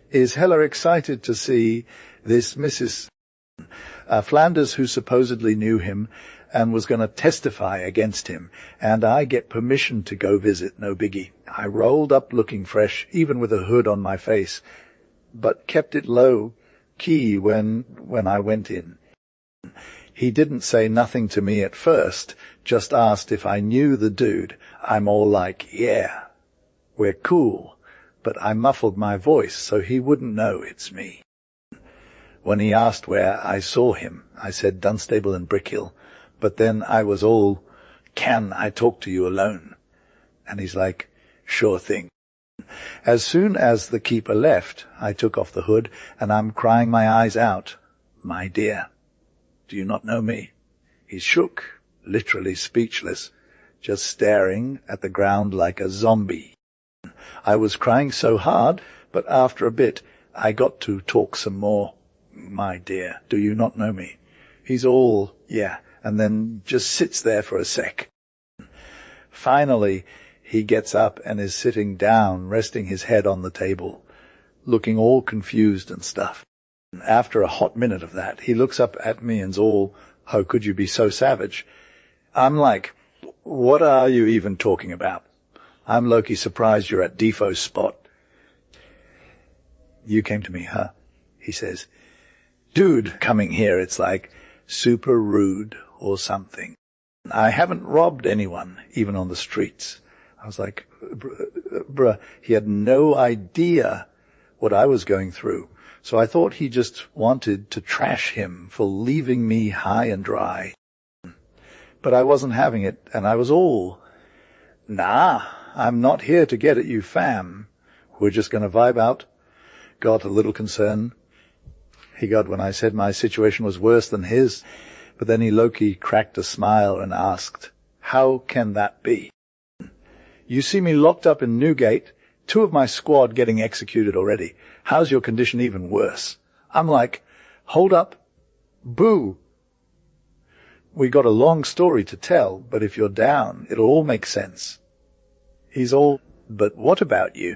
Speaker 1: is hella excited to see this Mrs. Flanders, who supposedly knew him and was going to testify against him, and I get permission to go visit, no biggie. I rolled up looking fresh, even with a hood on my face, but kept it low key when I went in. He didn't say nothing to me at first, just asked if I knew the dude. I'm all like, yeah, we're cool, but I muffled my voice so he wouldn't know it's me. When he asked where I saw him, I said Dunstable and Brickhill, but then I was all, can I talk to you alone? And he's like, sure thing. As soon as the keeper left, I took off the hood, and I'm crying my eyes out. My dear, do you not know me? He shook, literally speechless, just staring at the ground like a zombie. I was crying so hard, but after a bit, I got to talk some more. My dear, do you not know me? He's all, yeah, and then just sits there for a sec. Finally, he gets up and is sitting down, resting his head on the table, looking all confused and stuff. After a hot minute of that, he looks up at me and's all, how could you be so savage? I'm like, what are you even talking about? I'm low-key surprised you're at Defoe's spot. You came to me, huh? He says, dude, coming here, it's like super rude or something. I haven't robbed anyone, even on the streets. I was like, bruh, he had no idea what I was going through. So I thought he just wanted to trash him for leaving me high and dry. But I wasn't having it, and I was all, nah, I'm not here to get at you, fam. We're just going to vibe out. Got a little concerned. He got when I said my situation was worse than his, but then he low-key cracked a smile and asked, how can that be? You see me locked up in Newgate, 2 of my squad getting executed already. How's your condition even worse? I'm like, hold up, boo. We got a long story to tell, but if you're down, it'll all make sense. He's all, but what about you?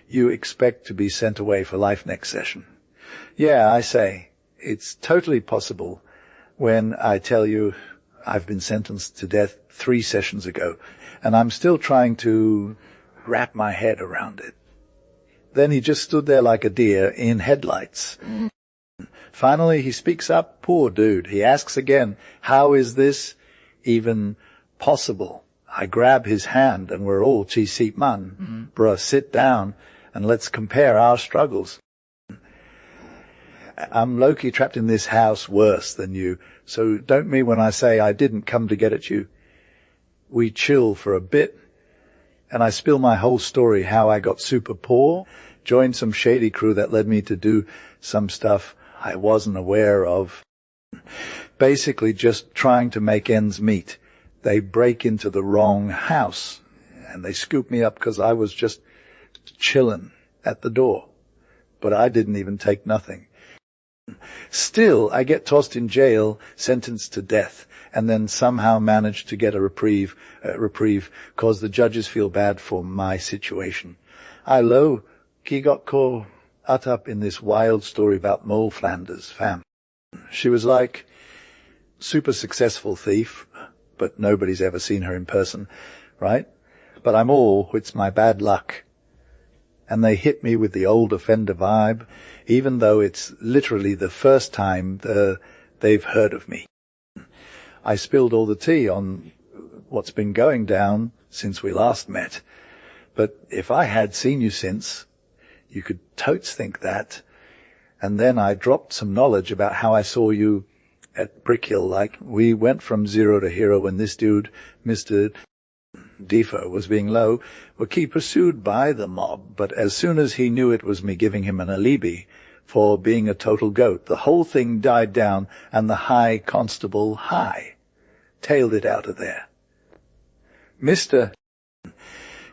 Speaker 1: You expect to be sent away for life next session. Yeah, I say, it's totally possible when I tell you I've been sentenced to death 3 sessions ago, and I'm still trying to wrap my head around it. Then he just stood there like a deer in headlights. Finally, he speaks up. Poor dude. He asks again, how is this even possible? I grab his hand, and we're all chi-seep man. Bruh, sit down, and let's compare our struggles. I'm low-key trapped in this house worse than you, so don't me when I say I didn't come to get at you. We chill for a bit, and I spill my whole story, how I got super poor, joined some shady crew that led me to do some stuff I wasn't aware of. Basically just trying to make ends meet. They break into the wrong house, and they scoop me up because I was just chilling at the door. But I didn't even take nothing. Still, I get tossed in jail, sentenced to death, and then somehow manage to get a reprieve, cause the judges feel bad for my situation. I low-key got caught up in this wild story about Moll Flanders, fam. She was like super successful thief, but nobody's ever seen her in person, right? But I'm all, it's my bad luck. And they hit me with the old offender vibe, even though it's literally the first time they've heard of me. I spilled all the tea on what's been going down since we last met. But if I had seen you since, you could totes think that. And then I dropped some knowledge about how I saw you at Brickhill. Like, we went from zero to hero when this dude, Mr. Defo was being low, were key pursued by the mob, but as soon as he knew it was me giving him an alibi for being a total goat, the whole thing died down, and the High Constable tailed it out of there. Mr.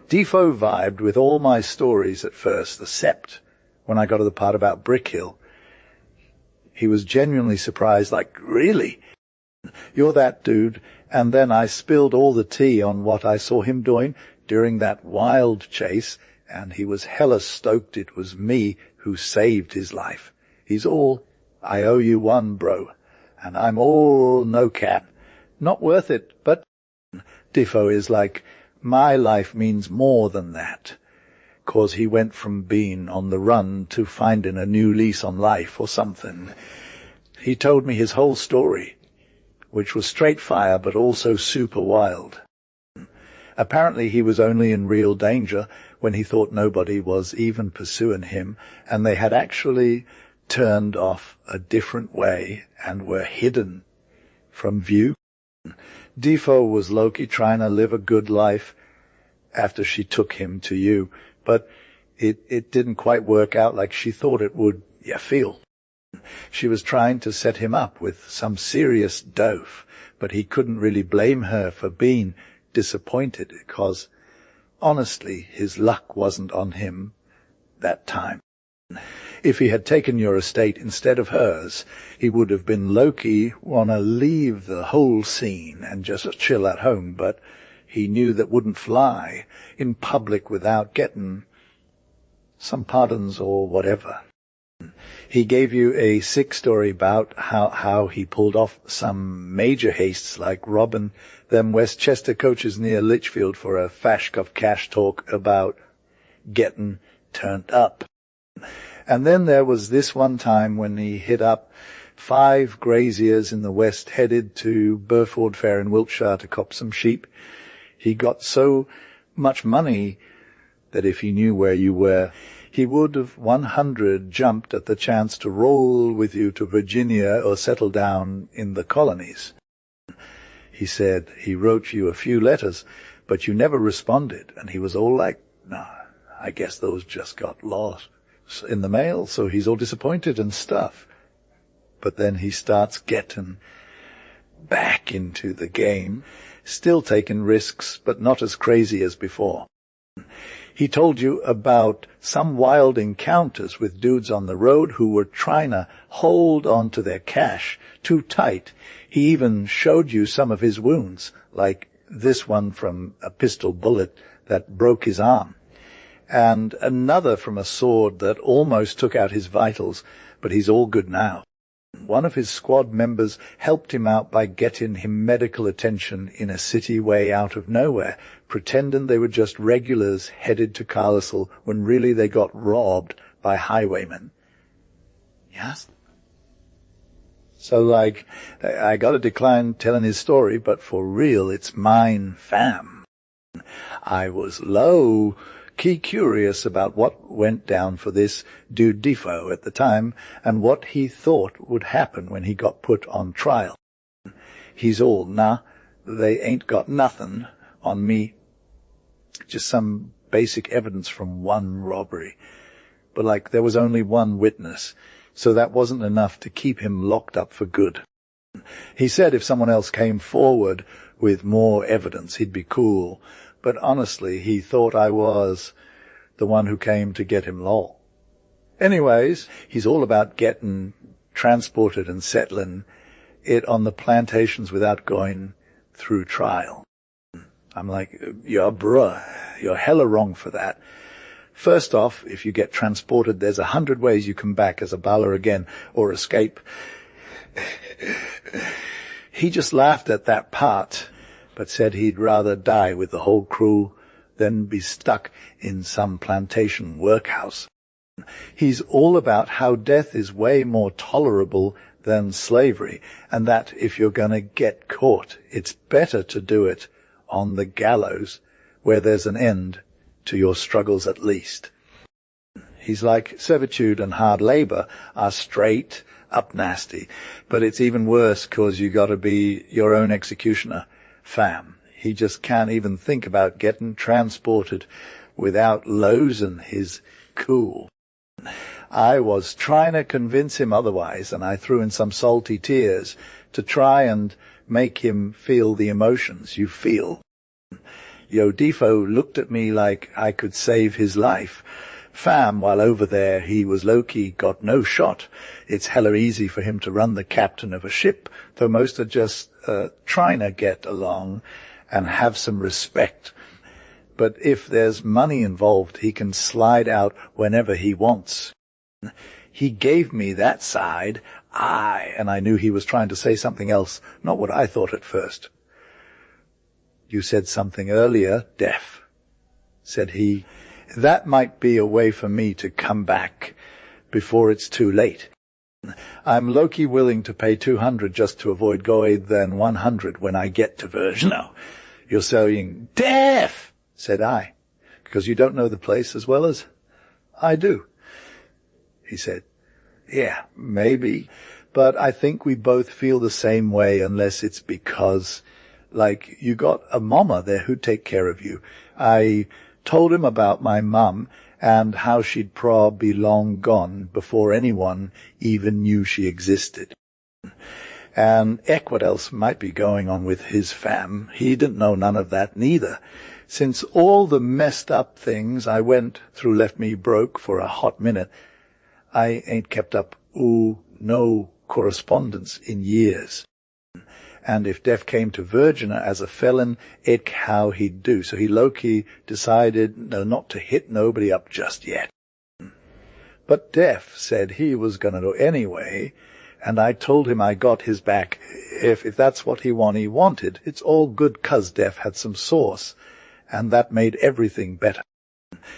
Speaker 1: Defo vibed with all my stories at first, except when I got to the part about Brick Hill. He was genuinely surprised, like, really? You're that dude? And then I spilled all the tea on what I saw him doing during that wild chase, and he was hella stoked it was me who saved his life. He's all, I owe you one, bro, and I'm all no cap. Not worth it, but Defo is like, my life means more than that, 'cause he went from being on the run to finding a new lease on life or something. He told me his whole story, which was straight fire but also super wild. Apparently he was only in real danger when he thought nobody was even pursuing him, and they had actually turned off a different way and were hidden from view. Defo was low-key trying to live a good life after she took him to you, but it didn't quite work out like she thought it would, you feel. She was trying to set him up with some serious dope, but he couldn't really blame her for being disappointed, because, honestly, his luck wasn't on him that time. If he had taken your estate instead of hers, he would have been low-key want to leave the whole scene and just chill at home, but he knew that wouldn't fly in public without getting some pardons or whatever. He gave you a sick story about how he pulled off some major hastes, like robbing them Westchester coaches near Litchfield for a fashk of cash talk about getting turned up. And then there was this one time when he hit up 5 graziers in the west, headed to Burford Fair in Wiltshire to cop some sheep. He got so much money that if he knew where you were, he would have 100 jumped at the chance to roll with you to Virginia or settle down in the colonies. He said he wrote you a few letters, but you never responded, and he was all like, nah, I guess those just got lost in the mail, so he's all disappointed and stuff. But then he starts getting back into the game, still taking risks, but not as crazy as before. He told you about some wild encounters with dudes on the road who were trying to hold on to their cash too tight. He even showed you some of his wounds, like this one from a pistol bullet that broke his arm, and another from a sword that almost took out his vitals, but he's all good now. One of his squad members helped him out by getting him medical attention in a city way out of nowhere, pretending they were just regulars headed to Carlisle when really they got robbed by highwaymen. Yes? So, like, I gotta decline telling his story, but for real, it's mine, fam. I was low-key curious about what went down for this dude Defo at the time and what he thought would happen when he got put on trial. He's all, nah, they ain't got nothing on me. Just some basic evidence from one robbery. But, like, there was only one witness, so that wasn't enough to keep him locked up for good. He said if someone else came forward with more evidence, he'd be cool, but honestly, he thought I was the one who came to get him lol. Anyways, he's all about getting transported and settling it on the plantations without going through trial. I'm like, yeah, bruh, you're hella wrong for that. First off, if you get transported, there's 100 ways you come back as a bala again or escape. He just laughed at that part, but said he'd rather die with the whole crew than be stuck in some plantation workhouse. He's all about how death is way more tolerable than slavery, and that if you're going to get caught, it's better to do it on the gallows, where there's an end to your struggles at least. He's like, servitude and hard labor are straight up nasty, but it's even worse 'cause you gotta be your own executioner, fam. He just can't even think about getting transported without losing his cool. I was trying to convince him otherwise, and I threw in some salty tears to try and make him feel the emotions you feel. Yo Defo looked at me like I could save his life. Fam, while over there, he was low-key got no shot. It's hella easy for him to run the captain of a ship, though most are just trying to get along and have some respect. But if there's money involved, he can slide out whenever he wants. He gave me that side, and I knew he was trying to say something else, not what I thought at first. You said something earlier, Def, said he. That might be a way for me to come back before it's too late. I'm low-key willing to pay 200 just to avoid going than 100 when I get to Virgino. You're saying, Def, said I, because you don't know the place as well as I do. He said, yeah, maybe, but I think we both feel the same way unless it's because, like, you got a mama there who'd take care of you. I told him about my mum and how she'd be long gone before anyone even knew she existed. And what else might be going on with his fam. He didn't know none of that neither. Since all the messed up things I went through left me broke for a hot minute, I ain't kept up, no correspondence in years. And if Def came to Virginia as a felon, it how he'd do. So he low-key decided not to hit nobody up just yet. But Def said he was going to do anyway, and I told him I got his back if that's what he wanted. It's all good 'cause Def had some sauce, and that made everything better.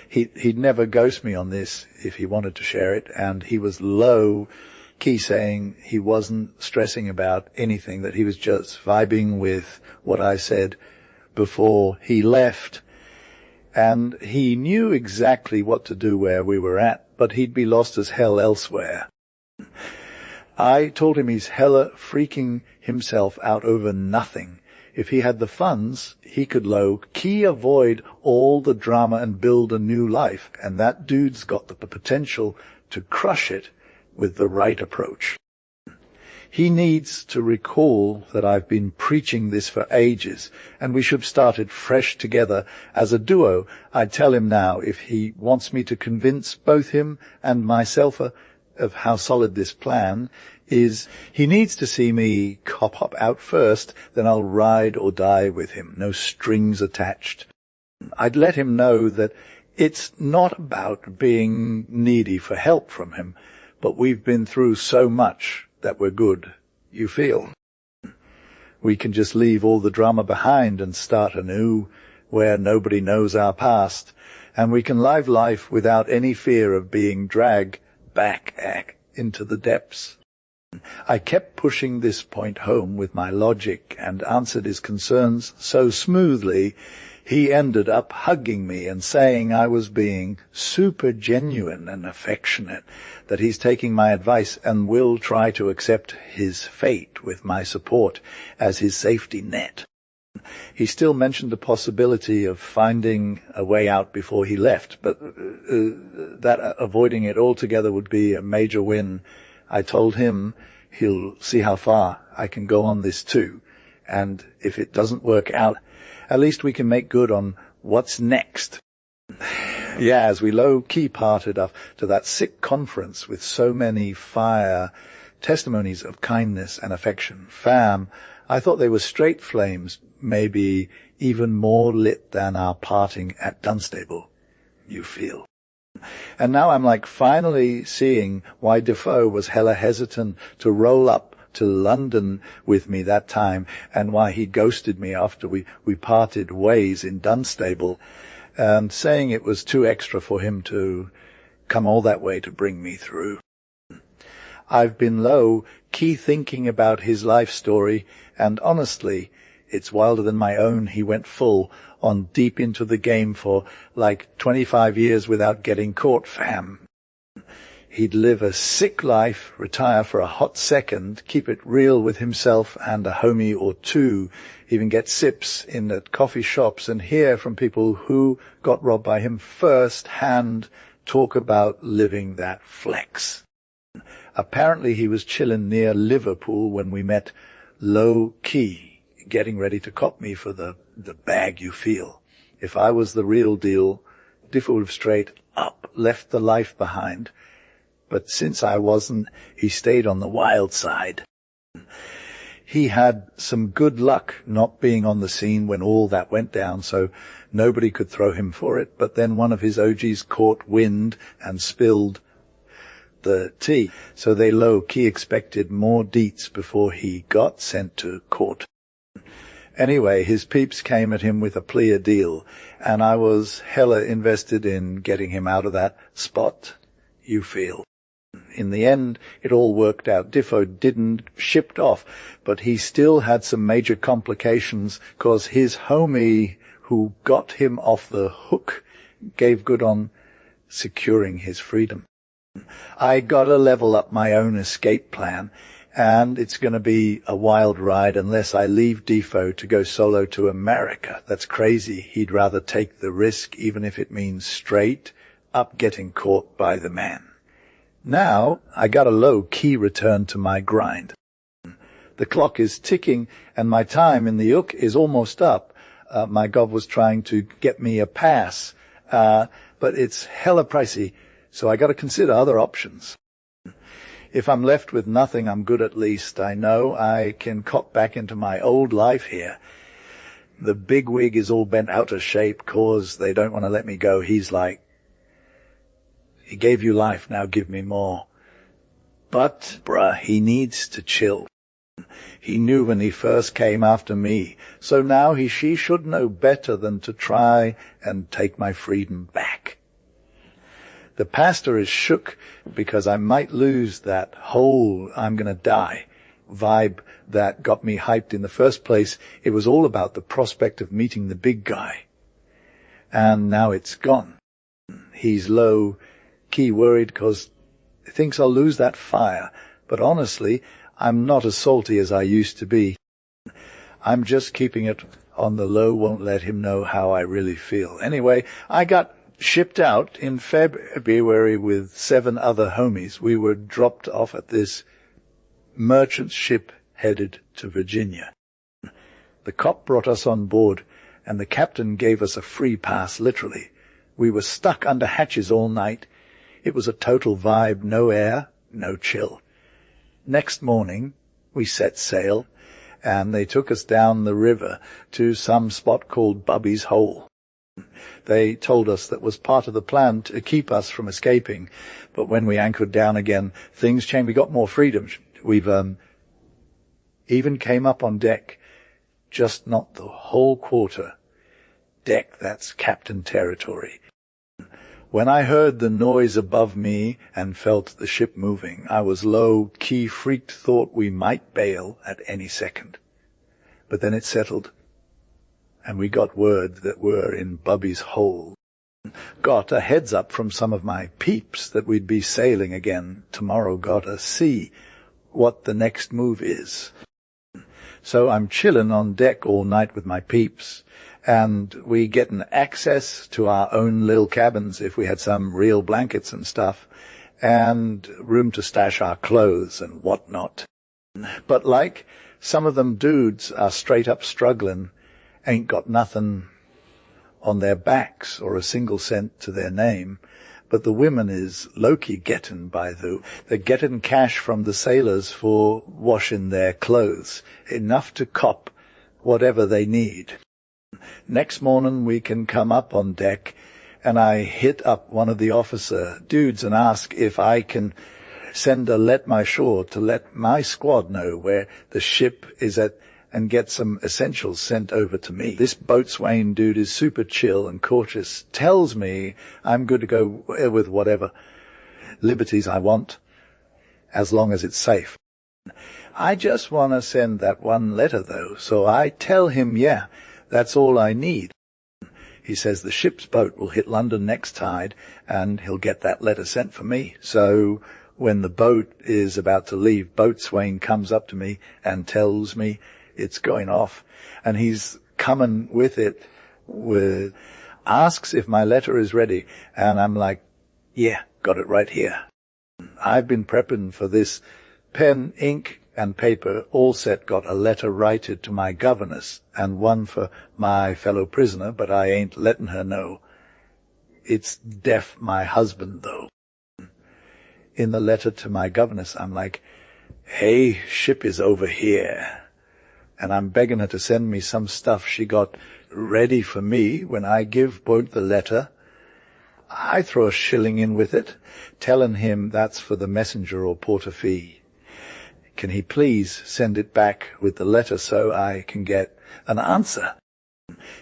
Speaker 1: He'd never ghost me on this if he wanted to share it, and he was low-key saying he wasn't stressing about anything, that he was just vibing with what I said before he left. And he knew exactly what to do where we were at, but he'd be lost as hell elsewhere. I told him he's hella freaking himself out over nothing. If he had the funds, he could low-key avoid all the drama and build a new life, and that dude's got the potential to crush it with the right approach. He needs to recall that I've been preaching this for ages, and we should have started fresh together as a duo. I tell him now, if he wants me to convince both him and myself of how solid this plan is, he needs to see me hop out first, then I'll ride or die with him, no strings attached. I'd let him know that it's not about being needy for help from him, but we've been through so much that we're good, you feel. We can just leave all the drama behind and start anew, where nobody knows our past, and we can live life without any fear of being dragged back into the depths. I kept pushing this point home with my logic and answered his concerns so smoothly, he ended up hugging me and saying I was being super genuine and affectionate, that he's taking my advice and will try to accept his fate with my support as his safety net. He still mentioned the possibility of finding a way out before he left, but that avoiding it altogether would be a major win. I told him he'll see how far I can go on this too, and if it doesn't work out, at least we can make good on what's next. Yeah, as we low-key parted up to that sick conference with so many fire testimonies of kindness and affection, fam, I thought they were straight flames, maybe even more lit than our parting at Dunstable, you feel. And now I'm finally seeing why Defoe was hella hesitant to roll up to London with me that time, and why he ghosted me after we parted ways in Dunstable, saying it was too extra for him to come all that way to bring me through. I've been low-key thinking about his life story, and honestly, it's wilder than my own. He went full on deep into the game for 25 years without getting caught, fam. He'd live a sick life, retire for a hot second, keep it real with himself and a homie or two, even get sips in at coffee shops and hear from people who got robbed by him first hand talk about living that flex. Apparently he was chillin' near Liverpool when we met, low-key, getting ready to cop me for the bag you feel. If I was the real deal, Differ would have straight up left the life behind. But since I wasn't, he stayed on the wild side. He had some good luck not being on the scene when all that went down, so nobody could throw him for it. But then one of his OGs caught wind and spilled the tea, so they low-key expected more deets before he got sent to court. Anyway, his peeps came at him with a plea deal, and I was hella invested in getting him out of that spot, you feel. In the end, it all worked out. Diffo didn't shipped off, but he still had some major complications, 'cause his homie who got him off the hook gave good on securing his freedom. I gotta level up my own escape plan, and it's going to be a wild ride unless I leave Defo to go solo to America. That's crazy. He'd rather take the risk, even if it means straight up getting caught by the man. Now, I got a low-key return to my grind. The clock is ticking, and my time in the Ook is almost up. My gov was trying to get me a pass, but it's hella pricey, so I got to consider other options. If I'm left with nothing, I'm good at least. I know I can cop back into my old life here. The big wig is all bent out of shape 'cause they don't want to let me go. He's like, he gave you life, now give me more. But, bruh, he needs to chill. He knew when he first came after me, so now she should know better than to try and take my freedom back. The pastor is shook because I might lose that whole I'm gonna die vibe that got me hyped in the first place. It was all about the prospect of meeting the big guy. And now it's gone. He's low-key worried because he thinks I'll lose that fire. But honestly, I'm not as salty as I used to be. I'm just keeping it on the low, won't let him know how I really feel. Anyway, I got shipped out in February with 7 other homies. We were dropped off at this merchant ship headed to Virginia. The cop brought us on board, and the captain gave us a free pass, literally. We were stuck under hatches all night. It was a total vibe, no air, no chill. Next morning, we set sail, and they took us down the river to some spot called Bubby's Hole. They told us that was part of the plan to keep us from escaping, but when we anchored down again, things changed. We got more freedom. We've even came up on deck, just not the whole quarter. Deck, that's captain territory. When I heard the noise above me and felt the ship moving, I was low-key freaked, thought we might bail at any second. But then it settled, and we got word that we're in Bubby's Hole. Got a heads-up from some of my peeps that we'd be sailing again tomorrow. Gotta see what the next move is. So I'm chillin' on deck all night with my peeps, and we gettin' access to our own little cabins if we had some real blankets and stuff, and room to stash our clothes and whatnot. But like, some of them dudes are straight up struggling, ain't got nothing on their backs or a single cent to their name, but the women is low-key gettin' by though. They're gettin' cash from the sailors for washing their clothes, enough to cop whatever they need. Next morning we can come up on deck, and I hit up one of the officer dudes and ask if I can send a let my shore to let my squad know where the ship is at and get some essentials sent over to me. This boatswain dude is super chill and cautious, tells me I'm good to go with whatever liberties I want, as long as it's safe. I just want to send that one letter, though, so I tell him, yeah, that's all I need. He says the ship's boat will hit London next tide, and he'll get that letter sent for me. So when the boat is about to leave, Boatswain comes up to me and tells me it's going off, and he's coming with it, asks if my letter is ready, and I'm like, yeah, got it right here. I've been prepping for this. Pen, ink, and paper all set, got a letter righted to my governess, and one for my fellow prisoner, but I ain't letting her know. It's deaf my husband, though. In the letter to my governess, I'm like, hey, ship is over here. And I'm begging her to send me some stuff she got ready for me. When I give Boat the letter, I throw a shilling in with it, telling him that's for the messenger or porter fee. Can he please send it back with the letter so I can get an answer?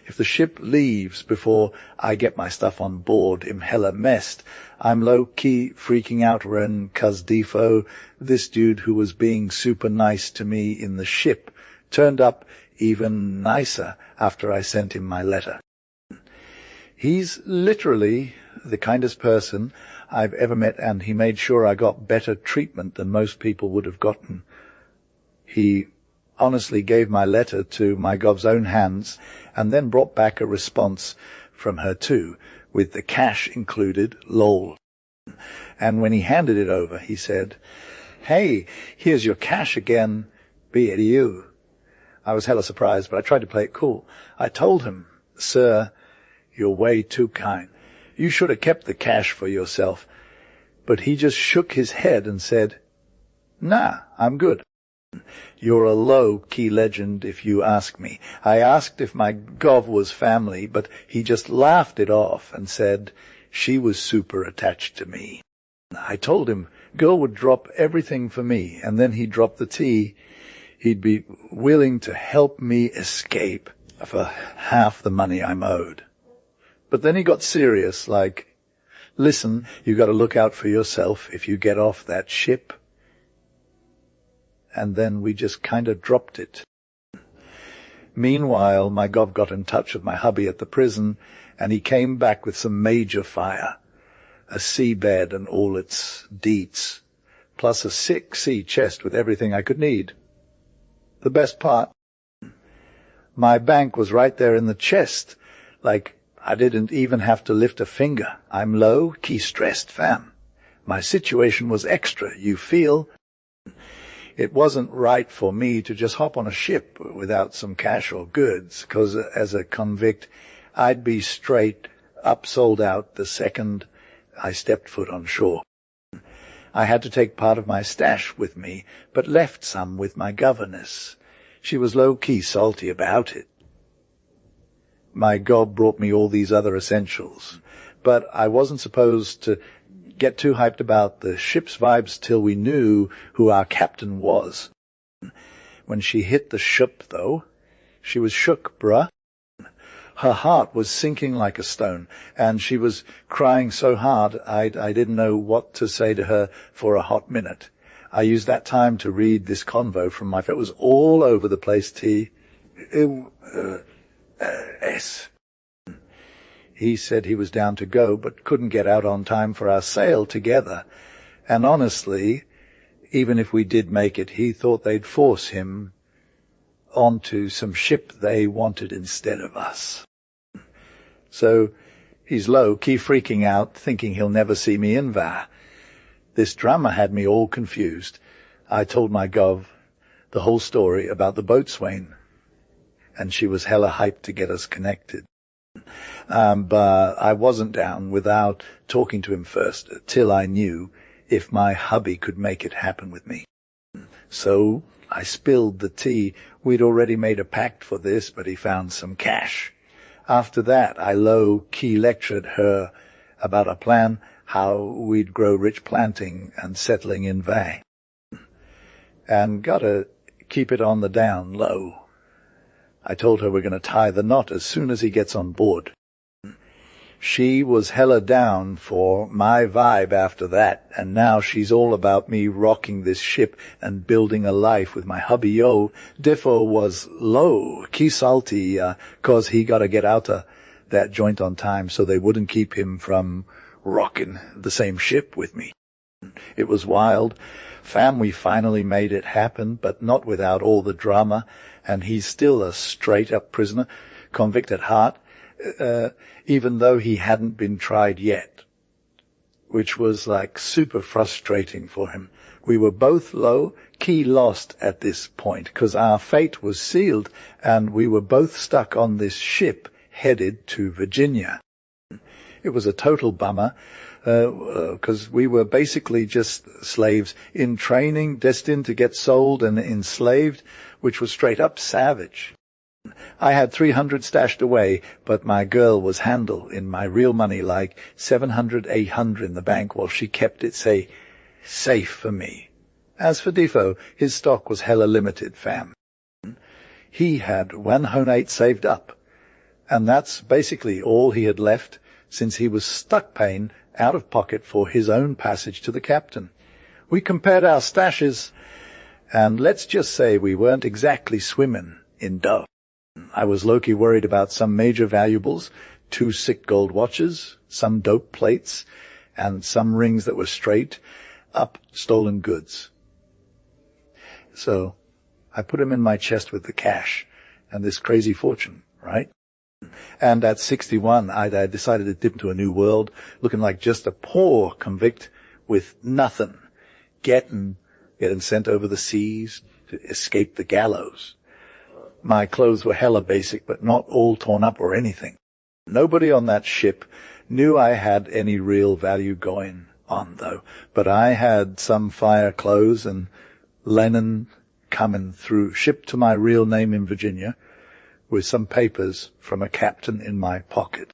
Speaker 1: If the ship leaves before I get my stuff on board, I'm hella messed. I'm low-key freaking out when cuz Defo, this dude who was being super nice to me in the ship, turned up even nicer after I sent him my letter. He's literally the kindest person I've ever met, and he made sure I got better treatment than most people would have gotten. He honestly gave my letter to my gov's own hands, and then brought back a response from her too, with the cash included, lol. And when he handed it over, he said, hey, here's your cash again, be it you. I was hella surprised, but I tried to play it cool. I told him, sir, you're way too kind. You should have kept the cash for yourself. But he just shook his head and said, nah, I'm good. You're a low-key legend if you ask me. I asked if my gov was family, but he just laughed it off and said she was super attached to me. I told him girl would drop everything for me, and then he'd drop the tea. He'd be willing to help me escape for half the money I'm owed. But then he got serious, like, listen, you got to look out for yourself if you get off that ship. And then we just kind of dropped it. Meanwhile, my gov got in touch with my hubby at the prison, and he came back with some major fire. A seabed and all its deets, plus a 6-sea chest with everything I could need. The best part, my bank was right there in the chest, like, I didn't even have to lift a finger. I'm low-key stressed, fam. My situation was extra, you feel? It wasn't right for me to just hop on a ship without some cash or goods, because as a convict, I'd be straight up sold out the second I stepped foot on shore. I had to take part of my stash with me, but left some with my governess. She was low-key salty about it. My gob brought me all these other essentials, but I wasn't supposed to get too hyped about the ship's vibes till we knew who our captain was. When she hit the ship, though, she was shook, bruh. Her heart was sinking like a stone, and she was crying so hard I didn't know what to say to her for a hot minute. I used that time to read this convo from my friend. It was all over the place, S. He said he was down to go, but couldn't get out on time for our sail together. And honestly, even if we did make it, he thought they'd force him onto some ship they wanted instead of us. So he's low-key freaking out, thinking he'll never see me in there. This drama had me all confused. I told my gov the whole story about the boatswain, and she was hella hyped to get us connected. But I wasn't down without talking to him first, till I knew if my hubby could make it happen with me. So I spilled the tea. We'd already made a pact for this, but he found some cash. After that, I low-key lectured her about a plan how we'd grow rich planting and settling in Vai. And gotta keep it on the down low. I told her we're going to tie the knot as soon as he gets on board. She was hella down for my vibe after that, and now she's all about me rocking this ship and building a life with my hubby. Yo, Diffo was low, key salty, 'cause he gotta get out of that joint on time so they wouldn't keep him from rocking the same ship with me. It was wild. We finally made it happen, but not without all the drama, and he's still a straight-up prisoner, convict at heart, even though he hadn't been tried yet, which was like super frustrating for him. We were both low, key lost at this point, because our fate was sealed, and we were both stuck on this ship headed to Virginia. It was a total bummer, because we were basically just slaves in training, destined to get sold and enslaved, which was straight up savage. I had 300 stashed away, but my girl was handled in my real money, like 700, 800 in the bank, while she kept it, say, safe for me. As for Defoe, his stock was hella limited, fam. He had 108 saved up, and that's basically all he had left, since he was stuck paying out of pocket for his own passage to the captain. We compared our stashes, and let's just say we weren't exactly swimming in dough. I was low-key worried about some major valuables, 2 sick gold watches, some dope plates, and some rings that were straight up stolen goods. So I put him in my chest with the cash and this crazy fortune, right? And at 61, I decided to dip into a new world, looking like just a poor convict with nothing, getting sent over the seas to escape the gallows. My clothes were hella basic, but not all torn up or anything. Nobody on that ship knew I had any real value going on, though. But I had some fire clothes and linen coming through, shipped to my real name in Virginia, with some papers from a captain in my pocket.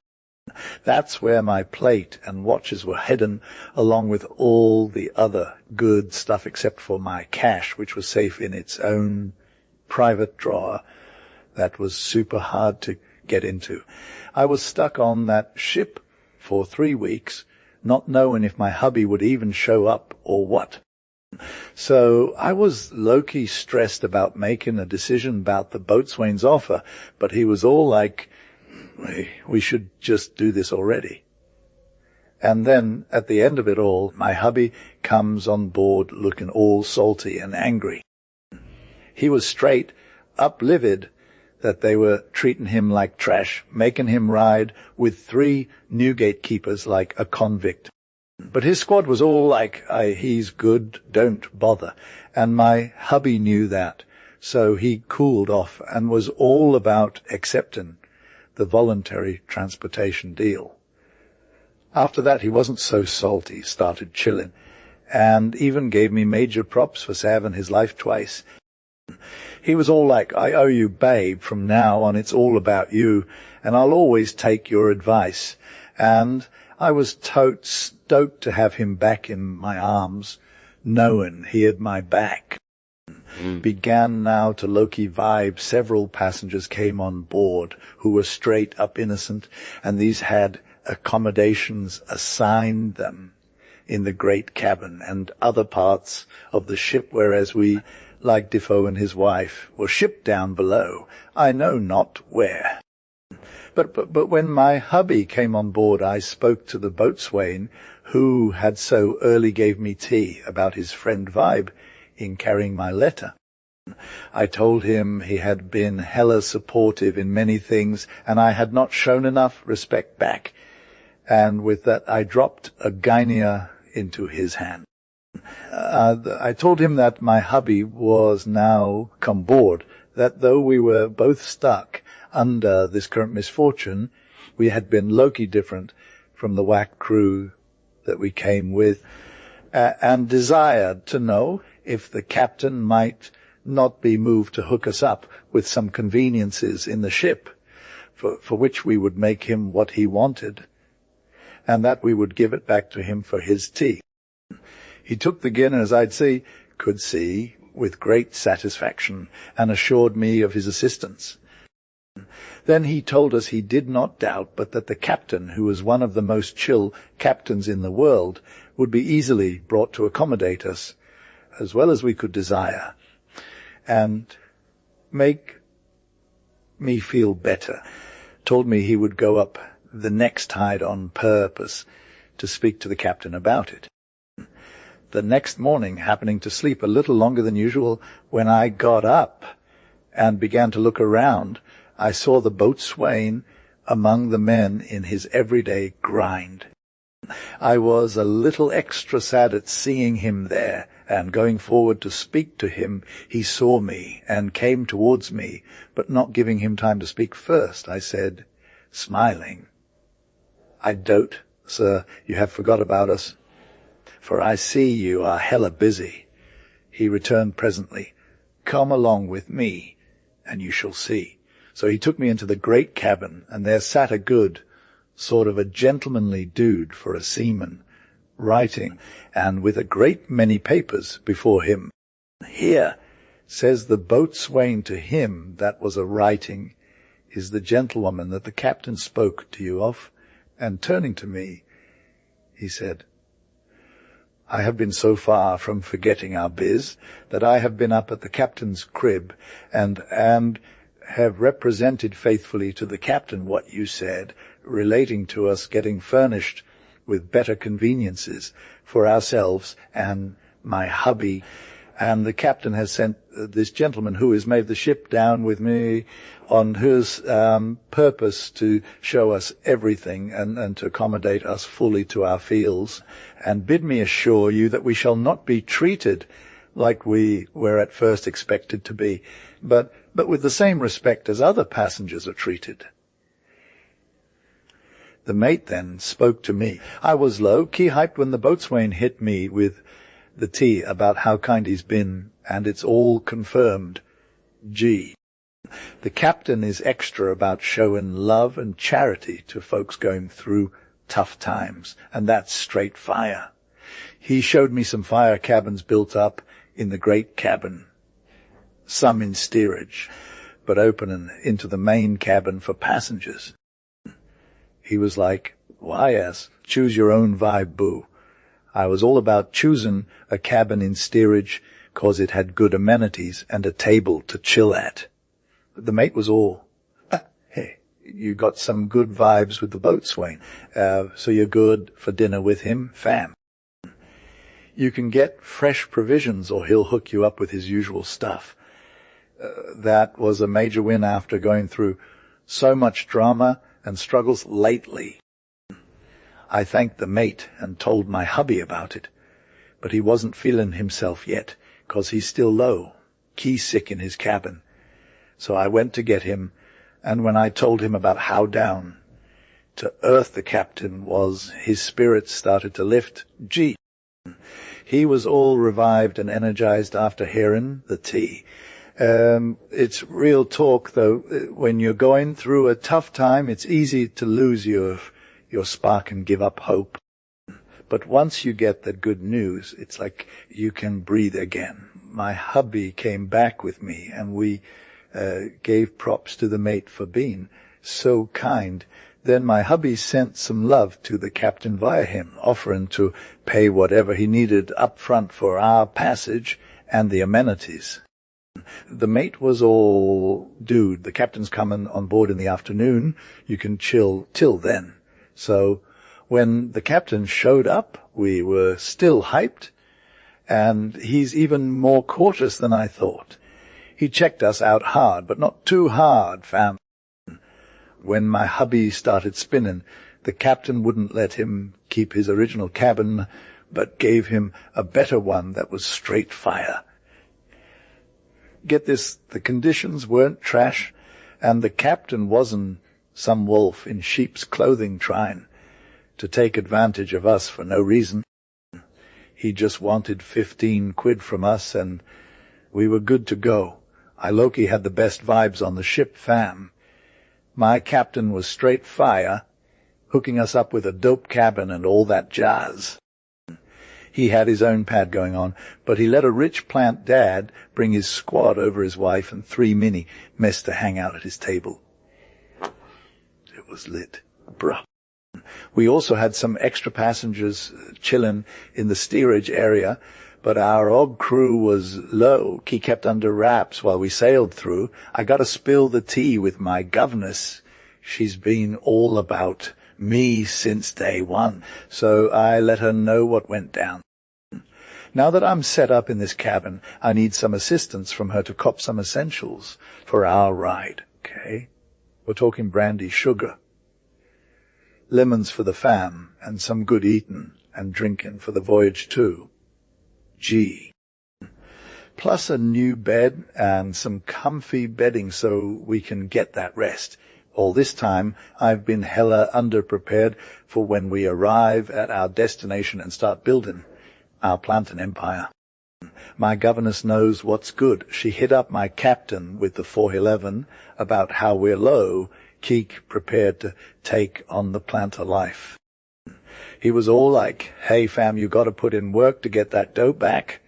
Speaker 1: That's where my plate and watches were hidden, along with all the other good stuff except for my cash, which was safe in its own private drawer that was super hard to get into. I was stuck on that ship for 3 weeks, not knowing if my hubby would even show up or what. So I was low-key stressed about making a decision about the boatswain's offer, but he was all like, we should just do this already. And then, at the end of it all, my hubby comes on board looking all salty and angry. He was straight up livid that they were treating him like trash, making him ride with 3 new gatekeepers like a convict. But his squad was all like, he's good, don't bother. And my hubby knew that, so he cooled off and was all about accepting the voluntary transportation deal. After that, he wasn't so salty, started chilling, and even gave me major props for saving his life twice. He was all like, I owe you, babe. From now on, it's all about you, and I'll always take your advice. And I was totes stoked to have him back in my arms, knowing he had my back. Began now to low-key vibe. Several passengers came on board who were straight up innocent, and these had accommodations assigned them in the great cabin and other parts of the ship, whereas we, like Defoe and his wife, were shipped down below, I know not where. But when my hubby came on board, I spoke to the boatswain, who had so early gave me tea about his friend Vibe in carrying my letter. I told him he had been hella supportive in many things, and I had not shown enough respect back. And with that, I dropped a guinea into his hand. I told him that my hubby was now come board, that though we were both stuck under this current misfortune, we had been low-key different from the whack crew that we came with, and desired to know if the captain might not be moved to hook us up with some conveniences in the ship, for which we would make him what he wanted, and that we would give it back to him for his tea. He took the guinea, as could see, with great satisfaction, and assured me of his assistance. Then he told us he did not doubt, but that the captain, who was one of the most chill captains in the world, would be easily brought to accommodate us, as well as we could desire, and make me feel better. told me he would go up the next tide on purpose to speak to the captain about it. The next morning, happening to sleep a little longer than usual, when I got up and began to look around, I saw the boatswain among the men in his everyday grind. I was a little extra sad at seeing him there, and going forward to speak to him, he saw me and came towards me, but not giving him time to speak first, I said, smiling, "I dote, sir, you have forgot about us, for I see you are hella busy." He returned presently, "Come along with me, and you shall see." So he took me into the great cabin, and there sat a good, sort of a gentlemanly dude for a seaman, writing, and with a great many papers before him. "Here," says the boatswain to him that was a writing, "is the gentlewoman that the captain spoke to you of." And turning to me, he said, "I have been so far from forgetting our biz that I have been up at the captain's crib and have represented faithfully to the captain what you said, relating to us getting furnished with better conveniences for ourselves and my hubby, and the captain has sent this gentleman who has made the ship down with me on his purpose to show us everything and to accommodate us fully to our feels, and bid me assure you that we shall not be treated like we were at first expected to be, but with the same respect as other passengers are treated." The mate then spoke to me. I was low-key hyped when the boatswain hit me with the tea about how kind he's been, and it's all confirmed. Gee, the captain is extra about showing love and charity to folks going through tough times, and that's straight fire. He showed me some fire cabins built up in the great cabin, some in steerage, but opening into the main cabin for passengers. He was like, "Why, yes, choose your own vibe, boo." I was all about choosing a cabin in steerage 'cause it had good amenities and a table to chill at. The mate was all, "Hey, you got some good vibes with the boatswain, so you're good for dinner with him, fam. You can get fresh provisions or he'll hook you up with his usual stuff." That was a major win after going through so much drama and struggles lately. I thanked the mate and told my hubby about it, but he wasn't feeling himself yet, 'cause he's still low, key sick in his cabin. So I went to get him, and when I told him about how down to earth the captain was, his spirits started to lift. Gee, he was all revived and energized after hearing the tea. It's real talk, though. When you're going through a tough time, it's easy to lose your spark and give up hope. But once you get that good news, it's like you can breathe again. My hubby came back with me, and we gave props to the mate for being so kind. Then my hubby sent some love to the captain via him, offering to pay whatever he needed up front for our passage and the amenities. The mate was all, "Dude, the captain's coming on board in the afternoon. You can chill till then." So when the captain showed up, we were still hyped, and he's even more cautious than I thought. He checked us out hard, but not too hard, fam. When my hubby started spinning, the captain wouldn't let him keep his original cabin, but gave him a better one that was straight fire. Get this, the conditions weren't trash, and the captain wasn't some wolf in sheep's clothing trying to take advantage of us for no reason. He just wanted 15 quid from us, and we were good to go. I low-key had the best vibes on the ship, fam. My captain was straight fire, hooking us up with a dope cabin and all that jazz. He had his own pad going on, but he let a rich plant dad bring his squad over his wife and 3 mini mess to hang out at his table. It was lit, bruh. We also had some extra passengers chilling in the steerage area, but our og crew was low. He kept under wraps while we sailed through. I got to spill the tea with my governess. She's been all about me since day one, so I let her know what went down. Now that I'm set up in this cabin, I need some assistance from her to cop some essentials for our ride, okay? We're talking brandy, sugar, lemons for the fam, and some good eatin' and drinkin' for the voyage too. G. Plus a new bed and some comfy bedding so we can get that rest. All this time, I've been hella underprepared for when we arrive at our destination and start building our plantain empire. My governess knows what's good. She hit up my captain with the 411 about how we're low, Keek prepared to take on the planter life. He was all like, hey fam, you gotta put in work to get that dough back.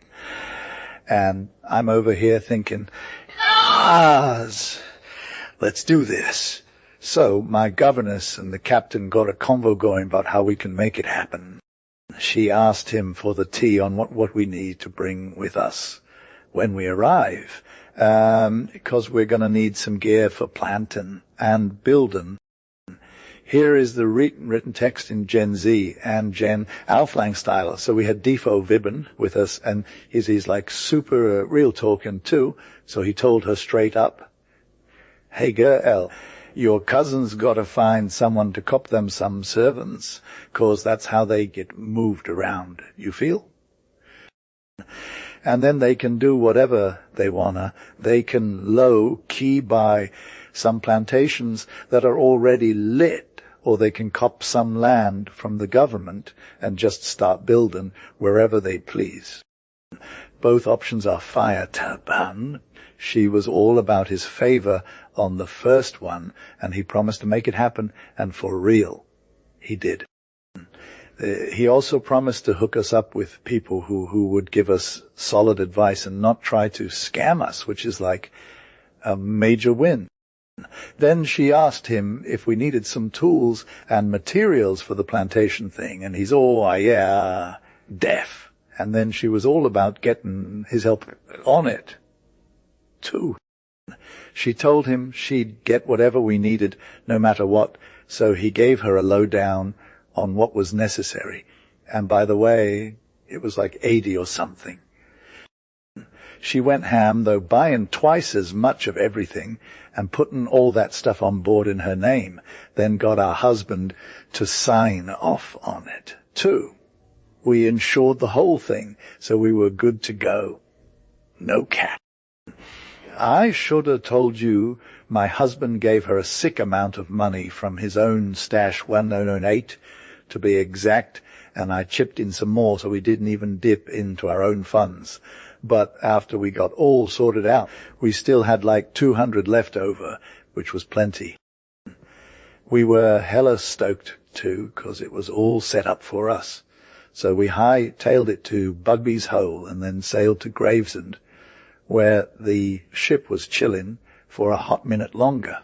Speaker 1: And I'm over here thinking, let's do this. So my governess and the captain got a convo going about how we can make it happen. She asked him for the tea on what we need to bring with us when we arrive, because we're going to need some gear for planting and building. Here is the written text in Gen Z and Gen Alflang style. So we had Defo Vibben with us, and he's like super real talking too. So he told her straight up, hey girl, your cousin's got to find someone to cop them some servants, 'cause that's how they get moved around, you feel? And then they can do whatever they wanna. They can low-key buy some plantations that are already lit, or they can cop some land from the government and just start building wherever they please. Both options are fire, Taban. She was all about his favor on the first one, and he promised to make it happen, and for real, he did. He also promised to hook us up with people who would give us solid advice and not try to scam us, which is like a major win. Then she asked him if we needed some tools and materials for the plantation thing, and he's deaf. And then she was all about getting his help on it, too. She told him she'd get whatever we needed, no matter what, so he gave her a lowdown on what was necessary. And by the way, it was like 80 or something. She went ham, though, buying twice as much of everything and putting all that stuff on board in her name, then got our husband to sign off on it, too. We insured the whole thing, so we were good to go. No cap. I should have told you my husband gave her a sick amount of money from his own stash, 1008 to be exact, and I chipped in some more so we didn't even dip into our own funds. But after we got all sorted out, we still had like 200 left over, which was plenty. We were hella stoked too, 'cause it was all set up for us. So we hightailed it to Bugby's Hole and then sailed to Gravesend, where the ship was chilling for a hot minute longer.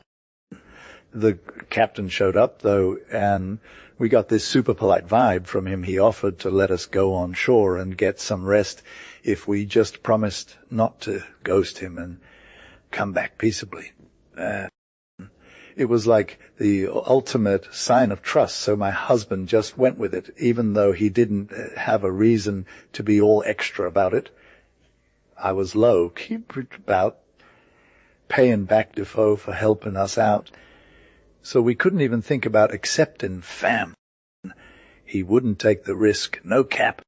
Speaker 1: The captain showed up, though, and we got this super polite vibe from him. He offered to let us go on shore and get some rest if we just promised not to ghost him and come back peaceably. It was like the ultimate sign of trust, so my husband just went with it, even though he didn't have a reason to be all extra about it. I was low, keep about paying back Defoe for helping us out, so we couldn't even think about accepting fam. He wouldn't take the risk, no cap.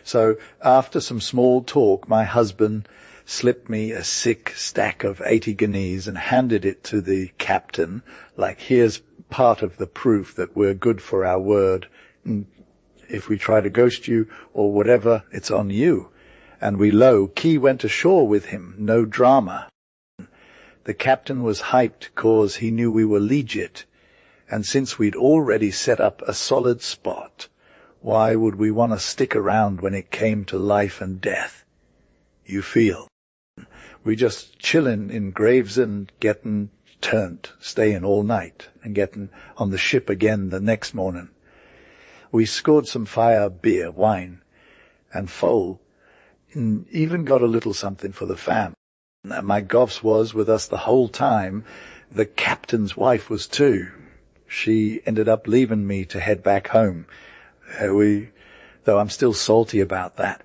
Speaker 1: So after some small talk, my husband slipped me a sick stack of 80 guineas and handed it to the captain, like, here's part of the proof that we're good for our word. If we try to ghost you or whatever, it's on you. And we low-key went ashore with him, no drama. The captain was hyped 'cause he knew we were legit, and since we'd already set up a solid spot, why would we want to stick around when it came to life and death? You feel? We just chillin' in Gravesend, getting turned, staying all night, and getting on the ship again the next morning. We scored some fire, beer, wine, and foal, and even got a little something for the fam. My goffs was with us the whole time, The captain's wife was too. She ended up leaving me to head back home. Though I'm still salty about that,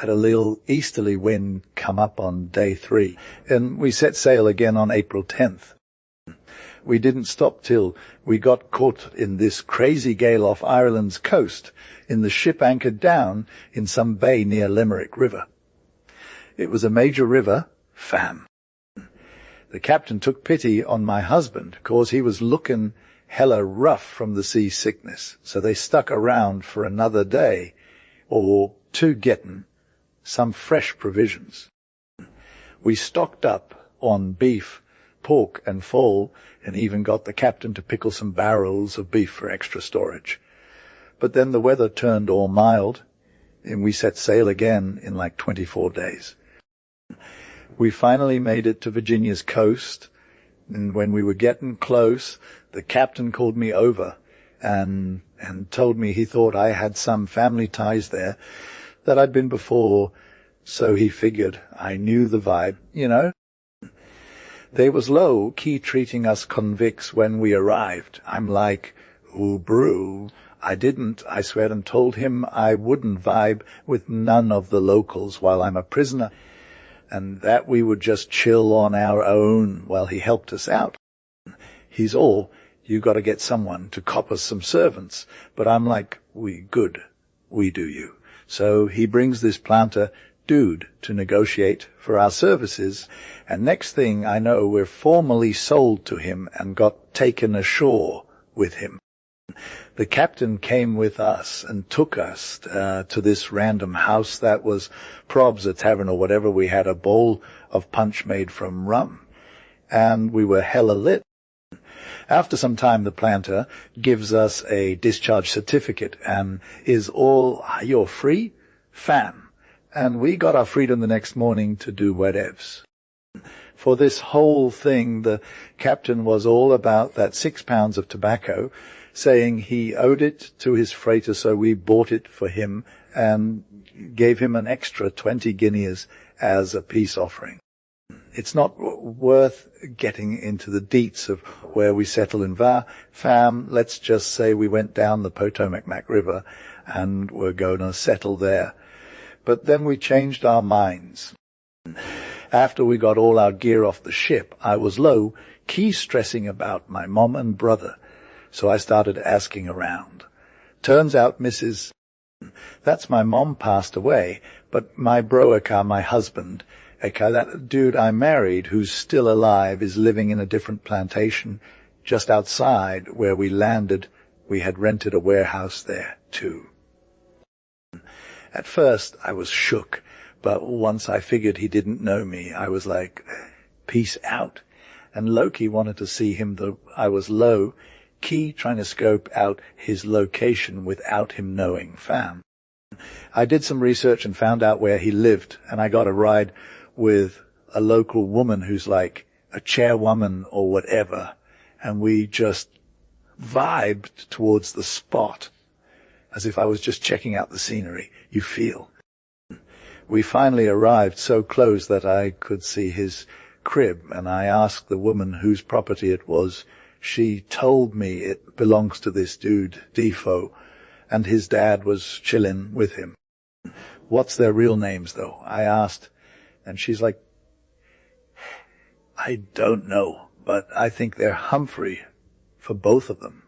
Speaker 1: had a little easterly wind come up on day 3, and we set sail again on April 10th. We didn't stop till we got caught in this crazy gale off Ireland's coast, in the ship anchored down in some bay near Limerick River. It was a major river, fam. The captain took pity on my husband, 'cause he was looking hella rough from the seasickness, so they stuck around for another day, or 2 getting some fresh provisions. We stocked up on beef, pork and foal, and even got the captain to pickle some barrels of beef for extra storage. But then the weather turned all mild, and we set sail again in like 24 days. We finally made it to Virginia's coast, and when we were getting close, the captain called me over and told me he thought I had some family ties there, that I'd been before, so he figured I knew the vibe, you know. They was low-key treating us convicts when we arrived. I'm like, ooh, brew. I swear, and told him I wouldn't vibe with none of the locals while I'm a prisoner, and that we would just chill on our own while he helped us out. He's all, you got to get someone to cop us some servants. But I'm like, we do you. So he brings this planter dude to negotiate for our services, and next thing I know, we're formally sold to him and got taken ashore with him. The captain came with us and took us to this random house that was probs a tavern or whatever. We had a bowl of punch made from rum, and we were hella lit. After some time, the planter gives us a discharge certificate and is all, you're free, fam. And we got our freedom the next morning to do whatevs. For this whole thing, the captain was all about that 6 pounds of tobacco, saying he owed it to his freighter, so we bought it for him and gave him an extra 20 guineas as a peace offering. It's not worth getting into the deets of where we settle in fam. Let's just say we went down the Potomac River and we're going to settle there. But then we changed our minds. After we got all our gear off the ship, I was low-key stressing about my mom and brother, so I started asking around. Turns out that's my mom, passed away, but my bro, my husband, that dude I married who's still alive, is living in a different plantation just outside where we landed. We had rented a warehouse there, too. At first, I was shook, but once I figured he didn't know me, I was like, peace out. And Loki wanted to see him, though I was low-key trying to scope out his location without him knowing, fam. I did some research and found out where he lived, and I got a ride with a local woman who's like a chairwoman or whatever, and we just vibed towards the spot, as if I was just checking out the scenery, you feel. We finally arrived so close that I could see his crib, and I asked the woman whose property it was. She told me it belongs to this dude, Defoe, and his dad was chillin' with him. What's their real names, though? I asked, and she's like, I don't know, but I think they're Humphrey for both of them.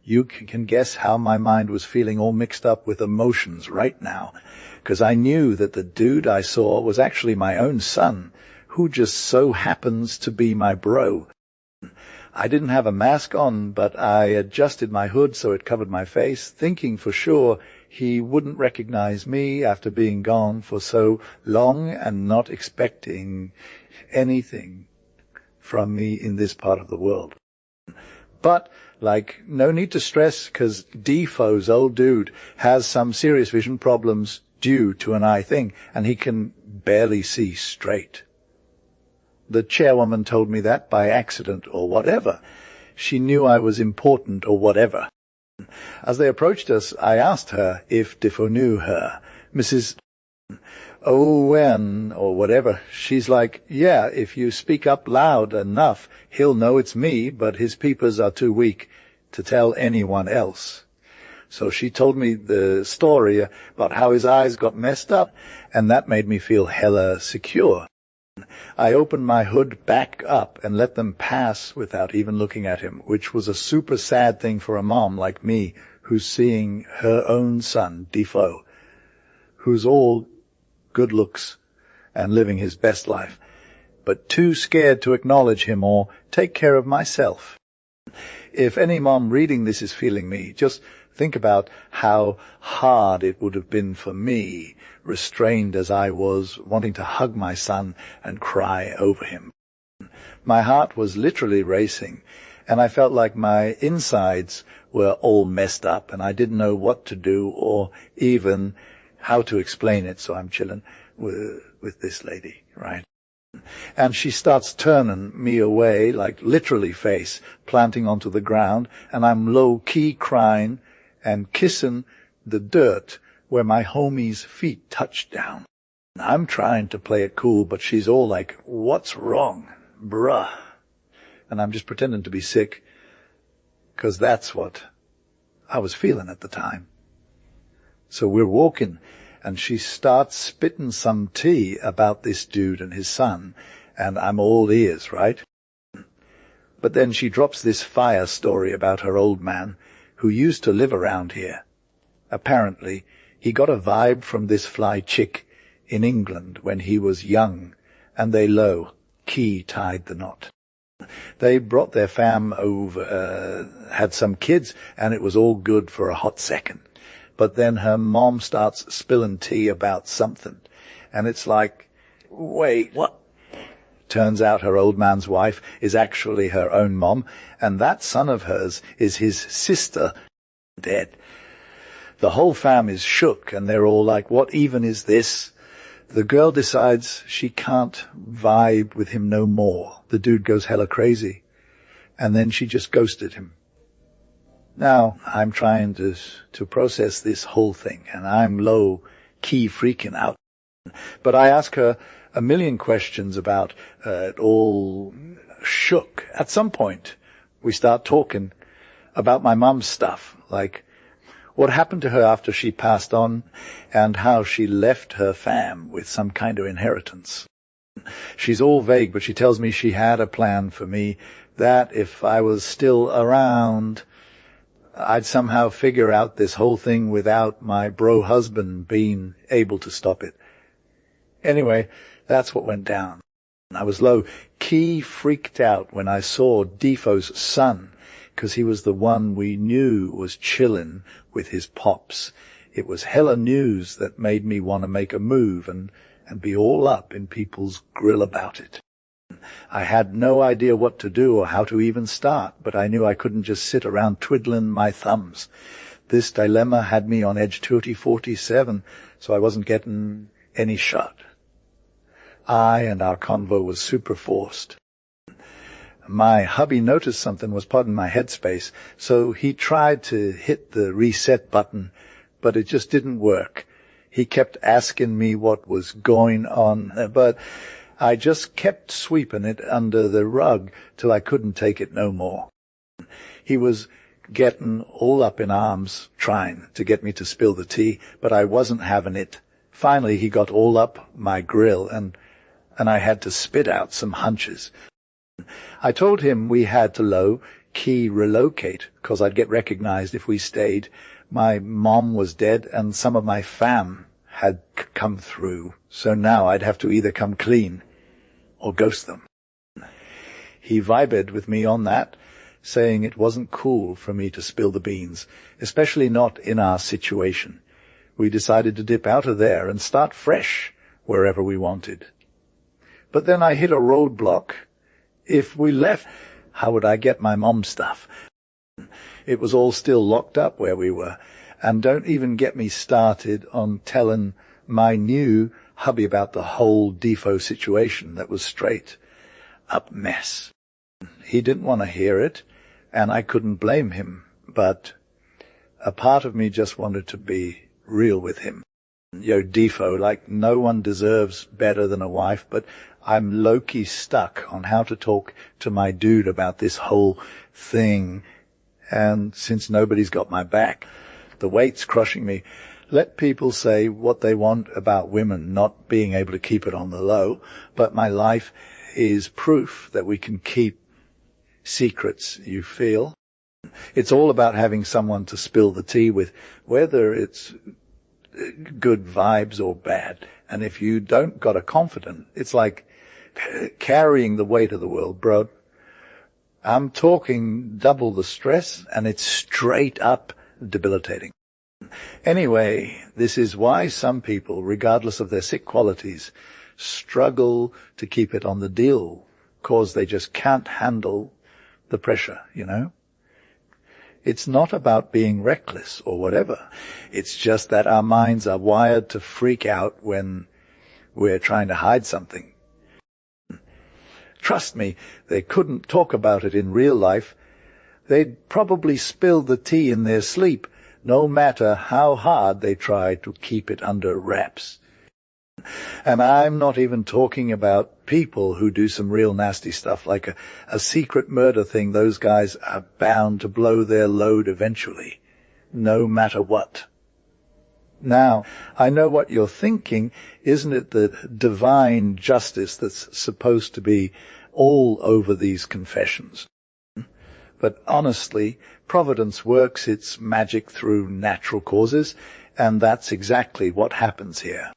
Speaker 1: You can guess how my mind was feeling, all mixed up with emotions right now, because I knew that the dude I saw was actually my own son, who just so happens to be my bro. I didn't have a mask on, but I adjusted my hood so it covered my face, thinking for sure he wouldn't recognize me after being gone for so long and not expecting anything from me in this part of the world. But, no need to stress, because Defoe's old dude has some serious vision problems due to an eye thing, and he can barely see straight. The chairwoman told me that by accident or whatever. She knew I was important or whatever. As they approached us, I asked her if Defoe knew her. Mrs. Oh, when, or whatever. She's like, yeah, if you speak up loud enough, he'll know it's me, but his peepers are too weak to tell anyone else. So she told me the story about how his eyes got messed up, and that made me feel hella secure. I opened my hood back up and let them pass without even looking at him, which was a super sad thing for a mom like me who's seeing her own son, Defoe, who's all good looks and living his best life, but too scared to acknowledge him or take care of myself. If any mom reading this is feeling me, just think about how hard it would have been for me, restrained as I was, wanting to hug my son and cry over him. My heart was literally racing, and I felt like my insides were all messed up, and I didn't know what to do or even how to explain it, so I'm chilling with this lady, right? And she starts turning me away, like literally face planting onto the ground, and I'm low-key crying and kissing the dirt where my homie's feet touched down. I'm trying to play it cool, but she's all like, what's wrong, bruh? And I'm just pretending to be sick, 'cause that's what I was feeling at the time. So we're walking, and she starts spitting some tea about this dude and his son, and I'm all ears, right? But then she drops this fire story about her old man, who used to live around here. Apparently, he got a vibe from this fly chick in England when he was young, and they low-key tied the knot. They brought their fam over, had some kids, and it was all good for a hot second. But then her mom starts spilling tea about something, and it's like, wait, what? Turns out her old man's wife is actually her own mom, and that son of hers is his sister, dead. The whole fam is shook, and they're all like, what even is this? The girl decides she can't vibe with him no more. The dude goes hella crazy, and then she just ghosted him. Now, I'm trying to process this whole thing, and I'm low-key freaking out. But I ask her a million questions about it all shook. At some point, we start talking about my mum's stuff, like what happened to her after she passed on and how she left her fam with some kind of inheritance. She's all vague, but she tells me she had a plan for me, that if I was still around, I'd somehow figure out this whole thing without my bro husband being able to stop it. Anyway, that's what went down. I was low-key freaked out when I saw Defoe's son, because he was the one we knew was chillin' with his pops. It was hella news that made me want to make a move and be all up in people's grill about it. I had no idea what to do or how to even start, but I knew I couldn't just sit around twiddling my thumbs. This dilemma had me on edge 2047, so I wasn't getting any shot. I and our convo was super forced. My hubby noticed something was potting my headspace, so he tried to hit the reset button, but it just didn't work. He kept asking me what was going on, but I just kept sweeping it under the rug till I couldn't take it no more. He was getting all up in arms, trying to get me to spill the tea, but I wasn't having it. Finally, he got all up my grill, and I had to spit out some hunches. I told him we had to low-key relocate, because I'd get recognized if we stayed. My mom was dead, and some of my fam had come through, so now I'd have to either come clean or ghost them. He vibed with me on that, saying it wasn't cool for me to spill the beans, especially not in our situation. We decided to dip out of there and start fresh wherever we wanted. But then I hit a roadblock. If we left, how would I get my mom's stuff? It was all still locked up where we were, and don't even get me started on telling my new hubby about the whole Defoe situation that was straight up mess. He didn't want to hear it, and I couldn't blame him, but a part of me just wanted to be real with him. Defo, like no one deserves better than a wife, but I'm low-key stuck on how to talk to my dude about this whole thing. And since nobody's got my back, the weight's crushing me. Let people say what they want about women not being able to keep it on the low, but my life is proof that we can keep secrets, you feel? It's all about having someone to spill the tea with, whether it's good vibes or bad. And if you don't got a confidant, it's like carrying the weight of the world, bro. I'm talking double the stress, and it's straight up debilitating. Anyway, this is why some people, regardless of their sick qualities, struggle to keep it on the deal, cause they just can't handle the pressure, It's not about being reckless or whatever. It's just that our minds are wired to freak out when we're trying to hide something. Trust me, they couldn't talk about it in real life. They'd probably spill the tea in their sleep, no matter how hard they try to keep it under wraps. And I'm not even talking about people who do some real nasty stuff, like a secret murder thing. Those guys are bound to blow their load eventually, no matter what. Now, I know what you're thinking. Isn't it the divine justice that's supposed to be all over these confessions? But honestly, Providence works its magic through natural causes, and that's exactly what happens here.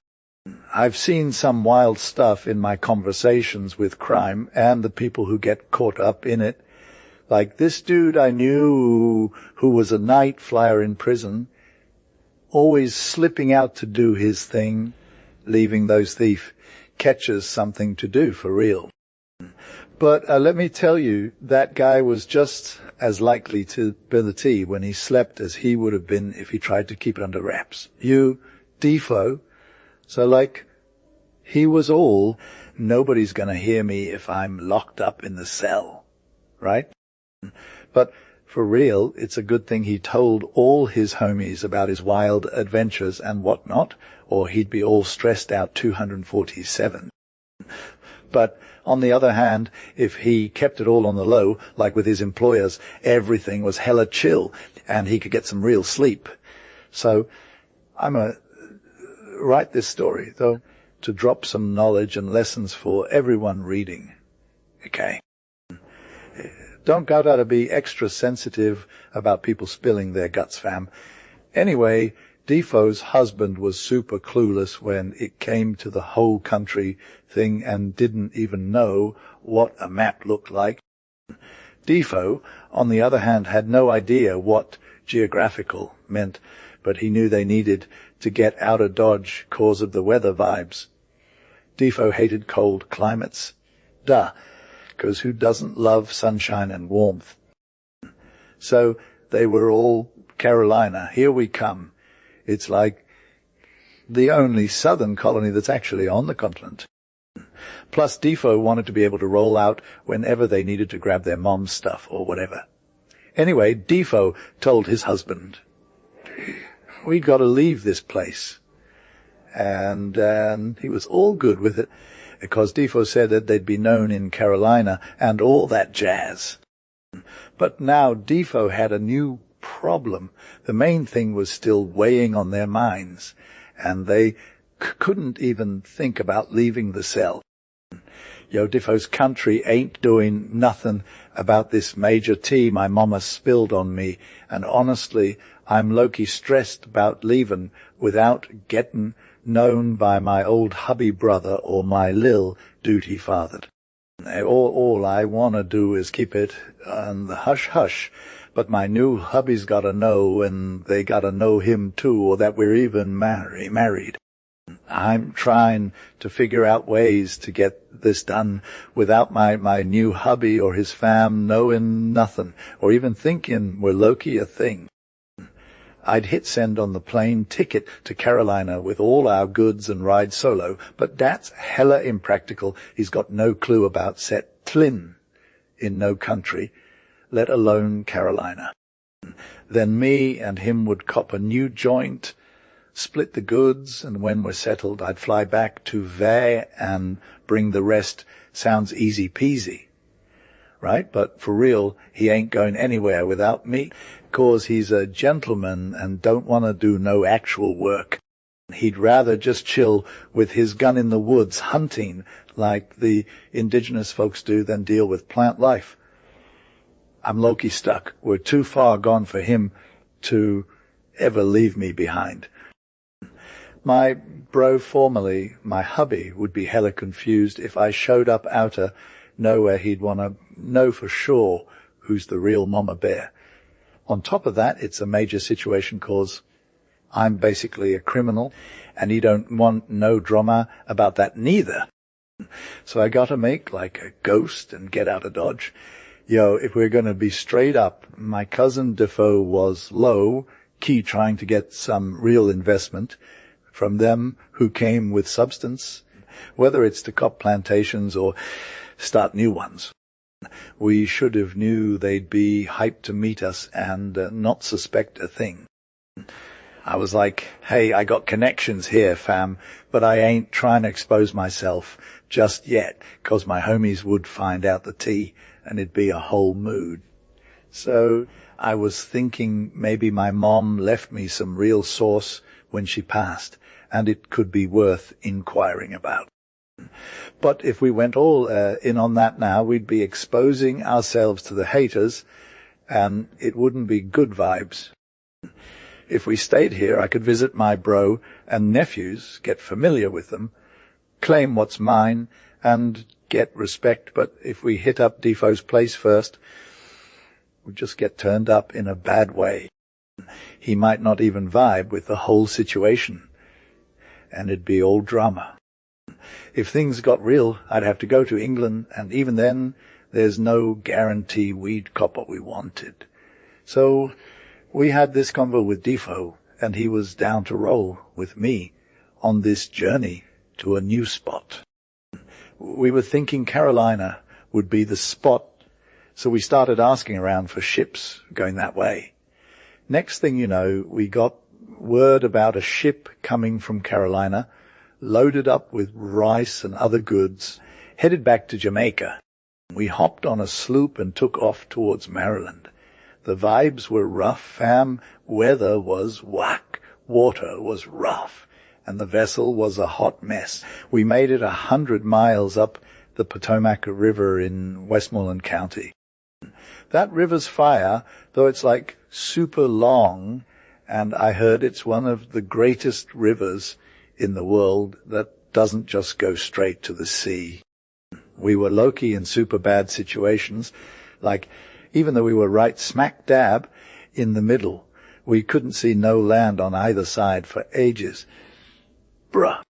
Speaker 1: I've seen some wild stuff in my conversations with crime and the people who get caught up in it. Like this dude I knew who was a night flyer in prison, always slipping out to do his thing, leaving those thief catchers something to do for real. But let me tell you, that guy was just as likely to spill the tea when he slept as he would have been if he tried to keep it under wraps. Defo. So he was all, nobody's going to hear me if I'm locked up in the cell, right? But for real, it's a good thing he told all his homies about his wild adventures and whatnot, or he'd be all stressed out 247. But on the other hand, if he kept it all on the low, like with his employers, everything was hella chill and he could get some real sleep. So I'm going to write this story, though, to drop some knowledge and lessons for everyone reading. Okay? Don't go out to be extra sensitive about people spilling their guts, fam. Anyway, Defoe's husband was super clueless when it came to the whole country thing and didn't even know what a map looked like. Defoe, on the other hand, had no idea what geographical meant, but he knew they needed to get out of Dodge cause of the weather vibes. Defoe hated cold climates. Duh, 'cause who doesn't love sunshine and warmth? So they were all Carolina. Here we come. It's like the only southern colony that's actually on the continent. Plus, Defoe wanted to be able to roll out whenever they needed to grab their mom's stuff or whatever. Anyway, Defoe told his husband, we got to leave this place. And he was all good with it, because Defoe said that they'd be known in Carolina and all that jazz. But now Defoe had a new problem. The main thing was still weighing on their minds, and they couldn't even think about leaving the cell. Defoe's country ain't doing nothing about this major tea my mama spilled on me, and honestly, I'm low-key stressed about leaving without getting known by my old hubby brother or my lil duty-fathered. All I want to do is keep it on the hush-hush, but my new hubby's got to know, and they got to know him too, or that we're even married. I'm trying to figure out ways to get this done without my new hubby or his fam knowing nothing, or even thinking we're low-key a thing. I'd hit send on the plane ticket to Carolina with all our goods and ride solo, but that's hella impractical. He's got no clue about settling in no country, let alone Carolina. Then me and him would cop a new joint, split the goods, and when we're settled, I'd fly back to Vay and bring the rest. Sounds easy peasy, right? But for real, he ain't going anywhere without me, 'cause he's a gentleman and don't want to do no actual work. He'd rather just chill with his gun in the woods hunting like the indigenous folks do than deal with plant life. I'm low-key stuck. We're too far gone for him to ever leave me behind. My bro, formerly my hubby, would be hella confused if I showed up outer nowhere. He'd want to know for sure who's the real mama bear. On top of that, it's a major situation 'cause I'm basically a criminal, and he don't want no drama about that neither. So I gotta make like a ghost and get out of Dodge. Yo, if we're gonna be straight up, my cousin Defoe was low-key trying to get some real investment from them who came with substance, whether it's to cop plantations or start new ones. We should have knew they'd be hyped to meet us and not suspect a thing. I was like, hey, I got connections here, fam, but I ain't trying to expose myself just yet, 'cause my homies would find out the tea, and it'd be a whole mood. So I was thinking maybe my mom left me some real sauce when she passed, and it could be worth inquiring about. But if we went all in on that now, we'd be exposing ourselves to the haters, and it wouldn't be good vibes. If we stayed here, I could visit my bro and nephews, get familiar with them, claim what's mine, and get respect. But if we hit up Defoe's place first, we'd just get turned up in a bad way. He might not even vibe with the whole situation, and it'd be all drama. If things got real, I'd have to go to England, and even then, there's no guarantee we'd cop what we wanted. So we had this convo with Defoe, and he was down to roll with me on this journey to a new spot. We were thinking Carolina would be the spot, so we started asking around for ships going that way. Next thing you know, we got word about a ship coming from Carolina, loaded up with rice and other goods, headed back to Jamaica. We hopped on a sloop and took off towards Maryland. The vibes were rough, fam. Weather was whack. Water was rough. And the vessel was a hot mess. We made it 100 miles up the Potomac River in Westmoreland County. That river's fire, though it's like super long, and I heard it's one of the greatest rivers in the world that doesn't just go straight to the sea. We were low-key in super bad situations, like even though we were right smack dab in the middle, we couldn't see no land on either side for ages. Bruh.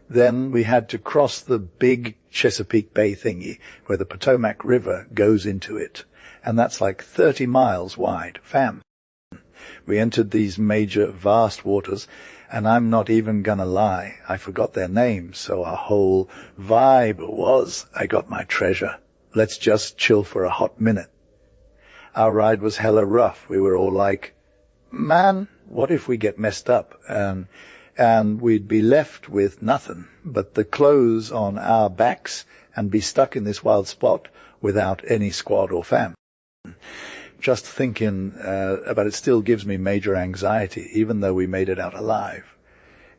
Speaker 1: Then we had to cross the big Chesapeake Bay thingy, where the Potomac River goes into it, and that's like 30 miles wide, fam. We entered these major, vast waters, and I'm not even gonna lie, I forgot their names, so our whole vibe was, I got my treasure. Let's just chill for a hot minute. Our ride was hella rough. We were all like, man, what if we get messed up? And we'd be left with nothing but the clothes on our backs and be stuck in this wild spot without any squad or fam. Just thinking about it still gives me major anxiety, even though we made it out alive.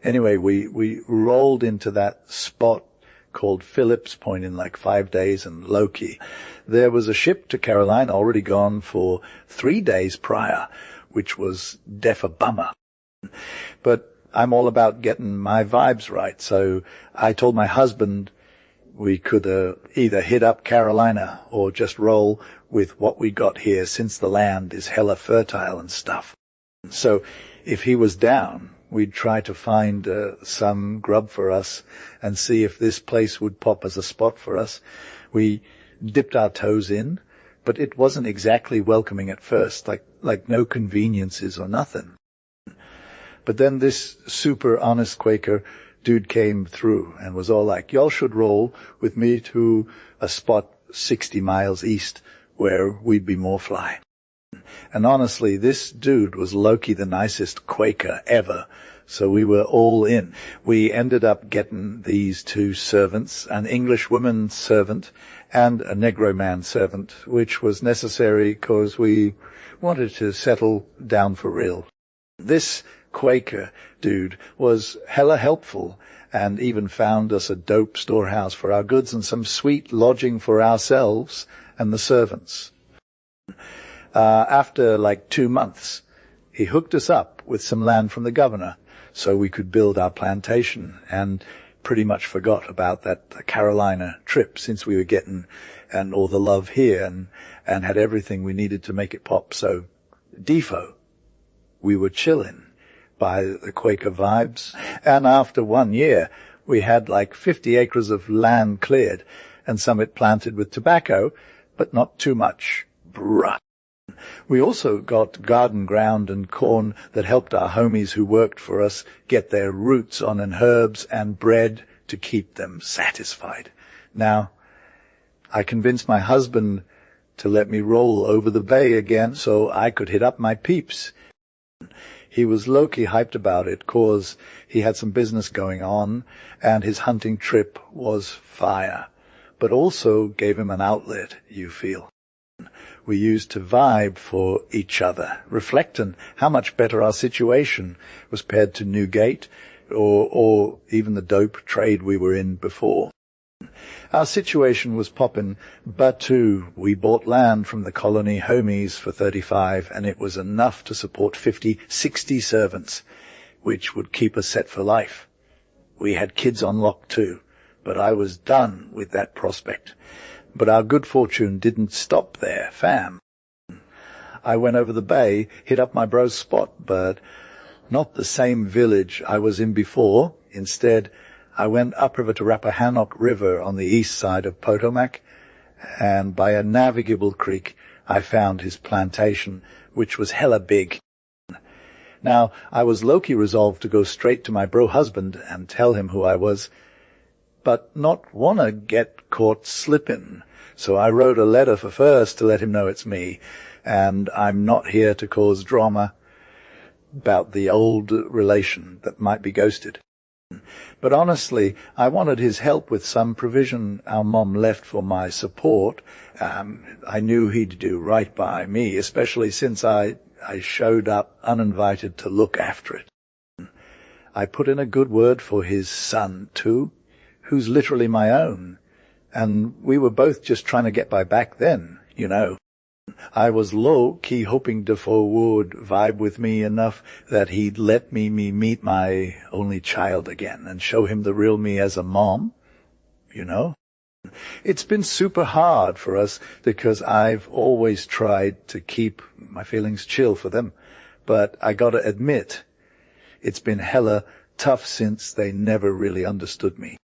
Speaker 1: Anyway, we rolled into that spot called Phillips Point in like 5 days, and low-key. There was a ship to Carolina already gone for 3 days prior, which was def a bummer. But I'm all about getting my vibes right, so I told my husband we could either hit up Carolina or just roll with what we got here, since the land is hella fertile and stuff. So if he was down, we'd try to find some grub for us and see if this place would pop as a spot for us. We dipped our toes in, but it wasn't exactly welcoming at first, like no conveniences or nothing. But then this super honest Quaker dude came through and was all like, y'all should roll with me to a spot 60 miles east where we'd be more fly. And honestly, this dude was low-key the nicest Quaker ever. So we were all in. We ended up getting these two servants, an English woman servant and a Negro man servant, which was necessary because we wanted to settle down for real. This Quaker dude was hella helpful and even found us a dope storehouse for our goods and some sweet lodging for ourselves and the servants. After like 2 months, he hooked us up with some land from the governor so we could build our plantation, and pretty much forgot about that Carolina trip since we were getting and all the love here and had everything we needed to make it pop. So defo, we were chilling by the Quaker vibes, and after 1 year we had like 50 acres of land cleared and some it planted with tobacco, but not too much. Bruh. We also got garden ground and corn that helped our homies who worked for us get their roots on, and herbs and bread to keep them satisfied. Now, I convinced my husband to let me roll over the bay again so I could hit up my peeps. He was low-key hyped about it cause he had some business going on and his hunting trip was fire, but also gave him an outlet, you feel. We used to vibe for each other, reflecting how much better our situation was compared to Newgate or even the dope trade we were in before. Our situation was poppin', but too, we bought land from the colony homies for 35, and it was enough to support 50, 60 servants, which would keep us set for life. We had kids on lock too, but I was done with that prospect. But our good fortune didn't stop there, fam. I went over the bay, hit up my bro's spot, but not the same village I was in before. Instead, I went upriver to Rappahannock River on the east side of Potomac, and by a navigable creek I found his plantation, which was hella big. Now, I was low-key resolved to go straight to my bro husband and tell him who I was, but not wanna get caught slippin'. So I wrote a letter for first to let him know it's me, and I'm not here to cause drama about the old relation that might be ghosted. But honestly, I wanted his help with some provision our mom left for my support. I knew he'd do right by me, especially since I showed up uninvited to look after it. I put in a good word for his son, too, who's literally my own, and we were both just trying to get by back then, you know. I was low-key hoping Defoe would vibe with me enough that he'd let me meet my only child again and show him the real me as a mom, you know. It's been super hard for us because I've always tried to keep my feelings chill for them, but I gotta admit, it's been hella tough since they never really understood me.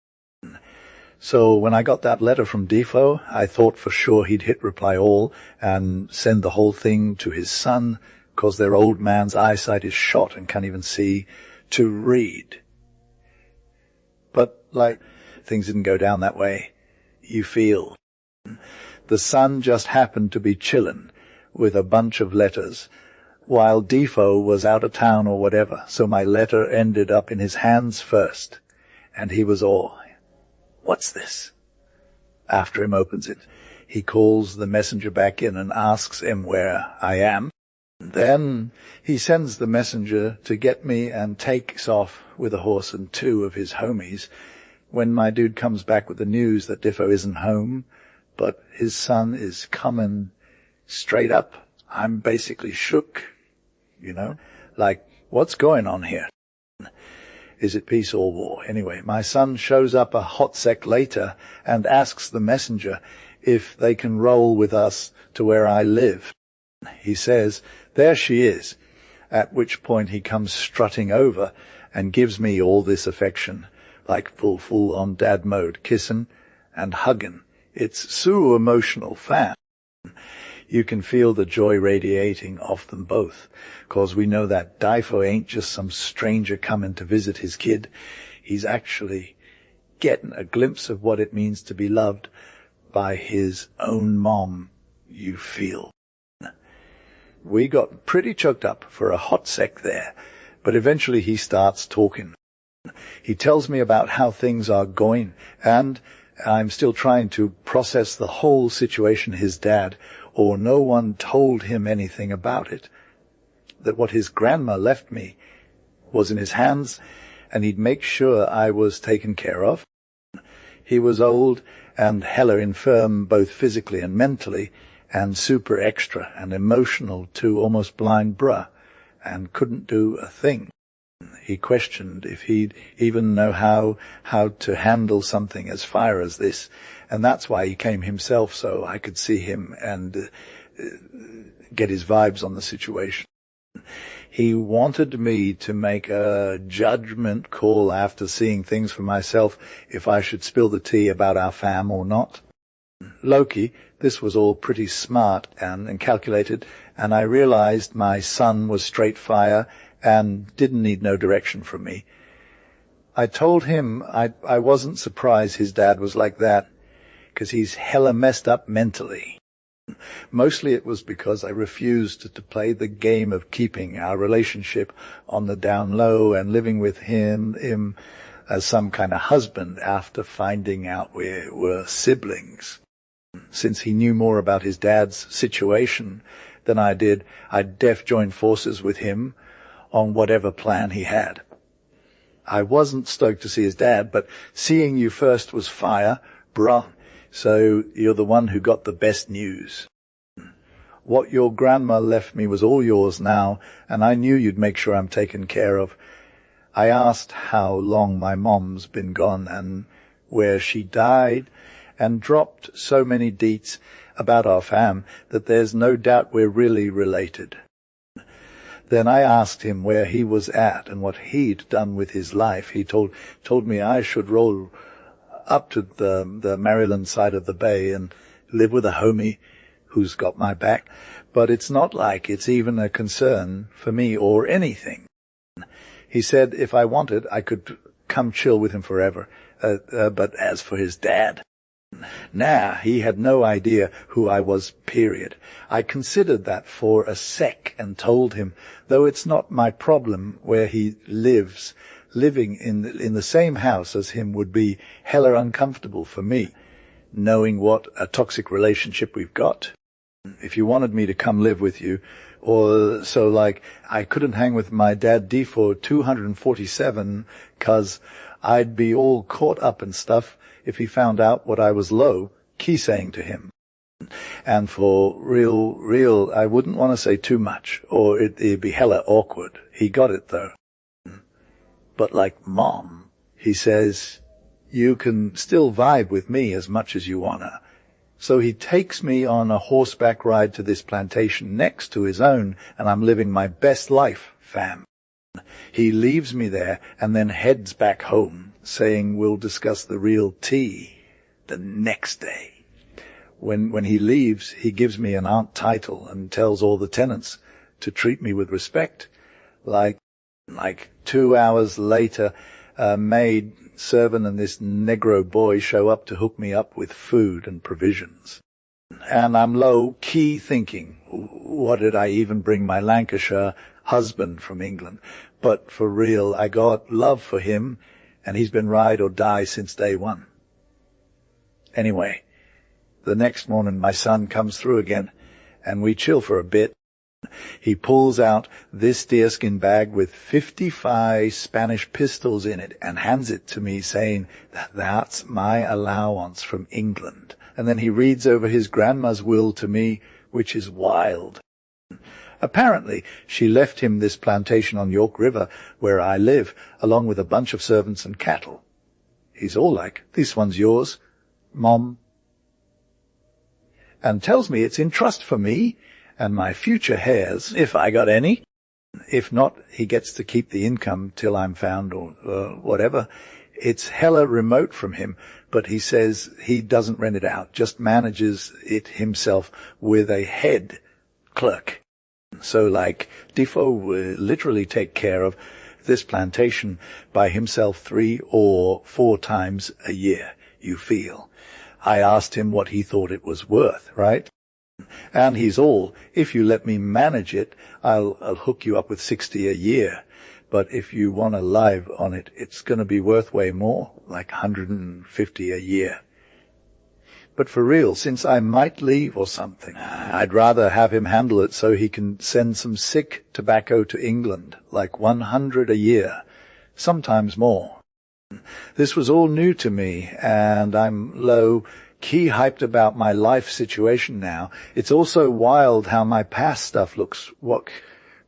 Speaker 1: So when I got that letter from Defoe, I thought for sure he'd hit reply all and send the whole thing to his son, 'cause their old man's eyesight is shot and can't even see to read. But, things didn't go down that way. You feel. The son just happened to be chillin' with a bunch of letters, while Defoe was out of town or whatever, so my letter ended up in his hands first, and he was all, "What's this?" After him opens it, he calls the messenger back in and asks him where I am. Then he sends the messenger to get me and takes off with a horse and 2 of his homies. When my dude comes back with the news that Defoe isn't home, but his son is coming straight up, I'm basically shook, you know? What's going on here? Is it peace or war? Anyway, my son shows up a hot sec later and asks the messenger if they can roll with us to where I live. He says, there she is, at which point he comes strutting over and gives me all this affection, full on dad mode, kissing and hugging. It's so emotional, fam. You can feel the joy radiating off them both, 'cause we know that Defoe ain't just some stranger coming to visit his kid. He's actually getting a glimpse of what it means to be loved by his own mom, you feel. We got pretty choked up for a hot sec there, but eventually he starts talking. He tells me about how things are going, and I'm still trying to process the whole situation. His dad, or no one told him anything about it. That what his grandma left me was in his hands, and he'd make sure I was taken care of. He was old and hella infirm, both physically and mentally, and super extra and emotional to almost blind bruh, and couldn't do a thing. He questioned if he'd even know how to handle something as fire as this, and that's why he came himself, so I could see him and get his vibes on the situation. He wanted me to make a judgment call after seeing things for myself, if I should spill the tea about our fam or not. Loki, this was all pretty smart and calculated, and I realized my son was straight fire and didn't need no direction from me. I told him I wasn't surprised his dad was like that, 'cause he's hella messed up mentally. Mostly it was because I refused to play the game of keeping our relationship on the down low and living with him as some kind of husband after finding out we were siblings. Since he knew more about his dad's situation than I did, I'd join forces with him on whatever plan he had. I wasn't stoked to see his dad, but seeing you first was fire, bruh, so you're the one who got the best news. What your grandma left me was all yours now, and I knew you'd make sure I'm taken care of. I asked how long my mom's been gone and where she died, and dropped so many deets about our fam that there's no doubt we're really related. Then I asked him where he was at and what he'd done with his life. He told me I should roll up to the Maryland side of the bay and live with a homie who's got my back, but it's not like it's even a concern for me or anything. He said if I wanted, I could come chill with him forever, but as for his dad, nah, he had no idea who I was, period. I considered that for a sec and told him, though it's not my problem where he lives, living in the same house as him would be hella uncomfortable for me, knowing what a toxic relationship we've got. If you wanted me to come live with you, or so like I couldn't hang with my dad D for 247 'cause I'd be all caught up and stuff if he found out what I was low, key saying to him. And for real, I wouldn't want to say too much, or it'd be hella awkward. He got it, though. But like Mom, he says, you can still vibe with me as much as you wanna. So he takes me on a horseback ride to this plantation next to his own, and I'm living my best life, fam. He leaves me there and then heads back home, saying we'll discuss the real tea the next day. When he leaves, he gives me an aunt title and tells all the tenants to treat me with respect. Like 2 hours later, a maid, servant, and this Negro boy show up to hook me up with food and provisions. And I'm low-key thinking, what did I even bring my Lancashire husband from England? But for real, I got love for him, and he's been ride or die since day one. Anyway, the next morning my son comes through again, and we chill for a bit. He pulls out this deerskin bag with 55 Spanish pistols in it and hands it to me, saying, that's my allowance from England. And then he reads over his grandma's will to me, which is wild. Apparently, she left him this plantation on York River, where I live, along with a bunch of servants and cattle. He's all like, this one's yours, Mom. And tells me it's in trust for me and my future heirs, if I got any. If not, he gets to keep the income till I'm found or whatever. It's hella remote from him, but he says he doesn't rent it out, just manages it himself with a head clerk. So like Defoe will literally take care of this plantation by himself 3 or 4 times a year, you feel. I asked him what he thought it was worth, right? And he's all, if you let me manage it, I'll hook you up with 60 a year. But if you want to live on it, it's going to be worth way more, like 150 a year. But for real, since I might leave or something, I'd rather have him handle it so he can send some sick tobacco to England, like 100 a year, sometimes more. This was all new to me, and I'm key hyped about my life situation now. It's also wild how my past stuff looks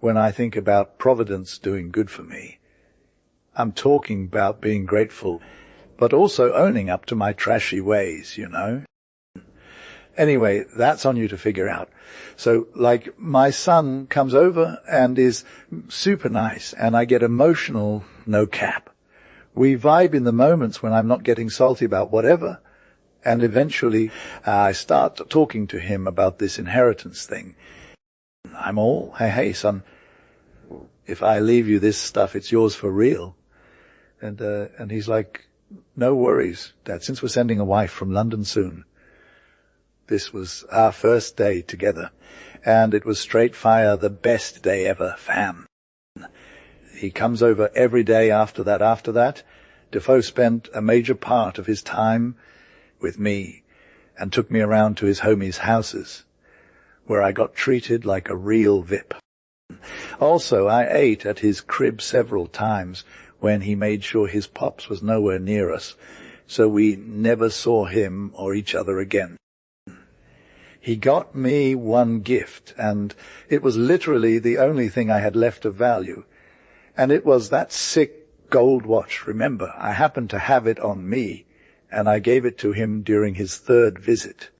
Speaker 1: when I think about Providence doing good for me. I'm talking about being grateful, but also owning up to my trashy ways, you know. Anyway, that's on you to figure out. So, like, my son comes over and is super nice, and I get emotional, no cap. We vibe in the moments when I'm not getting salty about whatever, and eventually I start talking to him about this inheritance thing. I'm all, hey, son, if I leave you this stuff, it's yours for real. And he's like, no worries, Dad, since we're sending a wife from London soon. This was our first day together, and it was straight fire, the best day ever, fam. He comes over every day after that. Defoe spent a major part of his time with me and took me around to his homies' houses, where I got treated like a real VIP. Also, I ate at his crib several times when he made sure his pops was nowhere near us, so we never saw him or each other again. He got me one gift, and it was literally the only thing I had left of value, and it was that sick gold watch. Remember, I happened to have it on me, and I gave it to him during his third visit.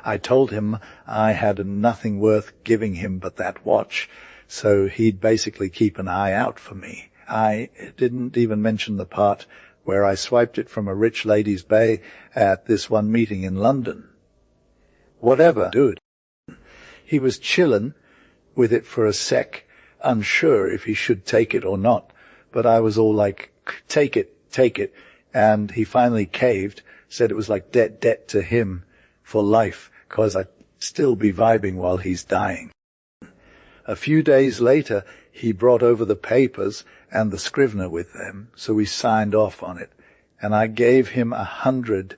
Speaker 1: I told him I had nothing worth giving him but that watch, so he'd basically keep an eye out for me. I didn't even mention the part where I swiped it from a rich lady's bay at this one meeting in London. Whatever, dude. He was chillin' with it for a sec, unsure if he should take it or not, but I was all like, take it, and he finally caved, said it was like debt to him for life, 'cause I'd still be vibing while he's dying. A few days later, he brought over the papers and the scrivener with them, so we signed off on it, and I gave him 100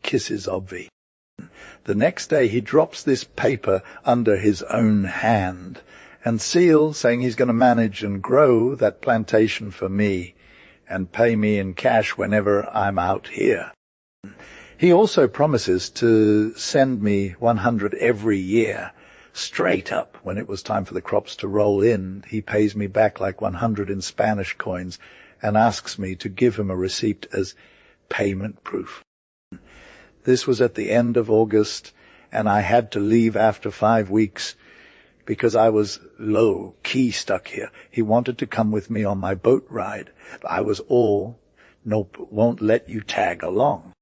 Speaker 1: kisses obvi. The next day he drops this paper under his own hand and seal saying he's going to manage and grow that plantation for me and pay me in cash whenever I'm out here. He also promises to send me 100 every year, straight up. When it was time for the crops to roll in, he pays me back like 100 in Spanish coins and asks me to give him a receipt as payment proof. This was at the end of August, and I had to leave after 5 weeks because I was low-key stuck here. He wanted to come with me on my boat ride. I was all, nope, won't let you tag along.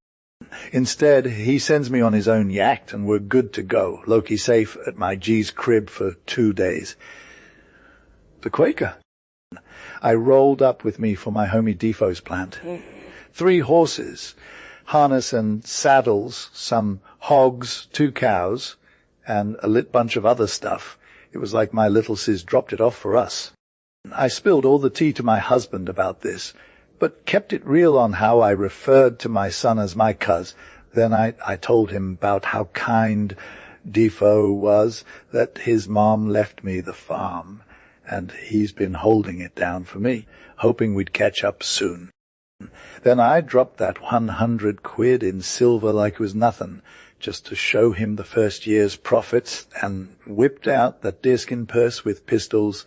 Speaker 1: Instead, he sends me on his own yacht, and we're good to go, low-key safe at my G's crib for 2 days. The Quaker. I rolled up with me for my homie Defoe's plant. 3 horses, harness and saddles, some hogs, 2 cows, and a lit bunch of other stuff. It was like my little sis dropped it off for us. I spilled all the tea to my husband about this, but kept it real on how I referred to my son as my cuz. Then I told him about how kind Defoe was, that his mom left me the farm, and he's been holding it down for me, hoping we'd catch up soon. Then I dropped that 100 quid in silver like it was nothing, just to show him the first year's profits, and whipped out that deerskin purse with pistols.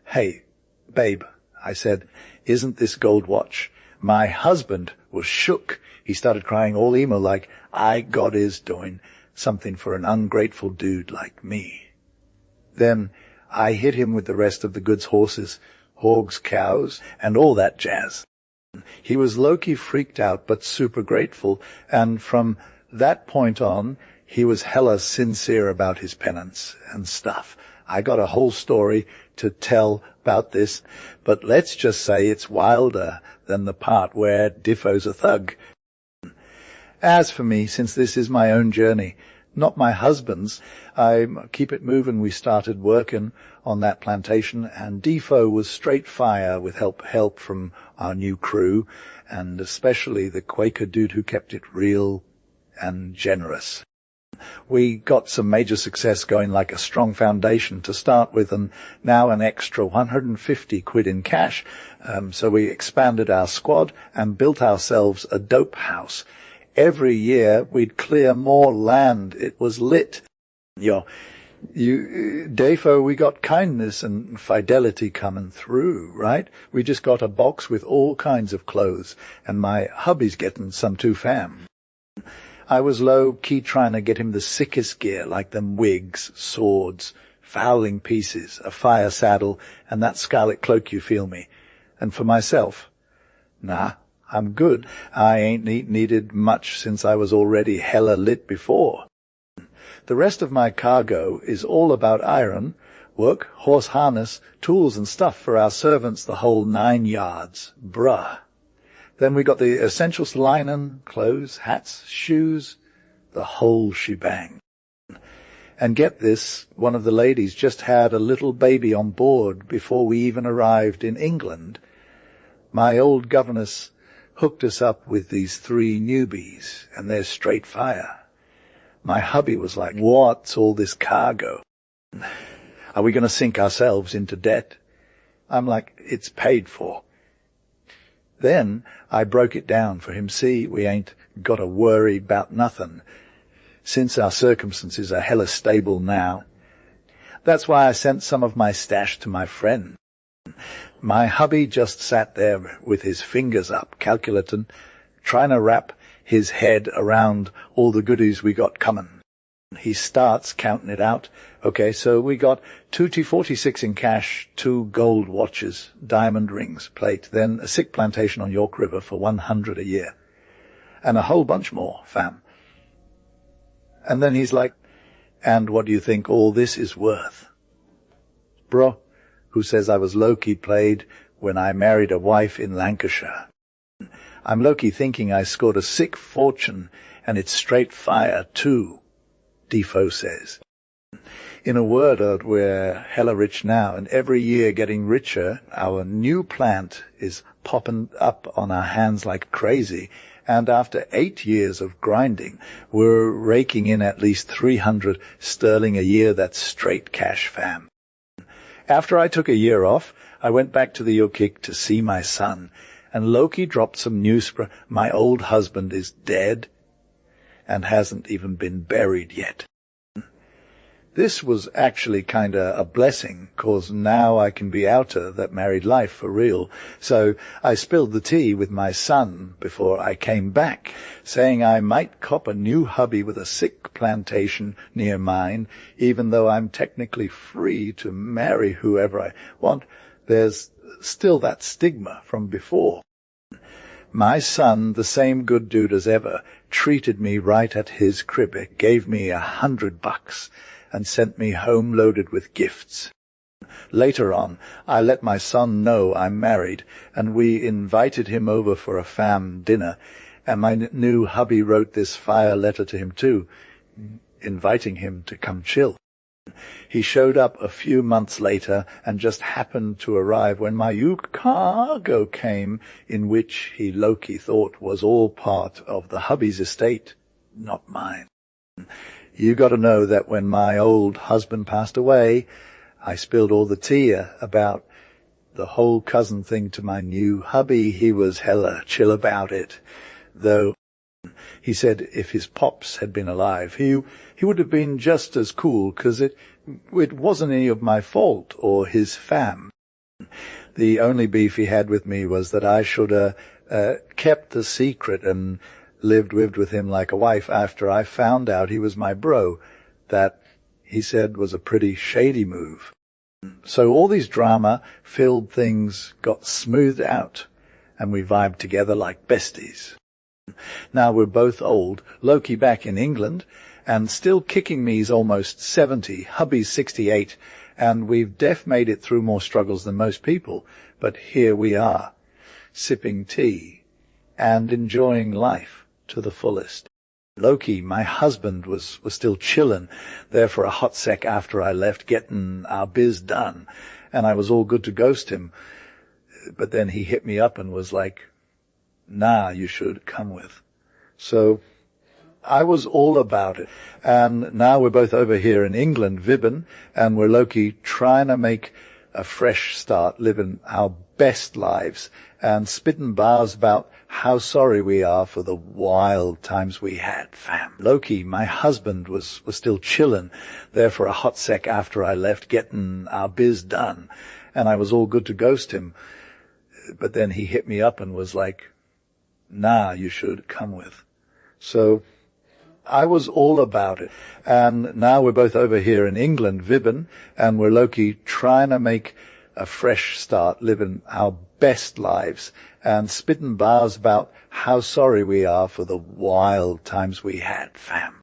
Speaker 1: Hey, babe, I said, isn't this gold watch? My husband was shook. He started crying all emo like, I God is doing something for an ungrateful dude like me. Then I hit him with the rest of the goods horses, hogs, cows, and all that jazz. He was low-key freaked out, but super grateful, and from that point on, he was hella sincere about his penance and stuff. I got a whole story to tell about this, but let's just say it's wilder than the part where Defoe's a thug. As for me, since this is my own journey, not my husband's. I keep it moving. We started working on that plantation, and Defoe was straight fire with help from our new crew, and especially the Quaker dude who kept it real and generous. We got some major success going, like a strong foundation to start with, and now an extra 150 quid in cash. So we expanded our squad and built ourselves a dope house. Every year we'd clear more land. It was lit. Defoe, we got kindness and fidelity coming through, right? We just got a box with all kinds of clothes, and my hubby's getting some too, fam. I was low-key trying to get him the sickest gear, like them wigs, swords, fowling pieces, a fire saddle, and that scarlet cloak, you feel me. And for myself, nah, I'm good. I ain't needed much since I was already hella lit before. The rest of my cargo is all about iron, work, horse harness, tools and stuff for our servants, the whole 9 yards. Bruh. Then we got the essentials: linen, clothes, hats, shoes, the whole shebang. And get this, one of the ladies just had a little baby on board before we even arrived in England. My old governess hooked us up with these 3 newbies, and they're straight fire. My hubby was like, "What's all this cargo? Are we going to sink ourselves into debt?" I'm like, "It's paid for." Then I broke it down for him. See, we ain't got to worry about nothing, since our circumstances are hella stable now. That's why I sent some of my stash to my friend. My hubby just sat there with his fingers up, calculating, trying to wrap his head around all the goodies we got coming. He starts counting it out. Okay, so we got 2 T46 in cash, 2 gold watches, diamond rings, plate, then a sick plantation on York River for 100 a year. And a whole bunch more, fam. And then he's like, "And what do you think all this is worth?" Bro, who says I was low-key played when I married a wife in Lancashire. I'm low-key thinking I scored a sick fortune, and it's straight fire too, Defoe says. In a word, we're hella rich now, and every year getting richer. Our new plant is popping up on our hands like crazy, and after 8 years of grinding, we're raking in at least 300 sterling a year. That's straight cash, fam. After I took a year off, I went back to the Yokik to see my son, and Loki dropped some news. My old husband is dead and hasn't even been buried yet. This was actually kinda a blessing, 'cause now I can be outer that married life for real. So I spilled the tea with my son before I came back, saying I might cop a new hubby with a sick plantation near mine, even though I'm technically free to marry whoever I want. There's still that stigma from before. My son, the same good dude as ever, treated me right at his crib. It gave me $100 and sent me home loaded with gifts. Later on, I let my son know I'm married, and we invited him over for a fam dinner, and my new hubby wrote this fire letter to him too, inviting him to come chill. He showed up a few months later and just happened to arrive when my cargo came, in which he low-key thought was all part of the hubby's estate, not mine. You got to know that when my old husband passed away, I spilled all the tea about the whole cousin thing to my new hubby. He was hella chill about it, though he said if his pops had been alive, he would have been just as cool, 'cause it wasn't any of my fault or his fam. The only beef he had with me was that I should kept the secret and lived with him like a wife after I found out he was my bro. That, he said, was a pretty shady move. So all these drama-filled things got smoothed out, and we vibed together like besties. Now we're both old, Loki back in England, and still kicking me's almost 70, hubby's 68, and we've made it through more struggles than most people. But here we are, sipping tea and enjoying life to the fullest. Loki, my husband, was still chillin' there for a hot sec after I left, gettin' our biz done, and I was all good to ghost him. But then he hit me up and was like, nah, you should come with. So I was all about it. And now we're both over here in England, Vibbin, and we're low-key trying to make a fresh start, living our best lives, and spitting bars about how sorry we are for the wild times we had, fam. Loki, my husband, was still chillin' there for a hot sec after I left, gettin' our biz done, and I was all good to ghost him. But then he hit me up and was like, nah, you should come with. So I was all about it. And now we're both over here in England, Vibbin, and we're low-key trying to make a fresh start, living our best lives, and spitting bars about how sorry we are for the wild times we had, fam.